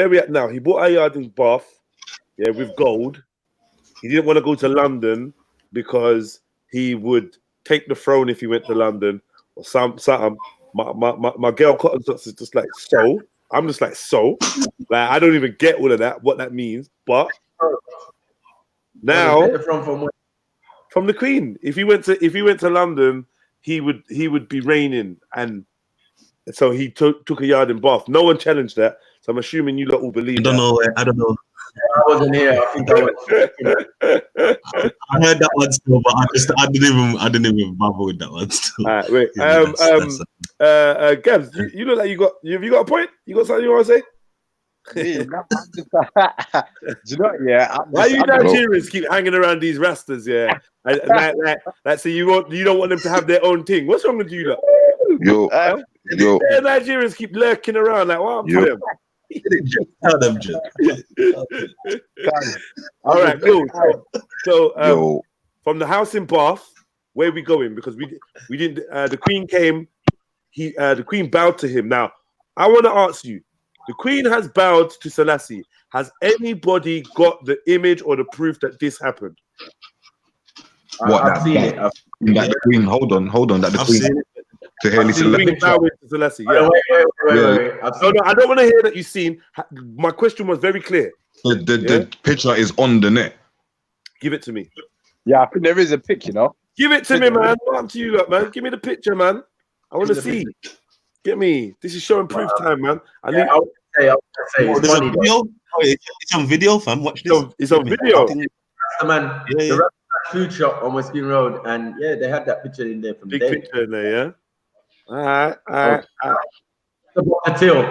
we at now? He bought a yard in Bath, yeah, with gold. He didn't want to go to London because he would take the throne if he went to London or something. My girl Cotton Socks is just like, so. I'm just like, so. Like, I don't even get all of that, what that means. But now from the Queen. If he went to London, he would be reigning, and so he took a yard in Bath. No one challenged that, so I'm assuming you lot all believe. I don't know. I wasn't here. I think I heard that one still, but I didn't even bother with that one still. All right, wait. Gabs, you look like you got a point? You got something you want to say? Do you know? Yeah. Why you Nigerians keep hanging around these Rastas? Yeah, like so you don't want them to have their own thing. What's wrong with you, lot? Yo. Nigerians keep lurking around. Like, what happened to them? Tell them, all right, cool. So from the house in Bath, where are we going? Because we didn't. The Queen came. The Queen bowed to him. Now, I want to ask you. The Queen has bowed to Selassie. Has anybody got the image or the proof that this happened? I've seen it. That the Queen. Hold on. That the Queen. To Haile Selassie. Yeah. Wait. No, I don't want to hear that you've seen. My question was very clear. The picture is on the net. Give it to me. Yeah, I think there is a pic, you know. Give it to me, man. What up to you, lot, man? Give me the picture, man. I want to see. Get me. This is showing proof time, man. I would say it's funny. It's on video, fam. Watch this. It's on video. Man, the Rasta food shop on West Green Road, and they had that picture in there from big picture in there, yeah. All right. The till.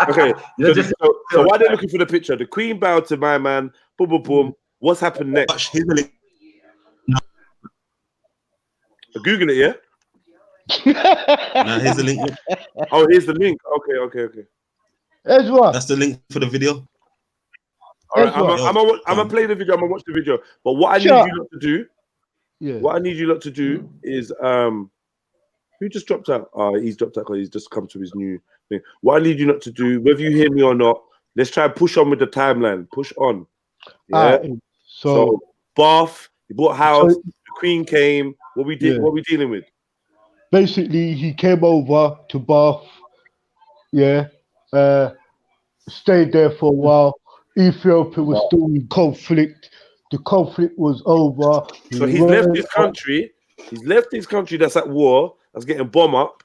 Okay. So why are they looking for the picture? The Queen bowed to my man. Boom, boom, boom. What's happened next? Google it, yeah? Nah, here's the link. Oh, here's the link. Okay. Here's what? That's the link for the video. All right, I'm gonna play the video. I'm gonna watch the video. But what I need you lot to do, what I need you lot to do is, who just dropped out? He's dropped out because he's just come to his new thing. What I need you lot to do, whether you hear me or not, let's try and push on with the timeline. Push on. Yeah. So Bath, he bought a house. The Queen came. What we did? What we dealing with? Basically, he came over to Bath. Yeah. Stayed there for a while. Ethiopia was still in conflict. The conflict was over. So he's left this country. He's left this country that's at war, that's getting bomb up.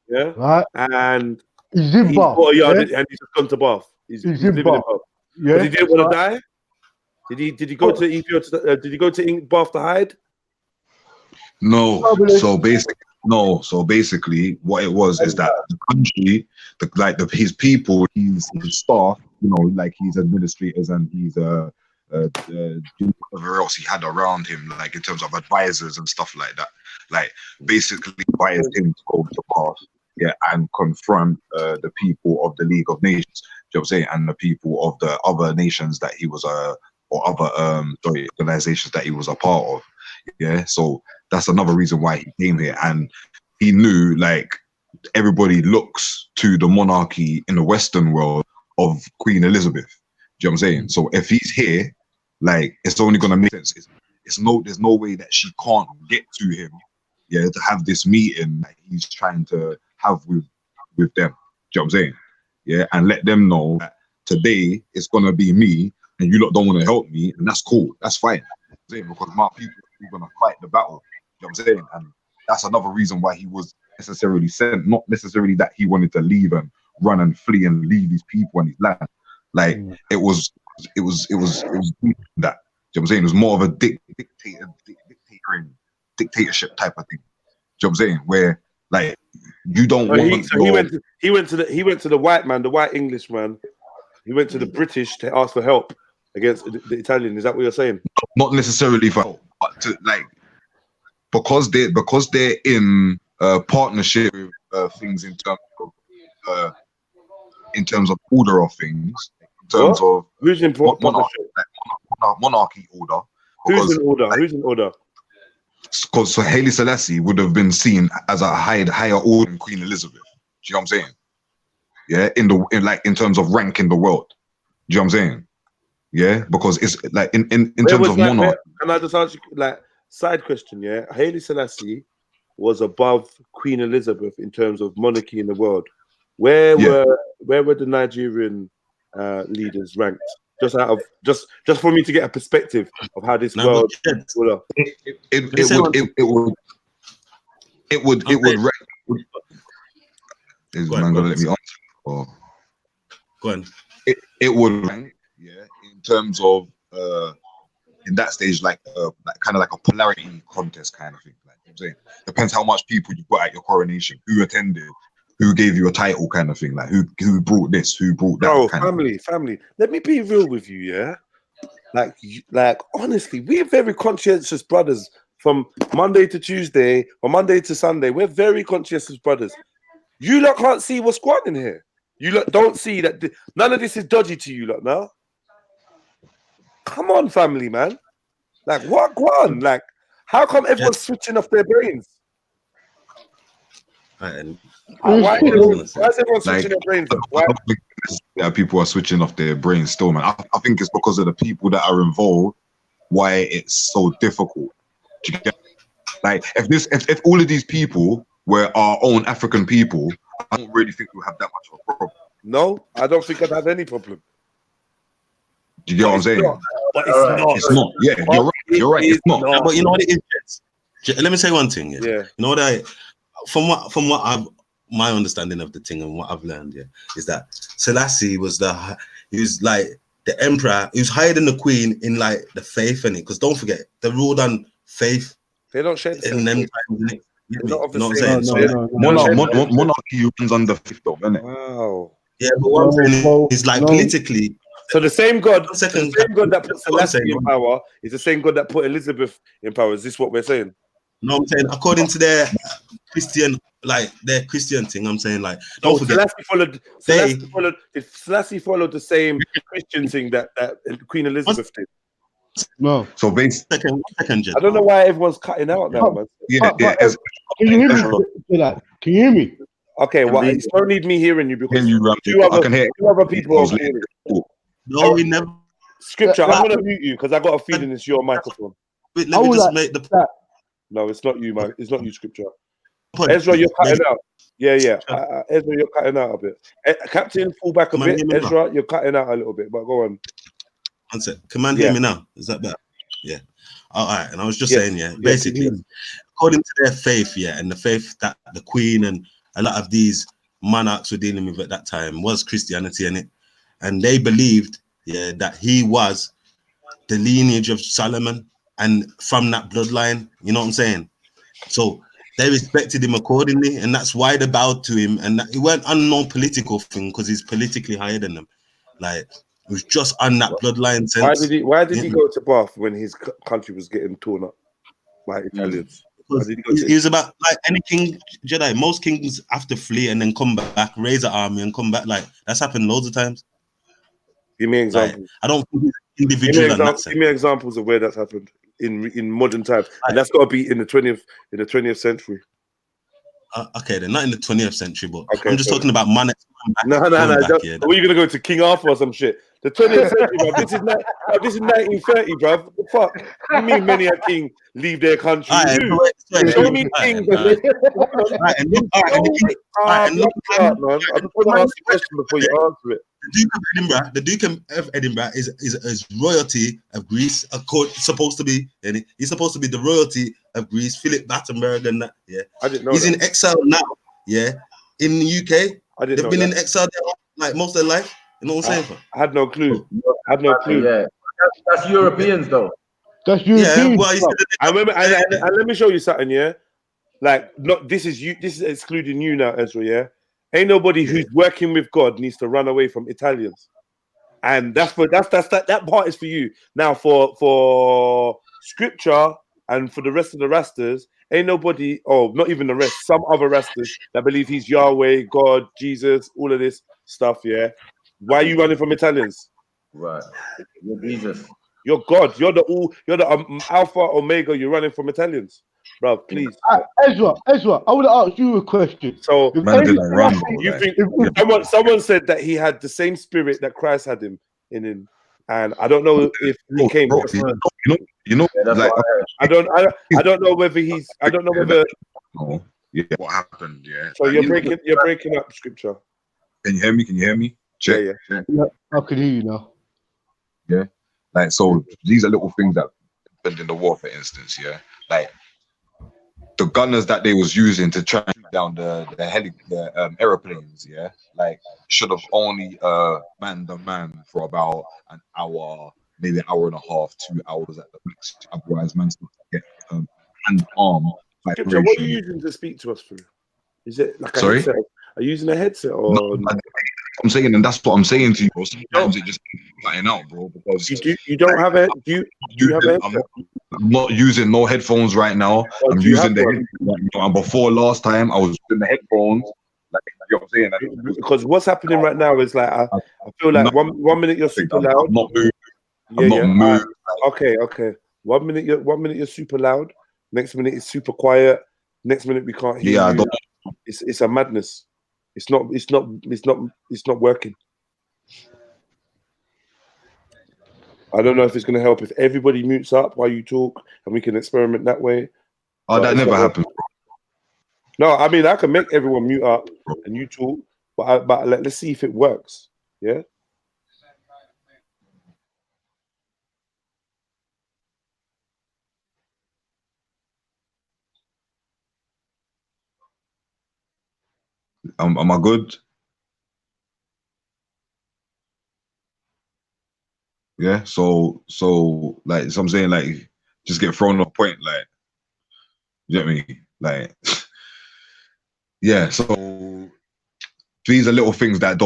Yeah. Right. And he's in Bath. Got a yard and he's just gone to Bath. He's living in Bath. Yeah. But he didn't want to die. Did he go to Ethiopia? Did he go to Bath to hide? No. So basically, what it was is that the country, his people, his staff, you know, like his administrators and his whatever else he had around him, like in terms of advisors and stuff like that, like basically invited him to go to Bath, and confront the people of the League of Nations. Do you know what I'm saying? And the people of the other nations that he was or other organizations that he was a part of. Yeah, so that's another reason why he came here, and he knew like everybody looks to the monarchy in the Western world of Queen Elizabeth. Do you know what I'm saying? So if he's here, like it's only gonna make sense. There's no way that she can't get to him, to have this meeting that he's trying to have with them. Do you know what I'm saying? Yeah, and let them know that today it's gonna be me, and you lot don't want to help me, and that's cool. That's fine. Because my people are gonna fight the battle. You know what I'm saying? And that's another reason why he was necessarily sent, not necessarily that he wanted to leave and run and flee and leave his people and his land. Like it was that. You know what I'm saying? It was more of a dictatorship type of thing. You know what I'm saying? Where like you don't want he went to the white man, the white Englishman. He went to the British to ask for help against the Italian. Is that what you're saying? Not necessarily for help, but to like because they're in partnership with things in terms of order of things, in terms of who's in partnership? Monarchy order. Who's in order? Who's in order? Because so Haile Selassie would have been seen as a higher order than Queen Elizabeth. Do you know what I'm saying? Yeah, in terms of rank in the world. Do you know what I'm saying? Yeah, because it's like in terms of monarch. Can I just ask you like side question? Yeah, Haile Selassie was above Queen Elizabeth in terms of monarchy in the world. Where were the Nigerian leaders ranked? Just for me to get a perspective of how this world would. It would rank. Is man gonna let me answer? Or go on. It would rank, in terms of in that stage, like kind of like a polarity contest kind of thing. Like I'm saying, depends how much people you got at your coronation, who attended, who gave you a title, kind of thing. Like who brought this, who brought that. No, family. Let me be real with you, yeah. Like honestly, we're very conscientious brothers. From Monday to Tuesday or Monday to Sunday, we're very conscientious brothers. You lot can't see what's going on in here. You lot don't see that none of this is dodgy to you lot now. Come on, family, man. Like what go on? Like how come everyone's switching off their brains? Why is everyone switching their brains off? Why? Yeah, people are switching off their brains still, man. I think it's because of the people that are involved. Why it's so difficult. Like if all of these people were our own African people, I don't really think we'll have that much of a problem. No, I don't think I'd have any problem. Do you get what I'm saying? But it's not. It's not. Yeah, you're right. It's not. But you know what it is? Let me say one thing. Yeah. You know what from what I've my understanding of the thing and what I've learned, is that Selassie was he was like the emperor. He was higher than the queen in like the faith, and because don't forget the ruled on faith. They don't share the in them times. You know what I'm saying? Monarchy runs under faith, though, isn't it? Wow. Yeah, but what I'm saying is like politically. So the same God that put Selassie in power is the same God that put Elizabeth in power. Is this what we're saying? No, I'm saying according to their Christian, like their Christian thing. I'm saying like, don't forget. Selassie followed the same Christian thing that Queen Elizabeth did. No. So basically, second, I don't know why everyone's cutting out now, man. Can you hear me? Can you hear me? Okay, well, it's no need me hearing you because I can hear two other people are No, we never. Scripture, I'm gonna mute you because I got a feeling it's your microphone. Wait, let me just make the. No, it's not you, man. It's not you, Scripture. Ezra, you're cutting out. Yeah. Ezra, you're cutting out a bit. Captain, fall back a bit. Ezra, you're cutting out a little bit, but go on. One sec. Can man hear me now? Is that better? Yeah. All right. And I was just saying, basically, according to their faith, and the faith that the Queen and a lot of these monarchs were dealing with at that time was Christianity, and they believed, that he was the lineage of Solomon, and from that bloodline, you know what I'm saying? So they respected him accordingly, and that's why they bowed to him. And that, it weren't on no political thing because he's politically higher than them. Like, it was just on that bloodline sense. Why did he go to Bath when his country was getting torn up by Italians? He was about like any king Jedi. Most kings have to flee and then come back, raise an army and come back. Like that's happened loads of times. Give me examples. Like, I don't think he's individual. Give me examples of where that's happened in modern times, and that's got to be in the 20th century. Okay, then not in the 20th century, but I'm just talking about money. No. What are you gonna go to King Arthur or some shit? The 20th century, bro. This is 1930, bro. What the fuck? You mean many a king leave their country? Show me kings. I just want to ask a question before you answer it. The Duke of Edinburgh is royalty of Greece. Supposed to be, and he's supposed to be the royalty of Greece. Philip Battenberg and that. Yeah, I didn't know. He's in exile now. Yeah, in the UK. They've been in exile like most of their life. You know what I'm saying? I had no clue. Yeah, that's Europeans though. That's Europeans. Yeah, well, I remember. And let me show you something. Yeah, like this is you. This is excluding you now, Ezra. Yeah. Ain't nobody who's working with God needs to run away from Italians, and that part is for you. Now for Scripture and for the rest of the Rastas, ain't nobody, not even the rest, some other Rastas that believe he's Yahweh, God, Jesus, all of this stuff. Yeah, why are you running from Italians? Right, you're Jesus. You're God. You're the Alpha Omega. You're running from Italians. Bro, please. Ezra, I want to ask you a question. So, you think someone said that he had the same spirit that Christ had in him, and I don't know if he came. Like I don't know whether he's. I don't know whether. Oh, yeah. What happened? Yeah. So you're breaking up Scripture. Can you hear me? Check. Yeah. I can hear you now. Yeah. Like, so these are little things that happened in the war, for instance. Yeah. Like, the gunners that they was using to try and shoot down the aeroplanes, like should have only manned the man for about an hour, maybe an hour and a half, 2 hours at the max. Otherwise, man starts to get hand arm. What are you using to speak to us through? Is it like a headset? Are you using a headset or? No, I'm saying, and that's what I'm saying to you, bro. Sometimes it just flying out, bro. Because you don't have it. Do you have it? I'm not using no headphones right now. I'm using the headphones right now. And before last time, I was using the headphones. Like, you know what I'm saying? Because what's happening right now is like I feel like one minute you're super loud. I'm not moving. I'm not moving. Okay. 1 minute you're super loud. Next minute it's super quiet. Next minute we can't hear you. It's a madness. It's not working. I don't know if it's going to help if everybody mutes up while you talk and we can experiment that way. Oh, that never happens. No, I mean, I can make everyone mute up and you talk, but let's see if it works. Yeah. Am I good? Yeah. So like, so I'm saying, like, just get thrown off point, like, you know what I mean? Like, yeah. So these are little things that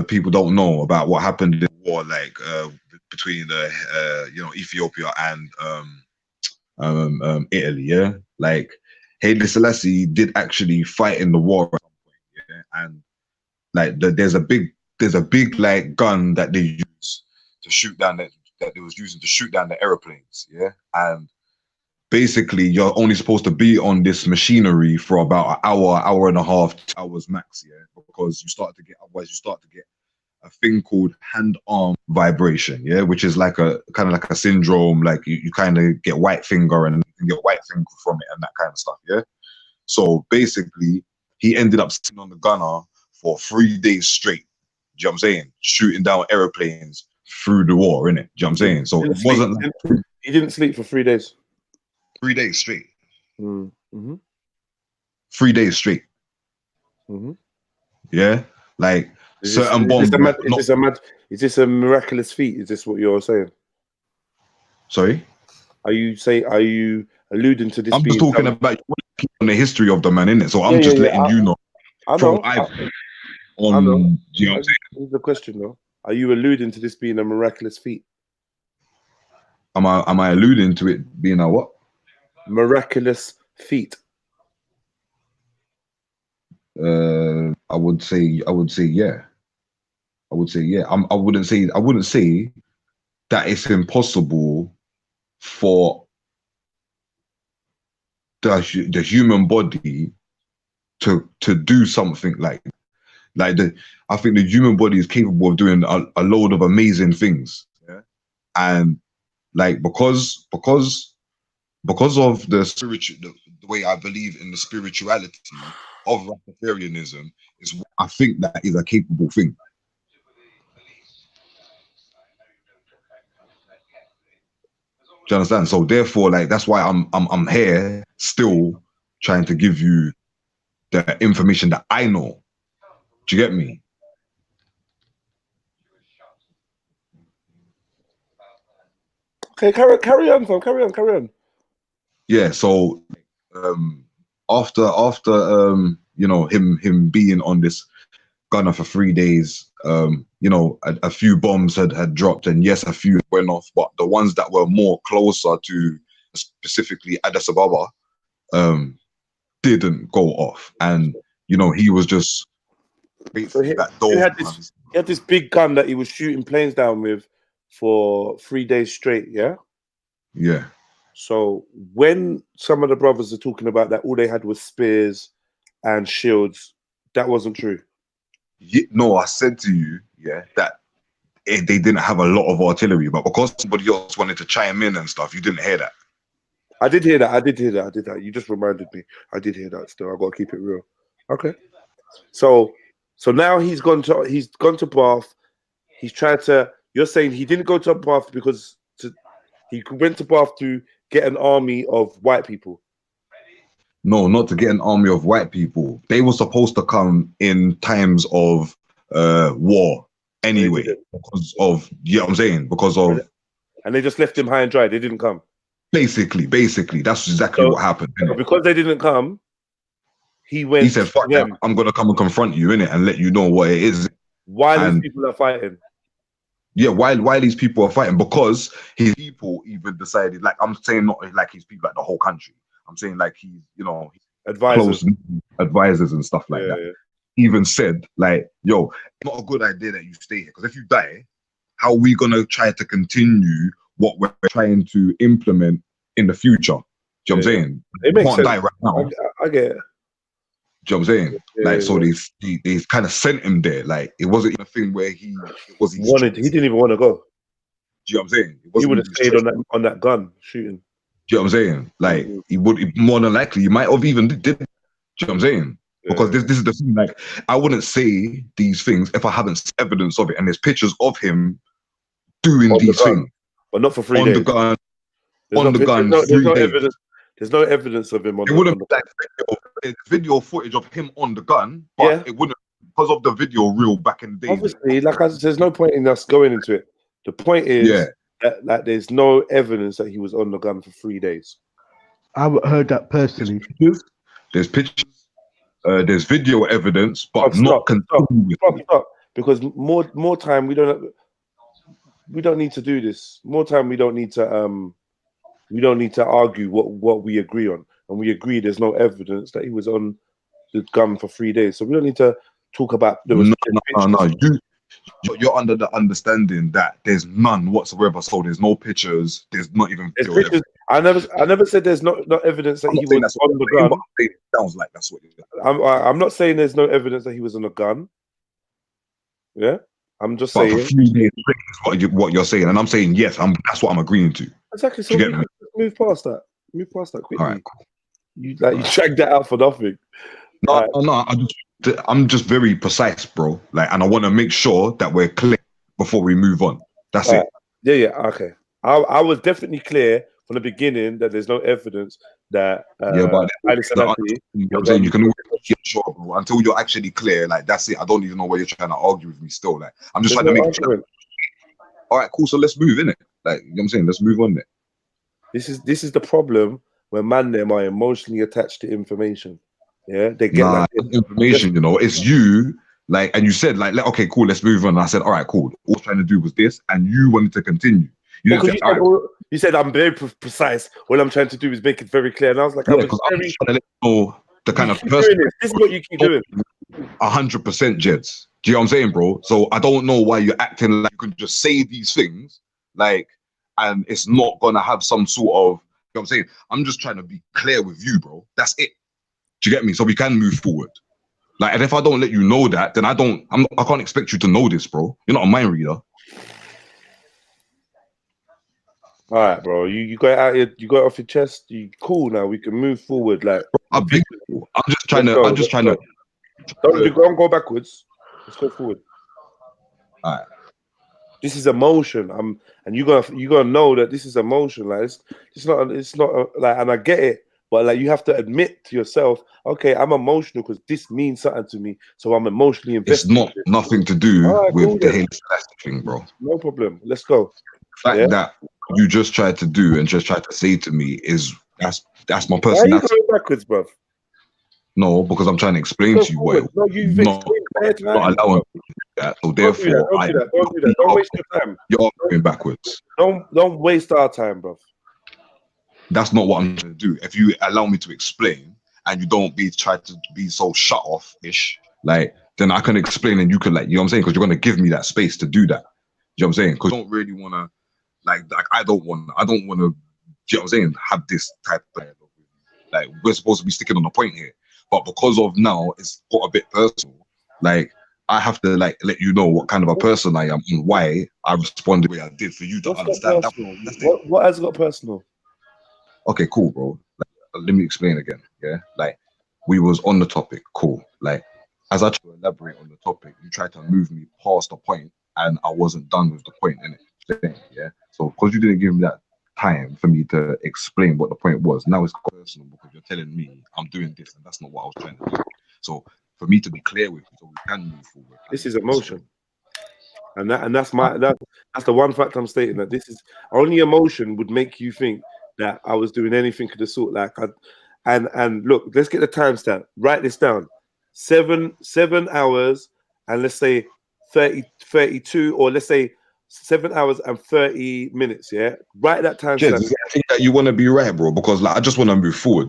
people don't know about what happened in the war, like between the Ethiopia and Italy. Yeah, like Haile Selassie did actually fight in the war at some point. Yeah, and like there's a big like gun that they use to shoot down that they was using to shoot down the airplanes. Yeah, and basically you're only supposed to be on this machinery for about an hour and a half, 2 hours max. Yeah, because you start to get a thing called hand-arm vibration, yeah, which is like a kind of like a syndrome, like you kind of get white finger and you get white finger from it and that kind of stuff, yeah. So basically, he ended up sitting on the gunner for 3 days straight. Do you know what I'm saying? Shooting down airplanes through the war, innit? Do you know what I'm saying? So it wasn't. He didn't sleep for 3 days. 3 days straight. Mm-hmm. 3 days straight. Mm-hmm. Yeah, like. Is Certain bombs. Is this a miraculous feat? Is this what you're saying? Sorry? Are you alluding to this? I'm just talking about on the history of the man, innit? So I'm just letting you know. I know. I know. You know what I'm saying? Here's the question though. Are you alluding to this being a miraculous feat? Am I alluding to it being a what? Miraculous feat. I would say yeah. I would say yeah. I wouldn't say that it's impossible for the human body to do something like I think the human body is capable of doing a load of amazing things. Yeah? And like because of the spiritual, the way I believe in the spirituality of Rastafarianism, I think that is a capable thing. Do you understand? So therefore, like that's why I'm here still trying to give you the information that I know. Do you get me? Okay, carry on, fam. Carry on. Yeah. So after you know him being on this gunner for 3 days, you know, a few bombs had dropped, and yes, a few went off, but the ones that were more closer to specifically Addis Ababa didn't go off, and you know he was just so he had this big gun that he was shooting planes down with for 3 days straight. Yeah. So when some of the brothers are talking about that all they had was spears and shields, that wasn't true. No, I said to you, that they didn't have a lot of artillery, but because somebody else wanted to chime in and stuff, you didn't hear that. I did hear that. You just reminded me. I did hear that still. I got to keep it real. Okay. So now he's gone to Bath. He's trying to. You're saying he didn't go to Bath because he went to Bath to get an army of white people. No, not to get an army of white people. They were supposed to come in times of war anyway, because of, you know what I'm saying? Because of. And they just left him high and dry. They didn't come. Basically, that's exactly what happened. Because they didn't come, he said, "Fuck that! I'm gonna come and confront you in it and let you know what it is." Why these people are fighting? Yeah, why these people are fighting? Because his people even decided. Like I'm saying, not like his people, like the whole country. I'm saying like he's, you know, advisors and stuff like that. Yeah. Even said like, "Yo, it's not a good idea that you stay here because if you die, how are we gonna try to continue what we're trying to implement in the future?" Do you know what I'm saying? It makes sense. Die right now. I get it. Do you know what I'm saying? Like, so they kind of sent him there. Like, it wasn't even a thing where he didn't even want to go. Do you know what I'm saying? He would have stayed on that gun shooting. Do you know what I'm saying? Like, he would more than likely, he might have even did. Do you know what I'm saying? Because this is the thing. Like, I wouldn't say these things if I haven't seen evidence of it, and there's pictures of him doing these things, but not for 3 days. On the gun. There's no evidence of him on. It wouldn't be like video footage of him on the gun, but it wouldn't because of the video reel back in the day. Obviously, like there's no point in us going into it. The point is that there's no evidence that he was on the gun for 3 days. I haven't heard that personally. There's pictures. There's video evidence, but stop. Because more time we don't need to do this. More time we don't need to we don't need to argue what we agree on, and we agree there's no evidence that he was on the gun for 3 days. So we don't need to talk about there was No. You're under the understanding that there's none whatsoever. So there's no pictures. There's not even. There's pictures. I never said there's not evidence that he was on the gun. It sounds like that's what you're I'm not saying there's no evidence that he was on a gun. Yeah, I'm just saying. For 3 days, what you're saying, and I'm saying yes. That's what I'm agreeing to. Exactly. So we can move past that. Move past that quickly. All right, cool. You dragged that out for nothing. No. I'm just very precise, bro. Like, and I want to make sure that we're clear before we move on. That's it. Yeah. Okay. I was definitely clear from the beginning that there's no evidence that. But I'm saying you can always get sure, bro. Until you're actually clear, like that's it. I don't even know why you're trying to argue with me still. Like, I'm just trying to make sure. All right, cool. So let's move in it. Like, you know what I'm saying? Let's move on there. This is the problem when man them are emotionally attached to information. Yeah, they get information. You know, it's you. Like, and you said like, okay, cool. Let's move on. And I said, all right, cool. All I was trying to do was this, and you wanted to continue. You said I'm very precise. What I'm trying to do is make it very clear, and I was like, I'm trying to let you know the kind of person. This is what you keep doing. 100%, Jeds. Do you know what I'm saying, bro? So I don't know why you're acting like you can just say these things, like, and it's not gonna have some sort of. You know what I'm saying? I'm just trying to be clear with you, bro. That's it. Do you get me? So we can move forward. Like, and if I don't let you know that, then I can't expect you to know this, bro. You're not a mind reader. All right, bro. You got it out here. You got it off your chest. You cool now. We can move forward. Like, I'm just trying to. Don't go backwards. Let's go forward. All right. This is emotion. And you gotta know that this is emotion. Like, it's not like, and I get it. But like, you have to admit to yourself, okay, I'm emotional because this means something to me, so I'm emotionally invested. It's not nothing to do with the Haile thing, bro. No problem. Let's go. The fact that you just tried to do and just tried to say to me is that's my person. Why are you going backwards, bro? No, because I'm trying to explain to you what. No, you've not allowing that. So therefore, don't do that. Don't waste your time. You're going backwards. Don't waste our time, bro. That's not what I'm trying to do. If you allow me to explain and you don't try to be so shut off-ish, like, then I can explain and you can, like, you know what I'm saying? Because you're going to give me that space to do that. You know what I'm saying? Because I don't really want to, like I don't want to, you know what I'm saying, have this type of dialogue. Like, we're supposed to be sticking on the point here. But because of now, it's got a bit personal. Like, I have to, like, let you know what kind of a person I am and why I responded the way I did for you to understand. What has got personal? Okay, cool, bro. Like, let me explain again. Yeah, like, we was on the topic. Cool. Like, as I try to elaborate on the topic, you tried to move me past the point, and I wasn't done with the point in it. Yeah. So because you didn't give me that time for me to explain what the point was, now it's personal because you're telling me I'm doing this, and that's not what I was trying to do. So for me to be clear with you, so we can move forward. This is emotion, and that's the one fact I'm stating, that this is only emotion would make you think that I was doing anything of the sort. Like, and look, let's get the timestamp. Write this down. 7 hours, and let's say 32, or let's say 7 hours and 30 minutes. Yeah, write that timestamp. I think that you want to be right, bro, because like I just want to move forward.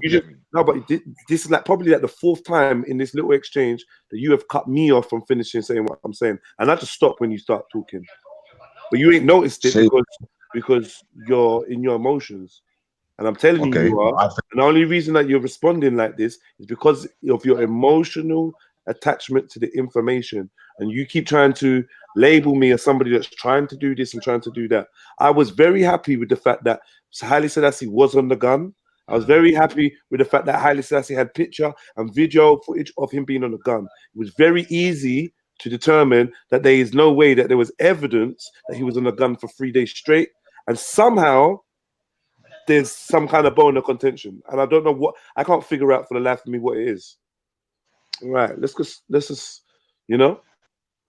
No, but this is like probably like the fourth time in this little exchange that you have cut me off from finishing saying what I'm saying, and I just stop when you start talking. But you ain't noticed it because you're in your emotions. And I'm telling you are. And the only reason that you're responding like this is because of your emotional attachment to the information. And you keep trying to label me as somebody that's trying to do this and trying to do that. I was very happy with the fact that Haile Selassie was on the gun. I was very happy with the fact that Haile Selassie had picture and video footage of him being on the gun. It was very easy to determine that there is no way that there was evidence that he was on the gun for 3 days straight. And somehow there's some kind of bone of contention, and I don't know what. I can't figure out for the life of me what it is. All right, let's just, you know.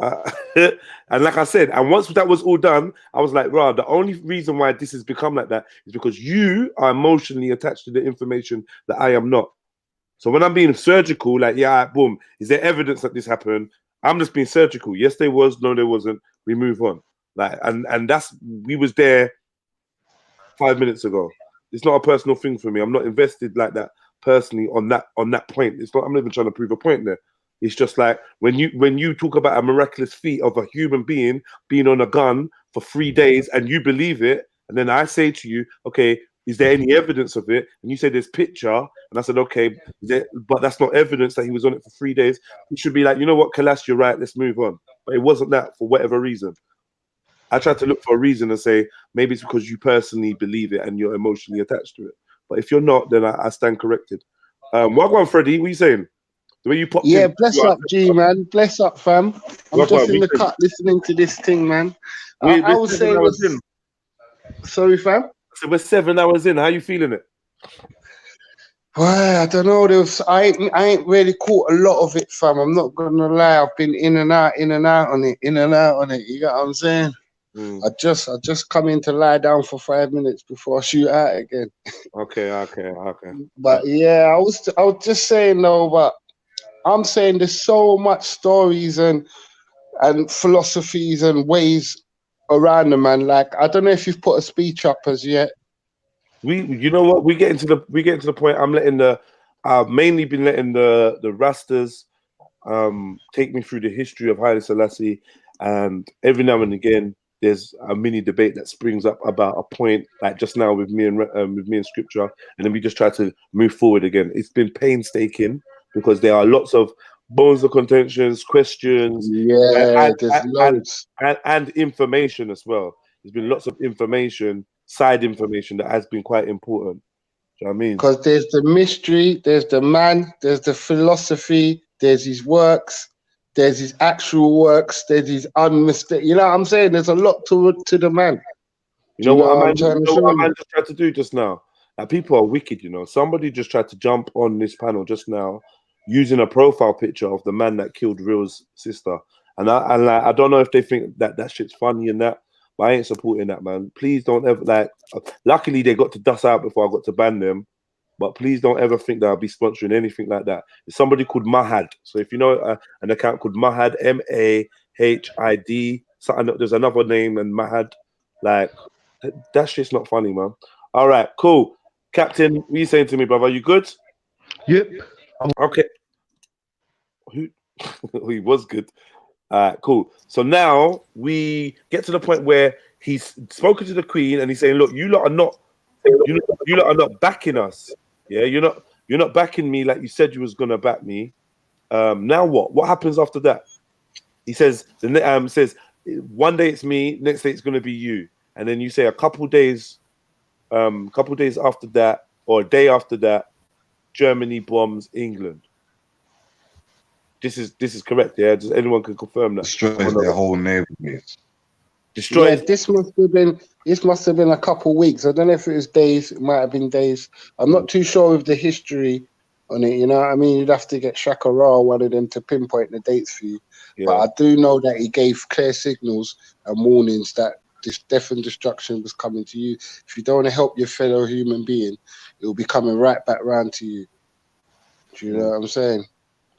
And like I said, and once that was all done, I was like, "Rah, the only reason why this has become like that is because you are emotionally attached to the information that I am not." So when I'm being surgical, like, yeah, boom, is there evidence that this happened? I'm just being surgical. Yes, there was. No, there wasn't. We move on. Like, and that's, we was there 5 minutes ago. It's not a personal thing for me. I'm not invested like that personally on that point. It's not. I'm not even trying to prove a point there. It's just like when you talk about a miraculous feat of a human being on a gun for 3 days and you believe it, and then I say to you, okay, is there any evidence of it? And you say there's picture, and I said, okay, but that's not evidence that he was on it for 3 days. You should be like, you know what, Kalas, you're right, let's move on. But it wasn't that for whatever reason. I tried to look for a reason and say, maybe it's because you personally believe it and you're emotionally attached to it. But if you're not, then I stand corrected. Wagwan, Freddie, what are you saying? The way you popped in. Bless up, G, man. Bless up, fam. I'm just in the cut listening to this thing, man. I was saying, sorry, fam. So we're 7 hours in. How you feeling it? Well, I don't know. I ain't really caught a lot of it, fam. I'm not gonna lie. I've been in and out on it. You know what I'm saying? I just come in to lie down for 5 minutes before I shoot out again. Okay. But yeah, I was just saying though, but I'm saying there's so much stories and philosophies and ways around the man. Like, I don't know if you've put a speech up as yet. You know what? We get into the point. I've mainly been letting the Rastas take me through the history of Haile Selassie, and every now and again there's a mini debate that springs up about a point, like just now with me and Scripture, and then we just try to move forward again. It's been painstaking because there are lots of bones of contentions, questions, and information as well. There's been lots of information, side information that has been quite important. Do you know what I mean? Because there's the mystery, there's the man, there's the philosophy, there's his works, there's his actual works, there's his unmistakable. You know what I'm saying? There's a lot to the man. You know what I just tried to do just now? Now, people are wicked, you know. Somebody just tried to jump on this panel just now using a profile picture of the man that killed Real's sister. And I don't know if they think that shit's funny and that, but I ain't supporting that, man. Please don't ever, luckily they got to dust out before I got to ban them, but please don't ever think that I'll be sponsoring anything like that. It's somebody called Mahad. So if you know an account called Mahad, M-A-H-I-D, there's another name and Mahad, that shit's not funny, man. All right, cool. Captain, what are you saying to me, brother? You good? Yep. Okay. He was good. Cool. So now we get to the point where he's spoken to the Queen and he's saying, "Look, you lot are not backing us. Yeah, you're not backing me like you said you was gonna back me. Now what? What happens after that?" He says, says one day it's me, next day it's gonna be you, and then you say a couple days after that or a day after that, Germany bombs England. This is correct, yeah. Does anyone can confirm that? Destroys their whole neighborhood. Yeah, this must have been a couple weeks. I don't know if it was days. It might have been days. I'm not too sure of the history on it. You know what I mean? You'd have to get Shaka Ra, one of them, to pinpoint the dates for you. Yeah. But I do know that he gave clear signals and warnings that this death and destruction was coming to you. If you don't want to help your fellow human being, it will be coming right back round to you. Do you know what I'm saying?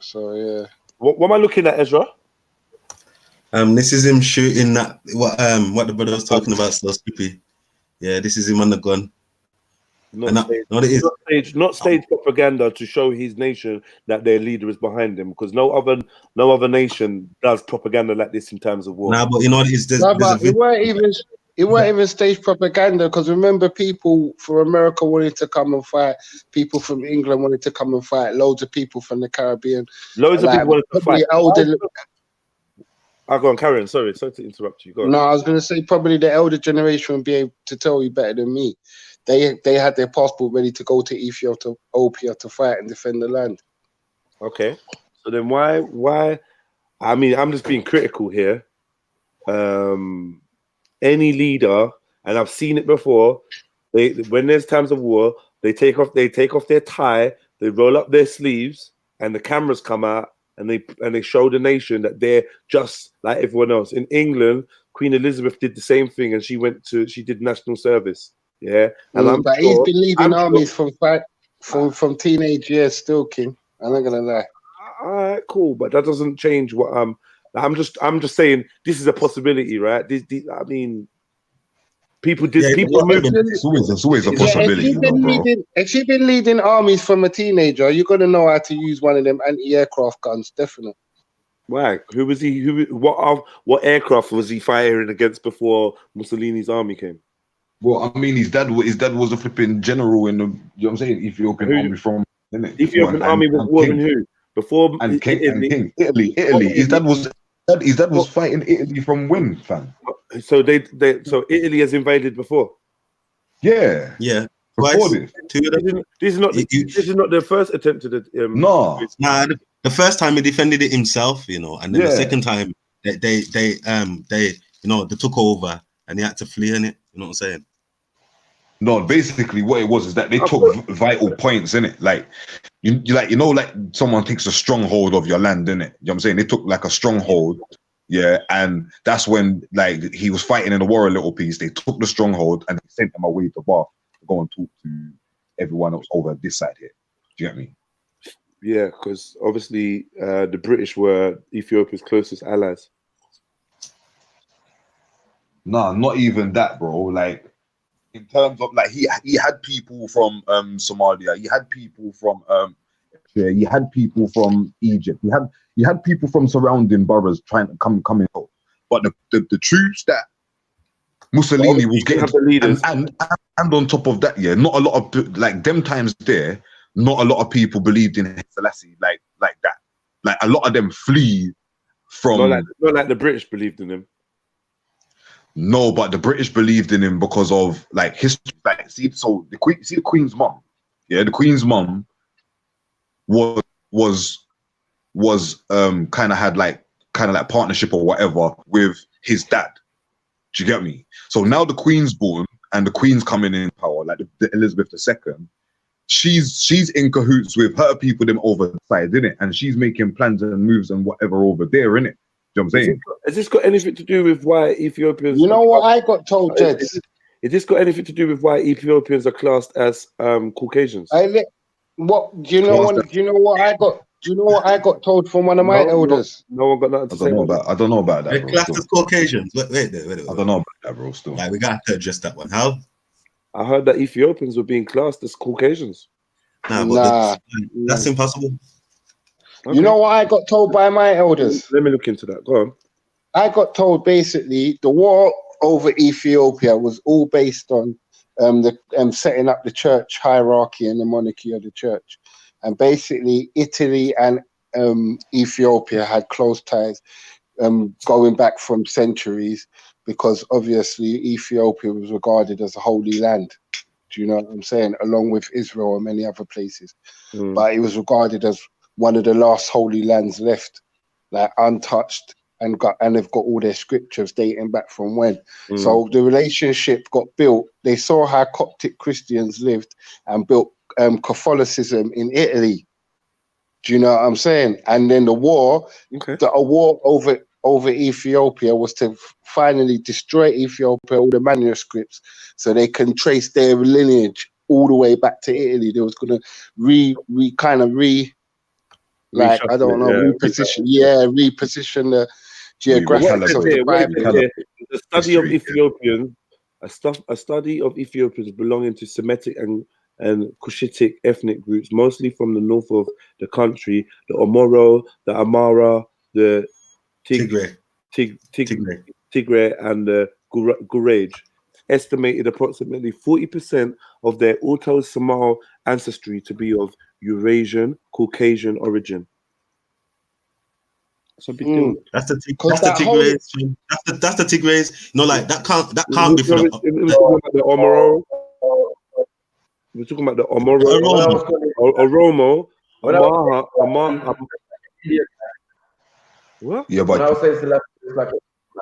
So yeah. What am I looking at, Ezra? This is him shooting that what the brother was talking about, so creepy. Yeah, this is him on the gun. Not stage propaganda to show his nation that their leader is behind him, because no other nation does propaganda like this in times of war. Nah, but you know what it is? It weren't even stage propaganda, because remember, people from America wanted to come and fight, people from England wanted to come and fight, loads of people from the Caribbean. Loads of people wanted to fight. I'll go on, Karen. Sorry to interrupt you. Go on. No, I was going to say probably the elder generation would be able to tell you better than me. They had their passport ready to go to Ethiopia to fight and defend the land. Okay, so then why? I mean, I'm just being critical here. Any leader, and I've seen it before, when there's times of war, they take off their tie, they roll up their sleeves, and the cameras come out, and they show the nation that they're just like everyone else. In England, Queen Elizabeth did the same thing, and she did national service. Yeah, and he's been leading armies from teenage years, still, King. I'm not gonna lie. All right, cool, but that doesn't change what I'm just saying. This is a possibility, right? I mean, People did. Yeah, People moved. it's always a Yeah, possibility, though, bro. if you've been leading armies from a teenager, you're gonna know how to use one of them anti-aircraft guns, definitely. Right. Who was he? What aircraft was he firing against before Mussolini's army came? Well, I mean, his dad was a flipping general in the, you know what I'm saying, Ethiopian army from, innit? Ethiopian army was warring who? Before and King, Italy. And King, Italy. His dad was fighting Italy from when, fam? So so Italy has invaded before. Yeah. Yeah. Before this. This is not the first attempt to the no. Nah, the first time he defended it himself, you know, and then the second time they you know, they took over and he had to flee in it. You know what I'm saying? No, basically what it was is that they took vital points in it. Like you know, like someone takes a stronghold of your land, innit? You know what I'm saying? They took like a stronghold, yeah, and that's when like he was fighting in the war a little piece. They took the stronghold and they sent them away to Bath to go and talk to everyone else over this side here. Do you get me? Yeah, because obviously the British were Ethiopia's closest allies. Nah, not even that, bro. Like in terms of like he had people from Somalia, he had people from he had people from Egypt, he had people from surrounding boroughs trying to come in. But the troops that Mussolini was getting, and on top of that, yeah, not a lot of like them times there. Not a lot of people believed in Selassie like that. Like a lot of them flee from. Not like the British believed in him. No, but the British believed in him because of like history. Like, so the Queen's mum, yeah, the Queen's mum was kind of had like partnership or whatever with his dad. Do you get me? So now the Queen's born and the Queen's coming in power, like the Elizabeth II. She's in cahoots with her people them over the side, innit? And she's making plans and moves and whatever over there, innit? You know what I'm saying? Has this got anything to do with why Ethiopians? You know what I got told, Jed? Has this got anything to do with why Ethiopians are classed as Caucasians? Do you know what I got told from one of my elders? No one got nothing to say. I don't know about that. They're bro, classed still. as Caucasians. Wait. I don't know about that, bro. Still, like we got to address that one. How? I heard that Ethiopians were being classed as Caucasians. Nah, that's impossible. Okay. You know what I got told by my elders? Let me look into that. Go on. I got told basically the war over Ethiopia was all based on the setting up the church hierarchy and the monarchy of the church, and basically Italy and Ethiopia had close ties going back from centuries, because obviously Ethiopia was regarded as a holy land. Do you know what I'm saying? Along with Israel and many other places. But it was regarded as one of the last holy lands left, like untouched, and they've got all their scriptures dating back from when. So the relationship got built. They saw how Coptic Christians lived and built Catholicism in Italy. Do you know what I'm saying? And then the war, a war over Ethiopia was to finally destroy Ethiopia, all the manuscripts, so they can trace their lineage all the way back to Italy. They was going to reposition the geographics of the Bible. The study of Ethiopians, a study of Ethiopians belonging to Semitic and Cushitic ethnic groups, mostly from the north of the country, the Omoro, the Amara, the Tigray, and the Gurage, estimated approximately 40% of their Autosomal ancestry to be of Eurasian, Caucasian origin. That's the Tigrays. That's the Tigrays. No, like that can't be from the Omoro. We're talking about the Oromo. What? Yeah, but when I was saying Selassie, it's like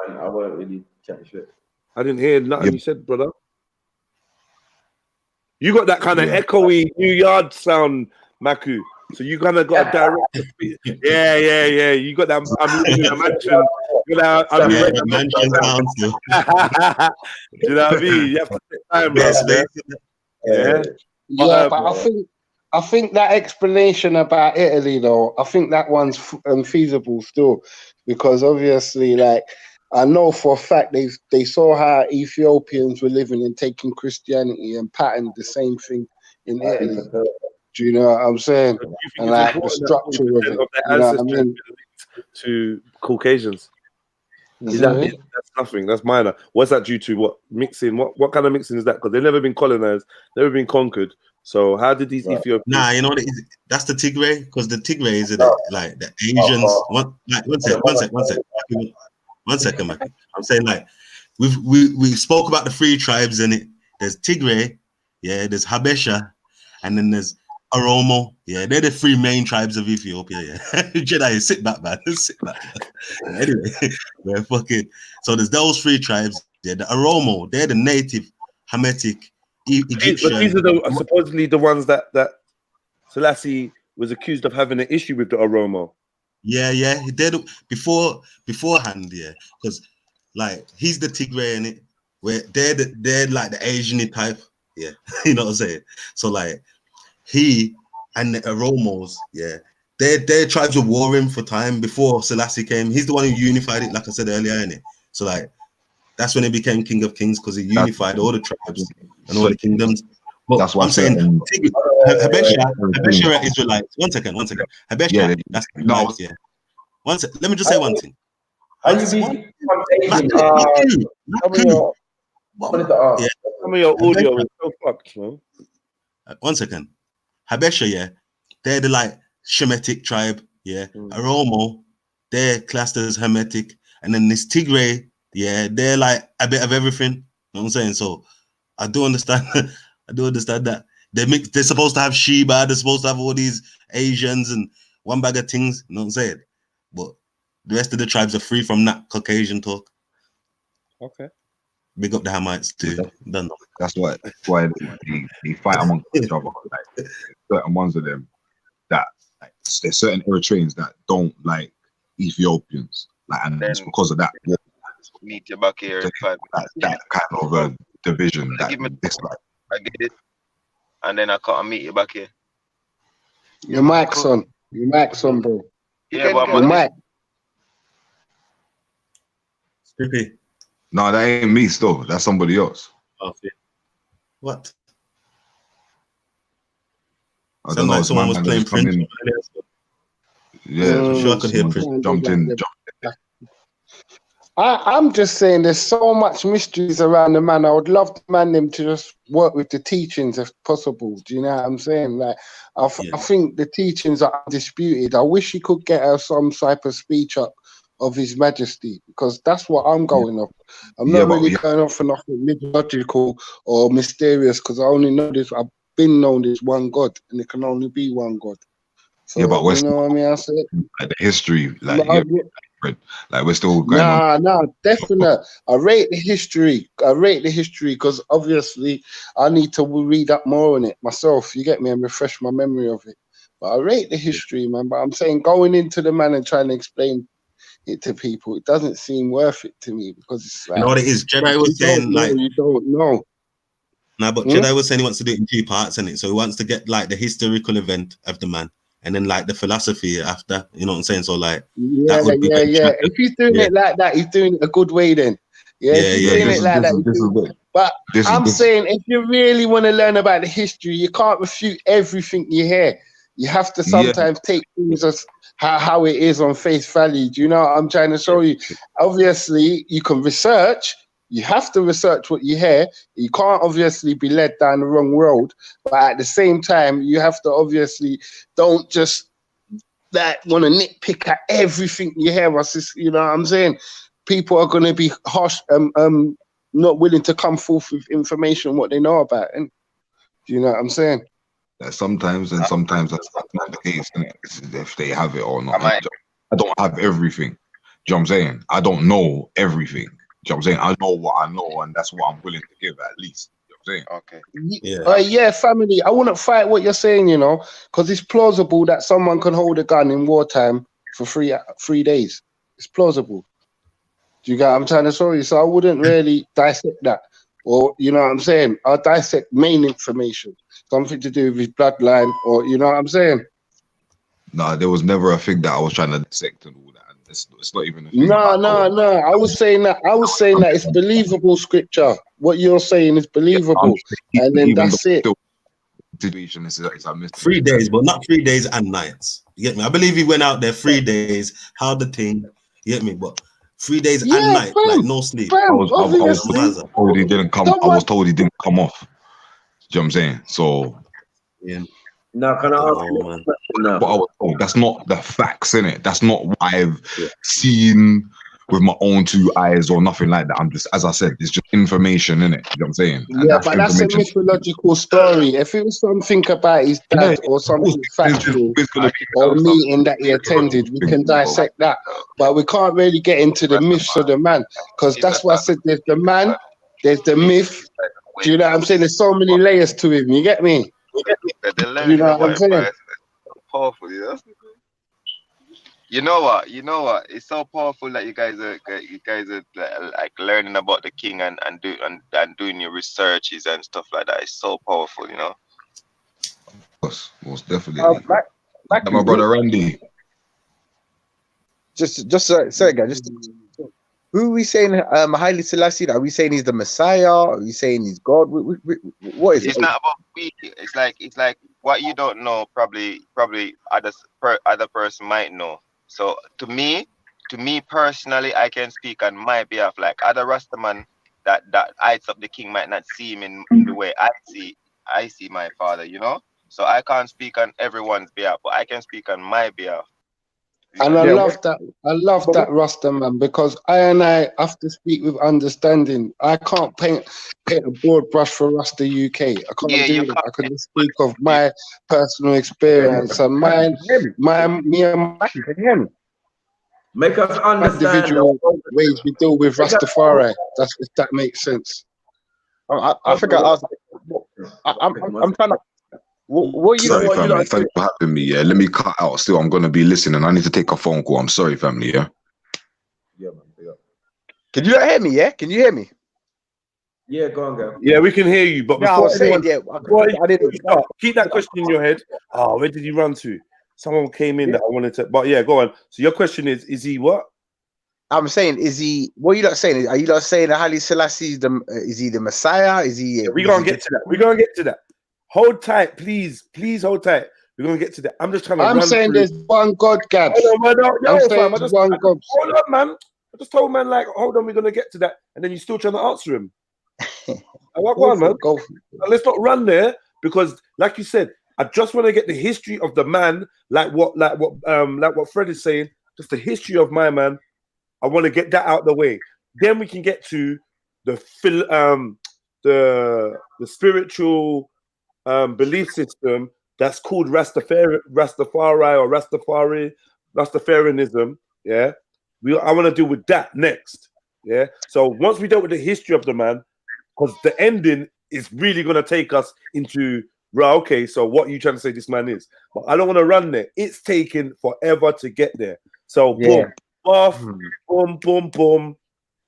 man, I wasn't really chatting shit. I didn't hear nothing you said, brother. You got that kind of echoey New Yard sound, Maku. So you kind of got a direct speech. Yeah. You got that. I'm living in a mansion. I'm in a mansion sound. Do you know what I mean? You have to take time, bro. Yeah, but I think that explanation about Italy, though, I think that one's feasible still, because obviously, like, I know for a fact they saw how Ethiopians were living and taking Christianity and patterned the same thing in Italy. Do you know what I'm saying? So do you think And it's like the important that structure of 40% it. of their You know what I ancestry mean? to Caucasians? Is Sorry? that that's nothing? That's minor. What's that due to? What mixing? What kind of mixing is that? Because they've never been colonized, never been conquered. So how did these Ethiopians? Nah, you know what it is? That's the Tigray, because the Tigray is like the Asians. One second, Mackie. I'm saying like we spoke about the three tribes in it. There's Tigray, yeah. There's Habesha, and then there's Oromo. Yeah, they're the three main tribes of Ethiopia. Yeah, Jedi, sit back, man. Sit back. Man. Anyway, we're fucking. So there's those three tribes. Yeah, the Oromo, they're the native Hamitic. Egyptian. But these are supposedly the ones that Selassie was accused of having an issue with the Oromo. Yeah, he did beforehand, yeah, because like he's the Tigray in it, where they're like the Asian type, yeah, you know what I'm saying. So like he and the Oromos, yeah, their tribes were warring for time before Selassie came. He's the one who unified it, like I said earlier, in it. So like that's when he became King of Kings, because he unified all the tribes and all the kingdoms. But that's why I'm saying Habesha Israelites. One second. Habesha, that's Israelites, yeah. One second. Let me just say one thing. Some of your audio is so fucked, man. One second. Habesha, yeah, they're the like Shemitic tribe, yeah. Oromo, they're classed as Hamitic, and then this Tigray, yeah, they're like a bit of everything. You know what I'm saying? So I do understand. I do understand that they're supposed to have Sheba, they're supposed to have all these Asians and one bag of things. You know what I'm saying? But the rest of the tribes are free from that Caucasian talk. Okay. Big up the Hamites too. That's why they fight amongst each other. Like certain ones of them that like, there's certain Eritreans that don't like Ethiopians, like, and it's because of that. Meet you back here. That kind of division. That dislike. I get it, and then I can't meet you back here. Your mic's on. Your mic's on, bro. Yeah, but your mic. Skippy. No, that ain't me. Still, that's somebody else. Okay. What? I don't know. Like someone was playing Prince. Yeah, sure I could hear Prince. Jumped in. I'm just saying there's so much mysteries around the man. I would love the man them to just work with the teachings if possible. Do you know what I'm saying? Like, I think the teachings are undisputed. I wish he could get some type of speech up of His Majesty, because that's what I'm going off. I'm not really going off for nothing mythological or mysterious, because I only know this. I've been known there's one God, and there can only be one God. So, yeah, but you know what I mean? I said like the history, like we're still going on. No, definitely. I rate the history. Because obviously I need to read up more on it myself. You get me, and refresh my memory of it. But I rate the history, man. But I'm saying going into the man and trying to explain it to people, it doesn't seem worth it to me, because it's like, you know what it is. Jedi was saying you don't know. No, but Jedi was saying he wants to do it in 2 parts, and so he wants to get like the historical event of the man, and then like the philosophy after. You know what I'm saying? So like, yeah. If he's doing it like that, he's doing it a good way. Then, But I'm saying, if you really want to learn about the history, you can't refute everything you hear. You have to sometimes take things as how it is on face value. Do you know what I'm trying to show you? Obviously, you can research. You have to research what you hear. You can't obviously be led down the wrong road. But at the same time, you have to obviously don't just want to nitpick at everything you hear. You know what I'm saying? People are going to be harsh, not willing to come forth with information what they know about. And do you know what I'm saying? Sometimes that's not the case. If they have it or not. I don't have everything. Do you know what I'm saying? I don't know everything. Do you know what I'm saying? I know what I know, and that's what I'm willing to give at least. You know what I'm saying? Okay. Family. I wouldn't fight what you're saying, you know, because it's plausible that someone can hold a gun in wartime for 3 days. It's plausible. Do you get what I'm trying to show you? So I wouldn't really dissect that. Or, you know what I'm saying? I'll dissect main information. Something to do with his bloodline, or, you know what I'm saying? No, there was never a thing that I was trying to dissect and all that. It's not even a thing. No. I was saying that it's believable scripture. What you're saying is believable, and then that's it. Situation is a mystery. 3 days, but not 3 days and nights. You get me? I believe he went out there 3 days, how the thing, you get me? But 3 days and night, like no sleep. I was told he didn't come. I was told he didn't come off. Do you know what I'm saying? So yeah. Now, can I ask you a question now? But I was told that's not the facts, innit? That's not what I've seen with my own 2 eyes or nothing like that. I'm just, as I said, it's just information, innit? You know what I'm saying? And Yeah, but that's a mythological story. If it was something about his dad or something factual or a meeting that he attended, we can dissect that. But we can't really get into the myths of the man, because that's why I said there's the man, there's the myth. Do you know what I'm saying? There's so many layers to him. You get me? You know what I'm saying? Powerful, you know. You know what? It's so powerful that you guys are like learning about the king and doing your researches and stuff like that. It's so powerful, you know. Most definitely. Back my brother Randy. Sorry, guys. Who are we saying? Haile Selassie? Are we saying he's the Messiah? Are we saying he's God? What is it? It's not about we. It's like what you don't know. Probably other person might know. So to me personally, I can speak on my behalf. Like other Rastaman that eyes up the king might not see him in the way I see my father. You know. So I can't speak on everyone's behalf, but I can speak on my behalf. And I love that Rasta man, because I have to speak with understanding. I can't paint a broad brush for Rasta UK. I can't do that. I can just speak of my personal experience and me and make us understand individual ways we deal with Rastafari. That's, if that makes sense. I think I'm trying to. What you sorry, family. Thanks for having me. Yeah, let me cut out. Still, I'm gonna be listening. I need to take a phone call. I'm sorry, family. Yeah. Yeah, man. Yeah. Can you not hear me? Yeah, can you hear me? Yeah, go on, go. Yeah, we can hear you. But before I was saying, I didn't start. Keep that question in your head. Oh, where did you run to? Someone came in that I wanted to. But yeah, go on. So your question is he what? I'm saying, is he? What are you not saying? Are you not saying that Haile Selassie is he the Messiah? Is he? Yeah, we're gonna get to that. We're gonna get to that. Hold tight, please. Please hold tight. We're gonna get to that. I'm just trying to. I'm saying there's one God, Gab. I'm saying one God. Hold on, man. I just told man, like, hold on, we're gonna get to that, and then you're still trying to answer him. Go on, man. Let's not run there, because, like you said, I just want to get the history of the man, like what Fred is saying. Just the history of my man. I want to get that out of the way. Then we can get to the spiritual belief system that's called Rastafari or Rastafarianism. Yeah, I want to deal with that next. Yeah. So once we dealt with the history of the man, because the ending is really going to take us into, right, okay, so what are you trying to say this man is? But I don't want to run there. It's taken forever to get there. So boom, off, boom, boom, boom.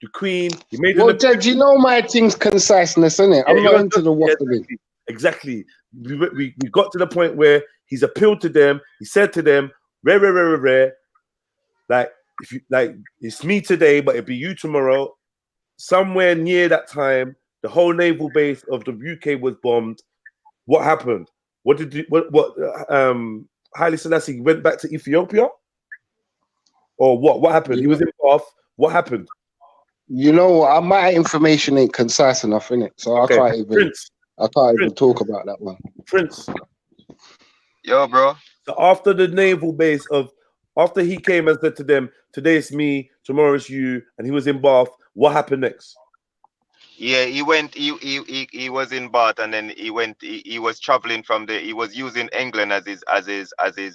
The Queen. He made. Well, Judge, you know my thing's conciseness, isn't it? I'm not into the waffling. Exactly. We got to the point where he's appealed to them. He said to them, rare. Like, if you like, it's me today, but it'll be you tomorrow. Somewhere near that time, the whole naval base of the UK was bombed. What happened? Haile Selassie went back to Ethiopia? Or what? What happened? He was in Bath. What happened? You know, my information ain't concise enough, innit? So I can't even talk about that one. Prince. Yo, bro. So after the naval base after he came and said to them, today it's me, tomorrow it's you, and he was in Bath, what happened next? Yeah, he went. He was in Bath, and then he went. He was traveling from there. He was using England as his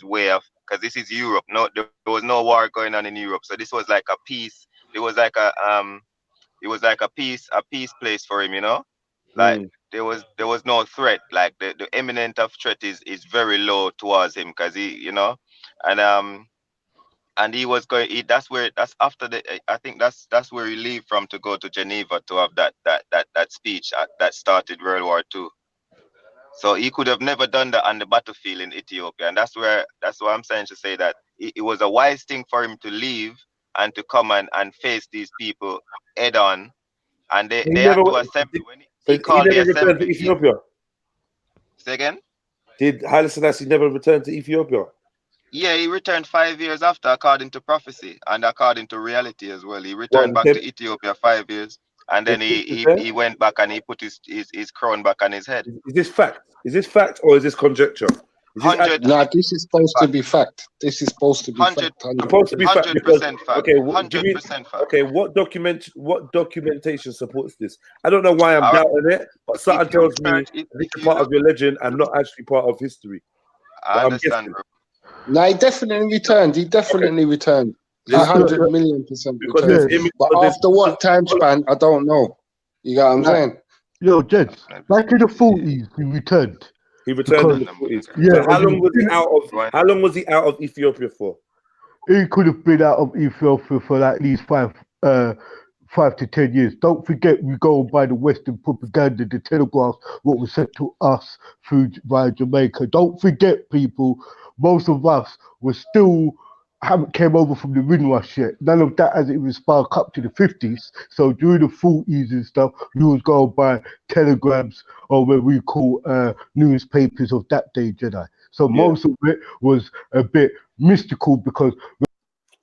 way of, because this is Europe. No, there was no war going on in Europe, so this was like a peace. It was like a peace place for him, you know. Like there was no threat. Like the imminent of threat is very low towards him, because he, you know, and he was going. That's after I think that's where he leave from to go to Geneva to have that speech that started World War II. So he could have never done that on the battlefield in Ethiopia, and that's what I'm saying to say that it was a wise thing for him to leave and to come and face these people head on. And they He had never, to assemble. When he he called the never returned to assembly, Ethiopia. say again? Did Haile Selassie never return to Ethiopia? Yeah, he returned 5 years after, according to prophecy and according to reality as well. He returned back to Ethiopia 5 years, and then he went back and he put his crown back on his head. Is this fact? Is this fact or is this conjecture? Is this this is supposed to be fact. This is supposed to be fact. Supposed to be fact because 100% fact. okay, 100% fact. okay, what documentation supports this? I don't know why I'm doubting it, but something tells me this is part of your legend and not actually part of history. I understand, bro. No, he definitely returned. He definitely returned. He 100 million% returned. But after what time span, I don't know. You got what I'm saying? Yo, gents, back in the 40s, he returned. He returned in the 40s. Yeah. So how long was he out of? How long was he out of Ethiopia for? He could have been out of Ethiopia for at least 5 to 10 years. Don't forget, we go by the Western propaganda, the telegraphs, what was sent to us through via Jamaica. Don't forget, people, most of us were still haven't came over from the Windrush yet. None of that as it was sparked up to the 50s. So during the 40s and stuff, you was going by telegrams or what we call newspapers of that day, Jedi. So most of it was a bit mystical because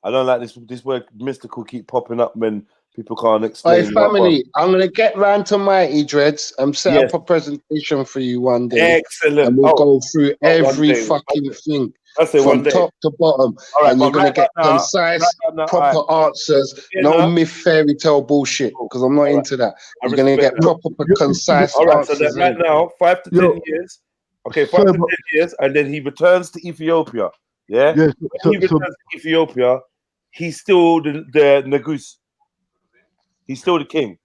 I don't like this word mystical keep popping up when people can't explain. Hey, family, I'm going to get round to Mighty Dreads and set up a presentation for you one day. Excellent. And we'll go through every fucking thing from top to bottom. Right, and you're going to get concise, proper answers. No myth, fairy tale bullshit, because I'm not into that. You're going to get proper, concise answers. So that right now, 5 to 10 years. Okay, 5 to 10 years, and then he returns to Ethiopia. Yeah? When he returns to Ethiopia, he's still the Negus. He's still the king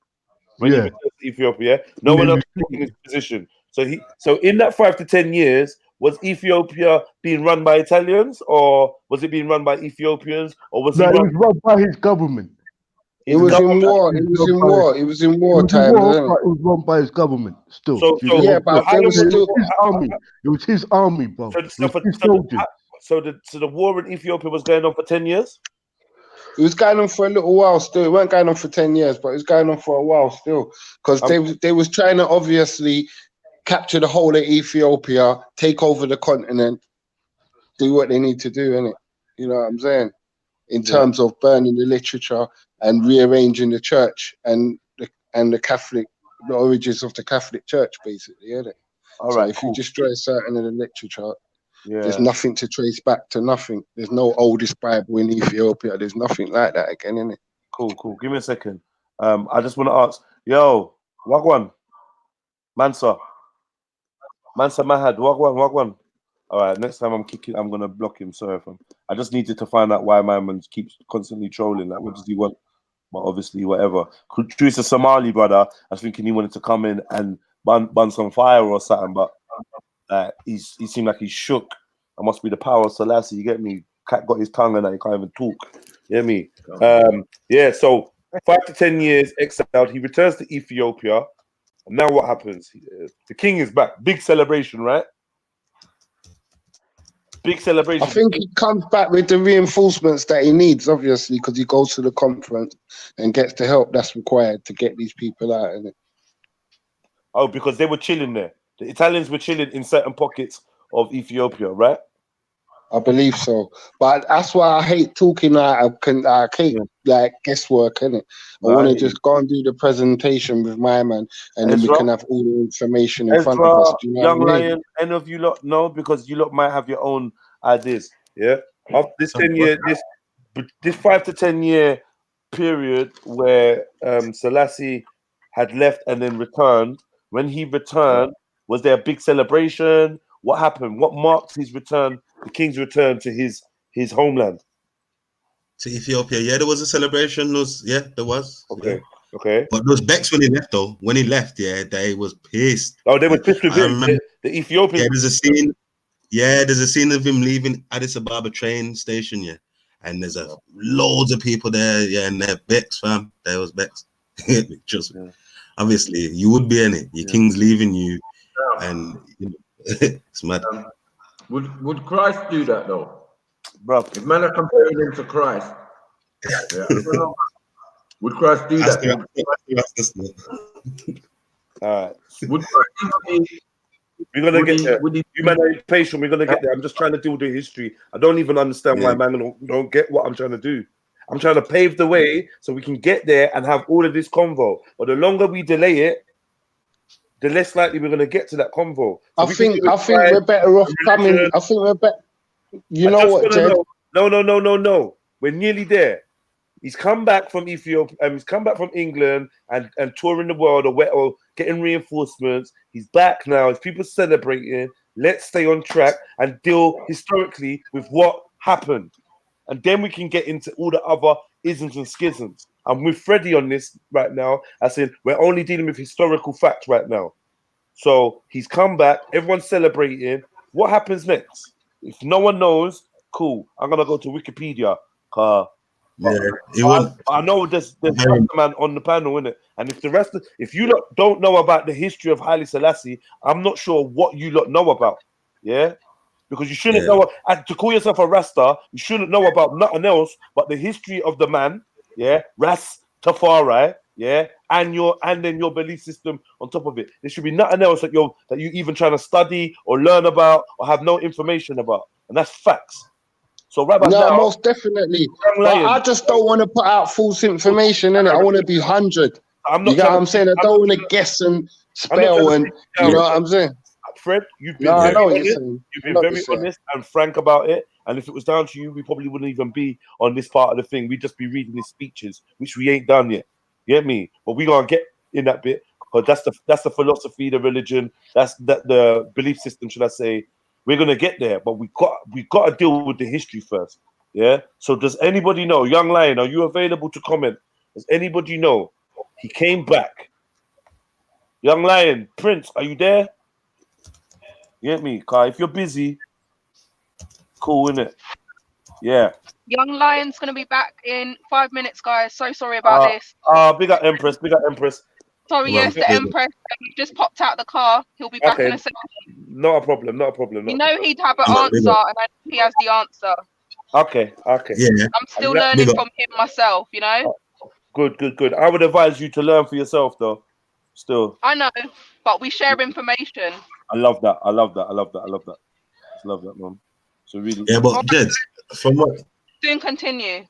when he returns to Ethiopia. No one else is taking his position. So in that 5 to 10 years, was Ethiopia being run by Italians, or was it being run by Ethiopians, or was it was run by his government? It was in war. It was in war. It was in war time. But it was run by his government still. But there was still his army. It was his army, bro. So the war in Ethiopia was going on for 10 years. It was going on for a little while still. It weren't going on for 10 years, but it was going on for a while still. Because they was trying to obviously capture the whole of Ethiopia, take over the continent, do what they need to do, innit? You know what I'm saying? In terms of burning the literature and rearranging the church and the Catholic, the origins of the Catholic Church, basically, innit? If you destroy certain of the literature, there's nothing to trace back to nothing. There's no oldest Bible in Ethiopia. There's nothing like that again, innit? Cool. Give me a second. I just want to ask, yo, Wagwan, Mansa Mahad, Wagwan. All right, next time I'm gonna block him. Sorry, I just needed to find out why my man keeps constantly trolling. Like, what does he want? But obviously, whatever. Kudus, a Somali brother, I was thinking he wanted to come in and burn some fire or something, but he seemed like he's shook. It must be the power of Selassie. You get me? Cat got his tongue and he can't even talk. You get me? So 5 to 10 years exiled. He returns to Ethiopia. And now what happens? The king is back. Big celebration, right? Big celebration. I think he comes back with the reinforcements that he needs, obviously, because he goes to the conference and gets the help that's required to get these people out. Innit? Oh, because they were chilling there. The Italians were chilling in certain pockets of Ethiopia, right? I believe so, but that's why I hate talking. I hate like guesswork, innit? I want to just go and do the presentation with my man, and then we can have all the information in front of us. Do you know Young what I mean? Lion, any of you lot know, because you lot might have your own ideas. Yeah, of this 10 year, this 5 to 10 year period where Selassie had left and then returned. When he returned, was there a big celebration? What happened? What marked his return? The king's return to his homeland. To Ethiopia, there was a celebration. There was. Okay. But those Becks when he left, though, they was pissed. Oh, they were pissed with him. The Ethiopians. Yeah, there's a scene. Yeah, there's a scene of him leaving Addis Ababa train station. Yeah, and there's loads of people there. Yeah, and they're Becks, fam. There was Becks. Trust me. Obviously, you would be in it. Your king's leaving you, and it's mad. Would Christ do that though, bro? If men are comparing him to Christ, Yeah. Would Christ do that? All right. Would Christ We're gonna would get he- there. would he- You man are impatient. We're gonna get there. I'm just trying to deal with the history. I don't even understand why man don't get what I'm trying to do. I'm trying to pave the way so we can get there and have all of this convo. But the longer we delay it, the less likely we're gonna get to that convo. So I we can think do it we're better off coming. religion. I think we're better. You I know just what, wanna Jed? know- No. We're nearly there. He's come back from Ethiopia. He's come back from England and touring the world or getting reinforcements. He's back now. There's people celebrating. Let's stay on track and deal historically with what happened. And then we can get into all the other isms and schisms. I'm with Freddie on this right now. I said we're only dealing with historical facts right now. So he's come back. Everyone's celebrating. What happens next? If no one knows, cool. I'm gonna go to Wikipedia. I know there's Rasta man on the panel, innit? And if you lot don't know about the history of Haile Selassie, I'm not sure what you lot know about. Yeah. Because you shouldn't know, and to call yourself a Rasta, you shouldn't know about nothing else but the history of the man, yeah, Rastafari, yeah, and then your belief system on top of it. There should be nothing else that you even trying to study or learn about or have no information about, and that's facts. So right about now, most definitely. But I just don't want to put out false information, innit? I want to be 100. You get what I'm saying? I don't want to guess and spell, and you know what I'm saying? Fred, you've been very honest and frank about it. And if it was down to you, we probably wouldn't even be on this part of the thing. We'd just be reading his speeches, which we ain't done yet. You get me? But we gonna get in that bit because that's the philosophy, the religion, the belief system, should I say? We're gonna get there, but we got to deal with the history first. Yeah. So does anybody know, Young Lion? Are you available to comment? Does anybody know? He came back. Young Lion, Prince, are you there? You get me? Kai, if you're busy, cool, innit? Yeah. Young Lion's going to be back in 5 minutes, guys. So sorry about this. Big up Empress, big up Empress. Sorry, yes, the Empress. He just popped out the car. He'll be back in a second. Not a problem. You know he'd have an answer, and I know he has the answer. Okay. Yeah. I'm still learning from him myself, you know? Good. I would advise you to learn for yourself, though. Still. I know, but we share information. I love that. I love that, man. So really. Yeah, but Jed, from what? Soon continue.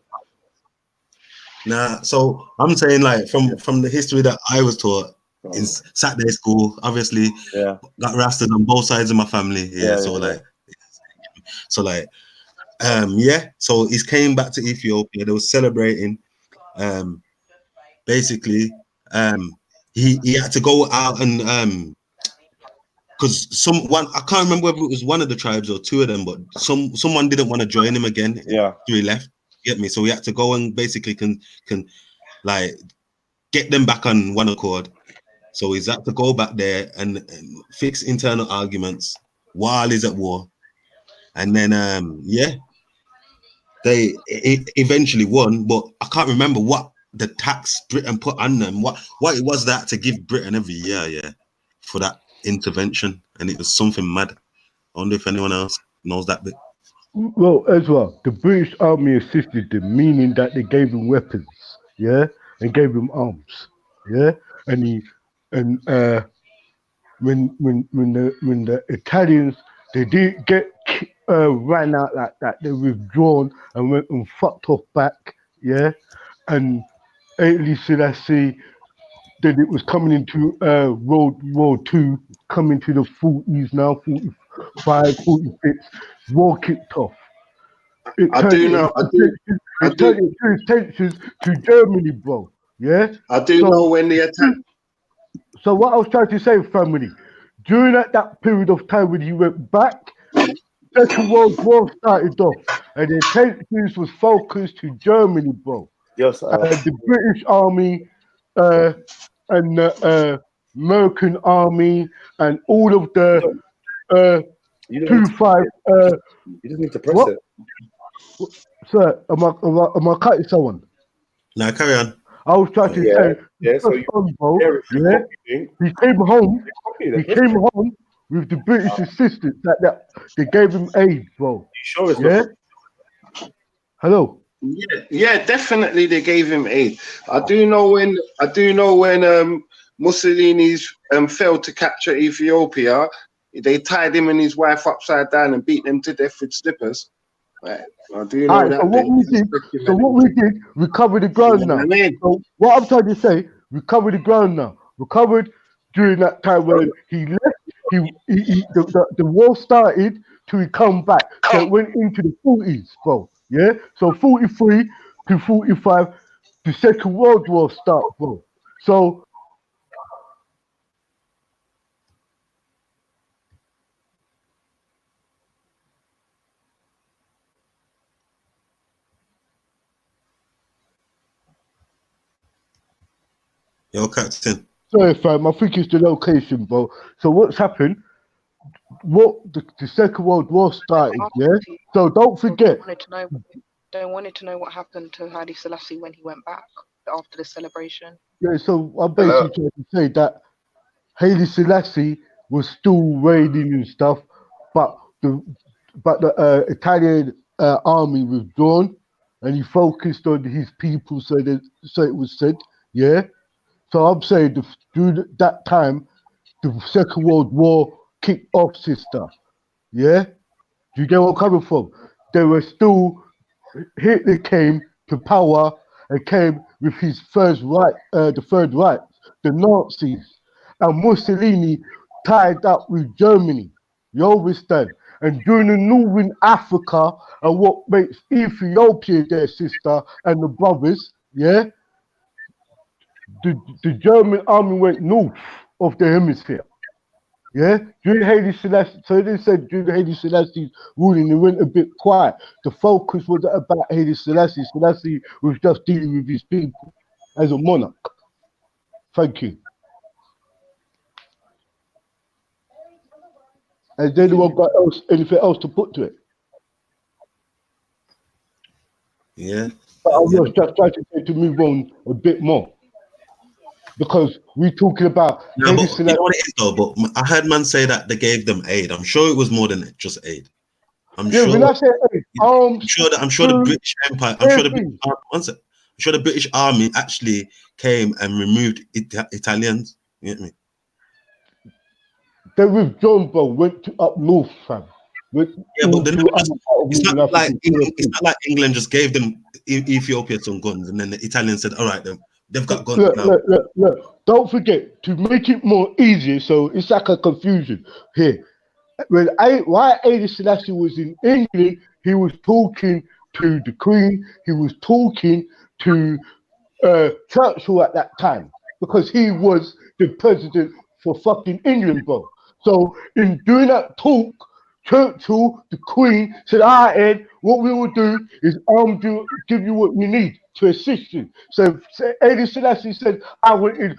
Nah, so I'm saying like from the history that I was taught in Saturday school, obviously, got Rastas on both sides of my family. So he came back to Ethiopia. They were celebrating. Basically, he had to go out and because I can't remember whether it was one of the tribes or two of them, but someone didn't want to join him again. Yeah, so he left. Get me? So we had to go and basically can like get them back on one accord. So he's had to go back there and fix internal arguments while he's at war, and then they eventually won. But I can't remember what the tax Britain put on them. What it was that to give Britain every year, for that intervention, and it was something mad. I wonder if anyone else knows that bit. Well, as well, the British Army assisted them, meaning that they gave them weapons, and gave them arms, and when the Italians they did get ran out like that, they withdrawn and went and fucked off back, and Haile Selassie. Then it was coming into World War II, coming to the 40s now, 45, 46. War kicked off. It turned its tensions to Germany, bro. Yeah? I do know when the attack. So what I was trying to say, family, during that period of time when he went back, Second World War started off, and the tensions was focused to Germany, bro. Yes, the British Army, and the American Army, and all of the 2-5. You just need to press it. Sir, am I cutting someone? No, carry on. I was trying to say, he came home. He came home with the British assistance that they gave him aid, bro. You sure it's not? Hello. Yeah, definitely they gave him aid. I do know when Mussolini's failed to capture Ethiopia, they tied him and his wife upside down and beat them to death with slippers. Right. I do know that. So what we did, we covered the ground now. So what I'm trying to say, we covered the ground now. We covered during that time when he left. The war started till he come back. So it went into the 40s, bro. Yeah. So 43 to 45, the Second World War started, bro. So. Yo, Captain. Sorry, fam. I think it's the location, bro. So what's happened? What the Second World War started, yeah. So don't forget. They wanted to know what happened to Haile Selassie when he went back after the celebration. Yeah. So I'm basically trying to say that Haile Selassie was still reigning and stuff, but the Italian army withdrawn, and he focused on his people. So it was said, yeah. So I'm saying during that time, the Second World War kicked off, sister. Yeah? Do you get where I'm coming from? They were still, Hitler came to power and came with his the Third Reich, the Nazis. And Mussolini tied up with Germany. You understand? And during the Northern Africa and what makes Ethiopia their sister and the brothers, yeah? The German army went north of the hemisphere. Yeah, during Haile Selassie, so they said during Haile Selassie's ruling, it went a bit quiet. The focus wasn't about Haile Selassie. Selassie was just dealing with his people as a monarch. Thank you. Has anyone got anything else to put to it? Yeah. But I was just trying to say to move on a bit more. Because we're talking about. No, but you know what it is though. But I heard man say that they gave them aid. I'm sure it was more than just aid. I'm sure. When I say aid, I'm sure the British Empire. I'm sure the British Army actually came and removed Italians. You get me? They withdrawn, bro. Went up north, fam. Yeah, but it's not like England just gave them Ethiopia some guns, and then the Italians said, "All right, then." They've got guns now. Look. Don't forget to make it more easier. So it's like a confusion here. While Haile Selassie was in England, he was talking to the Queen. He was talking to Churchill at that time because he was the president for fucking England, bro. So in doing that talk, Churchill, the Queen, said, "Ah, Ed, what we will do is arm you, give you what you need to assist you." So Haile Selassie said, "I wanted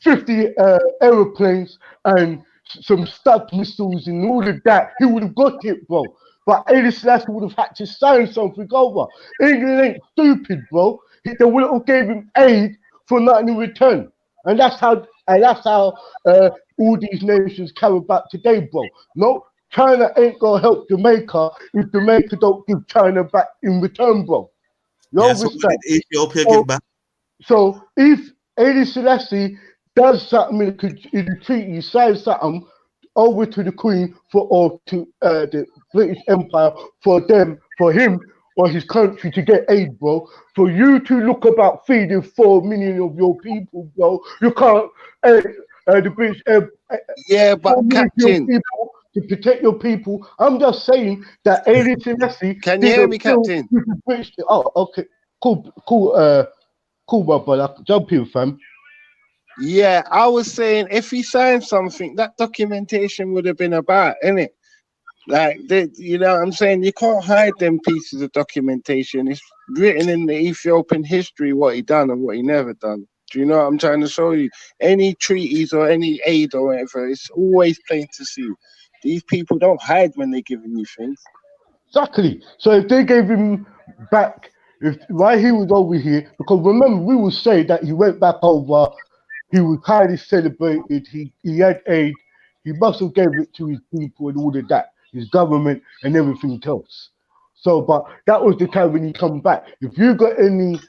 50 aeroplanes and some Scud missiles and all of that." He would have got it, bro. But Haile Selassie would have had to sign something over. England ain't stupid, bro. They would have gave him aid for nothing in return. And that's how all these nations carry about today, bro. No, China ain't gonna help Jamaica if Jamaica don't give China back in return, bro. You understand? So Ethiopia give back. So if Haile Selassie does something in the treaty, signs something over to the Queen or to the British Empire for him or his country to get aid, bro. For you to look about feeding 4 million of your people, bro, you can't. The British, but Captain, to protect your people. I'm just saying that Haile Selassie. Can you hear me, Captain? Oh, okay, cool, my brother. Jump in, fam. Yeah, I was saying if he signed something, that documentation would have been about, innit? Like, you know what I'm saying? You can't hide them pieces of documentation. It's written in the Ethiopian history what he done and what he never done. Do you know what I'm trying to show you? Any treaties or any aid or whatever, it's always plain to see. These people don't hide when they're giving you things. Exactly. So if they gave him back, while he was over here, because remember, we will say that he went back over, he was highly celebrated, he had aid, he must have gave it to his people and all of that, his government and everything else. So, but that was the time when he come back. If you got any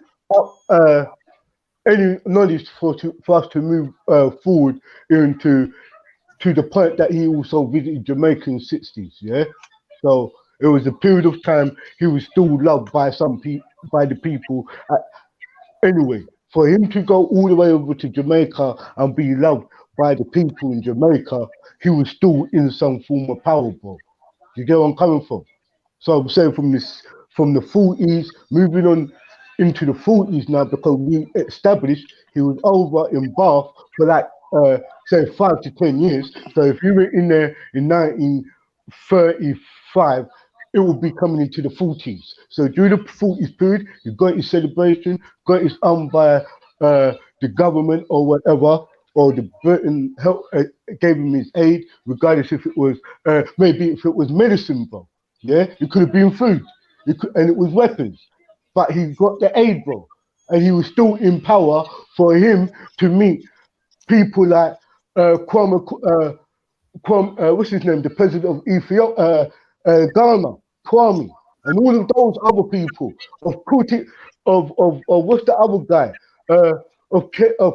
knowledge for us to move forward into to the point that he also visited Jamaica in the 60s, yeah. So it was a period of time he was still loved by by the people. Anyway, for him to go all the way over to Jamaica and be loved by the people in Jamaica, he was still in some form of power, bro. You get where I'm coming from? So I'm saying from the 40s, moving on into the 40s now, because we established he was over in Bath for like say 5 to 10 years. So if you were in there in 1935, it will be coming into the 40s. So during the 40s period, you got his celebration, got his by the government or whatever, or the Britain help gave him his aid, regardless if it was maybe if it was medicine, bro. Yeah, it could have been food, and it was weapons, but he got the aid, bro, and he was still in power for him to meet people like Kwame, what's his name, the president of Ethiopia, Ghana, Kwame, and all of those other people of what's the other guy of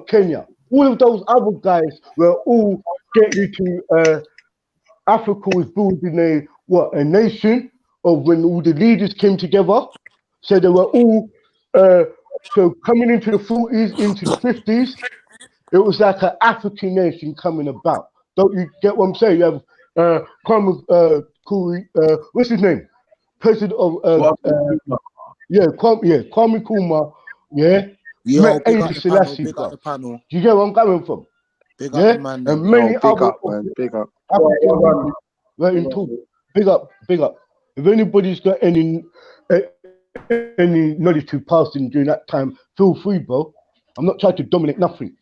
Kenya. All of those other guys were all getting to Africa was building a nation of when all the leaders came together. So they were all so coming into the 40s, into the 50s, it was like an African nation coming about. Don't you get what I'm saying? You have Kwame what's his name? President of Kwame Nkrumah, yeah. Yo, Met big Haile up the panel, Selassie, big bro. up the panel. Do you get where I'm coming from? Big up Yeah, the man. and Them. many Big other up, man. Big up. African were in talk. Big up, big up. If anybody's got any knowledge to pass in during that time, feel free, bro. I'm not trying to dominate nothing.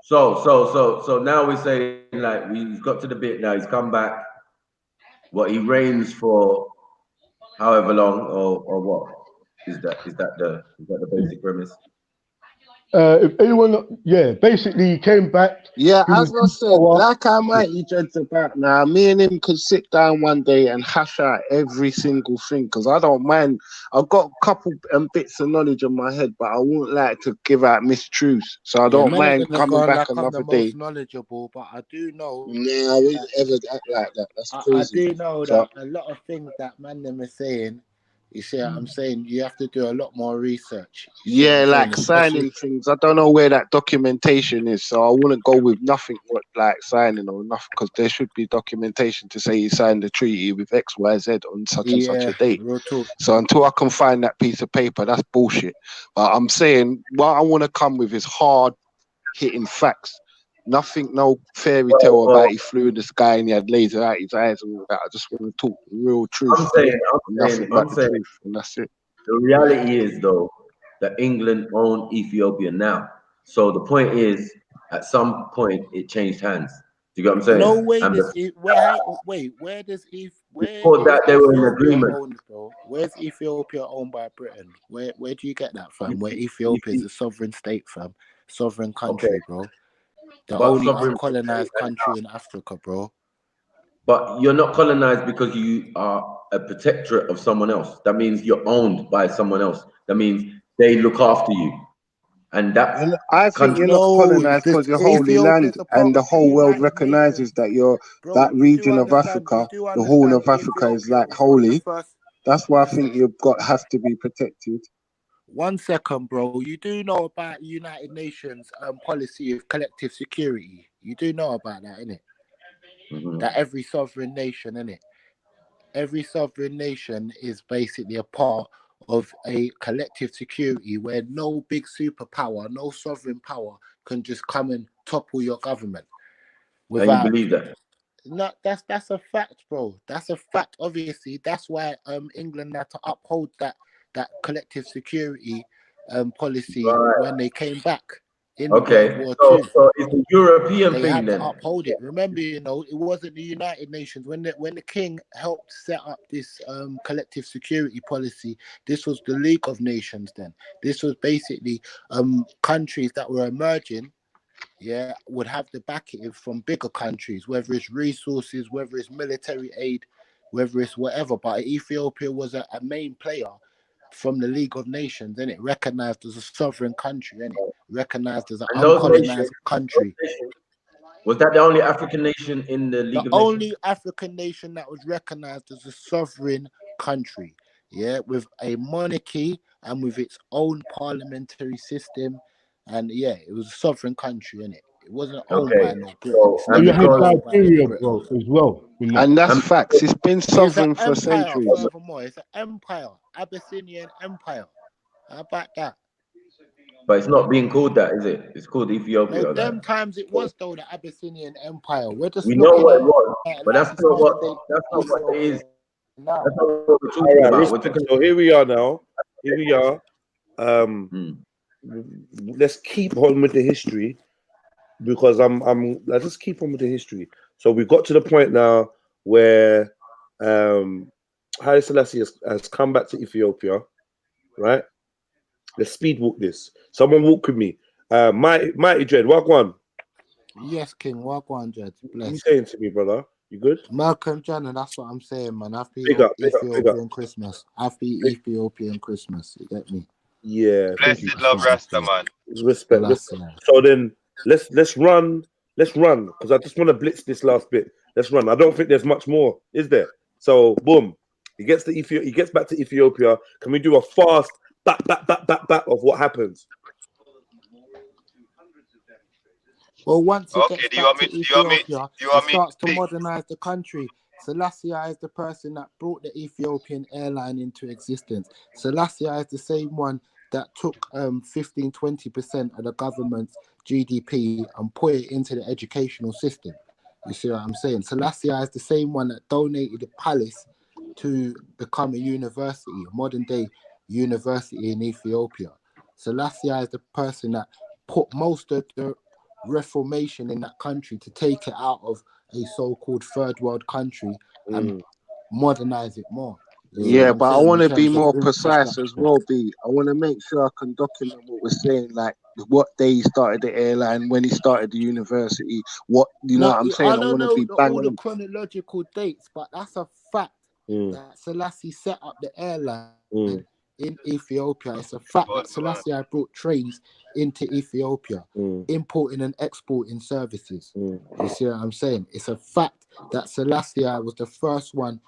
So now we're saying like he's got to the bit now. He's come back. What he reigns for, however long, or what is that? Is that the basic premise? If anyone, basically he came back. Yeah, He as was I said, like I might you judge about now, me and him could sit down one day and hash out every single thing, because I don't mind. I've got a couple bits of knowledge in my head, but I wouldn't like to give out mistruths. So I don't mind coming back another day. Most knowledgeable, but I do know. Nah, I wouldn't ever act like that. That's crazy. I do know that a lot of things that man them is saying. You see what I'm saying? You have to do a lot more research. Yeah, like signing things. I don't know where that documentation is, so I wouldn't go with nothing like signing or nothing, because there should be documentation to say you signed the treaty with XYZ on such and such a date. So until I can find that piece of paper, that's bullshit. But I'm saying what I want to come with is hard hitting facts. Nothing, no fairy tale about he flew in the sky and he had laser out his eyes and all that. I just want to talk real truth. I'm saying, truth, and that's it. The reality is though that England owned Ethiopia now. So the point is, at some point it changed hands. Do you get what I'm saying? No way. Where does Ethiopia owned, bro? Where's Ethiopia owned by Britain? Where do you get that from? Where Ethiopia is a sovereign state, fam, sovereign country, bro. The only uncolonized country in Africa, bro. But you're not colonized because you are a protectorate of someone else. That means you're owned by someone else. That means they look after you. And that I think you're not colonized because you're Holy Land, and the whole world recognizes that you're that region of Africa, the whole of Africa is like holy. That's why I think you've have to be protected. 1 second, bro. You do know about United Nations policy of collective security. You do know about that, innit? That every sovereign nation, innit? Every sovereign nation is basically a part of a collective security where no big superpower, no sovereign power can just come and topple your government. And you believe that? No, that's a fact, bro. That's a fact. Obviously, that's why England had to uphold that collective security policy when they came back in the World War II. So it's a European they thing had then. to uphold it. Remember, it wasn't the United Nations when the king helped set up this collective security policy. This was the League of Nations. Then this was basically countries that were emerging. Yeah, would have the backing from bigger countries, whether it's resources, whether it's military aid, whether it's whatever. But Ethiopia was a main player from the League of Nations, and it recognized as a sovereign country, and it recognized as an And those nations, uncolonized country. was that the only African nation in the League The of Nations? only African nation that was recognized as a sovereign country, yeah, with a monarchy and with its own parliamentary system, and yeah, it was a sovereign country, innit? It wasn't owned by no Britain. It's And you never had been owned by Liberia, Britain. bro, as well. And that's facts. It's been It's an sovereign for empire, centuries. furthermore. It's an empire, Abyssinian empire. How about that? But it's not being called that, is it? It's called Ethiopia. No, them Like. times it was though the Abyssinian empire. We're just We know looking what at it was, but like that's not what it is. That's not what we're talking about. We're talking So here we are now. Here we are. Let's keep on with the history, because let's just keep on with the history. So we got to the point now where Haile Selassie has come back to Ethiopia, right? Let's speed walk this. Someone walk with me. Mighty Dread, walk one. Yes, King, walk one, Judge. What you saying to me, brother? You good? Malcolm Janner, that's what I'm saying, man. Happy Big up, big up, Ethiopian big up. Christmas. Happy Ethiopian Christmas. You get me? Yeah. Blessed love, Rasta, man. Respect. So then let's run, because I just want to blitz this last bit. Let's run. I don't think there's much more, is there? So boom, he gets back to Ethiopia. Can we do a fast back of what happens? Well, once it gets Do you back want to me? Do you want me? Ethiopia, Do you want it me? starts to modernize the country. Selassie is the person that brought the Ethiopian airline into existence. Selassie is the same one that took 15-20% of the government's GDP and put it into the educational system. You see what I'm saying? Selassie is the same one that donated the palace to become a university, a modern day university in Ethiopia. Selassie is the person that put most of the reformation in that country to take it out of a so-called third world country and modernize it more. Yeah, but I want to be more precise as well, B. I want to make sure I can document what we're saying, like what day he started the airline, when he started the university, what, you know what I'm saying? I don't want to know be all the bang on. chronological dates, but that's a fact that Selassie set up the airline in Ethiopia. It's a fact that Selassie brought trains into Ethiopia, importing and exporting services. You see what I'm saying? It's a fact that Selassie was the first one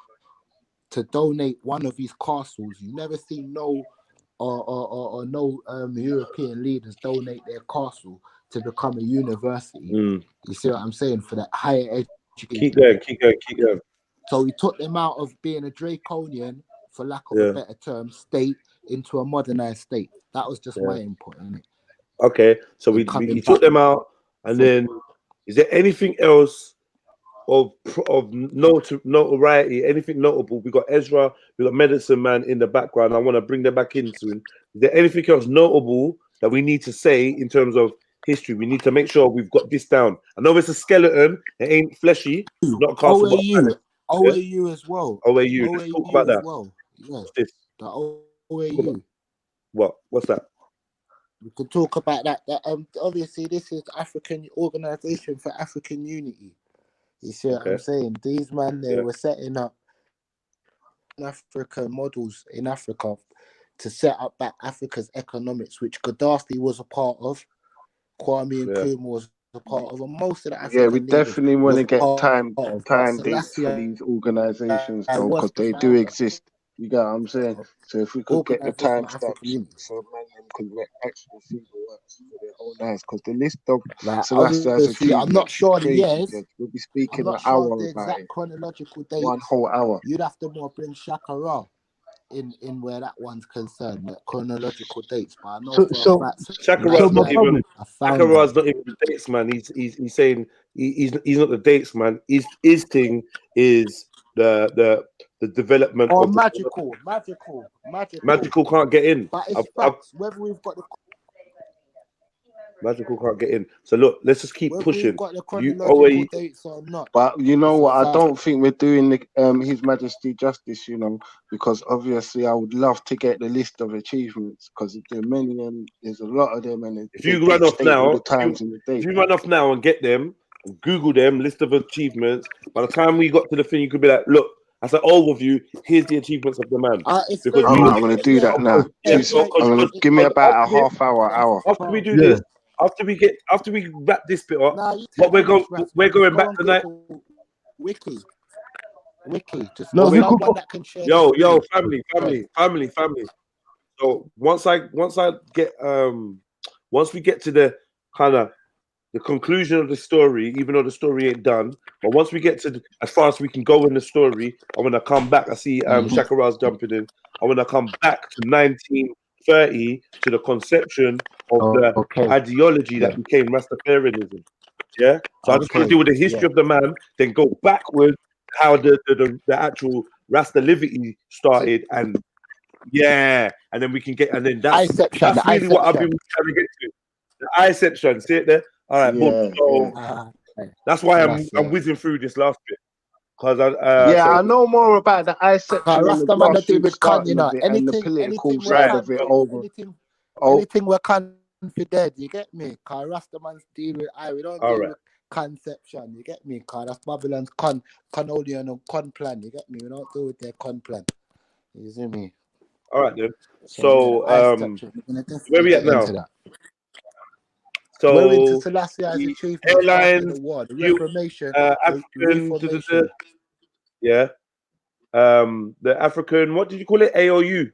to donate one of his castles. You never see no European leaders donate their castle to become a university. You see what I'm saying? For that higher education. Keep going. So he took them out of being a draconian, for lack of a better term, state into a modernized state. That was just my input in it. Okay, so we took them out, and then is there anything else of notoriety, anything notable? We got Ezra, we got Medicine Man in the background. I want to bring them back in soon. Is there anything else notable that we need to say in terms of history? We need to make sure we've got this down. I know it's a skeleton, it ain't fleshy, not a castle. OAU as well. OAU. Let's talk about that. Well. Yeah. What's this? The OAU. What's that? We could talk about that. Obviously, this is the African Organization for African Unity. You see what I'm saying? These men, they were setting up African models in Africa to set up back Africa's economics, which Gaddafi was a part of, Kwame Nkrumah was a part of, and most of the African we definitely want to get time dates dates for these organizations, though, because they do exist. You get what I'm saying? So if we could get the time stamps, so man could actually see the works for their own eyes, because the list of Selassie as a I'm not sure the years. We'll be speaking I'm an not hour sure the about exact it. chronological dates. One whole hour. You'd have to more bring Shakara in where that one's concerned, the chronological dates. But I know Shakara's not even the dates, man. He's saying he's not the dates, man. His thing is the development or of magical can't get in. But it's facts. Whether we've got the magical can't get in. So look, let's just keep pushing. We've got the chronological dates or not. But you know what? I don't think we're doing His Majesty justice, you know, because obviously I would love to get the list of achievements, because there are many and there's a lot of them. And if you run off now, if you run off now and get them, Google them, list of achievements. By the time we got to the thing, you could be like, look, as an overview, here's the achievements of the man. Because I'm gonna do that now. I'm gonna give me about a half hour. After we do this, after we wrap this bit up, but we're going back tonight. Wiki. Just No, someone that can share. yo, family. So once we get to the kind of the conclusion of the story, even though the story ain't done, but once we get to as far as we can go in the story, I want to come back. I see Shakara's jumping in. I want to come back to 1930 to the conception of the ideology that became Rastafarianism. Yeah, so I just want to deal with the history of the man, then go backward how the actual Rastalivity started, and then we can get, and then that's really what I've been trying to get to. The I section, see it there? All right, so that's why I'm whizzing through this last bit, because I know more about the I section and the grassroots starting of it and the political side of it Anything we're confident, you get me? Cause Rastaman's deal with we don't deal with conception, you get me? Cause that's Babylon's conolian and con plan, you get me? We don't deal with their con plan. You see me? All right then. So where we at now? So we're into Selassie's achievements airlines, the war, the Reformation, African, the African, what did you call it? AOU.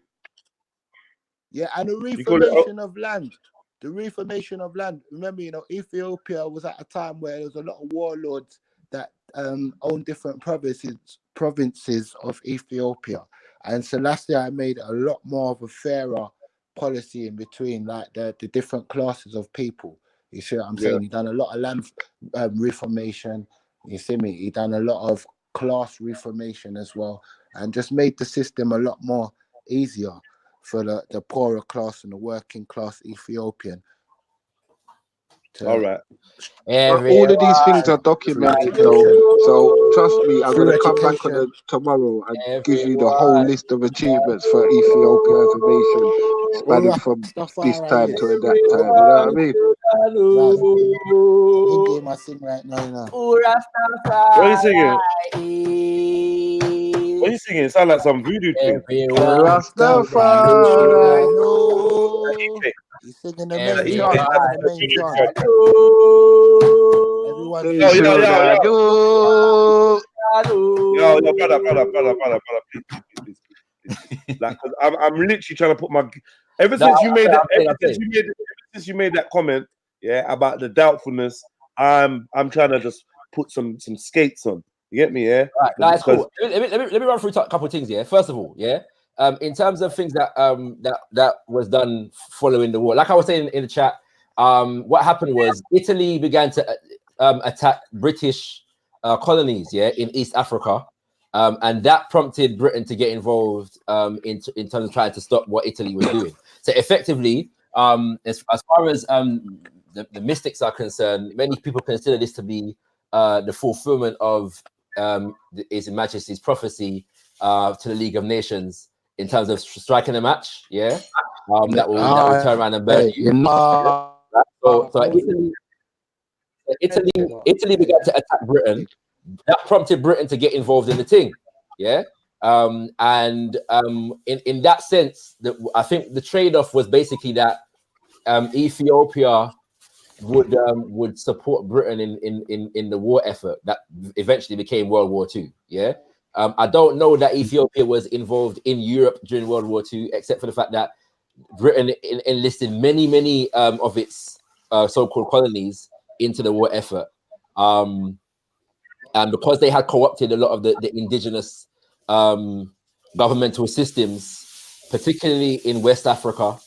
Yeah, and the Reformation of land. The Reformation of land. Remember, Ethiopia was at a time where there was a lot of warlords that owned different provinces of Ethiopia, and Selassie made a lot more of a fairer policy in between, like the different classes of people. You see what I'm saying? He done a lot of land reformation. You see me? He done a lot of class reformation as well, and just made the system a lot more easier for the poorer class and the working class Ethiopian. All right. All of these things are documented, though. So trust me, I'm gonna come back on it tomorrow and give you the whole list of achievements for Ethiopia as a nation, spanning from this time to that time. You know what I mean? Game I sing right now. What are you singing? What are you singing? It sounds like some voodoo thing. Rastafari. He's singing the main song. Everyone, yo, brother, please. Like, I'm literally trying to put my. Ever since you made that comment, about the doubtfulness, I'm trying to just put some skates on. You get me, yeah? Right, that's cool. Let me run through a couple of things, yeah. First of all, in terms of things that was done following the war, like I was saying in the chat, what happened was Italy began to attack British colonies, in East Africa, and that prompted Britain to get involved in terms of trying to stop what Italy was doing. So effectively, as far as the mystics are concerned, many people consider this to be the fulfillment of His Majesty's prophecy to the League of Nations in terms of striking a match, that will turn around and burn you. So Italy began to attack Britain. That prompted Britain to get involved in the thing, and in that sense, I think the trade-off was basically that Ethiopia would support Britain in the war effort that eventually became World War II. I don't know that Ethiopia was involved in Europe during World War II, except for the fact that Britain enlisted many of its so-called colonies into the war effort, and because they had co-opted a lot of the indigenous governmental systems, particularly in West Africa,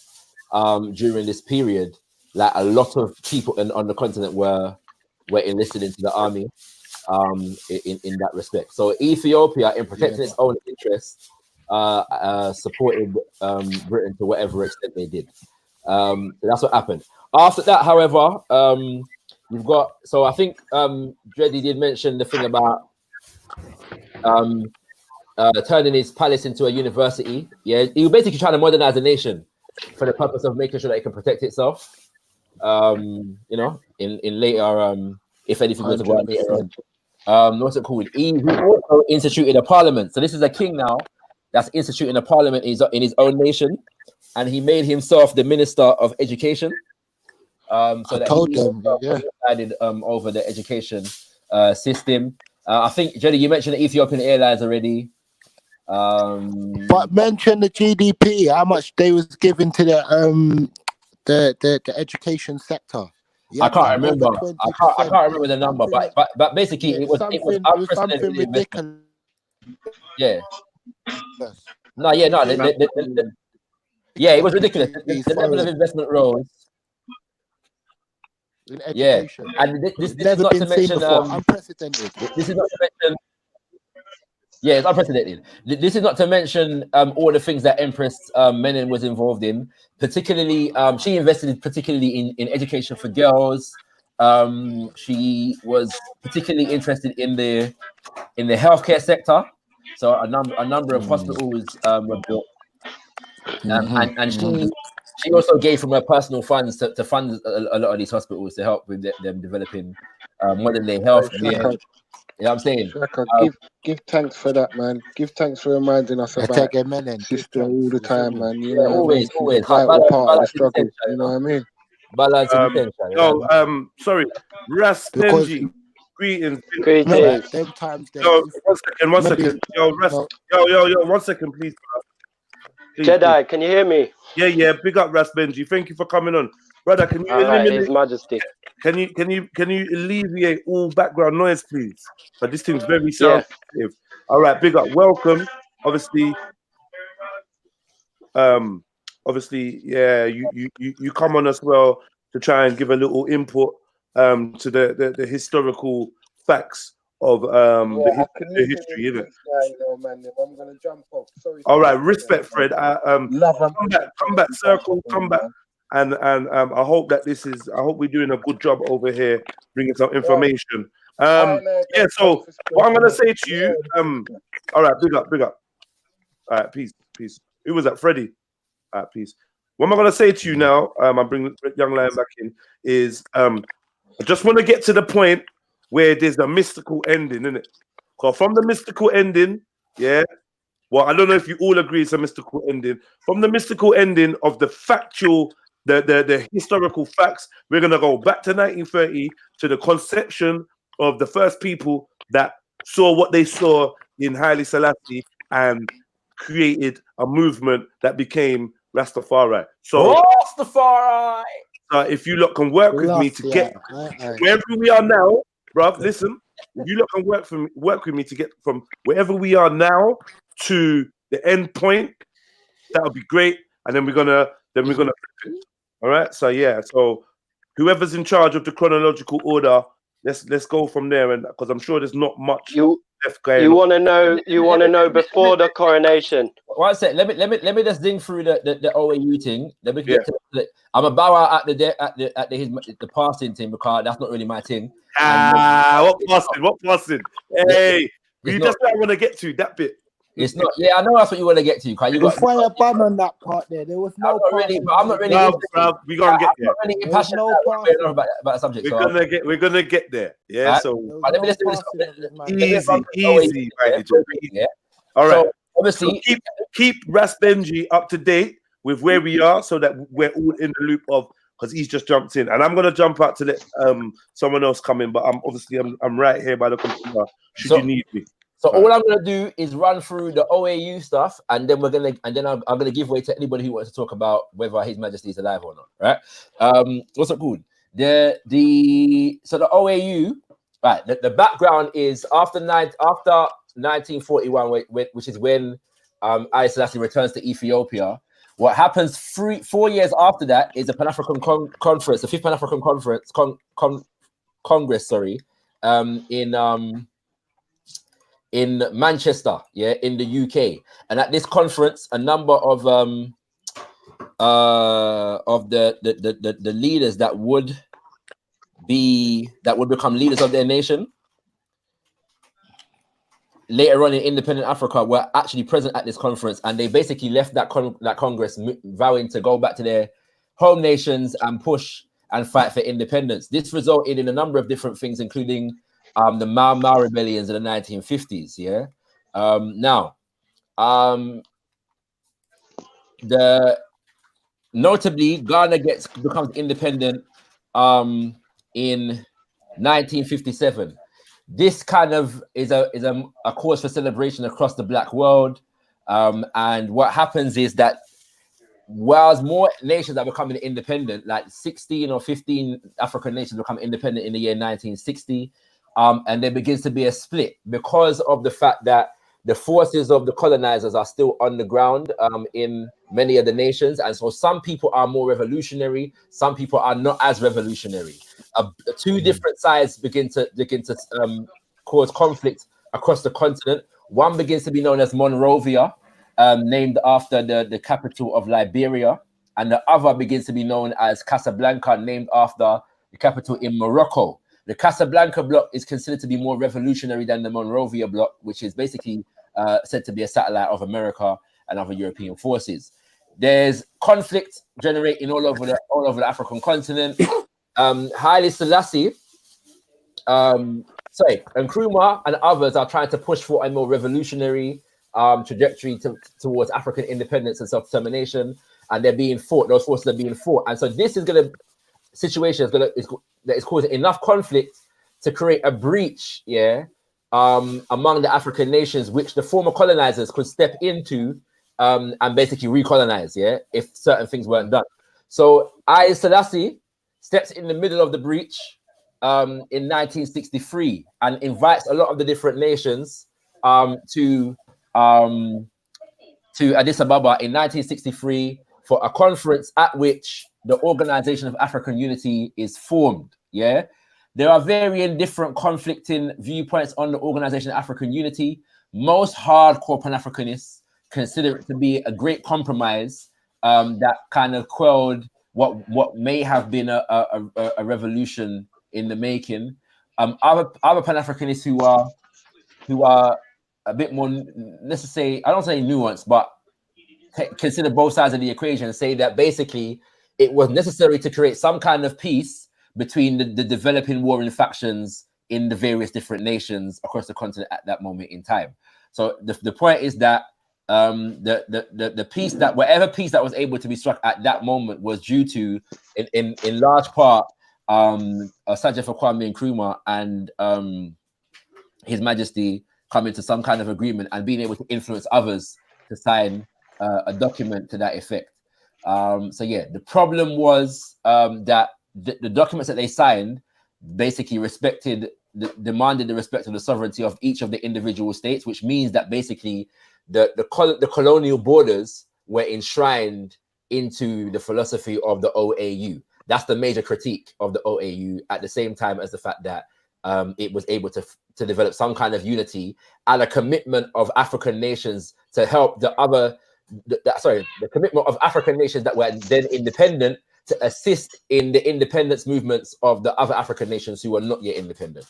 during this period. Like a lot of people on the continent were enlisted into the army in that respect. So Ethiopia, in protecting its own interests, supported Britain to whatever extent they did. So that's what happened. After that, however, you've got, so I think Dreddy did mention the thing about turning his palace into a university. He was basically trying to modernize the nation for the purpose of making sure that it can protect itself. In later, if anything was to go on later on. what's it called? He also instituted a parliament. So this is a king now that's instituting a parliament in his own nation, and he made himself the minister of education. So I that told he them, yeah. presided over the education system. I think, Jenny, you mentioned the Ethiopian Airlines already. But mention the GDP, how much they was giving to the education sector. I can't remember. I can't remember the number, but basically yeah, it was something unprecedented investment. ridiculous. Yeah. No, yeah, no. Yeah, it was ridiculous. The level of investment rose. In education. Yeah, and this is never not been to seen mention before. Unprecedented. This is not to mention. Yeah, it's unprecedented. This is not to mention all the things that Empress Menen was involved in. Particularly, she invested particularly in education for girls. She was particularly interested in the healthcare sector. So a number of hospitals were built, and she also gave from her personal funds to fund a lot of these hospitals to help with them developing modern day health. Shaka, you know what I'm saying? Shaka, give thanks for that, man. Give thanks for reminding us about sister all the time, man. You know what I mean? Always. She's a vital part of the struggle. You know what I mean? Balance Sorry, Ras Because Benji. Greetings. Remember, them times there. Yo, one second. Yo, Ras, yo, 1 second, please. Please, Jedi, please. can you hear me? Yeah. Big up, Ras Benji. Thank you for coming on, brother. Can you eliminate His Majesty? Can you alleviate all background noise, please? But this thing's very sensitive. All right, big up. Welcome. Obviously, yeah, you come on as well to try and give a little input to the historical facts of the history, isn't it? I'm gonna jump off. Sorry. All right, respect, Fred. Come back, circle, come back, and I hope that I hope we're doing a good job over here, bringing some information. Yeah. So what I'm gonna say to you, all right, big up. All right, peace. Who was that, Freddie? All right, peace. What am I gonna say to you now? I'm bringing Young Lion back in. Is I just want to get to the point where there's a mystical ending, innit? Because from the mystical ending, yeah. Well, I don't know if you all agree it's a mystical ending. From the mystical ending of the factual, the historical facts, we're gonna go back to 1930 to the conception of the first people that saw what they saw in Haile Selassie and created a movement that became Rastafari. So Rastafari. If you lot can work with me to get wherever we are now, bruv, listen. If you lot can work with me to get from wherever we are now to the end point, that would be great. And then we're gonna flip it. All right. So yeah. So whoever's in charge of the chronological order, let's go from there. And because I'm sure there's not much left going. You want to know before the coronation. One sec. Let me just ding through the OAU thing. Let me get to the. I'm a bow out at the passing thing because that's not really my thing. What passing? Hey, you just don't want to get to that bit. It's not. Yeah, I know that's what you want to get to. You got fire ban on that part there. There was no. I'm not really. We're gonna get there. I'm not really passionate about the subject. We're gonna get there. Yeah. Right? So let me just do this. Easy. Yeah. All right. So obviously, so keep Ras Benji up to date with where we are, so that we're all in the loop of. Because he's just jumped in, and I'm gonna jump out to let someone else come in. But I'm right here by the computer. Should you need me? So all I'm gonna do is run through the OAU stuff, and then I'm gonna give way to anybody who wants to talk about whether His Majesty is alive or not. Right? What's up, good? So the OAU, right? The background is after 1941, which is when Haile Selassie returns to Ethiopia. What happens 4 years after that is the Pan-African Conference, the 5th Pan-African Conference Congress, in Manchester, in the UK. And at this conference, a number of the leaders that would become leaders of their nation later on in independent Africa were actually present at this conference, and they basically left that Congress vowing to go back to their home nations and push and fight for independence. This resulted in a number of different things, including the Mau Mau rebellions in the 1950s. Yeah. Notably, Ghana becomes independent in 1957. This kind of is a cause for celebration across the Black world. And what happens is that whilst more nations are becoming independent, like 16 or 15 African nations become independent in the year 1960, and there begins to be a split because of the fact that the forces of the colonizers are still on the ground in many of the nations. And so some people are more revolutionary, some people are not as revolutionary. Two different sides begin to cause conflict across the continent. One begins to be known as Monrovia, named after the capital of Liberia, and the other begins to be known as Casablanca, named after the capital in Morocco. The Casablanca bloc is considered to be more revolutionary than the Monrovia bloc, which is basically said to be a satellite of America and other European forces. There's conflict generating all over the African continent. Haile Selassie, Nkrumah and others are trying to push for a more revolutionary trajectory towards African independence and self-determination, and they're being fought. Those forces are being fought, and so this is going to situation that is causing enough conflict to create a breach, among the African nations, which the former colonizers could step into and basically recolonize, if certain things weren't done. So Haile Selassie steps in the middle of the breach in 1963 and invites a lot of the different nations to Addis Ababa in 1963 for a conference at which the Organization of African Unity is formed. There are varying different conflicting viewpoints on the Organization of African Unity. Most hardcore Pan-Africanists consider it to be a great compromise that kind of quelled what may have been a revolution in the making. Other Pan-Africanists who are a bit more, let's say, I don't say nuanced, but consider both sides of the equation and say that basically it was necessary to create some kind of peace between the developing warring factions in the various different nations across the continent at that moment in time. So the point is that the peace that whatever peace that was able to be struck at that moment was due to, in large part, Sajef Kwame Nkrumah and His Majesty coming to some kind of agreement and being able to influence others to sign a document to that effect. The problem was that the documents that they signed basically demanded the respect of the sovereignty of each of the individual states, which means that basically the colonial borders were enshrined into the philosophy of the OAU. That's the major critique of the OAU, at the same time as the fact that it was able to develop some kind of unity and a commitment of African nations to help the commitment of African nations that were then independent to assist in the independence movements of the other African nations who were not yet independent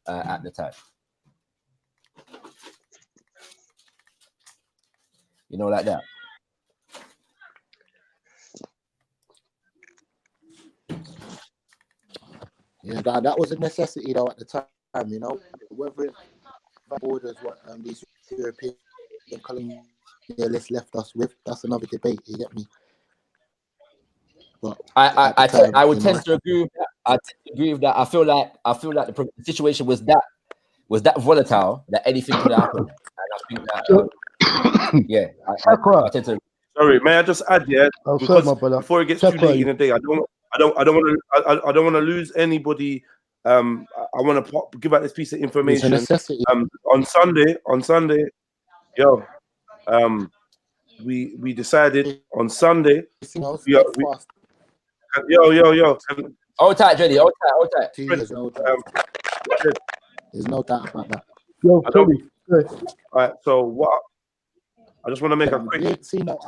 at the time. You know, like that. Yeah, that was a necessity though at the time, you know, whether it borders what these European colonialists left us with, that's another debate, you get me? But I would tend to agree with that. I tend to agree with that. I feel like the situation was that volatile that anything could happen. And I think that I tend to. Sorry, may I just add, because before it gets too late in the day, I don't want to lose anybody. I want to give out this piece of information. On Sunday, we decided on Sunday. Hold tight, Jenny. Hold tight. There's no doubt about that. All right. So what? I just want to make a quick.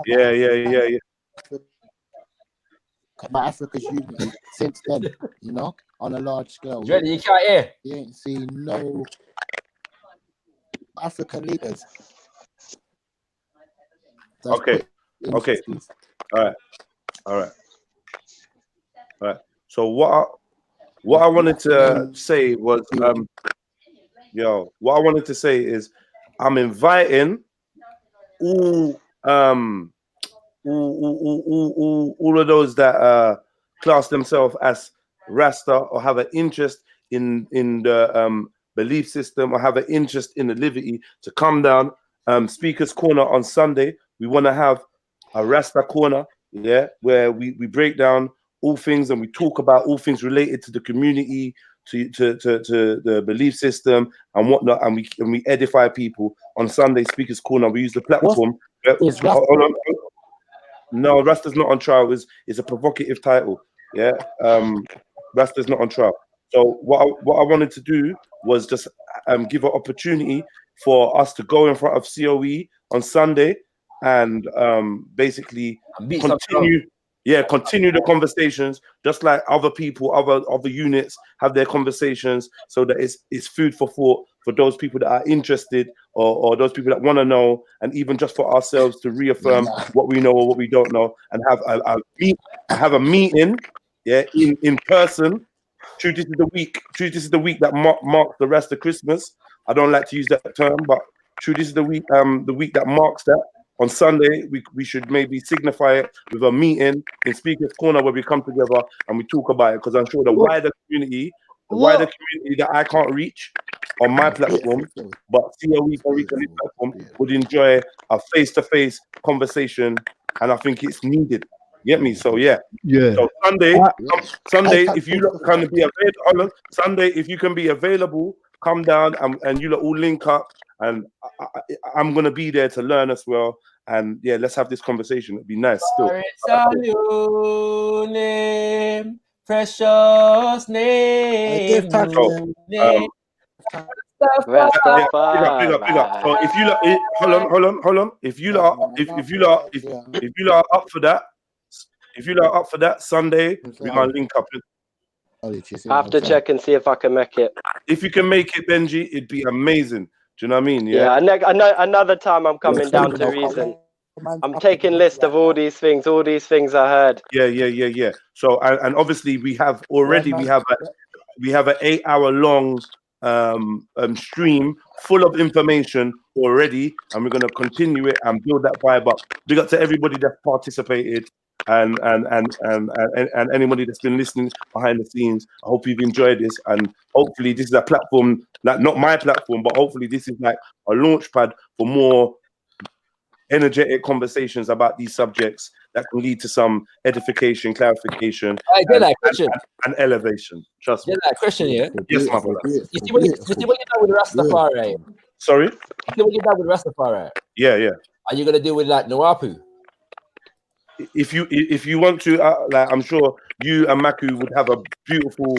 Yeah. About Africa's unity since then, you know, on a large scale. Jenny, you can't hear. You ain't seen no African leaders. Okay. All right. So what I wanted to say was Yo, what I wanted to say is, I'm inviting all of those that class themselves as Rasta or have an interest in the belief system or have an interest in the liberty to come down. Speakers Corner on Sunday. We want to have a Rasta Corner, yeah, where we break down all things and we talk about all things related to the community, to the belief system and whatnot, and we edify people on Sunday. Speakers Corner. We use the platform. Hold on. No, Rasta's not on trial. It's a provocative title. Yeah, Rasta's not on trial. So what I wanted to do was just give an opportunity for us to go in front of COE on Sunday and basically continue the conversations, just like other people, other units have their conversations, so that it's food for thought for those people that are interested or those people that want to know, and even just for ourselves to reaffirm what we know or what we don't know, and have a meeting, yeah, in person. True, this is the week that marks the rest of Christmas. I don't like to use that term, but true, this is the week that marks that. On Sunday, we should maybe signify it with a meeting in Speaker's Corner where we come together and we talk about it, because I'm sure the wider community that I can't reach on my platform, but COE can reach on this platform, would enjoy a face-to-face conversation, and I think it's needed. Get me? So yeah. So Sunday, if you lot can be available, Sunday, if you can be available, come down and you lot all link up, and I'm gonna be there to learn as well. And yeah, let's have this conversation. It'd be nice. Still. Name, precious name. Big up. So if you lot, hold on. If you lot are up for that, Sunday we're gonna link up. I have to check and see if I can make it. If you can make it, Benji, it'd be amazing. Do you know what I mean? Yeah. Another time I'm coming down to Reason. I'm taking list of all these things I heard. Yeah. So and obviously we have an 8-hour long stream full of information already, and we're gonna continue it and build that vibe up. Big up to everybody that participated and anybody that's been listening behind the scenes. I hope you've enjoyed this, and hopefully this is a platform, like not my platform, but hopefully this is like a launch pad for more energetic conversations about these subjects that can lead to some edification, clarification, and elevation. Trust me. That question, yeah. Yes, my brother. You see what you're done with Rastafari? Sorry? You see what you're done with Rastafari? Yeah. Are you gonna deal with like Nwapu? If you want to, like, I'm sure you and Maku would have a beautiful.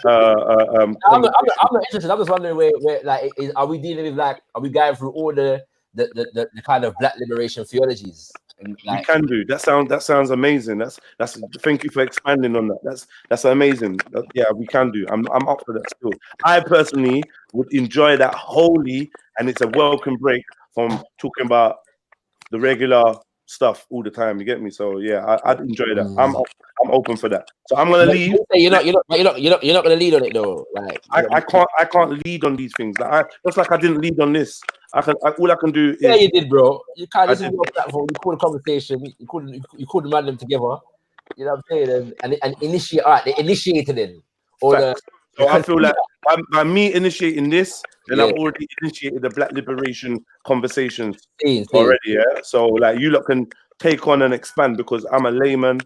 I'm not interested. I'm just wondering where like, are we dealing with, like, are we going through all the kind of black liberation theologies? We can do that. Sounds amazing. That's thank you for expanding on that. That's amazing. Yeah, we can do. I'm up for that still. I personally would enjoy that wholly, and it's a welcome break from talking about the regular stuff all the time. You get me? So yeah, I'd enjoy that. I'm open for that. So I'm gonna leave. You're not gonna lead on it though. Like I can't lead on these things. Like just like I didn't lead on this. All I can do is. Yeah, you did, bro. You can't listen to your platform. You call a conversation. You couldn't run them together. You know what I'm saying? And initiate. All right, they initiated it. So I feel like by me initiating this, then I've already initiated the Black Liberation conversations already. Yeah. So like you lot can take on and expand, because I'm a layman,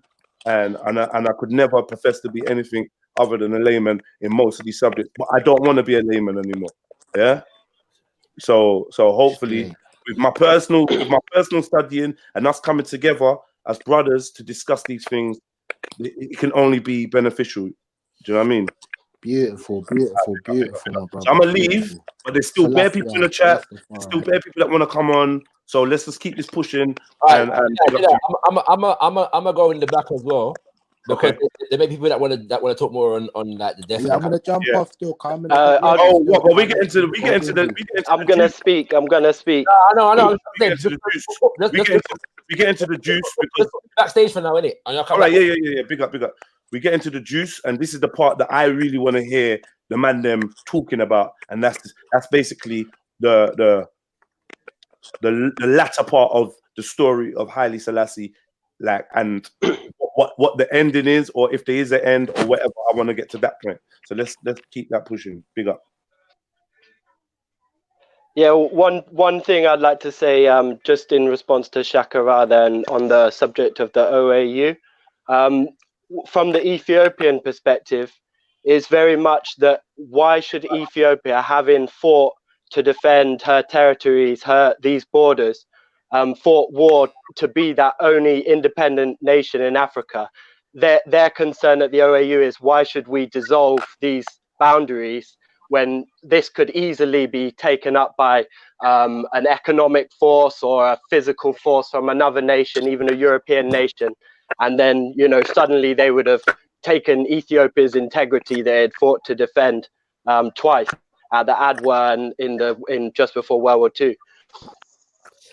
and I could never profess to be anything other than a layman in most of these subjects. But I don't want to be a layman anymore. Yeah. So hopefully with my personal studying and us coming together as brothers to discuss these things, it can only be beneficial. Do you know what I mean? Beautiful, my brother. So I'm gonna leave, but there's still bare people in the chat. There's still bare people that want to come on. So let's just keep this pushing. I'm gonna go in the back as well, because there may be people that want to talk more on like the death. Yeah, I'm gonna jump off still. We get into the. I'm gonna speak. I know. We get into the juice because backstage for now, innit? All right, yeah. Big up. we get into the juice, and this is the part that I really want to hear the man them talking about, and that's basically the latter part of the story of Haile Selassie, like, and what the ending is, or if there is an end or whatever. I want to get to that point. So let's keep that pushing. Big up. Yeah, one thing I'd like to say, just in response to Shaka Rada and on the subject of the OAU, from the Ethiopian perspective, is very much that why should Ethiopia, having fought to defend her territories, these borders, fought war to be that only independent nation in Africa? Their concern at the OAU is why should we dissolve these boundaries when this could easily be taken up by an economic force or a physical force from another nation, even a European nation, and then, you know, suddenly they would have taken Ethiopia's integrity they had fought to defend twice at the Adwa and in just before World War II.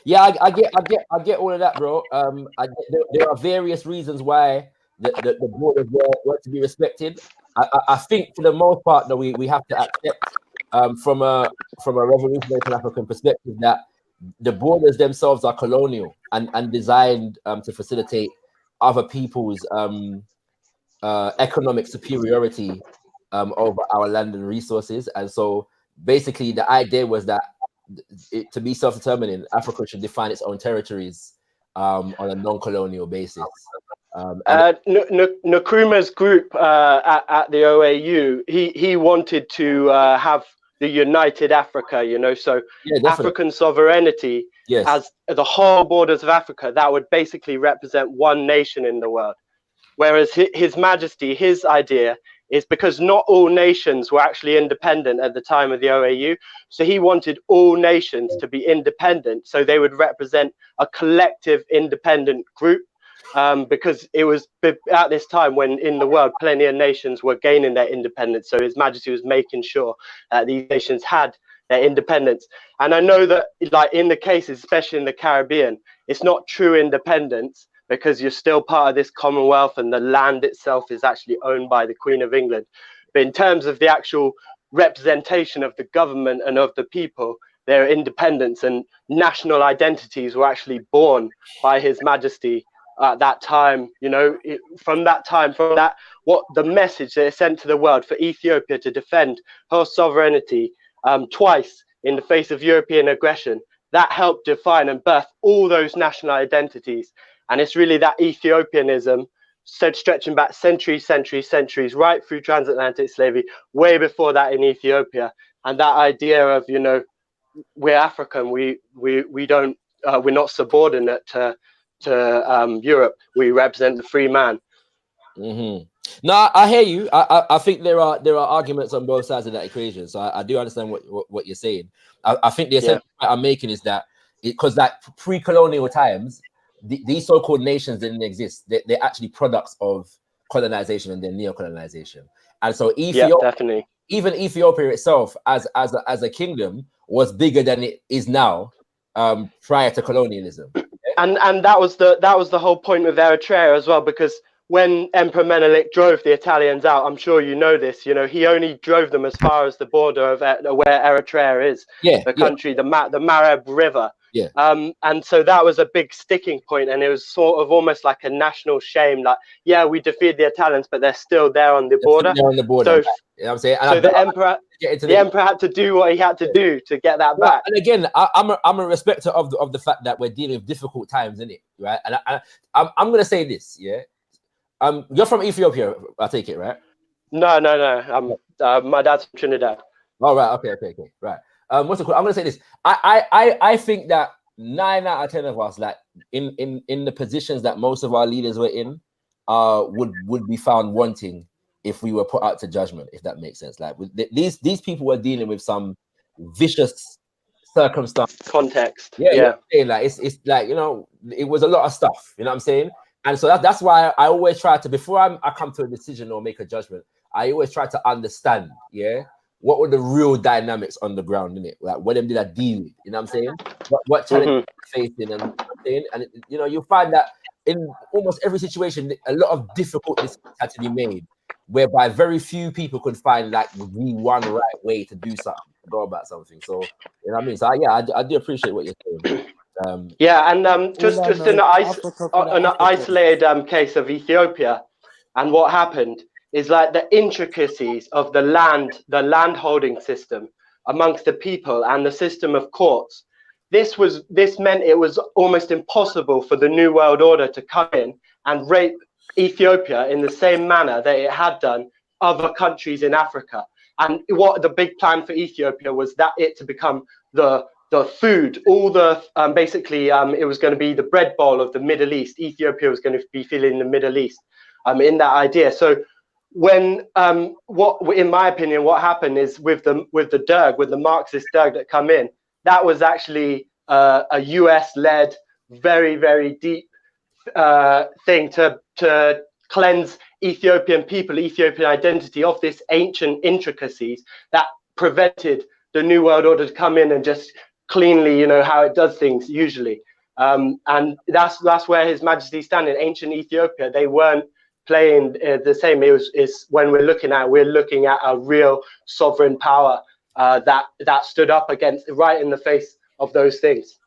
Yeah, I get all of that, bro. There are various reasons why the borders were to be respected. I think for the most part that we have to accept from a revolutionary Pan-African perspective that the borders themselves are colonial and designed to facilitate other people's economic superiority over our land and resources. And so basically the idea was that to be self-determining, Africa should define its own territories on a non-colonial basis. Nkrumah's group at the OAU, he wanted to have the united Africa, you know, so African sovereignty as the whole borders of Africa, that would basically represent one nation in the world. Whereas His Majesty, his idea is because not all nations were actually independent at the time of the OAU, so he wanted all nations to be independent, so they would represent a collective independent group. Because it was at this time when in the world plenty of nations were gaining their independence, so His Majesty was making sure that these nations had their independence. And I know that, like in the cases, especially in the Caribbean, it's not true independence because you're still part of this Commonwealth and the land itself is actually owned by the Queen of England. But in terms of the actual representation of the government and of the people, their independence and national identities were actually born by His Majesty at that time. You know, from that, what the message they sent to the world for Ethiopia to defend her sovereignty twice in the face of European aggression, that helped define and birth all those national identities. And it's really that Ethiopianism, stretching back centuries, right through transatlantic slavery, way before that in Ethiopia, and that idea of, you know, we're African, we don't, we're not subordinate to Europe, we represent the free man. No, I hear you. I think there are arguments on both sides of that equation. So I do understand what you're saying. I think the essential point I'm making is that because like pre-colonial times, these so-called nations didn't exist. They're actually products of colonization and then neo-colonization. And so Ethiopia, even Ethiopia itself as a kingdom was bigger than it is now prior to colonialism. And that was the whole point with Eritrea as well, because when Emperor Menelik drove the Italians out, I'm sure you know this, you know, he only drove them as far as the border of where Eritrea is, the country, the Mareb River. And so that was a big sticking point, and it was sort of almost like a national shame, like, yeah, we defeated the Italians, but they're still there on the border. They're on the border. So, you know what I'm saying? And so the emperor had to do what he had to do to get that back. And again, I'm a respecter of the fact that we're dealing with difficult times, isn't it? Right? And I'm gonna say this, yeah. You're from Ethiopia, I take it, right? No. I'm my dad's from Trinidad. Oh, right. Okay. Right. What's the? I'm gonna say this. I think that 9 out of 10 of us, like in the positions that most of our leaders were in, would be found wanting if we were put out to judgment, if that makes sense. Like these people were dealing with some vicious circumstance, context. Yeah. You know what I'm saying? Like it's like, you know, it was a lot of stuff. You know what I'm saying? And so that's why I always try to, before I come to a decision or make a judgment, I always try to understand, what were the real dynamics on the ground, innit? Like what them did I deal with, you know what I'm saying? What challenge facing and you know, you find that in almost every situation, a lot of difficult decisions had to be made, whereby very few people could find like the one right way to do something, to go about something. So you know what I mean. So I do appreciate what you're saying. Yeah, and just an isolated case of Ethiopia, and what happened is like the intricacies of the land holding system amongst the people and the system of courts. This meant it was almost impossible for the New World Order to come in and rape Ethiopia in the same manner that it had done other countries in Africa. And what the big plan for Ethiopia was that it to become the food, all the basically it was going to be the bread bowl of the Middle East. Ethiopia was going to be filling the Middle East in that idea. So when what in my opinion what happened is with the Marxist Derg that come in, that was actually a US-led very, very deep thing to cleanse Ethiopian people, Ethiopian identity of this ancient intricacies that prevented the New World Order to come in and just cleanly, you know, how it does things usually. And that's where His Majesty stand in ancient Ethiopia. They weren't playing the same. It's when we're looking at a real sovereign power that stood up against, right in the face of those things.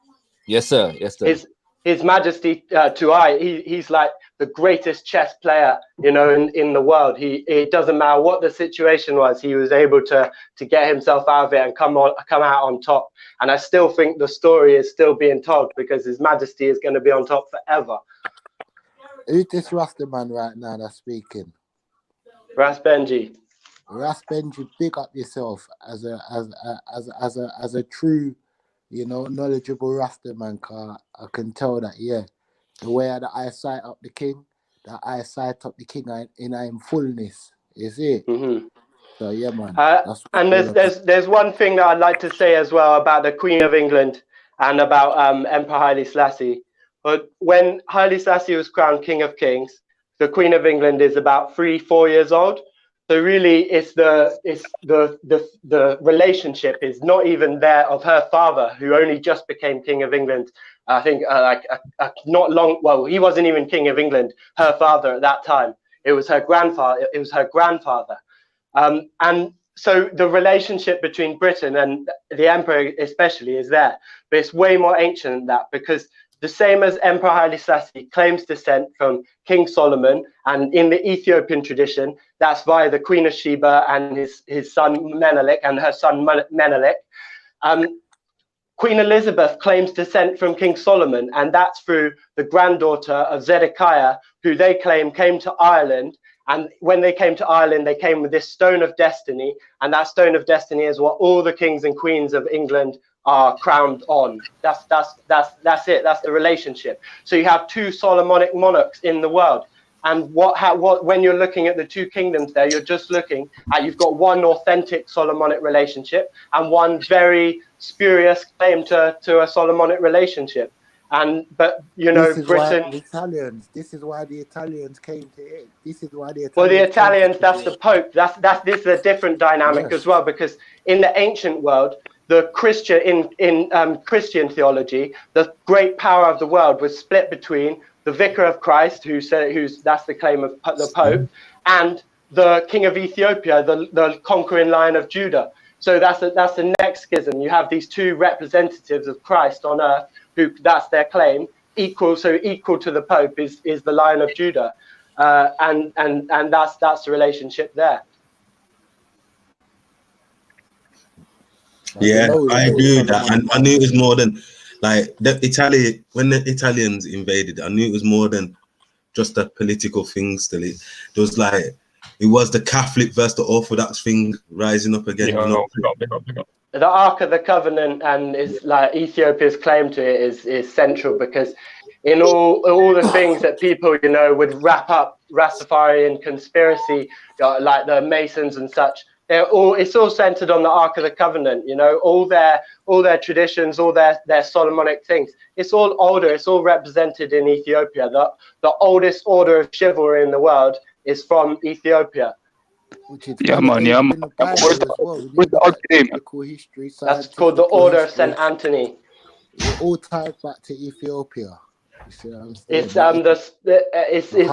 Yes, sir. Yes, sir. His Majesty he's like the greatest chess player, you know, in the world. It doesn't matter what the situation was, he was able to get himself out of it and come out on top. And I still think the story is still being told because His Majesty is going to be on top forever. Who's this Rasta man right now that's speaking? Ras Benji. Ras Benji, big up yourself as a true, you know, knowledgeable Rasta man. Cause I can tell that, yeah, the way that I sight up the king, that I sight up the king in fullness. You see? Mm-hmm. So yeah, man. And there's one thing that I'd like to say as well about the Queen of England and about Emperor Haile Selassie. But when Haile Selassie was crowned King of Kings, the Queen of England is about 3-4 years old. So really, it's the relationship is not even there of her father, who only just became King of England. I think not long. Well, he wasn't even King of England. Her father at that time. It was her grandfather. It was her grandfather. And so the relationship between Britain and the Emperor, especially, is there. But it's way more ancient than that, because the same as Emperor Haile Selassie claims descent from King Solomon, and in the Ethiopian tradition, that's via the Queen of Sheba and his son Menelik and her son Menelik. Queen Elizabeth claims descent from King Solomon, and that's through the granddaughter of Zedekiah, who they claim came to Ireland. And when they came to Ireland, they came with this stone of destiny, and that stone of destiny is what all the kings and queens of England are crowned on. That's it. That's the relationship. So you have two Solomonic monarchs in the world, and when you're looking at the two kingdoms there, you're just looking at, you've got one authentic Solomonic relationship and one very spurious claim to a Solomonic relationship. But you know, Britain. This is why the Italians came to it. This is why the Italians. Well, the Italians, that's the Pope. This is a different dynamic as well, because in the ancient world, the Christian in Christian theology, the great power of the world was split between the Vicar of Christ, that's the claim of the Pope, and the King of Ethiopia, the conquering Lion of Judah. So that's the next schism. You have these two representatives of Christ on earth, who that's their claim, equal to the Pope is the Lion of Judah, and that's the relationship there. Yeah, I agree with that, and I knew it was more than like when the Italians invaded. I knew it was more than just a political thing. Still, it was like it was the Catholic versus the Orthodox thing rising up again. Yeah, the Ark of the Covenant and is like Ethiopia's claim to it is central, because in all the things that people, you know, would wrap up Rastafarian conspiracy, like the Masons and such, it's all centered on the Ark of the Covenant. You know, all their traditions, all their Solomonic things. It's all older. It's all represented in Ethiopia. The oldest order of chivalry in the world is from Ethiopia. Yeah, man. Where's the name? That's called the Order of St. Anthony. It all ties back to Ethiopia. It's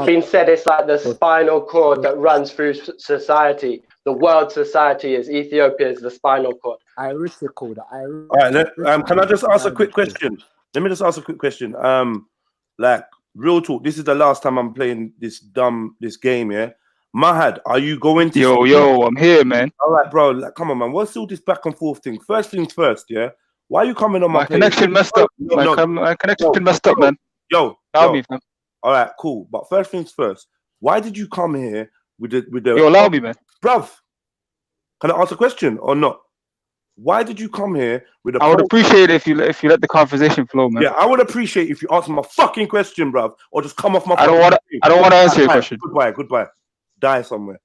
been said it's like the spinal cord that runs through society. The world society is Ethiopia is the spinal cord. All right, can I just ask a quick question? Let me just ask a quick question. Like real talk, this is the last time I'm playing this game, yeah. Mahad, are you going to? Yo, I'm here, man. All right, bro. Like, come on, man. What's all this back and forth thing? First things first, yeah. Why are you coming on my connection messed up? My connection messed up, man. Yo. Allow me, fam. All right, cool. But first things first. Why did you come here with the? Yo, allow me, man. Bruv, can I ask a question or not? Why did you come here with a? I would appreciate it if you let the conversation flow, man. Yeah, I would appreciate if you answer my fucking question, bruv, or just come off my. I don't want to answer your question. Goodbye. Die somewhere.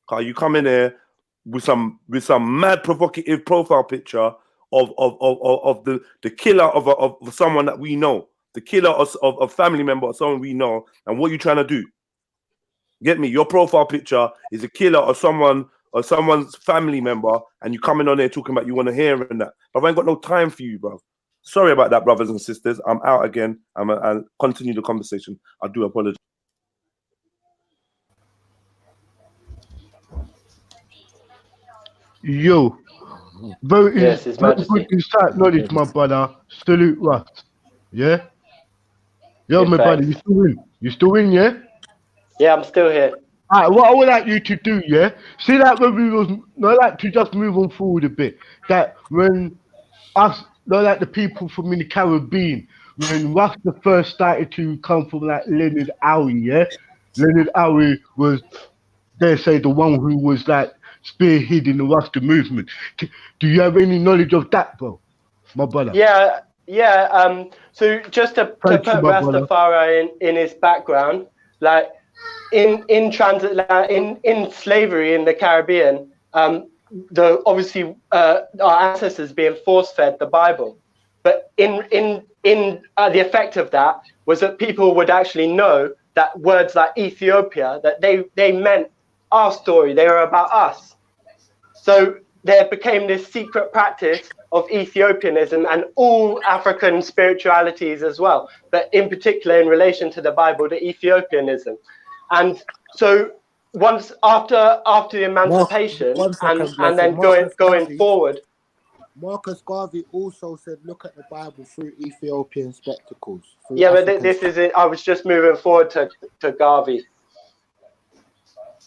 Are you coming here with some mad provocative profile picture of the killer of someone that we know, the killer of a family member or someone we know, and what you trying to do? Get me? Your profile picture is a killer of someone or someone's family member, and you coming on there talking about you want to hear and that. But I ain't got no time for you, bro. Sorry about that, brothers and sisters. I'm out again. I'll continue the conversation. I do apologize. Yo, very good insight knowledge, my brother. Salute Rust. Yeah? Yo, my brother, you still in? You still in, yeah? Yeah, I'm still here. Alright, what I would like you to do, yeah? See that when we was, I like to just move on forward a bit. That when us, like the people from in the Caribbean, when Rasta first started to come from like Leonard Owie, yeah? Leonard Owie was, they say, the one who was like spearheading the Rasta movement. Do you have any knowledge of that, bro? My brother. Yeah. So just to put Rastafari in his background, like in slavery in the Caribbean, obviously our ancestors being force-fed the Bible, but in the effect of that was that people would actually know that words like Ethiopia, that they meant our story, they were about us. So there became this secret practice of Ethiopianism and all African spiritualities as well, but in particular in relation to the Bible, the Ethiopianism. And so once after the emancipation and then going forward. Marcus Garvey also said, look at the Bible through Ethiopian spectacles. Yeah, but this is it. I was just moving forward to Garvey.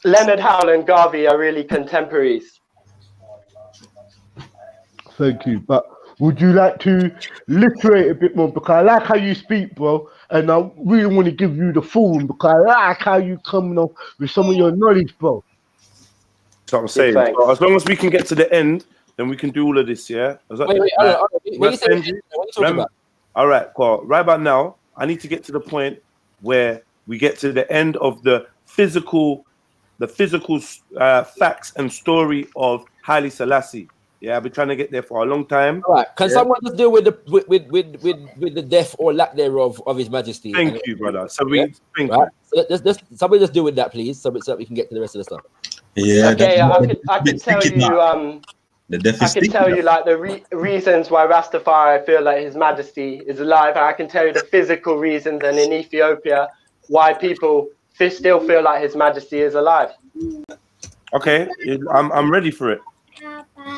Leonard Howell and Garvey are really contemporaries. Thank you. But would you like to literate a bit more? Because I like how you speak, bro. And I really want to give you the full because I like how you coming off with some of your knowledge, bro. That's what I'm saying. So as long as we can get to the end, then we can do all of this, yeah? All right, cool. Right about now, I need to get to the point where we get to the end of the physical facts and story of Haile Selassie. Yeah, I've been trying to get there for a long time. All right. Can someone just deal with the death or lack thereof of His Majesty? Thank you, brother. So thank you. So somebody just deal with that, please, so that we can get to the rest of the stuff. Yeah. Okay, I can tell you. I can tell you like the reasons why Rastafari feel like His Majesty is alive. And I can tell you the physical reasons, and in Ethiopia, why people still feel like His Majesty is alive. Okay, I'm ready for it.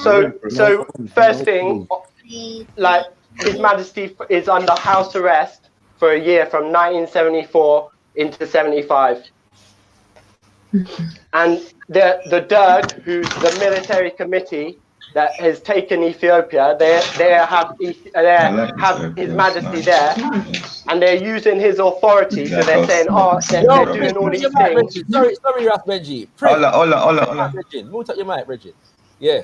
So first thing, like His Majesty is under house arrest for a year from 1974 into 75. And the Derg, who's the military committee that has taken Ethiopia, they have His Majesty there, and they're using his authority. So they're saying, they're doing all these things. Sorry, Ras Benji. Hola. Move up your mic, Bridget. Yeah.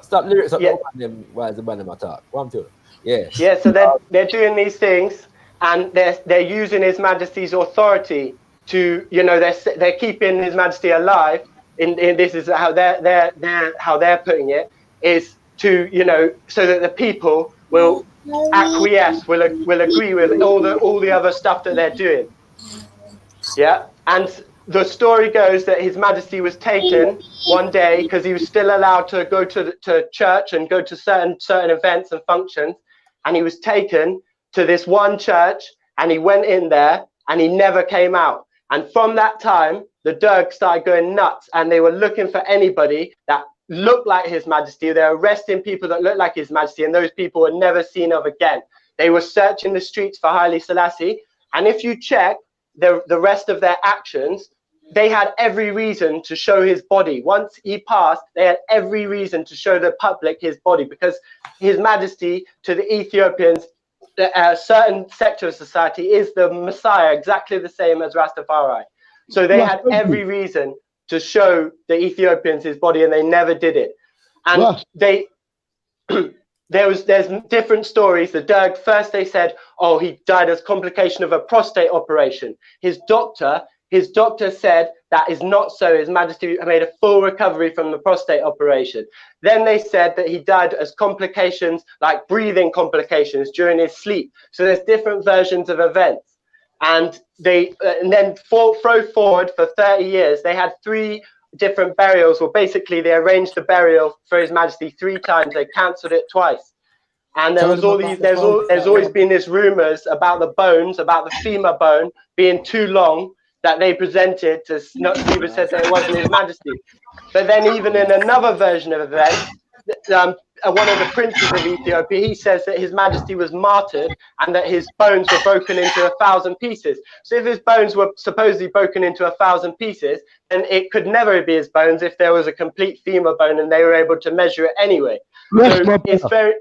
Stop lyrics up. Yeah. Why is the man in my talk? 1, 2. Yeah. Yeah. So they're doing these things, and they're using His Majesty's authority to, they're keeping His Majesty alive. In this is how they're putting it, is to so that the people will acquiesce, will agree with all the other stuff that they're doing. Yeah, and the story goes that His Majesty was taken one day because he was still allowed to go to church and go to certain events and functions, and he was taken to this one church, and he went in there and he never came out. And from that time, the Derg started going nuts, and they were looking for anybody that looked like His Majesty. They're arresting people that look like His Majesty, and those people were never seen of again. They were searching the streets for Haile Selassie, and if you check the rest of their actions, they had every reason to show his body. Once he passed, they had every reason to show the public his body, because His Majesty to the Ethiopians, a certain sector of society, is the Messiah, exactly the same as Rastafari. So they had every reason to show the Ethiopians his body, and they never did it. And there's different stories. The Derg, first they said, oh, he died as complication of a prostate operation. His doctor said that is not so. His Majesty made a full recovery from the prostate operation. Then they said that he died as complications, like breathing complications during his sleep. So there's different versions of events. And then throw forward for 30 years, they had 3 different burials. Well, basically they arranged the burial for His Majesty 3 times. They cancelled it twice. And there was all these, there's always been these rumors about the bones, about the femur bone being too long, that they presented to, people said that it wasn't His Majesty. But then even in another version of events, one of the princes of Ethiopia, he says that His Majesty was martyred and that his bones were broken into 1,000 pieces. So if his bones were supposedly broken into 1,000 pieces, then it could never be his bones if there was a complete femur bone and they were able to measure it anyway. So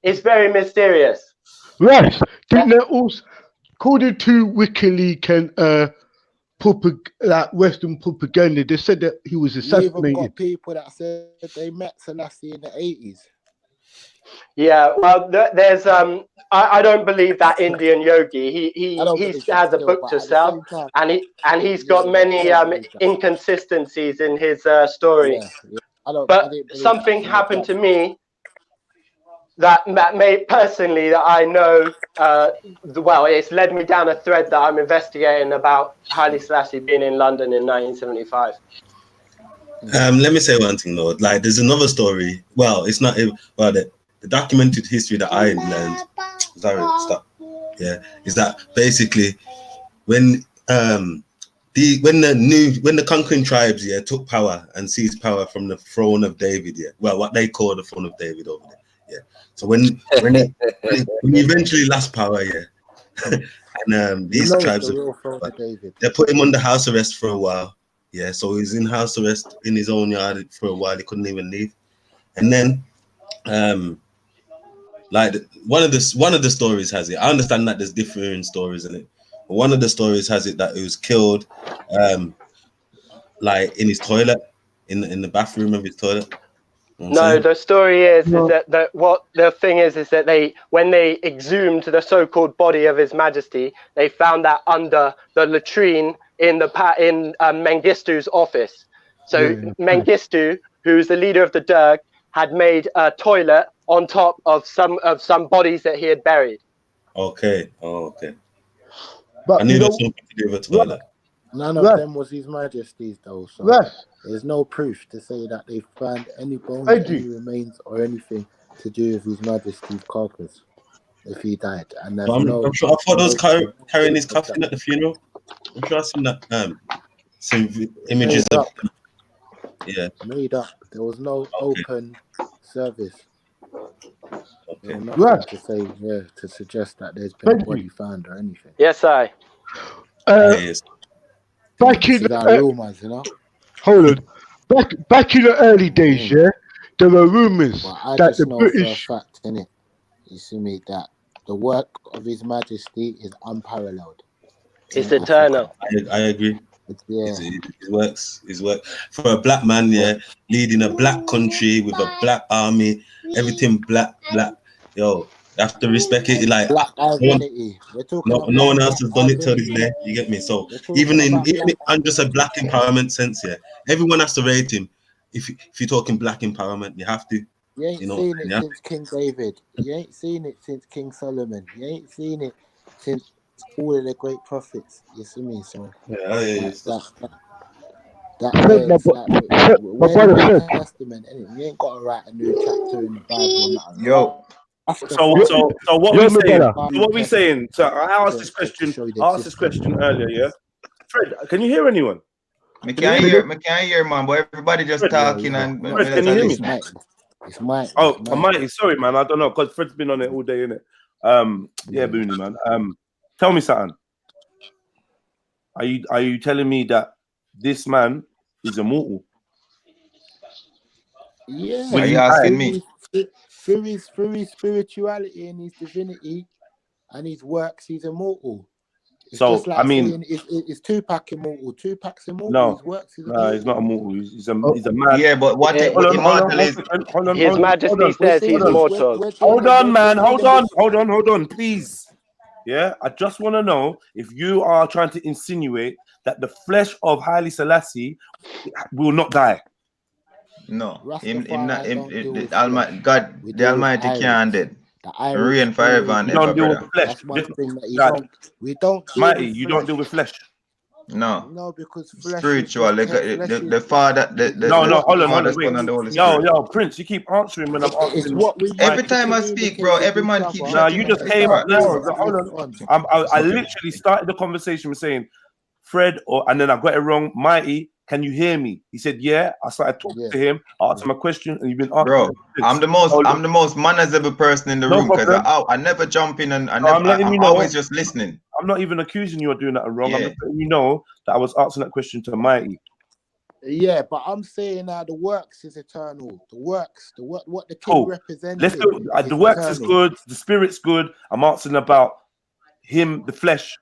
it's very mysterious. Right. Didn't they also, according to WikiLeaks and like Western propaganda, they said that he was assassinated. You even got people that said they met Selassie in the 80s. Yeah, well, there's I don't believe that Indian yogi. He has a book to sell, and he's got many inconsistencies in his story. But something happened to me that made personally that I know. Well, it's led me down a thread that I'm investigating about Haile Selassie being in London in 1975. Let me say one thing though. Like, there's another story. Well, it's not. Well, the documented history that I learned. Sorry, stop. Yeah, is that basically when the conquering tribes took power and seized power from the throne of David. Yeah, well, what they call the throne of David over there. Yeah. So when he eventually lost power, and these tribes, they put him under house arrest for a while. Yeah, so he was in house arrest in his own yard for a while. He couldn't even leave. And then, like one of the stories has it. I understand that there's different stories in it, but one of the stories has it that he was killed, like in his toilet, in the bathroom of his toilet. No, the story is that what the thing is that when they exhumed the so-called body of His Majesty, they found that under the latrine in Mengistu's office. So Mengistu, who's the leader of the Derg, had made a toilet on top of some bodies that he had buried. Okay. Oh, okay. But I knew there was something to do with a toilet. None of them was His Majesty's though, so there's no proof to say that they found any bones, any remains, or anything to do with His Majesty's carcass if he died. And I'm sure. I thought those carrying his coffin at the funeral. I'm sure I've seen that. Some images of. Yeah. Made up. There was no open service. Okay. Nothing to say, to suggest that there's been a body found or anything. Yes, I. Back in rumors, you know. Hold on. Back in the early days, there were rumors that the British. For a fact, innit? You see me, that the work of His Majesty is unparalleled. It's eternal. I agree. His work for a black man, leading a black country with a black army, everything black. Yo, you have to respect it. Like black identity. No one else has done it till this day. You get me? So even I'm just a black empowerment sense, everyone has to rate him. If you're talking black empowerment, you have to. You ain't seen it since King David. You ain't seen it since King Solomon. You ain't seen it since all of the great prophets. You see me? So that Fred, way it's like my we're brother in the New Fred. Testament, and you ain't got to write a new chapter in the Bible or nothing. Yo. So what we saying? So what we saying? So I asked this question. I asked this question earlier. Yeah, Fred, can you hear anyone? I can't hear, man. But everybody just talking and Fred, can you hear me? It's my. Oh, Mighty. Sorry, man. I don't know because Fred's been on it all day, innit? Yeah, Booney, man. Tell me something. Are you telling me that this man is immortal? Yeah. Are you asking me? Through his spirituality and his divinity and his works, he's immortal. It's So just like I mean, saying, is Tupac immortal? Tupac's immortal. No, his works is no, he's not immortal. He's a man. Yeah, but what immortal is? His Majesty says he's mortal. Hold on, man. Hold on, please. Yeah, I just want to know if you are trying to insinuate that the flesh of Haile Selassie will not die. No, the Almighty God, the Almighty can't dead. Reign forever and ever, brother. That's one thing that we don't. Mighty, you don't deal with flesh. No, because flesh spiritual. The Father, hold on, Son and the Holy Spirit. Yo, Prince, you keep answering when I'm answering. Every time I speak, bro, every man keeps. Now you just came up now. Hold on. I literally started the conversation with saying, Fred, and then I got it wrong. Mighty, can you hear me? He said, yeah. I started talking to him, asked him a question, and you've been asking. Bro, I'm the most manageable person in the room because I never jump in and I'm always just listening. I'm not even accusing you of doing that wrong. I'm just letting you know that I was asking that question to Mighty. Yeah, but I'm saying now the works is eternal. The works, what the king represents. Let's go. The works is good. The spirit's good. I'm asking about him, the flesh.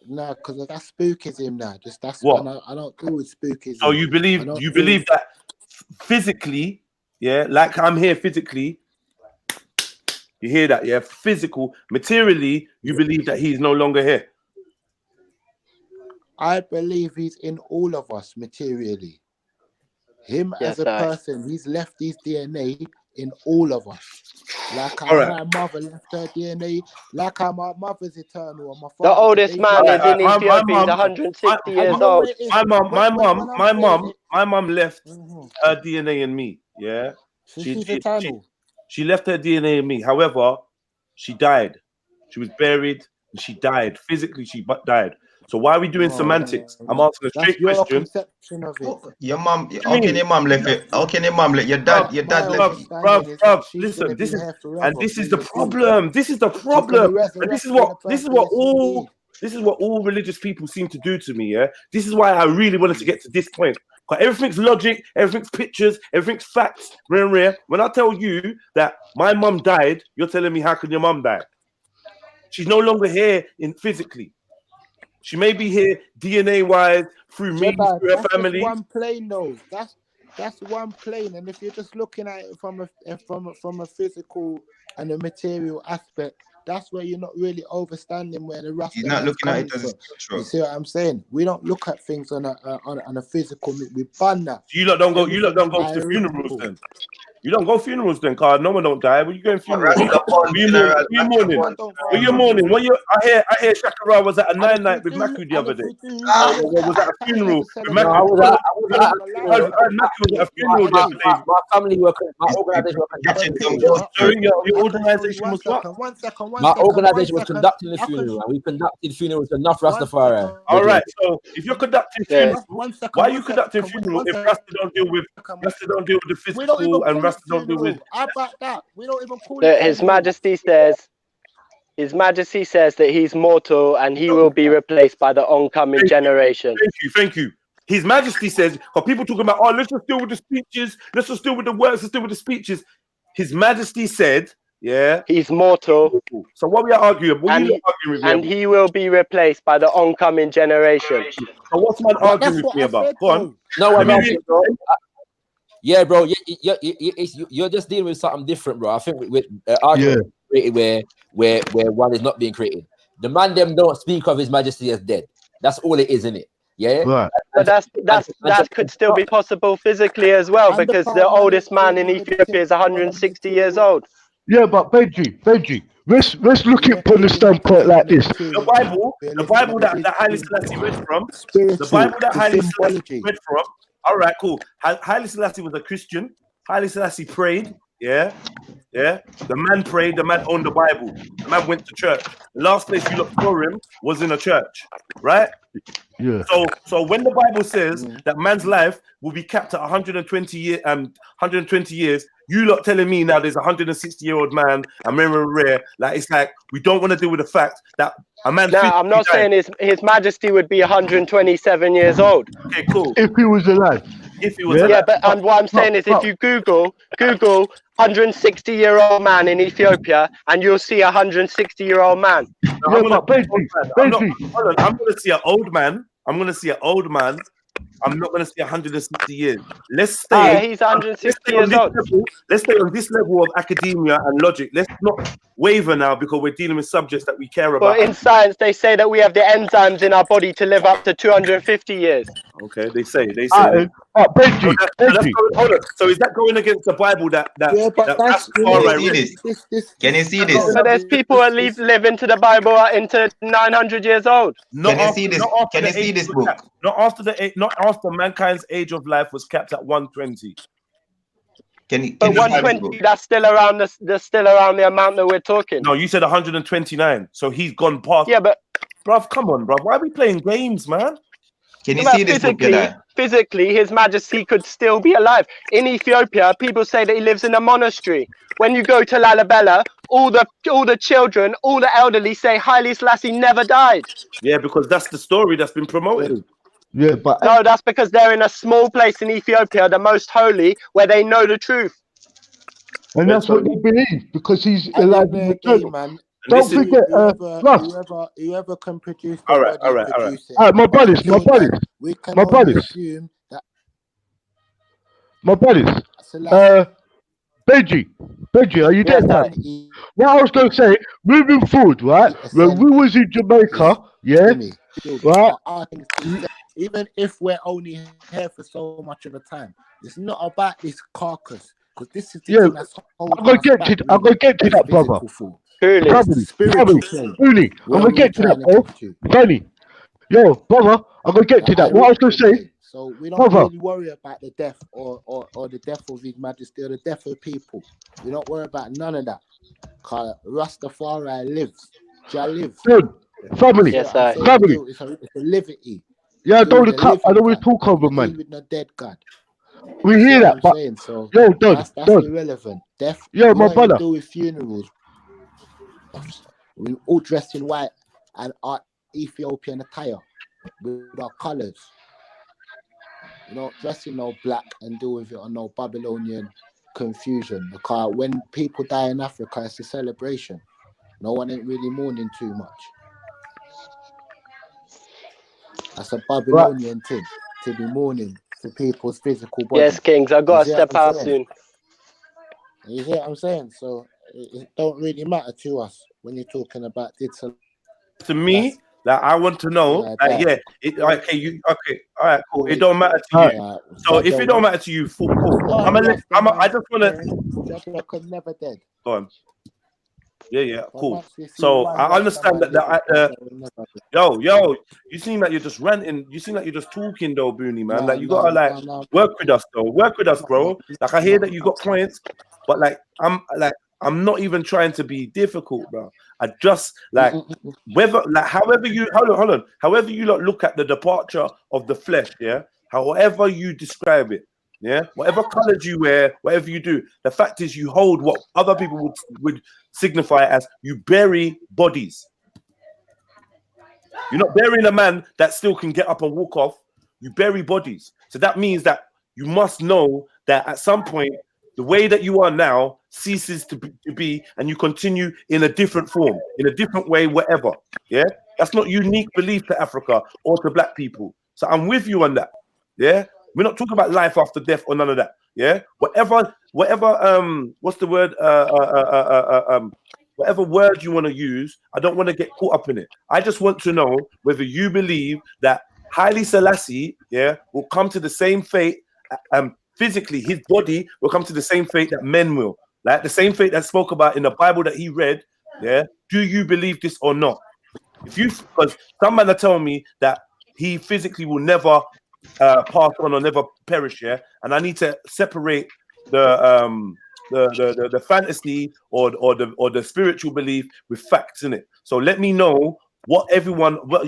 No, because that's spookism now. Just that's what I don't deal with spookism. So you believe that physically, yeah, like I'm here physically. You hear that, yeah? Physical, materially, you believe that he's no longer here. I believe he's in all of us materially. Him as a person, he's left his DNA in all of us. Like how my mother left her DNA, like how my mother's eternal. And my father, the oldest man is in Ethiopia. He's 160 years old. My mom left her DNA in me. Yeah, she's eternal. She left her DNA in me. However, she died. She was buried and she died. Physically, she died. So why are we doing semantics? I'm asking a straight question. Your mom, how can your mom left it? How can your mom let your dad left it? Bruv, listen, this is the problem. This is the problem. And this is what all religious people seem to do to me, yeah? This is why I really wanted to get to this point. Because everything's logic, everything's pictures, everything's facts. When I tell you that my mum died, you're telling me how can your mum die? She's no longer here physically. She may be here DNA-wise through me, through her family. That's one plane, though. That's one plane, and if you're just looking at it from a physical and a material aspect, that's where you're not really understanding where the Rasta. You're not looking at it as true. You see what I'm saying? We don't look at things on a physical. We ban that. You lot don't go to funerals then. You don't go funerals then, cause no one don't die. When you going funerals? Were you mourning? I hear Shakara was at a night with Maku the other day. Was at a funeral with Maku. Maku was at a funeral the other day. My family were, my organization was what? My organization was conducting the funeral, and we conducted funerals to enough Rastafari. All right, so if you're conducting funerals, why are you conducting funerals if Rasta don't deal with the physical and Rasta don't deal with? How about that? We don't even call it. His Majesty says that he's mortal and he will be replaced by the oncoming generation. Thank you. His Majesty says, because people talking about, let's just deal with the speeches, let's just deal with the words, let's deal with the speeches. His Majesty said, yeah, he's mortal. So what we are arguing? And he will be replaced by the oncoming generation. So what's man arguing with me about? Go on. No, I'm not. Yeah, bro, you're just dealing with something different, bro. I think with argument where one is not being created. The man them don't speak of His Majesty as dead. That's all it is, isn't it? Yeah, right. But that could still be possible physically as well, because the oldest man in Ethiopia is 160 years old. Yeah, but Benji, let's look at from the standpoint like this. The Bible that Haile Selassie read from, the Bible that Haile Selassie read from. All right, cool. Haile Selassie was a Christian. Haile Selassie prayed. Yeah. The man prayed. The man owned the Bible. The man went to church. The last place you looked for him was in a church, right? Yeah. So when the Bible says that man's life will be capped at 120 years, you lot telling me now there's a 160-year-old man, and rare, like it's like we don't want to deal with the fact that a man. No, I'm not saying his Majesty would be 127 years old. Okay, cool. If he was alive. If he was alive. Yeah, but what I'm saying is if you Google 160-year-old man in Ethiopia, and you'll see a 160-year-old man. I'm going to see an old man. I'm going to see an old man. I'm not going to see 160 years. Let's stay. He's 160 years old. Let's stay on this level of academia and logic. Let's not waver now because we're dealing with subjects that we care about. Well, in science, they say that we have the enzymes in our body to live up to 250 years. Okay, they say. Benji. Hold on. So is that going against the Bible that Can you see this? So there's people that live into the Bible into 900 years old. Can you see this? Can you see this book? Not after mankind's age of life was capped at 120. But 120, that's still around the amount that we're talking. No, you said 129. So he's gone past. Yeah, but bruv, come on, bruv. Why are we playing games, man? Can you see this book? Physically, His Majesty could still be alive. In Ethiopia, people say that he lives in a monastery. When you go to Lalibela, all the children, all the elderly say Haile Selassie never died. Yeah, because that's the story that's been promoted. Yeah, but no, that's because they're in a small place in Ethiopia, the most holy, where they know the truth. And that's what they believe because he's alive in the church, man. Don't forget, whoever can produce. All right. My brothers. Benji, are you there, man? What I was going to say, moving forward, right? When we was in Jamaica, right? Even if we're only here for so much of the time, it's not about this carcass. Because this is the thing that's I'm gonna get to that, brother. Spoonie, I'm gonna get to that, bro. Benny, yo, brother, I'm gonna get to that. What I was gonna say. So we don't really worry about the death or the death of His Majesty or the death of people. We don't worry about none of that. Cause Rastafari lives. Jah lives. Good. Family. Yes, family. It's a liberty. Yeah, I know the cup. I know we talk over, man. With the dead God. We hear that, but saying, so yo, that's irrelevant. Death. Yo, my brother. Do with funerals. We all dressed in white and our Ethiopian attire with our colours. You know, dressing no black and deal with it on no Babylonian confusion. Because when people die in Africa, it's a celebration. No one ain't really mourning too much. That's a Babylonian thing to be mourning to people's physical body. Yes, Kings, I gotta step out soon. You hear what I'm saying? So it don't really matter to us when you're talking about this. To me, like I want to know, all right, cool. It don't matter to you. So if it don't matter to you, cool. I just wanna. Never dead. Go on. Yeah, cool. So I understand that. Yo, you seem like you're just ranting. You seem like you're just talking, though, Booney, man. Like you gotta work with us, though. Work with us, bro. Like I hear that you got points, but I'm not even trying to be difficult, bro. I just however you hold on. However you look at the departure of the flesh, yeah. However you describe it. Yeah, whatever colors you wear, whatever you do, the fact is you hold what other people would signify as you bury bodies. You're not burying a man that still can get up and walk off. You bury bodies. So that means that you must know that at some point, the way that you are now ceases to be, and you continue in a different form, in a different way, whatever. Yeah, that's not unique belief to Africa or to black people. So I'm with you on that. Yeah. We're not talking about life after death or none of that. Yeah, whatever. What's the word? Whatever word you want to use, I don't want to get caught up in it. I just want to know whether you believe that Haile Selassie, will come to the same fate. Physically, his body will come to the same fate that men will. Like the same fate that spoke about in the Bible that he read. Yeah, do you believe this or not? If you, because some man are telling me that he physically will never pass on or never perish. Yeah, and I need to separate the fantasy or the spiritual belief with facts in it. So let me know what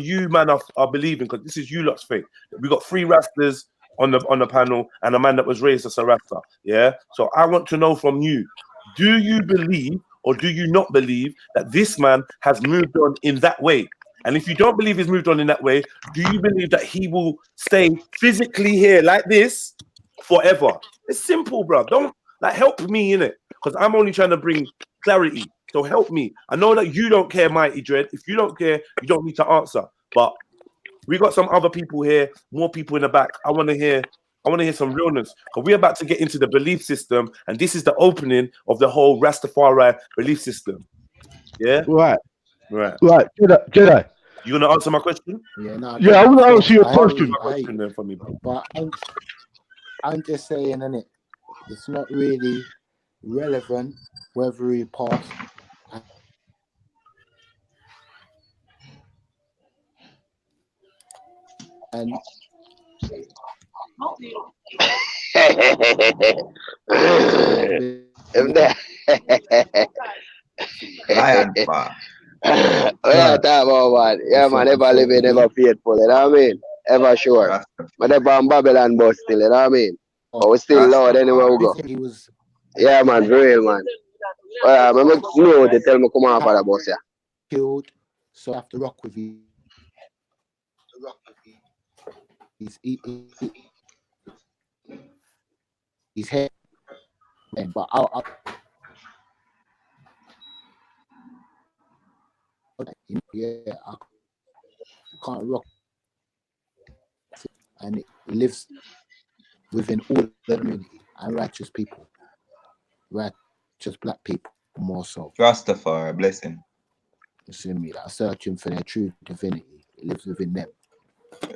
you man are believing, because this is you lot's faith. We got 3 Rastas on the panel and a man that was raised as a Rasta. Yeah, so I want to know from you: do you believe or do you not believe that this man has moved on in that way? And if you don't believe he's moved on in that way, do you believe that he will stay physically here like this forever? It's simple, bro. Don't help me in it, because I'm only trying to bring clarity. So help me. I know that you don't care, Mighty Dread. If you don't care, you don't need to answer. But we got some other people here, more people in the back. I want to hear some realness, because we're about to get into the belief system, and this is the opening of the whole Rastafari belief system. Yeah? Right. Jedi. You gonna answer my question? Yeah, no. Yeah, I want to answer your question. But I'm just saying, innit? It's not really relevant whether he passed. And Lion bar. Yeah, that man. Yeah, man. Never living, never faithful. You know what I mean? Ever sure. But never on Babylon, but still. You know what I mean? But we still Lord anywhere we go. Yeah, man. Real, man. I'm going to tell me come on for the bus, yeah. Killed, so I have to rock with you. He's here, but I can't rock, and it lives within all the community and righteous people, righteous black people more so. Rastafari, bless him. You see me? That are searching for their true divinity. It lives within them.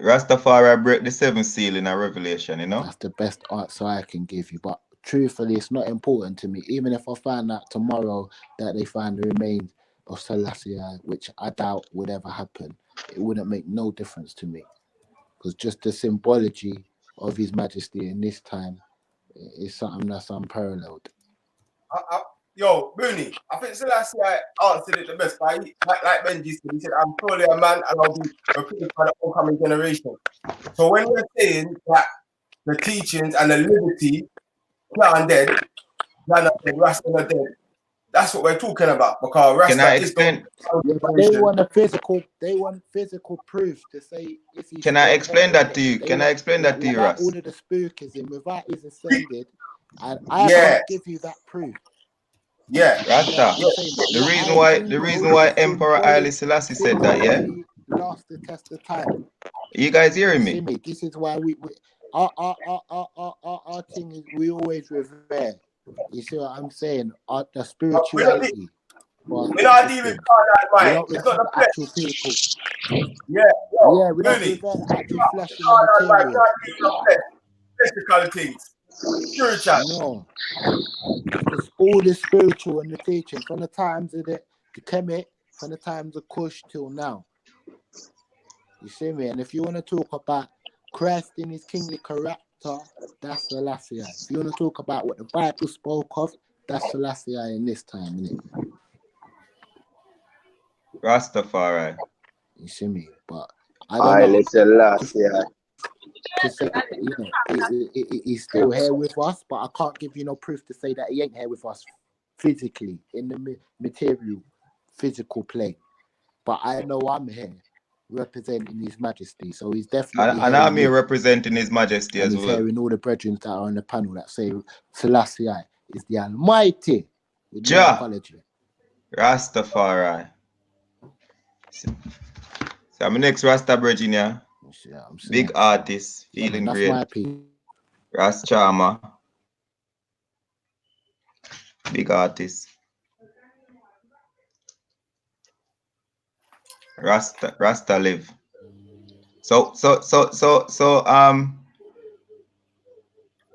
Rastafari break the 7th seal in a revelation, you know? That's the best answer I can give you. But truthfully, it's not important to me. Even if I find out tomorrow that they find the remains of Selassie, which I doubt would ever happen, it wouldn't make no difference to me. Because just the symbology of His Majesty in this time is something that's unparalleled. Yo, Booney, I think Selassie answered it the best. Like Benji said, he said, I'm purely a man and I'll be replaced by the oncoming generation. So when we're saying that the teachings and the liberty are dead, Rasta are dead, that's what we're talking about. Because Rasta is they want a physical, proof to say if he. Can I explain that to you? Can I explain that to you, Ras? All of the spookism, without his ascended, and I can't give you that proof. Yeah, Rasta. The reason why Emperor Haile Selassie said that, yeah. Last the test of time. You guys hearing me? This is why our thing is we always revere. You see what I'm saying? The spirituality. We're not dealing with carnal mind. It's not the actual people. Yeah, we don't revere the actual flesh and the material. Physical things. Spiritual. No. It's all the spiritual and the teaching from the times of the Kemet, from the times of Kush till now. You see me? And if you want to talk about Christ in his kingly character, that's Selassie. If you want to talk about what the Bible spoke of, that's Selassie in this time, innit? Rastafari. You see me? But I don't know. Selassie. To say that, you know, he's still here with us, but I can't give you no proof to say that he ain't here with us physically in the material, physical plane. But I know I'm here representing His Majesty, so he's definitely. And I'm here representing His Majesty as well. He's hearing all the brethren that are on the panel that say Selassie is the Almighty. With no apology. Rastafari. So I'm next Rasta brethren, yeah. Big artist, feeling great. Ras Charmer. Big artist. Rasta live. So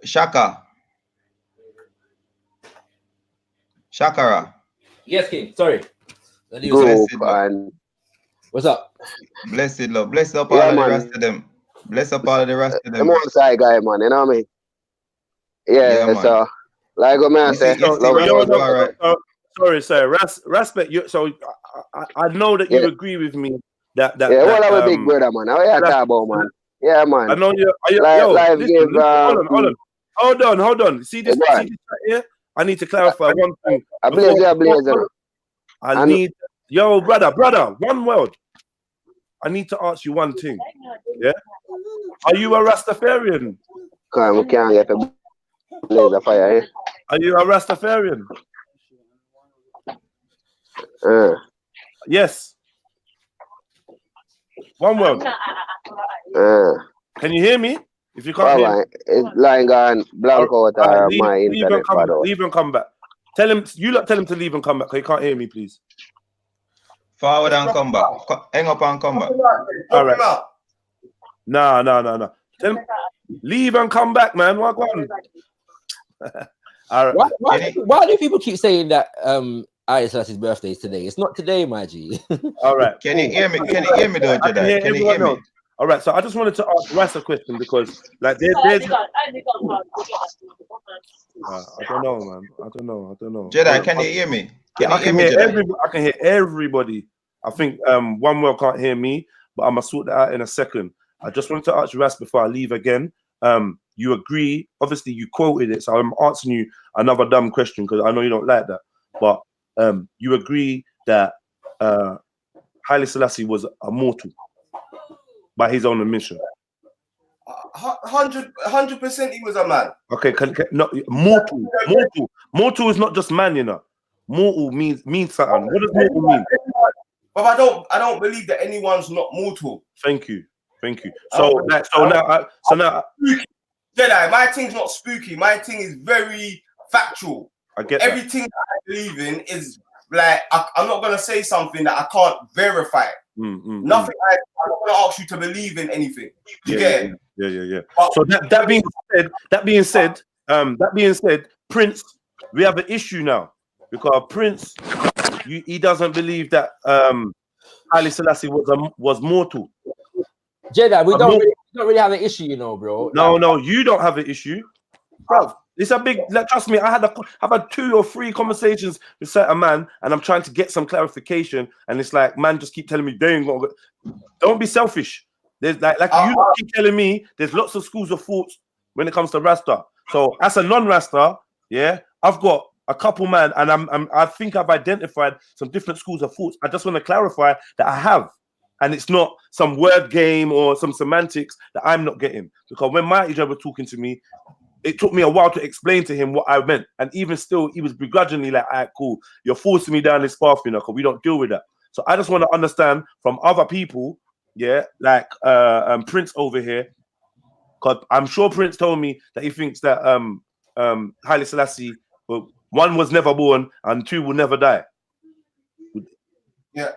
Shakara. Yes, King. Sorry. group and what's up? Blessed love. Bless up yeah, all of the man. rest of them. Bless up all of the rest of The them. most high guy, man. You know what I mean? Yeah, man. so like what man say, sorry, respect you. So I know that you agree with me that yeah, well, I'm a big brother, man. How you talk about, man? Yeah, man. I know you. Hold on. See this right here? I need to clarify one thing. I need, brother, one word. I need to ask you one thing. Yeah? Are you a Rastafarian? We can't get a blaze of fire here. Are you a Rastafarian? Yes. One word. Can you hear me? If you can't hear me. It's lying on blank out my internet. Leave and come back. Tell him to leave and come back, because he can't hear me, please. Forward and come back. Hang up and come back. All right. No. Tell him, leave and come back, man. What on? All right. Why do people keep saying that Haile Selassie's birthday is today? It's not today, my G. All right. Can you hear me? Can you hear me though, Jedi? Can you hear me? All right, so I just wanted to ask Rasta a question, because like there's I don't know, man. I don't know. Jedi, can you hear me? I can hear everybody. I think one word can't hear me, but I'm gonna sort that out in a second. I just wanted to ask you, Rasta, before I leave again. You agree? Obviously, you quoted it, so I'm asking you another dumb question, because I know you don't like that. But you agree that Haile Selassie was a mortal by his own admission? 100% he was a man. Okay, no, mortal is not just man, you know. Mortal means something. What does mortal mean? But I don't believe that anyone's not mortal. Thank you. So now, Jedi, my thing's not spooky. My thing is very factual. I get everything that I believe in is like I'm not gonna say something that I can't verify. Nothing. I'm not gonna ask you to believe in anything. You get it? Yeah. So that being said, Prince, we have an issue now, because Prince, he doesn't believe that Haile Selassie was mortal. Jedi, we don't really have an issue, you know, bro. No, you don't have an issue, bro. It's a big. Trust me, I've had 2 or 3 conversations with certain man, and I'm trying to get some clarification, and it's like, man, just keep telling me they ain't gonna. Don't be selfish. There's you keep telling me there's lots of schools of thoughts when it comes to Rasta. So as a non-Rasta, yeah, I've got a couple man, and I think I've identified some different schools of thoughts. I just want to clarify that I have. And it's not some word game or some semantics that I'm not getting. Because when Mighty Joe was talking to me, it took me a while to explain to him what I meant. And even still, he was begrudgingly like, all right, cool. You're forcing me down this path, you know, because we don't deal with that. So I just want to understand from other people, yeah, like Prince over here, because I'm sure Prince told me that he thinks that Haile Selassie, well, 1 was never born and 2 will never die. Yeah.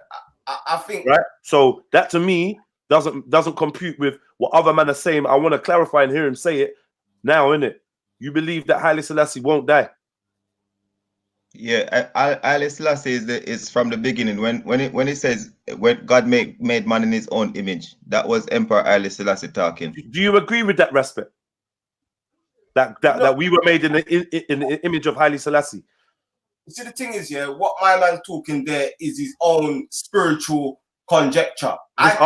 I think right. So that to me doesn't compute with what other men are saying. I want to clarify and hear him say it now, innit? You believe that Haile Selassie won't die? Yeah, Haile Selassie is from the beginning. When it says when God made man in His own image, that was Emperor Haile Selassie talking. Do you agree with that, Respect? That we were made in the image of Haile Selassie? See, the thing is, yeah, what my man talking there is his own spiritual conjecture. I'm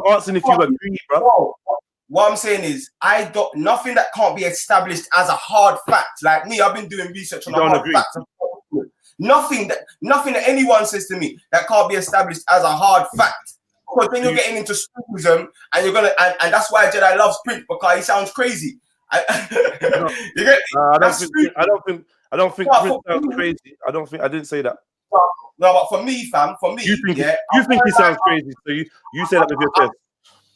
asking if you agree, bro. What I'm saying is, nothing that can't be established as a hard fact. Like me, I've been doing research on a hard fact. Nothing that anyone says to me that can't be established as a hard fact. Because then you're getting into spookyism, and you're gonna, and that's why Jedi loves Prince, because he sounds crazy. I don't think Prince sounds crazy. I didn't say that. No, but for me, you think he sounds crazy, so you say that with your chest.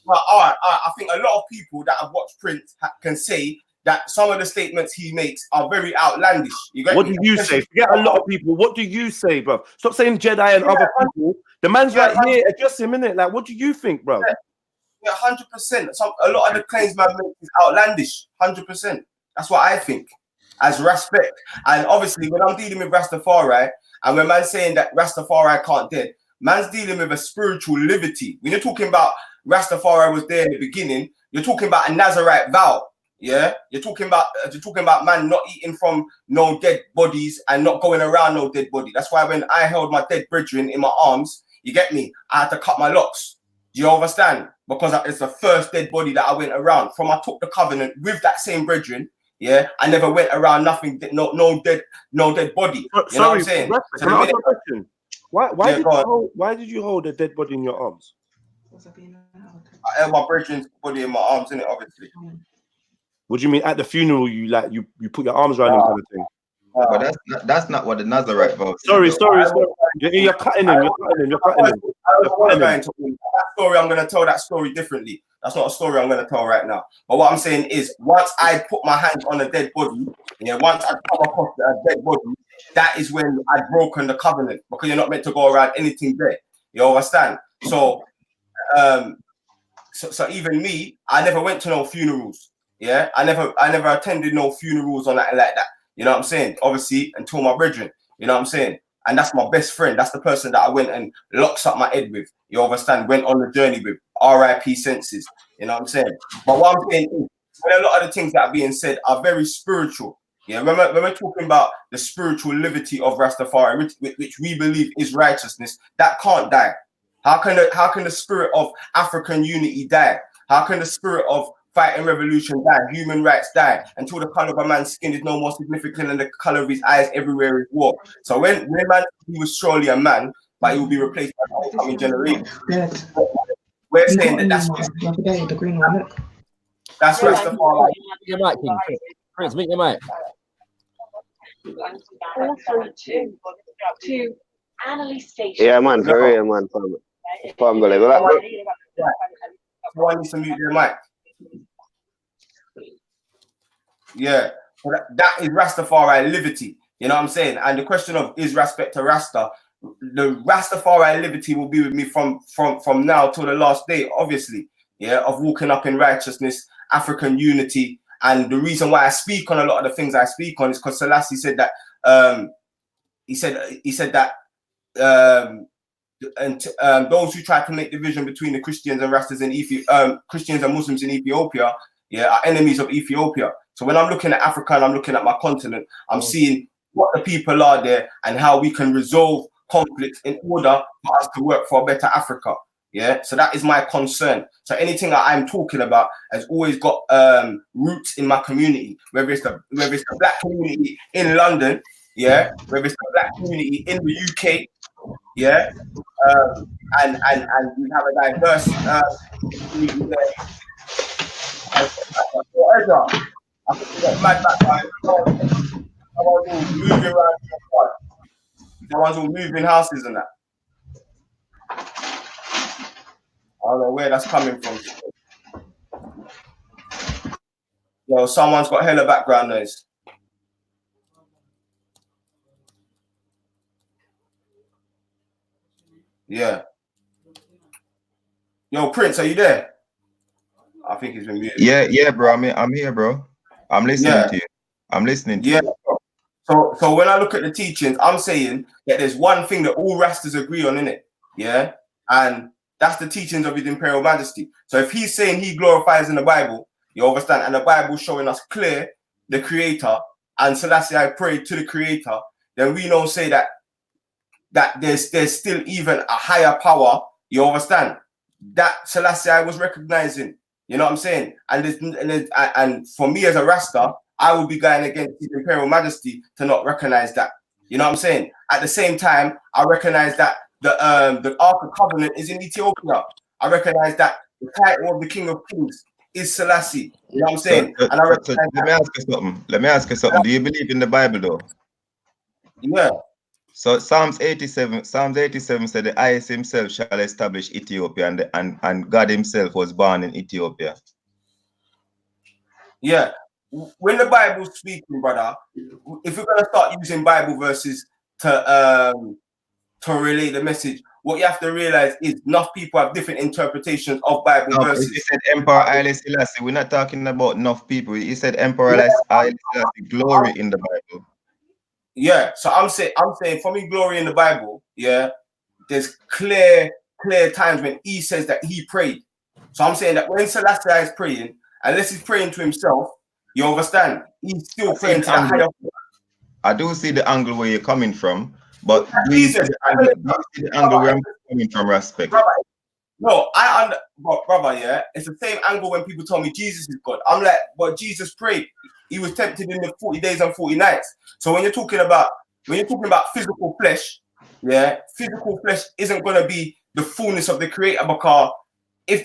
Well, all right. I think a lot of people that have watched Prince can say that some of the statements he makes are very outlandish. What do you say? Forget a lot of people. What do you say, bro? Stop saying Jedi and other people. The man's right here. Address him, innit? Like, what do you think, bro? Yeah, 100%. A lot of the claims man makes is outlandish. 100%. That's what I think. as respect. And obviously, when I'm dealing with Rastafari, and when man's saying that Rastafari can't dead, man's dealing with a spiritual liberty. When you're talking about Rastafari was there in the beginning, you're talking about a Nazarite vow. Yeah, you're talking about man not eating from no dead bodies and not going around no dead body. That's why when I held my dead brethren in my arms, you get me, I had to cut my locks. Do you understand? Because it's the first dead body that I went around. From I took the covenant with that same brethren, yeah, I never went around nothing, no dead body. You know what I'm saying? Can I ask a question? Why did you hold a dead body in your arms? I held my brethren's body in my arms, innit, obviously. What do you mean at the funeral? You put your arms around him, kind of thing. But that's not what the Nazarite vow. Sorry. You're cutting him. That story, I'm going to tell that story differently. That's not a story I'm going to tell right now. But what I'm saying is, once I put my hands on a dead body, once I come across a dead body, that is when I'd broken the covenant, because you're not meant to go around anything dead. You understand? So even me, I never went to no funerals. Yeah, I never attended no funerals or nothing like that. You know what I'm saying? Obviously, until my brethren. You know what I'm saying? And that's my best friend. That's the person that I went and locks up my head with. You understand? Went on the journey with. R.I.P. senses. You know what I'm saying? But what I'm saying is, when a lot of the things that are being said are very spiritual. Yeah, when we're talking about the spiritual liberty of Rastafari, which we believe is righteousness, that can't die. How can the spirit of African unity die? How can the spirit of fighting revolution die, human rights die, until the color of a man's skin is no more significant than the color of his eyes everywhere is war. So when man, he was surely a man, but he will be replaced by the upcoming generation. We're saying that that's the green one. Look. That's Rastafari. Your mic, King. Prince, meet your mic. To Annalise Station. Yeah, man, for real, man. Someone needs to mute their mic. Yeah, that is Rastafari liberty. You know what I'm saying? And the question of is respect to Rasta, the Rastafari liberty will be with me from now till the last day, obviously. Yeah, of walking up in righteousness, African unity. And the reason why I speak on a lot of the things I speak on is because Selassie said that he said that those who try to make division between the Christians and Rastas in Christians and Muslims in Ethiopia, are enemies of Ethiopia. So when I'm looking at Africa and I'm looking at my continent, I'm seeing what the people are there and how we can resolve conflicts in order for us to work for a better Africa. Yeah, so that is my concern. So anything that I'm talking about has always got roots in my community, whether it's the black community in London, yeah, whether it's the black community in the UK, yeah, and we have a diverse community there. I think that mad back. Someone's all moving around. Someone's all moving houses and that. I don't know where that's coming from. Yo, someone's got hella background noise. Yeah. Yo, Prince, are you there? I think he's been muted. Yeah, bro. I'm here, bro. I'm listening to you. I'm listening to you. So when I look at the teachings, I'm saying that there's one thing that all Rastas agree on, innit? Yeah. And that's the teachings of His Imperial Majesty. So if he's saying he glorifies in the Bible, you understand, and the Bible's showing us clear the Creator, and Selassie I prayed to the Creator, then we don't say that there's still even a higher power, you understand, that Selassie I was recognizing. You know what I'm saying? And for me as a Rasta, I would be going against His Imperial Majesty to not recognize that. You know what I'm saying? At the same time, I recognize that the Ark of Covenant is in Ethiopia. I recognize that the title of the King of Kings is Selassie. You know what I'm saying? So let me ask you something. Do you believe in the Bible though? Yeah. So Psalms 87 said the highest himself shall establish Ethiopia, and God himself was born in Ethiopia. Yeah. When the Bible's speaking, brother, if we're gonna start using Bible verses to relay the message, what you have to realize is enough people have different interpretations of Bible verses. He said Emperor Haile Selassie. We're not talking about enough people. He said Emperor Haile Selassie, glory in the Bible. Yeah, so I'm saying for me, glory in the Bible, yeah, there's clear times when he says that he prayed. So I'm saying that when Selassie is praying, unless he's praying to himself, you understand, he's still praying to the higher. I do see the angle where you're coming from, but do you see the angle where I'm coming from, Respect? No, brother, yeah, it's the same angle when people tell me Jesus is God. I'm like, but Jesus prayed. He was tempted in the 40 days and 40 nights. So when you're talking about physical flesh, yeah, physical flesh isn't gonna be the fullness of the Creator, because if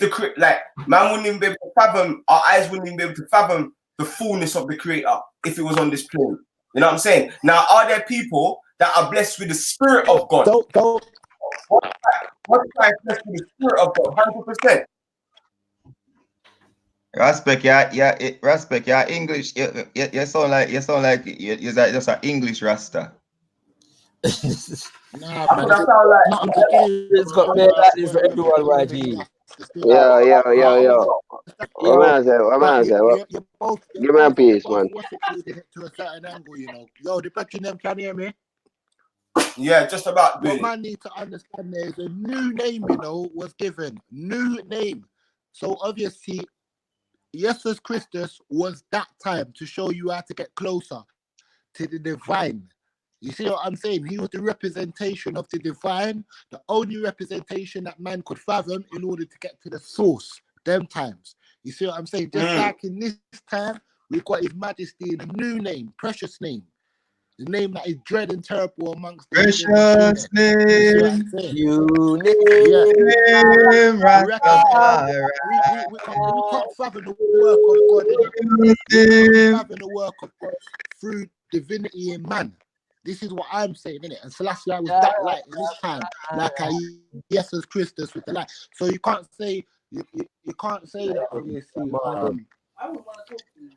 man wouldn't even be able to fathom, our eyes wouldn't even be able to fathom the fullness of the Creator if it was on this plane. You know what I'm saying? Now, are there people that are blessed with the Spirit of God? What kind of blessed with the Spirit of God? 100%. Respect, Respect, yeah, English. You sound like you're just an English Rasta. Nah, man. I sound like it's got me like this for everyone, YG. Yeah. What man say? Give me a piece, man. What's it called to a certain angle, you know? Yo, the brethren them can hear me. Yeah, just about. What man need to understand, there is a new name, you know, was given. New name. So obviously, Jesus Christus was that time to show you how to get closer to the divine. You see what I'm saying? He was the representation of the divine, the only representation that man could fathom in order to get to the source, them times. You see what I'm saying? Just like in this time, we've got His Majesty in a new name, precious name. The name that is dread and terrible amongst the precious name. You name, we can't fathom the work of God. We can't fathom the work of God through divinity in man. This is what I'm saying, innit? And Selassie was that light in this time, like Jesus Christus with the light. So you can't say you can't say that obviously.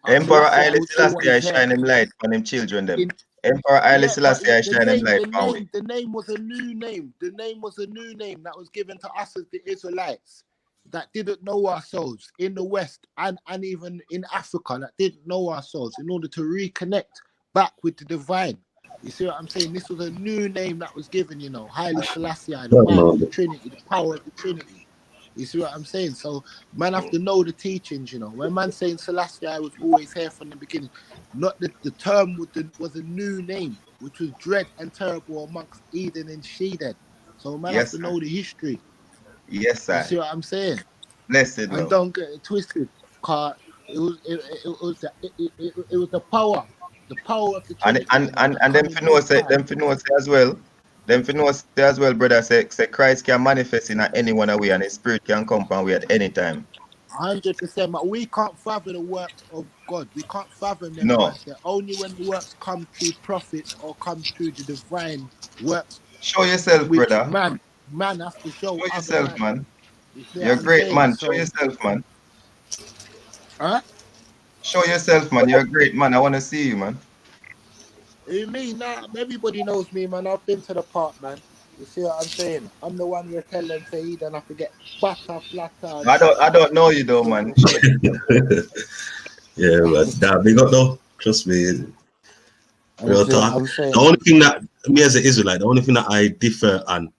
Emperor Haile Selassie is shining light on them children. Emperor Haile Selassie is shining light on them. The name was a new name. The name was a new name that was given to us as the Israelites that didn't know ourselves in the West and even in Africa that didn't know ourselves in order to reconnect back with the divine. You see what I'm saying? This was a new name that was given, you know, Haile Selassie, the power of the Trinity, the power of the Trinity. You see what I'm saying? So man have to know the teachings, you know. When man saying Selassie was always here from the beginning, not the term was a new name, which was dread and terrible amongst Eden and Sheded. So man have to know the history. Yes, sir. You see what I'm saying? Blessed, and don't get it twisted, cause it was the power. The power of the Trinity. And them for know say as well. Them for know say as well, brother, say Christ can manifest in any one way and His Spirit can come from we at any time. 100%, but we can't fathom the works of God. We can't fathom them works. They're only when the works come through prophets or come through the divine works. Show yourself, brother. Man has to show yourself, man. You're a great man. Show yourself, man. Huh? Show yourself, man. You're a great man. I want to see you, man. You mean nah, everybody knows me, man. I've been to the park, man. You see what I'm saying? I'm the one you tell them say he don't have to get butter, flatter. I don't know you though, man. Yeah, but that big up though. Trust me. Real talk. The only thing that me as an Israelite, the only thing that I differ on,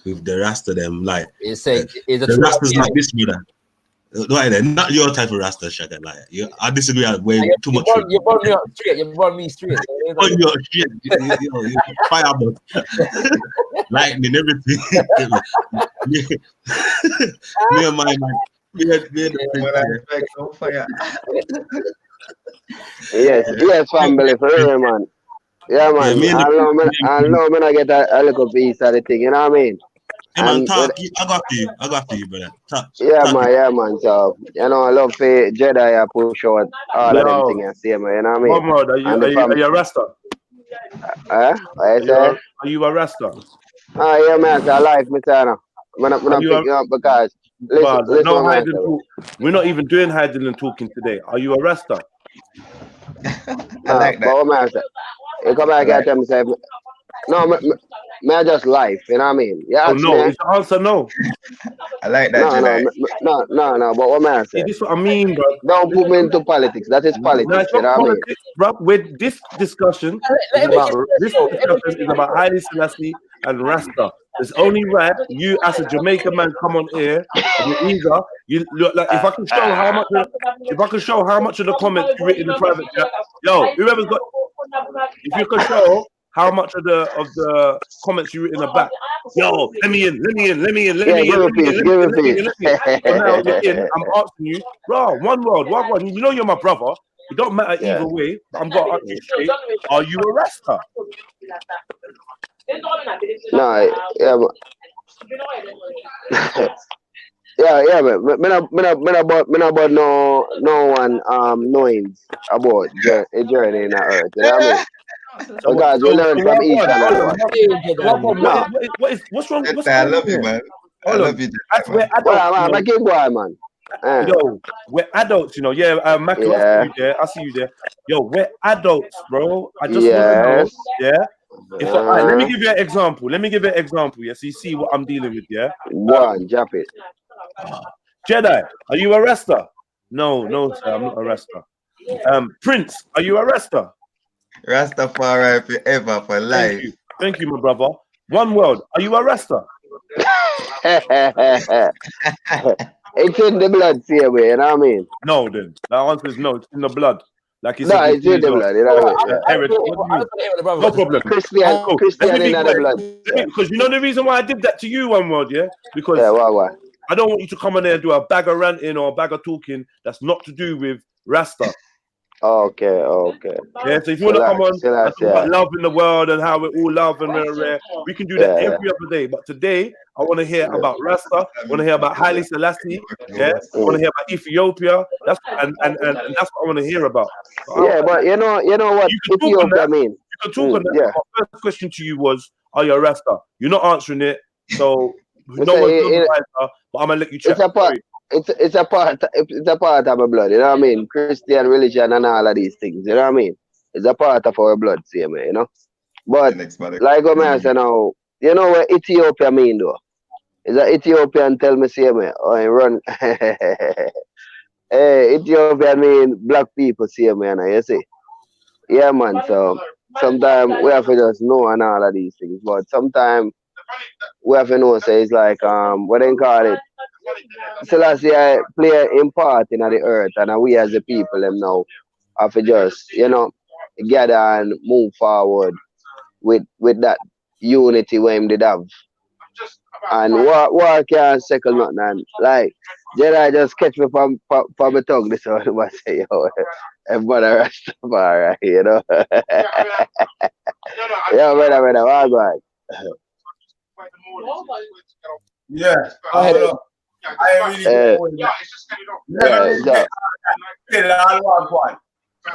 with the Rasta them, like the Rastas like this, brother. Not your type of Rasta, Shaka. Like, I disagree way too much. You brought me up straight. You brought me straight. You fireball, lightning, everything. Me and my man. Yes, family, for real, man. Yeah, man. I know, man. I get a little piece of the thing. You know what I mean? Hey man, talk. I got to you, brother. Talk. Man. So, you know, I love the Jedi. I push out all of them things. You know what I mean? Are you a Rasta? Are you a Rasta? Yeah, man. I like me, Tana. I'm not picking up because listen, hiding talk. We're not even doing hiding and talking today. Are you a Rasta? I like that. But man, you come back and tell me, say, no, may I just life, you know what I mean? Yeah, Oh no, is the answer no? I like that. No, but what may I say? See, this is what I mean, bro. Don't put me into politics. That is No, politics, it's you not know what I mean? politics, bro. With this discussion is about Haile Selassie and Rasta. It's only right you as a Jamaican man come on here and you either you look like if I can show how much of the comments you written in the private chat, yo, whoever's got, if you can show how much of the comments you written in the back, yo, let me in. So now you're in. I'm asking you, bro, one word. You know you're my brother. It don't matter either way. But I'm gonna ask you straight. Are you a Rasta? No, yeah, but yeah, but me not about no one knowing about a journey in the earth. You know what I mean? Because we learn from each other. What's wrong? I love you, man. I love you. We're adults. Man. Yo, we're adults, you know. Yeah, Mac, I see you there. Yo, we're adults, bro. I just want to know, yeah. If let me give you an example. Yeah, so you see what I'm dealing with, yeah. Drop it. Jedi, are you a Rasta? No, sir, I'm not a Rasta. Prince, are you a Rasta? Rastafari forever for life. Thank you, my brother. One word, are you a Rasta? It's in the blood, see me, you know what I mean? No, then. The answer is no, it's in the blood. Like it's it's in the blood, you know what I mean? No problem. Christian in the blood. Because you know the reason why I did that to you, one word, yeah? Because why? I don't want you to come on there and do a bag of ranting or a bag of talking that's not to do with Rasta. Okay. Yeah, so if you want to come on and talk about love in the world and how we all love and rare, we can do that every other day. But today, I want to hear about Rasta. I want to hear about Haile Selassie. Yeah, I want to hear about Ethiopia. That's and that's what I want to hear about. So but you know what Ethiopia means. You can talk on that. Yeah. My first question to you was, are you a Rasta? You're not answering it, so no one's going to answer. But I'm gonna let you chat. It's a part of our blood, you know what I mean? Christian religion and all of these things, you know what I mean? It's a part of our blood, see me, you know? But like what I say now, you know what Ethiopia mean though? Is that Ethiopian tell me, see me, I run. Hey, Ethiopia mean black people, see me, and you see? Yeah, man, so sometimes we have to just know and all of these things, but sometimes we have to know, say it's like, what they call it? Selassie play in part in the earth, and we as the people them now have to just, you know, gather and move forward with that unity we did have. And war can't settle nothing. And like Jedi just catch me from my tongue this one, I say, yo, everybody Rastafari, you know. Yo, brother, what going? Yeah. I really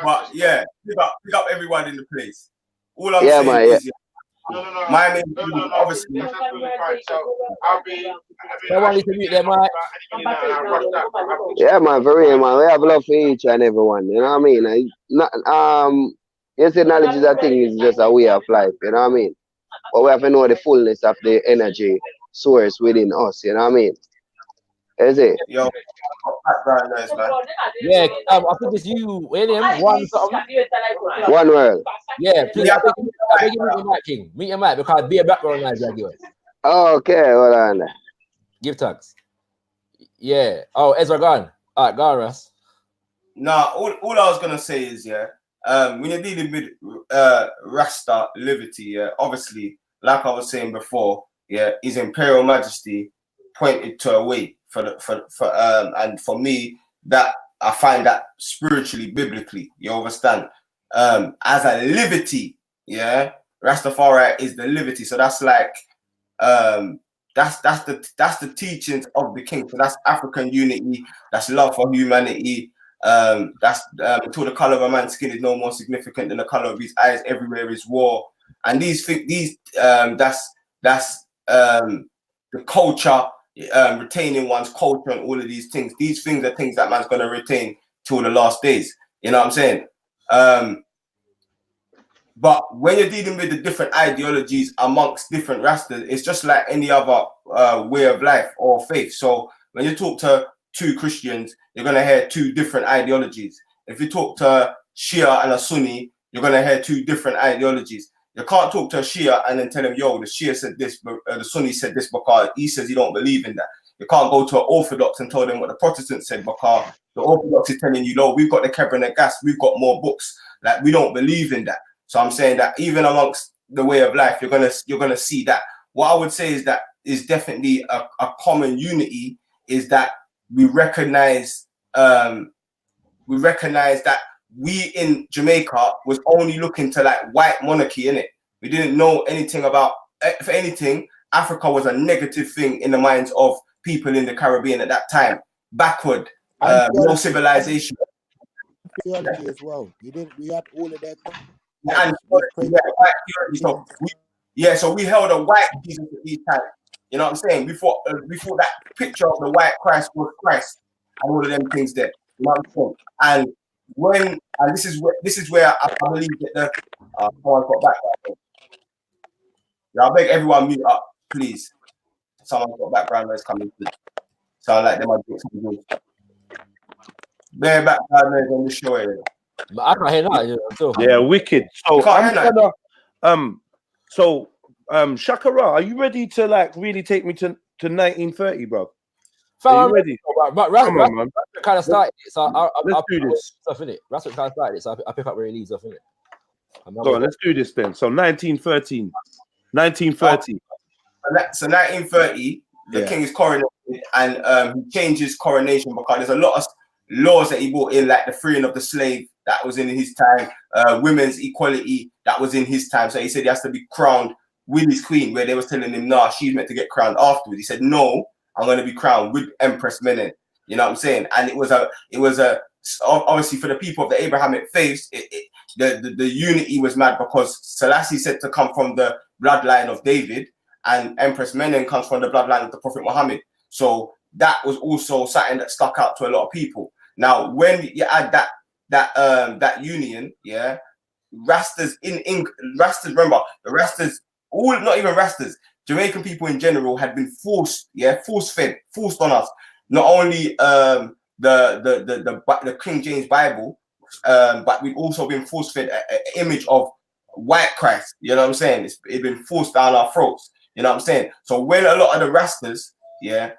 but yeah, pick up everyone in the place. All I'm saying is my name obviously. Yeah, man, for real, man. We have love for each and everyone. You know what I mean? You see, knowledge is a thing, it's just a way of life. You know what I mean? But we have to know the fullness of the energy source within us. You know what I mean? Is it? Yo, background noise, man. Yeah, I think it's you, William. One word. Yeah, please. I beg you, meet your mic, King. Meet your mic because be a background noise, I give it. Okay, hold on. Give thanks. Yeah. Oh, Ezra gone. All right, go on, Russ. Nah, all I was gonna say is when you're dealing with Rasta liberty, obviously, like I was saying before, His Imperial Majesty pointed to a way and for me that I find that spiritually, biblically, you understand, as a liberty, Rastafari is the liberty. So that's like that's the teachings of the king. So that's African unity, that's love for humanity. That's until the color of a man's skin is no more significant than the color of his eyes. Everywhere is war, and that's the culture, retaining one's culture and all of these things. These things are things that man's gonna retain till the last days. You know what I'm saying? But when you're dealing with the different ideologies amongst different Rastas, it's just like any other way of life or faith. So when you talk to two Christians, you're going to hear two different ideologies. If you talk to Shia and a Sunni, you're going to hear two different ideologies. You can't talk to a Shia and then tell him, yo, the Shia said this, but the Sunni said this because he says he don't believe in that. You can't go to an Orthodox and tell them what the Protestants said because the Orthodox is telling you, no, we've got the Cabernet Gas, we've got more books. Like, we don't believe in that. So I'm saying that even amongst the way of life, you're gonna see that. What I would say is that is definitely a common unity is that we recognize that we in Jamaica was only looking to like white monarchy, innit? We didn't know anything about, if anything, Africa was a negative thing in the minds of people in the Caribbean at that time. Backward, no civilization. Theology as well. We had all of that. So we held a white Jesus at these times. You know what I'm saying? Before that picture of the white Christ was Christ and all of them things there. You know what I'm saying? And this is where I believe that someone got back. Yeah, I beg everyone mute up, please. Someone got background noise coming through. Sound like they might do something good. Bare background noise on the show area. But I can't hear that. Yeah, wicked. So I'm gonna Shakara, are you ready to like really take me to 1930, bro? Are you ready? But Rasta kind of started it, so let's do this. Stuff in it. Rasta kind of started it, so I pick up where he leaves off in it. Go on, let's do this then. So 1913. 1930. So 1930, the king is coronated, and he changes coronation because there's a lot of laws that he brought in, like the freeing of the slave that was in his time, women's equality that was in his time. So he said he has to be crowned with his queen, where they was telling him, nah, she's meant to get crowned afterwards. He said, no, I'm going to be crowned with Empress Menen. You know what I'm saying? And it was obviously for the people of the Abrahamic faiths, the unity was mad because Selassie said to come from the bloodline of David, and Empress Menen comes from the bloodline of the Prophet Muhammad. So that was also something that stuck out to a lot of people. Now, when you add that union, yeah, Rastas Rastas, remember the Rastas, all not even Rastas, Jamaican people in general had been forced on us. Not only the King James Bible, but we've also been force fed an image of white Christ. You know what I'm saying? It's been forced down our throats. You know what I'm saying? So when a lot of the Rastas,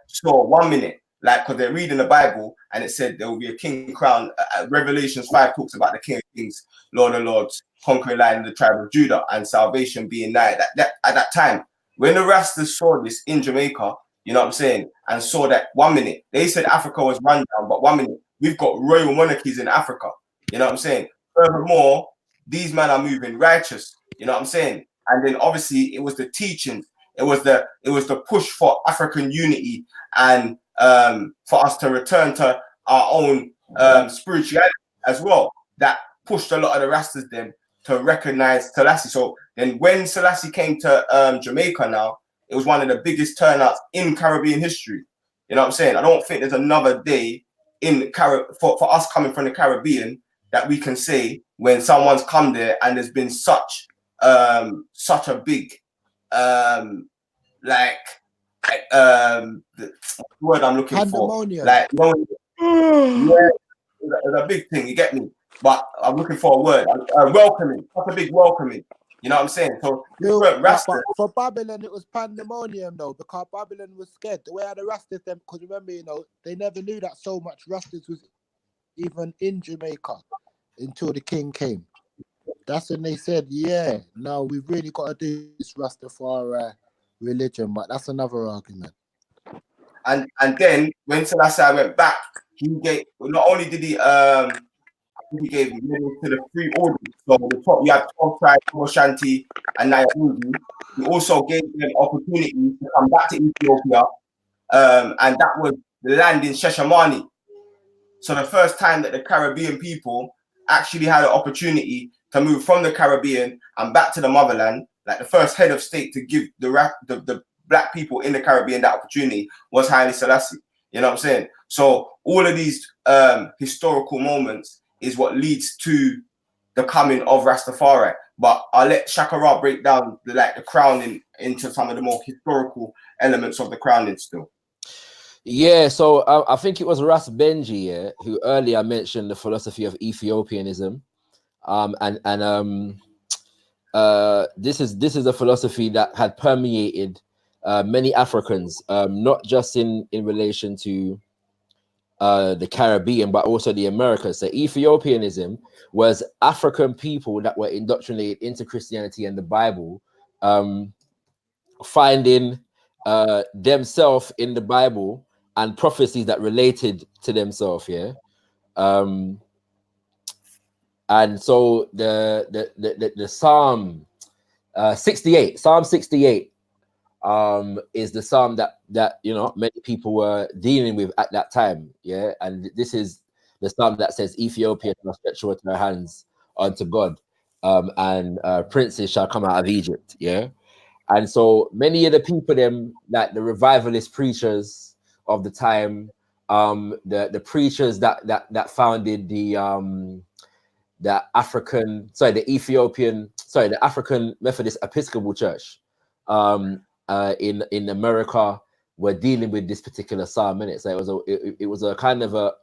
saw 1 minute, like, because they're reading the Bible and it said there will be a king crown. Revelations 5 talks about the King of Kings, Lord of Lords, conquering Lion of the tribe of Judah, and salvation being nigh. At that time, when the Rastas saw this in Jamaica, you know what I'm saying, and saw that 1 minute, they said Africa was run down, but 1 minute, we've got royal monarchies in Africa. You know what I'm saying? Furthermore, these men are moving righteous. You know what I'm saying? And then obviously it was the teachings. It was the push for African unity and for us to return to our own spirituality as well. That pushed a lot of the Rastas then to recognize Selassie. So then when Selassie came to Jamaica now, it was one of the biggest turnouts in Caribbean history. You know what I'm saying? I don't think there's another day in for us coming from the Caribbean that we can say when someone's come there and there's been such a big the word I'm looking for, like, it's a big thing, you get me? But I'm looking for a word, welcoming, such a big welcoming. You know what I'm saying? So for Babylon, it was pandemonium though, because Babylon was scared. The way how the Rastas them, because remember, they never knew that so much Rastas was even in Jamaica until the king came. That's when they said, no, we've really got to do this Rastafari religion, but that's another argument. And then when Selassie went back, he gave, not only did he gave medals to the three orders. So the top, you had 12 tribes, Shanti and Nairobi. He also gave them opportunity to come back to Ethiopia, and that was the land in Sheshamani. So the first time that the Caribbean people actually had an opportunity to move from the Caribbean and back to the motherland, like the first head of state to give the black people in the Caribbean that opportunity was Haile Selassie. You know what I'm saying? So all of these historical moments is what leads to the coming of Rastafari. But I'll let Shakara break down the crowning into some of the more historical elements of the crowning still. Yeah, so I think it was Ras Benji, yeah, who earlier mentioned the philosophy of Ethiopianism, this is a philosophy that had permeated many Africans, not just in relation to the Caribbean, but also the Americas. So Ethiopianism was African people that were indoctrinated into Christianity and the Bible, finding themselves in the Bible and prophecies that related to themselves. Yeah, and so the Psalm 68, Psalm 68, is the psalm that you know many people were dealing with at that time. Yeah, and this is the psalm that says, "Ethiopia shall stretch forth her hands unto God, and princes shall come out of Egypt." Yeah. And so many of the people, them like the revivalist preachers of the time, the preachers that founded the African Methodist Episcopal Church in America were dealing with this particular psalm in it. So it was a kind of a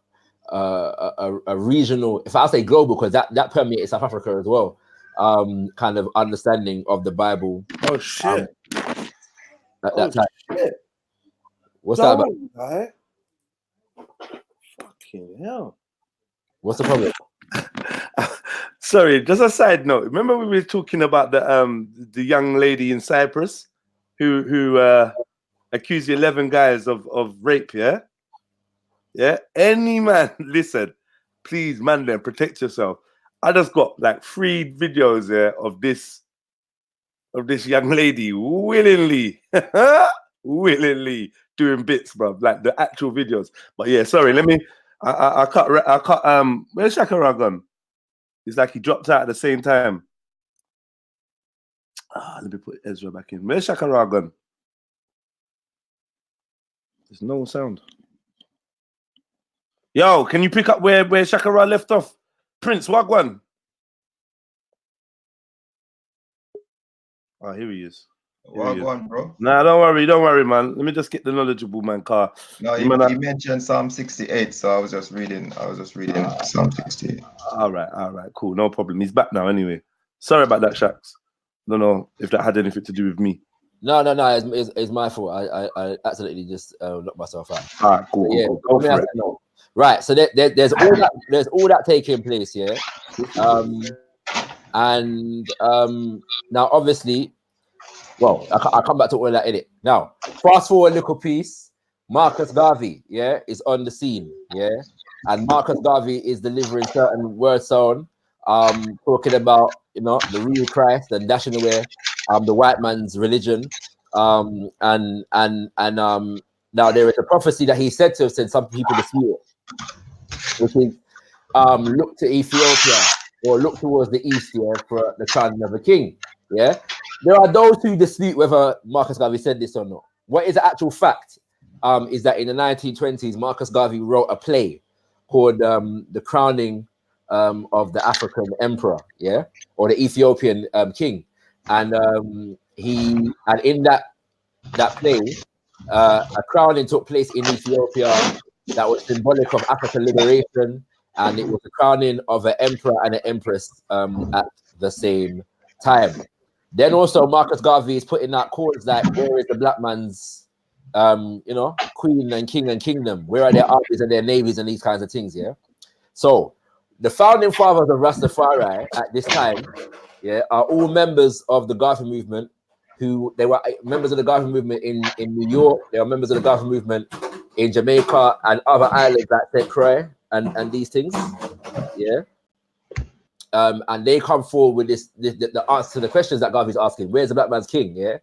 regional, if I say global, because that permeated South Africa as well. Kind of understanding of the Bible. Oh shit! At that time. Shit. What's that about? Right? Fucking hell! What's the problem? Sorry, just a side note. Remember we were talking about the young lady in Cyprus who accused the 11 guys of rape? Yeah. Any man, listen, please, man, then protect yourself. I just got like 3 videos of this young lady willingly doing bits, bro, like the actual videos. But yeah, sorry, let me I cut where's Shakara gone? It's like he dropped out at the same time. Let me put Ezra back in. Where's Shakara gone? There's no sound. Yo, can you pick up where Shakara left off? Prince Wagwan. Oh, here he is. Wagwan, bro. Nah, don't worry, man. Let me just get the knowledgeable man car. No, he mentioned Psalm 68, so I was just reading Psalm 68. All right, cool. No problem. He's back now anyway. Sorry about that, Shax. Don't know if that had anything to do with me. No, it's my fault. I accidentally just knocked myself out. All right, cool. Yeah, Go for it. Right, so there's all that taking place, yeah. Now obviously, well, I'll come back to all that in it. Now, fast forward a little piece. Marcus Garvey, yeah, is on the scene, yeah, and Marcus Garvey is delivering certain word sound, talking about, you know, the real Christ and dashing away the white man's religion, and now there is a prophecy that he said to us, and some people dispute it, which is look to Ethiopia or look towards the east, yeah, for the crowning of a king. Yeah, there are those who dispute whether Marcus Garvey said this or not. What is the actual fact is that in the 1920s, Marcus Garvey wrote a play called The Crowning of the African Emperor, yeah, or the Ethiopian king, and in that play, a crowning took place in Ethiopia that was symbolic of African liberation, and it was the crowning of an emperor and an empress at the same time. Then also Marcus Garvey is putting out calls like, where is the black man's queen and king and kingdom? Where are their armies and their navies and these kinds of things? Yeah. So the founding fathers of Rastafari at this time, yeah, are all members of the Garvey movement. They were members of the Garvey movement in New York. They were members of the Garvey movement in Jamaica and other islands like St. Croix and these things. Yeah. And they come forward with the answer to the questions that Garvey's asking. Where's the black man's king? Yeah.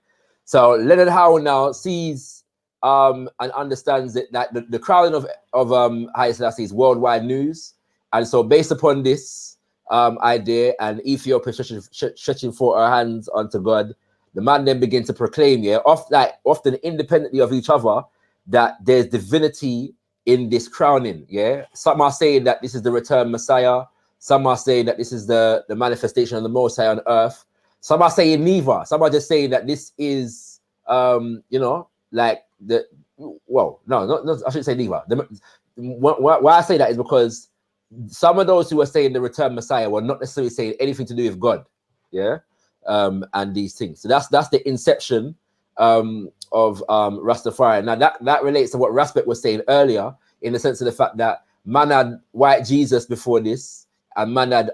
So Leonard Howell now sees and understands that the crowning of Haile Selassie is worldwide news. And so based upon this idea and Ethiopia stretching forth her hands unto God, the man then begins to proclaim, yeah, often independently of each other, that there's divinity in this crowning. Yeah. Some are saying that this is the returned Messiah. Some are saying that this is the manifestation of the Most High on earth. Some are saying neither. Some are just saying that this is, you know, like the, well, no, I shouldn't say neither. Why I say that is because some of those who are saying the return Messiah were not necessarily saying anything to do with God, yeah, and these things. So that's the inception of Rastafari. Now that relates to what Raspet was saying earlier, in the sense of the fact that man had white Jesus before this, and man had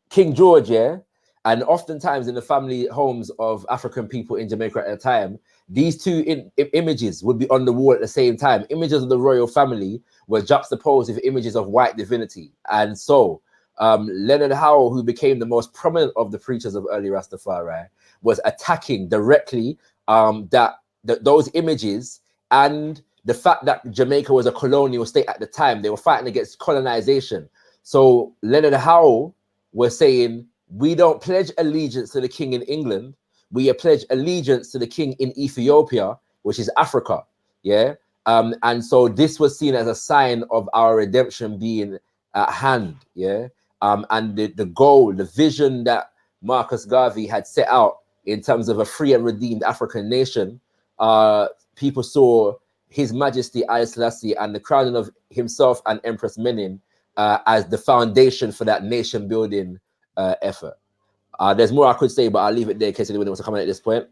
King George, yeah. And oftentimes in the family homes of African people in Jamaica at the time, these two images would be on the wall at the same time. Images of the royal family were juxtaposed with images of white divinity. And so Leonard Howell, who became the most prominent of the preachers of early Rastafari, was attacking directly those images, and the fact that Jamaica was a colonial state at the time. They were fighting against colonization. So Leonard Howell was saying, we don't pledge allegiance to the king in England. We pledge allegiance to the king in Ethiopia, which is Africa. Yeah. And so this was seen as a sign of our redemption being at hand. Yeah. And the goal, the vision that Marcus Garvey had set out in terms of a free and redeemed African nation, people saw His Majesty Haile Selassie and the crowning of himself and Empress Menen as the foundation for that nation building effort. There's more I could say, but I'll leave it there in case anyone wants to comment at this point.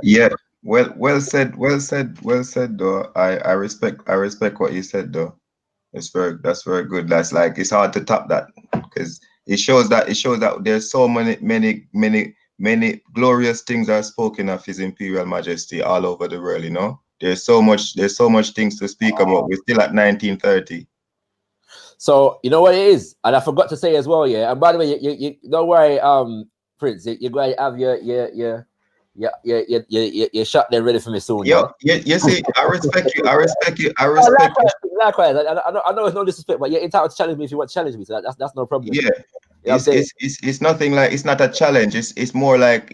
Yeah. Well said. Though I respect what you said. Though that's very good. That's like, it's hard to top that, because it shows that there's so many glorious things are spoken of His Imperial Majesty all over the world. You know, there's so much things to speak about. We're still at 1930. So you know what it is, and I forgot to say as well. Yeah, and by the way, you don't worry, Prince. You're going to have your shot there ready for me soon. Yo, you see, I respect you. Likewise. I know it's no disrespect, but you're entitled to challenge me if you want to challenge me. So that's no problem. Yeah. It's nothing like, it's not a challenge. It's more like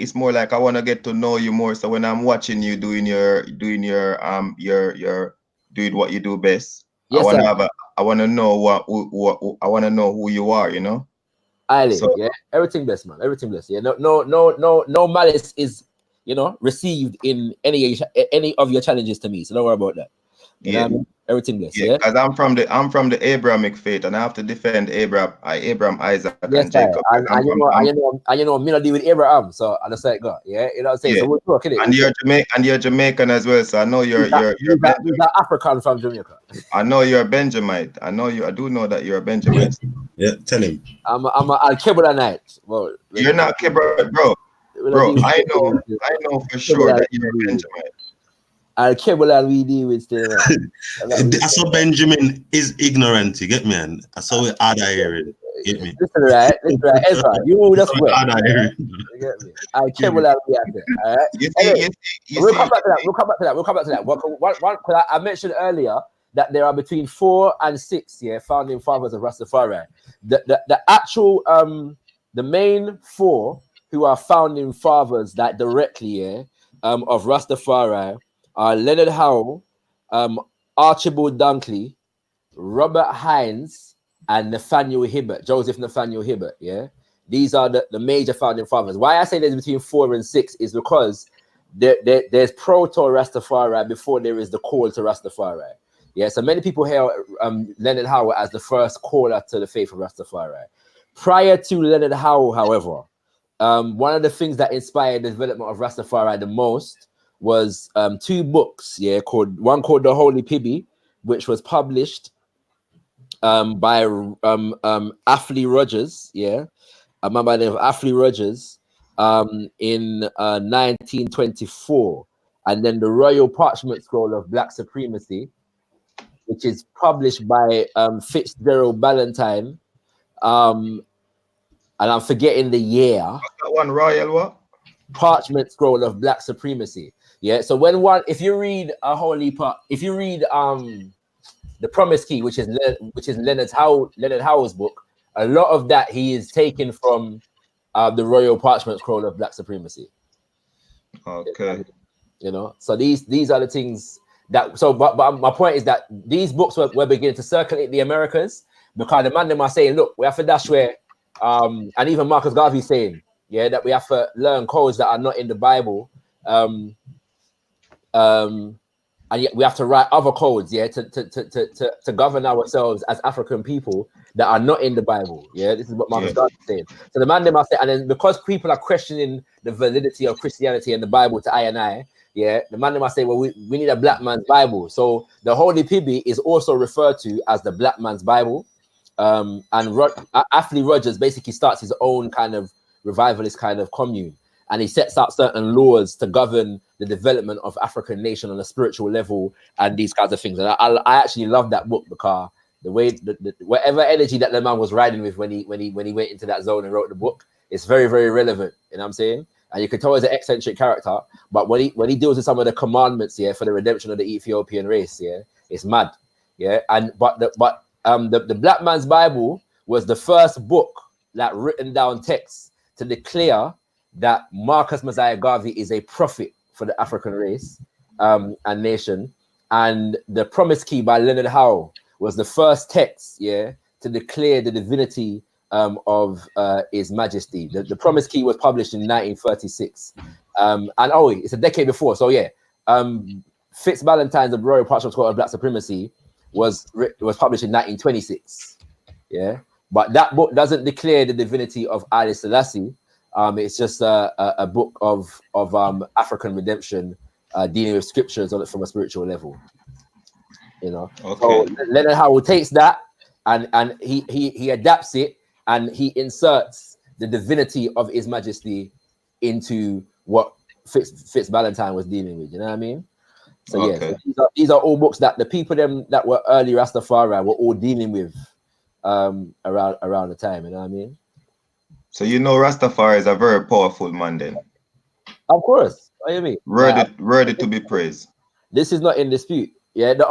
I want to get to know you more. So when I'm watching you doing what you do best, yes, I want to know who you are. You know. Haile, so, yeah, everything blessed, man. Everything blessed. Yeah, no malice is, received in any of your challenges to me. So don't worry about that. You know what I mean? Everything blessed. Yeah, because I'm from the Abrahamic faith, and I have to defend Abraham, Isaac, and Jacob. And you know, me not deal with Abraham, so I just like God. Yeah, you know what I'm saying. Yeah. So we're talking it. And you're Jamaican as well, so I know you're African from Jamaica. I know you're a Benjamite. I do know that you're a Benjamite. Yeah, tell him. I'm a Al-Kibbulanite. Well, you're not Kibbutz, bro. I know for sure that you're a Benjamite. Al-Kibbulan we deal with still. I saw Benjamin is ignorant, you get me? And I saw it hard hearing. Get me? Listen right, Ezra. You just wait. You get me? Al-Kibbulan we are there. All right. We'll come back to that. One, I mentioned earlier that there are between 4 and 6 founding fathers of Rastafari. The actual the main 4 who are founding fathers that directly of Rastafari are Leonard Howell, Archibald Dunkley, Robert Hines, and Joseph Nathaniel Hibbert. Yeah, these are the major founding fathers. Why I say there's between 4 and 6 is because there's proto Rastafari before there is the call to Rastafari. Yeah, so many people hail Leonard Howell as the first caller to the faith of Rastafari. Prior to Leonard Howell, however, one of the things that inspired the development of Rastafari the most was 2 books, one called The Holy Pibby, which was published by Affley Rogers, a man by the name of Affley Rogers, in 1924, and then The Royal Parchment Scroll of Black Supremacy, which is published by Fitzgerald Ballantyne, and I'm forgetting the year. What's that one, Royal what? Parchment Scroll of Black Supremacy. Yeah. So if you read The Promise Key, which is Leonard Howell's book, a lot of that he is taken from the Royal Parchment Scroll of Black Supremacy. Okay. You know, so these are the things that. So, but my point is that these books were beginning to circulate the Americas because the man them are saying, look, we have to dash where, and even Marcus Garvey saying, yeah, that we have to learn codes that are not in the Bible, and yet we have to write other codes, yeah, to govern ourselves as African people that are not in the Bible. Yeah, this is what Marcus Garvey is saying. So the man them are saying, and then because people are questioning the validity of Christianity and the Bible to I and I, yeah, the man them are saying, well, we need a black man's Bible. So the Holy Pibby is also referred to as the black man's Bible. And Anthony Rogers basically starts his own kind of revivalist kind of commune, and he sets out certain laws to govern the development of African nation on a spiritual level and these kinds of things. And I actually love that book because the way whatever energy that the man was riding with when he went into that zone and wrote the book, it's very, very relevant. You know what I'm saying? And you can tell he's an eccentric character, but when he deals with some of the commandments, yeah, for the redemption of the Ethiopian race, yeah, it's mad. Yeah, and the Black Man's Bible was the first book that written down text to declare that Marcus Mosiah Garvey is a prophet for the African race and nation. And the Promise Key by Leonard Howell was the first text, yeah, to declare the divinity of His Majesty. The Promise Key was published in 1936. And it's a decade before. So yeah, Fitz Ballantyne's The Royal Partial Court of Black Supremacy was published in 1926. Yeah, but that book doesn't declare the divinity of Haile Selassie. It's just a book of African redemption, dealing with scriptures from a spiritual level. You know, so Leonard Howell takes that and he adapts it and he inserts the divinity of His Majesty into what Fitz Ballantyne was dealing with. You know what I mean? So yeah, so these are all books that the people that were early Rastafari were all dealing with around the time. You know what I mean? So you know Rastafari is a very powerful man then. Of course. What do you mean? Worthy to be praised. This is not in dispute. Yeah, so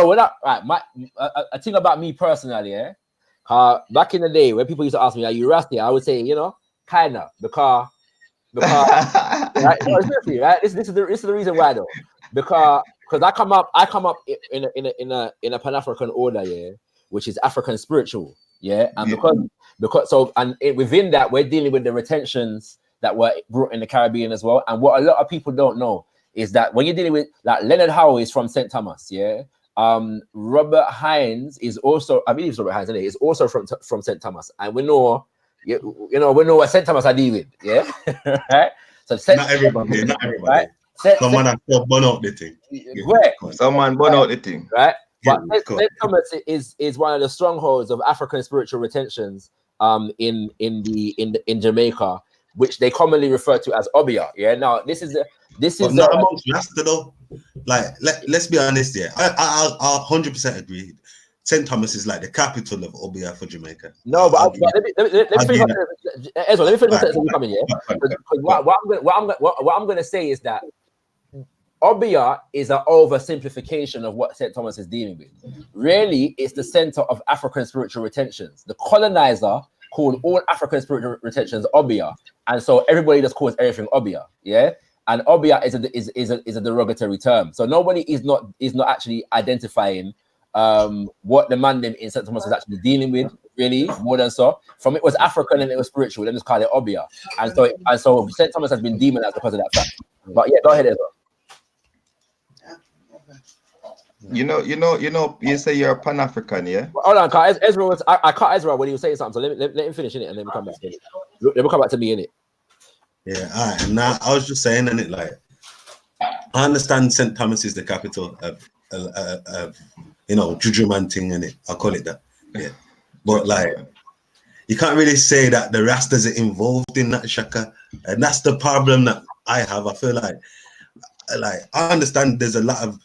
when a thing about me personally, yeah. Back in the day when people used to ask me, are you Rasta? I would say, you know, kinda, because right? No, seriously, right? This is the reason why though. Because I come up in a Pan-African order, yeah, which is African spiritual, yeah, and within that we're dealing with the retentions that were brought in the Caribbean as well. And what a lot of people don't know is that when you're dealing with like Leonard Howell is from St. Thomas, yeah. Robert Hines is also, I believe it's Robert Hines, isn't it? Is also from St. Thomas, and we know, we know what St. Thomas are dealing with, yeah. Right? So not everybody, right? Someone has to burn out the thing. Someone burn out the thing, right? But St. Thomas is one of the strongholds of African spiritual retentions in Jamaica, which they commonly refer to as Obia. Yeah. Now this is not amongst Rasta though. Like let's be honest here. I 100% agree. St. Thomas is like the capital of Obia for Jamaica. No, but let me finish. Ezra, let me finish what coming here. What I'm gonna say is that Obia is an oversimplification of what St. Thomas is dealing with. Really, it's the center of African spiritual retentions. The colonizer called all African spiritual retentions Obia, and so everybody just calls everything Obia. Yeah, and Obia is a derogatory term. So nobody is not actually identifying what the man in St. Thomas was actually dealing with. Really, more than so. From it was African and it was spiritual. Let me just call it Obia, and so St. Thomas has been demonized because of that fact. But yeah, go ahead, Ezra. You say you're a Pan-African, yeah? Hold on, Ezra I caught Ezra when he was saying something, so let him finish in it and then we come back to it. Then we'll come back to me in it. Yeah, all right. And now I was just saying, and it like I understand St. Thomas is the capital of Juju man thing, in it. I'll call it that. Yeah. But like you can't really say that the Rastas are involved in that shaka. And that's the problem that I have. I feel like I understand there's a lot of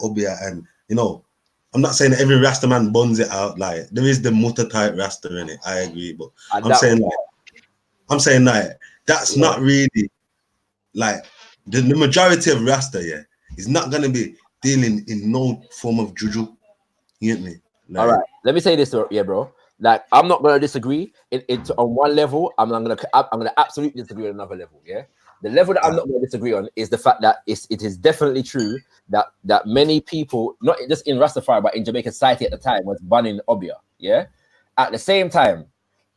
Obia, and I'm not saying that every Rasta man buns it out. Like there is the mutter type Rasta in it. I agree, but I'm saying that's not really like the majority of Rasta. Yeah, is not gonna be dealing in no form of juju. You get me? All right, let me say this, bro. Like, I'm not going to disagree. On one level, I'm going to absolutely disagree on another level. Yeah, the level that I'm not going to disagree on is the fact that it is definitely true that many people, not just in Rastafari but in Jamaican society at the time, was banning Obia. Yeah, at the same time,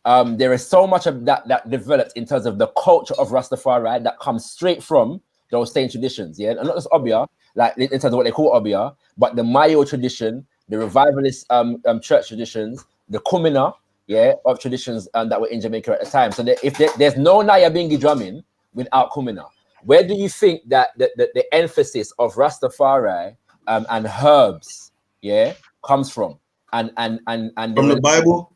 there is so much of that developed in terms of the culture of Rastafari that comes straight from those same traditions. Yeah, and not just Obia, like in terms of what they call Obia, but the Mayo tradition, the revivalist church traditions, the Kumina, of traditions that were in Jamaica at the time. So there's no Nyabingi drumming without Kumina. Where do you think that the emphasis of Rastafari and herbs, comes from? And from the Bible,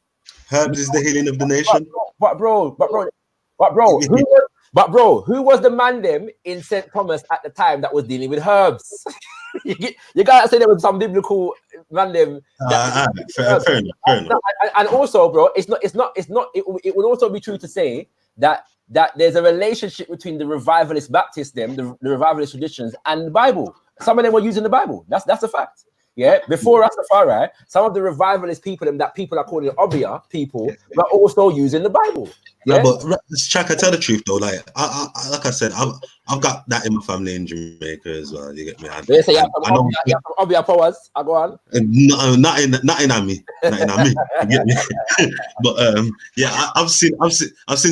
herbs is the healing of the nation. But bro, who was the man them in St. Thomas at the time that was dealing with herbs? you gotta say there was some biblical man them. Fair enough. And also, bro, it would also be true to say that there's a relationship between the revivalist Baptist the revivalist traditions and the Bible. Some of them were using the Bible. That's a fact. Yeah, before Rastafari, some of the revivalist people that people are calling Obia people were also using the Bible. Yeah, but Chaka, tell the truth though. Like I said, I've got that in my family in Jamaica as well. You get me? They say you have some Obia powers. I go on. Not in me. You get me? But I've seen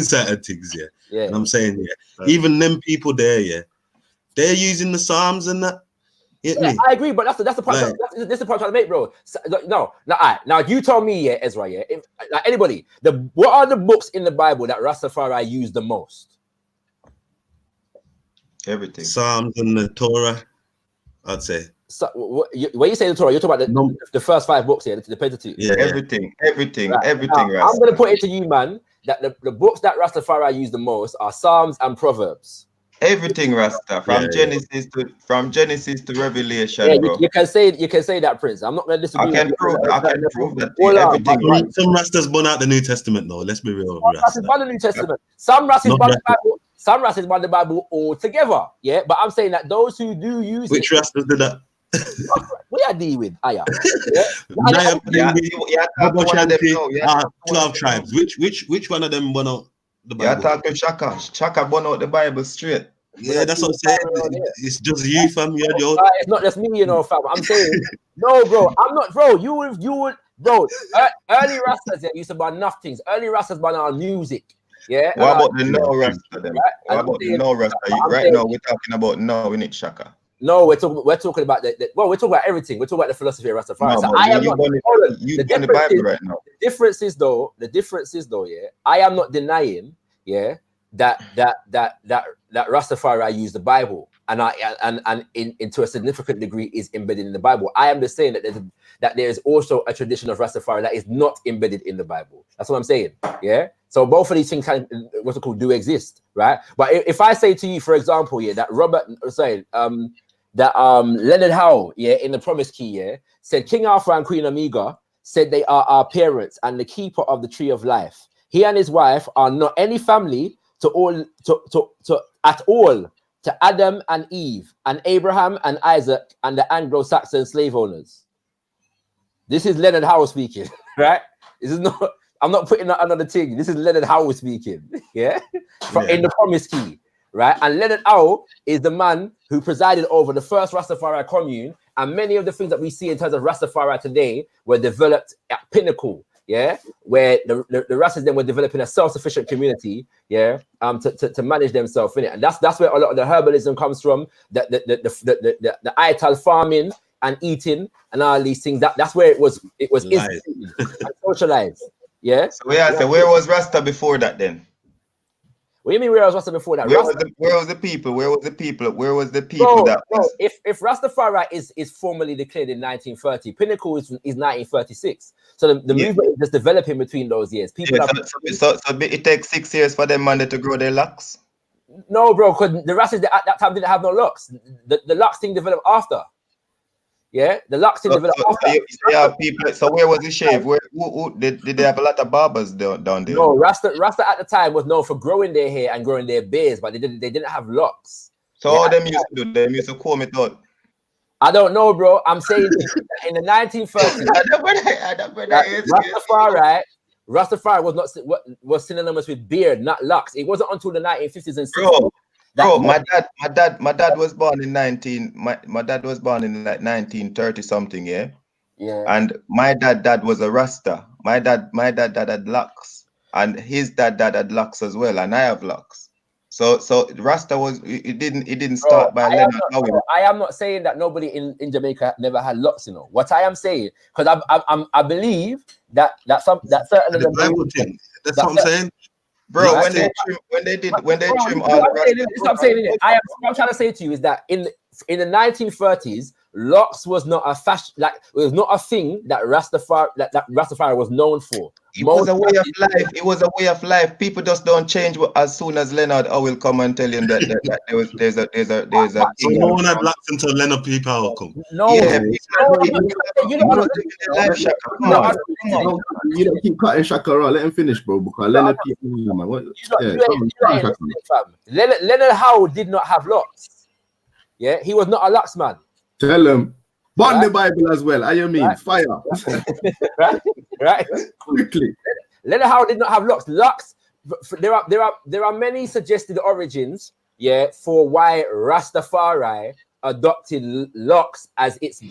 certain things. Yeah. And I'm saying even them people there. They're using the Psalms and that. I agree, but that's the point. That's the point I'm trying to make, bro. So, now you tell me, Ezra, if like anybody, what are the books in the Bible that Rastafari use the most? Everything. Psalms and the Torah, I'd say. So, when you say the Torah, you're talking about the first 5 books here, the Pentateuch. Yeah, everything. Now, I'm going to put it to you, man, that the books that Rastafari use the most are Psalms and Proverbs. Everything Rasta from Genesis to Revelation, bro. You can say that, Prince. I'm not going to disagree. I can prove that. Everything. Some Rastas born out the New Testament, though. Let's be real. Some Rastas born the New Testament. Some Rastas born the Bible. Some Rastas born the Bible altogether. Yeah, but I'm saying that those who do use which Rastas did that? What are deal with? 12 tribes. Which one of them born out? Yeah, talk to Chaka. Chaka born out the Bible straight. Yeah, that's what I'm saying. It's just you, fam. It's not just me, fam. I'm saying, no, bro. I'm not, bro. You would, bro. Early Rastas used to ban enough things. Early Rastas ban our music. Yeah. What about the no Rasta then? What about the no Rasta? Right now, we're talking about no, innit, Chaka? No, we're talking about we're talking about everything. We're talking about the philosophy of Rastafari. No, so I am not. The Bible right now. The difference is though, I am not denying, that Rastafari use the Bible, and to a significant degree is embedded in the Bible. I am just saying that there is also a tradition of Rastafari that is not embedded in the Bible. That's what I'm saying. Yeah. So both of these things do exist, right? But if I say to you, for example, that Leonard Howe, in the Promise Key, said King Arthur and Queen Amiga said they are our parents and the keeper of the tree of life. He and his wife are not any family at all to Adam and Eve and Abraham and Isaac and the Anglo-Saxon slave owners. This is Leonard Howe speaking, right? This is not. I'm not putting that another thing. This is Leonard Howe speaking, in the Promise Key, right? And Leonard Howe is the man who presided over the first Rastafari commune, and many of the things that we see in terms of Rastafari today were developed at Pinnacle, where the Rastas then were developing a self-sufficient community, to manage themselves in it, and that's where a lot of the herbalism comes from, the ital farming and eating and all these things. That's where it was instituted and socialized. Yeah. So where was Rasta before that then? What do you mean where was Rasta before that? Where was the people? Bro, if Rastafari is formally declared in 1930, Pinnacle is 1936. So the movement is just developing between those years. So it takes 6 years for them man to grow their locks? No, bro, because the Rastas at that time didn't have no locks. The locks thing developed after. Yeah, the locks thing developed after. People. So where was the shave? Who did they have a lot of barbers down there? No, Rasta at the time was known for growing their hair and growing their beards, but they didn't have locks. So all them used to do, them used to comb it out. I don't know, bro. I'm saying in the 1930s, Rastafari was not was synonymous with beard, not locks. It wasn't until the 1950s and 60s. Bro, my dad was born in my dad was born in like 1930 something, yeah. Yeah. And my dad was a Rasta. My dad had locks, and his dad had locks as well, and I have locks. So Rasta was it didn't start by Leonard Howell. I am not saying that nobody in Jamaica never had locks, you know. What I am saying, because I believe that certain of them Bible thing. That's what I'm saying. Bro, when they trim all I'm saying what I'm trying to say to you is that in the 1930s, locks was not a fashion, like it was not a thing that Rastafari was known for. It was a way of life. It was a way of life. People just don't change as soon as Leonard will come and tell you that there's a so no one had locks until Leonard P. Power come. No, yeah, you don't keep cutting Shaka Ra. Let him finish, bro. Because Leonard P. Leonard Howe did not have locks. Yeah, he was not a locks man. Tell him. Burn the Bible as well. I mean, right. Fire. right. Quickly. Leonard Howe did not have locks. Locks. There are many suggested origins. Yeah, for why Rastafari adopted locks as its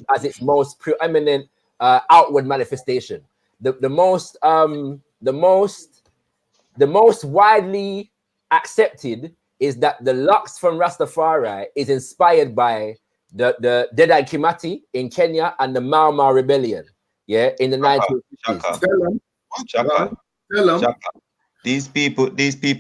most preeminent outward manifestation. The most widely accepted is that the locks from Rastafari is inspired by the Dedan Kimathi in Kenya and the Mau Mau rebellion, yeah, in the 1950s. Chaka. These people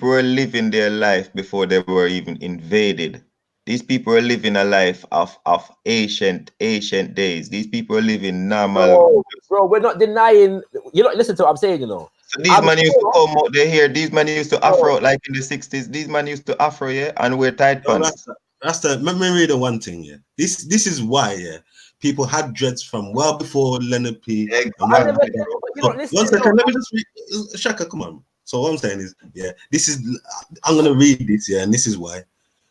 were living their life before they were even invaded. These people were living a life of ancient days. These people were living normal. Bro, we're not denying. You know, listen to what I'm saying. You know. So these men used to come out there here. These men used to afro like in the 60s. These men used to afro, yeah, and wear tight pants. Rasta, let me read the one thing, yeah. This is why, yeah, people had dreads from well before Leonard P. One second, let me just read. Shaka, come on. So what I'm saying is, yeah, I'm gonna read this, yeah, and this is why.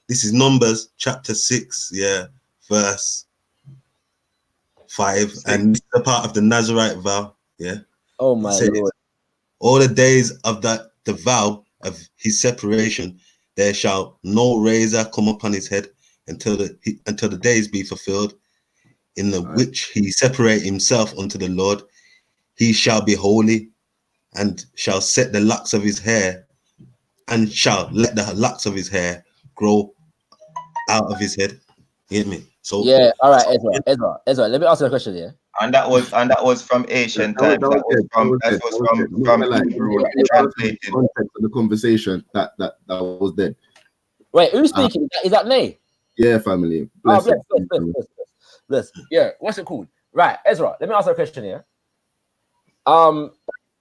This is Numbers chapter 6, yeah, verse 5, and this is a part of the Nazarite vow, yeah. Oh my Lord. All the days of the vow of his separation, there shall no razor come upon his head until the days be fulfilled, in the which he separate himself unto the Lord. He shall be holy, and shall set the locks of his hair, and shall let the locks of his hair grow out of his head. You get me? So yeah, all right, Ezra. Let me ask you a question here. And that was from ancient times. That was from Hebrew translated. Context of the conversation that was then. Wait, who's speaking? Is that Nay? Yeah, family. Bless. Yeah, what's it called? Right, Ezra. Let me ask you a question here.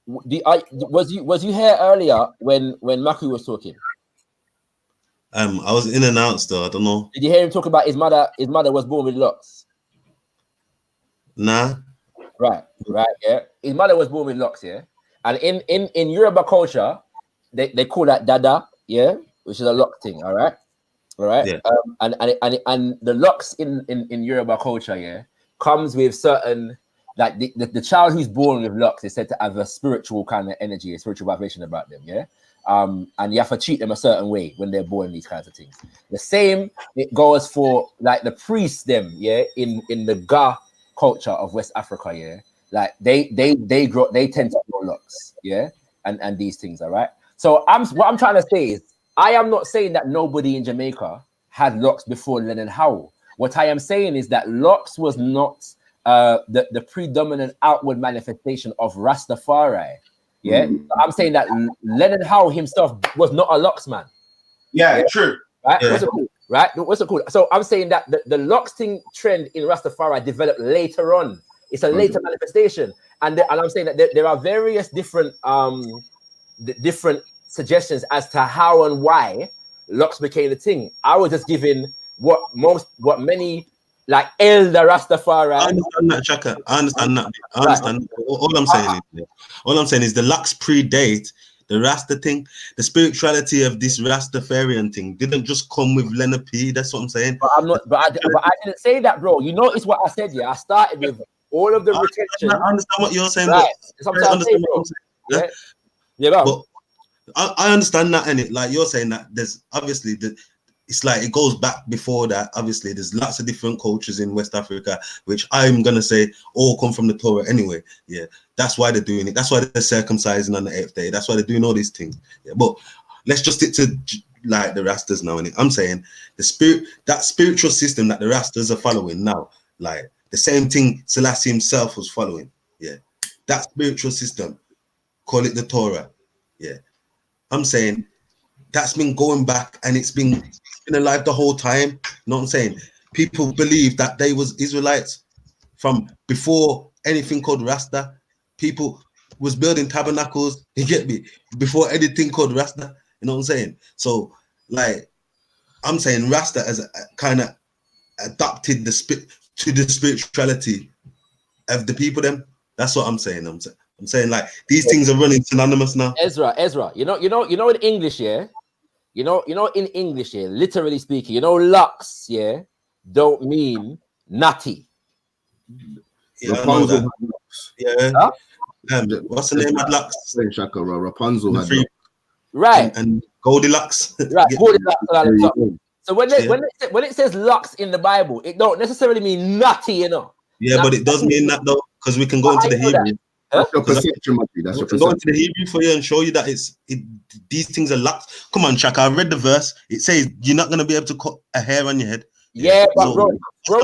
Was you here earlier when Maku was talking? I was in and out still. I don't know. Did you hear him talk about his mother? His mother was born with locks. Nah. Right. Yeah. His mother was born with locks. Yeah. And in Yoruba culture, they call that dada. Yeah, which is a lock thing. All right. Yeah. And the locks in Yoruba culture, yeah, comes with certain, like the child who's born with locks is said to have a spiritual kind of energy, a spiritual vibration about them. Yeah. And you have to treat them a certain way when they're born, these kinds of things. The same it goes for like the priests, them, yeah, in the Ga culture of West Africa, yeah, like they tend to grow locks, yeah, and these things, all right. So what I'm trying to say is, I am not saying that nobody in Jamaica had locks before Leonard Howell. What I am saying is that locks was not the predominant outward manifestation of Rastafari. Yeah, I'm saying that Leonard Howe himself was not a locks man. Yeah, true. Right? Yeah. What's it called? So I'm saying that the locks thing trend in Rastafari developed later on. It's a later manifestation, and I'm saying that there are various different suggestions as to how and why locks became the thing. I was just giving what many like elder Rastafari. I understand that, Chaka. I understand that. All I'm saying is the locks predate the Rasta thing. The spirituality of this Rastafarian thing didn't just come with Leonard P. That's what I'm saying. But I didn't say that, bro. You notice what I said? Yeah, I started with all of the retention. I understand what you're saying. Right. But I understand what I'm saying. Yeah? Yeah, but I understand that, and it like you're saying that there's obviously it's like it goes back before that. Obviously, there's lots of different cultures in West Africa, which I'm gonna say all come from the Torah anyway. Yeah, that's why they're doing it. That's why they're circumcising on the 8th day. That's why they're doing all these things. Yeah, but let's just stick to like the Rastas now. And I'm saying that spiritual system that the Rastas are following now, like the same thing Selassie himself was following. Yeah, that spiritual system, call it the Torah. Yeah, I'm saying that's been going back, and it's been alive the whole time. You know what I'm saying? People believe that they was Israelites from before anything called Rasta. People was building tabernacles. You get me? Before anything called Rasta. You know what I'm saying? So, like, I'm saying Rasta as kind of adopted the spirituality of the people. Them. That's what I'm saying. I'm saying like these things are running synonymous now. Ezra. You know in English, yeah. You know in English, yeah. Literally speaking, lux, yeah, don't mean natty. Yeah, Rapunzel. Yeah. Huh? What's the name of Lux? Shaka, Rapunzel. Right. And Goldilocks. Right. Goldilocks. So when it says Lux in the Bible, it don't necessarily mean nutty, Yeah, but it does mean that though, because we can go into the Hebrew. That's your perception, That's your perception. Go into the Hebrew for you and show you that these things are Lux. Come on, Chaka, I've read the verse. It says you're not going to be able to cut a hair on your head. Yeah, but bro,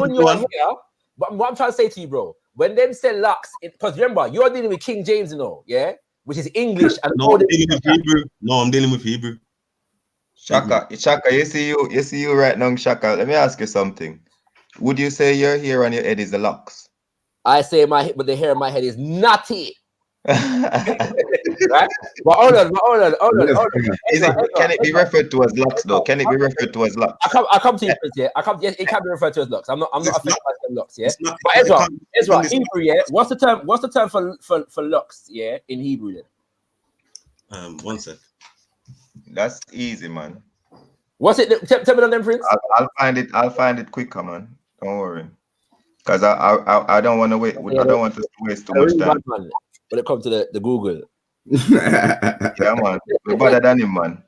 when you're here, but what I'm trying to say to you, bro, when them say Lux, because remember, you're dealing with King James, yeah, which is English. And no, I'm dealing with Hebrew. No, I'm dealing with Hebrew. Shaka, you see you right now, Shaka. Let me ask you something. Would you say your hair on your head is the locks? I say but the hair on my head is nutty. Right? But hold on. Can it be referred to as locks though? Can it be referred to as locks? I come to you, Prince, yeah. Yes, it can be referred to as locks. I'm not offended by them locks, yeah. But Ezra, Hebrew, yeah. What's the term for locks, yeah, in Hebrew then? 1 sec. That's easy, man. What's it? Tell me on them, Prince. I'll find it quicker, man. Don't worry. Because I don't want to wait. I don't want to waste too much time. When it comes to the Google. Yeah, man. We're better than him, man.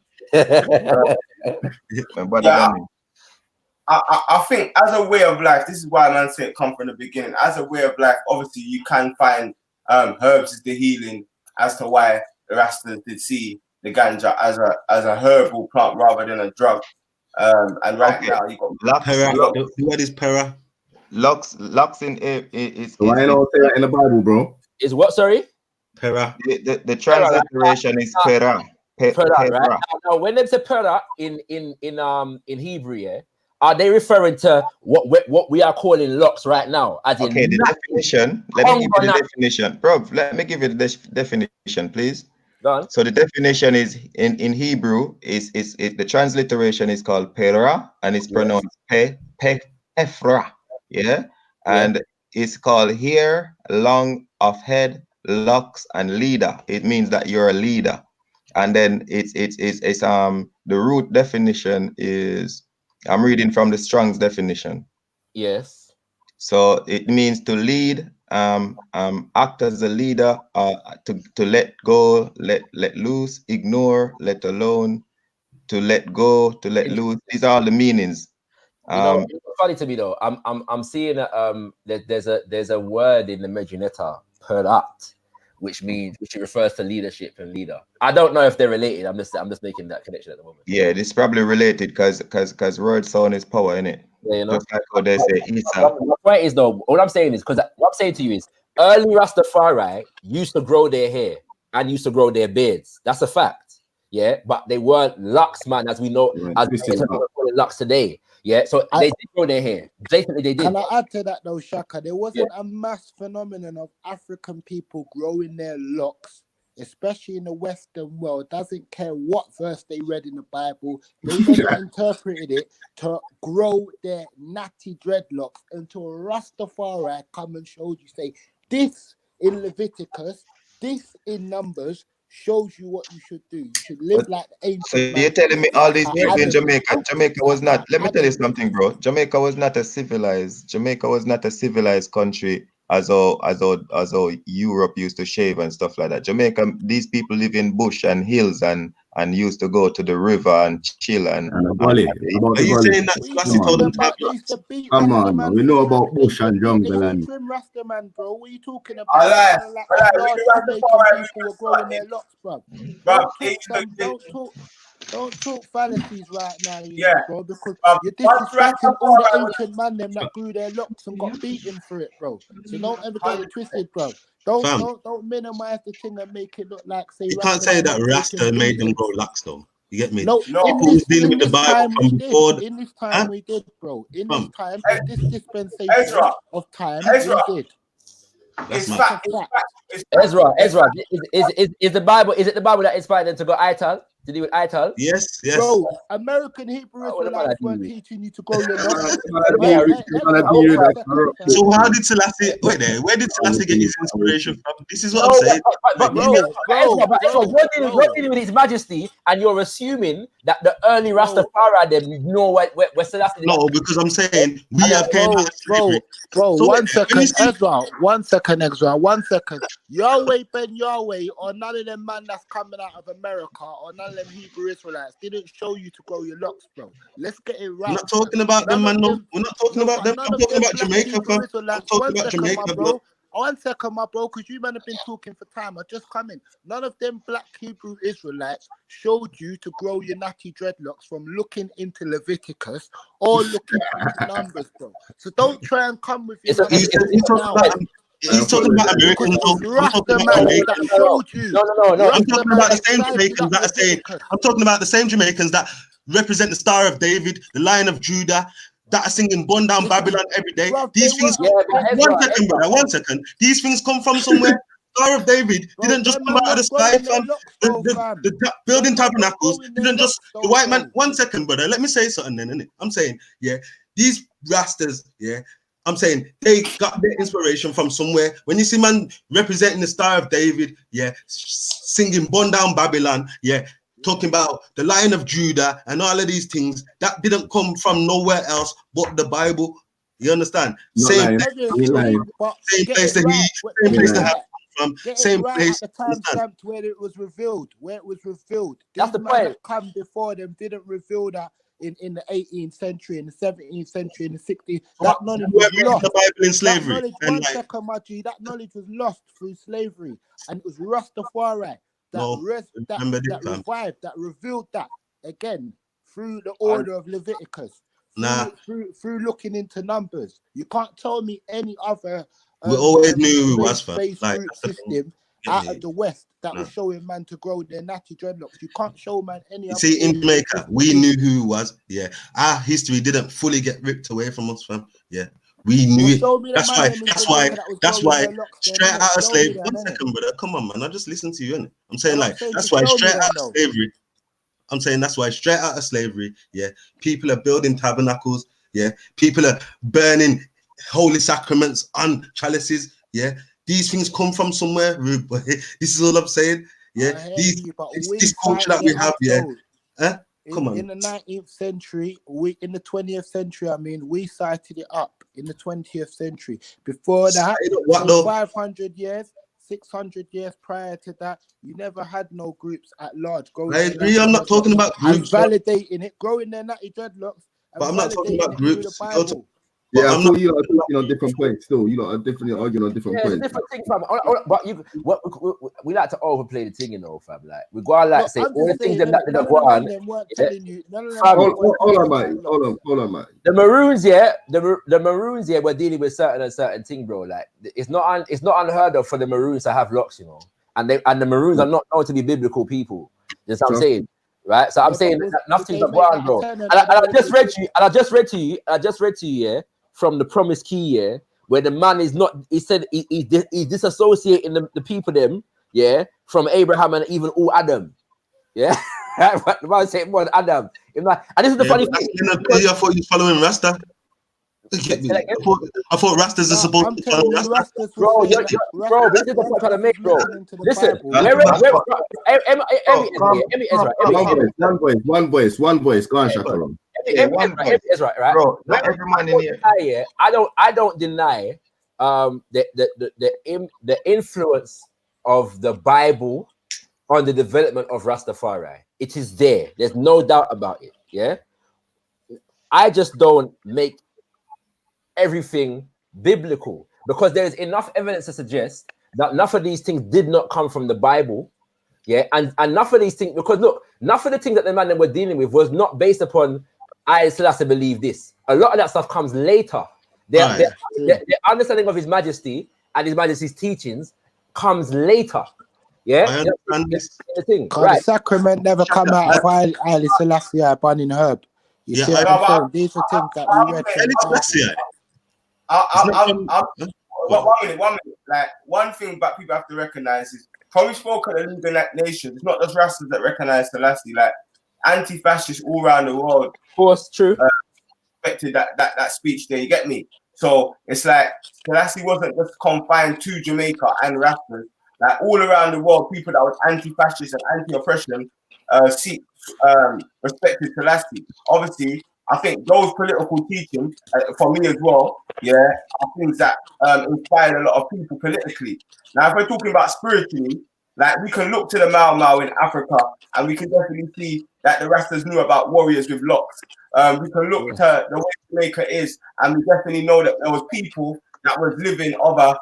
I think as a way of life, this is why man said it come from the beginning. As a way of life, obviously you can find herbs as the healing, as to why the Rastas did see the ganja as a herbal plant rather than a drug. And now you got what is para? Lux in is. So I don't say that in the Bible, bro. Is what? Sorry. Pera. The transliteration is pera. Pera, right? Now, when they say pera in Hebrew, yeah, are they referring to what we are calling locks right now? As in the definition. Let me give you the definition, bro. Let me give you the definition, please. Done. So the definition is in Hebrew is the transliteration is called pera and it's pronounced pefra. Yeah, and it's called hair, long of head, locks, and leader. It means that you're a leader. And then it's the root definition is, I'm reading from the Strong's definition. Yes. So it means to lead, act as a leader, to let go, let loose, ignore, let alone, to let go, to let loose. These are all the meanings. It's funny to me though. I'm seeing there's a word in the Medjugorje, perat, which refers to leadership and leader. I don't know if they're related. I'm just making that connection at the moment. Yeah, it's probably related because word sound is power, innit? Yeah, just like how they say Isa. My point is though, what I'm saying is because what I'm saying to you is early Rastafari used to grow their hair and used to grow their beards. That's a fact. Yeah, but they weren't lux, man, as we know, as we call it lux today. Yeah, so they did grow their hair. Basically, they did. Can I add to that though, Shaka? There wasn't a mass phenomenon of African people growing their locks, especially in the Western world. Doesn't care what verse they read in the Bible, they interpreted it to grow their natty dreadlocks until Rastafari come and showed you, say, this in Leviticus, this in Numbers, shows you what you should do. You should live like the ancient. So you're telling me all these people in Jamaica? Jamaica was not. Let me tell you something, bro. Jamaica was not a civilized country as though Europe used to shave and stuff like that. Jamaica, these people live in bush and hills and used to go to the river and chill and Are you saying that Selassie told them to have locks? Come on, man. We know about bush and jungle and Trim Rasta man, bro. What are you talking about? Alright, Like alright, large we do Jamaican people were growing their locks, bro. Bruv, Don't talk fallacies right now, yeah, bro, because bruv, you're once disrespecting all the Rastafari was ancient man them that grew their locks and got beaten for it, bro. So don't ever get it twisted, bro. Don't minimize the thing and make it look like say You can't Rasta say man that not Rasta taking made them beatings. grow locks, though. You get me? No, People who's dealing with the Bible from before. In this time we did, bro. In this time, in this dispensation Ezra, of time, Ezra, we did. That's my fact. Ezra, is the Bible? Is it the Bible that inspired them to go Ital? To do with Ital? Yes. Bro, American Hebrew Israelites weren't teaching you to grow your locks. So how did Selassie? Wait there. Where did Selassie get his inspiration from? This is what I'm saying. You're dealing with His Majesty, and you're assuming that the early Rastafari them know what Selassie. No, because I'm saying we have came out of slavery. Bro, So one second, Ezra. 1 second, Ezra. 1 second. Yahweh Ben Yahweh, or none of them man that's coming out of America, or none of them Hebrew Israelites didn't show you to grow your locks, bro. Let's get it right. I'm not talking about them, man. No, we're not talking about them. I'm talking about Jamaica, fam. I'm talking about Jamaica, bro. 1 second, my bro, because you man have been talking for time. I just come in. None of them black Hebrew Israelites showed you to grow your natty dreadlocks from looking into Leviticus or looking into Numbers, bro. So don't try and come with your He's talking about Americans. I'm talking about Jamaicans. No. I'm talking about the same Jamaicans that are saying. I'm talking about the same Jamaicans that represent the Star of David, the Lion of Judah, that are singing "Burn Down Babylon" every day. These things. 1 second, brother. 1 second. These things come from somewhere. Star of David didn't just come out of the sky, fam. The building tabernacles didn't just. The white man. 1 second, brother. Let me say something then, innit? I'm saying, yeah, these Rastas, yeah. I'm saying they got their inspiration from somewhere. When you see man representing the Star of David, yeah, singing "Burn Down Babylon," yeah, talking about the Lion of Judah and all of these things, that didn't come from nowhere else but the Bible. You understand? Same place that from, same place. At the time stamped where it was revealed. That's the point. That come before them didn't reveal that. In the 18th century, in the 17th century, in the 60s, that knowledge was lost. The Bible in slavery. That knowledge was lost through slavery, and it was Rastafari that revived, that revealed that again through the order of Leviticus. Through looking into Numbers. You can't tell me any other. We always knew who was for like system out of the West that was showing man to grow their natty dreadlocks. You can't show man any other. See, in Jamaica, we knew who it was. Yeah, our history didn't fully get ripped away from us, fam. Yeah, we knew it. That's why. Straight out of slavery. 1 second, brother. Come on, man. I just listen to you, innit? I'm saying that's why straight out of slavery. I'm saying that's why straight out of slavery. Yeah, people are building tabernacles. Yeah, people are burning holy sacraments on chalices. Yeah. These things come from somewhere, rude boy. This is all I'm saying. Yeah, this culture that we have, yeah. Come on. In the 19th century, in the 20th century, I mean, we cited it up in the 20th century. Before that, 500 years, 600 years prior to that, you never had no groups at large. I agree. I'm not talking about groups. And validating it, growing their natty dreadlocks. But I'm not talking about groups. Yeah, I thought you lot are talking on different points still. You lot are definitely arguing on different points. Different thing, fam. But we like to overplay the thing, you know, fam. Like we go on, like say all the things that didn't go on. Hold on, mate. The Maroons, yeah, the Maroons, yeah, we're dealing with certain thing, bro. Like it's not unheard of for the Maroons to have locks, you know, and the Maroons are not known to be biblical people. That's what I'm saying. Right, so I'm saying that nothing's go on, bro. And I just read to you, yeah, from the Promise Key, yeah, where the man is not. He said he's disassociating the people them, yeah, from Abraham and even all Adam, yeah. The man said more than Adam. And this is the funny thing. I thought you was following Rasta. I thought Rastas are supposed to follow Rasta. Bro, this is the point I'm trying to make, bro. Listen, one voice. Go on, Shakaram. Right? Bro, not every man in here. I don't deny the influence of the Bible on the development of Rastafari. It is there. There's no doubt about it. Yeah. I just don't make everything biblical because there is enough evidence to suggest that enough of these things did not come from the Bible. Yeah, and enough of these things, because look, enough of the things that the man that we're dealing with was not based upon I Selassie believe this. A lot of that stuff comes later. The understanding of His Majesty and His Majesty's teachings comes later. Yeah, I understand this. The thing, right? The sacrament never come out of Haile Selassie burning herb. You see what I'm saying? These are things that we read from the Bible. 1 minute. Like, one thing that people have to recognize is, when we spoke at the League of Nations, it's not just Rastas that recognize Selassie. Like, anti-fascists all around the world, of course, true, respected that speech there. You get me? So it's like Selassie wasn't just confined to Jamaica and Rastas. Like, all around the world, people that were anti-fascist and anti-oppression respected Selassie. Obviously, I think those political teachings, for me as well, are things that inspire a lot of people politically. Now, if we're talking about spiritually, like, we can look to the Mau Mau in Africa, and we can definitely see that the Rastas knew about warriors with locks. We can look to the way Jamaica is, and we definitely know that there was people that was living of a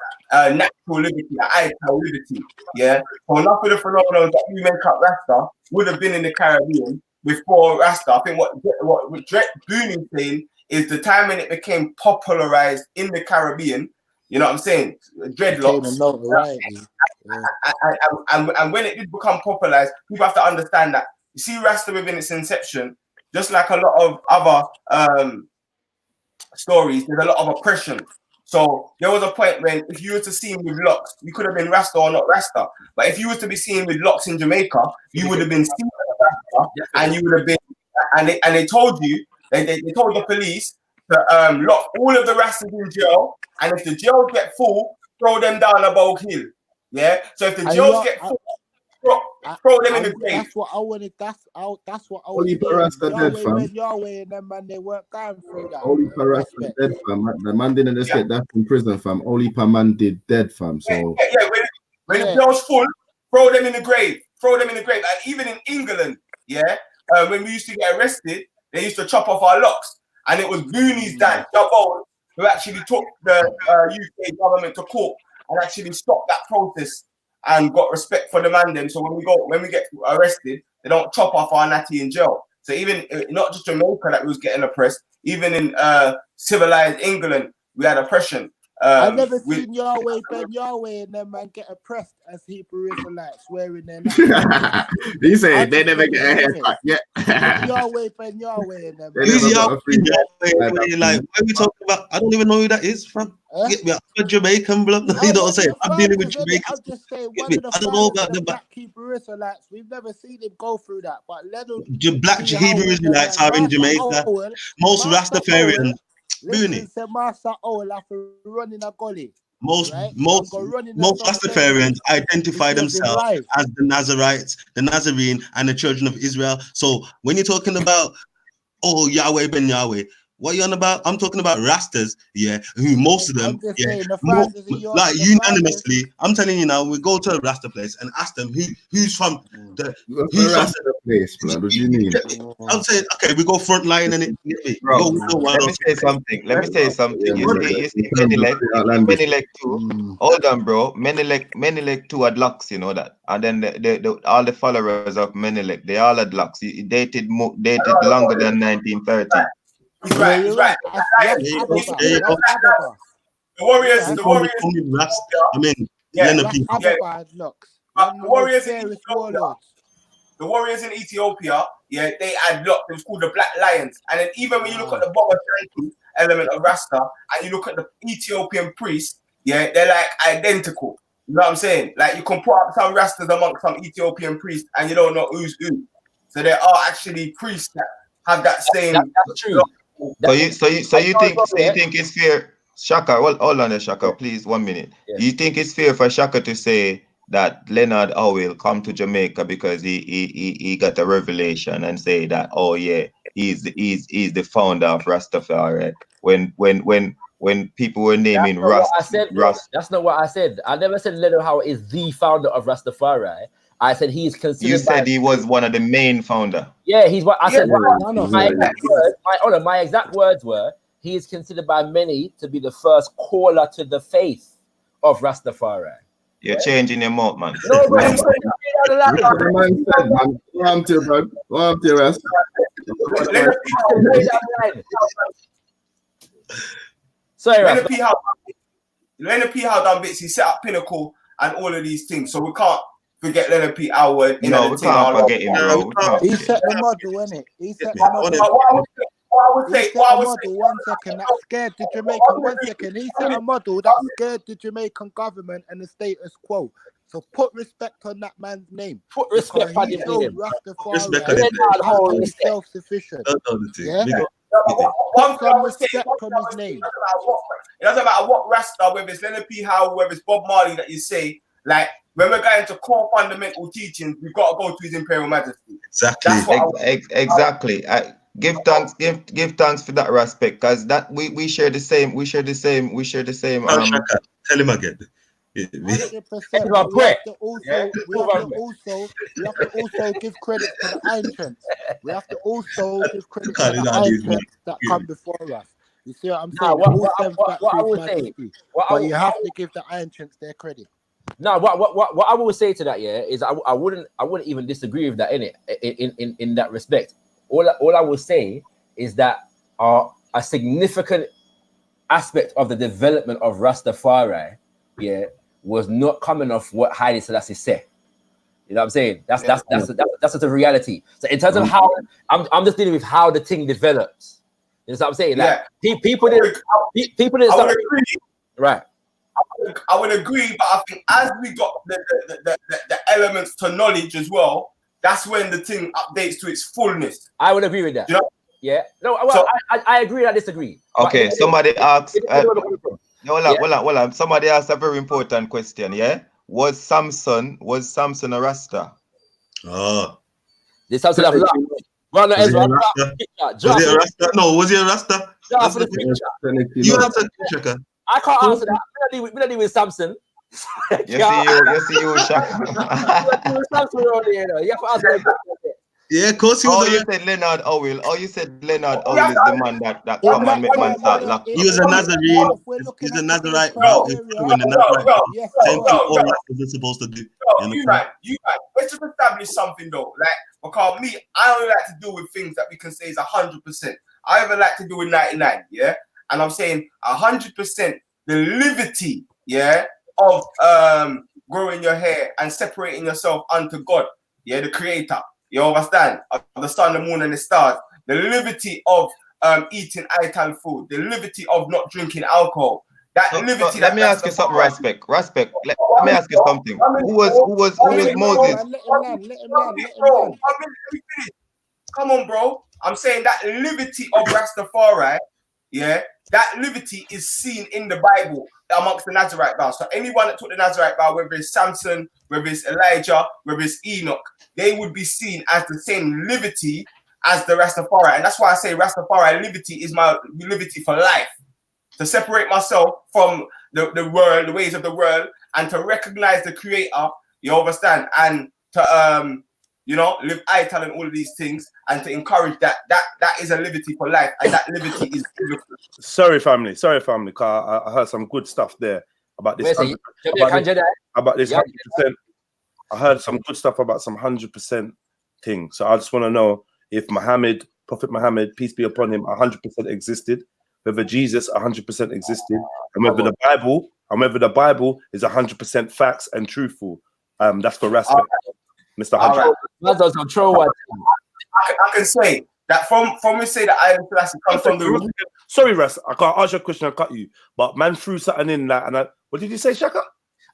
natural liberty, an ideal liberty. Yeah. So enough of the phenomena that we make up Rasta would have been in the Caribbean before Rasta. I think what Booney's saying is the time when it became popularized in the Caribbean. You know what I'm saying? Dreadlocks. And when it did become popularized, people have to understand that. You see, Rasta within its inception, just like a lot of other stories, there's a lot of oppression. So there was a point when if you were to see him with locks, you could have been Rasta or not Rasta. But if you were to be seen with locks in Jamaica, you would have been seen as Rasta, and you would have been. And they told you, they told the police to lock all of the Rastas in jail, and if the jails get full, throw them down a Bogue Hill. Yeah. So if the jails get full, throw them in the grave. That's what I wanted. That's what I Only wanted. Rasta dead, fam. Yahweh and them, man, they weren't going through that. Only Rasta dead, fam. The man didn't just get that from prison, fam. Only man did dead, fam. So when the jail's full, throw them in the grave. Throw them in the grave. And even in England, when we used to get arrested, they used to chop off our locks. And it was Booney's dad, Jabol, who actually took the UK government to court and actually stopped that process and got respect for the man then. So when we get arrested, they don't chop off our natty in jail. So even not just Jamaica that was getting oppressed, even in civilized England, we had oppression. I've never seen Yahweh, Ben Yahweh, and them man get oppressed as Hebrew Israelites wearing their. He said they never get a haircut. Yeah. Yahweh, Ben Yahweh, and them. Who's Yahweh? Like, what are we talking about? I don't even know who that is from. Get me, I'm a Jamaican, blood. You know what I'm saying? I'm dealing with Jamaicans. I'm just saying, I don't know about the black Hebrew Israelites. We've never seen him go through that. But the black Hebrew Israelites are in Jamaica. Most Rastafarians. Listen, say Master Owl after running a gully. Most Rastafarians identify themselves as the Nazarites, the Nazarene, and the children of Israel. So when you're talking about, Yahweh ben Yahweh, what are you on about? I'm talking about Rastas, who most of them, like unanimously, I'm telling you now, we go to a Rasta place and ask them who's from the Rasta place, man. What do you mean? I'm saying, okay, we go front line and let me say something. You see Menelik too. Hold on, bro. Menelik too had locks, you know that. And then all the followers of Menelik, they all had locks. He dated longer than 1930. He's right. The Warriors. The Warriors in Ethiopia, they had locks. It was called the Black Lions. And then even when you look at the Baba Shanti element of Rasta, and you look at the Ethiopian priests, they're like identical. You know what I'm saying? Like, you can put up some Rastas amongst some Ethiopian priests, and you don't know who's who. So there are actually priests that have that same. That's true. So you think it's fair, Shaka? Well, hold on, Shaka, please, 1 minute. Yeah. Do you think it's fair for Shaka to say that Leonard Howell come to Jamaica because he got a revelation and say that he's the founder of Rastafari, when people were naming Rasta. That's not what I said. I never said Leonard Howard is the founder of Rastafari. I said he's considered. You said he was one of the main founder. Yeah, he's what I said. My exact words were he is considered by many to be the first caller to the faith of Rastafari. You're changing your mouth, man. No, bro. Sorry, Leonard P. Howe done bits. He set up Pinnacle and all of these things. So we can't forget Leonard P. Howe. No, we can't forget him, bro. He set the model, innit? He set the model. One second, that scared the Jamaican. 1 second, he set a model that scared the Jamaican government and the status quo. So put respect on that man's name. Put respect on his name. Rastafari is self-sufficient. Yeah. One thing I would say, it doesn't matter what Rasta, whether it's Leonard P. Howe, whether it's Bob Marley that you say, like when we're going to core fundamental teachings, we've got to go to His Imperial Majesty. Exactly. Give thanks for that respect, because that we share the same. Tell him again. 100%. We have to also give credit to the ancients. We have to also give credit to the ancients that come before us. You see what I'm saying? But you have to give the ancients their credit. No, what I will say to that, is I wouldn't even disagree with that in that respect. All I will say is that a significant aspect of the development of Rastafari, was not coming off what Haile Selassie said. You know what I'm saying? That's the reality. So in terms of how I'm just dealing with how the thing develops. You know what I'm saying? Like people didn't start, right. I would agree, but I think as we got the elements to knowledge as well, that's when the thing updates to its fullness. I would agree with that. You know? Yeah. No, well, I agree and I disagree. Okay, somebody asked. Hold on. Somebody asked a very important question. Yeah, was Samson a Rasta? Oh, this Samson of love. Well, no, Ezra, was he a Rasta? No, was he a Rasta? You answer, Shaka. I can't answer that. We don't deal with Samson. Yes, you, Shaka. You have to answer that. Yeah, of course he was. You said Leonard Owell. You said Leonard Owell is the man that come and make man start lock. He was a Nazarene. He's a Nazarite, bro. He's doing the Nazarite. Same thing all Rastas are supposed to do. You right. Let's just establish something though. Like, because me, I only like to deal with things that we can say is 100%. I even like to do with 99, yeah? And I'm saying 100% the liberty, of growing your hair and separating yourself unto God, the creator. You understand? Of the sun, the moon, and the stars. The liberty of eating ital food. The liberty of not drinking alcohol. Liberty. Let me ask you something, respect. Let me ask you something. Who was Moses? Come on, bro. I'm saying that liberty of Rastafari, that liberty is seen in the Bible amongst the Nazarite vows. So anyone that took the Nazarite vow, whether it's Samson, whether it's Elijah, whether it's Enoch, they would be seen as the same liberty as the Rastafari. And that's why I say Rastafari liberty is my liberty for life. To separate myself from the world, the ways of the world, and to recognize the creator, you understand? And to live ital and all of these things, and to encourage that is a liberty for life, and that liberty is biblical. Sorry, family, because I heard some good stuff there about this. About this 100%. I heard some good stuff about some 100% thing. So I just want to know if Prophet Muhammad, peace be upon him, 100% existed, whether Jesus 100% existed, and whether the Bible is 100% facts and truthful. That's for Rasta. Mr. Hunter. I can say that from we say that Haile Selassie comes from the. Sorry, Russ, I can't ask you a question. I cut you, but man threw something in that, and what did you say, Shaka?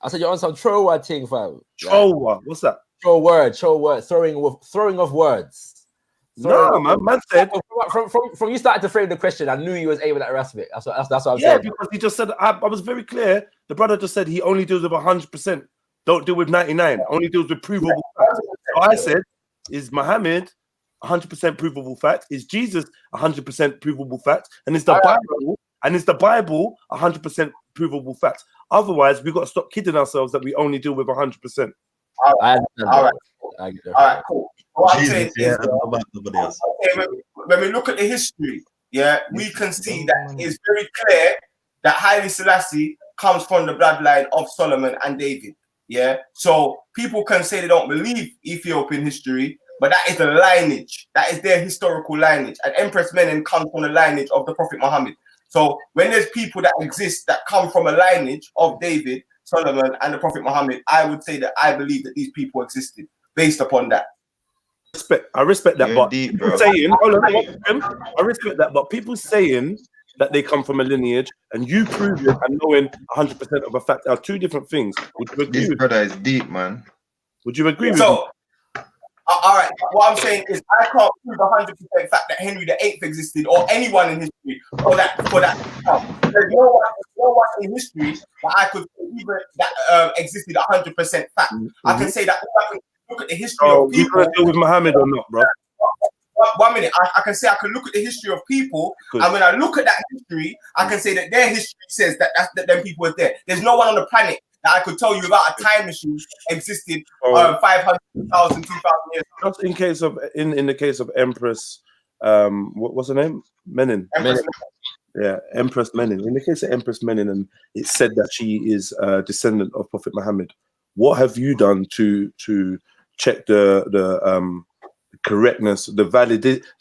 I said you're on some troll word thing, fam. Troll word, what's that? Troll word, throwing of words. No, man said from you started to frame the question, I knew you was able to grasp it. That's what I'm saying. Yeah, because he just said I was very clear. The brother just said he only deals with 100%. Don't deal with 99. Only deals with provable facts. So I said, is Muhammad 100% provable fact? Is Jesus 100% provable fact? And is the Bible 100% provable fact? Otherwise, we've got to stop kidding ourselves that we only deal with 100%. All right, cool. What I'm saying is, when we look at the history, we can see that it's very clear that Haile Selassie comes from the bloodline of Solomon and David. So people can say they don't believe Ethiopian history, but that is the lineage. That is their historical lineage. And Empress Menen comes from the lineage of the Prophet Muhammad. So when there's people that exist that come from a lineage of David, Solomon, and the Prophet Muhammad, I would say that I believe that these people existed based upon that. I respect that, but people saying, I respect that, but people saying that they come from a lineage and you prove it and knowing 100% of a fact are two different things. Would you agree? This brother is deep, man. Would you agree with me? All right, what I'm saying is I can't prove 100% fact that Henry VIII existed or anyone in history for that. There's no one in history that I could even that existed 100% fact. I can say that I can look at the history of people. You gonna deal with Muhammad or not, bro? 1 minute. I can say I can look at the history of people, and when I look at that history, I can say that their history says that them people were there. There's no one on the planet that I could tell you about a time machine existed 500,000, 2,000 years. Just in case of in the case of Empress, what's her name? Menen. Yeah, Empress Menen. In the case of Empress Menen, and it's said that she is a descendant of Prophet Muhammad. What have you done to check the correctness, the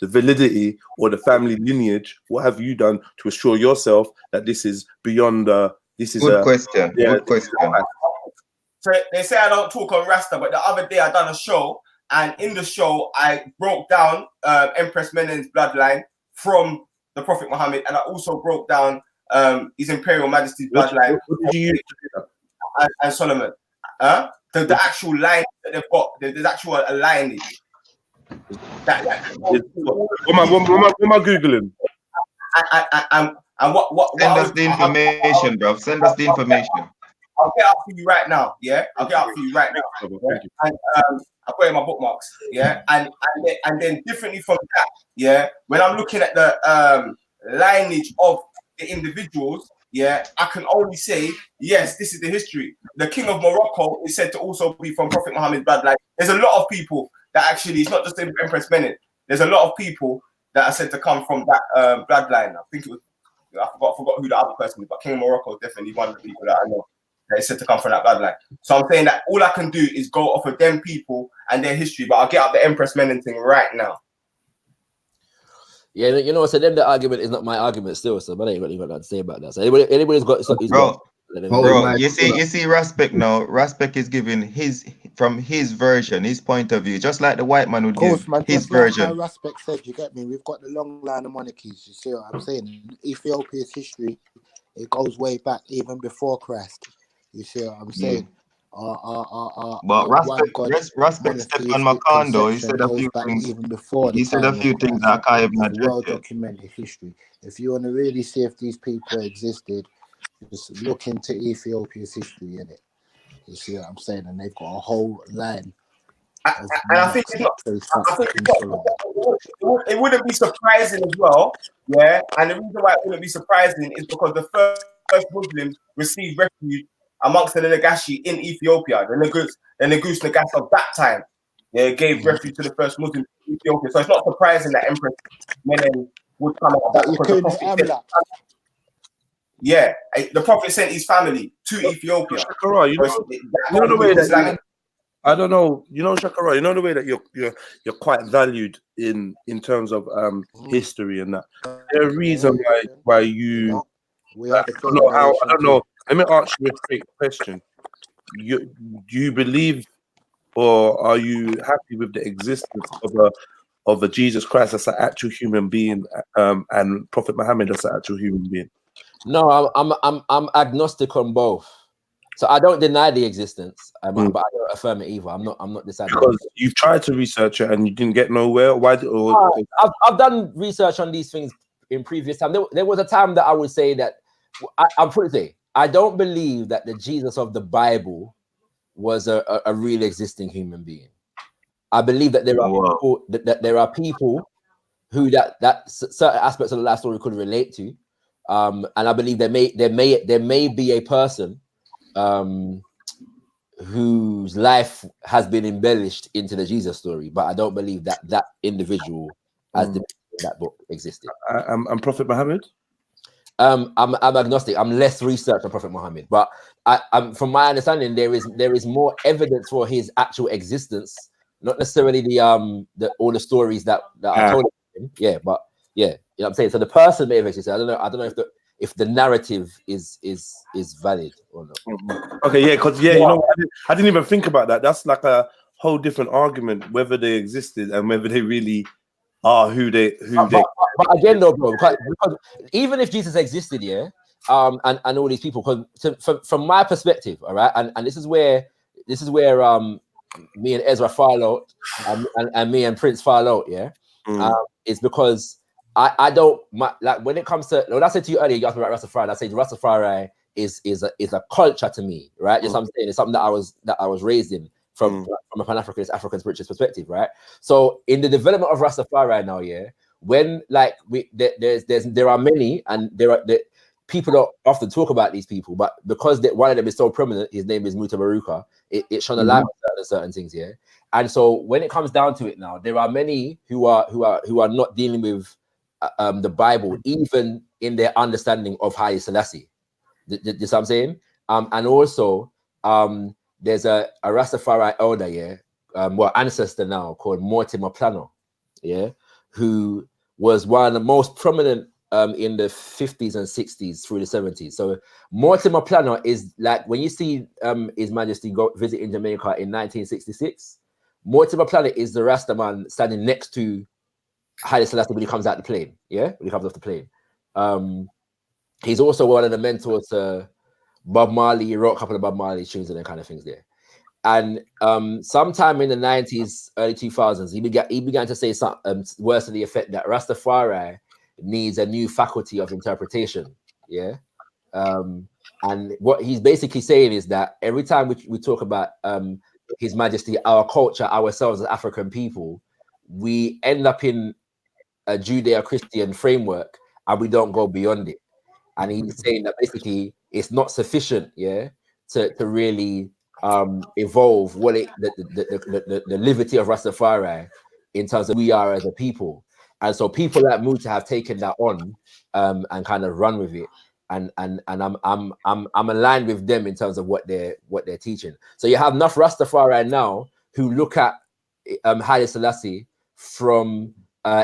validity, or the family lineage? What have you done to assure yourself that this is beyond this is good question? Yeah, good question. So they say I don't talk on Rasta, but the other day I done a show, and in the show I broke down Empress Menen's bloodline from the Prophet Muhammad, and I also broke down His Imperial Majesty's bloodline. What did you use to do that? And Solomon. The actual line that they've got, there's actual a lineage. What am I Googling? And what send us the information, bro. Send us the information. I'll get up for you right now. I'll get up for you right now. And I've got it in my bookmarks. And then differently from that, when I'm looking at the lineage of the individuals, I can only say, yes, this is the history. The King of Morocco is said to also be from Prophet Muhammad's bloodline. There's a lot of people that actually, it's not just the Empress Menen. There's a lot of people that are said to come from that bloodline. I think it was, I forgot who the other person is, but King of Morocco is definitely one of the people that I know that is said to come from that bloodline. So I'm saying that all I can do is go off of them people and their history, but I'll get up the Empress Menen thing right now. Yeah, you know, so then the argument is not my argument still, so but I ain't got anything to say about that. So anybody's got something. Bro, you see Raspek now. Raspek is giving from his version, his point of view, just like the white man would give his version. Like Raspek said, you get me? We've got the long line of monarchies. You see what I'm saying? Ethiopia's history, it goes way back even before Christ. You see what I'm saying? But Raspek stepped on my condo. He said a few things. Even before he said a few things that I can't even address. Well documented history. If you want to really see if these people existed, just look into Ethiopia's history in it. You see what I'm saying? And they've got a whole line. And I think it wouldn't be surprising as well. And the reason why it wouldn't be surprising is because the first Muslims received refuge amongst the Nagashi in Ethiopia, the Negus Nagas of that time, gave refuge to the first Muslims in Ethiopia. So it's not surprising that Empress Menen would come out. The Prophet sent his family to Ethiopia. Shakara, you know the way that I don't know. You know, Shakara, you know the way that you're quite valued in terms of history and that. There's a reason why you. I don't know. Let me ask you a straight question. Do you believe, or are you happy with the existence of a Jesus Christ as an actual human being, and Prophet Muhammad as an actual human being? No, I'm agnostic on both. So I don't deny the existence, but I don't affirm it either. I'm not deciding. Because you've tried to research it and you didn't get nowhere. Why? I've done research on these things in previous time. There was a time that I would say that I'm put it this way. I don't believe that the Jesus of the Bible was a real existing human being. I believe that there are people, that there are people who that certain aspects of the life story could relate to, and I believe there may be a person whose life has been embellished into the Jesus story, but I don't believe that individual as the that book existed. And Prophet Muhammad. I'm agnostic. I'm less research on Prophet Muhammad, but from my understanding, there is more evidence for his actual existence, not necessarily the all the stories that are told him. Yeah, but yeah, you know what I'm saying. So the person may have existed. I don't know if the narrative is valid or not. Okay, yeah, because you know, I didn't even think about that. That's like a whole different argument whether they existed and whether they really are who they. But again, though, bro, because even if Jesus existed, yeah, and all these people, because from my perspective, all right, and this is where me and Ezra fall out, and me and Prince fall out, yeah, it's because I don't like when it comes to what I said to you earlier. You asked me about Rastafari. I said Rastafari is a culture to me, right? Just I'm saying it's something that I was raised in from a Pan-Africanist African spiritualist perspective, right? So in the development of Rastafari now, yeah, when like there are many, and people don't often talk about these people, but because one of them is so prominent, his name is Muta Baruka, it shone a light on certain things, yeah. And so when it comes down to it now, there are many who are not dealing with the Bible, even in their understanding of Haile Selassie. You know what I'm saying? And also there's a Rastafari elder, yeah, ancestor now, called Mortimer Plano, yeah, who was one of the most prominent in the 50s and 60s through the 70s. So Mortimer Plano is like, when you see His Majesty go visiting Jamaica in 1966, Mortimer Plano is the Rasta man standing next to Haile Selassie when he comes out the plane, yeah, when he comes off the plane. He's also one of the mentors to Bob Marley. He wrote a couple of Bob Marley tunes and that kind of things there. And sometime in the 90s, early 2000s, he began to say some words to the effect that Rastafari needs a new faculty of interpretation. Yeah. And what he's basically saying is that every time we talk about His Majesty, our culture, ourselves as African people, we end up in a Judeo-Christian framework and we don't go beyond it. And he's saying that basically it's not sufficient, yeah, to really evolve the liberty of Rastafari in terms of who we are as a people. And so people like Muta have taken that on and kind of run with it. And I'm aligned with them in terms of what they're teaching. So you have enough Rastafari now who look at Haile Selassie from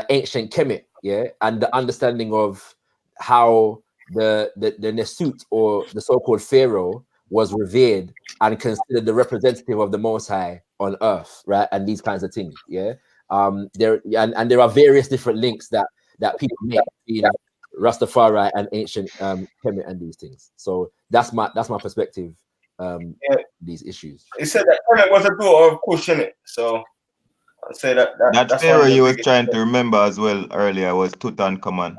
ancient Kemet, yeah, and the understanding of how the Nesut, or the so-called Pharaoh, was revered and considered the representative of the Most High on earth, right? And these kinds of things, yeah. There are various different links that people make between Rastafari and ancient Kemet and these things. So that's my perspective. These issues. He said that Kemet was a daughter of Cush, innit? So I'd say that Pharaoh you was trying to remember as well earlier was Tutankhamun.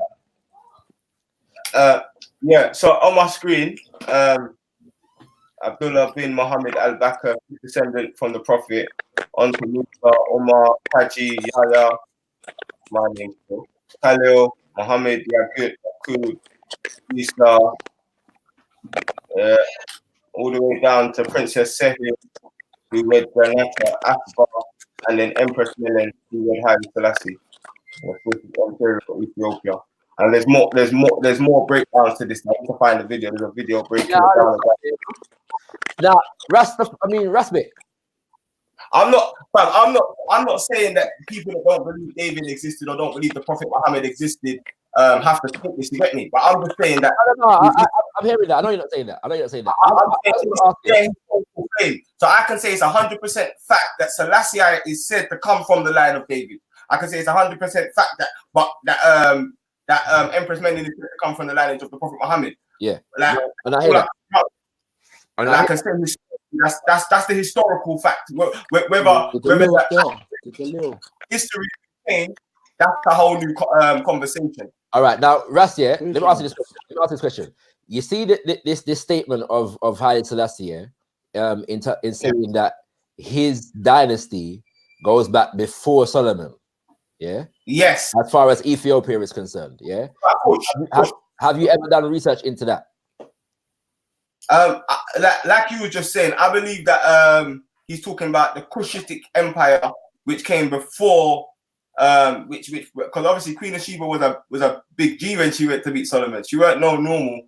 Yeah, so on my screen, Abdullah bin Muhammad al-Bakr, descendant from the Prophet, onto Musa, Omar, Haji, Yahya, my name, Khalil, Muhammad, Yaqub, Isa, all the way down to Princess Sehri, who led Granata, Akbar, and then Empress Milan, who led Haile Selassie, Imperial Ethiopia. And there's more breakdowns to this. I need to find the video. There's a video breaking it down. Now, Rasmik. I'm not saying that people that don't believe David existed or don't believe the Prophet Muhammad existed have to think this. You get me? But I'm just saying that. I'm hearing that. I know you're not saying that. So I can say it's 100% fact that Selassie is said to come from the line of David. I can say it's 100% fact that Empress Menen is to come from the lineage of the Prophet Muhammad. Yeah. Like, and I hear that. And I can say that's the historical fact. Whether history changed, that's a whole new conversation. All right, now Ras, yeah, let me ask you this question. You see this statement of Haile Selassie, in saying that his dynasty goes back before Solomon. Yeah. Yes. As far as Ethiopia is concerned. Yeah. Have you ever done research into that? Like you were just saying, I believe that he's talking about the Cushitic Empire, which came before, because obviously Queen of Sheba was a big G when she went to meet Solomon. She weren't no normal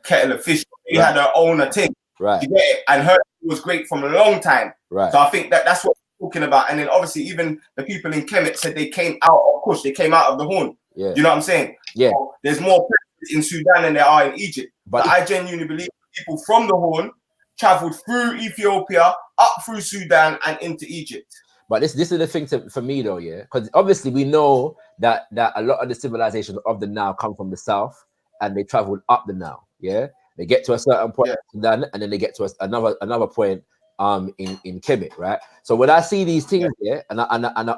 kettle of fish. She had her own thing. Right. You get it? And her was great from a long time. Right. So I think that's what we're talking about. And then obviously even the people in Kemet said they came out of Kush, they came out of the Horn. Yeah. You know what I'm saying? Yeah. So there's more in Sudan than there are in Egypt. But I genuinely believe people from the Horn traveled through Ethiopia, up through Sudan, and into Egypt. But this is the thing for me though, yeah, because obviously we know that a lot of the civilizations of the Nile come from the south, and they traveled up the Nile. Yeah, they get to a certain point in Sudan, and then they get to another point in Kemet, right? So when I see these things, and I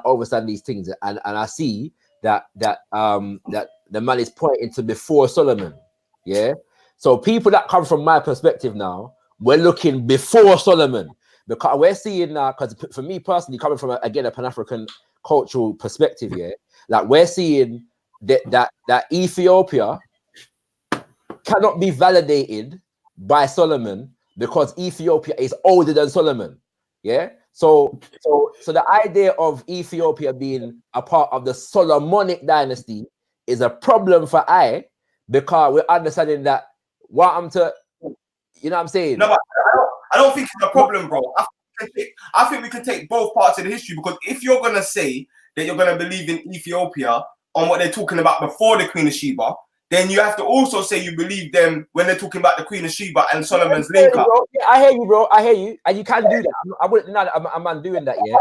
understand these things, and I see that the man is pointing to before Solomon, yeah. So people that come from my perspective now, we're looking before Solomon, because we're seeing now, because for me personally, coming from a Pan-African cultural perspective, yeah, like we're seeing that Ethiopia cannot be validated by Solomon because Ethiopia is older than Solomon, yeah. So the idea of Ethiopia being a part of the Solomonic dynasty is a problem for because we're understanding that what I'm to, you know what I'm saying? No, but I don't think it's a problem, bro. I think we can take both parts of the history, because if you're gonna say that you're gonna believe in Ethiopia on what they're talking about before the Queen of Sheba, then you have to also say you believe them when they're talking about the Queen of Sheba and Solomon's link up. Yeah, I hear you, bro. I hear you, and you can do that. I wouldn't deny that I'm not doing that yet.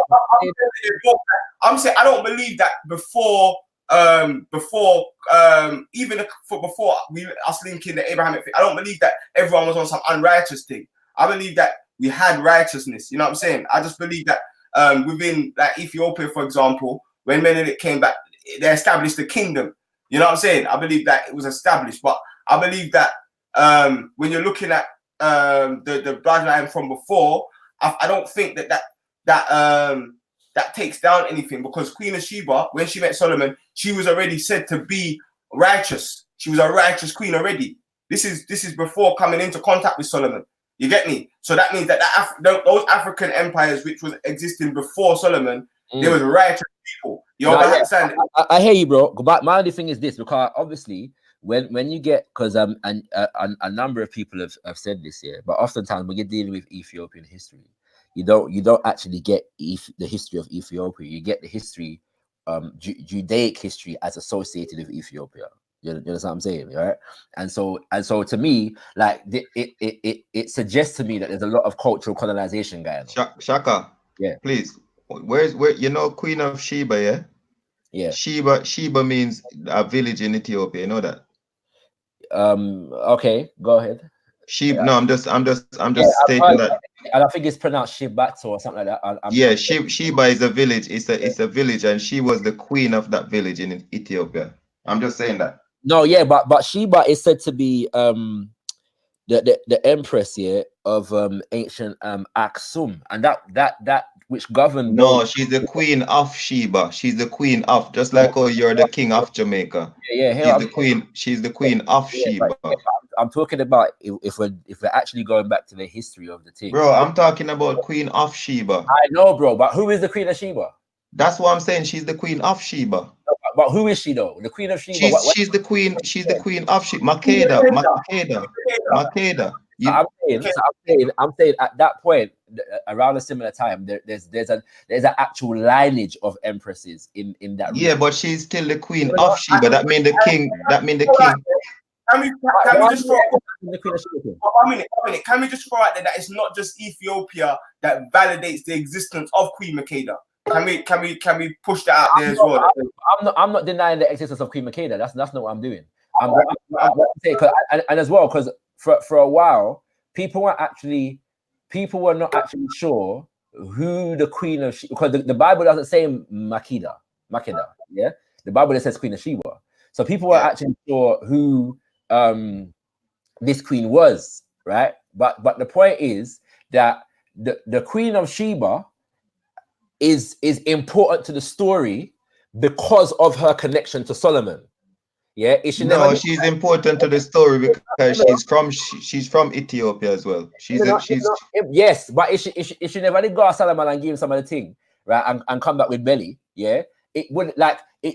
I'm saying I don't believe that before us linking the Abrahamic thing. I don't believe that everyone was on some unrighteous thing. I believe that we had righteousness. You know what I'm saying? I just believe that within like Ethiopia, for example, when Menelik came back, they established the kingdom. You know what I'm saying? I believe that it was established, but I believe that when you're looking at the bloodline from before, I don't think that takes down anything, because Queen of Sheba, when she met Solomon, she was already said to be righteous. She was a righteous queen already. This is before coming into contact with Solomon. You get me? So that means that those African empires which was existing before Solomon, there was righteous people. You understand? I hear you, bro. But my only thing is this, because obviously when you get, because a number of people have said this here, but oftentimes when you're dealing with Ethiopian history, you don't actually get the history of Ethiopia. You get the history, Judaic history as associated with Ethiopia. You understand what I'm saying, right? And so to me, like it suggests to me that there's a lot of cultural colonization going on. Shaka, yeah, please. Where you know Queen of Sheba, yeah? Yeah. Sheba means a village in Ethiopia. You know that? Okay, go ahead. Sheba. No, I'm just stating that. And I think it's pronounced Shibatsu or something like that. Sheba is a village. It's a village, and she was the queen of that village in Ethiopia. I'm just saying that. No, yeah, but Sheba is said to be the empress here of ancient Aksum, and that which governed. No, she's the queen of Sheba. She's the queen of, just like how you're the king of Jamaica. Yeah. She's the queen of Sheba. I'm talking about if we're actually going back to the history of the thing. Bro, I'm talking about Queen of Sheba. I know, bro, but who is the Queen of Sheba? That's what I'm saying. She's the Queen of Sheba. But who is she though? The Queen of Sheba. She's the queen. She's the Queen of Sheba. Makeda. I'm saying at that point, around a similar time, there's an actual lineage of empresses in that region. Yeah, but she's still the Queen of Sheba. That mean the king. Can we just throw out there that it's not just Ethiopia that validates the existence of Queen Makeda? Can we push that out there as well? I'm not denying the existence of Queen Makeda. That's not what I'm doing. I'm saying, and as well, because for a while people were not actually sure who the Queen of Sheba, because the Bible doesn't say Makeda. Yeah, the Bible just says Queen of Sheba. So people were actually sure who this queen was, right? But the point is that the Queen of Sheba is important to the story because of her connection to Solomon. Yeah, she's important to the story because she's from Ethiopia as well. Yes, but if she never did go to Solomon and give him some of the thing, right, and come back with belly, yeah, it would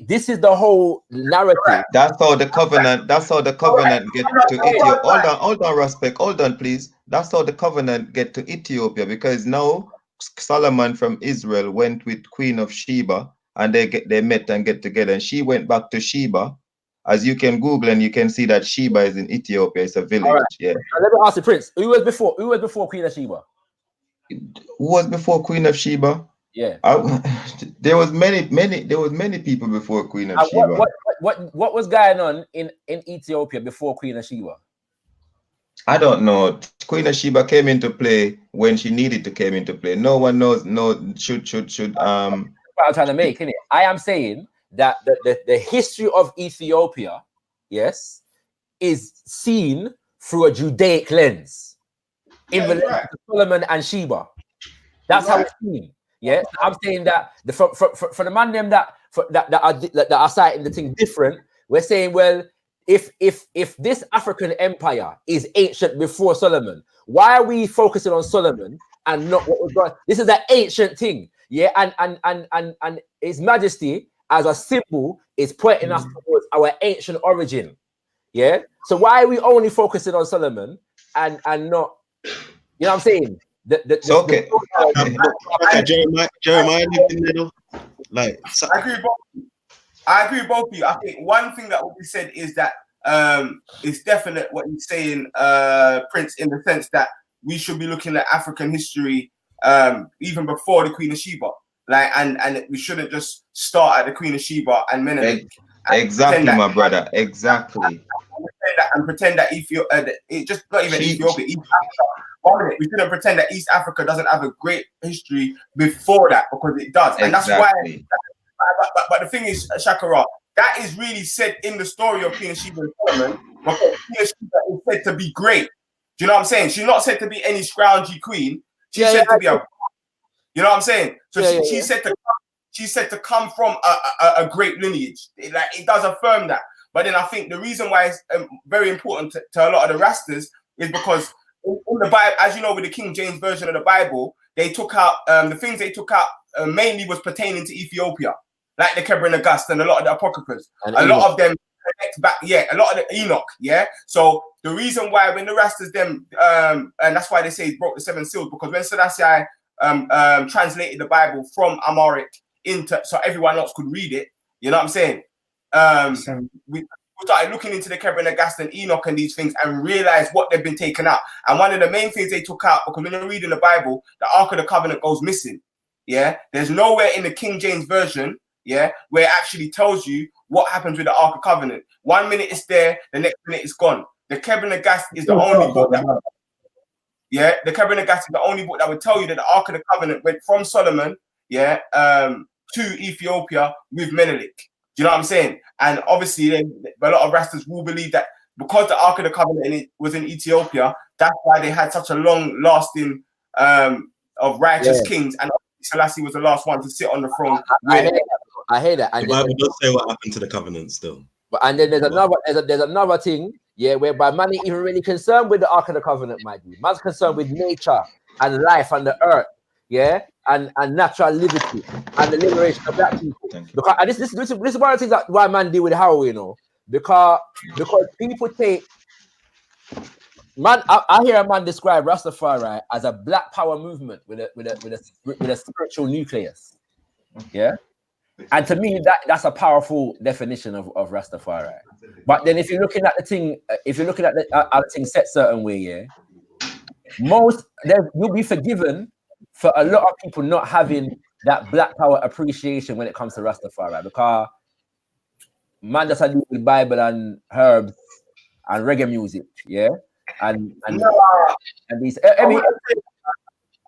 this is the whole narrative. That's how the covenant get to Ethiopia. Hold on, Respect. Hold on, please. That's how the covenant get to Ethiopia, because now Solomon from Israel went with Queen of Sheba, and they met and get together, and she went back to Sheba. As you can Google and you can see that Sheba is in Ethiopia. It's a village. Right. Yeah. Let me ask the Prince. Who was before Queen of Sheba? Who was before Queen of Sheba? Yeah. There was many people before Queen of Sheba. What was going on in Ethiopia before Queen of Sheba? I don't know. Queen of Sheba came into play when she needed to came into play. No one knows. Should. What I'm trying to make, innit? I am saying that the history of Ethiopia, yes, is seen through a Judaic lens in relation to Solomon and Sheba. That's how it's seen. Yeah, I'm saying that for the man them that are citing the thing different, we're saying, well, if this African empire is ancient before Solomon, why are we focusing on Solomon and not what was going? This is an ancient thing, yeah, and His Majesty as a symbol is pointing us towards our ancient origin, yeah. So why are we only focusing on Solomon and not, you know what I'm saying? Okay. Jeremiah lived in there, like. I agree with both of you. I think one thing that will be said is that it's definite what you're saying, Prince, in the sense that we should be looking at African history even before the Queen of Sheba. Like, and we shouldn't just start at the Queen of Sheba and Menelik. Exactly, my brother. Exactly. And pretend that Ethiopia, just not even Ethiopia, East Africa. 1 minute, we shouldn't pretend that East Africa doesn't have a great history before that, because it does, and that's why. But the thing is, Shakara, that is really said in the story of Queen of Sheba and Solomon, because Queen of Sheba is said to be great. Do you know what I'm saying? She's not said to be any scroungy queen. She's said to be a. You know what I'm saying? So she's said to come from a great lineage. It does affirm that. But then I think the reason why it's very important to a lot of the Rastas is because in the Bible, as you know, with the King James version of the Bible, they took out the things they took out mainly was pertaining to Ethiopia, like the Kebra Nagast and a lot of the Apocryphas. And a lot of them connect back, a lot of the Enoch, So the reason why when the Rastas them, and that's why they say he broke the 7 seals, because when Selassie translated the Bible from Amharic into so everyone else could read it, you know what I'm saying? We started looking into the Kebra Nagast and Enoch and these things and realized what they've been taken out. And one of the main things they took out, because when you're reading the Bible, the Ark of the Covenant goes missing. Yeah, there's nowhere in the King James version, where it actually tells you what happens with the Ark of Covenant. 1 minute it's there, the next minute it's gone. The Kebra Nagast is the only book that. The Kebra Nagast is the only book that would tell you that the Ark of the Covenant went from Solomon, to Ethiopia with Menelik. Do you know what I'm saying? And obviously, a lot of Rastas will believe that because the Ark of the Covenant was in Ethiopia, that's why they had such a long-lasting of righteous kings, and Selassie was the last one to sit on the throne. I hear that. And the Bible does say what happened to the covenant still. And then there's another thing, whereby man ain't even really concerned with the Ark of the Covenant, mind you. Man's concerned with nature and life and the earth, and natural liberty and the liberation of black people. Because and this is one of the things that why man deal with Haile, you know, because people take man. I hear a man describe Rastafari as a black power movement with a spiritual nucleus, And to me, that's a powerful definition of Rastafari. But then, if you're looking at the thing, the thing set certain way, you'll be forgiven for a lot of people not having that black power appreciation when it comes to Rastafari, because man just deal with Bible and herbs and reggae music, and these.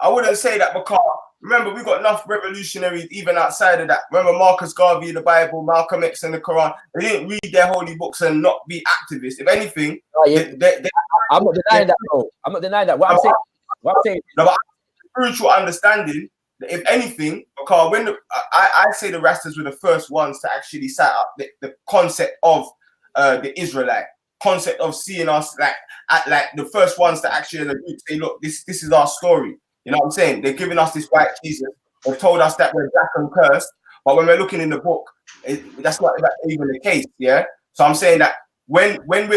I wouldn't say that, because remember, we got enough revolutionaries even outside of that. Remember Marcus Garvey, the Bible, Malcolm X, and the Quran. They didn't read their holy books and not be activists. If anything, I'm not denying that, bro. I'm not denying that. What I'm saying, no, but spiritual understanding if anything, because when I say the Rastas were the first ones to actually set up the concept of the Israelite concept of seeing us like the first ones to actually say, look, this is our story. You know what I'm saying? They're giving us this white Jesus. They've told us that we're black and cursed, but when we're looking in the book, that's not even the case. Yeah. So I'm saying that when you're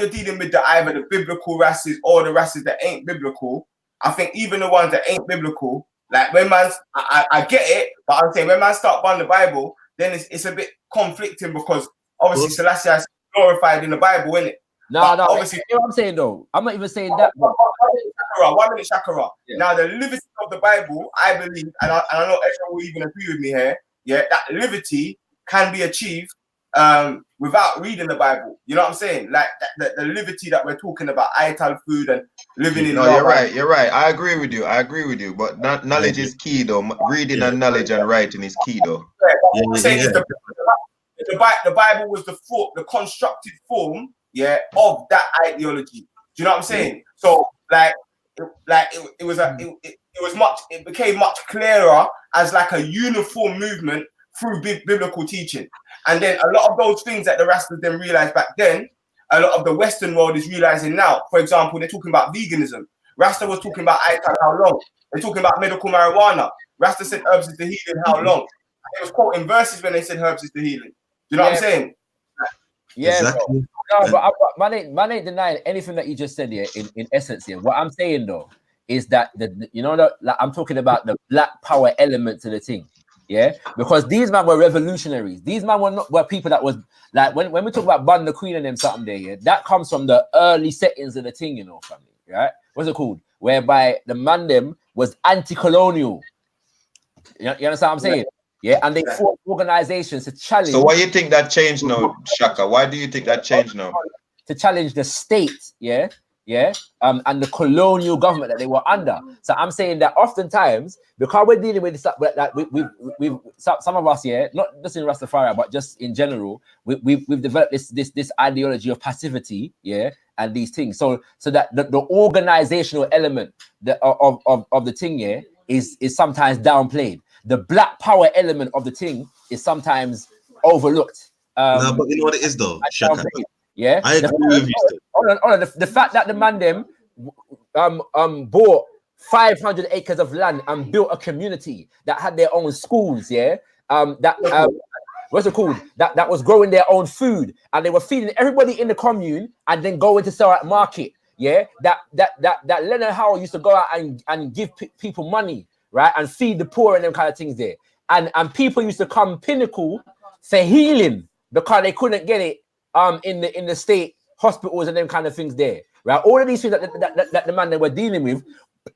dealing with either the biblical races or the races that ain't biblical, I think even the ones that ain't biblical, like when man's, I get it, but I'm saying when man start buying the Bible, then it's a bit conflicting because obviously Selassie is glorified in the Bible, isn't it? No, obviously, you know what I'm saying though. I'm not even saying that. 1 minute, Shakara. Yeah. Now the liberty of the Bible, I believe, and I know everyone will even agree with me here. Yeah, that liberty can be achieved without reading the Bible. You know what I'm saying? Like the liberty that we're talking about, ayatal food and living in. No, you're right. You're right. I agree with you. But knowledge is key, though. Reading and knowledge and writing is key, though. The Bible was the constructed form, of that ideology. Do you know what I'm saying? So, it became much clearer as like a uniform movement through biblical teaching. And then a lot of those things that the Rastas then realized back then, a lot of the Western world is realizing now. For example, they're talking about veganism. Rasta was talking about ayatal, how long? They're talking about medical marijuana. Rasta said herbs is the healing, how long? They was quoting verses when they said herbs is the healing. You know what I'm saying? Yeah, exactly. No, but man ain't denying anything that you just said here. In essence, here, what I'm saying though is that I'm talking about the black power element to the thing. Yeah, because these men were revolutionaries. These men were people that was like when we talk about Bun the Queen and them something there, yeah, that comes from the early settings of the thing, you know, family, right? What's it called? Whereby the man them was anti-colonial. You understand what I'm saying? Yeah, and they formed organizations to challenge. So why do you think that changed now, Shaka? Why do you think that changed now? To challenge the state, and the colonial government that they were under. So I'm saying that oftentimes, because we're dealing with this, that we've some of us, not just in Rastafari, but just in general, we've developed this ideology of passivity, and these things. So that the organizational element of the thing, is sometimes downplayed. The black power element of the thing is sometimes overlooked. No, but you know what it is though, Shaka. Yeah, I agree with you. Hold on. The fact that the man them bought 500 acres of land and built a community that had their own schools, what's it called? That was growing their own food, and they were feeding everybody in the commune, and then going to sell at market. Yeah, that Leonard Howell used to go out and give people money, right, and feed the poor and them kind of things there, and people used to come Pinnacle for healing because they couldn't get it in the state hospitals and them kind of things there, right? All of these things that the man they were dealing with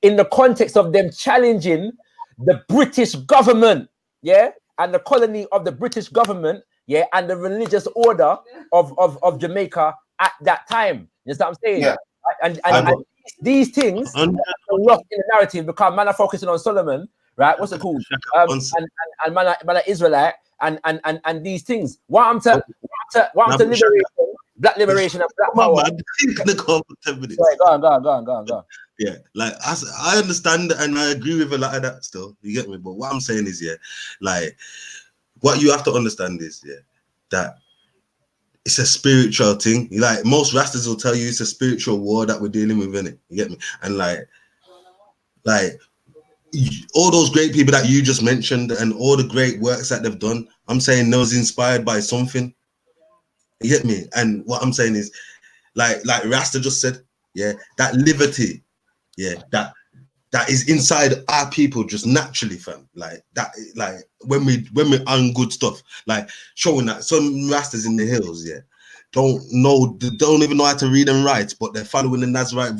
in the context of them challenging the British government, and the colony of the British government, and the religious order of Jamaica at that time. You know what I'm saying? Yeah. And these things are lost in the narrative because man are focusing on Solomon, right? What's it called? And man are Israelite and these things. What I'm to liberation, black liberation and black power. Go on. Yeah, like I understand and I agree with a lot of that still. You get me? But what I'm saying is, like what you have to understand is, that it's a spiritual thing. Like most Rastas will tell you, it's a spiritual war that we're dealing with, innit? You get me? And like all those great people that you just mentioned and all the great works that they've done, I'm saying they was inspired by something. You get me? And what I'm saying is, like Rasta just said, that liberty, that is inside our people just naturally, fam. Like that, like when we're on good stuff, like showing that some Rastas in the hills, don't even know how to read and write, but they're following the Nazarite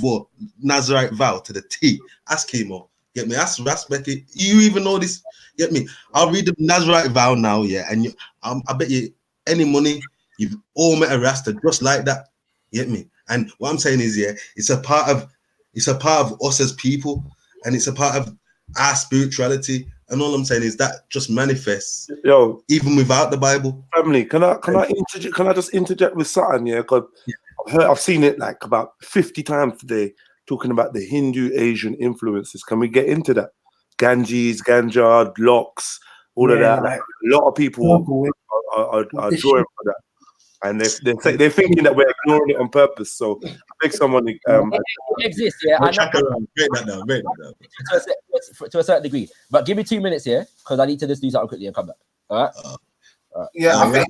vow to the T. Ask Kimo, get me? Ask Becky. You even know this? Get me? I'll read the Nazarite vow now, and I bet you any money you've all met a Rasta just like that. Get me? And what I'm saying is, it's a part of us as people, and it's a part of our spirituality. And all I'm saying is that just manifests, even without the Bible. Family, can I just interject with something? Because I've seen it like about 50 times today. talking about the Hindu Asian influences. Can we get into that? Ganges, Ganja, locks, all of that. Like, a lot of people are drawing for that. And they're thinking that we're ignoring it on purpose. So I think someone it exists, yeah. I know. Break that down. To a certain degree. But give me 2 minutes here, because I need to just do something quickly and come back. All right? Yeah, I think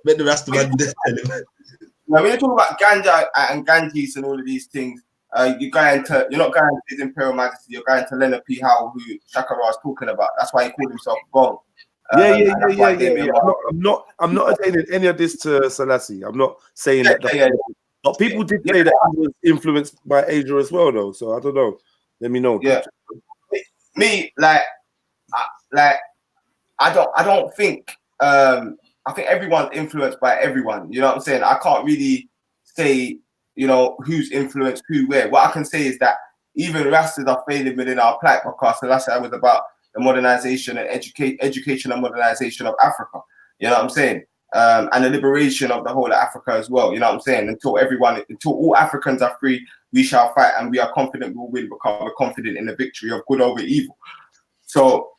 when the rest of them when you talk about ganja and Ganges and all of these things, you're not going to His Imperial Majesty, you're going to Leonard P. Howell, who Shakara is talking about. That's why he called himself Gong. Yeah. I'm not attaining any of this to Selassie. I'm not saying that. But people did say that he was influenced by Asia as well, though. So I don't know. Let me know. Yeah. Me, I don't think. I think everyone's influenced by everyone. You know what I'm saying? I can't really say, who's influenced who where. What I can say is that even Rastas are failing within our plight, because last time was about the modernization and education and modernization of Africa. You know what I'm saying? And the liberation of the whole of Africa as well. You know what I'm saying? Until all Africans are free, we shall fight, and we are confident we will win, because we're confident in the victory of good over evil. So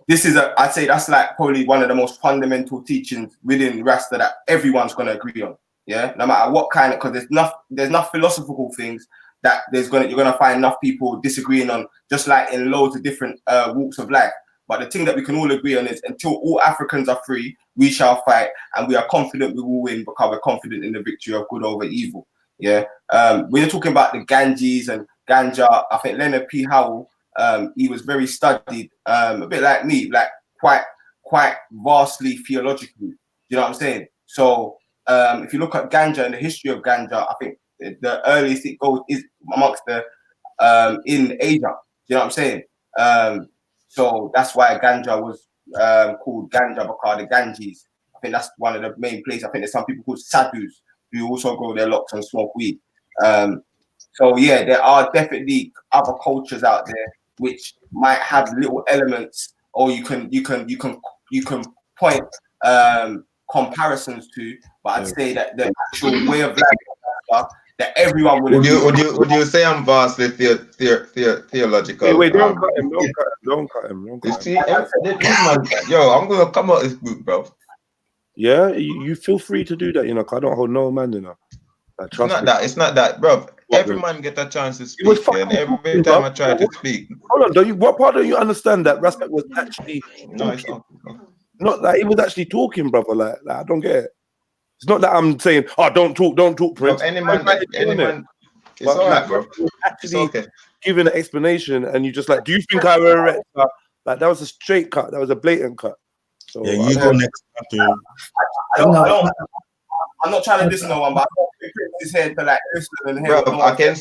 this is I'd say that's like probably one of the most fundamental teachings within Rasta that everyone's going to agree on. Yeah, no matter what kind of, because there's enough philosophical things that you're gonna find enough people disagreeing on, just like in loads of different walks of life. But the thing that we can all agree on is until all Africans are free, we shall fight, and we are confident we will win, because we're confident in the victory of good over evil. Yeah. When you're talking about the Ganges and Ganja, I think Leonard P. Howell, he was very studied, a bit like me, like quite vastly theologically. You know what I'm saying? So if you look at Ganja and the history of Ganja, I think the earliest it goes is amongst the in Asia. You know what I'm saying? So that's why Ganja was called Ganja, because the Ganges. I think that's one of the main places. I think there's some people called Taboos who also grow their locks and smoke weed. So yeah, there are definitely other cultures out there which might have little elements, or you can point comparisons to. But I'd say that the actual way of life that everyone would you say I'm vastly theological? Wait, don't cut him. You see, yo, I'm gonna come out this group, bro. Yeah, you feel free to do that. I don't hold no man. It's not that, bro. Every man get a chance to speak, and every time I try to speak. Hold on, what part don't you understand that Respect was actually not that he was actually talking, brother? Like I don't get it. It's not that I'm saying, don't talk, Prince. Any man, it's all right, bro. Actually, giving an explanation, and you just like, do you think I were a like that was a straight cut, that was a blatant cut. So yeah, you go next. I'm not trying to listen to no one, but his head to like listen and hear. Bro, I can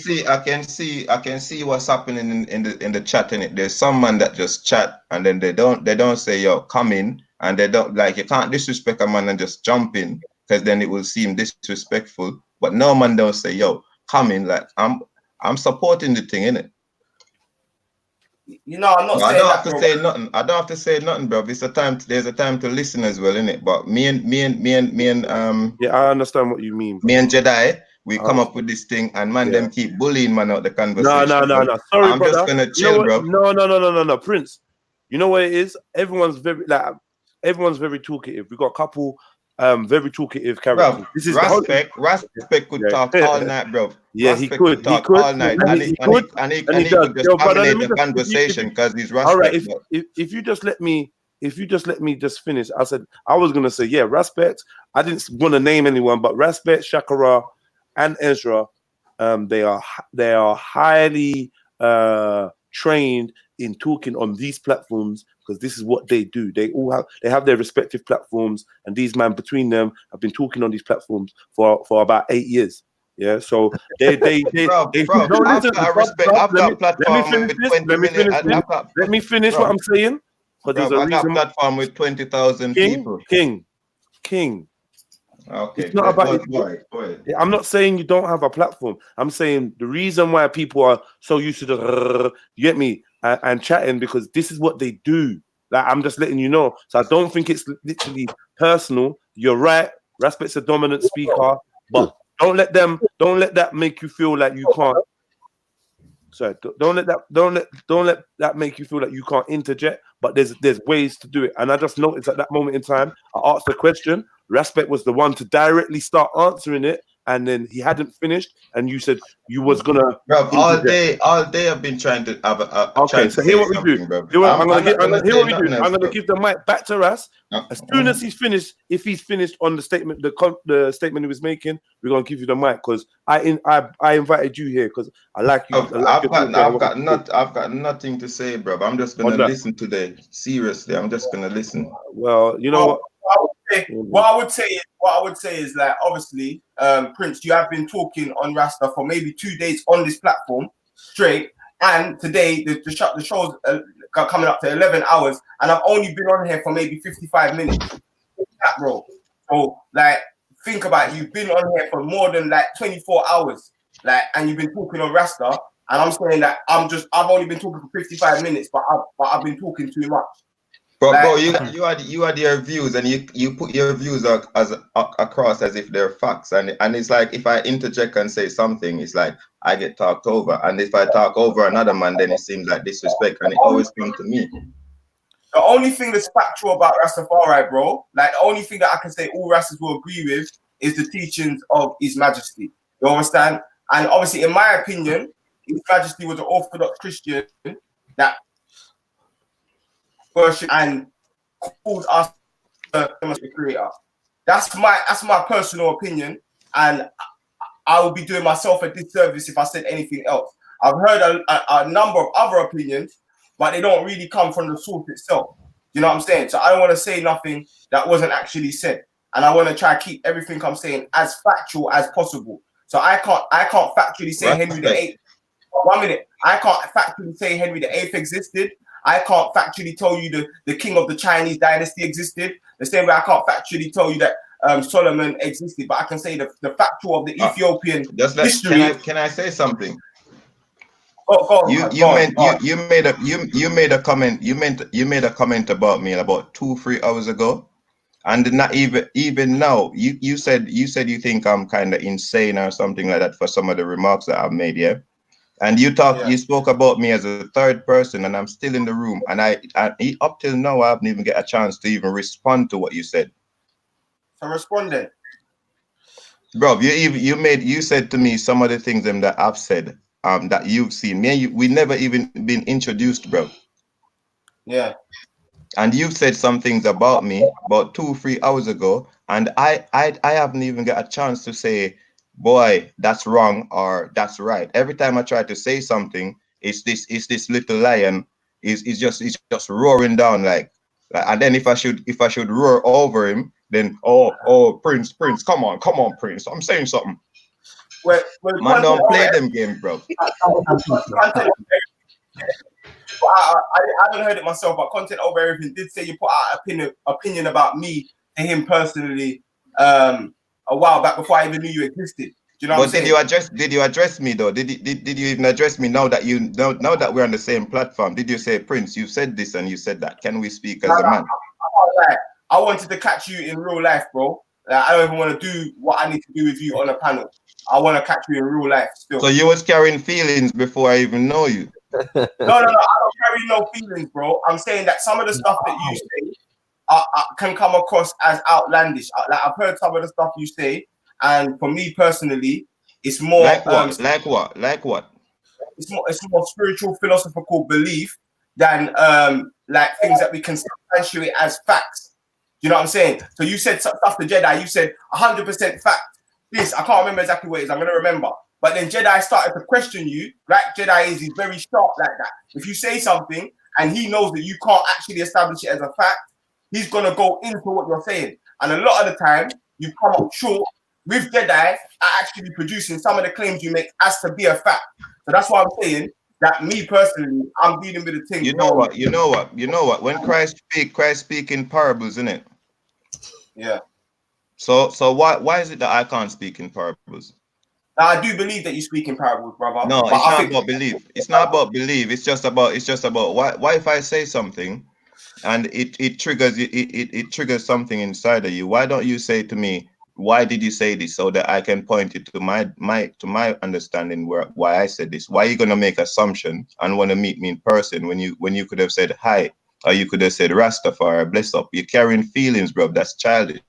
see what's happening in the chat in it. There's some man that just chat and then they don't say yo come in, and they don't like, you can't disrespect a man and just jump in, because then it will seem disrespectful. But no man don't say yo come in, like I'm supporting the thing, innit? I'm not saying I don't have to say nothing. I don't have to say nothing, bro. There's a time to listen as well, innit? But me and yeah, I understand what you mean. Me and Jedi, we come up with this thing, and man, them keep bullying man out the conversation. No. Sorry, I'm brother. just gonna chill, bro. No, Prince. You know what it is? Everyone's very talkative. We got a couple very talkative characters. Bro, this is Respect could talk all night, bro. Yeah, he could talk all night, and he could just dominate the conversation because he's Respect. All right, if you just let me just finish. I said I was gonna say, yeah, Respect. I didn't want to name anyone, but Respect, Shakara, and Ezra, they are highly trained in talking on these platforms, because this is what they do. They have their respective platforms, and these men between them have been talking on these platforms for about 8 years. Yeah, so they bro, I've got a platform with 20 million. Let me finish what I'm saying. Because there's a reason. Platform with 20,000 people. King. Okay. It's not about it. I'm not saying you don't have a platform. I'm saying the reason why people are so used to the you get me and chatting, because this is what they do. Like, I'm just letting you know. So I don't think it's literally personal. You're right. Respect's a dominant speaker, but Don't let that make you feel like you can't. Sorry, don't let that make you feel like you can't interject. But there's ways to do it. And I just noticed at that moment in time, I asked a question. Respect was the one to directly start answering it, and then he hadn't finished, and you said you was gonna. Bro, all day I've been trying to have Okay, so here what we do. I'm gonna give the mic back to Ras. As soon as he's finished, if he's finished on the statement, the statement he was making, we're gonna give you the mic because I invited you here because I like you. I've got nothing to say, bro. I'm just gonna listen today. Seriously, I'm just gonna listen. Well, you know what? What I would say is like, obviously, Prince, you have been talking on Rasta for maybe 2 days on this platform straight, and today the show's coming up to 11 hours, and I've only been on here for maybe 55 minutes, bro. So like, think about it, you've been on here for more than like 24 hours, like, and you've been talking on Rasta, and I'm saying that I've only been talking for 55 minutes, but I've been talking too much. Bro, you had your views, and you put your views across as if they're facts, and it's like if I interject and say something, it's like I get talked over, and if I talk over another man, then it seems like disrespect, and it always comes to me. The only thing that's factual about Rastafari, bro, like the only thing that I can say all Rastas will agree with is the teachings of His Majesty. You understand? And obviously, in my opinion, His Majesty was an Orthodox Christian that worship and called us the creator. That's my personal opinion, and I would be doing myself a disservice if I said anything else. I've heard a number of other opinions, but they don't really come from the source itself. You know what I'm saying? So I don't want to say nothing that wasn't actually said, and I want to try to keep everything I'm saying as factual as possible. So I can't factually say Henry VIII. 1 minute. I can't factually say Henry VIII existed. I can't factually tell you the king of the Chinese dynasty existed. The same way I can't factually tell you that Solomon existed, but I can say the factual of the Ethiopian history. Can I say something? You made a comment about me about 2-3 hours ago, and not even now. You said you think I'm kind of insane or something like that for some of the remarks that I've made, yeah. And you spoke about me as a third person, and I'm still in the room. And I up till now, I haven't even get a chance to even respond to what you said. So respond then. Bro, you said to me some of the things that I've said, that you've seen. Me and you, we never even been introduced, bro. Yeah. And you've said some things about me about 2-3 hours ago, and I haven't even got a chance to say, boy, that's wrong or that's right. Every time I try to say something, it's this little lion is just roaring down like, and then if I should roar over him, then Prince, come on, Prince, I'm saying something. Well, man, don't play them games, bro. I haven't heard it myself, but content over everything did say you put out an opinion about me to him personally a while back before I even knew you existed. Do you know what I'm saying? Did you address me though? Did you even address me now that we're on the same platform? Did you say, Prince, you said this and you said that? Can we speak as a man? I wanted to catch you in real life, bro. I don't even want to do what I need to do with you on a panel. I want to catch you in real life still. So you was carrying feelings before I even know you. No, I don't carry no feelings, bro. I'm saying that some of the stuff that you say can come across as outlandish. Like I've heard some of the stuff you say, and for me personally, it's more like what? It's more spiritual, philosophical belief than like things that we can substantiate as facts. You know what I'm saying? So you said stuff to Jedi. You said 100% fact. This I can't remember exactly what it is. I'm gonna remember. But then Jedi started to question you. Like Jedi he's very sharp like that. If you say something and he knows that you can't actually establish it as a fact, he's gonna go into what you're saying. And a lot of the time, you come up short with Jedi at actually producing some of the claims you make as to be a fact. So that's why I'm saying that me personally, I'm dealing with the thing. You know what? When Christ speak in parables, isn't it? Yeah. So why is it that I can't speak in parables? Now, I do believe that you speak in parables, brother. No, it's not about belief. It's not about belief. It's just about why if I say something and it triggers something inside of you, why don't you say to me, why did you say this, so that I can point it to my understanding why I said this. Why are you gonna make assumption and want to meet me in person when you could have said hi, or you could have said Rastafari, bless up? You're carrying feelings, bro. That's childish.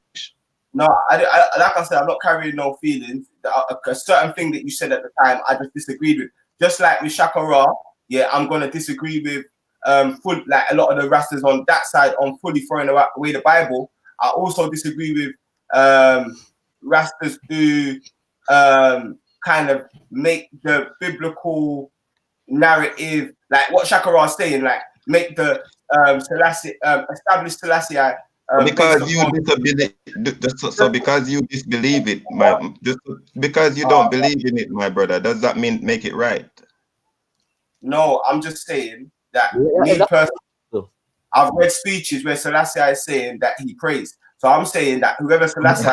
No, I like I said, I'm not carrying no feelings. A certain thing that you said at the time, I just disagreed with. Just like with Shaka Ra, yeah, I'm gonna disagree with like a lot of the Rastas on that side on fully throwing away the Bible. I also disagree with Rastas who kind of make the biblical narrative, like what Shaka Ra is saying, like make the Selassie, establish Selassie. Because you disbelieve, so because you disbelieve it, because you don't believe in it, my brother, does that mean make it right? No, I'm just saying that me personally, I've read speeches where Selassie is saying that he prays. So I'm saying that whoever Selassie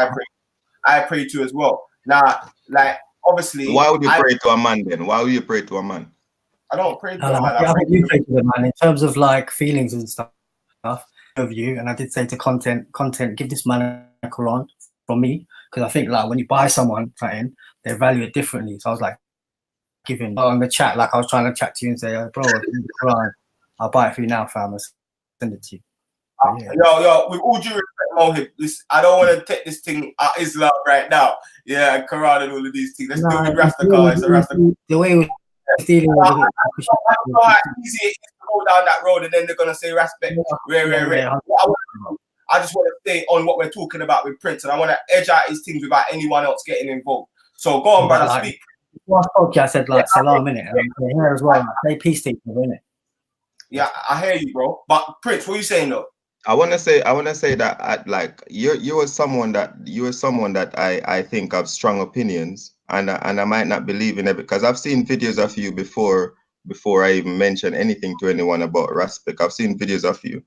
I pray to as well. Now, like obviously, why would you pray to a man then? Why would you pray to a man? I don't pray to a man. I think you pray to the man in terms of like feelings and stuff of you. And I did say to content, give this man a Quran from me, because I think like when you buy someone something, they value it differently. So I was like giving on the chat, like I was trying to chat to you and say, oh, bro, Quran, I'll buy it for you now, fam. I'll send it to you. Yeah. Yo, with all due respect, Mohib, I don't want to take this thing at Islam right now. Yeah, Quran and all of these things. Let's do it with Rastafari. It's a Rastafari. The way we're dealing with it. I know how easy it is to go down that road and then they're going to say respect. I just want to stay on what we're talking about with Prince, and I want to edge out his things without anyone else getting involved. So go on, brother, speak. Before I spoke, I said like salam, innit? And here as well, say peace to each other, innit? Yeah, I hear you, bro. But Prince, what are you saying though? I want to say that like you are someone that I think have strong opinions, and I might not believe in it, because I've seen videos of you before I even mention anything to anyone about respect. I've seen videos of you,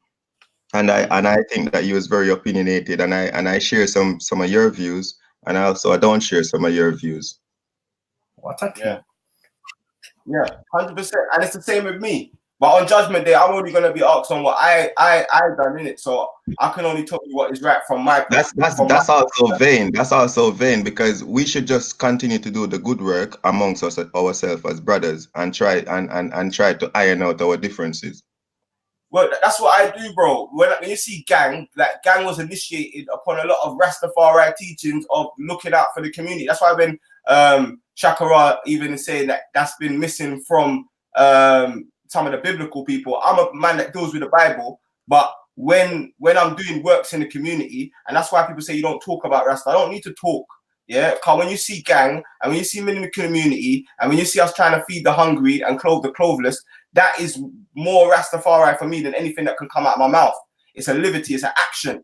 and I think that you is very opinionated, and I share some of your views, and I don't share some of your views. Yeah, 100%, and it's the same with me. But on Judgment Day, I'm only gonna be asked on what I done in it, so I can only tell you what is right from my. That's also vain. That's also vain, because we should just continue to do the good work amongst ourselves as brothers, and try to iron out our differences. Well, that's what I do, bro. When you see gang, like gang was initiated upon a lot of Rastafari teachings of looking out for the community. That's why when Shaka Ra even is saying that that's been missing from some of the biblical people. I'm a man that deals with the Bible, but when I'm doing works in the community, and that's why people say you don't talk about Rasta. I don't need to talk, yeah. Because when you see gang, and when you see men in the community, and when you see us trying to feed the hungry and clothe the clothesless, that is more Rastafari for me than anything that can come out of my mouth. It's a liberty, it's an action,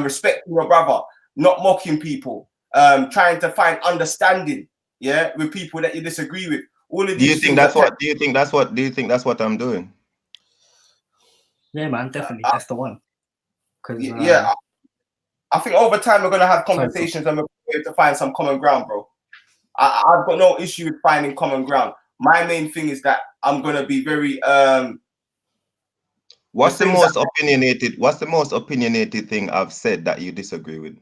respecting your brother, not mocking people, trying to find understanding, yeah, with people that you disagree with. All of these do you think that's what I'm doing? Yeah, man, definitely. That's the one. Yeah, I think over time we're gonna have conversations and we're going to find some common ground, bro. I've got no issue with finding common ground. My main thing is that I'm gonna be very What's the most opinionated thing I've said that you disagree with?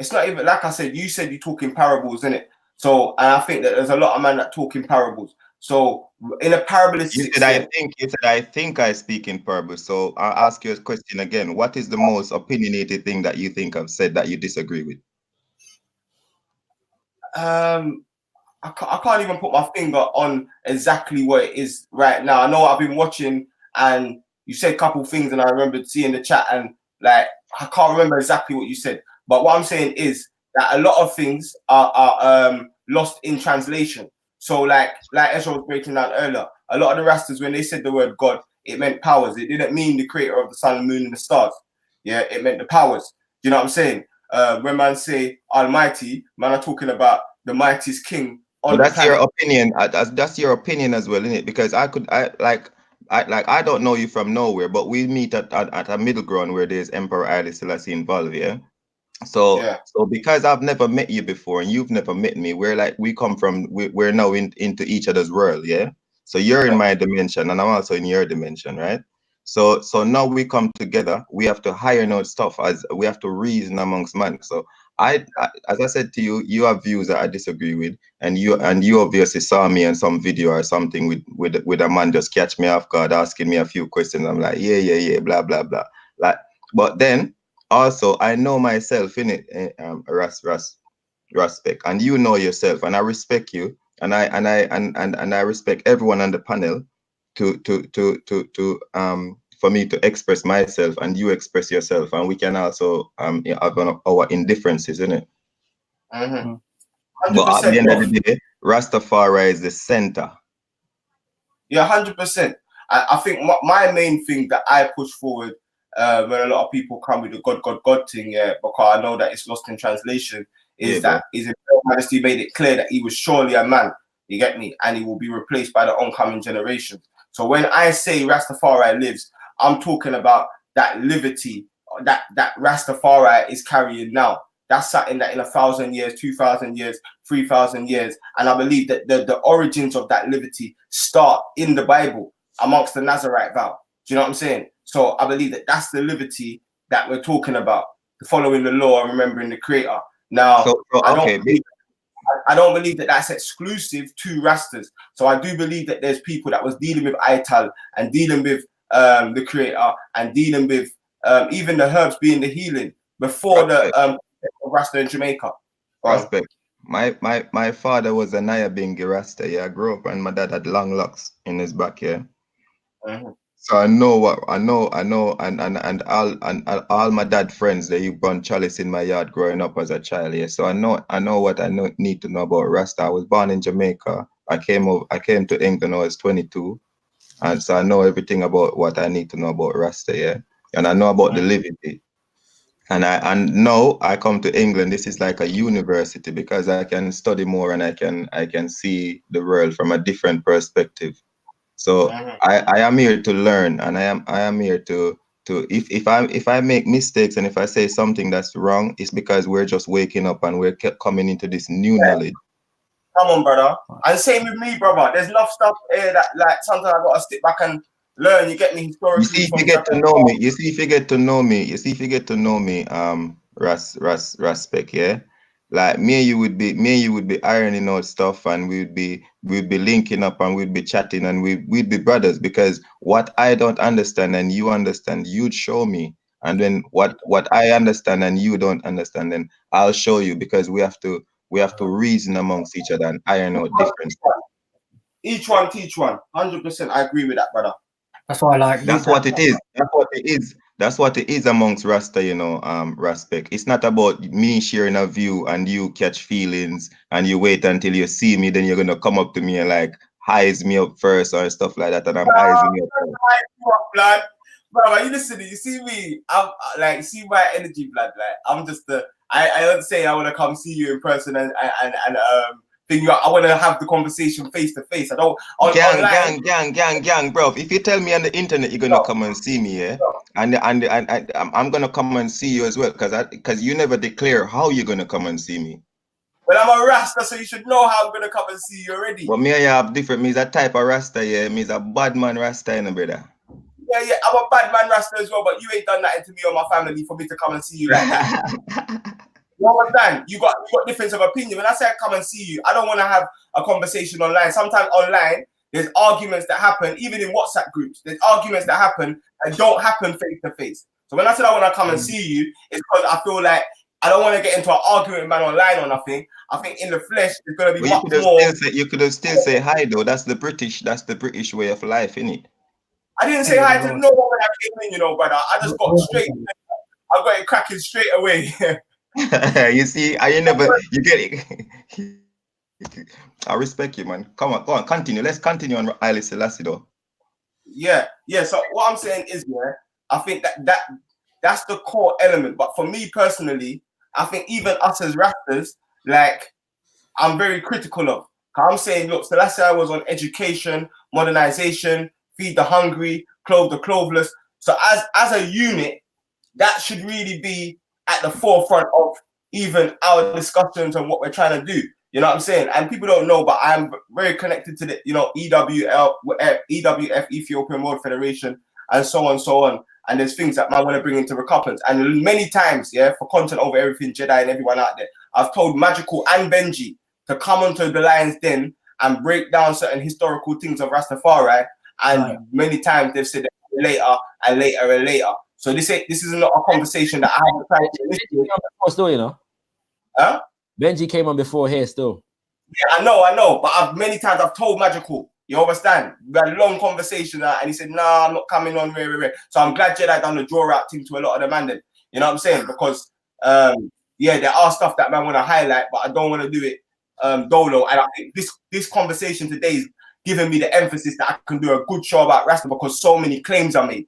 It's not even like I said. You said you talk in parables, innit? So, and I think that there's a lot of men that talk in parables. So, in a parabolistic, you said I think I speak in parables. So, I'll ask you a question again. What is the most opinionated thing that you think I've said that you disagree with? I can't even put my finger on exactly what it is right now. I know I've been watching, and you said a couple things, and I remember seeing the chat, and like I can't remember exactly what you said. But what I'm saying is that a lot of things are lost in translation. So like Ezra was breaking down earlier, a lot of the Rastas, when they said the word God, it meant powers. It didn't mean the creator of the sun, the moon, and the stars. Yeah, it meant the powers. You know what I'm saying? When man say Almighty, man are talking about the mightiest king on the planet. That's your opinion. That's your opinion as well, isn't it? Because I don't know you from nowhere, but we meet at a middle ground where there's Emperor Haile Selassie involved, yeah. So because I've never met you before and you've never met me, we're now into each other's world, yeah. So you're in my dimension and I'm also in your dimension, right? So now we come together. We have to iron out stuff, as we have to reason amongst man. So I as I said to you, you have views that I disagree with, and you obviously saw me in some video or something with a man just catch me off guard, asking me a few questions. I'm like, yeah, blah blah blah. Like, but then also I know myself in it, respect, and you know yourself, and I respect you, and I respect everyone on the panel for me to express myself and you express yourself, and we can also have our indifferences in it. Mm-hmm. But at the end of the day, Rastafari is the center. Yeah, 100%. I think my main thing that I push forward when a lot of people come with the God thing, yeah, because I know that it's lost in translation, is that His Imperial Majesty made it clear that he was surely a man, you get me, and he will be replaced by the oncoming generations. So when I say Rastafari lives, I'm talking about that liberty that Rastafari is carrying now. That's something that in 1,000 years, 2,000 years, 3,000 years, and I believe that the origins of that liberty start in the Bible amongst the Nazarite vow. Do you know what I'm saying? So I believe that that's the liberty that we're talking about, following the law and remembering the Creator. Now, I don't believe that that's exclusive to Rastas. So I do believe that there's people that was dealing with Ital and dealing with the Creator and dealing with even the herbs being the healing before the Rasta in Jamaica. Respect. My father was a Nyabingi Rasta. Yeah, I grew up and my dad had long locks in his back. Yeah. Mm-hmm. So I know, and all my dad friends, they burn chalice in my yard growing up as a child. Yeah, so I know what I need to know about Rasta. I was born in Jamaica. I came to England when I was 22, and so I know everything about what I need to know about Rasta. Yeah, and I know about the liberty. And now I come to England. This is like a university because I can study more and I can see the world from a different perspective. So I am here to learn, and I am here to if I make mistakes and if I say something that's wrong, it's because we're just waking up and we're coming into this new knowledge. Come on, brother. And same with me, brother. There's enough stuff here that like sometimes I gotta sit back and learn. You get me historically. You see, if you get to know me, you see, if you get to know me, Respect, yeah. Like me and you would be ironing out stuff, and we'd be linking up, and we'd be chatting, and we'd be brothers, because what I don't understand and you understand, you'd show me, and then what I understand and you don't understand, then I'll show you, because we have to reason amongst each other and iron out differences. Each one teach one. 100%. I agree with that, brother. That's why I like. That's what it is. That's what it is amongst Rasta, you know, Respect. It's not about me sharing a view and you catch feelings and you wait until you see me, then you're gonna come up to me and like eyes me up first or stuff like that, and I'm eyesing you up. Blood. Bro, you listen, you see me, I'm like, see my energy, blood. Like, I'm just I don't say I want to come see you in person and I want to have the conversation face to face. I don't. Gang, bro. If you tell me on the internet you're gonna come and see me, yeah, and I'm gonna come and see you as well, because you never declare how you're gonna come and see me. Well, I'm a Rasta, so you should know how I'm gonna come and see you already. But me and you have different. Me's a type of Rasta, yeah. Me's a bad man Rasta, you know, brother. Yeah, I'm a bad man Rasta as well, but you ain't done nothing to me or my family for me to come and see you like that. You understand? You got difference of opinion. When I say I come and see you, I don't want to have a conversation online. Sometimes online, there's arguments that happen, even in WhatsApp groups. There's arguments that happen and don't happen face to face. So when I said I want to come and see you, it's because I feel like I don't want to get into an argument with man online or nothing. I think in the flesh, it's going to be much more. You could have still say hi though. That's the British way of life, innit? I didn't say hi to no one when I came in, you know, brother. I just got straight. I got it cracking straight away. You see, you get it. I respect you, man. Come on, go on, continue. Let's continue on Haile Selassie though. Yeah. So what I'm saying is, I think that's the core element. But for me personally, I think even us as Rastas, like, I'm very critical of. I'm saying, look, Selassie was on education, modernization, feed the hungry, clothe the cloveless. So as a unit, that should really be at the forefront of even our discussions and what we're trying to do. You know what I'm saying? And people don't know, but I'm very connected to the, EWF, Ethiopian World Federation. and so on, so on. And there's things that man want to bring into recouplings. And many times, yeah, for content over everything, Jedi and everyone out there, I've told Magical and Benji to come onto the Lion's Den and break down certain historical things of Rastafari. And many times they've said later and later and later. So this is not a conversation that I haven't tried to initiate. Still, you know. Huh? Benji came on before here still. Yeah, I know. But many times I've told Magical, you understand? We had a long conversation and he said, nah, I'm not coming on. So I'm glad Jedi done the draw out thing to a lot of the man then. You know what I'm saying? Because yeah, there are stuff that man want to highlight, but I don't want to do it dolo. And I think this conversation today is giving me the emphasis that I can do a good show about Rasta because so many claims are made.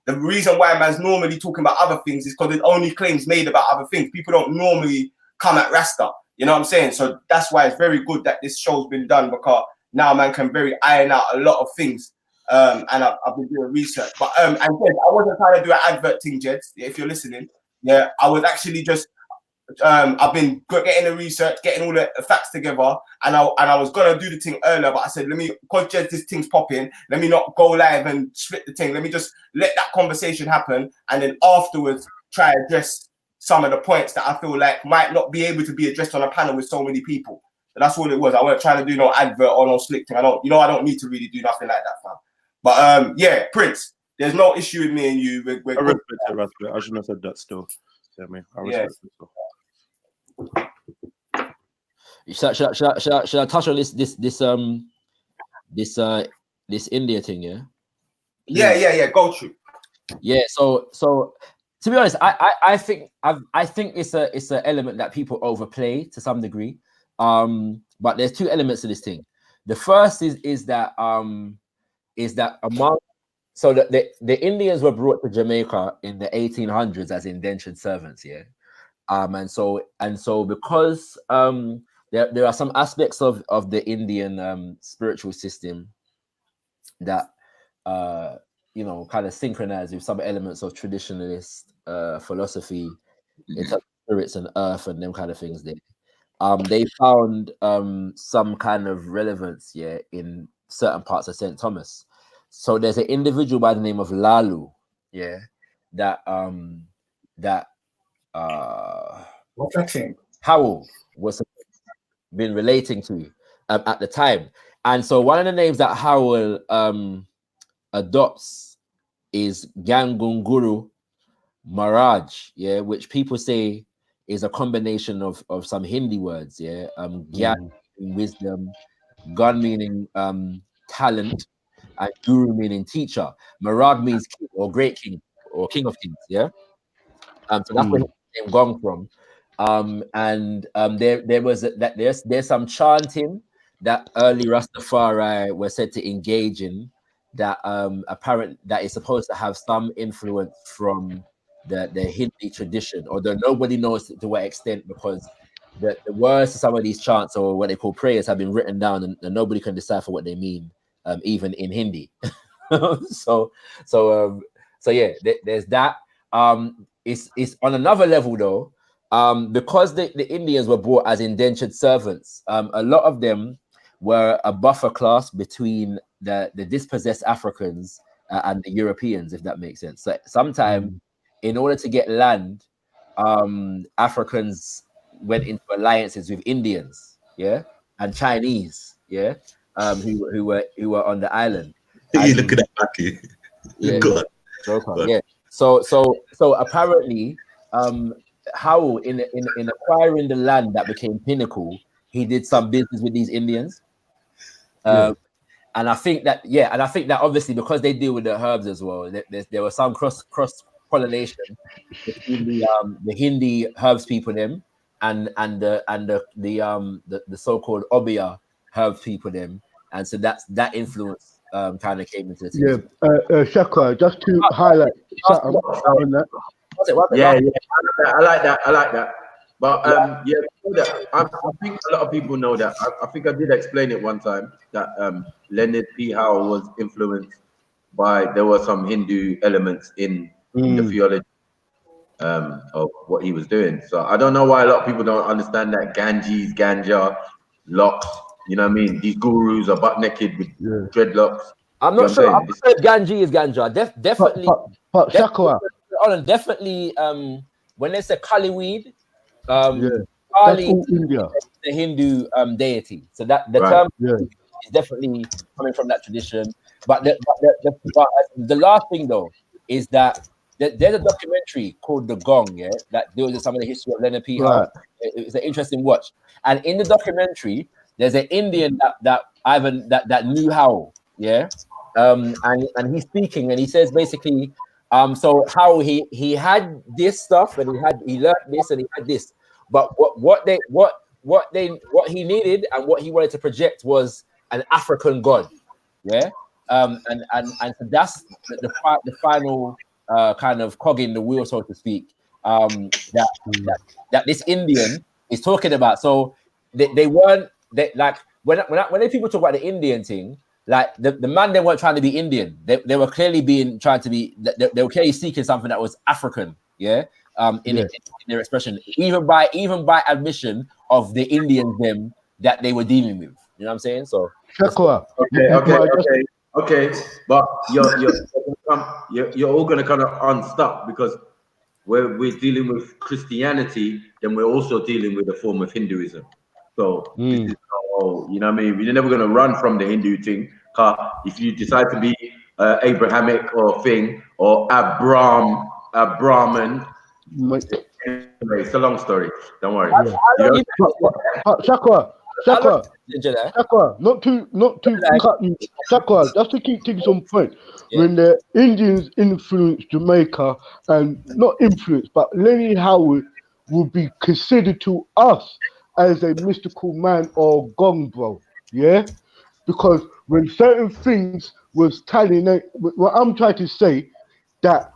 The reason why man's normally talking about other things is because there's only claims made about other things. People don't normally come at Rasta. You know what I'm saying? So that's why it's very good that this show's been done because now man can very iron out a lot of things. And I've been doing research. But and Jed, I wasn't trying to do an advert thing, Jed, if you're listening. Yeah, I was actually just I've been getting the research, getting all the facts together, and I was gonna do the thing earlier, but I said, because Jed, this thing's popping, let me not go live and split the thing. Let me just let that conversation happen, and then afterwards try to address some of the points that I feel like might not be able to be addressed on a panel with so many people. So that's all it was. I wasn't trying to do no advert or no slick thing. I don't need to really do nothing like that, fam. But yeah, Prince, there's no issue with me and you. We're I respect it, Raspberry. I shouldn't have said that still. Yeah, man. I respect it still. Should I touch on this India thing? Yeah. Go through. Yeah. So to be honest, I think it's an element that people overplay to some degree. But there's two elements to this thing. The first is that among so that the Indians were brought to Jamaica in the 1800s as indentured servants. Yeah. And so because there are some aspects of the Indian spiritual system that kind of synchronize with some elements of traditionalist philosophy in terms of spirits and earth and them kind of things. They found some kind of relevance, in certain parts of St. Thomas. So there's an individual by the name of Lalu, that what's that thing? Howell was been relating to at the time. And so one of the names that Howell adopts is Gangunguru Maharaj, which people say is a combination of some Hindi words, Gyan meaning wisdom, Gun meaning talent, and Guru meaning teacher. Marag means king or great king or king of kings, so that's where his name gone from. There's some chanting that early Rastafari were said to engage in that apparent that is supposed to have some influence from the Hindi tradition, although nobody knows to what extent, because the words to some of these chants or what they call prayers have been written down and nobody can decipher what they mean, even in Hindi. So yeah, there's that. It's on another level though, because the Indians were brought as indentured servants. A lot of them were a buffer class between the dispossessed Africans and the Europeans, if that makes sense. So sometimes, in order to get land, Africans went into alliances with Indians, and Chinese, who were on the island. You look at that, Maki. God. So apparently, how in acquiring the land that became Pinnacle, he did some business with these Indians. And I think that obviously because they deal with the herbs as well, there was some cross pollination between the Hindi herbs people them and the so-called Obeah herbs people them, and so that influence kind of came into the Shaka, just to highlight something on that. I like that. But I think a lot of people know that. I think I did explain it one time that Leonard P. Howe was influenced by, there were some Hindu elements in the theology of what he was doing. So I don't know why a lot of people don't understand that Ganges, Ganja, locks, you know what I mean? These gurus are butt naked with dreadlocks. I'm not sure. I'm not sure if Ganji is ganja. Definitely. But Shakwa. Definitely. When they say Kali weed, That's Kali all India. is the Hindu deity. So that the term is definitely coming from that tradition. But the last thing though is that there's a documentary called The Gong, that deals with some of the history of Leonard P. Howe. It's an interesting watch. And in the documentary, there's an Indian that knew Howe, and he's speaking and he says basically, so how he had this stuff and he learned this and he had this, but what he needed and what he wanted to project was an African god, and so that's the final kind of cog in the wheel, so to speak, that this Indian is talking about. So they weren't like when people talk about the Indian thing, like the man, they weren't trying to be Indian. They were clearly trying to be. They were clearly seeking something that was African. In their expression, even by admission of the Indians them that they were dealing with. You know what I'm saying? So okay. But you're all gonna kind of unstuck because we're dealing with Christianity, then we're also dealing with a form of Hinduism. So this is, you know what I mean? You're never gonna run from the Hindu thing. If you decide to be Abrahamic or thing or Brahman, anyway, it's a long story. Don't worry. Shakwa, not to cut you. Shakwa, just to keep things on point. When the Indians influenced Jamaica, and not influenced, but Lenny Howard will be considered to us as a mystical man or gong bro, because when certain things was tallying, what I'm trying to say, that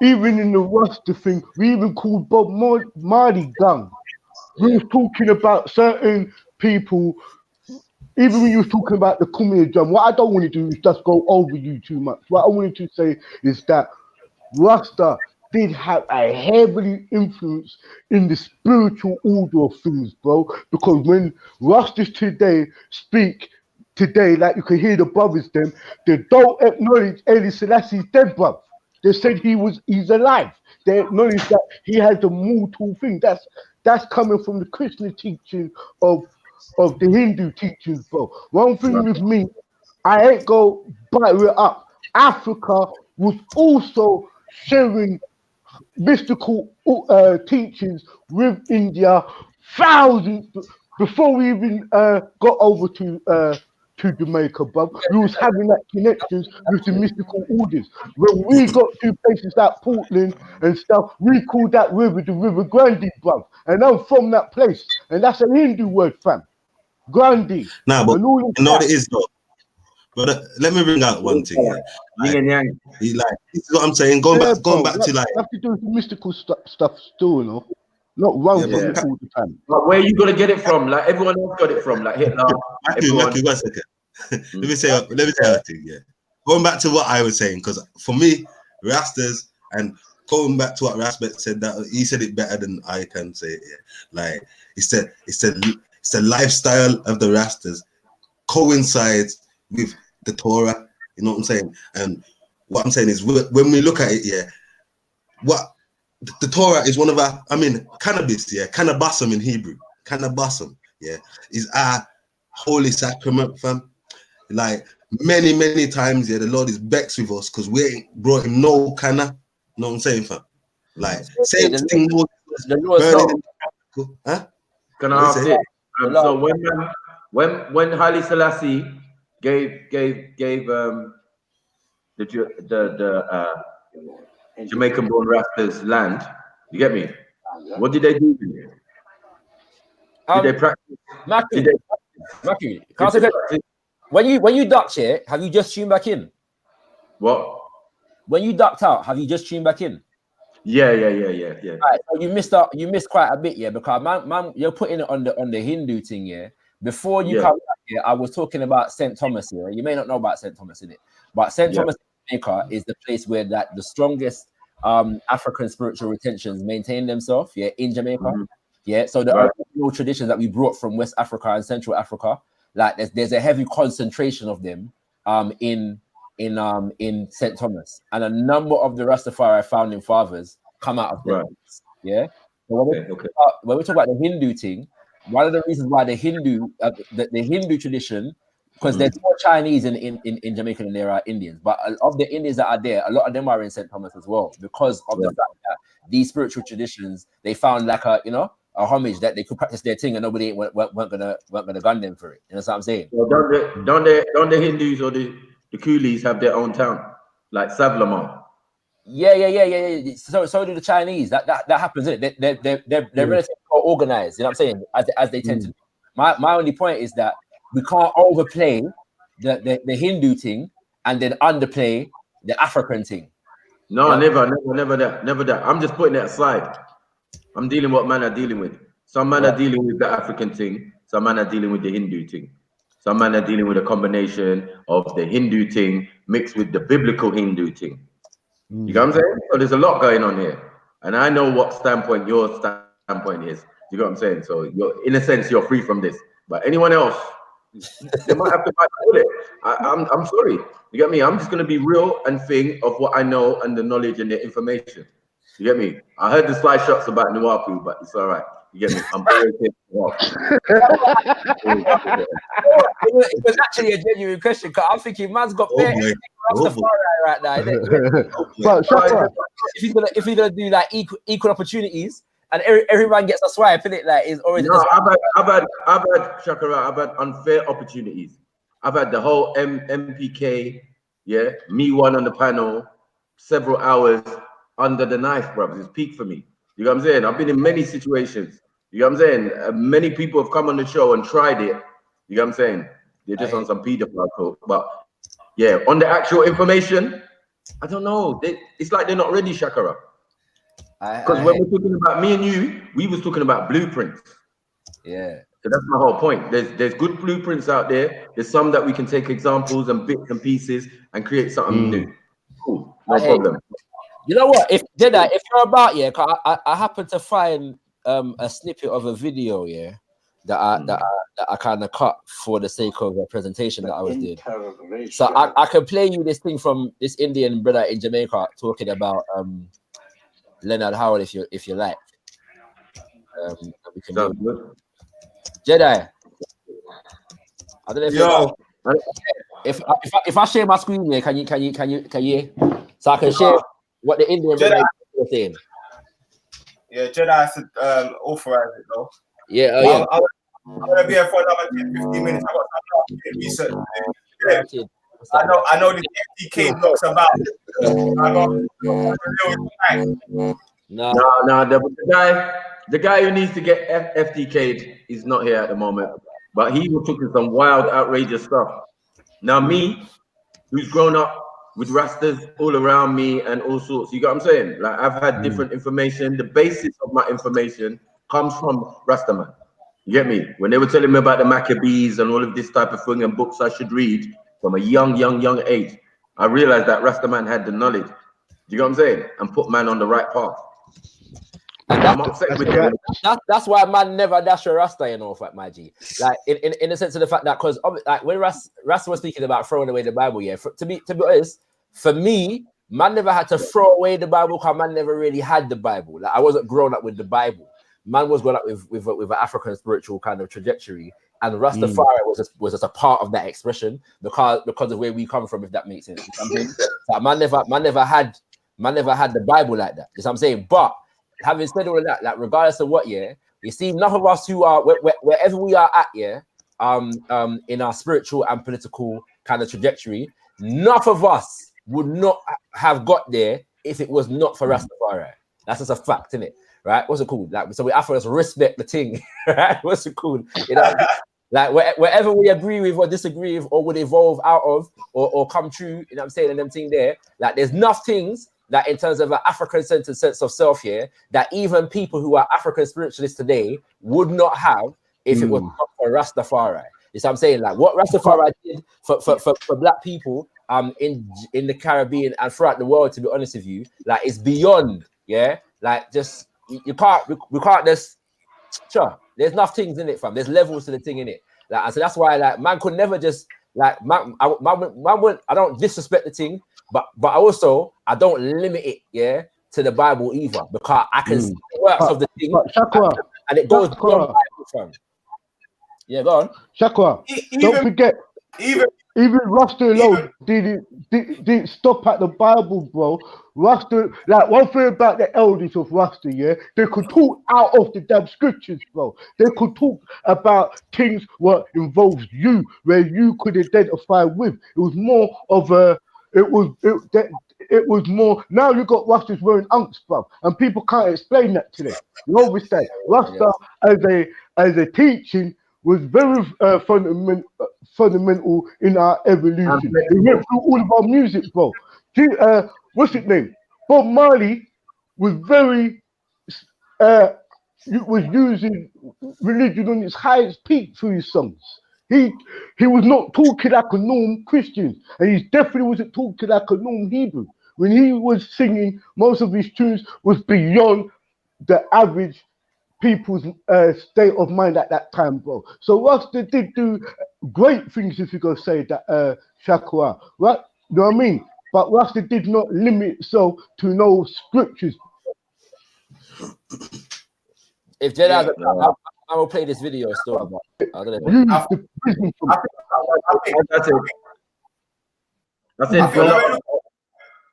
even in the Rasta thing, we even called Bob Marley gang. We was talking about certain people, even when you was talking about the Kumia drum. What I don't want to do is just go over you too much. What I wanted to say is that Rasta did have a heavily influence in the spiritual order of things, bro. Because when Rastas today speak today, like you can hear the brothers them, they don't acknowledge Haile Selassie's dead, bro. They said he's alive. They acknowledge that he has a mortal thing. That's coming from the Christian teaching of the Hindu teachings, bro. One thing with me, I ain't go bite it up. Africa was also sharing mystical teachings with India thousands before we even got over to Jamaica, bro. We was having that connections with the mystical orders. When we got to places like Portland and stuff, we called that river the River Grande, bro. And I'm from that place, and that's a Hindu word, fam. Grande. Nah, but you know what it is though. But let me bring out one thing. This is what I'm saying. Going back to like. Have to do with mystical stuff still, you know. Not run from it all the time. But where are you gonna get it from? Like everyone else got it from, like Hitler. Matthew, 1 second. let me say a thing. Yeah, going back to what I was saying, because for me, Rastas, and going back to what Rasbet said, that he said it better than I can say it. Yeah. Like it's the lifestyle of the Rastas coincides with the Torah. You know what I'm saying? And what I'm saying is, when we look at it, what the Torah is one of our, cannabis, cannabasum in Hebrew, cannabasum, is our holy sacrament, fam. Like many times, the Lord is vexed with us because we ain't brought him no canna. You know what I'm saying, fam? Like same thing. Can I ask it? So when Haile Selassie gave the Jamaican-born Rastas land, you get me? What did they do? Did they practice? Matthew, when you ducked here, have you just tuned back in? What? When you ducked out, have you just tuned back in? Yeah. Right, so you missed quite a bit, because man, you're putting it on the Hindu thing, Before you come back here, I was talking about St. Thomas here. You may not know about St. Thomas in it, but St. Thomas in Jamaica is the place where the strongest African spiritual retentions maintain themselves, in Jamaica. So the original traditions that we brought from West Africa and Central Africa, like there's a heavy concentration of them in in St. Thomas, and a number of the Rastafari founding fathers come out of St. Thomas. Yeah. So when we talk about the Hindu thing, one of the reasons why the Hindu tradition, because there's more Chinese in Jamaica than there are Indians, but of the Indians that are there, a lot of them are in St. Thomas as well, because of the fact that these spiritual traditions, they found like a homage that they could practice their thing and nobody weren't gonna gun them for it. You know what I'm saying? Well, don't the Hindus or the coolies have their own town, like Savlamar? Yeah. So do the Chinese. That happens, isn't it? They're relatively organized. You know what I'm saying? As they tend to. My only point is that we can't overplay the Hindu thing and then underplay the African thing. No, never that. I'm just putting it aside. I'm dealing with what man are dealing with. Some man are dealing with the African thing. Some man are dealing with the Hindu thing. Some man are dealing with a combination of the Hindu thing mixed with the biblical Hindu thing. You know what I'm saying? So there's a lot going on here. And I know what standpoint your standpoint is. You know what I'm saying? So you're, in a sense, you're free from this. But anyone else, they might have to bite the bullet. I'm sorry. You get me? I'm just going to be real and thing of what I know and the knowledge and the information. You get me? I heard the sly shots about Nuwapu, but it's all right. You get me? I'm always here It was actually a genuine question, because I'm thinking man's got Rastafari right now. If he's gonna do like equal opportunities and everyone gets a swipe, innit? Like it's already. No, I've had Shakara. I've had unfair opportunities. I've had the whole MPK, me one on the panel, several hours under the knife, brothers. It's peak for me. You know what I'm saying? I've been in many situations. You know what I'm saying? Many people have come on the show and tried it. You know what I'm saying? They're just on some pedophile talk. But yeah, on the actual information, I don't know. It's like they're not ready, Shakara. Because when we're talking about me and you, we was talking about blueprints. Yeah. So that's my whole point. There's good blueprints out there. There's some that we can take examples and bits and pieces and create something new. Cool. No problem. You know what? If you're about, cause I happened to find a snippet of a video, that I kind of cut for the sake of a presentation that I was doing. So I can play you this thing from this Indian brother in Jamaica talking about Leonard Howard if you like. We can do Jedi. I don't know if I share my screen here, can you so I can share what the Indian brother is saying. Yeah, Jedi has to authorize it though. Yeah, I'm gonna be here for another 10-15 minutes. I got some research. I know the FDK talks about. No. The guy who needs to get FDK'd is not here at the moment. But he was talking some wild, outrageous stuff. Now me, who's grown up with Rastas all around me and all sorts, you got what I'm saying? Like I've had different information. The basis of my information comes from Rastaman. You get me? When they were telling me about the Maccabees and all of this type of thing and books I should read from a young age, I realized that Rastaman had the knowledge. You know what I'm saying? And put man on the right path. And I'm upset with them. That's why man never dash a Rasta, you know, fact, my G. Like in the sense of the fact that, because like when Rasta was speaking about throwing away the Bible, to be honest, for me, man never had to throw away the Bible because man never really had the Bible. Like I wasn't grown up with the Bible. Man was grown up with an African spiritual kind of trajectory, and Rastafari was just a part of that expression because of where we come from, if that makes sense. You know what I'm saying? So man never had the Bible like that. You know what I'm saying? But having said all of that, like regardless of what, you see, none of us who are wherever we are at, in our spiritual and political kind of trajectory, none of us would not have got there if it was not for Rastafari. That's just a fact, isn't it? Right? What's it called? Like, so we have to respect the thing, right? What's it called? You know, like wherever we agree with or disagree with or would evolve out of or come true, you know what I'm saying, and them thing there, like there's enough things that in terms of an African-centered sense of self here, that even people who are African spiritualists today would not have if it was not for Rastafari. You see what I'm saying? Like what Rastafari did for black people in the Caribbean and throughout the world, to be honest with you, like it's beyond, like just we can't just there's enough things in it, fam. There's levels to the thing in it. Like, and so that's why like man could never just like I don't disrespect the thing, but also I don't limit it, yeah, to the Bible either, because I can see the works of the thing, and it goes beyond Bible, fam. Yeah, go on. Shakwa, don't forget, even Rasta alone didn't stop at the Bible, bro. Rasta, like one thing about the elders of Rasta, yeah, they could talk out of the damn scriptures, bro. They could talk about things what involves you, where you could identify with. It was more of a, it was more. Now you got Rastas wearing unks, bro, and people can't explain that to them. You understand? Rasta as a teaching was very fundamental in our evolution. It went through all of our music, bro. What's his name? Bob Marley was very, was using religion on its highest peak through his songs. He was not talking like a normal Christian, and he definitely wasn't talking like a normal Hebrew. When he was singing, most of his tunes was beyond the average people's state of mind at that time, bro. So Rasta did do great things, if you go say that, Shakwa, right? You know what I mean? But Rasta did not limit itself to no scriptures. If Jedi, I will play this video still. That's it.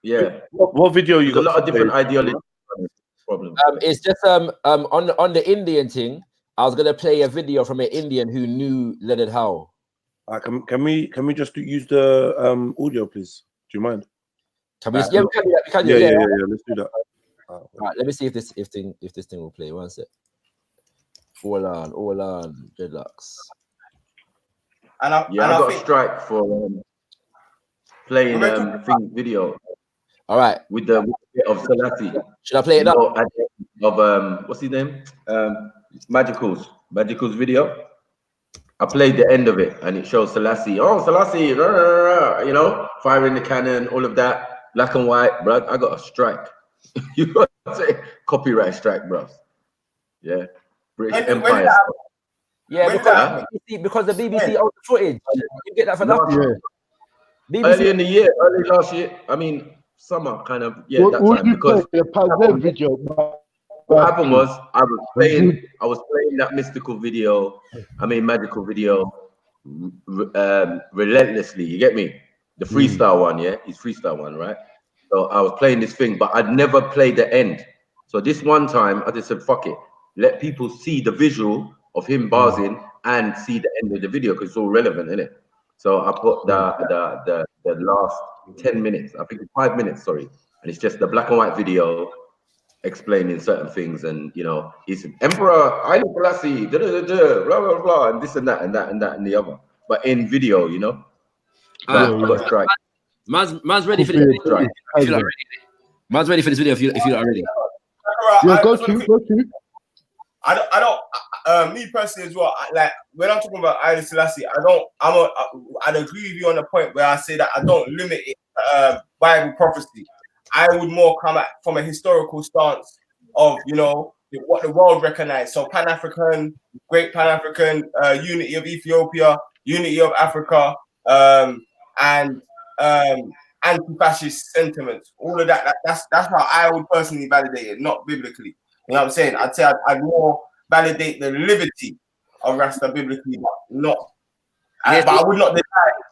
Yeah. What video you got? A lot of different ideologies. Problem. It's just on the Indian thing. I was gonna play a video from an Indian who knew Leonard Howe. Can we just use the audio, please? Do you mind? Can we? Yeah, we can do that. We can do yeah. Let's do that. All right, let me see if this thing will play. One sec. All on, dreadlocks. I got a strike for playing video. All right, with the bit of Selassie. Should I play it now? Of what's his name? Magical's video. I played the end of it, and it shows Selassie. Oh, Selassie, you know, firing the cannon, all of that, black and white, bro. I got a strike. You know what I'm saying? Copyright strike, bro. Yeah, British Empire. Yeah, because the BBC owns the footage. You get that for nothing. Early in the year, early last year. I mean, summer kind of. Yeah, that time because what happened was I was playing that mystical video. I mean, magical video, relentlessly. You get me? The freestyle one, yeah, it's freestyle one, right? So I was playing this thing, but I'd never played the end. So this one time, I just said, "Fuck it, let people see the visual of him barsing and see the end of the video because it's all relevant, isn't it?" So I put the last 10 minutes, I think it's 5 minutes, sorry, and it's just the black and white video explaining certain things, and you know, he's Emperor Haile Selassie, blah blah blah, and this and that and that and that and the other, but in video, you know. I got strike. Man's ready for this video. If you're not ready. Man's ready for this video if you're not ready. Yeah, go to. I don't. Me personally as well. Like when I'm talking about Haile Selassie, I'd agree with you on the point where I say that I don't limit it Bible prophecy. I would more come at from a historical stance of, you know, what the world recognized. So Pan-African, great Pan-African, unity of Ethiopia, unity of Africa, and anti-fascist sentiments. All of that. That's how I would personally validate it, not biblically. You know what I'm saying? I'd say I'd more validate the liberty of Rasta biblically, but not. But I would not deny.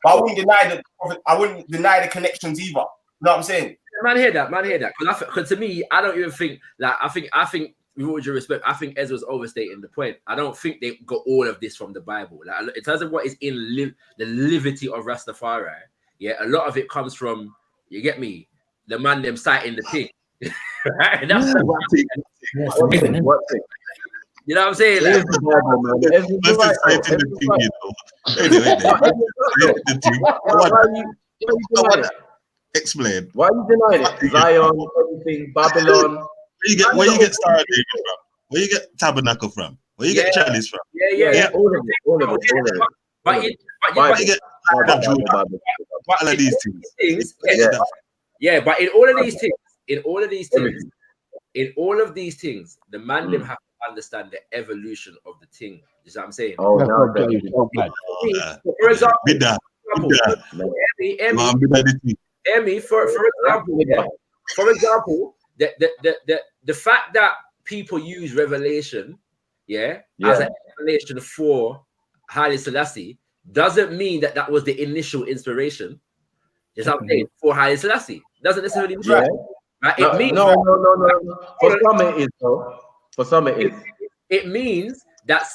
But I wouldn't deny the prophet. I wouldn't deny the connections either. You know what I'm saying? Man, hear that. Because to me, I don't even think that. I think, with all due respect, I think Ezra's overstating the point. I don't think they got all of this from the Bible. Like, in terms of what is in the liberty of Rastafari, yeah, a lot of it comes from, you get me, the man them citing the thing. Right? That's what thing. You know what I'm saying? Like, explain. Why are you denying it? Zion, everything, Babylon. Where you get Star David from? Where you get Tabernacle from? Where you get Chalice from? Yeah. All of it. But you get all of these things. But in all of these things, the man them have to understand the evolution of the thing. You know what I'm saying? Oh, no. For example, For example, the fact that people use revelation, as an explanation for Haile Selassie doesn't mean that that was the initial inspiration. Is what I'm saying for Haile Selassie. Doesn't necessarily mean right. It means no. For some it is though. For some it is. It means that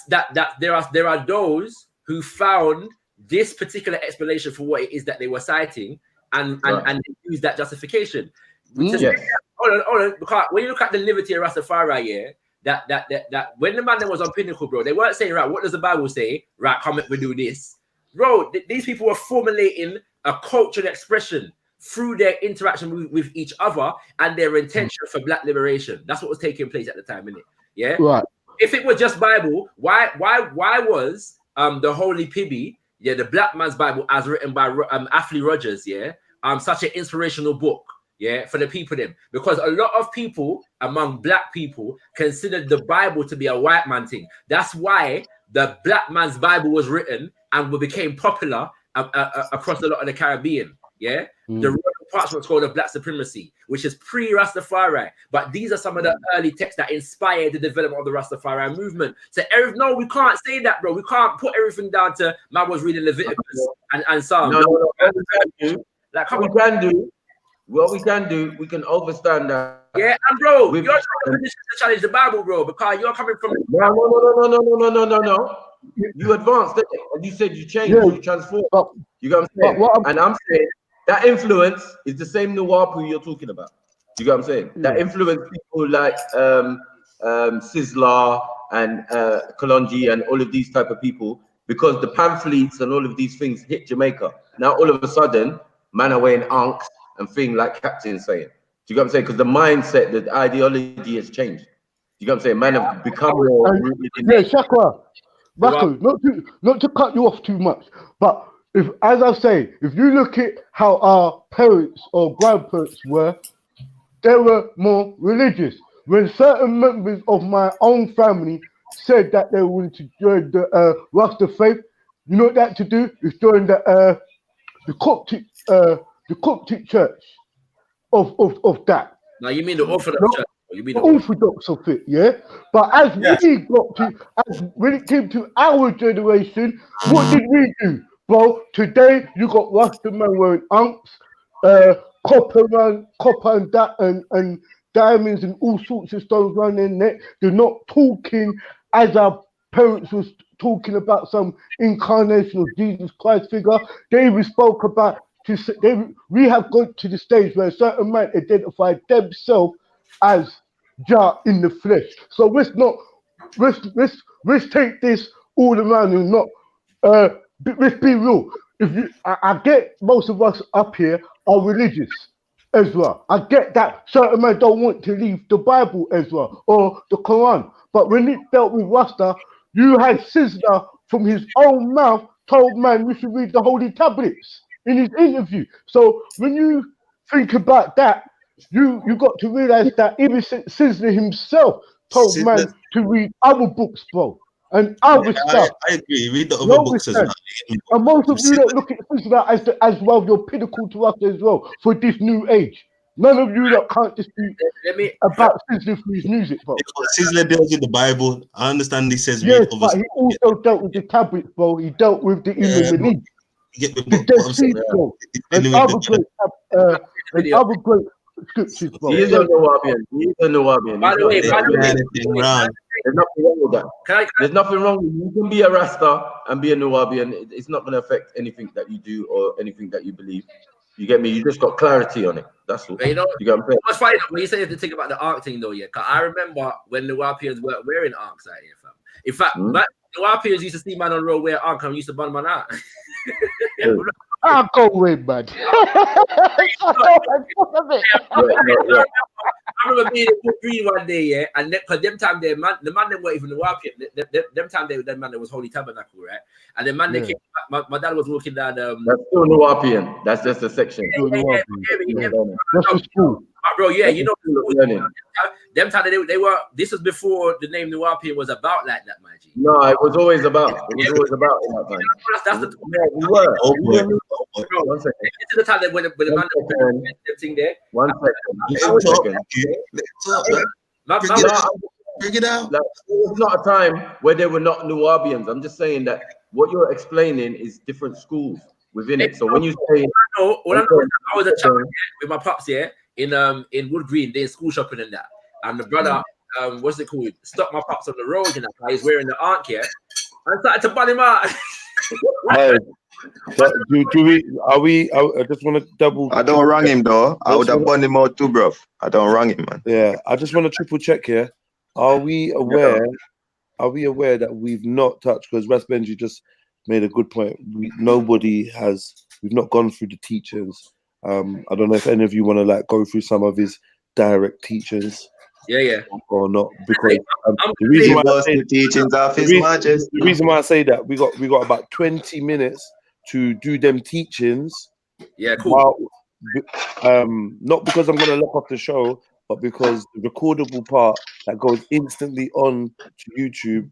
there are those who found this particular explanation for what it is that they were citing and use that justification. Hold on, because when you look at the liberty of Rastafari, that when the man that was on Pinnacle, bro, they weren't saying, right, what does the Bible say? Right, come up, we do this. Bro, these people were formulating a cultural expression through their interaction with each other and their intention for black liberation. That's what was taking place at the time, innit? Yeah. Right. If it was just Bible, why was the Holy Pibby, the Black Man's Bible, as written by Athley Rogers, such an inspirational book, for the people them? Because a lot of people among black people considered the Bible to be a white man thing. That's why the Black Man's Bible was written and became popular across a lot of the Caribbean. The Royal Parchment Code of Black Supremacy, which is pre-Rastafari, but these are some of the early texts that inspired the development of the Rastafarian movement. So, no, we can't say that, bro. We can't put everything down to man was reading Leviticus and Psalm. What we can do, we can overstand that. Yeah, and bro, you're trying to challenge the Bible, bro, because you're coming from. No. You advanced, and you said you changed, you transformed. You got what I'm saying? And I'm saying that influence is the same Nuwapu you're talking about. You got what I'm saying? That influence people like Sizzler and Kalonji and all of these type of people, because the pamphlets and all of these things hit Jamaica. Now all of a sudden, man are wearing ankhs and thing like Captain saying. Do you get what I'm saying? Because the mindset, the ideology has changed. You get what I'm saying? Man have become more rooted in Shakwa, Rako, not to cut you off too much, but if, as I say, if you look at how our parents or grandparents were, they were more religious. When certain members of my own family said that they wanted to join the Rasta faith, you know what they had to do? Is join the Coptic church of that. Now you mean the Orthodox church? You mean the Orthodox of it, yeah? But when it came to our generation, what did we do? Bro, today you got Rasta man wearing ankhs, copper and that and diamonds and all sorts of stones around their neck. They're not talking as our parents was talking about some incarnation of Jesus Christ figure. They even spoke about we have gone to the stage where a certain man identified themselves as Jah in the flesh. So let's take this all around and not let's be real. I get most of us up here are religious as well. I get that certain men don't want to leave the Bible as well or the Quran. But when it dealt with Rasta, you had Sizzler from his own mouth told man we should read the holy tablets in his interview. So when you think about that, you got to realize that even Sizzler himself told man to read other books, bro, and other stuff. I agree. Read the other books as well. And most of you don't look at Sizzler as well. You're pinnacle to us as well for this new age. None of you that can't dispute about Sizzler for his music, bro. Sizzler deals with the Bible. I understand he says yes, but he also dealt with the tablets, bro. He dealt with the Imam the Dead Sea Scroll, and other great scriptures, bro. He is a Nuwabian. By the way, there's nothing wrong with that. There's nothing wrong with you. You can be a Rasta and be a Nuwabian. It's not going to affect anything that you do or anything that you believe. You get me? You just got clarity on it. That's all. You know, you get what I'm saying? It's funny when you say the thing about the arc thing, though, yeah. Because I remember when the Nuwapians weren't wearing arcs out here, fam. In fact, the Nuwapians used to see man on the road wear arc and used to bun man out. I'll go away, man. I remember being in green one day, yeah, and because them time the man them weren't even the Nuwapian. Them time them man there was Holy Tabernacle, right? And the man they came. My dad was walking down. That's still Nuwapian. That's just a section. That's the school. Bro, yeah, you know, them time they were. This was before the name Nuwapian was about like that, my G. No, it was always about. It was always about in that time. That's the we were. One second. It's the time that when the man thing there. One second. Bring it out. Like, it was not a time where there were not Nubians. I'm just saying that what you're explaining is different schools within it. So when you say, I was a child with my pops here in Wood Green, they school shopping and that, and the brother, what's it called, stopped my pops on the road, and he's wearing the arc here, and started to ban him out. Hey, I just want to double. I don't wrong him though. I would have burned him out too, bro. I don't wrong him, man. Yeah, I just want to triple check here. Are we aware? Are we aware that we've not touched? Because Ras Benji just made a good point. We've not gone through the teachings. I don't know if any of you want to like go through some of his direct teachings. Yeah. Or not, because the reason why I say that we got about 20 minutes to do them teachings. Yeah, cool. Not because I'm gonna lock off the show, but because the recordable part that goes instantly on to YouTube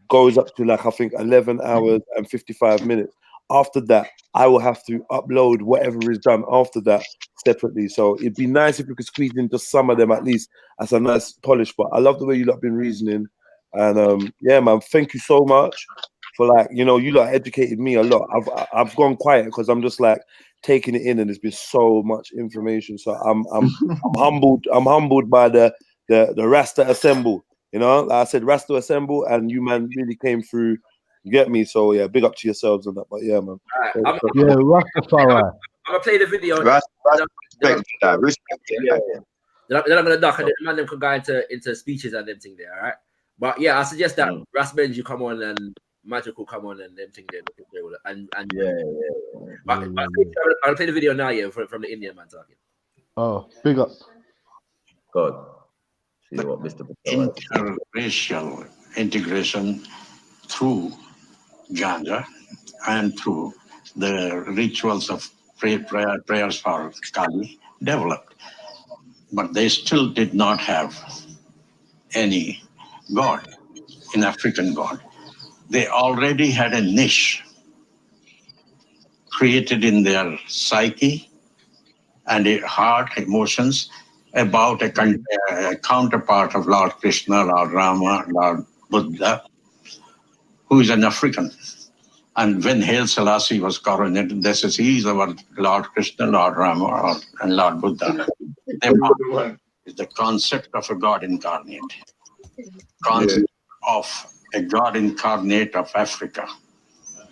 goes up to like I think 11 hours and 55 minutes. After that, I will have to upload whatever is done after that separately. So it'd be nice if we could squeeze in just some of them at least as a nice polish. But I love the way you lot have been reasoning. And yeah, man, thank you so much for like, you lot educated me a lot. I've gone quiet because I'm just like taking it in, and there's been so much information. So I'm humbled. I'm humbled by the Rasta Assemble. Like I said, Rasta Assemble, and you man really came through. You get me? So yeah, big up to yourselves and that. But yeah, man. Right. Rastafari. I'm gonna play the video. Respect. Then I'm gonna duck, and then the man them could go into speeches and them thing there. All right. But yeah, I suggest that Ras Benji come on and Magical come on and them thing there. And yeah. But I'll play the video now. Yeah, from the Indian man talking. Oh, big up. God. See what Mr. Interracial integration through ganja and through the rituals of prayers for Kali developed. But they still did not have any God, an African God. They already had a niche created in their psyche and a heart, emotions about a counterpart of Lord Krishna, Lord Rama, Lord Buddha, who is an African. And when Haile Selassie was coronated, they said, he is our Lord Krishna, Lord Rama, and Lord Buddha. Is the concept of a God incarnate. Concept of a God incarnate of Africa.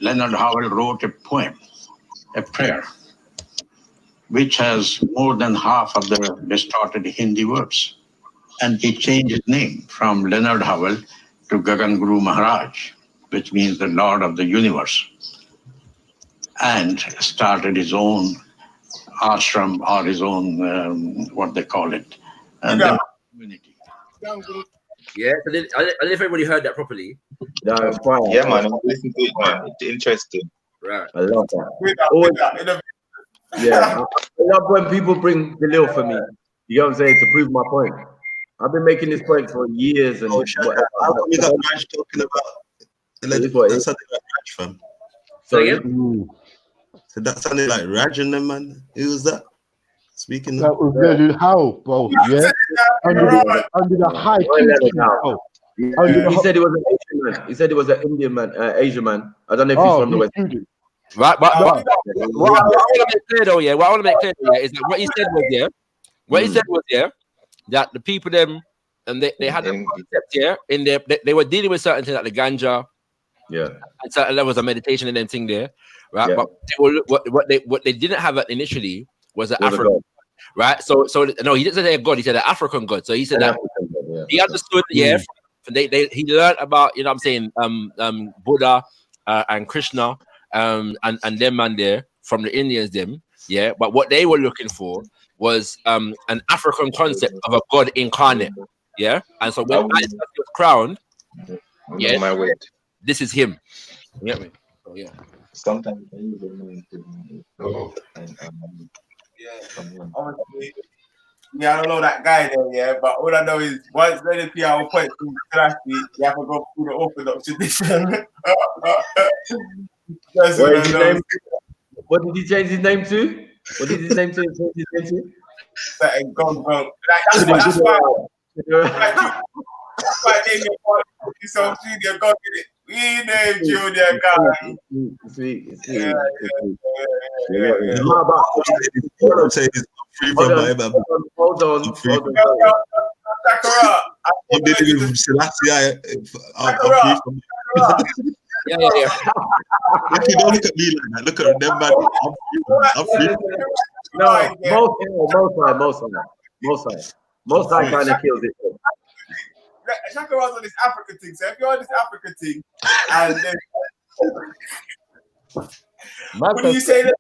Leonard Howell wrote a poem, a prayer, which has more than half of the distorted Hindi words. And he changed his name from Leonard Howell to Gagan Guru Maharaj, which means the Lord of the universe, and started his own ashram or his own, what they call it, community. Yeah, I don't know if everybody heard that properly. No, it's fine. Yeah, man, I'm listening to it, man. It's interesting. Right. I love that. Yeah, I love when people bring the lil for me. You know what I'm saying? To prove my point. I've been making this point for years and whatever. How come you got Raj talking about? That's something like Raj, fam. So that sounded like Raj and them, man. Who was that? Speaking that was really how, bro. Yeah. Under the high teaching, He said he was an Asian man. He said he was an Indian man, Asian man. I don't know if he's from the West. Right, but what I want to make clear though, is that what he said was, that the people them and they had a concept, in there they were dealing with certain things like the ganja, and certain levels of meditation and them thing there, right? But what they didn't have initially was an African, right? So no, he didn't say a God, he said an African God. So he said that he understood, he learned about, you know what I'm saying, Buddha and Krishna, and them man there from the Indians them, but what they were looking for was an African concept of a God incarnate, and so when Haile was crowned, this is him. You get me? Oh yeah. Sometimes I don't know that guy there, but all I know is once they see our point to Selassie, you have to go through the Orthodox tradition. What's What did he change his name to? What did his name to? Change his name to? Convo. That's why Damien is so Junior God with it. We name Junior God. Hold on. I'm dealing with Selassie. Yeah. Actually, don't look at me like that. Look at them, man. I'm free. No, most high kind of kills it. Shakara's on this African thing. So if you're on this African thing, and then what do you say that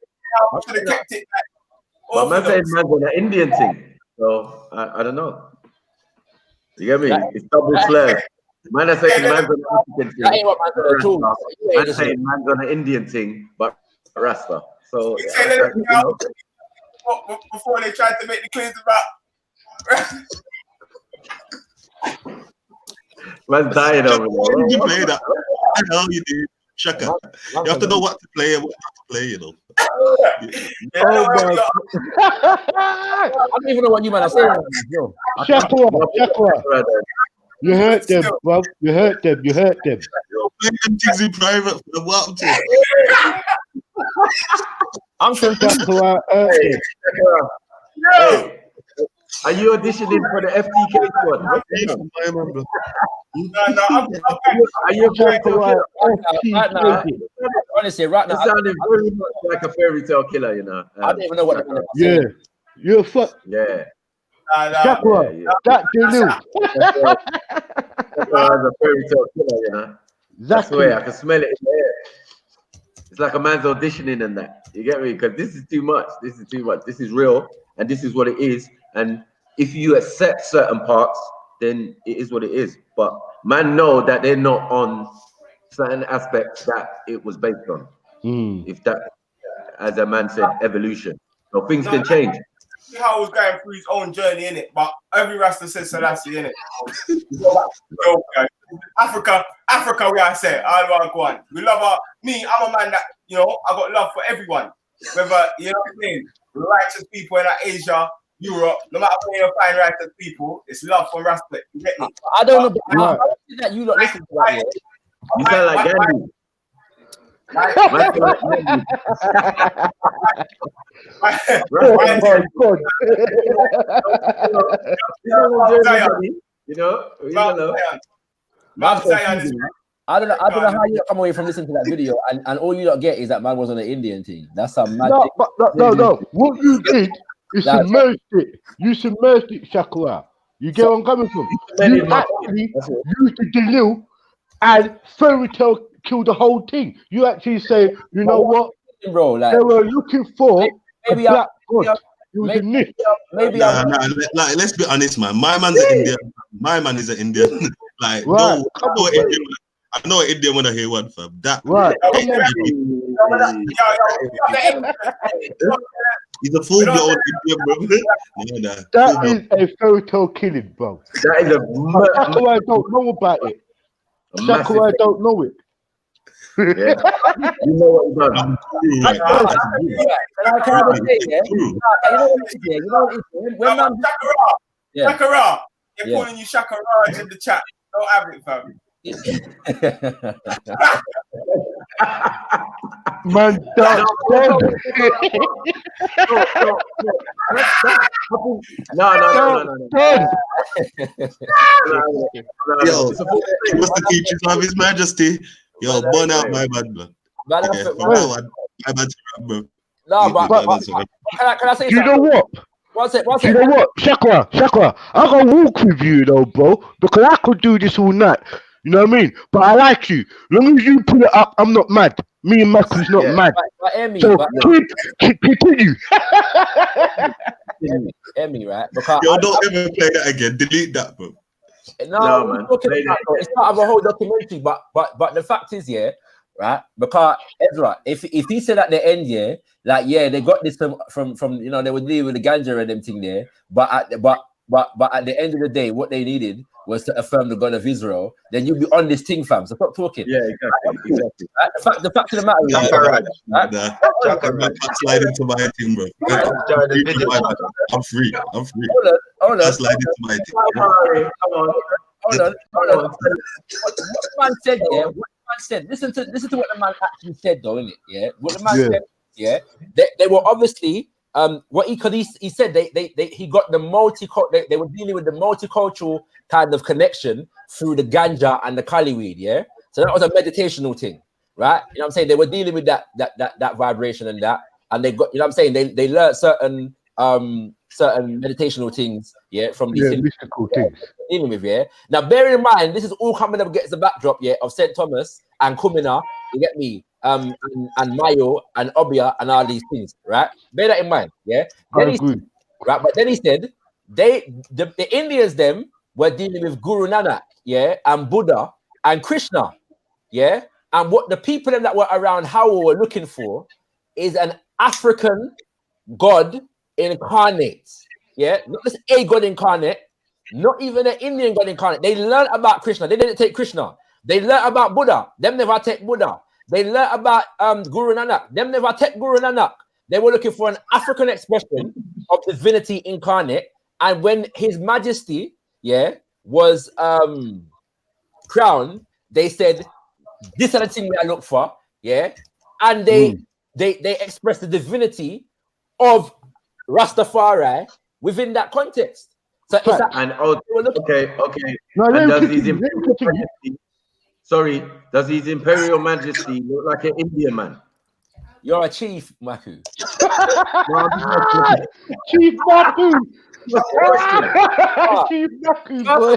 I should have kept it? But man saying man's on the Indian thing. So I don't know. You get me? It's double slurs. Man is saying man's on the African thing. That ain't what man's gonna do. Man saying man's on the Indian thing, but Rasta. So before they tried to make the claims about man's dying over there. You play that. I know you do. Shaka. You have to know what to play and what not to play, you know. I don't even know what you man are saying. Shaka. You hurt them, bro. You hurt them. Play them things in private. What I'm from Shaka. Hey, are you auditioning for the FTK squad? Are you honestly, right now, it sounded very much like a fairy tale killer, you know. I don't even know what. Yeah, you're fuck. Yeah. Shaka, that Delu. That's a fairy tale killer, you know. That's the way I can smell it in the air. It's like a man's auditioning and that. You get me? Because this is too much. This is too much. This is real, and this is what it is. And if you accept certain parts, then it is what it is. But man know that they're not on certain aspects that it was based on. If that, as a man said, evolution. So things can change. How was going through his own journey in it, but every Rasta says Selassie in it. Africa, we are say all want go on. We love our me. I'm a man that I got love for everyone. Whether you know what I'm saying, righteous people in Asia, Europe, no matter where you find righteous people, it's love from Rasta. You get me? I don't know, but how is that you not listen to that? You sound like Gandhi. I don't know how you come away from listening to that video and all you don't get is that man was on an Indian team. That's a mad thing. No. What you did is submerged it. You submerged it, Shakura. You get where I'm coming from? You actually used the Delil and fairy tale kill the whole thing. You actually say, you know what, bro? Like, they were looking for a black god. Maybe let's be honest, man. My man's an Indian. My man is an Indian. Like, right. No, I know an Indian when I hear one, fam. That right. He's a full-blown Indian, bro. That is a fairy tale killing, bro. That is a Shaka, I don't know about it. Shaka, I don't know it. Yeah. You know what you've done. Shakara, they're calling you Shakara in the chat. Don't have it, fam. Man, No. Yo, what's the teachings of His Majesty? Yo, burn out my bad, man. My bad, bro. No, but can I say you know what? You know what? Shakra, I'm gonna walk with you though, bro, because I could do this all night. You know what I mean? But I like you. As long as you put it up, I'm not mad. Me and Malcolm's not mad. So continue. Emmy, right? Because yo, don't ever play that again. Delete that, bro. No, man. It's part of a whole documentary, but the fact is, yeah, right? Because Ezra, if he said at the end, yeah, like they got this from they were dealing with the ganja and them thing there, but but at the end of the day, what they needed was to affirm the God of Israel. Then you'll be on this thing, fam. So stop talking. Yeah, exactly. The fact of the matter is, slide into my thing, bro. I'm free. Hold on. Slide into my thing. Hold on. What the man said, yeah. What the man said. Listen to what the man actually said, though, innit? Yeah. What the man said, yeah. They were obviously what he said he got the they were dealing with the multicultural kind of connection through the ganja and the kali weed, yeah. So that was a meditational thing, right? You know what I'm saying? They were dealing with that vibration and that, and they got, you know what I'm saying? They learned certain meditational things, yeah, from these mystical things. Dealing with, yeah. Now, bear in mind, this is all coming up against the backdrop, yeah, of St. Thomas and Kumina, you get me, and Mayo and Obia and all these things, right? Bear that in mind, yeah. Then he said the Indians them were dealing with Guru Nanak, yeah, and Buddha and Krishna, yeah, and what the people that were around Haile were looking for is an African God incarnate, yeah, not just a God incarnate, not even an Indian God incarnate. They learned about Krishna. They didn't take Krishna. They learned about Buddha. Them never take Buddha. They learned about Guru Nanak. Them never take Guru Nanak. They were looking for an African expression of divinity incarnate. And when His Majesty, yeah, was crowned, they said, "This is the thing we are looking for," yeah, and they expressed the divinity of Rastafari within that context. So it's okay. No, and does His Imperial Majesty look like an Indian man? You're a chief, Maku. Chief Maku. Chief Maku, boy.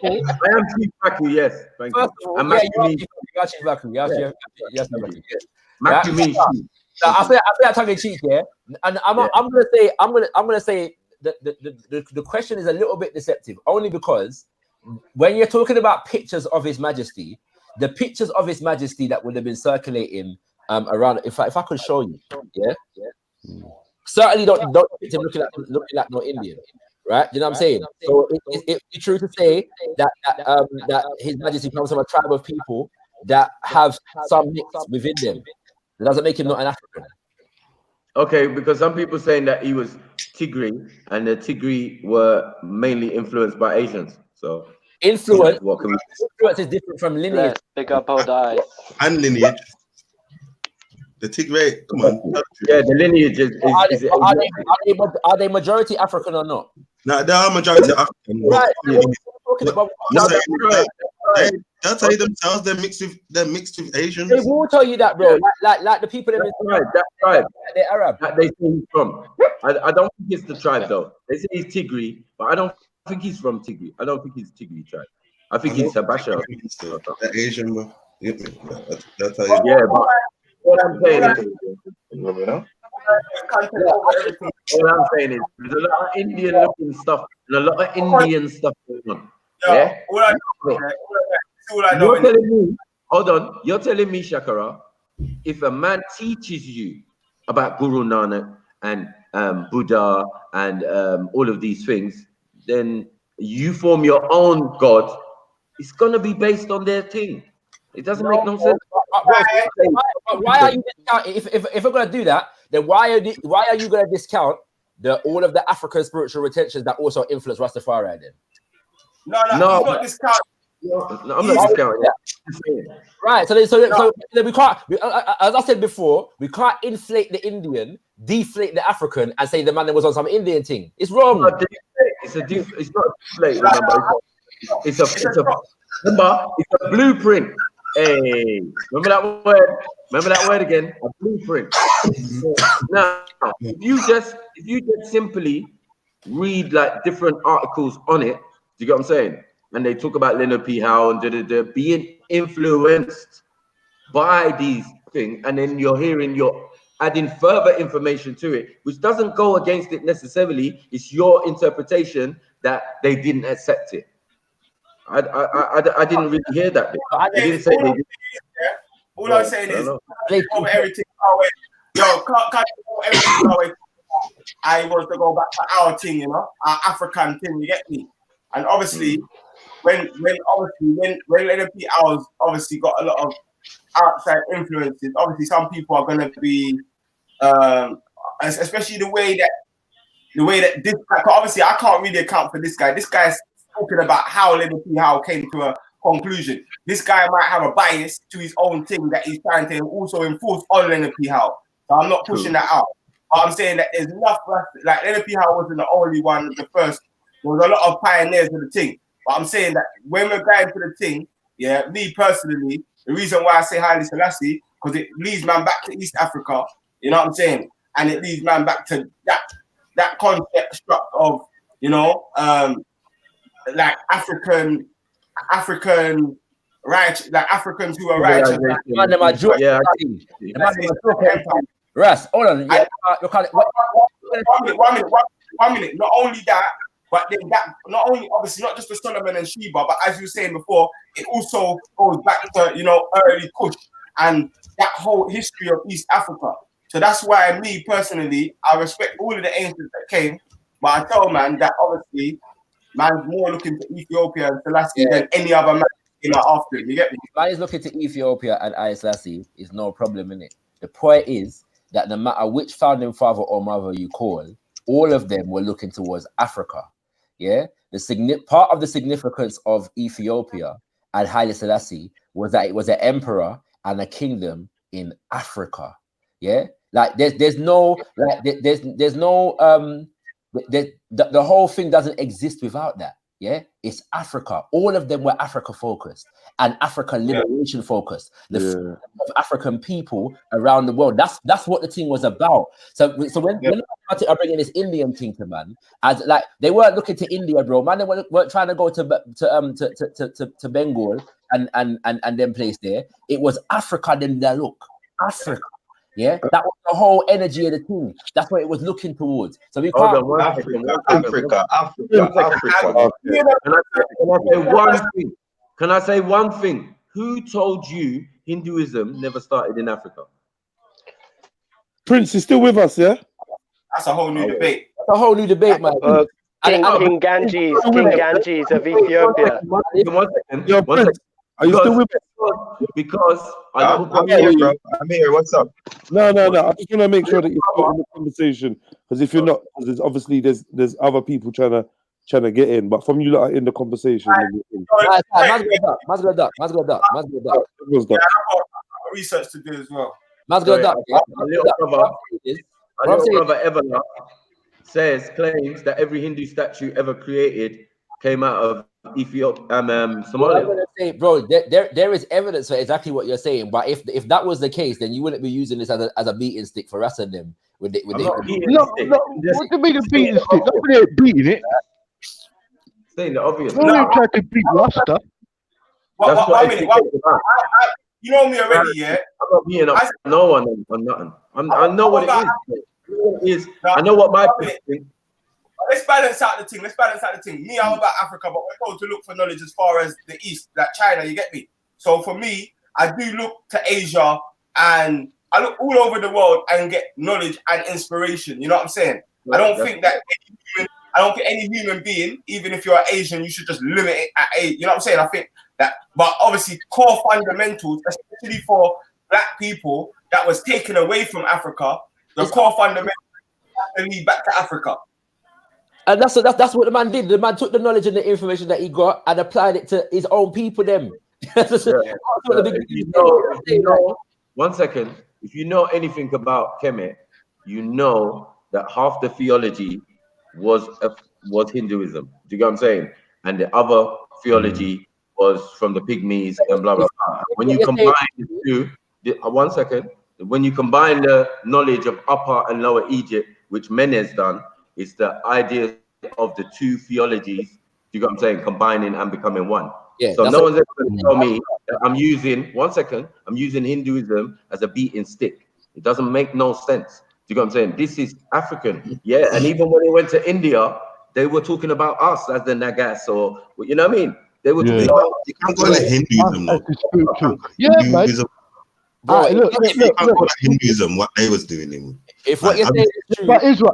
I am Chief Maku, yes. Thank you. And Maku Chief Maku. Yes, Maku means chief. I say that tongue in cheek, yeah. And I'm gonna say the question is a little bit deceptive, only because when you're talking about pictures of His Majesty, the pictures of His Majesty that would have been circulating around, if I could show you, yeah. Certainly don't picture looking like no Indian, right? You know what I'm saying? So it's true to say that His Majesty comes from a tribe of people that have some mix within them. It doesn't make him not an African. Okay, because some people saying that he was Tigray, and the Tigray were mainly influenced by Asians. So influence is different from lineage. Pick up our eyes. And lineage. The Tigray, come on. Yeah, the lineage is are they majority African or not? No, they are majority African. Right. They'll tell you themselves they're mixed with Asians. They will tell you that, bro. Like the people in that tribe. They're Arab. That they say he's from. I don't think it's the tribe though. They say he's Tigray, but I don't think he's from Tigray. I don't think he's Tigray tribe. I think he's Habasha. The Asian, bro. That's how you. Yeah, but what I'm saying is, there's a lot of Indian looking stuff and a lot of Indian stuff going on. Yeah. You're telling me, hold on. You're telling me, Shakara, if a man teaches you about Guru Nanak and Buddha and all of these things, then you form your own God. It's gonna be based on their thing. It doesn't make no sense. Why are you discounting? If we're gonna do that, then why are you gonna discount all of the African spiritual retentions that also influence Rastafari then? No, he's not discounting. No, I'm not discounting that. Right, so we can't, as I said before, we can't inflate the Indian, deflate the African, and say the man that was on some Indian thing. It's wrong. It's not deflate. It's a blueprint. Hey, remember that word? Remember that word again? A blueprint. Now, if you just simply read like different articles on it, do you get what I'm saying? And they talk about Leonard P. Howe and being influenced by these things, and then you're adding further information to it, which doesn't go against it necessarily. It's your interpretation that they didn't accept it. I didn't really hear that bit. I didn't say they did. All I'm saying is, over everything our way. Yo, can't over everything our way. I was to go back to our thing, you know, our African thing, you get me? And obviously, when NLP hours obviously got a lot of outside influences, obviously some people are going to be, especially the way that this guy, obviously I can't really account for this guy. This guy's talking about how NLP came to a conclusion. This guy might have a bias to his own thing that he's trying to also enforce on NLP How. So I'm not pushing that out. But I'm saying that there's enough, like NLP How wasn't the only one, the first. There was a lot of pioneers of the thing. But I'm saying that when we're going to the thing, yeah, me personally, the reason why I say Haile Selassie, because it leads man back to East Africa, you know what I'm saying? And it leads man back to that concept of, you know, like African right, like Africans who are righteous. Ras, hold on. Yeah, one minute. Not only that, but then that not only obviously not just for Solomon and Sheba, but as you were saying before, it also goes back to, you know, early Kush and that whole history of East Africa. So that's why me personally, I respect all of the ancients that came, but I tell man that obviously man's more looking to Ethiopia and Selassie than any other man after. You get me? Man is looking to Ethiopia and Haile Selassie is no problem in it. The point is that no matter which founding father or mother you call, all of them were looking towards Africa. Yeah, part of the significance of Ethiopia and Haile Selassie was that it was an emperor and a kingdom in Africa. Yeah, like the whole thing doesn't exist without that. Yeah, it's Africa. All of them were Africa focused and Africa liberation focused. The freedom of African people around the world. That's what the thing was about. So when I bringing this Indian thing to man, as like they weren't looking to India, bro. Man, they weren't trying to go to Bengal and then place there. It was Africa. Then they look Africa. Yeah, that was the whole energy of the thing. That's what it was looking towards. So we can't. Africa. Can I say one thing? Who told you Hinduism never started in Africa? Prince is still with us, yeah? That's a whole new debate. That's a whole new debate, man. King Ganges of Ethiopia. One second. Are you still with us? Because I'm here, bro. I'm here. What's up? No. I just want to make sure that you're still in the conversation, because if you're not, there's obviously there's other people trying to get in. But from you lot in the conversation, research to do as well. My little brother Evelyn claims that every Hindu statue ever created came out of Ethiopia, Somalia. Well, I'm gonna say, bro, there is evidence for exactly what you're saying. But if that was the case, then you wouldn't be using this as a beating stick for us and them. What do you mean a beating stick? Nobody ain't beating it. Saying the obvious. No one tried to beat Rasta. You know me already, yeah? I'm not beating up no one on nothing. I know what it is. I know what my thing. Let's balance out the thing. Me, I'm about Africa, but we're told to look for knowledge as far as the East, like China, you get me? So for me, I do look to Asia and I look all over the world and get knowledge and inspiration. You know what I'm saying? I don't think any human being, even if you're Asian, you should just limit it at A. You know what I'm saying? I think that, but obviously core fundamentals, especially for black people that was taken away from Africa, the core fundamentals have to lead back to Africa. And that's what the man did. The man took the knowledge and the information that he got and applied it to his own people. One second. If you know anything about Kemet, you know that half the theology was Hinduism. Do you get what I'm saying? And the other theology was from the Pygmies and blah blah blah. When you combine the two, one second. When you combine the knowledge of Upper and Lower Egypt, which Menes done, it's the idea of the two theologies, you get what I'm saying, combining and becoming one. Yeah, so no one's ever going to tell me that I'm using Hinduism as a beating stick. It doesn't make no sense. You get what I'm saying? This is African. Yeah, and even when they went to India, they were talking about us as the Nagas, or you know what I mean? They were talking about you can't call it Hinduism though. Yeah, Hinduism. Bro, Hinduism, what they was doing. If what you're saying is true, but Ezra,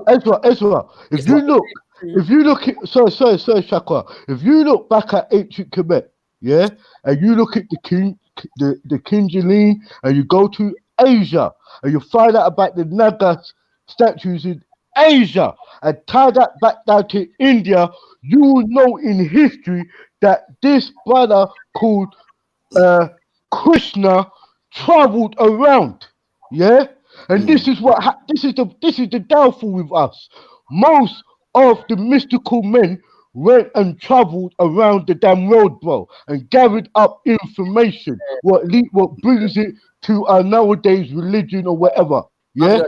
if you look at sorry, Shaka, if you look back at ancient Quebec, yeah, and you look at the Kinjaleen, and you go to Asia, and you find out about the Naga statues in Asia, and tie that back down to India, you will know in history that this brother called Krishna traveled around, yeah. And this is what this is the downfall with us. Most of the mystical men went and traveled around the damn world, bro, and gathered up information. What brings it to our nowadays religion or whatever. Yeah,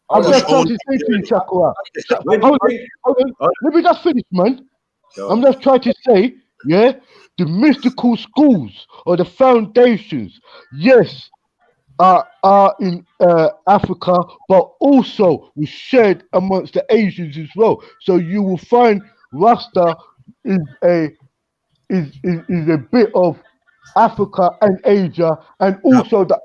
I'm just trying to say to you, Shakura. Hold on. Let me just finish, man. I'm just trying to say, yeah, the mystical schools or the foundations, yes, are in Africa, but also was shared amongst the Asians as well. So you will find Rasta is a bit of Africa and Asia, and also the